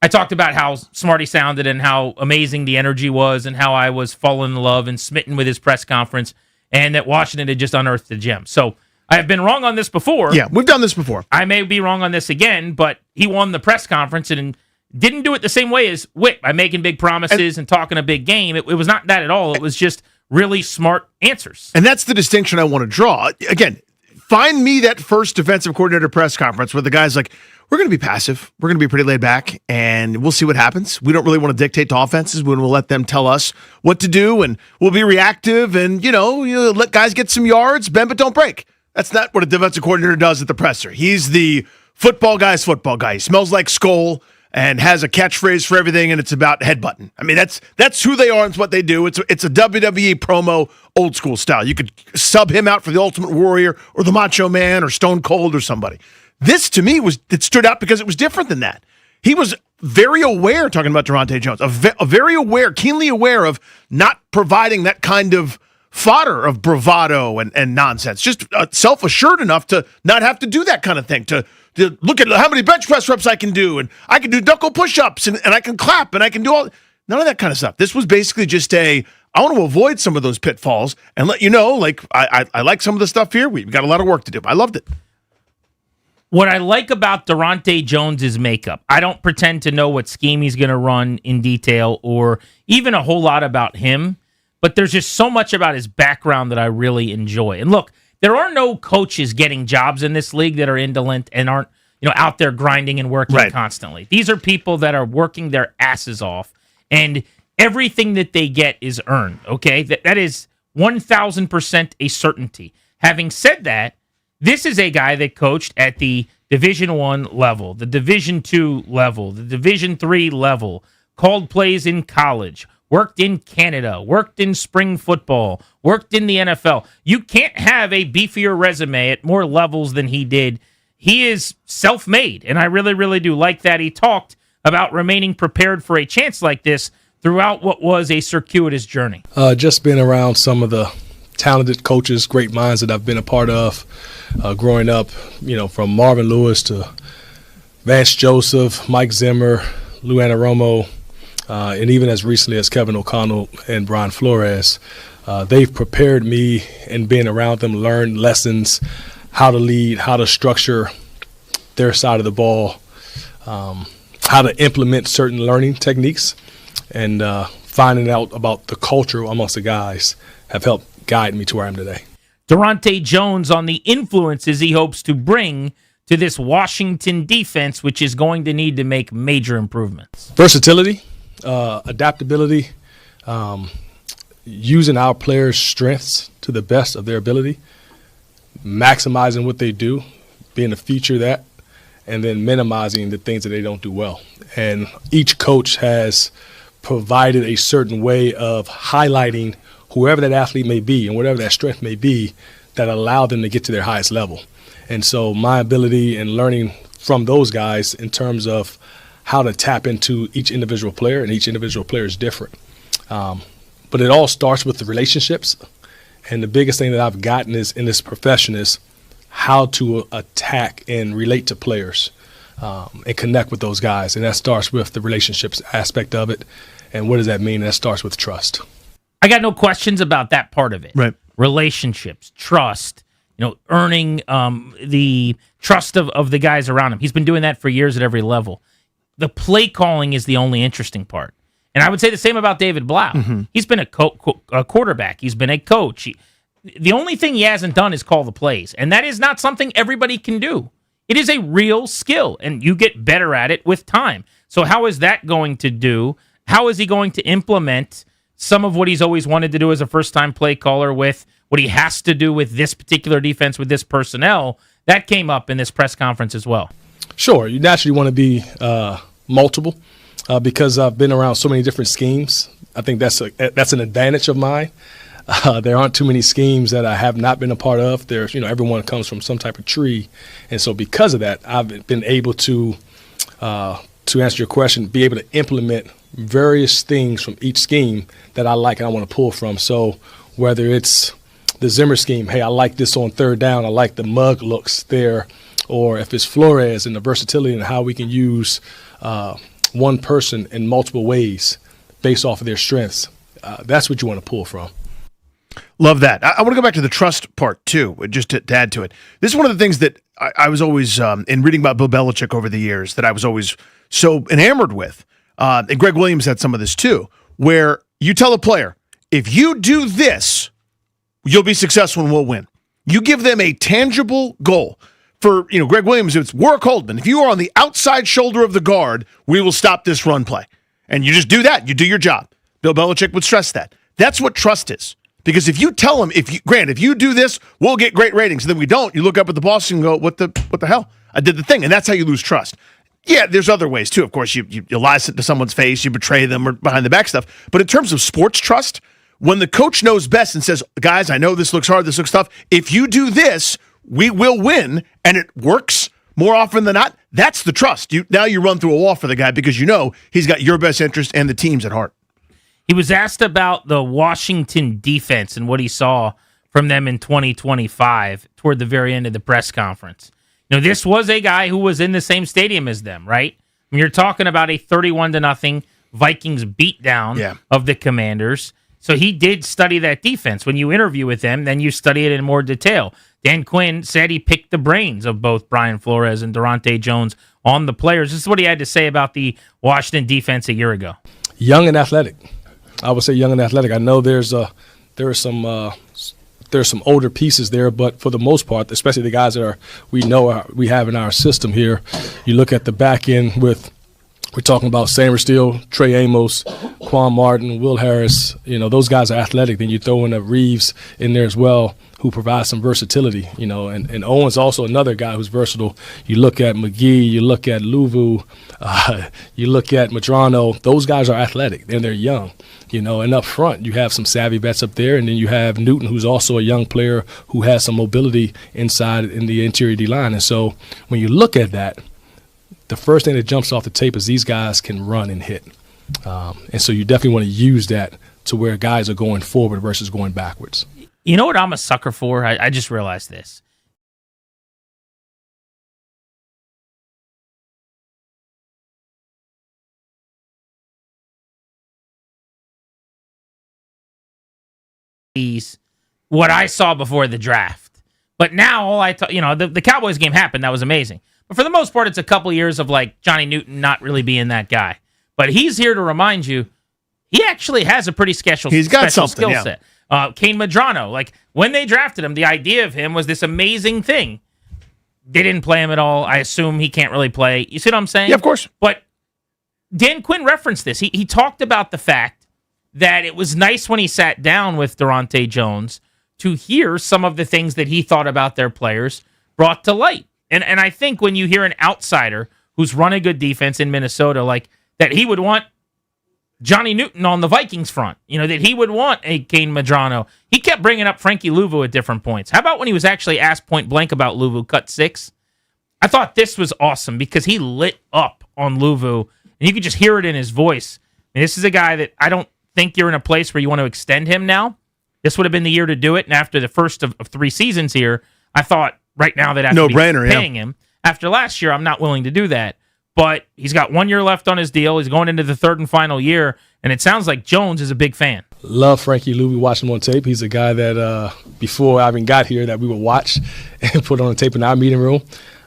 I talked about how smart he sounded and how amazing the energy was and how I was falling in love and smitten with his press conference and that Washington had just unearthed the gem. So I have been wrong on this before. Yeah, we've done this before. I may be wrong on this again, but he won the press conference and didn't do it the same way as Witt by making big promises and talking a big game. It was not that at all. It was just really smart answers. And that's the distinction I want to draw. Again, find me that first defensive coordinator press conference where the guy's like, we're going to be passive. We're going to be pretty laid back, and we'll see what happens. We don't really want to dictate to offenses when we'll let them tell us what to do, and we'll be reactive, and, you let guys get some yards, bend but don't break. That's not what a defensive coordinator does at the presser. He's the football guy's football guy. He smells like Skol and has a catchphrase for everything, and it's about headbutting. I mean, that's who they are and it's what they do. It's a WWE promo, old school style. You could sub him out for the Ultimate Warrior or the Macho Man or Stone Cold or somebody. This, to me, it stood out because it was different than that. He was very aware, talking about Durante Jones, very aware, keenly aware of not providing that kind of fodder of bravado and nonsense. Just self-assured enough to not have to do that kind of thing, to look at how many bench press reps I can do, and I can do knuckle push-ups, and I can clap, and I can do all... None of that kind of stuff. This was basically just I want to avoid some of those pitfalls and let you know, like, I like some of the stuff here. We've got a lot of work to do. I loved it. What I like about Durante Jones's makeup, I don't pretend to know what scheme he's going to run in detail or even a whole lot about him, but there's just so much about his background that I really enjoy. And look, there are no coaches getting jobs in this league that are indolent and aren't, out there grinding and working constantly. These are people that are working their asses off, and everything that they get is earned, okay? That is 1,000% a certainty. Having said that, this is a guy that coached at the Division I level, the Division II level, the Division III level, called plays in college, worked in Canada, worked in spring football, worked in the NFL. You can't have a beefier resume at more levels than he did. He is self-made, and I really, really do like that. He talked about remaining prepared for a chance like this throughout what was a circuitous journey. Just being around some of the talented coaches, great minds that I've been a part of growing up, from Marvin Lewis to Vance Joseph, Mike Zimmer, Lou Anaromo, and even as recently as Kevin O'Connell and Brian Flores. They've prepared me, and being around them, learned lessons, how to lead, how to structure their side of the ball, how to implement certain learning techniques, and finding out about the culture amongst the guys have helped guide me to where I am today. Durante Jones on the influences he hopes to bring to this Washington defense, which is going to need to make major improvements. Versatility, adaptability, using our players' strengths to the best of their ability, maximizing what they do, being a feature of that, and then minimizing the things that they don't do well. And each coach has provided a certain way of highlighting whoever that athlete may be and whatever that strength may be that allow them to get to their highest level. And so my ability and learning from those guys in terms of how to tap into each individual player, and each individual player is different. But it all starts with the relationships. And the biggest thing that I've gotten is in this profession is how to attack and relate to players and connect with those guys. And that starts with the relationships aspect of it. And what does that mean? That starts with trust. I got no questions about that part of it. Right. Relationships, trust, earning the trust of the guys around him. He's been doing that for years at every level. The play calling is the only interesting part. And I would say the same about David Blau. He's been a quarterback. He's been a coach. The only thing he hasn't done is call the plays, and that is not something everybody can do. It is a real skill, and you get better at it with time. So how is that going to do? How is he going to implement some of what he's always wanted to do as a first-time play caller with what he has to do with this particular defense, with this personnel? That came up in this press conference as well. Sure. You naturally want to be multiple because I've been around so many different schemes. I think that's an advantage of mine. There aren't too many schemes that I have not been a part of. There's, everyone comes from some type of tree. And so because of that, I've been able to answer your question, be able to implement various things from each scheme that I like and I want to pull from. So whether it's the Zimmer scheme, hey, I like this on third down, I like the mug looks there, or if it's Flores and the versatility and how we can use one person in multiple ways based off of their strengths, that's what you want to pull from. Love that. I want to go back to the trust part, too, just to add to it. This is one of the things that I was always, in reading about Bill Belichick over the years, that I was always so enamored with. And Greg Williams had some of this, too, where you tell a player, if you do this, you'll be successful and we'll win. You give them a tangible goal. For Greg Williams, it's Warwick Holdman. If you are on the outside shoulder of the guard, we will stop this run play. And you just do that. You do your job. Bill Belichick would stress that. That's what trust is. Because if you tell them, if you do this, we'll get great ratings. And then we don't, you look up at the boss and go, what the hell? I did the thing. And that's how you lose trust. Yeah, there's other ways too. Of course, you lie to someone's face, you betray them, or behind the back stuff. But in terms of sports trust, when the coach knows best and says, guys, I know this looks hard, this looks tough. If you do this, we will win, and it works more often than not, that's the trust. Now you run through a wall for the guy because you know he's got your best interest and the team's at heart. He was asked about the Washington defense and what he saw from them in 2025 toward the very end of the press conference. This was a guy who was in the same stadium as them, right? I mean, you're talking about a 31-0 Vikings beatdown of the Commanders. So he did study that defense. When you interview with them, then you study it in more detail. Dan Quinn said he picked the brains of both Brian Flores and Durante Jones on the players. This is what he had to say about the Washington defense a year ago. Young and athletic. I would say young and athletic. I know there are some older pieces there, but for the most part, especially the guys that we have in our system here, you look at the back end with. We're talking about Samer Steele, Trey Amos, Quan Martin, Will Harris. Those guys are athletic. Then you throw in a Reeves in there as well, who provides some versatility. And Owen's also another guy who's versatile. You look at McGee, you look at Luvu, you look at Madrano. Those guys are athletic, and they're young. And up front, you have some savvy bets up there, and then you have Newton, who's also a young player who has some mobility inside in the interior D-line. And so when you look at that, the first thing that jumps off the tape is these guys can run and hit. And so you definitely want to use that to where guys are going forward versus going backwards. You know what I'm a sucker for? I just realized this. What I saw before the draft. But now the Cowboys game happened. That was amazing. But for the most part, it's a couple years of Johnny Newton not really being that guy. But he's here to remind you, he actually has a pretty special skill set. Kane Madrano, when they drafted him, the idea of him was this amazing thing. They didn't play him at all. I assume he can't really play. You see what I'm saying? Yeah, of course. But Dan Quinn referenced this. He talked about the fact that it was nice when he sat down with Durante Jones to hear some of the things that he thought about their players brought to light. And I think when you hear an outsider who's run a good defense in Minnesota, that he would want Johnny Newton on the Vikings front, that he would want a Kane Madrano. He kept bringing up Frankie Luvu at different points. How about when he was actually asked point blank about Luvu, cut 6? I thought this was awesome because he lit up on Luvu, and you could just hear it in his voice. And this is a guy that I don't think you're in a place where you want to extend him now. This would have been the year to do it, and after the first of 3 seasons here, I thought, right now that after paying him. After last year, I'm not willing to do that. But he's got 1 year left on his deal. He's going into the third and final year, and it sounds like Jones is a big fan. Love Frankie Lou. We watched him on tape. He's a guy that before I even got here that we would watch and put on the tape in our meeting room.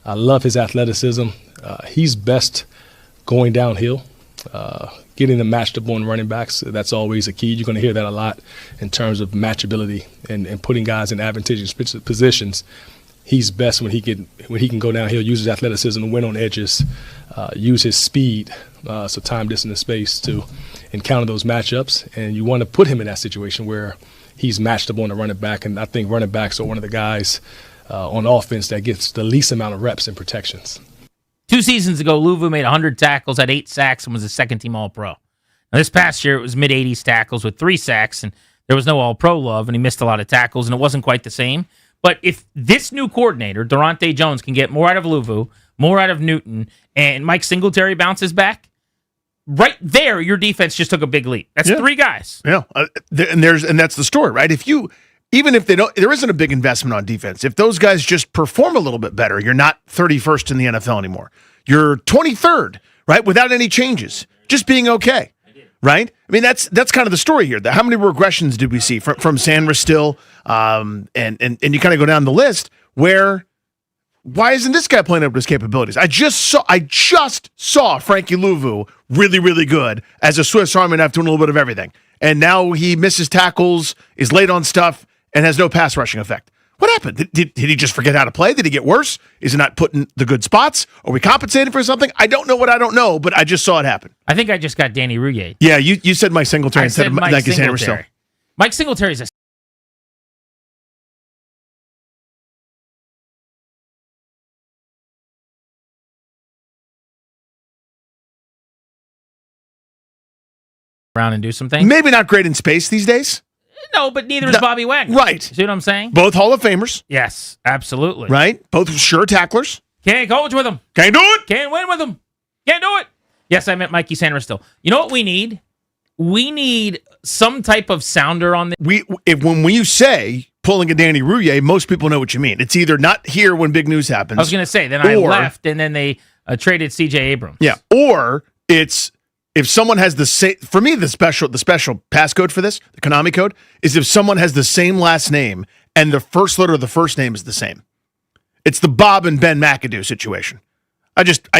I love his athleticism. He's best going downhill. getting them matched up on running backs, that's always a key. You're going to hear that a lot in terms of matchability and putting guys in advantageous positions. He's best when he can go down. He'll use his athleticism to win on edges, use his speed, so time, distance, and space to encounter those matchups. And you want to put him in that situation where he's matched up on the running back. And I think running backs are one of the guys on offense that gets the least amount of reps and protections. 2 seasons ago, Luvu made 100 tackles, had 8 sacks, and was a second-team All-Pro. Now, this past year, it was mid-80s tackles with 3 sacks, and there was no All-Pro love, and he missed a lot of tackles, and it wasn't quite the same. But if this new coordinator, Durante Jones, can get more out of Luvu, more out of Newton, and Mike Singletary bounces back, right there, your defense just took a big leap. That's 3 guys. Yeah, and that's the story, right? Even if they don't, there isn't a big investment on defense. If those guys just perform a little bit better, you're not 31st in the NFL anymore. You're 23rd, right? Without any changes, just being okay, right? I mean, that's kind of the story here. How many regressions did we see from Sandra still? And you kind of go down the list where, why isn't this guy playing up to his capabilities? I just saw Frankie Luvu really, really good as a Swiss Army knife doing a little bit of everything. And now he misses tackles, is late on stuff, and has no pass rushing effect. What happened? Did he just forget how to play? Did he get worse? Is he not putting the good spots? Are we compensating for something? I don't know what I don't know, but I just saw it happen. I think I just got Danny Rouillet. Yeah, you said Mike Singletary instead of Mike Singletary. Mike Singletary's a around and do some things. Maybe not great in space these days. No, but neither is Bobby Wagner. Right. See what I'm saying? Both Hall of Famers. Yes, absolutely. Right? Both sure tacklers. Can't coach with them. Can't do it. Can't win with them. Can't do it. Yes, I meant Mikey Sanders still. You know what we need? We need some type of sounder on the. When you say pulling a Danny Rouillet, most people know what you mean. It's either not here when big news happens. I was going to say, then I left, and then they traded C.J. Abrams. Yeah, or it's if someone has the same. For me, the special passcode for this, the Konami code, is if someone has the same last name and the first letter of the first name is the same. It's the Bob and Ben McAdoo situation.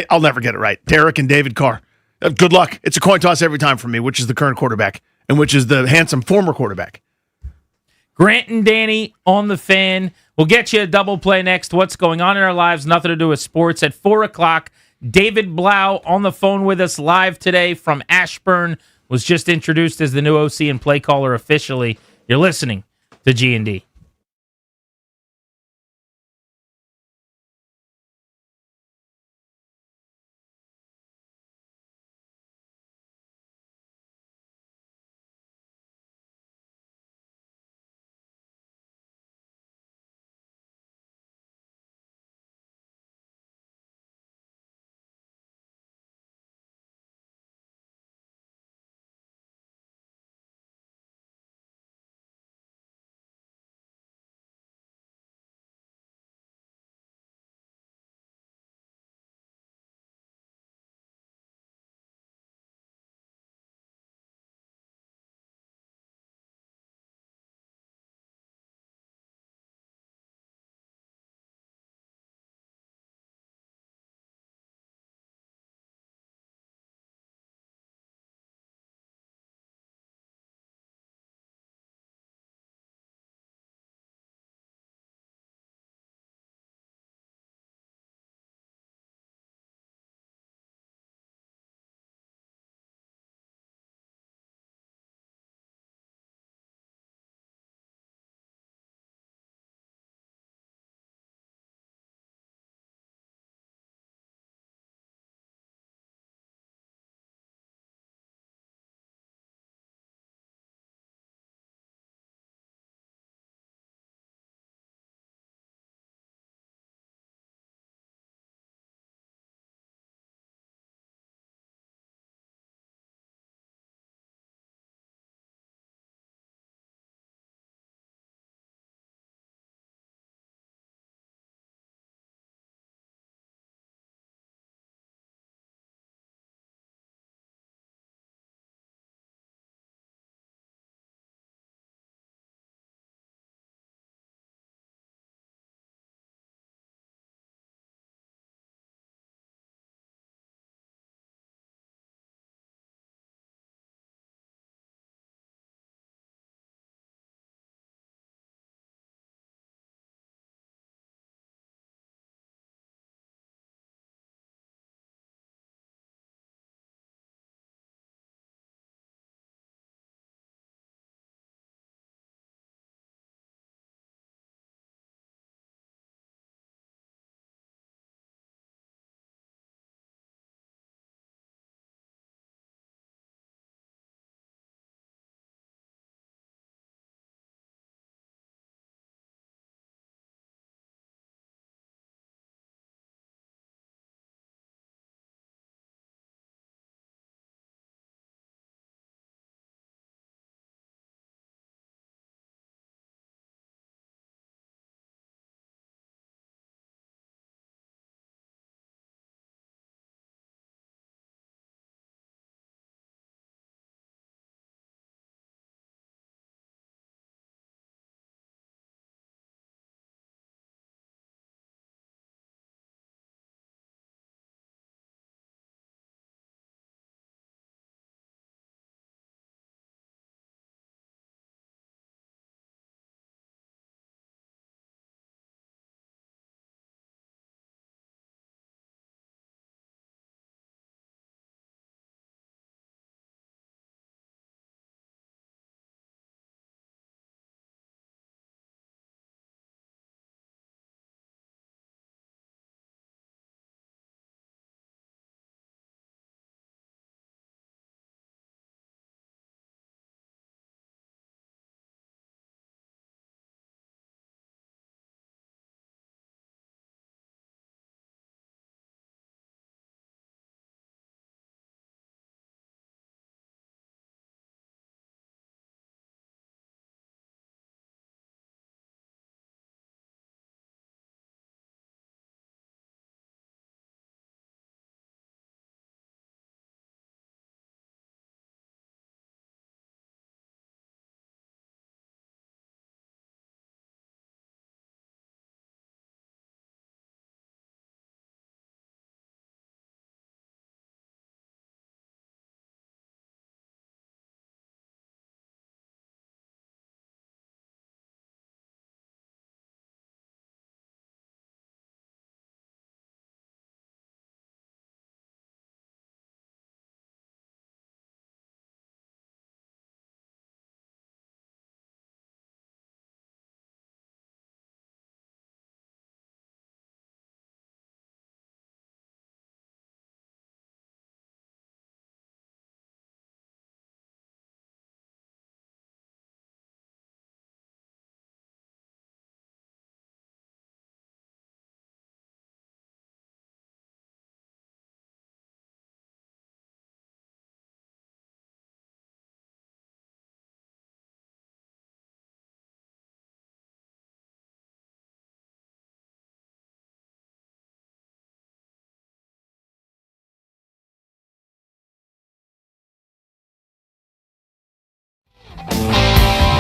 I'll never get it right. Derek and David Carr. Good luck. It's a coin toss every time for me, which is the current quarterback and which is the handsome former quarterback. Grant and Danny on the Fan. We'll get you a double play next. What's going on in our lives? Nothing to do with sports. At 4 o'clock, David Blau on the phone with us live today from Ashburn. Was just introduced as the new OC and play caller officially. You're listening to G&D.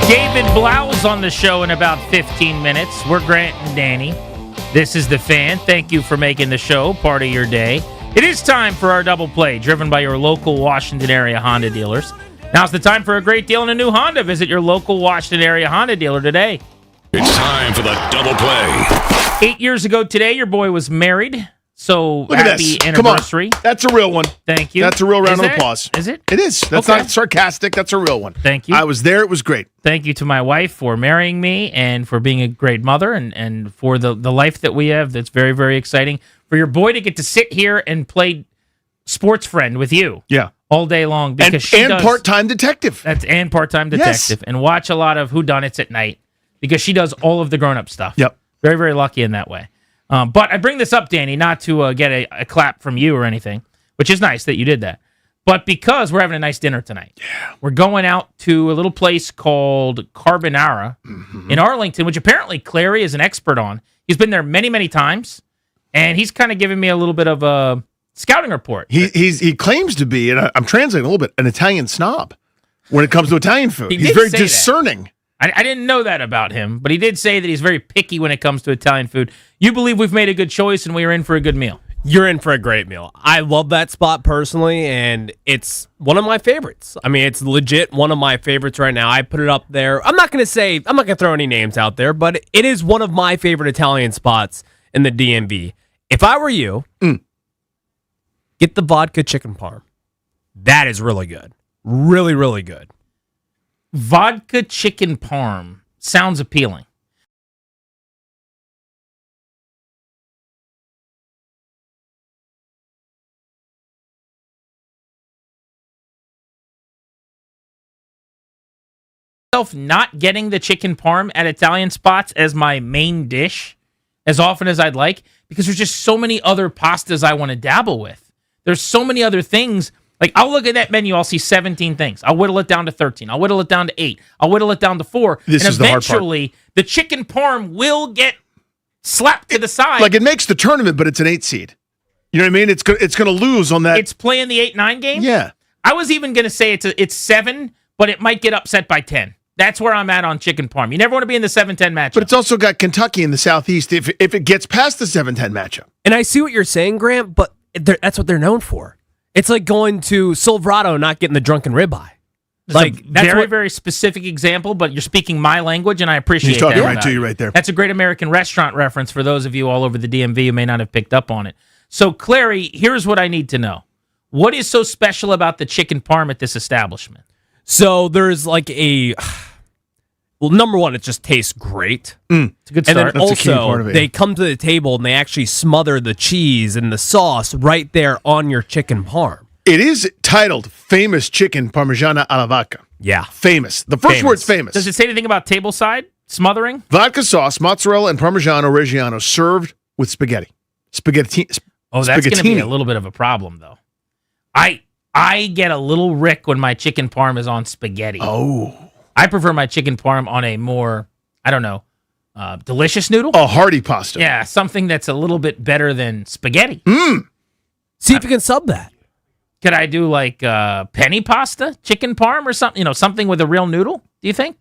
David Blau's on the show in about 15 minutes. We're Grant and Danny. This is The Fan. Thank you for making the show part of your day. It is time for our double play, driven by your local Washington area Honda dealers. Now's the time for a great deal on a new Honda. Visit your local Washington area Honda dealer today. It's time for the double play. 8 years ago today, your boy was married. So Look at happy this. anniversary. Come on. That's a real one. Thank you. That's a real round Is of it? applause. Is it? It is. That's Okay. not sarcastic. That's a real one. Thank you. I was there. It was great. Thank you to my wife for marrying me and for being a great mother and for the life that we have. That's very, very exciting. For your boy to get to sit here and play sports friend with you. Yeah. All day long. Because And, she and does, part-time detective. and part-time Yes. detective. And watch a lot of whodunits at night because she does all of the grown-up stuff. Yep. Very, very lucky in that way. But I bring this up, Danny, not to get a clap from you or anything, which is nice that you did that, but because we're having a nice dinner tonight. Yeah. We're going out to a little place called Carbonara in Arlington, which apparently Clary is an expert on. He's been there many, many times, and he's kind of giving me a little bit of a scouting report. He claims to be, and I'm translating a little bit, an Italian snob when it comes to Italian food. He He's did very say that. discerning. I didn't know that about him, but he did say that he's very picky when it comes to Italian food. You believe we've made a good choice and we are in for a good meal? You're in for a great meal. I love that spot personally, and it's one of my favorites. I mean, it's legit one of my favorites right now. I put it up there. I'm not going to throw any names out there, but it is one of my favorite Italian spots in the DMV. If I were you, get the vodka chicken parm. That is really good. Really, really good. Vodka chicken parm sounds appealing. Not getting the chicken parm at Italian spots as my main dish as often as I'd like because there's just so many other pastas I want to dabble with. There's so many other things. Like, I'll look at that menu, I'll see 17 things. I'll whittle it down to 13. I'll whittle it down to 8. I'll whittle it down to 4. This and is the hard part. eventually, the chicken parm will get slapped to the side. Like, it makes the tournament, but it's an 8 seed. You know what I mean? It's going to lose on that. It's playing the 8-9 game? Yeah. I was even going to say it's 7, but it might get upset by 10. That's where I'm at on chicken parm. You never want to be in the 7-10 matchup. But it's also got Kentucky in the Southeast if it gets past the 7-10 matchup. And I see what you're saying, Grant, but that's what they're known for. It's like going to Silverado and not getting the drunken ribeye. Like, that's very, very specific example, but you're speaking my language, and I appreciate He's talking that. right to you right there. That's a great American restaurant reference for those of you all over the DMV who may not have picked up on it. So, Clary, here's what I need to know. What is so special about the chicken parm at this establishment? So there's like well, number one, it just tastes great. It's a good And start. then also, they come to the table and they actually smother the cheese and the sauce right there on your chicken parm. It is titled Famous Chicken Parmigiana alla Vodka. Yeah. Famous. The first word's famous. Does it say anything about tableside smothering? Vodka sauce, mozzarella, and Parmigiano Reggiano served with spaghetti. Oh, that's going to be a little bit of a problem, though. I get a little rick when my chicken parm is on spaghetti. Oh. I prefer my chicken parm on a more, I don't know, delicious noodle. A hearty pasta. Yeah, something that's a little bit better than spaghetti. See if you can sub that. Could I do like penny pasta, chicken parm, or something? You know, something with a real noodle. Do you think?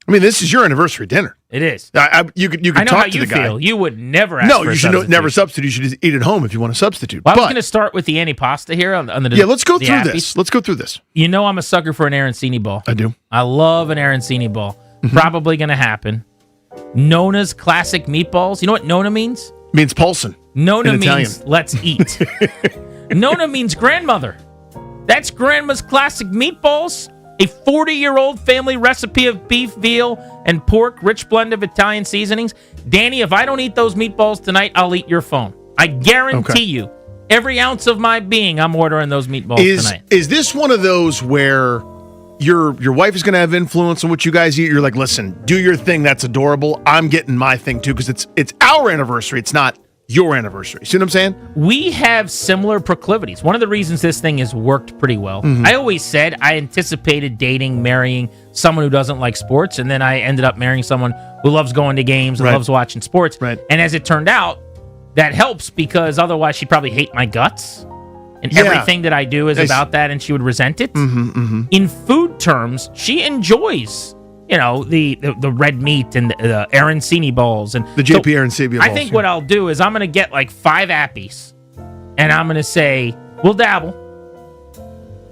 I mean, this is your anniversary dinner. It is. You could I know talk how to you the guy. feel. You would never ask No, for a you should substitute. never substitute. You should just eat at home if you want to substitute. Well, I was But- going to start with the antipasta here on the yeah, let's go the through Appies. this. Let's go through this. You know I'm a sucker for an arancini ball. I do. I love an arancini ball. Mm-hmm. Probably going to happen. Nona's classic meatballs. You know what Nona means? Means Paulson. Nona in means Italian. let's eat. Nona means grandmother. That's grandma's classic meatballs. A 40-year-old family recipe of beef, veal, and pork, rich blend of Italian seasonings. Danny, if I don't eat those meatballs tonight, I'll eat your phone. I guarantee you, every ounce of my being, I'm ordering those meatballs tonight. Is this one of those where your wife is going to have influence on what you guys eat? You're like, listen, do your thing. That's adorable. I'm getting my thing too because it's our anniversary. It's not your anniversary. See what I'm saying? We have similar proclivities. One of the reasons this thing has worked pretty well. Mhm. I always said I anticipated dating, marrying someone who doesn't like sports, and then I ended up marrying someone who loves going to games and Right. loves watching sports. Right. And as it turned out, that helps because otherwise she'd probably hate my guts. And Yeah. everything that I do is Nice. about that, and she would resent it. Mm-hmm. In food terms, she enjoys the red meat and the arancini balls and The JP Arancibia I balls, think yeah. what I'll do is I'm going to get like 5 appies, and I'm going to say we'll dabble.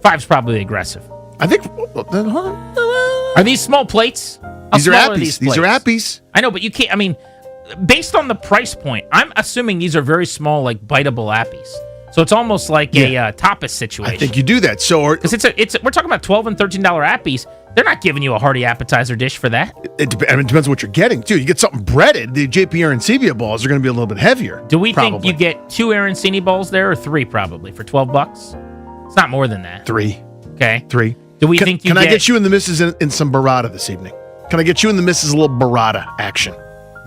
5's probably aggressive. I think. Are these small plates? How These are small appies. These are plates? appies. I know, but you can't. I mean, based on the price point, I'm assuming these are very small, like biteable appies. So it's almost like a tapas situation. I think you do that. So, because we're talking about $12 and $13 appies. They're not giving you a hearty appetizer dish for that. It depends on what you're getting, too. You get something breaded, the JP Arancibia balls are going to be a little bit heavier. Do we think probably. you get 2 arancini balls there, or 3 probably for $12? It's not more than that. 3. Okay. 3. Do we think you Can I get- get you and the missus in some burrata this evening? Can I get you and the missus a little burrata action?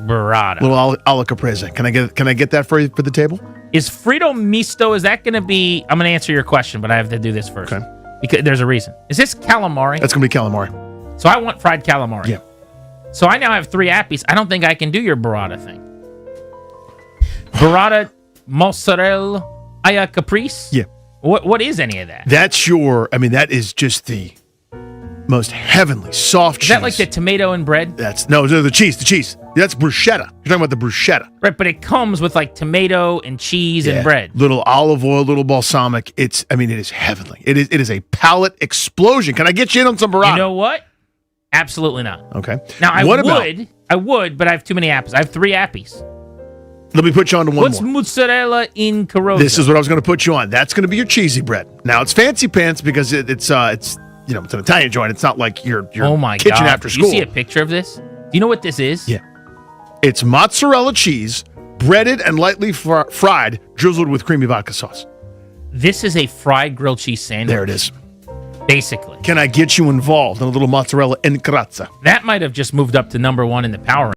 Burrata. Little alla caprese. Can I get that for you for the table? Is Frito Misto, is that going to be... I'm going to answer your question, but I have to do this first. Okay. Because there's a reason. Is this calamari? That's going to be calamari. So I want fried calamari. Yeah. So I now have 3 appies. I don't think I can do your burrata thing. Burrata, mozzarella, alla caprese? Yeah. What is any of that? That's that is just the most heavenly, soft cheese. Is that like the tomato and bread? No, the cheese. That's bruschetta. You're talking about the bruschetta. Right, but it comes with like tomato and cheese and bread. Little olive oil, little balsamic. It is heavenly. It is a palate explosion. Can I get you in on some burrata? You know what? Absolutely not. Okay. Now I What would, but I have too many appies. I have 3 appies. Let me put you on to one What's more. mozzarella in Carosa? This is what I was going to put you on. That's going to be your cheesy bread. Now it's fancy pants because it's an Italian joint. It's not like your oh my kitchen God. after school. You see a picture of this? Do you know what this is? Yeah. It's mozzarella cheese, breaded and lightly fried, drizzled with creamy vodka sauce. This is a fried grilled cheese sandwich. There it is. Basically. Can I get you involved in a little mozzarella in grazza? That might have just moved up to number 1 in the power.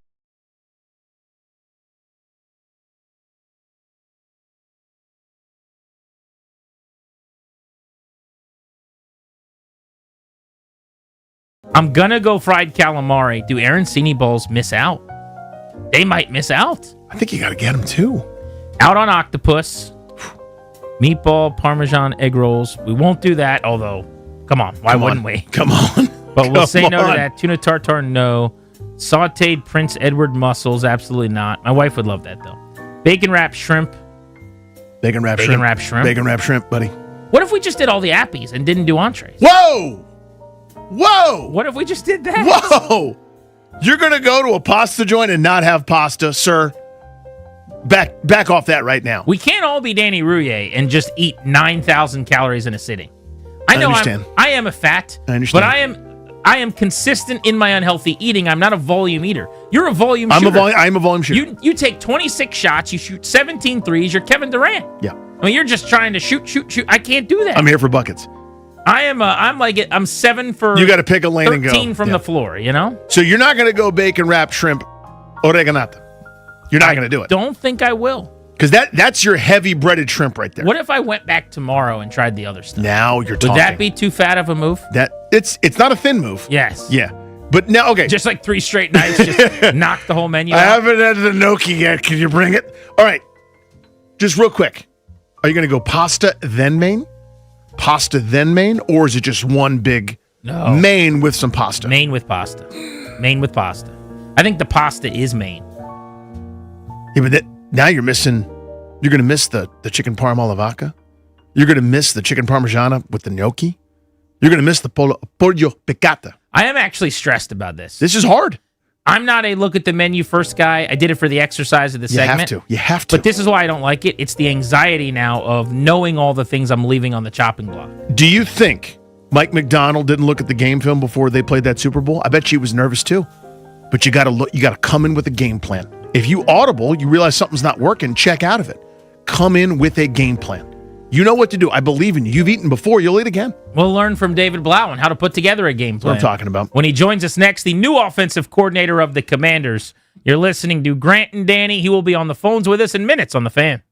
I'm gonna go fried calamari. Do arancini balls miss out? They might miss out. I think you got to get them too. Out on octopus, meatball, parmesan, egg rolls. We won't do that. Although, come on, why wouldn't we? Come on. But we'll Come say no to on. that. Tuna tartare, no. Sautéed Prince Edward mussels, absolutely not. My wife would love that though. Bacon wrapped shrimp. Bacon wrapped Bacon wrapped shrimp. Bacon wrapped shrimp, buddy. What if we just did all the appies and didn't do entrees? Whoa! Whoa! What if we just did that? Whoa! You're going to go to a pasta joint and not have pasta, sir? Back off that right now. We can't all be Danny Rouillet and just eat 9,000 calories in a sitting. I know understand. I am a fat, I understand. but I am consistent in my unhealthy eating. I'm not a volume eater. You're a volume shooter. I'm a volume shooter. You take 26 shots, you shoot 17 threes, you're Kevin Durant. Yeah. I mean, you're just trying to shoot. I can't do that. I'm here for buckets. I'm 7 for You got to pick a lane and go. 13 from the floor, you know? So you're not going to go bacon wrapped shrimp oreganata. You're not going to do it. Don't think I will. Because that's your heavy breaded shrimp right there. What if I went back tomorrow and tried the other stuff? Now you're talking. Would that be too fat of a move? It's not a thin move. Yes. Yeah. But now, okay. Just like 3 straight nights, just knock the whole menu I out. haven't had the gnocchi yet. Can you bring it? All right. Just real quick. Are you going to go pasta then main? Pasta then main? Or is it just one big main with some pasta? Main with pasta. Main with pasta. I think the pasta is main. Yeah, but now you're going to miss the chicken parm alla vodka. You're going to miss the chicken parmigiana with the gnocchi. You're going to miss the pollo piccata. I am actually stressed about this. This is hard. I'm not a look at the menu first guy. I did it for the exercise of the segment. You have to. But this is why I don't like it. It's the anxiety now of knowing all the things I'm leaving on the chopping block. Do you think Mike McDonald didn't look at the game film before they played that Super Bowl? I bet you he was nervous too. But you got to come in with a game plan. If you audible, you realize something's not working, check out of it. Come in with a game plan. You know what to do. I believe in you. You've eaten before. You'll eat again. We'll learn from David Blau on how to put together a game plan. That's what I'm talking about. When he joins us next, the new offensive coordinator of the Commanders. You're listening to Grant and Danny. He will be on the phones with us in minutes on The Fan.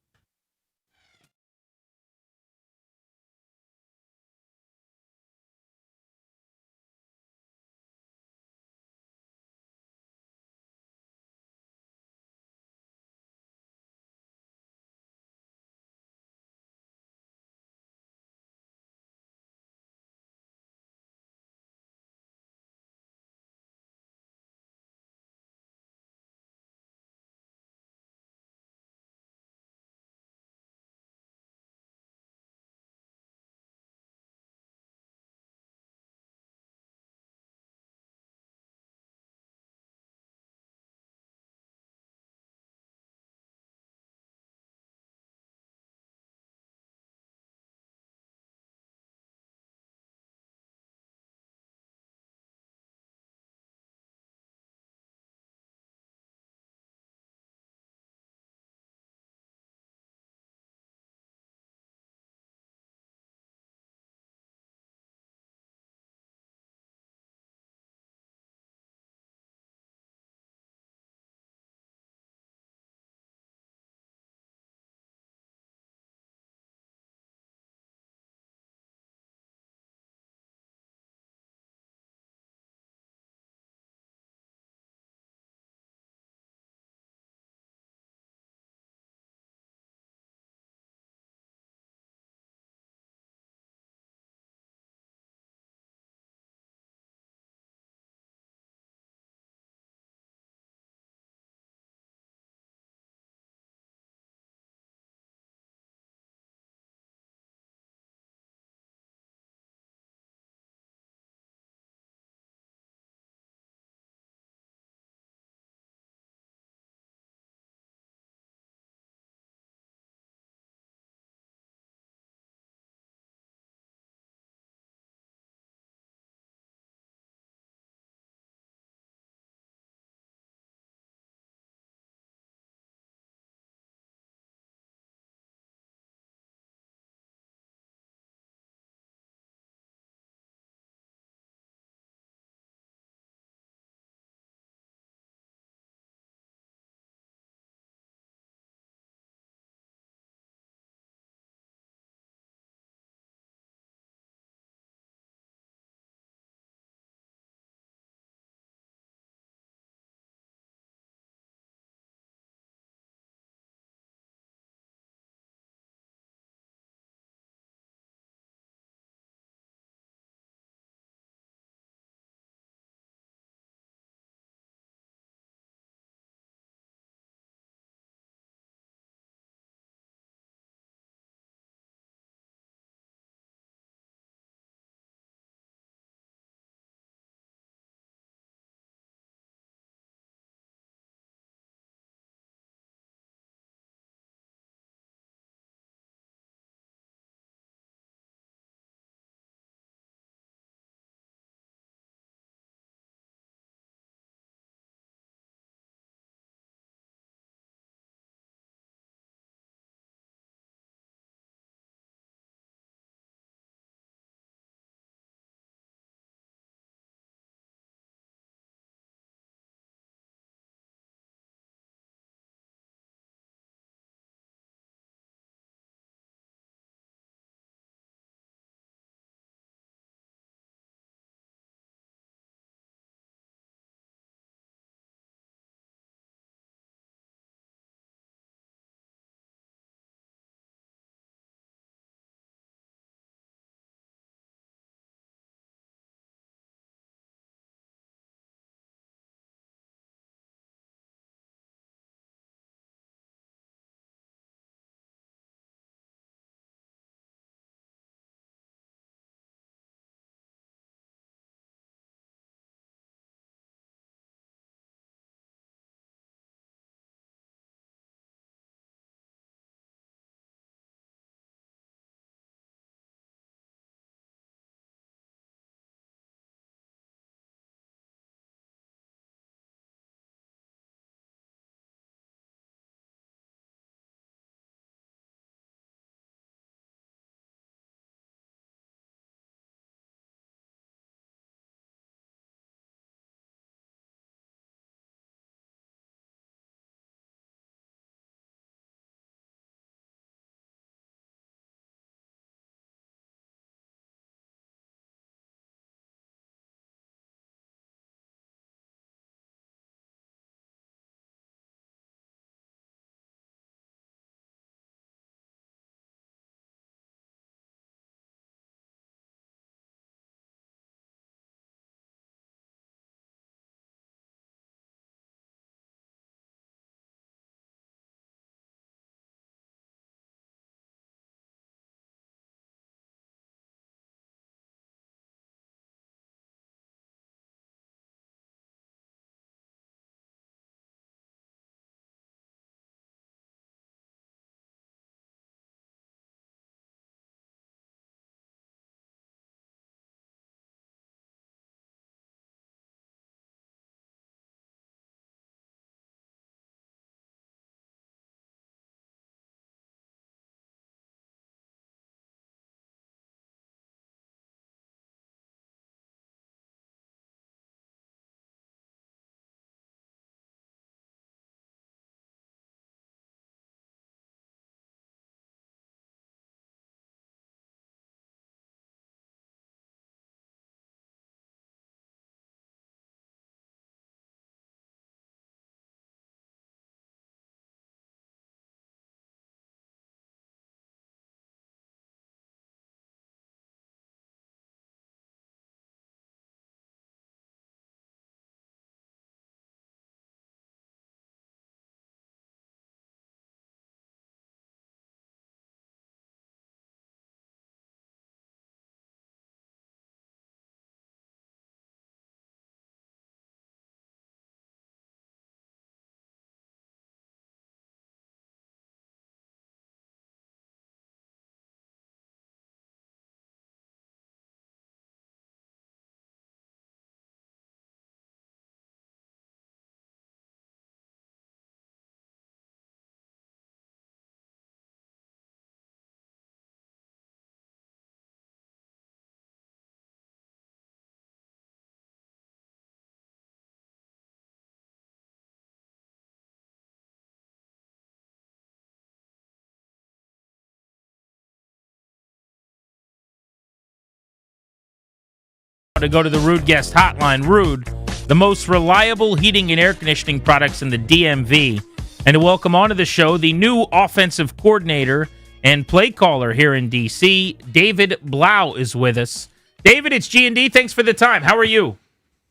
to go to the Rude Guest Hotline. Rude, the most reliable heating and air conditioning products in the DMV. And to welcome onto the show the new offensive coordinator and play caller here in D.C., David Blau is with us. David, it's G&D. Thanks for the time. How are you?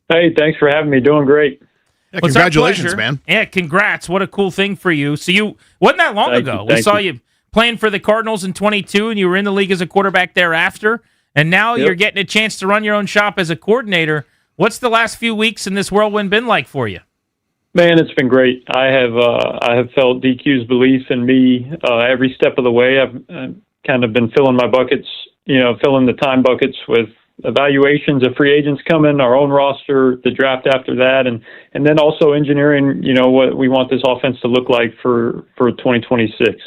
Hey, thanks for having me. Doing great. Yeah, congratulations, man. Yeah, congrats. What a cool thing for you. So you wasn't that long ago. We saw you playing for the Cardinals in 22, and you were in the league as a quarterback thereafter. And now you're getting a chance to run your own shop as a coordinator. What's the last few weeks in this whirlwind been like for you? Man, it's been great. I have felt DQ's belief in me every step of the way. I've kind of been filling my buckets, filling the time buckets with evaluations of free agents coming, our own roster, the draft after that, and then also engineering, what we want this offense to look like for 2026.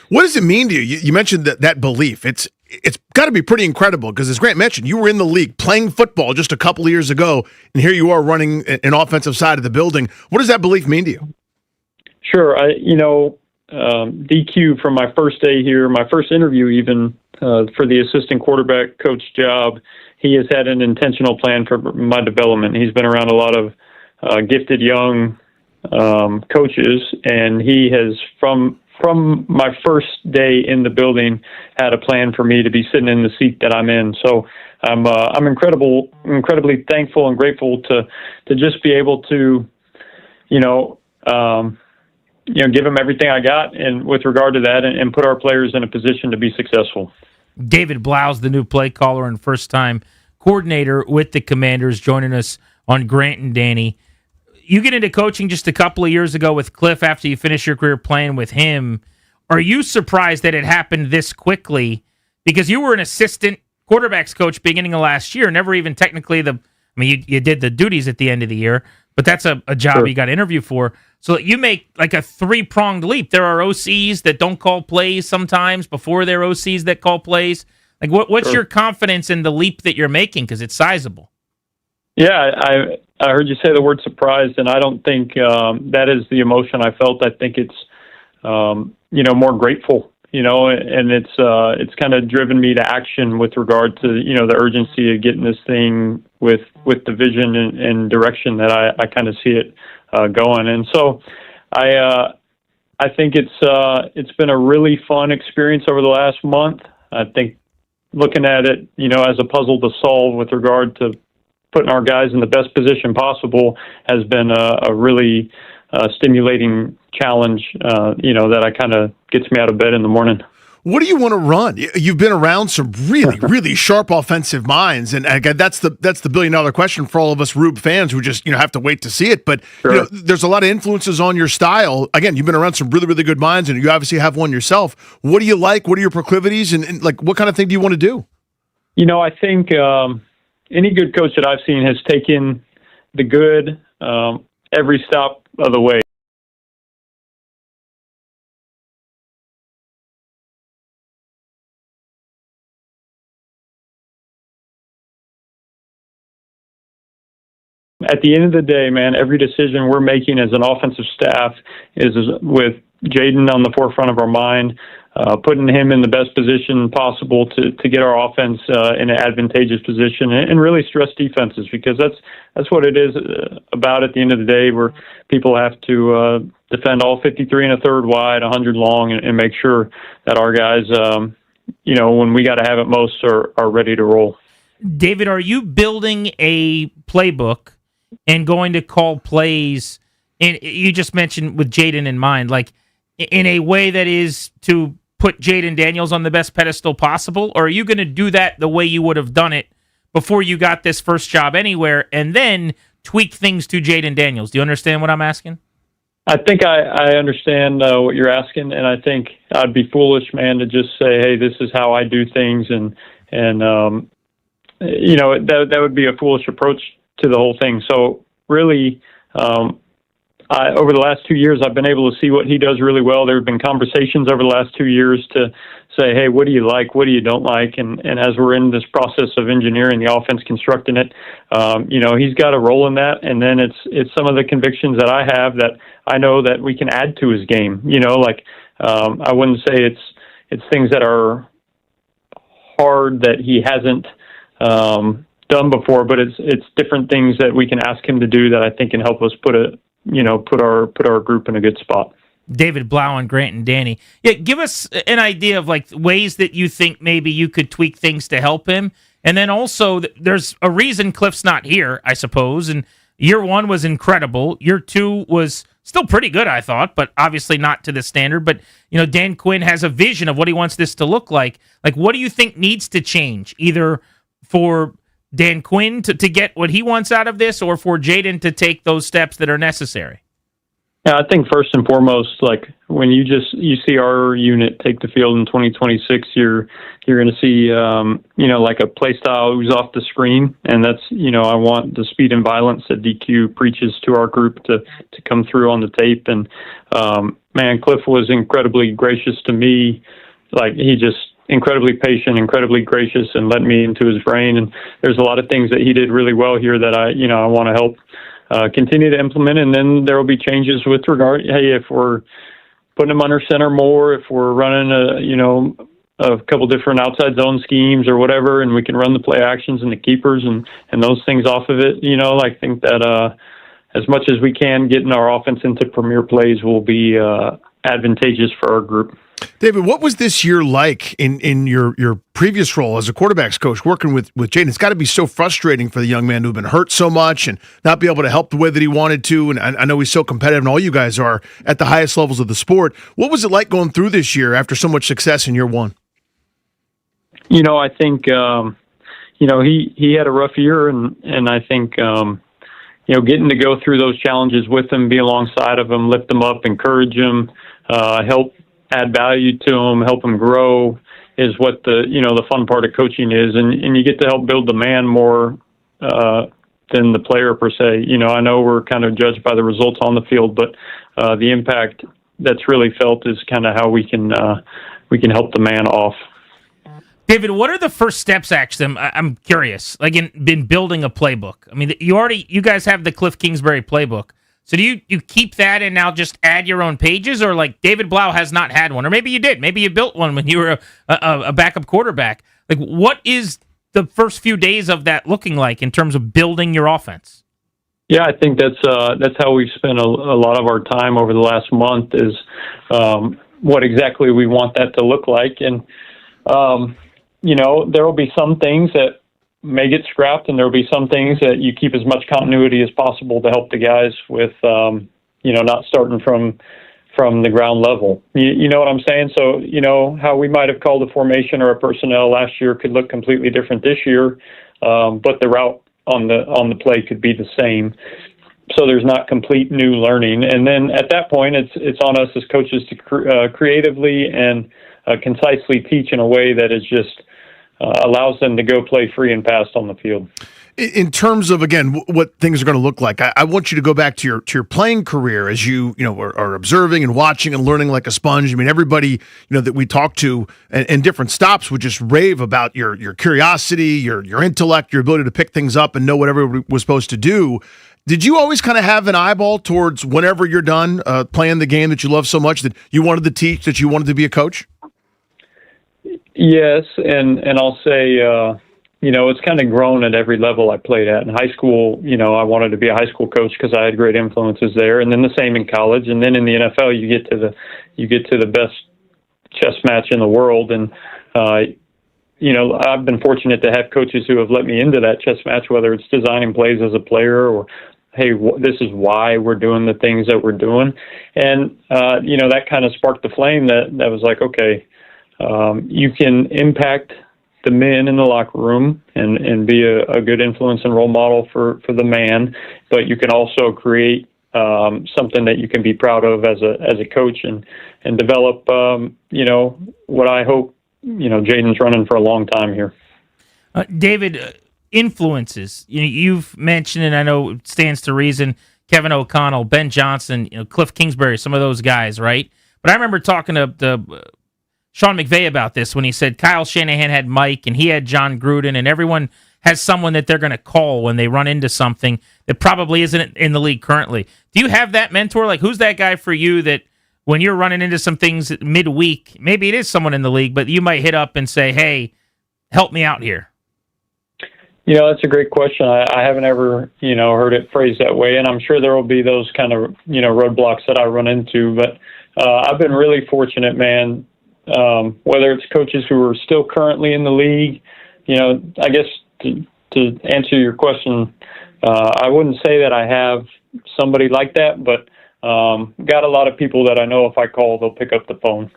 What does it mean to you? You mentioned that belief. It's got to be pretty incredible because, as Grant mentioned, you were in the league playing football just a couple of years ago, and here you are running an offensive side of the building. What does that belief mean to you? Sure. DQ from my first day here, my first interview even for the assistant quarterback coach job, he has had an intentional plan for my development. He's been around a lot of gifted young coaches, and he has, from my first day in the building, had a plan for me to be sitting in the seat that I'm in. So I'm incredibly thankful and grateful to just be able to, give them everything I got, and with regard to that, and put our players in a position to be successful. David Blau's the new play caller and first-time coordinator with the Commanders, joining us on Grant and Danny. You get into coaching just a couple of years ago with Cliff after you finish your career playing with him. Are you surprised that it happened this quickly? Because you were an assistant quarterbacks coach beginning of last year, never even technically you did the duties at the end of the year, but that's a job you got to interview for. So you make like a three-pronged leap. There are OCs that don't call plays sometimes before there are OCs that call plays. Like what's your confidence in the leap that you're making? Because it's sizable. Yeah, I heard you say the word surprised, and I don't think that is the emotion I felt. I think it's, more grateful, and it's kind of driven me to action with regard to, the urgency of getting this thing with the vision and direction that I kind of see it going. And so I think it's been a really fun experience over the last month. I think looking at it, as a puzzle to solve with regard to putting our guys in the best position possible has been a really stimulating challenge, that I kind of gets me out of bed in the morning. What do you want to run? You've been around some really, really sharp offensive minds, and again, that's the billion-dollar question for all of us Rube fans who just have to wait to see it. But there's a lot of influences on your style. Again, you've been around some really, really good minds, and you obviously have one yourself. What do you like? What are your proclivities, and like what kind of thing do you want to do? I think any good coach that I've seen has taken the good every stop of the way. At the end of the day, man, every decision we're making as an offensive staff is with Jayden on the forefront of our mind, putting him in the best position possible to get our offense in an advantageous position and really stress defenses, because that's what it is about at the end of the day, where people have to defend all 53 and a third wide, 100 long, and make sure that our guys, when we got to have it most, are ready to roll. David, are you building a playbook and going to call plays, and you just mentioned with Jayden in mind, like in a way that is to put Jayden Daniels on the best pedestal possible? Or are you going to do that the way you would have done it before you got this first job anywhere, and then tweak things to Jayden Daniels? Do you understand what I'm asking? I think I understand what you're asking, and I think I'd be foolish, man, to just say, hey, this is how I do things, and that would be a foolish approach to the whole thing. So really, over the last 2 years, I've been able to see what he does really well. There have been conversations over the last 2 years to say, hey, what do you like? What do you don't like? And as we're in this process of engineering the offense, constructing it, he's got a role in that. And then it's some of the convictions that I have that I know that we can add to his game. I wouldn't say it's things that are hard that he hasn't, done before, but it's different things that we can ask him to do that I think can help us put our group in a good spot. David Blau and Grant and Danny. Yeah, give us an idea of like ways that you think maybe you could tweak things to help him. And then also, there's a reason Cliff's not here, I suppose. And year 1 was incredible. Year 2 was still pretty good, I thought, but obviously not to the standard. But, Dan Quinn has a vision of what he wants this to look like. Like, what do you think needs to change, either for Dan Quinn to get what he wants out of this or for Jaden to take those steps that are necessary? Yeah, I think first and foremost, like when you see our unit take the field in 2026, you're going to see like a play style who's off the screen, and that's I want the speed and violence that DQ preaches to our group to come through on the tape. And man, Cliff was incredibly gracious to me. Like he just incredibly patient, incredibly gracious, and let me into his brain. And there's a lot of things that he did really well here that I want to help continue to implement, and then there will be changes with regard. Hey, if we're putting them under center more, if we're running a couple different outside zone schemes or whatever, and we can run the play actions and the keepers and those things off of it. I think that as much as we can, getting our offense into premier plays will be advantageous for our group. David, what was this year like in your previous role as a quarterbacks coach, working with Jaden? It's got to be so frustrating for the young man who've been hurt so much and not be able to help the way that he wanted to. And I know he's so competitive, and all you guys are at the highest levels of the sport. What was it like going through this year after so much success in year 1? I think he had a rough year, and I think getting to go through those challenges with him, be alongside of him, lift him up, encourage him, help add value to him, help him grow is what the fun part of coaching is. And you get to help build the man more than the player per se. I know we're kind of judged by the results on the field, but the impact that's really felt is kind of how we can help the man off. David, what are the first steps, actually? I'm curious, like in building a playbook. I mean, you guys have the Cliff Kingsbury playbook. So do you keep that and now just add your own pages, or like David Blau has not had one, or maybe you did, maybe you built one when you were a backup quarterback. Like, what is the first few days of that looking like in terms of building your offense? Yeah, I think that's how we've spent a lot of our time over the last month is what exactly we want that to look like, and there will be some things that may get scrapped, and there will be some things that you keep as much continuity as possible to help the guys with, not starting from the ground level. You know what I'm saying? So, how we might have called a formation or a personnel last year could look completely different this year, but the route on the play could be the same. So there's not complete new learning. And then at that point, it's on us as coaches to creatively and concisely teach in a way that is just allows them to go play free and fast on the field. In terms of, again, what things are going to look like, I want you to go back to your playing career as you are observing and watching and learning like a sponge. I mean, everybody that we talk to and different stops would just rave about your curiosity, your intellect, your ability to pick things up and know what everybody was supposed to do. Did you always kind of have an eyeball towards whenever you're done playing the game that you love so much that you wanted to teach, that you wanted to be a coach? Yes, and I'll say, it's kind of grown at every level I played at. In high school, I wanted to be a high school coach because I had great influences there, and then the same in college, and then in the NFL, you get to the best chess match in the world, and I've been fortunate to have coaches who have let me into that chess match, whether it's designing plays as a player or, hey, this is why we're doing the things that we're doing, and that kind of sparked the flame that was like, okay. You can impact the men in the locker room and be a good influence and role model for the man, but you can also create something that you can be proud of as a coach and develop what I hope Jaden's running for a long time here. David, influences. You've mentioned, and I know it stands to reason, Kevin O'Connell, Ben Johnson, Cliff Kingsbury, some of those guys, right? But I remember talking to Sean McVay about this when he said Kyle Shanahan had Mike and he had John Gruden, and everyone has someone that they're going to call when they run into something that probably isn't in the league currently. Do you have that mentor? Like, who's that guy for you that when you're running into some things midweek, maybe it is someone in the league, but you might hit up and say, hey, help me out here? That's a great question. I haven't ever, heard it phrased that way, and I'm sure there will be those kind of, roadblocks that I run into. But I've been really fortunate, man. Whether it's coaches who are still currently in the league, I guess to answer your question, I wouldn't say that I have somebody like that, but got a lot of people that I know if I call, they'll pick up the phone.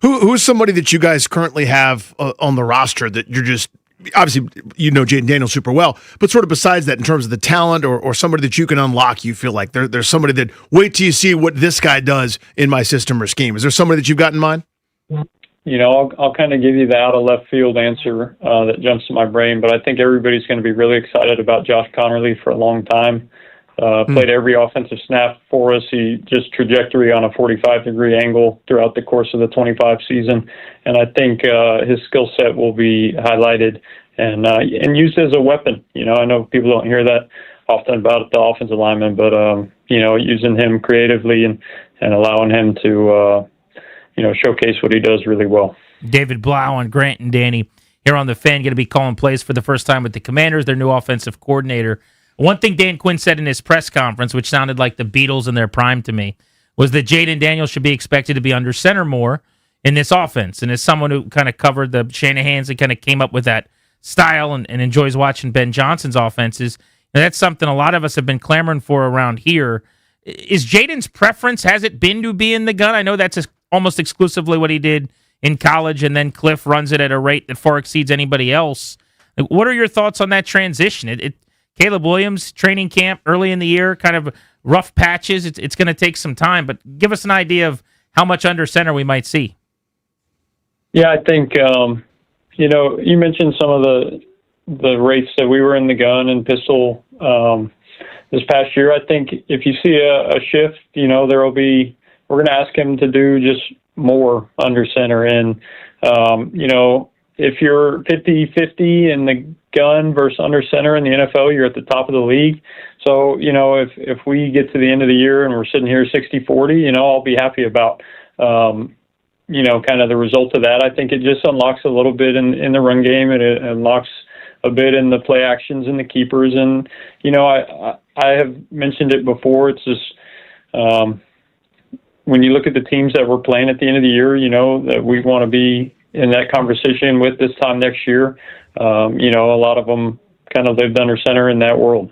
Who's somebody that you guys currently have on the roster that you're just obviously Jayden Daniels super well, but sort of besides that in terms of the talent or somebody that you can unlock, you feel like there's somebody that wait till you see what this guy does in my system or scheme. Is there somebody that you've got in mind? I'll kind of give you the out of left field answer that jumps to my brain, but I think everybody's going to be really excited about Josh Connerly for a long time. Played every offensive snap for us. He just trajectory on a 45-degree angle throughout the course of the 25 season. And I think his skill set will be highlighted and used as a weapon. I know people don't hear that often about the offensive lineman, but, using him creatively and allowing him to, showcase what he does really well. David Blau and Grant and Danny here on The Fan going to be calling plays for the first time with the Commanders, their new offensive coordinator. One thing Dan Quinn said in his press conference, which sounded like the Beatles in their prime to me, was that Jayden Daniels should be expected to be under center more in this offense. And as someone who kind of covered the Shanahans and kind of came up with that style and enjoys watching Ben Johnson's offenses, that's something a lot of us have been clamoring for around here. Is Jayden's preference, has it been to be in the gun? I know that's almost exclusively what he did in college, and then Cliff runs it at a rate that far exceeds anybody else. What are your thoughts on that transition? Caleb Williams, training camp early in the year, kind of rough patches. It's going to take some time, but give us an idea of how much under center we might see. Yeah, I think, you mentioned some of the rates that we were in the gun and pistol this past year. I think if you see a shift, we're going to ask him to do just more under center. And, if you're 50-50 in the gun versus under center in the NFL, you're at the top of the league. So, if we get to the end of the year and we're sitting here 60-40, I'll be happy about, kind of the result of that. I think it just unlocks a little bit in the run game, and it unlocks a bit in the play actions and the keepers. And, I have mentioned it before. It's just, when you look at the teams that we're playing at the end of the year, that we want to be in that conversation with this time next year. A lot of them kind of lived under center in that world.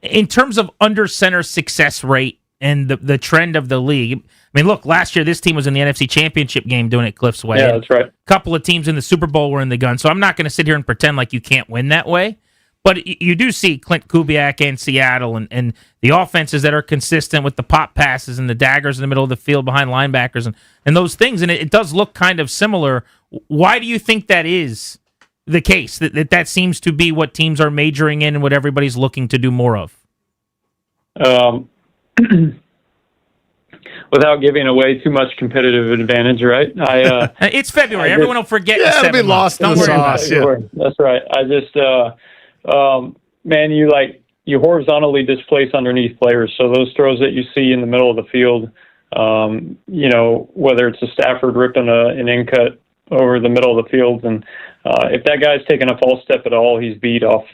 In terms of under center success rate and the trend of the league, I mean, look, last year this team was in the NFC Championship game doing it Cliff's way. Yeah, that's right. A couple of teams in the Super Bowl were in the gun, so I'm not going to sit here and pretend like you can't win that way. But you do see Clint Kubiak and Seattle and the offenses that are consistent with the pop passes and the daggers in the middle of the field behind linebackers and those things. And it does look kind of similar. Why do you think that is the case, that seems to be what teams are majoring in and what everybody's looking to do more of? Without giving away too much competitive advantage, right? It's February. Everyone will forget. Yeah, it'll be lost in the sauce. Yeah. That's right. I just, man, you horizontally displace underneath players. So those throws that you see in the middle of the field, whether it's a Stafford ripping an in cut over the middle of the field, and if that guy's taking a false step at all, he's beat off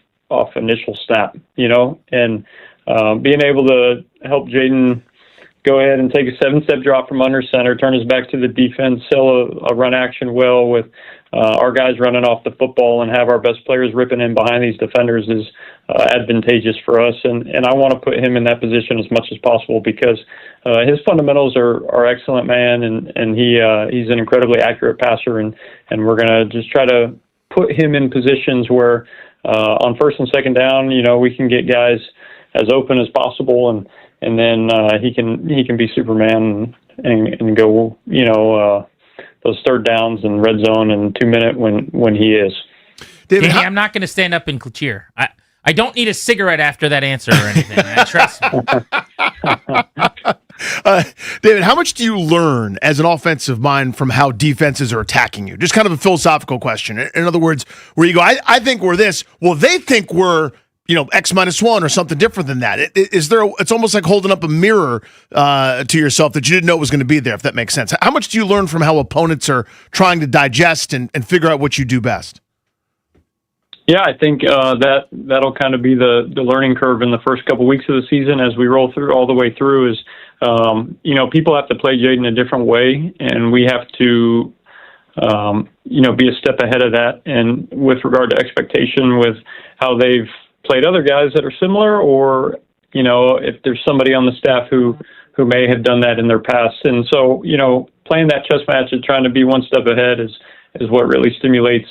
initial snap, and being able to help Jayden go ahead and take a 7-step drop from under center, turn his back to the defense, sell a run action well with our guys running off the football, and have our best players ripping in behind these defenders is advantageous for us. And I want to put him in that position as much as possible because his fundamentals are excellent, man, and he's an incredibly accurate passer, and we're going to just try to put him in positions where on first and second down, we can get guys as open as possible, and then he can be Superman and go, those third downs and red zone and 2 minute when he is. David, Danny, I'm not going to stand up and cheer. I don't need a cigarette after that answer or anything. Trust me. David, how much do you learn as an offensive mind from how defenses are attacking you? Just kind of a philosophical question. In other words, where you go, I think we're this. Well, they think we're X-1 or something different than that. It's almost like holding up a mirror to yourself that you didn't know was going to be there, if that makes sense. How much do you learn from how opponents are trying to digest and figure out what you do best? Yeah, I think that'll kind of be the learning curve in the first couple weeks of the season as we roll through all the way through. Is people have to play Jaden a different way, and we have to be a step ahead of that. And with regard to expectation, with how they've played other guys that are similar, or if there's somebody on the staff who may have done that in their past, and so playing that chess match and trying to be one step ahead is what really stimulates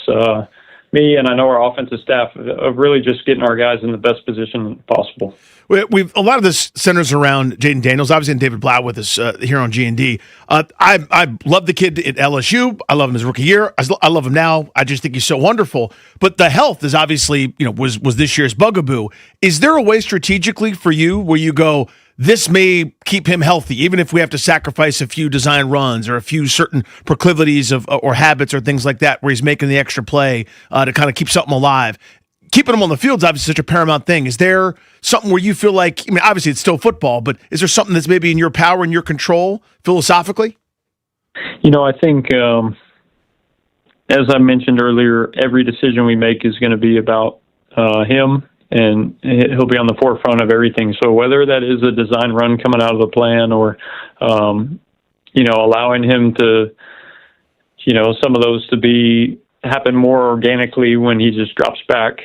me, and I know our offensive staff, of really just getting our guys in the best position possible. We've a lot of this centers around Jaden Daniels, obviously, and David Blau with us here on G&D. I love the kid at LSU. I love him his rookie year. I love him now. I just think he's so wonderful. But the health is obviously, was this year's bugaboo. Is there a way strategically for you where you go, this may keep him healthy, even if we have to sacrifice a few design runs or a few certain proclivities or habits or things like that, where he's making the extra play to kind of keep something alive? Keeping him on the field is obviously such a paramount thing. Is there something where you feel like, obviously it's still football, but is there something that's maybe in your power and your control philosophically? I think, as I mentioned earlier, every decision we make is going to be about him, and he'll be on the forefront of everything. So whether that is a design run coming out of the plan, or, allowing him to, some of those to happen more organically when he just drops back.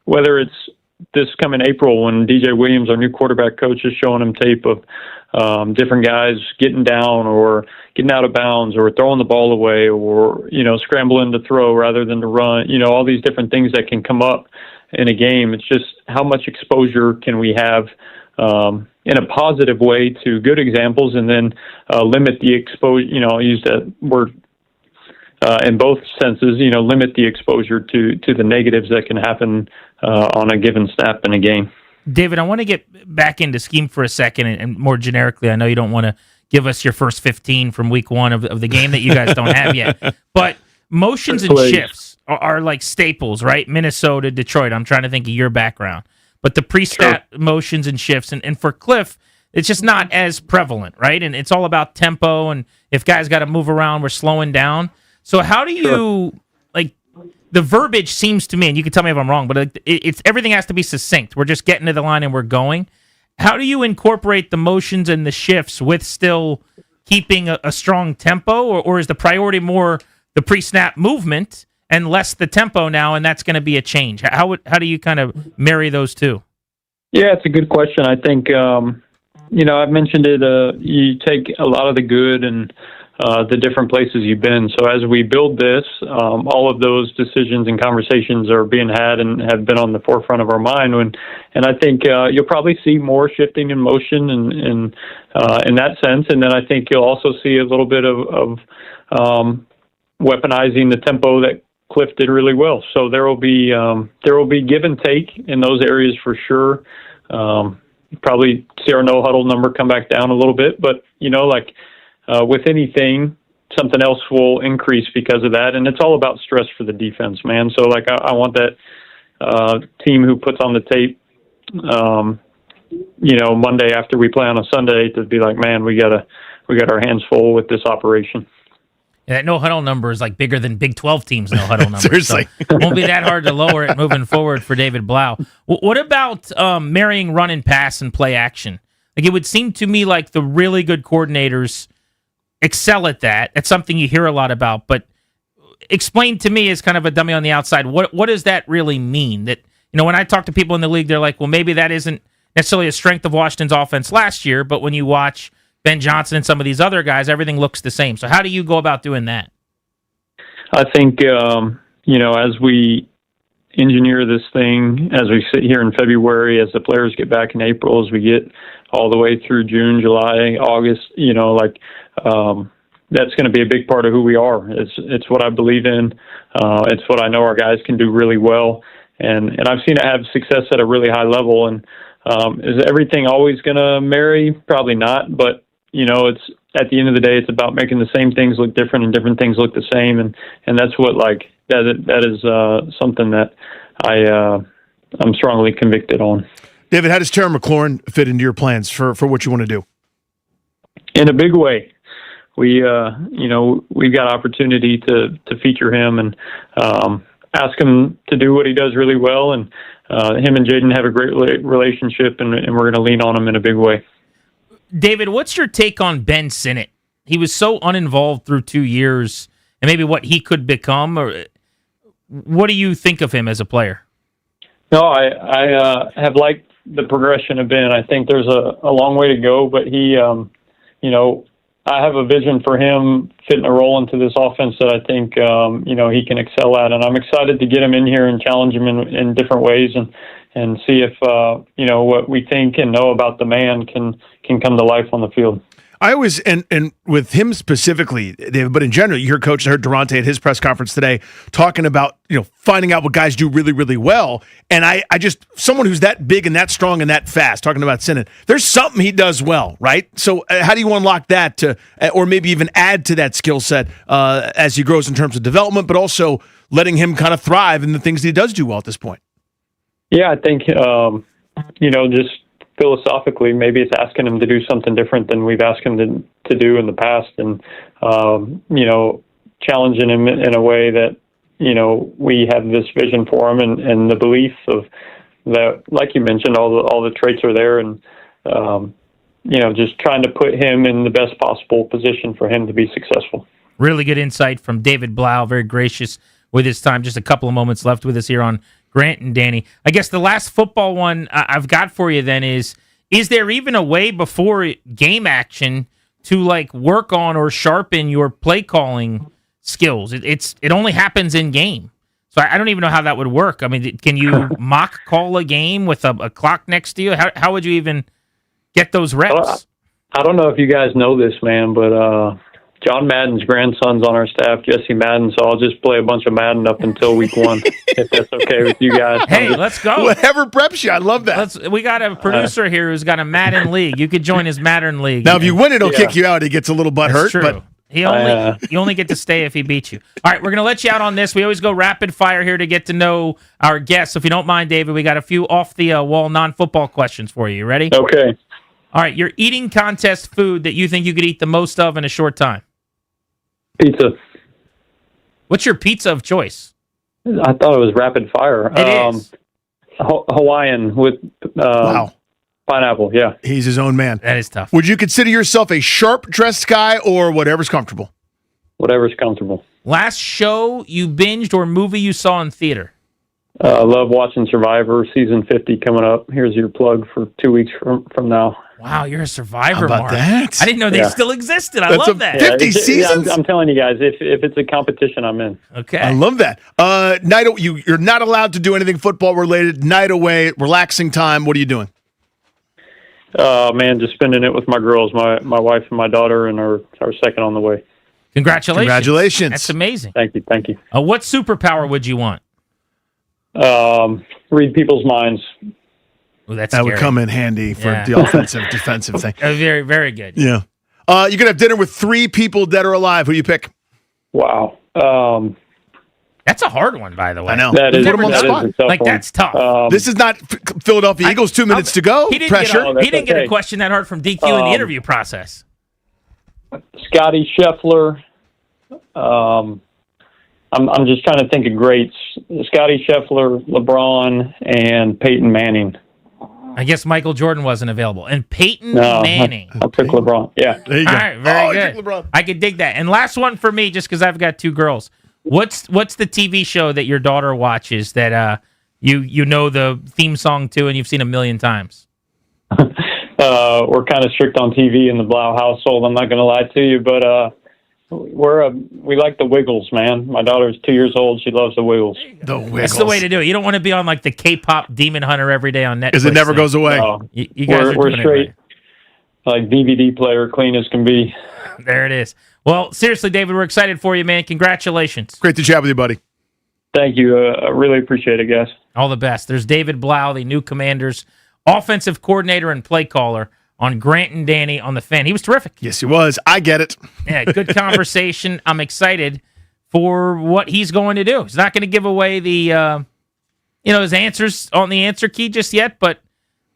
Whether it's this coming April when DJ Williams, our new quarterback coach, is showing him tape of different guys getting down or getting out of bounds or throwing the ball away or, scrambling to throw rather than to run, all these different things that can come up in a game. It's just how much exposure can we have in a positive way to good examples, and then limit the exposure, I use that word in both senses, limit the exposure to the negatives that can happen on a given snap in a game. David, I want to get back into scheme for a second, and more generically, I know you don't want to give us your first 15 from week one of the game that you guys don't have yet, but motions and shifts are like staples, right? Minnesota, Detroit, I'm trying to think of your background, but the pre-snap motions and shifts, and for Cliff, it's just not as prevalent, right? And it's all about tempo, and if guys got to move around, we're slowing down. So how do you, the verbiage seems to me, and you can tell me if I'm wrong, but it's everything has to be succinct. We're just getting to the line and we're going. How do you incorporate the motions and the shifts with still keeping a strong tempo, or is the priority more the pre-snap movement and less the tempo now, and that's going to be a change? How do you kind of marry those two? Yeah, it's a good question. I think, I've mentioned it, you take a lot of the good and the different places you've been. So as we build this, all of those decisions and conversations are being had and have been on the forefront of our mind. And I think you'll probably see more shifting in motion and in that sense. And then I think you'll also see a little bit of weaponizing the tempo that Cliff did really well. So there will be give and take in those areas for sure. Probably see our no huddle number come back down a little bit, but with anything, something else will increase because of that. And it's all about stress for the defense, man. So I want that team who puts on the tape, Monday after we play on a Sunday to be like, man, we got our hands full with this operation. And that no huddle number is like bigger than Big 12 teams' no huddle number. Seriously. So it won't be that hard to lower it moving forward for David Blau. What about marrying run and pass and play action? Like, it would seem to me like the really good coordinators excel at that. That's something you hear a lot about, but explain to me as kind of a dummy on the outside, what does that really mean? That, when I talk to people in the league, they're like, well, maybe that isn't necessarily a strength of Washington's offense last year, but when you watch Ben Johnson and some of these other guys, everything looks the same. So how do you go about doing that? I think, as we engineer this thing, as we sit here in February, as the players get back in April, as we get all the way through June, July, August, that's going to be a big part of who we are. It's what I believe in. It's what I know our guys can do really well. And I've seen it have success at a really high level. And is everything always going to marry? Probably not. But, it's at the end of the day, it's about making the same things look different and different things look the same. And that's what, that is something that I'm strongly convicted on. David, how does Terry McLaurin fit into your plans for what you want to do? In a big way. We've got opportunity to feature him, and ask him to do what he does really well. And him and Jaden have a great relationship, and we're going to lean on him in a big way. David, what's your take on Ben Sinnott? He was so uninvolved through 2 years, and maybe what he could become. Or what do you think of him as a player? No, I have liked the progression of Ben. I think there's a long way to go, but he, I have a vision for him fitting a role into this offense that I think, he can excel at. And I'm excited to get him in here and challenge him in different ways and see if, what we think and know about the man can come to life on the field. I always, and with him specifically, David, but in general, you heard Coach, I heard Durante at his press conference today talking about, finding out what guys do really, really well. And I just, someone who's that big and that strong and that fast, talking about Sinnott, there's something he does well, right? So how do you unlock that to, or maybe even add to that skill set as he grows in terms of development, but also letting him kind of thrive in the things that he does do well at this point? Yeah, I think, just philosophically, maybe it's asking him to do something different than we've asked him to do in the past, and challenging him in a way that we have this vision for him and the belief of that, like you mentioned, all the traits are there, and just trying to put him in the best possible position for him to be successful. Really good insight from David Blau, very gracious with his time. Just a couple of moments left with us here on Grant and Danny. I guess the last football one I've got for you then is there even a way before game action to work on or sharpen your play calling skills? It only happens in game. So I don't even know how that would work. I mean, can you mock call a game with a clock next to you? How would you even get those reps? I don't know if you guys know this, man, but John Madden's grandson's on our staff, Jesse Madden, so I'll just play a bunch of Madden up until week 1, if that's okay with you guys. Hey, let's go. Whatever preps you. I love that. We got a producer here who's got a Madden league. You could join his Madden league. Now, if you win it, he'll kick you out. He gets a little butt hurt. True. But you only get to stay if he beats you. All right, we're going to let you out on this. We always go rapid fire here to get to know our guests. So if you don't mind, David, we got a few off-the-wall non-football questions for you. You ready? Okay. All right, your eating contest food that you think you could eat the most of in a short time. Pizza. What's your pizza of choice? I thought it was rapid fire. It is. Hawaiian with pineapple, yeah. He's his own man. That is tough. Would you consider yourself a sharp-dressed guy or whatever's comfortable? Whatever's comfortable. Last show you binged or movie you saw in theater? I love watching Survivor, season 50 coming up. Here's your plug for 2 weeks from now. Wow, you're a Survivor, How about Mark. that? I didn't know they still existed. I love that. 50 seasons? I'm telling you guys, if it's a competition, I'm in. Okay. I love that. Night, you're not allowed to do anything football related. Night away, relaxing time. What are you doing? Man, just spending it with my girls, my wife and my daughter, and our second on the way. Congratulations. That's amazing. Thank you. What superpower would you want? Read people's minds. Ooh, that's that would scary. come in handy for the offensive, defensive thing. Very, very good. Yeah. You're going to have dinner with 3 people dead or alive. Who do you pick? Wow. That's a hard one, by the way. I know. That is, put him on the spot. That's tough. This is not Philadelphia Eagles. 2 minutes to go. He didn't Pressure. Get a question that hard from DQ in the interview process. Scotty Scheffler. I'm just trying to think of greats. Scotty Scheffler, LeBron, and Peyton Manning. I guess Michael Jordan wasn't available. And Peyton Manning. I'll pick LeBron. Yeah. There you go. All right, very good. Pick LeBron. I could dig that. And last one for me, just because I've got 2 girls. What's the TV show that your daughter watches that you know the theme song to and you've seen a million times? We're kind of strict on TV in the Blau household. I'm not going to lie to you, but we like the Wiggles, man. My daughter's 2 years old. She loves the Wiggles. The Wiggles. That's the way to do it. You don't want to be on the K-pop Demon Hunter every day on Netflix. Because it never goes away. No. You guys are we're doing straight, it right. DVD player, clean as can be. There it is. Well, seriously, David, we're excited for you, man. Congratulations. Great to chat with you, buddy. Thank you. I really appreciate it, guys. All the best. There's David Blau, the new Commanders offensive coordinator and play caller on Grant and Danny on the Fan. He was terrific. Yes, he was. I get it. Yeah, good conversation. I'm excited for what he's going to do. He's not going to give away the, his answers on the answer key just yet, but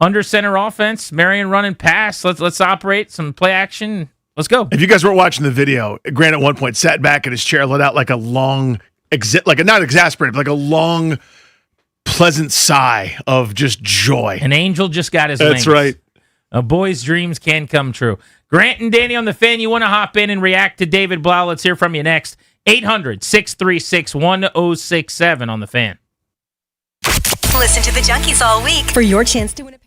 under center offense, Marion run and pass. Let's operate some play action. Let's go. If you guys weren't watching the video, Grant at one point sat back in his chair, let out like a long like not exasperated, but like a long, pleasant sigh of just joy. An angel just got his wings. That's right. A boy's dreams can come true. Grant and Danny on the Fan, you want to hop in and react to David Blau? Let's hear from you next. 800-636-1067 on the Fan. Listen to the Junkies all week for your chance to win a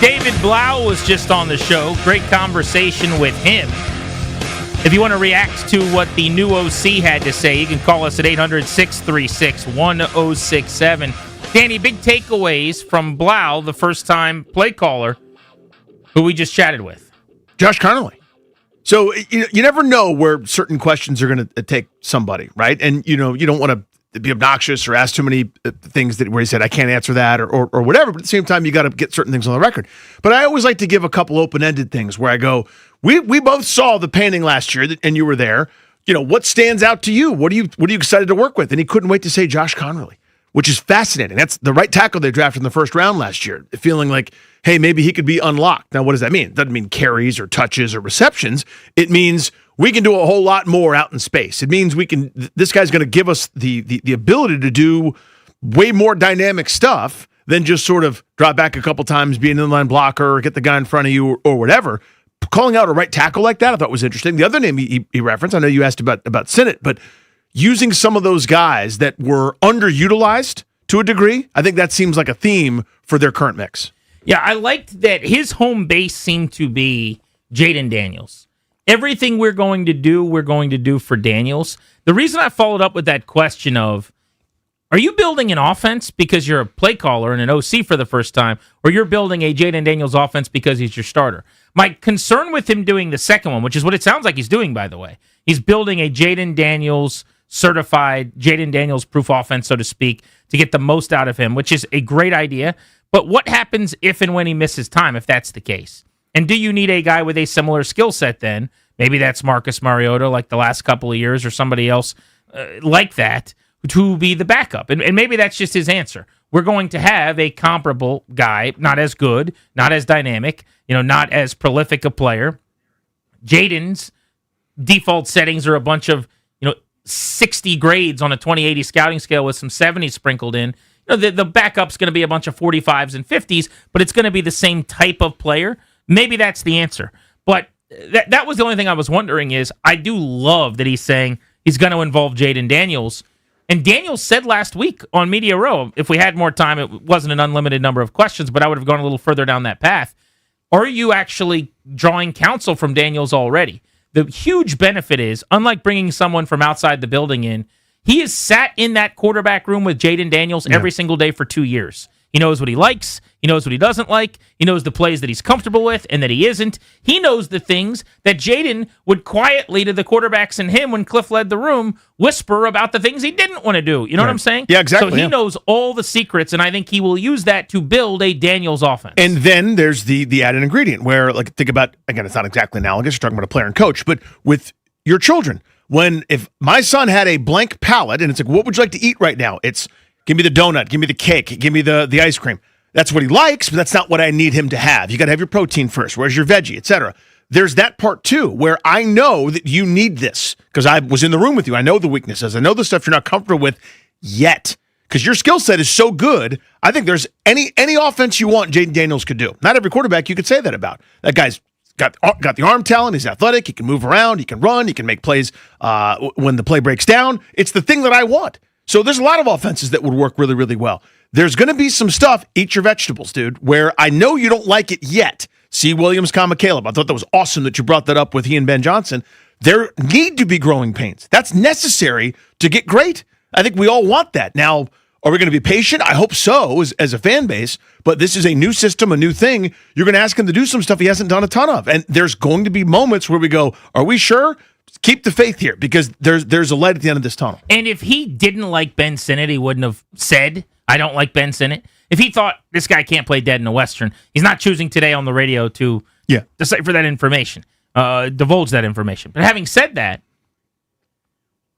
David Blau was just on the show. Great conversation with him. If you want to react to what the new OC had to say, you can call us at 800-636-1067. Danny, big takeaways from Blau, the first-time play caller, who we just chatted with. Josh Conerly. So you never know where certain questions are going to take somebody, right? And you don't want to be obnoxious or ask too many things where he said I can't answer that or whatever. But at the same time, you got to get certain things on the record. But I always like to give a couple open-ended things where I go, we both saw the painting last year and you were there. What stands out to you? What are you excited to work with? And he couldn't wait to say Josh Conerly, which is fascinating. That's the right tackle they drafted in the first round last year, feeling like, hey, maybe he could be unlocked. Now, what does that mean? It doesn't mean carries or touches or receptions. It means we can do a whole lot more out in space. It means this guy's going to give us the ability to do way more dynamic stuff than just sort of drop back a couple times, be an inline blocker, or get the guy in front of you or whatever. Calling out a right tackle like that, I thought was interesting. The other name he referenced, I know you asked about Sinnott, but using some of those guys that were underutilized to a degree, I think that seems like a theme for their current mix. Yeah, I liked that his home base seemed to be Jaden Daniels. Everything we're going to do for Daniels. The reason I followed up with that question of, are you building an offense because you're a play caller and an OC for the first time, or you're building a Jaden Daniels offense because he's your starter? My concern with him doing the second one, which is what it sounds like he's doing, by the way, he's building a Jaden Daniels certified, Jaden Daniels proof offense, so to speak, to get the most out of him, which is a great idea. But what happens if and when he misses time, if that's the case? And do you need a guy with a similar skill set then? Maybe that's Marcus Mariota like the last couple of years or somebody else like that to be the backup. And maybe that's just his answer. We're going to have a comparable guy, not as good, not as dynamic, not as prolific a player. Jaden's default settings are a bunch of 60 grades on a 20/80 scouting scale with some 70s sprinkled in. The backup's going to be a bunch of 45s and 50s, but it's going to be the same type of player. Maybe that's the answer. But that was the only thing I was wondering is I do love that he's saying he's going to involve Jaden Daniels. And Daniels said last week on Media Row, if we had more time, it wasn't an unlimited number of questions, but I would have gone a little further down that path. Are you actually drawing counsel from Daniels already? The huge benefit is, unlike bringing someone from outside the building in, he has sat in that quarterback room with Jaden Daniels every single day for 2 years. He knows what he likes. He knows what he doesn't like. He knows the plays that he's comfortable with and that he isn't. He knows the things that Jaden would quietly to the quarterbacks and him when Cliff led the room whisper about the things he didn't want to do. You know what I'm saying? Yeah, exactly. So he knows all the secrets, and I think he will use that to build a Daniels offense. And then there's the added ingredient where, like, think about, again, it's not exactly analogous. You're talking about a player and coach, but with your children, if my son had a blank palate and it's like, what would you like to eat right now? It's give me the donut, give me the cake, give me the ice cream. That's what he likes, but that's not what I need him to have. You got to have your protein first. Where's your veggie, etc. There's that part too, where I know that you need this because I was in the room with you. I know the weaknesses. I know the stuff you're not comfortable with yet because your skill set is so good. I think there's any offense you want, Jaden Daniels could do. Not every quarterback you could say that about. That guy's got the arm talent. He's athletic. He can move around. He can run. He can make plays when the play breaks down. It's the thing that I want. So there's a lot of offenses that would work really, really well. There's going to be some stuff, eat your vegetables, dude, where I know you don't like it yet. See Williams, Caleb. I thought that was awesome that you brought that up with he and Ben Johnson. There need to be growing pains. That's necessary to get great. I think we all want that. Now, are we going to be patient? I hope so as a fan base, but this is a new system, a new thing. You're going to ask him to do some stuff he hasn't done a ton of. And there's going to be moments where we go, are we sure? Keep the faith here because there's a light at the end of this tunnel. And if he didn't like Ben Sinnott, he wouldn't have said, I don't like Ben Sinnott. If he thought this guy can't play dead in the Western, he's not choosing today on the radio to decipher that information, divulge that information. But having said that,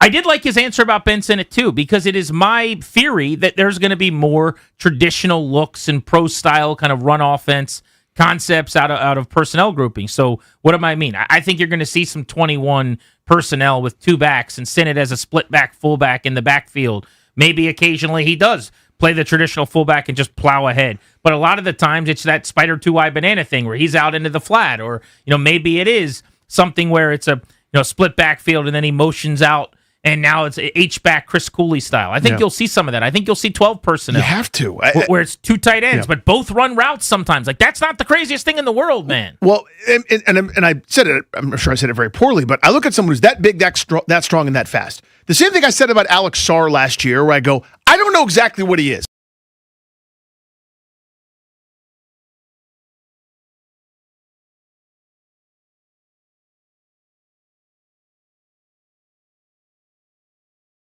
I did like his answer about Ben Sinnott too, because it is my theory that there's going to be more traditional looks and pro style kind of run offense concepts out of personnel grouping. So what do I mean? I think you're going to see some 21 personnel with two backs and Sinnott as a split back fullback in the backfield. Maybe occasionally he does play the traditional fullback and just plow ahead. But a lot of the times it's that spider two-eye banana thing where he's out into the flat, or maybe it is something where it's a split backfield and then he motions out and now it's H-back Chris Cooley style. I think Yeah. you'll see some of that. I think you'll see 12 personnel. You have to. Where it's 2 tight ends, Yeah. but both run routes sometimes. Like, that's not the craziest thing in the world, man. Well, and I said it, I'm sure I said it very poorly, but I look at someone who's that big, that strong, and that fast. The same thing I said about Alex Sarr last year, where I go, I don't know exactly what he is.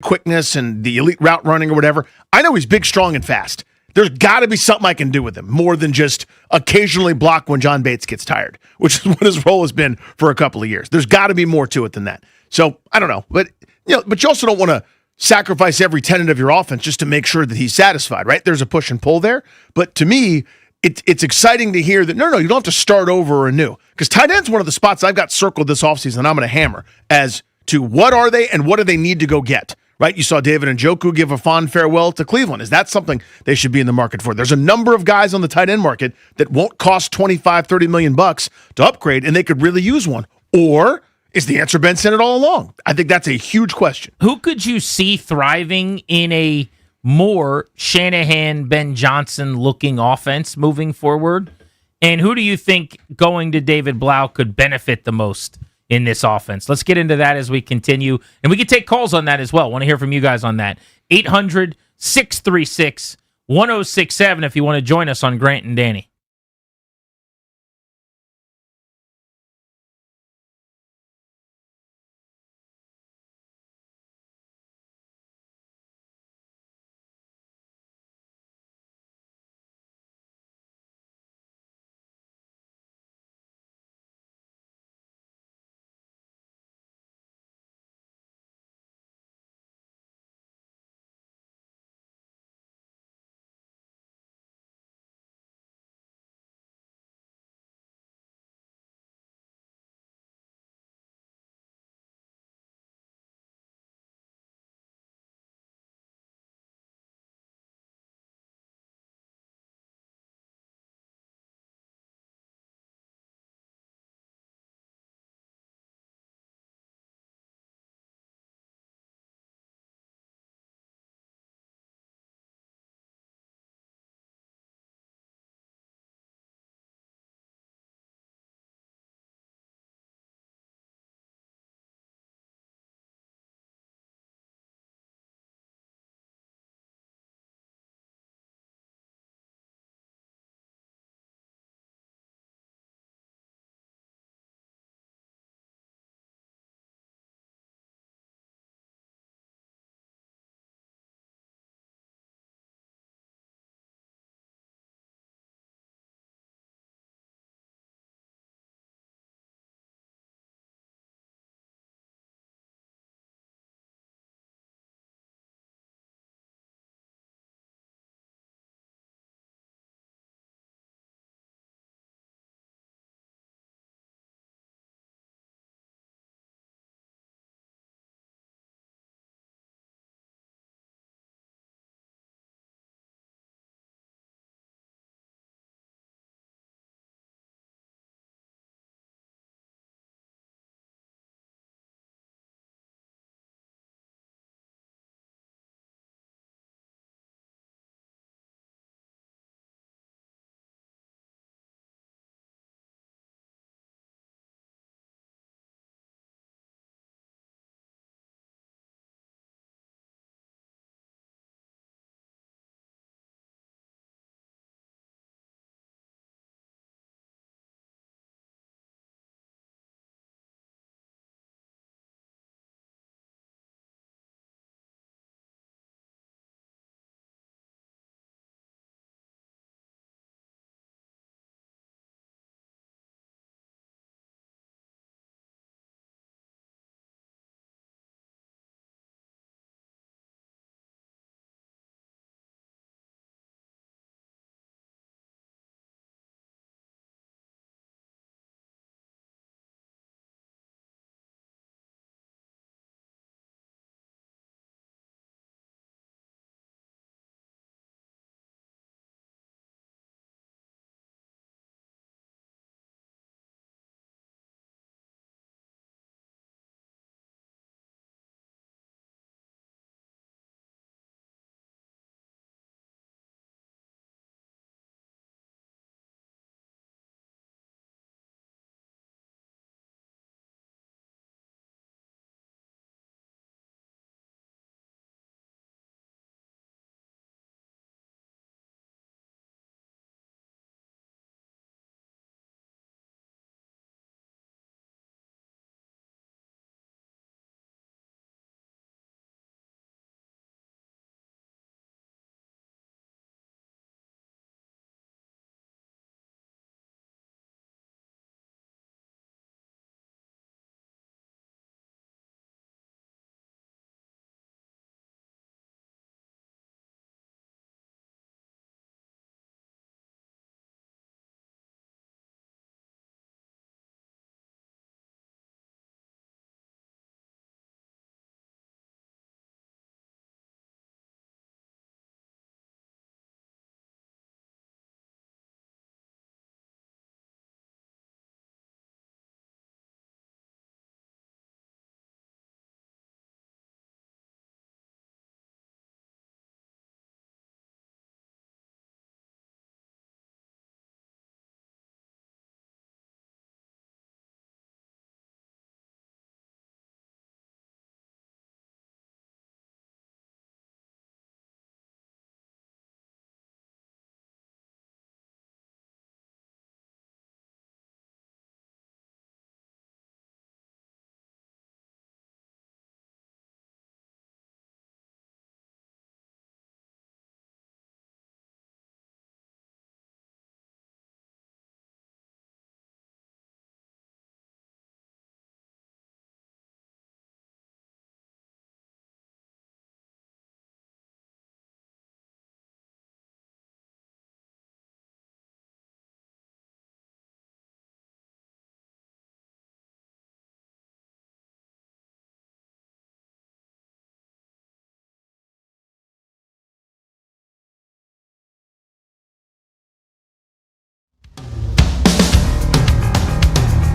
Quickness and the elite route running or whatever. I know he's big, strong, and fast. There's got to be something I can do with him more than just occasionally block when John Bates gets tired, which is what his role has been for a couple of years. There's got to be more to it than that. So I don't know, but you also don't want to sacrifice every tenet of your offense just to make sure that he's satisfied, right? There's a push and pull there, but to me, it's exciting to hear that no, you don't have to start over or anew, because tight end's one of the spots I've got circled this offseason and I'm going to hammer as to what are they and what do they need to go get. Right? You saw David Njoku give a fond farewell to Cleveland. Is that something they should be in the market for? There's a number of guys on the tight end market that won't cost $25-30 million to upgrade, and they could really use one. Or is the answer Ben Sinnott all along? I think that's a huge question. Who could you see thriving in a more Shanahan, Ben Johnson looking offense moving forward? And who do you think going to David Blau could benefit the most in this offense? Let's get into that as we continue. And we can take calls on that as well. Want to hear from you guys on that. 800-636-1067 if you want to join us on Grant and Danny.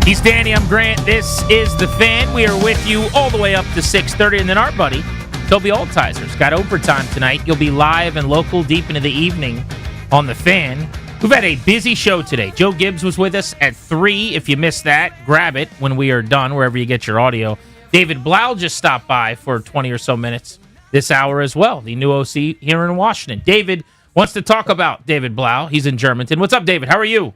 He's Danny, I'm Grant. This is The Fan. We are with you all the way up to 6:30, and then our buddy, Toby Altiser's got overtime tonight. You'll be live and local deep into the evening on The Fan. We've had a busy show today. Joe Gibbs was with us at 3. If you missed that, grab it when we are done, wherever you get your audio. David Blau just stopped by for 20 or so minutes this hour as well, the new OC here in Washington. David wants to talk about David Blau. He's in Germantown. What's up, David? How are you?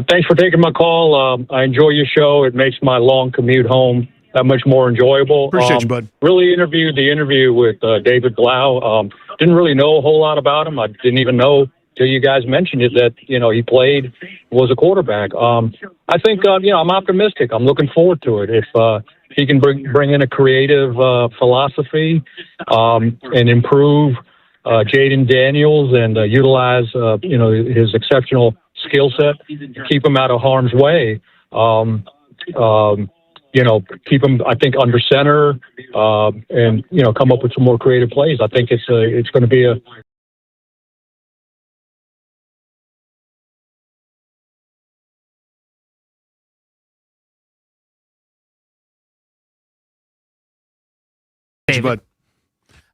Thanks for taking my call. I enjoy your show. It makes my long commute home that much more enjoyable. Appreciate you, bud. Really enjoyed the interview with David Blau. Didn't really know a whole lot about him. I didn't even know till you guys mentioned it that, he played, was a quarterback. I think, I'm optimistic. I'm looking forward to it. If he can bring in a creative philosophy and improve Jaden Daniels and utilize, his exceptional skill set, keep him out of harm's way. Keep him, I think, under center, and come up with some more creative plays. I think it's going to be a David.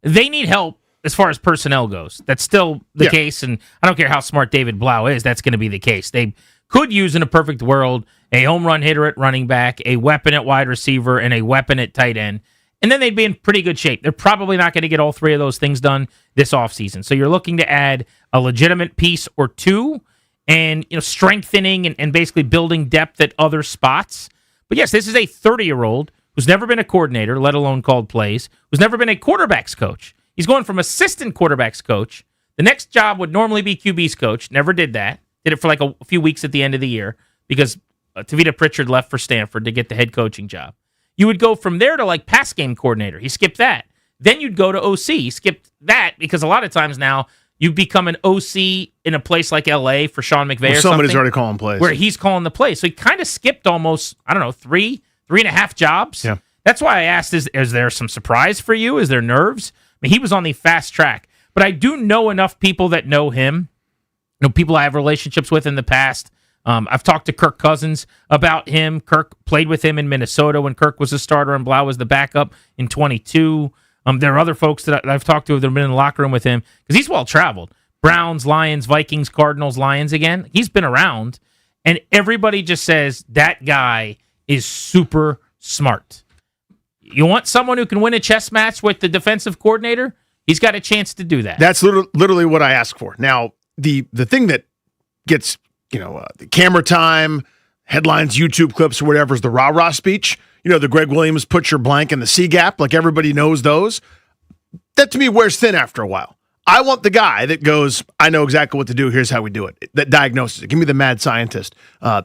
They need help as far as personnel goes. That's still the case, and I don't care how smart David Blau is, that's going to be the case. They could use, in a perfect world, a home run hitter at running back, a weapon at wide receiver, and a weapon at tight end, and then they'd be in pretty good shape. They're probably not going to get all three of those things done this offseason. So you're looking to add a legitimate piece or two and strengthening and basically building depth at other spots. But yes, this is a 30-year-old who's never been a coordinator, let alone called plays, who's never been a quarterback's coach. He's going from assistant quarterback's coach. The next job would normally be QB's coach. Never did that. Did it for like a few weeks at the end of the year because Tavita Pritchard left for Stanford to get the head coaching job. You would go from there to like pass game coordinator. He skipped that. Then you'd go to OC. He skipped that because a lot of times now you become an OC in a place like LA for Sean McVay or somebody's something, already calling plays. where he's calling the plays. So he kind of skipped almost, 3.5 jobs. Yeah. That's why I asked, is there some surprise for you? Is there nerves? I mean, he was on the fast track. But I do know enough people that know him, people I have relationships with in the past. I've talked to Kirk Cousins about him. Kirk played with him in Minnesota when Kirk was a starter and Blau was the backup in 22. There are other folks that I've talked to that have been in the locker room with him because he's well-traveled. Browns, Lions, Vikings, Cardinals, Lions again. He's been around, and everybody just says that guy is super smart. You want someone who can win a chess match with the defensive coordinator? He's got a chance to do that. That's literally what I ask for. Now, the thing that gets, the camera time, headlines, YouTube clips, or whatever is the rah-rah speech. The Greg Williams, put your blank in the C gap, like everybody knows those. That to me wears thin after a while. I want the guy that goes, I know exactly what to do, here's how we do it. That diagnoses it. Give me the mad scientist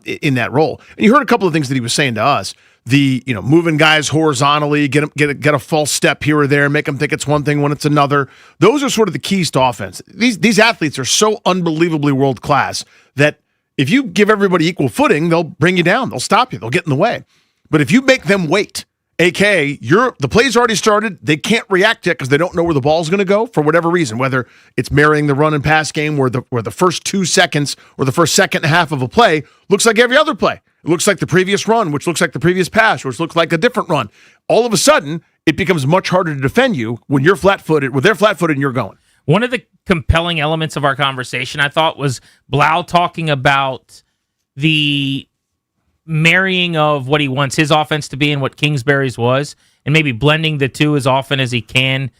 in that role. And you heard a couple of things that he was saying to us. Moving guys horizontally, get a false step here or there, make them think it's one thing when it's another. Those are sort of the keys to offense. These athletes are so unbelievably world class that if you give everybody equal footing, they'll bring you down. They'll stop you. They'll get in the way. But if you make them wait, a.k.a. the play's already started, they can't react yet because they don't know where the ball's going to go for whatever reason, whether it's marrying the run and pass game where the first 2 seconds or the first second and a half of a play looks like every other play. It looks like the previous run, which looks like the previous pass, which looks like a different run. All of a sudden, it becomes much harder to defend you when you're flat-footed, when they're flat-footed and you're going. One of the compelling elements of our conversation, I thought, was Blau talking about the marrying of what he wants his offense to be and what Kingsbury's was, and maybe blending the two as often as he can,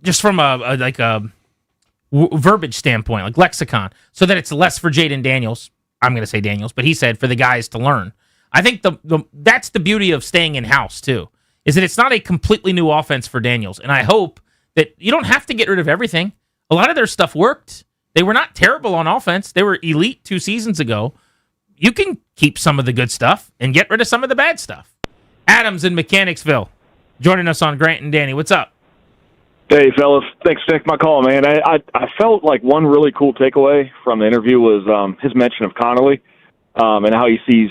just from a verbiage standpoint, like lexicon, so that it's less for Jaden Daniels. I'm going to say Daniels, but he said for the guys to learn. I think that's the beauty of staying in-house, too, is that it's not a completely new offense for Daniels, and I hope that you don't have to get rid of everything. A lot of their stuff worked. They were not terrible on offense. They were elite 2 seasons ago. You can keep some of the good stuff and get rid of some of the bad stuff. Adam's in Mechanicsville, joining us on Grant and Danny. What's up? Hey, fellas. Thanks for taking my call, man. I felt like one really cool takeaway from the interview was his mention of Connolly and how he sees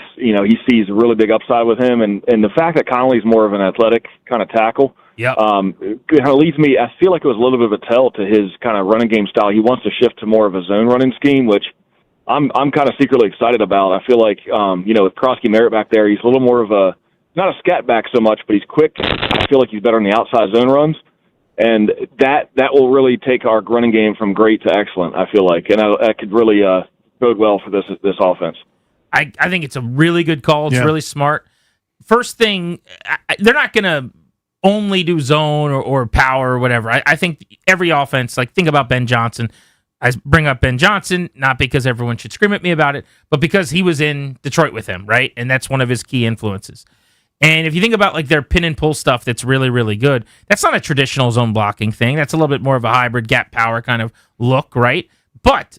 a really big upside with him. And the fact that Connolly's more of an athletic kind of tackle. Yep. It kind of leads me, I feel like it was a little bit of a tell to his kind of running game style. He wants to shift to more of a zone running scheme, which I'm kind of secretly excited about. I feel like with Krosky Merritt back there, he's a little more of a not a scat back so much, but he's quick. I feel like he's better on the outside zone runs, and that will really take our running game from great to excellent. I feel like, and that could really bode well for this offense. I think it's a really good call. It's really smart. First thing, they're not going to only do zone or power or whatever. I think every offense, like think about Ben Johnson. I bring up Ben Johnson, not because everyone should scream at me about it, but because he was in Detroit with him, right? And that's one of his key influences. And if you think about like their pin and pull stuff that's really, really good, that's not a traditional zone blocking thing. That's a little bit more of a hybrid gap power kind of look, right? But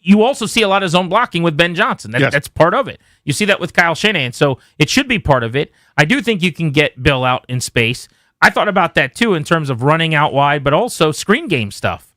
you also see a lot of zone blocking with Ben Johnson. That's part of it. You see that with Kyle Shanahan, so it should be part of it. I do think you can get Bill out in space. I thought about that too in terms of running out wide, but also screen game stuff.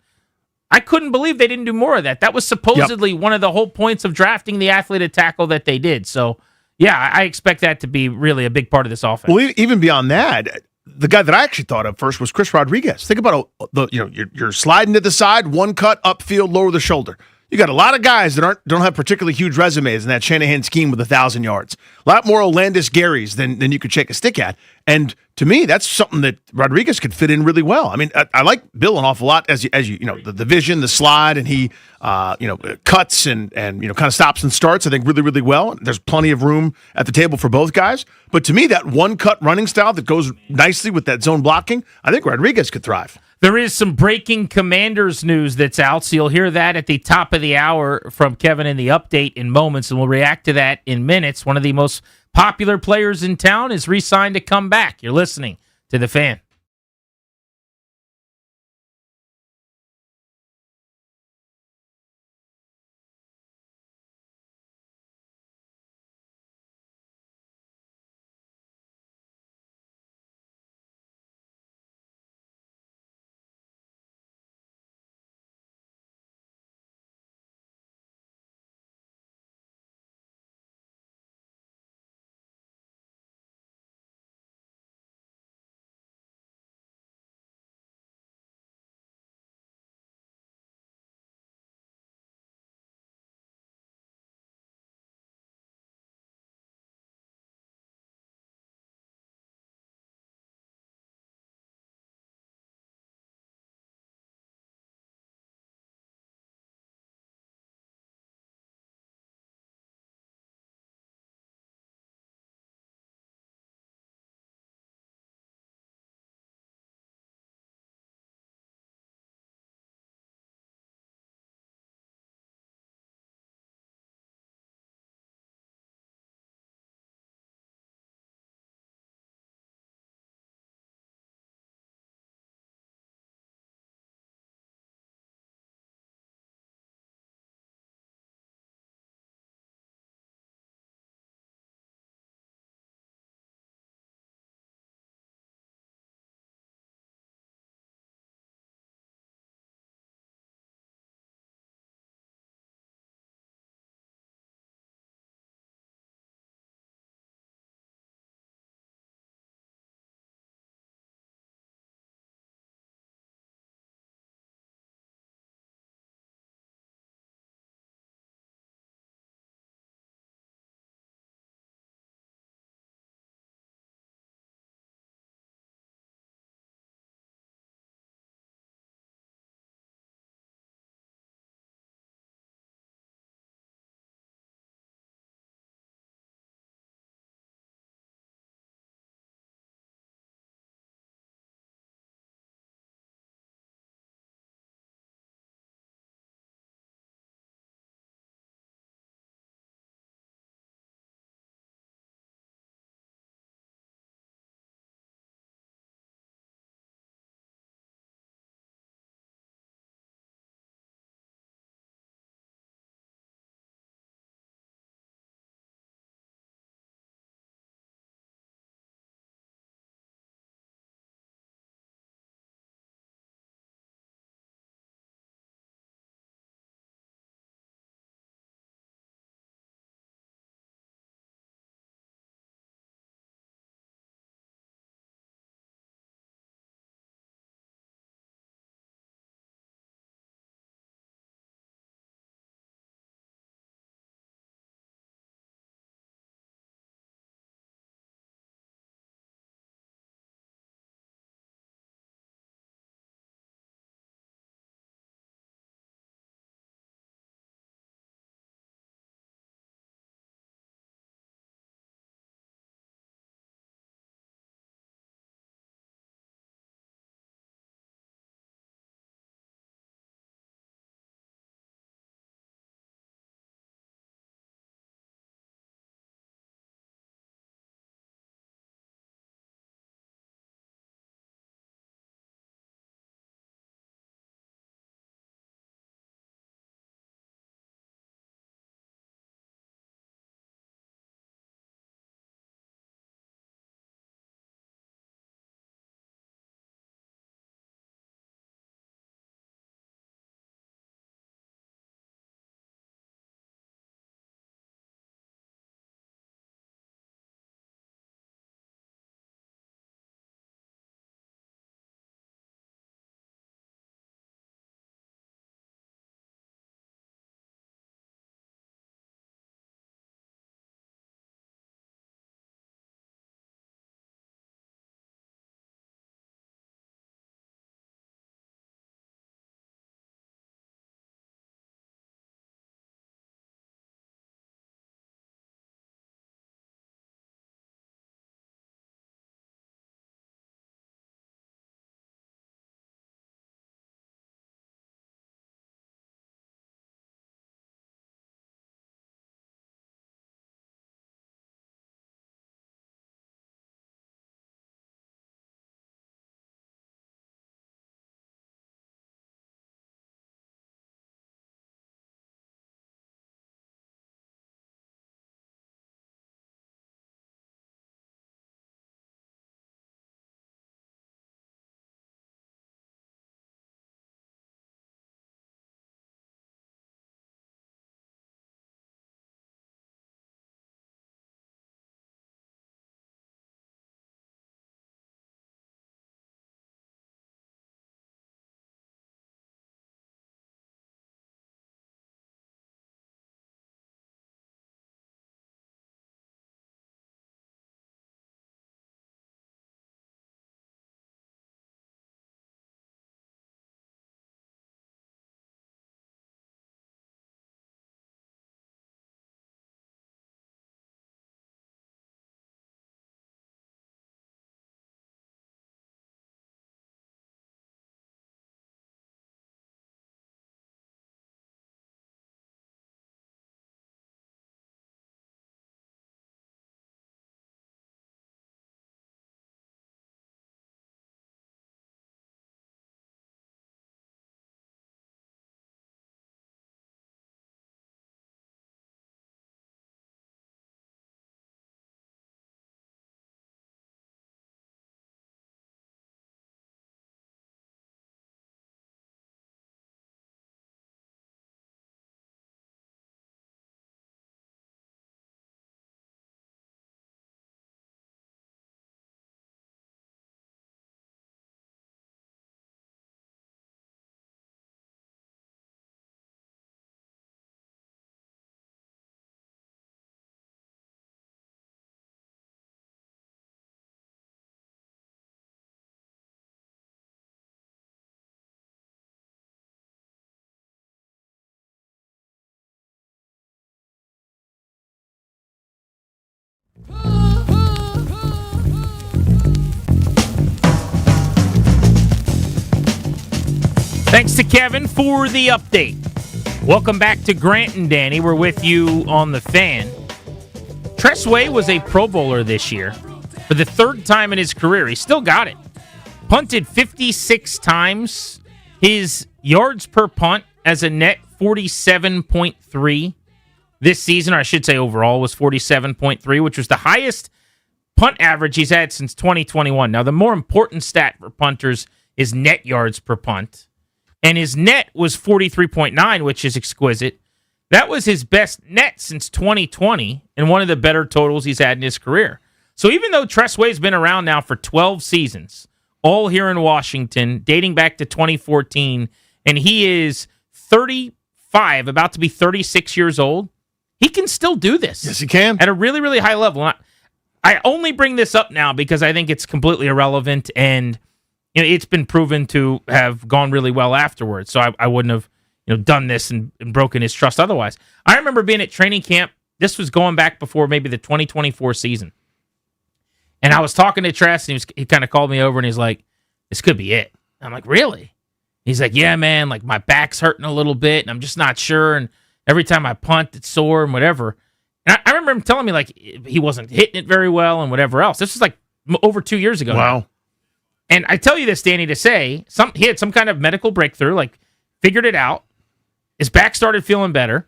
I couldn't believe they didn't do more of that. That was supposedly one of the whole points of drafting the athlete at tackle that they did. So, yeah, I expect that to be really a big part of this offense. Well, even beyond that, the guy that I actually thought of first was Chris Rodriguez. Think about you're sliding to the side, one cut, upfield, lower the shoulder. You got a lot of guys that don't have particularly huge resumes in that Shanahan scheme with 1,000 yards. A lot more Olandis Garys than you could shake a stick at. And to me, that's something that Rodriguez could fit in really well. I mean, I like Bill an awful lot as you the vision, the slide, and he cuts and kind of stops and starts. I think really, really well. There's plenty of room at the table for both guys. But to me, that one cut running style that goes nicely with that zone blocking, I think Rodriguez could thrive. There is some breaking Commanders news that's out, so you'll hear that at the top of the hour from Kevin in the update in moments, and we'll react to that in minutes. One of the most popular players in town is re-signed to come back. You're listening to The Fan. Thanks to Kevin for the update. Welcome back to Grant and Danny. We're with you on the Fan. Tress Way was a Pro Bowler this year for the third time in his career. He still got it. Punted 56 times. His yards per punt as a net 47.3 this season, or I should say overall, was 47.3, which was the highest punt average he's had since 2021. Now, the more important stat for punters is net yards per punt. And his net was 43.9, which is exquisite. That was his best net since 2020 and one of the better totals he's had in his career. So even though Tress Way's been around now for 12 seasons, all here in Washington, dating back to 2014, and he is 35, about to be 36 years old, he can still do this. Yes, he can. At a really, really high level. And I only bring this up now because I think it's completely irrelevant, and it's been proven to have gone really well afterwards. So I wouldn't have done this and broken his trust otherwise. I remember being at training camp. This was going back before maybe the 2024 season. And I was talking to Tress, and he kind of called me over, and he's like, this could be it. I'm like, really? He's like, yeah, man, like my back's hurting a little bit, and I'm just not sure, and every time I punt, it's sore and whatever. And I remember him telling me like he wasn't hitting it very well and whatever else. This was like over 2 years ago. Wow. Now. And I tell you this, Danny, to say, he had some kind of medical breakthrough, like figured it out. His back started feeling better.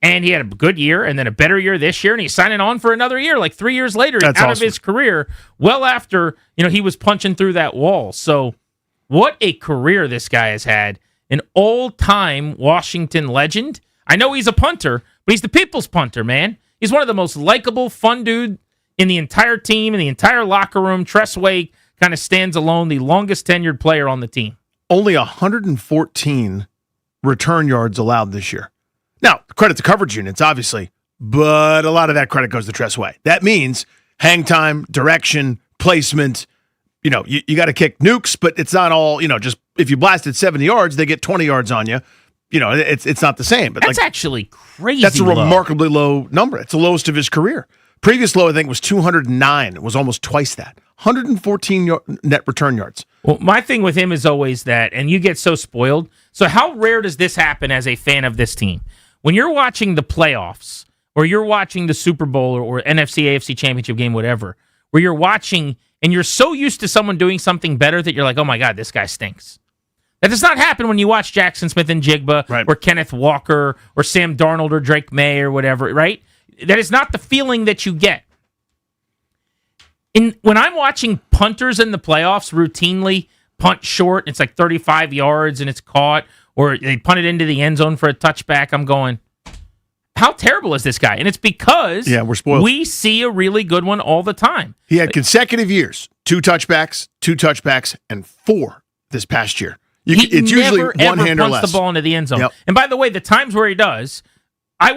And he had a good year and then a better year this year, and he's signing on for another year, like 3 years later, That's out awesome. of his career, well after he was punching through that wall. So what a career this guy has had. An all-time Washington legend. I know he's a punter, but he's the people's punter, man. He's one of the most likable, fun dude in the entire team, in the entire locker room. Tress Way kind of stands alone, the longest tenured player on the team. Only 114 return yards allowed this year. Now, credit to coverage units, obviously, but a lot of that credit goes to Tress Way. That means hang time, direction, placement. You got to kick nukes, but it's not all, just if you blast it 70 yards, they get 20 yards on you. It's not the same. But that's actually crazy. That's a low. remarkably low number. It's the lowest of his career. Previous low, I think, was 209. It was almost twice that. 114 net return yards. Well, my thing with him is always that, and you get so spoiled. So how rare does this happen as a fan of this team? When you're watching the playoffs, or you're watching the Super Bowl or NFC, AFC championship game, whatever, where you're watching and you're so used to someone doing something better that you're like, oh my God, this guy stinks. That does not happen when you watch Jackson Smith and Jigba, right, or Kenneth Walker, or Sam Darnold, or Drake May, or whatever, right? That is not the feeling that you get. When I'm watching punters in the playoffs routinely punt short, it's like 35 yards and it's caught, or they punt it into the end zone for a touchback, I'm going, how terrible is this guy? And it's because we're spoiled. We see a really good one all the time. He had consecutive years, 2 touchbacks, and 4 this past year. It's usually one hand or less. Punts the ball into the end zone. Yep. And by the way, the times where he does, I'd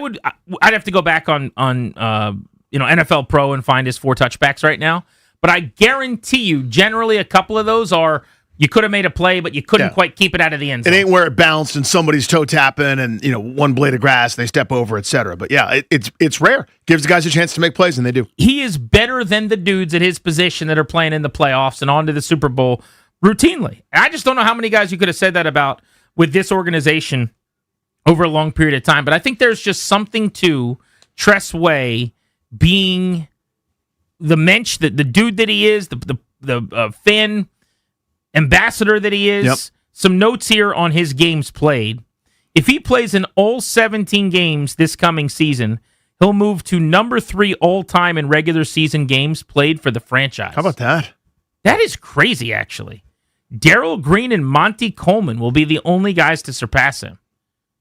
have to go back on NFL Pro and find his 4 touchbacks right now. But I guarantee you, generally a couple of those are you could have made a play, but you couldn't quite keep it out of the end zone. It ain't where it bounced and somebody's toe tapping and one blade of grass they step over, etc. But yeah, it's rare. Gives guys a chance to make plays, and they do. He is better than the dudes at his position that are playing in the playoffs and on to the Super Bowl routinely. And I just don't know how many guys you could have said that about with this organization over a long period of time. But I think there's just something to Tress Way being the mensch, the dude that he is, the fan ambassador that he is. Yep. Some notes here on his games played. If he plays in all 17 games this coming season, he'll move to number 3 all-time in regular season games played for the franchise. How about that? That is crazy, actually. Darrell Green and Monty Coleman will be the only guys to surpass him.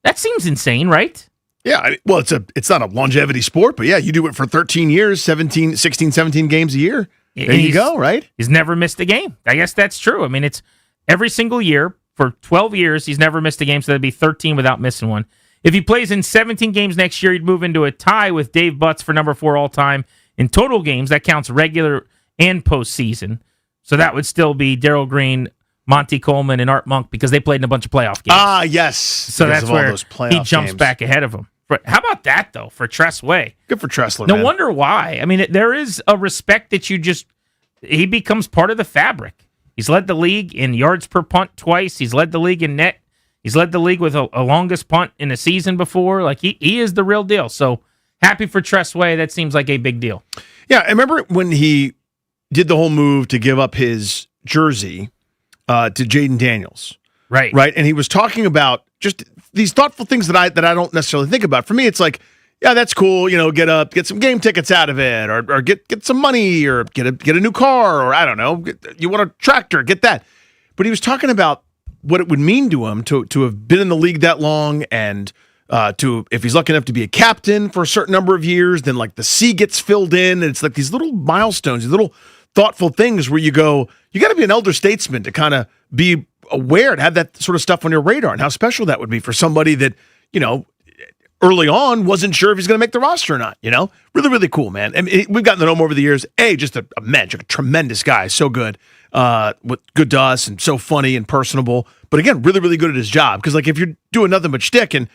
That seems insane, right? Yeah, well, it's not a longevity sport, but yeah, you do it for 13 years, 16, 17 games a year. There you go, right? He's never missed a game. I guess that's true. I mean, it's every single year for 12 years, he's never missed a game, so that'd be 13 without missing one. If he plays in 17 games next year, he'd move into a tie with Dave Butts for number 4 all-time in total games. That counts regular and postseason. So that would still be Darrell Green, Monty Coleman, and Art Monk because they played in a bunch of playoff games. Ah, yes. So Because that's of all where those playoff he jumps games. back ahead of him. How about that, though, for Tress Way? Good for Tressler, No man. wonder why. I mean, there is a respect that he becomes part of the fabric. He's led the league in yards per punt twice. He's led the league in net He's led the league with a longest punt in a season before. Like, he is the real deal. So happy for Tress Way. That seems like a big deal. Yeah, I remember when he did the whole move to give up his jersey to Jaden Daniels. Right. Right. And he was talking about just these thoughtful things that I don't necessarily think about. For me, it's like, yeah, that's cool. Get some game tickets out of it, or get some money, or get a new car, or I don't know. You want a tractor, get that. But he was talking about what it would mean to him to have been in the league that long, and to, if he's lucky enough to be a captain for a certain number of years, then like the C gets filled in, and it's like these little milestones, these little thoughtful things where you go, you got to be an elder statesman to kind of be aware, to have that sort of stuff on your radar, and how special that would be for somebody that, early on wasn't sure if he's going to make the roster or not. Really, really cool, man. I mean, we've gotten to know him over the years. Just a magic, a tremendous guy, so good, good to us, and so funny and personable. But again, really, really good at his job. Because like if you're doing nothing but shtick and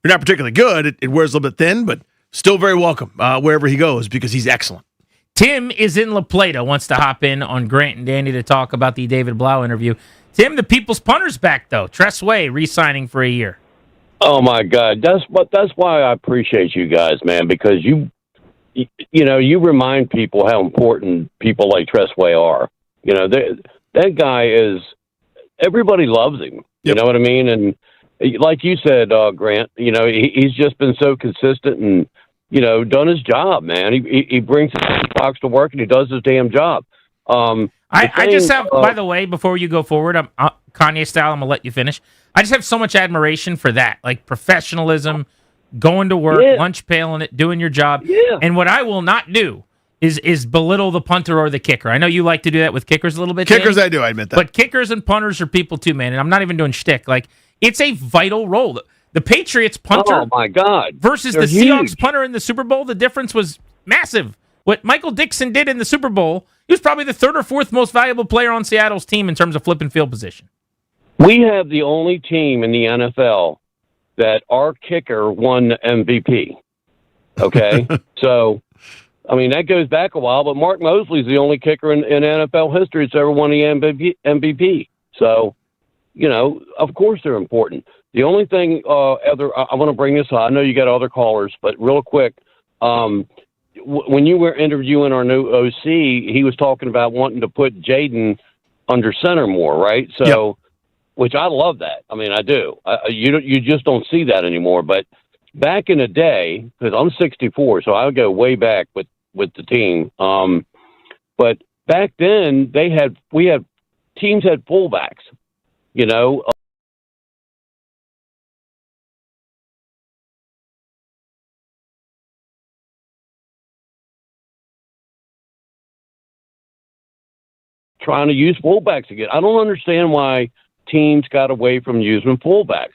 you're not particularly good, it wears a little bit thin, but still very welcome wherever he goes, because he's excellent. Tim is in La Plata, wants to hop in on Grant and Danny to talk about the David Blau interview. Tim, the People's Punter's back though. Tress Way re-signing for a year. Oh my God, that's why I appreciate you guys, man, because you remind people how important people like Tress Way are. That guy is, everybody loves him. You know what I mean? And like you said, Grant, he's just been so consistent and done his job, man. He brings his box to work and he does his damn job. I just have, by the way, before you go forward, I'm Kanye style, I'm going to let you finish. I just have so much admiration for that, like professionalism, going to work, lunch pail in it, doing your job. Yeah. And what I will not do is belittle the punter or the kicker. I know you like to do that with kickers a little bit. Kickers, Danny, I do, I admit that. But kickers and punters are people too, man. And I'm not even doing shtick. Like, it's a vital role. The Patriots punter oh my God. versus They're the Seahawks huge. punter in the Super Bowl, the difference was massive. What Michael Dixon did in the Super Bowl, he was probably the third or fourth most valuable player on Seattle's team in terms of flipping field position. We have the only team in the NFL that our kicker won the MVP. Okay? So, I mean, that goes back a while, but Mark Mosley's the only kicker in NFL history that's ever won the MVP. So, of course they're important. The only thing I want to bring this up, I know you got other callers, but real quick, when you were interviewing our new OC, he was talking about wanting to put Jaden under center more, right? So, yep. Which I love that. I mean, I do. You just don't see that anymore. But back in the day, because I'm 64, so I go way back with the team. But back then, teams had fullbacks. Trying to use fullbacks again. I don't understand why teams got away from using fullbacks.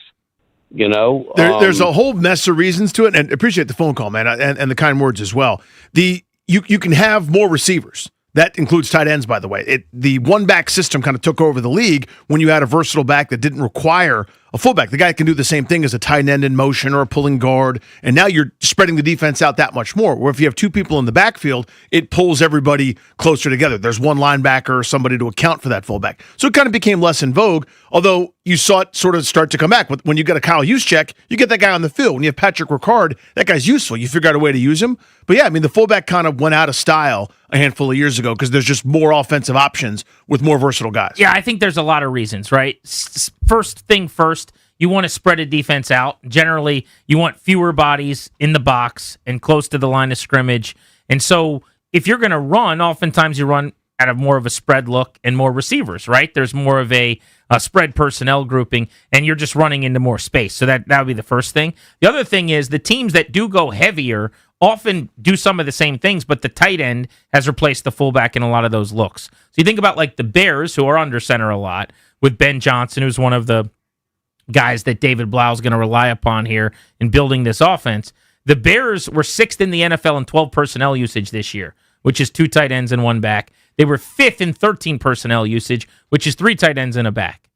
There's a whole mess of reasons to it, and appreciate the phone call, man, and the kind words as well. You can have more receivers. That includes tight ends, by the way. The one-back system kind of took over the league when you had a versatile back that didn't require a fullback. The guy can do the same thing as a tight end in motion or a pulling guard, and now you're spreading the defense out that much more. Where if you have two people in the backfield, it pulls everybody closer together. There's one linebacker or somebody to account for that fullback. So it kind of became less in vogue, although you saw it sort of start to come back. When you get a Kyle Juszczyk, you get that guy on the field. When you have Patrick Ricard, that guy's useful. You figure out a way to use him. But yeah, I mean, the fullback kind of went out of style a handful of years ago because there's just more offensive options with more versatile guys. Yeah, I think there's a lot of reasons, right? First thing first, you want to spread a defense out. Generally, you want fewer bodies in the box and close to the line of scrimmage. And so if you're going to run, oftentimes you run out of more of a spread look and more receivers, right? There's more of a spread personnel grouping, and you're just running into more space. So that would be the first thing. The other thing is the teams that do go heavier often do some of the same things, but the tight end has replaced the fullback in a lot of those looks. So you think about like the Bears, who are under center a lot, with Ben Johnson, who's one of the guys that David Blau is going to rely upon here in building this offense. The Bears were 6th in the NFL in 12 personnel usage this year, which is 2 tight ends and 1 back. They were 5th in 13 personnel usage, which is 3 tight ends and a back.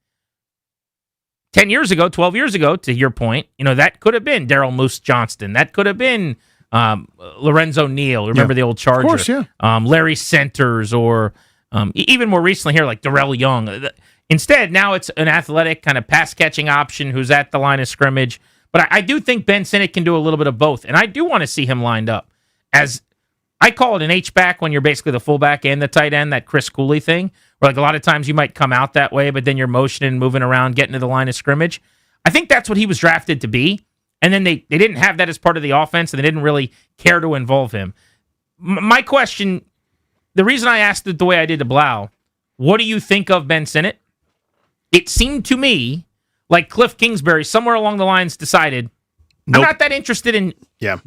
10 years ago, 12 years ago, to your point, that could have been Daryl Moose Johnston. That could have been Lorenzo Neal. Remember the old Charger? Of course, yeah. Larry Centers, or even more recently here, like Darrell Young. Instead, now it's an athletic kind of pass-catching option who's at the line of scrimmage. But I do think Ben Sinnott can do a little bit of both, and I do want to see him lined up as I call it an H-back when you're basically the fullback and the tight end, that Chris Cooley thing, where like a lot of times you might come out that way, but then you're motioning, moving around, getting to the line of scrimmage. I think that's what he was drafted to be, and then they didn't have that as part of the offense, and they didn't really care to involve him. My question, the reason I asked it the way I did to Blau, what do you think of Ben Sinnott? It seemed to me like Cliff Kingsbury somewhere along the lines decided, I'm not that interested in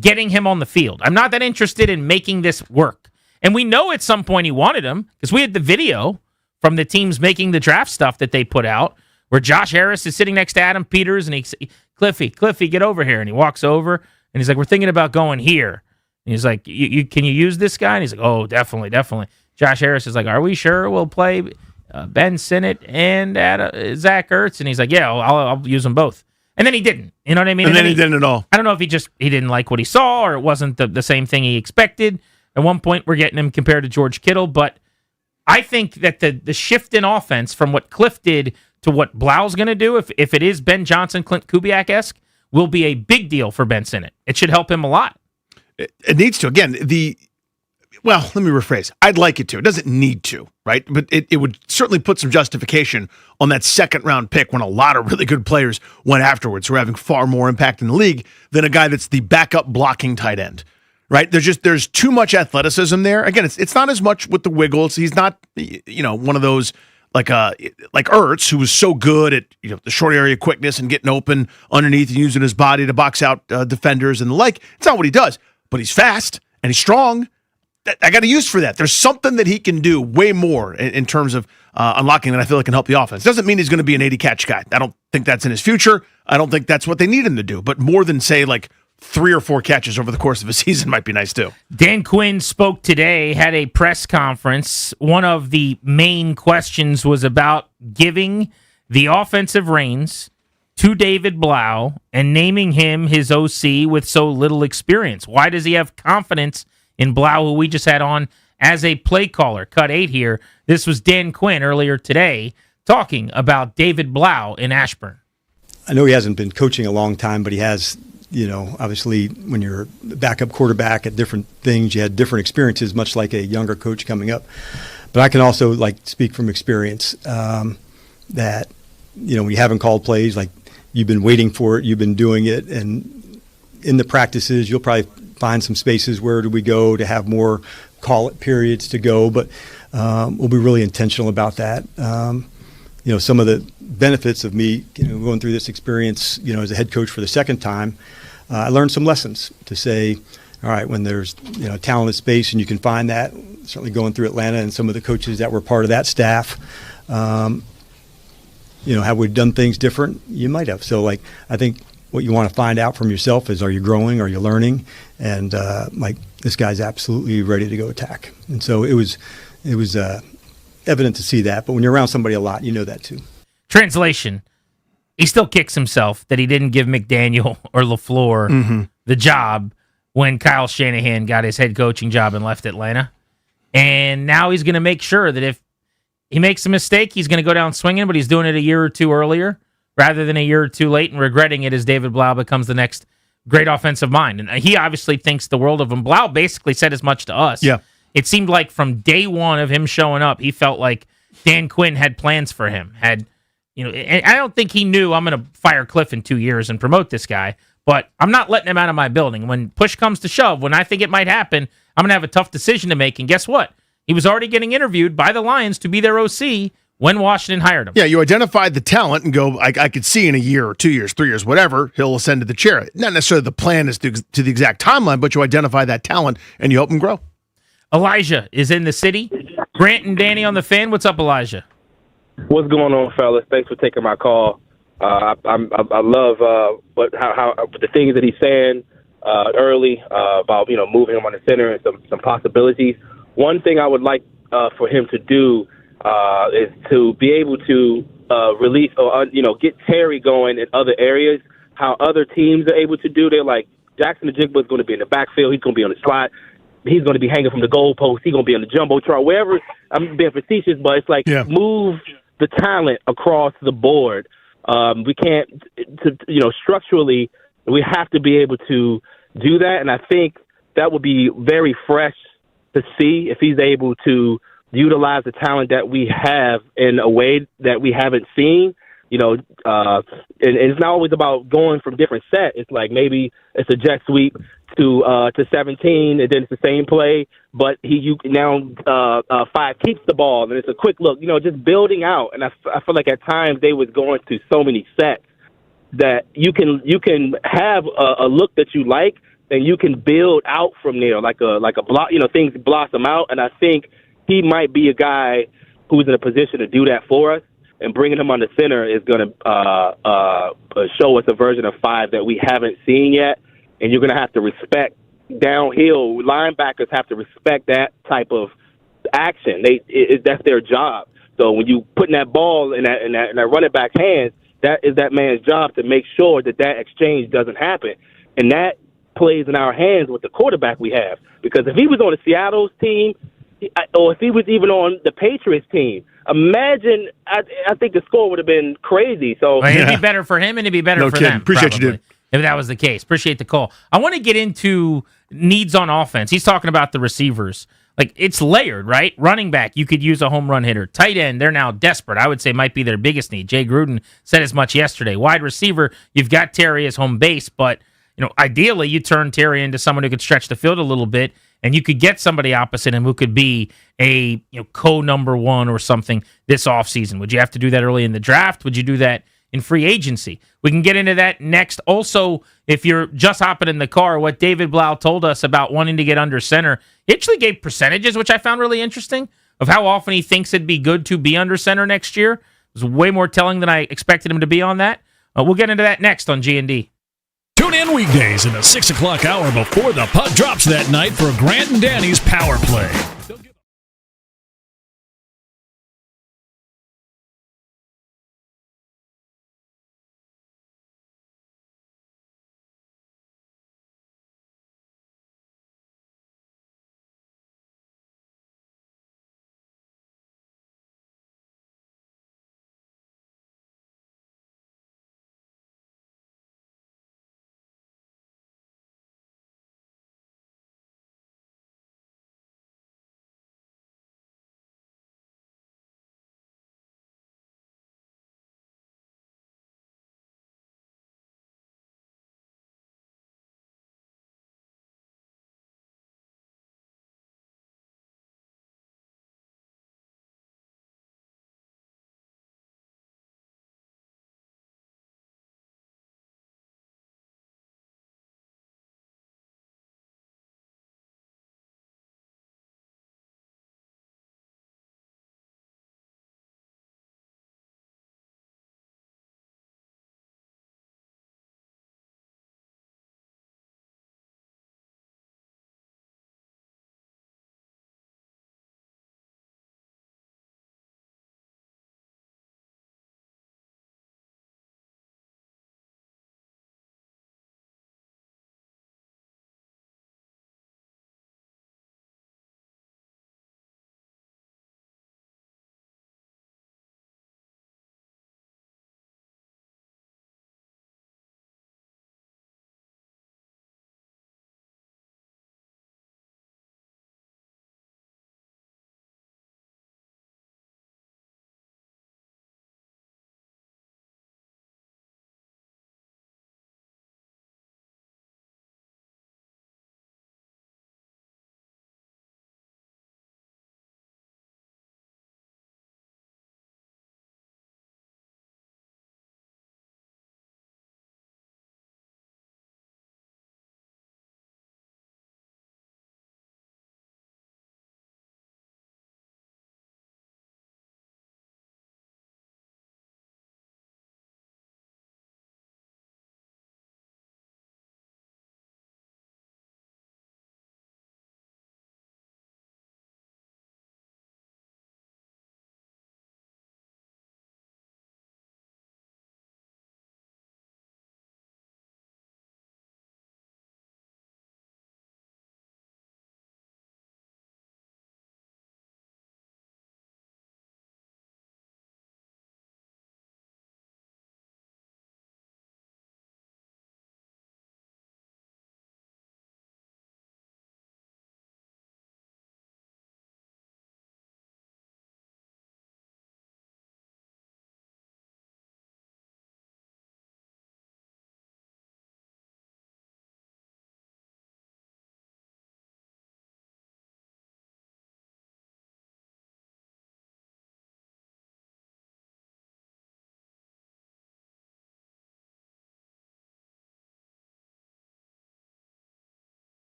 getting him on the field. I'm not that interested in making this work. And we know at some point he wanted him because we had the video from the teams making the draft stuff that they put out where Josh Harris is sitting next to Adam Peters and Cliffy, get over here. And he walks over and he's like, we're thinking about going here. And he's like, can you use this guy? And he's like, oh, definitely. Josh Harris is like, are we sure we'll play Ben Sinnott and Zach Ertz? And he's like, yeah, I'll use them both. And then he didn't. You know what I mean? And then he didn't at all. I don't know if he didn't like what he saw or it wasn't the same thing he expected. At one point, we're getting him compared to George Kittle. But I think that the shift in offense from what Cliff did to what Blau's going to do, if it is Ben Johnson, Clint Kubiak-esque, will be a big deal for Ben Sinnott. It should help him a lot. It needs to. Again, well, let me rephrase. I'd like it to. It doesn't need to, right? But it would certainly put some justification on that second-round pick when a lot of really good players went afterwards who are having far more impact in the league than a guy that's the backup blocking tight end, right? There's too much athleticism there. Again, it's not as much with the wiggles. He's not, one of those like Ertz, who was so good at the short area quickness and getting open underneath and using his body to box out defenders and the like. It's not what he does, but he's fast and he's strong. I got a use for that. There's something that he can do way more in terms of unlocking that I feel like can help the offense. Doesn't mean he's going to be an 80-catch guy. I don't think that's in his future. I don't think that's what they need him to do. But more than, say, like 3 or 4 catches over the course of a season might be nice too. Dan Quinn spoke today, had a press conference. One of the main questions was about giving the offensive reins to David Blau and naming him his OC with so little experience. Why does he have confidence in Blau, who we just had on as a play caller? Cut 8 here. This was Dan Quinn earlier today talking about David Blau in Ashburn. I know he hasn't been coaching a long time, but he has, obviously when you're a backup quarterback at different things, you had different experiences, much like a younger coach coming up. But I can also speak from experience that, when you haven't called plays, like you've been waiting for it, you've been doing it, and in the practices, you'll probably find some spaces where do we go to have more call it periods to go, but we'll be really intentional about that. Some of the benefits of me going through this experience as a head coach for the second time, I learned some lessons to say, all right, when there's talented space and you can find that, certainly going through Atlanta and some of the coaches that were part of that staff, have we done things different? You might have. So I think what you want to find out from yourself is, are you growing? Are you learning? And this guy's absolutely ready to go attack. And so it was evident to see that. But when you're around somebody a lot, you know that too. Translation: he still kicks himself that he didn't give McDaniel or LaFleur the job when Kyle Shanahan got his head coaching job and left Atlanta. And now he's going to make sure that if he makes a mistake, he's going to go down swinging, but he's doing it a year or two earlier rather than a year or two late and regretting it as David Blau becomes the next great offensive mind. And he obviously thinks the world of him. Blau basically said as much to us. Yeah. It seemed like from day one of him showing up, he felt like Dan Quinn had plans for him. And I don't think he knew, I'm going to fire Cliff in 2 years and promote this guy, but I'm not letting him out of my building. When push comes to shove, when I think it might happen, I'm going to have a tough decision to make. And guess what? He was already getting interviewed by the Lions to be their OC when Washington hired him. Yeah, you identified the talent and go, I could see in a year or 2 years, 3 years, whatever, he'll ascend to the chair. Not necessarily the plan is to the exact timeline, but you identify that talent and you help him grow. Elijah is in the city. Grant and Danny on the Fan. What's up, Elijah? What's going on, fellas? Thanks for taking my call. I love how the things that he's saying early about moving him on the center and some possibilities. One thing I would like for him to do is to be able to release or get Terry going in other areas. How other teams are able to do. They're like Jackson Njigba is going to be in the backfield. He's going to be on the slot. He's going to be hanging from the goalpost. He's going to be on the jumbotron, wherever. I'm being facetious, but it's like move the talent across the board. We can't, structurally, we have to be able to do that. And I think that would be very fresh to see if he's able to utilize the talent that we have in a way that we haven't seen. And it's not always about going from different set. It's like maybe it's a jet sweep to 17, and then it's the same play, but Five keeps the ball, and it's a quick look. Just building out. And I feel like at times they was going to so many sets that you can have a look that you like, and you can build out from there like a block. Things blossom out, and I think he might be a guy who's in a position to do that for us. And bringing him on the center is going to show us a version of Five that we haven't seen yet. And you're going to have to respect downhill. Linebackers have to respect that type of action. That's their job. So when you putting that ball in that running back hands, that is that man's job to make sure that exchange doesn't happen. And that plays in our hands with the quarterback we have. Because if he was on the Seattle's team, or if he was even on the Patriots team, imagine, I think the score would have been crazy. So it'd be better for him, and it'd be better for them. Appreciate probably, you, dude. If that was the case. Appreciate the call. I want to get into needs on offense. He's talking about the receivers. Like, it's layered, right? Running back, you could use a home run hitter. Tight end, they're now desperate. I would say might be their biggest need. Jay Gruden said as much yesterday. Wide receiver, you've got Terry as home base, but ideally you turn Terry into someone who could stretch the field a little bit, and you could get somebody opposite him who could be a co-number one or something this offseason. Would you have to do that early in the draft? Would you do that in free agency? We can get into that next. Also, if you're just hopping in the car, what David Blau told us about wanting to get under center, he actually gave percentages, which I found really interesting, of how often he thinks it'd be good to be under center next year. It was way more telling than I expected him to be on that. We'll get into that next on G&D. Tune in weekdays in the 6 o'clock hour before the puck drops that night for Grant and Danny's Power Play.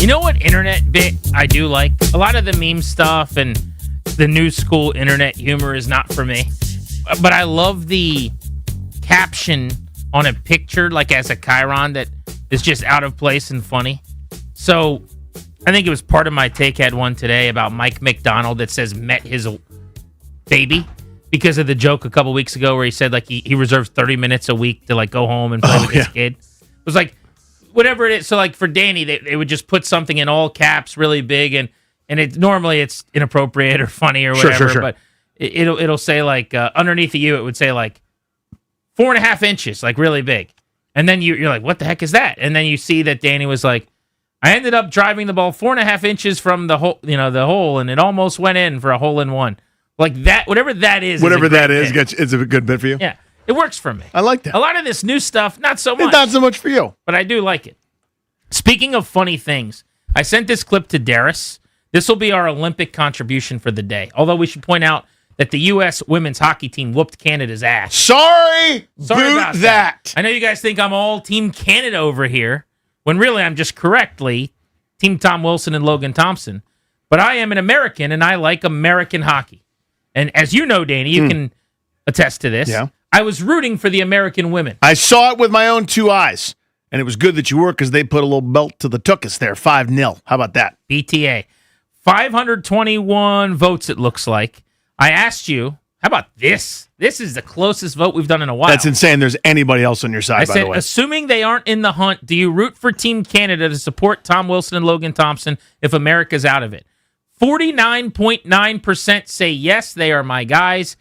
You know what internet bit I do like? A lot of the meme stuff and the new school internet humor is not for me. But I love the caption on a picture, like as a chyron, that is just out of place and funny. So I think it was part of my take had one today about Mike McDonald that says met his baby because of the joke a couple weeks ago where he said like he reserves 30 minutes a week to like go home and play with his kid. It was like whatever it is. So like for Danny, they would just put something in all caps really big and it normally it's inappropriate or funny or whatever. Sure. But it'll say like underneath of you, it would say like 4.5 inches, like really big. And then you're like, what the heck is that? And then you see that Danny was like, I ended up driving the ball 4.5 inches from the hole, the hole, and it almost went in for a hole in one. Like that, whatever that is. Whatever that is, bit. it's a good bit for you. Yeah, it works for me. I like that. A lot of this new stuff, not so much. It's not so much for you. But I do like it. Speaking of funny things, I sent this clip to Darius. This will be our Olympic contribution for the day. Although we should point out that the U.S. women's hockey team whooped Canada's ass. Sorry about that. I know you guys think I'm all Team Canada over here, when really I'm just correctly Team Tom Wilson and Logan Thompson. But I am an American, and I like American hockey. And as you know, Danny, you can attest to this. Yeah. I was rooting for the American women. I saw it with my own two eyes, and it was good that you were because they put a little belt to the tuchus there, 5-0. How about that? BTA. 521 votes, it looks like. I asked you, how about this? This is the closest vote we've done in a while. That's insane. There's anybody else on your side, I by said, the way. assuming they aren't in the hunt, do you root for Team Canada to support Tom Wilson and Logan Thompson if America's out of it? 49.9% say yes, they are my guys.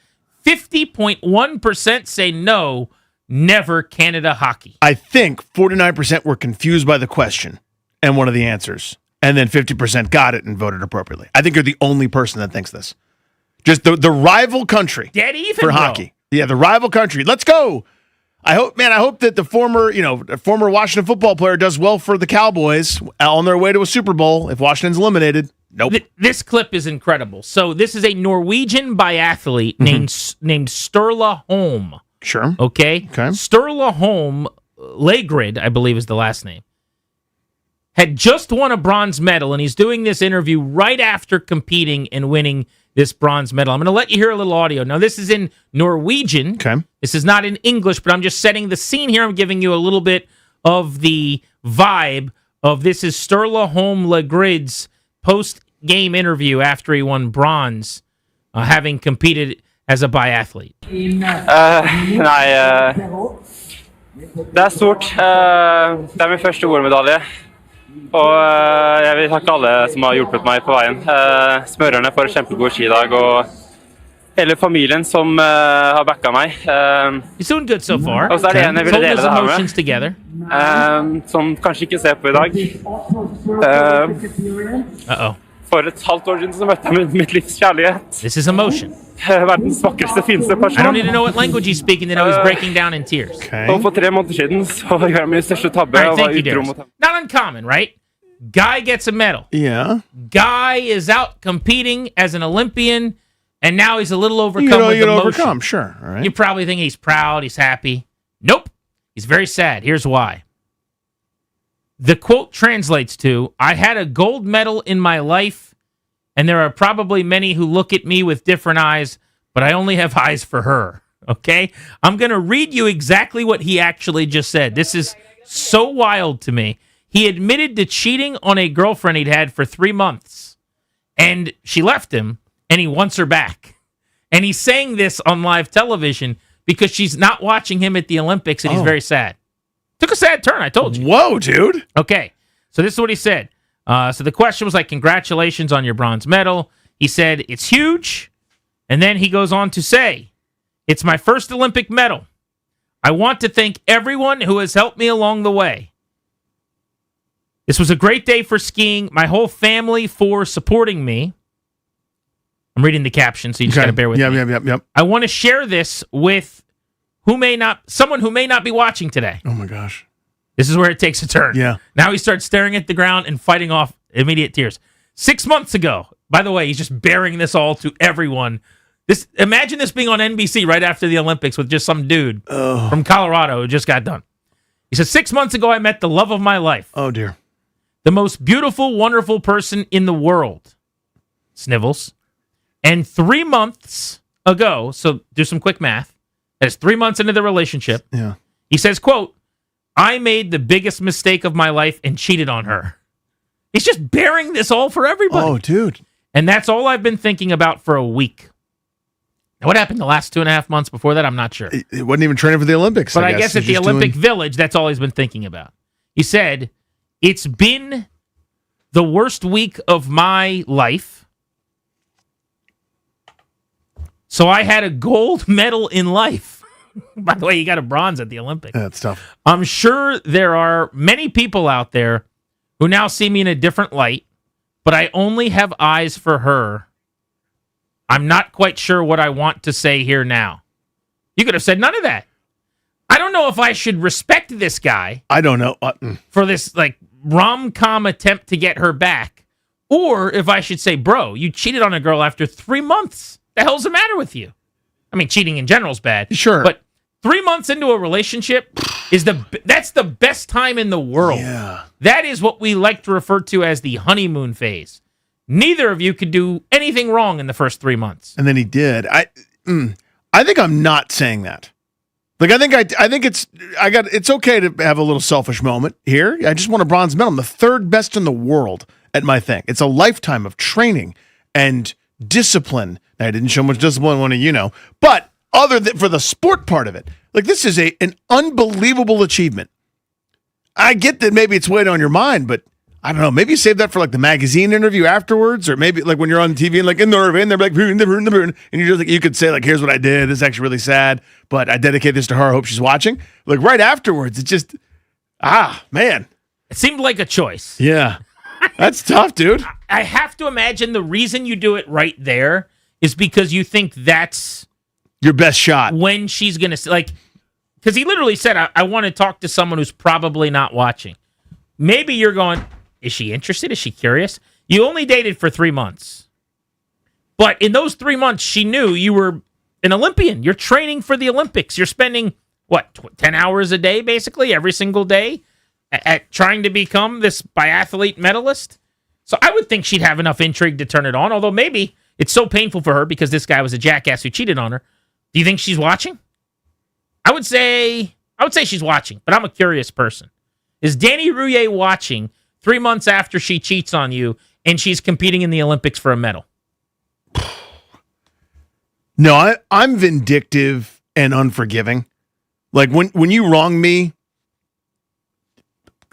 50.1% say no, never Canada hockey. I think 49% were confused by the question and one of the answers, and then 50% got it and voted appropriately. I think you're the only person that thinks this. Just the rival country Dead even, for bro. hockey. Yeah, the rival country. Let's go. I hope that the former Washington football player does well for the Cowboys on their way to a Super Bowl if Washington's eliminated. Nope. This clip is incredible. So this is a Norwegian biathlete named Sturla Holm. Sure. Okay. Sturla Holm Legrid, I believe is the last name, had just won a bronze medal, and he's doing this interview right after competing and winning this bronze medal. I'm going to let you hear a little audio. Now, this is in Norwegian. Okay. This is not in English, but I'm just setting the scene here. I'm giving you a little bit of the vibe of this is Sturla Holm Legrid's post-game interview after he won bronze, having competed as a biathlete. Det stort. Det min første OL-medalje. Og jeg vil takke alle som har hjulpet meg på veien. Smørerne for en kjempegod skidag, og hele familien som har backa meg. He's doing good so far. Og så det en jeg ville dele det her med. Together. Som kanskje ikke ser på I dag. For et halvt år siden så møtte jeg mitt livs kjærlighet. This is emotion. Verdens vakreste, fineste person. I don't need to know what language he's speaking to know he's breaking down in tears. Og for 3 måneder siden så gjorde jeg min største tabbe. All right, thank you, Darius. Not uncommon, right? Guy gets a medal. Yeah. Guy is out competing as an Olympian, and now he's a little overcome with emotion. Overcome, sure. All right. You probably think he's proud, he's happy. Nope. He's very sad. Here's why. The quote translates to, I had a gold medal in my life, and there are probably many who look at me with different eyes, but I only have eyes for her. Okay? I'm going to read you exactly what he actually just said. This is so wild to me. He admitted to cheating on a girlfriend he'd had for 3 months, and she left him, and he wants her back. And he's saying this on live television because she's not watching him at the Olympics, and he's very sad. Took a sad turn, I told you. Whoa, dude. Okay, so this is what he said. So the question was like, congratulations on your bronze medal. He said, it's huge. And then he goes on to say, it's my first Olympic medal. I want to thank everyone who has helped me along the way. This was a great day for skiing. My whole family for supporting me. I'm reading the caption, so you just got to bear with me. Yep. I want to share this with someone who may not be watching today. Oh my gosh. This is where it takes a turn. Yeah. Now he starts staring at the ground and fighting off immediate tears. 6 months ago, by the way, he's just bearing this all to everyone. Imagine this being on NBC right after the Olympics with just some dude from Colorado who just got done. He said, 6 months ago, I met the love of my life. Oh, dear. the most beautiful, wonderful person in the world, Snivels. And 3 months ago, so do some quick math, that's 3 months into the relationship. Yeah. He says, quote, I made the biggest mistake of my life and cheated on her. He's just bearing this all for everybody. Oh, dude. And that's all I've been thinking about for a week. Now, what happened the last 2.5 months before that? I'm not sure. He wasn't even training for the Olympics. But I guess at He's the just Olympic doing- Village, that's all he's been thinking about. He said, it's been the worst week of my life. So I had a gold medal in life. By the way, he got a bronze at the Olympics. That's tough. I'm sure there are many people out there who now see me in a different light, but I only have eyes for her. I'm not quite sure what I want to say here now. You could have said none of that. I don't know if I should respect this guy I don't know. for this like rom-com attempt to get her back, or if I should say, bro, you cheated on a girl after 3 months. The hell's the matter with you? I mean, cheating in general is bad. Sure. But 3 months into a relationship that's the best time in the world. Yeah. That is what we like to refer to as the honeymoon phase. Neither of you could do anything wrong in the first 3 months. And then he did. I think I'm not saying that. Like I think it's okay to have a little selfish moment here. I just won a bronze medal. I'm the third best in the world at my thing. It's a lifetime of training and discipline. I didn't show much discipline, one of you know, but other than for the sport part of it, like this is an unbelievable achievement. I get that maybe it's weighing on your mind, but I don't know. Maybe you save that for like the magazine interview afterwards, or maybe like when you're on TV and like in the and they're like, and you're just like, you could say like, here's what I did. This is actually really sad, but I dedicate this to her. I hope she's watching. Like right afterwards, it's just, man. It seemed like a choice. Yeah. That's tough, dude. I have to imagine the reason you do it right there is because you think that's your best shot when she's going to, like, because he literally said, I want to talk to someone who's probably not watching. Maybe you're going, is she interested? Is she curious? You only dated for 3 months. But in those 3 months, she knew you were an Olympian. You're training for the Olympics. You're spending, 10 hours a day, basically, every single day at trying to become this biathlete medalist? So I would think she'd have enough intrigue to turn it on, although maybe it's so painful for her because this guy was a jackass who cheated on her. Do you think she's watching? I would say she's watching, but I'm a curious person. Is Danny Rouillet watching 3 months after she cheats on you and she's competing in the Olympics for a medal? No, I'm vindictive and unforgiving. Like when you wrong me,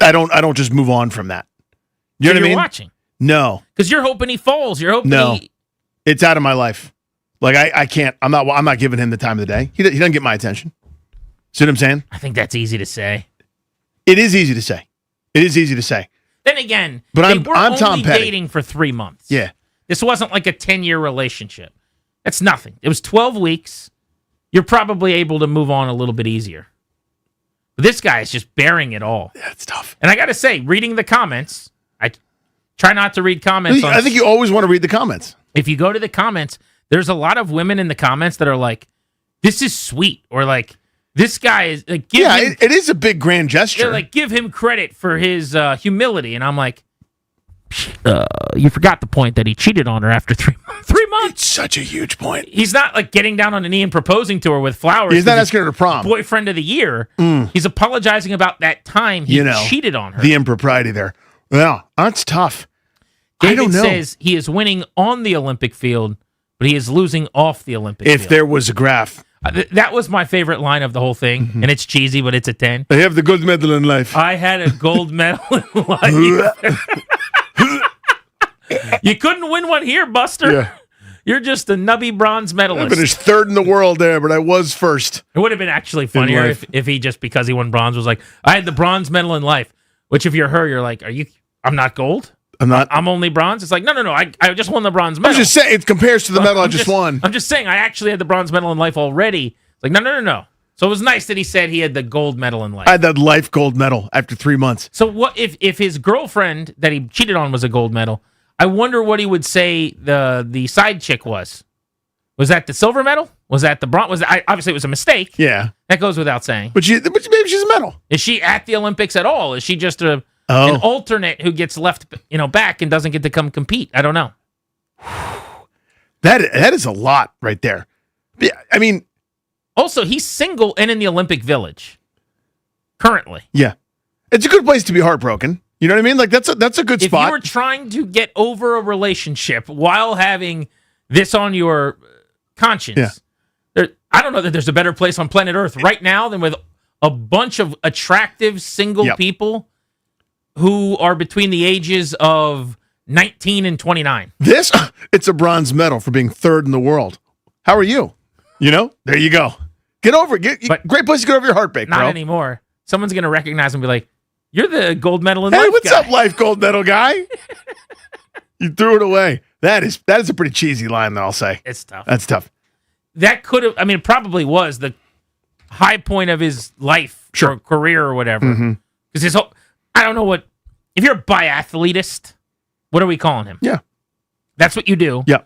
I don't just move on from that. You know what I mean? Watching. No. Because you're hoping he falls. You're hoping It's out of my life. Like I can't. I'm not giving him the time of the day. He doesn't get my attention. See what I'm saying? I think that's easy to say. It is easy to say. It is easy to say. Then again, but they were I'm only Tom Petty. dating for 3 months. Yeah. This wasn't like a 10-year relationship. That's nothing. It was 12 weeks. You're probably able to move on a little bit easier. But this guy is just bearing it all. Yeah, it's tough. And I got to say, reading the comments, I try not to read comments. I think you always want to read the comments. If you go to the comments, there's a lot of women in the comments that are like, this is sweet. Or like, this guy is like, it is a big grand gesture. They're like, give him credit for his humility. And I'm like, you forgot the point that he cheated on her after 3 months. 3 months. It's such a huge point. He's not like getting down on a knee and proposing to her with flowers. He's not asking her to prom. Boyfriend of the year. He's apologizing about that time he cheated on her. The impropriety there. Well, that's tough. David I don't know. says he is winning on the Olympic field, but he is losing off the Olympic field. If there was a graph. That was my favorite line of the whole thing, and it's cheesy, but it's a 10. I have the gold medal in life. I had a gold medal in life. You couldn't win one here, Buster. Yeah. You're just a nubby bronze medalist. I finished third in the world there, but I was first. It would have been actually funnier if he just because he won bronze was like, I had the bronze medal in life. Which if you're her, you're like, I'm not gold? I'm not. I'm only bronze? It's like, no. I just won the bronze medal. I was just saying, it compares to the medal I just won. I'm just saying, I actually had the bronze medal in life already. It's like, no. So it was nice that he said he had the gold medal in life. I had that life gold medal after 3 months. So what if his girlfriend that he cheated on was a gold medal? I wonder what he would say the side chick was. Was that the silver medal? Was that the bronze? Obviously it was a mistake. Yeah. That goes without saying. But maybe she's a medal. Is she at the Olympics at all? Is she just a an alternate who gets left, back and doesn't get to come compete. I don't know. That is a lot right there. Yeah, I mean, also he's single and in the Olympic Village currently. Yeah, it's a good place to be heartbroken. You know what I mean? Like that's a good spot. If you were trying to get over a relationship while having this on your conscience, I don't know that there's a better place on planet Earth right now than with a bunch of attractive single people who are between the ages of 19 and 29. It's a bronze medal for being third in the world. How are you? There you go. Get over it. Great place to get over your heartbreak, Not bro. anymore. Someone's going to recognize and be like, you're the gold medal in Hey, life what's guy. up, life gold medal guy? You threw it away. That is a pretty cheesy line, though, I'll say. It's tough. That's tough. That could have, it probably was the high point of his life or career or whatever. Mm-hmm. Because his whole, I don't know what, if you're a biathletist, what are we calling him? Yeah. That's what you do. Yeah.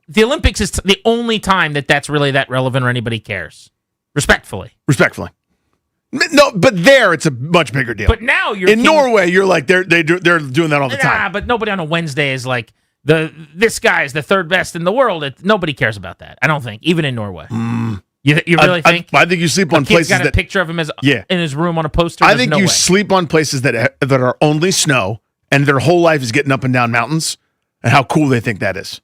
The Olympics is the only time that's really that relevant or anybody cares. Respectfully. No, but there it's a much bigger deal. But now you're in Norway. You're like they're doing that all the time. But nobody on a Wednesday is like this guy is the third best in the world. Nobody cares about that. I don't think, even in Norway. You really think? I think you sleep on places got a that picture of him in his room on a poster. I There's think no you way. sleep on places that are only snow, and their whole life is getting up and down mountains, and how cool they think that is.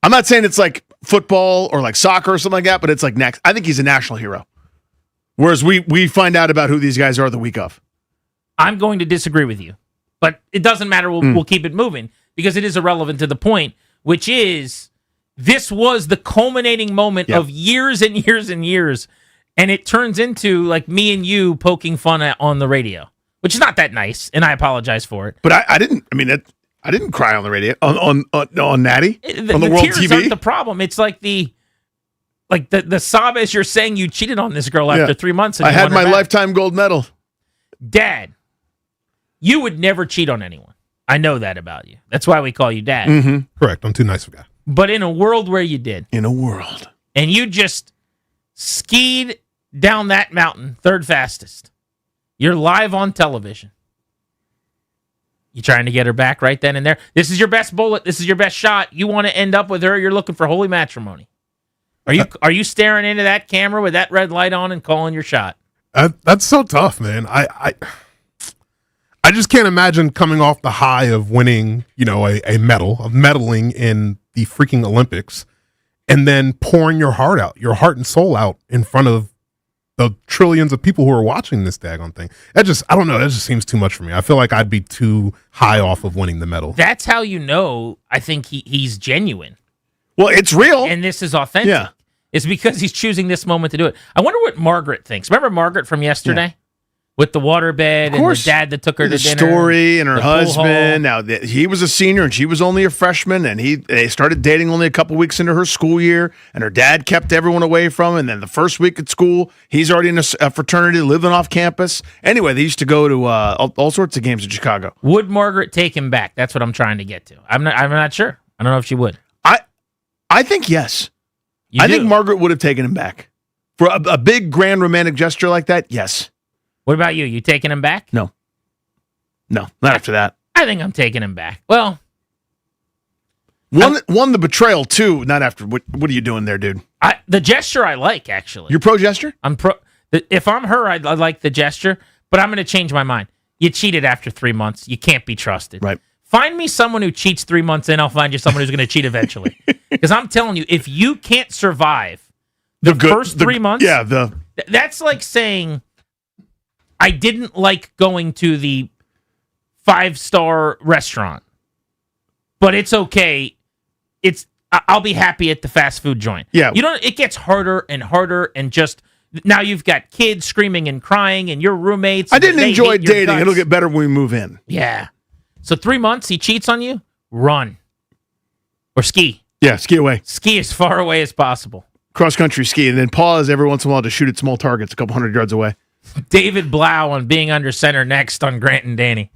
I'm not saying it's like football or like soccer or something like that, but it's like next. I think he's a national hero. Whereas we find out about who these guys are the week of. I'm going to disagree with you, but it doesn't matter. We'll keep it moving because it is irrelevant to the point, which is this was the culminating moment of years and years and years, and it turns into like me and you poking fun on the radio, which is not that nice, and I apologize for it. But I didn't. I mean, I didn't cry on the radio on Natty on the World tears TV. Aren't the problem. It's like the sob as you're saying you cheated on this girl after 3 months. And I you had won her my back. lifetime gold medal. Dad, you would never cheat on anyone. I know that about you. That's why we call you Dad. Mm-hmm. Correct. I'm too nice of a guy. But in a world where you did. In a world. And you just skied down that mountain, third fastest. You're live on television. You trying to get her back right then and there. This is your best bullet. This is your best shot. You want to end up with her. You're looking for holy matrimony. Are you staring into that camera with that red light on and calling your shot? That's so tough, man. I just can't imagine coming off the high of winning, a medal, of medaling in the freaking Olympics, and then pouring your heart and soul out in front of the trillions of people who are watching this daggone thing. I don't know. That just seems too much for me. I feel like I'd be too high off of winning the medal. That's how you know, I think he's genuine. Well, it's real. And this is authentic. Yeah. It's because he's choosing this moment to do it. I wonder what Margaret thinks. Remember Margaret from yesterday? Yeah. With the waterbed and the dad that took her to dinner. The story and her the pool husband. hall. Now, he was a senior and she was only a freshman, and they started dating only a couple weeks into her school year, and her dad kept everyone away from him. And then the first week at school, he's already in a fraternity living off campus. Anyway, they used to go to all sorts of games in Chicago. Would Margaret take him back? That's what I'm trying to get to. I'm not sure. I don't know if she would. I think yes. I think Margaret would have taken him back. For a big, grand, romantic gesture like that, yes. What about you? You taking him back? No, not after that. I think I'm taking him back. Well, one the betrayal, too, not after. What are you doing there, dude? The gesture I like, actually. You're pro gesture? I'm pro. If I'm her, I like the gesture, but I'm going to change my mind. You cheated after 3 months. You can't be trusted. Right. Find me someone who cheats 3 months in. I'll find you someone who's going to cheat eventually. Because I'm telling you, if you can't survive the first 3 months, that's like saying, I didn't like going to the 5-star restaurant, but it's okay. I'll be happy at the fast food joint. Yeah. It gets harder and harder, and just now you've got kids screaming and crying and your roommates. I didn't enjoy hate your dating. guts. It'll get better when we move in. Yeah. So 3 months, he cheats on you, run. Or ski. Yeah, ski away. Ski as far away as possible. Cross-country ski, and then pause every once in a while to shoot at small targets a couple 100 yards away. David Blau on Being Under Center next on Grant and Danny.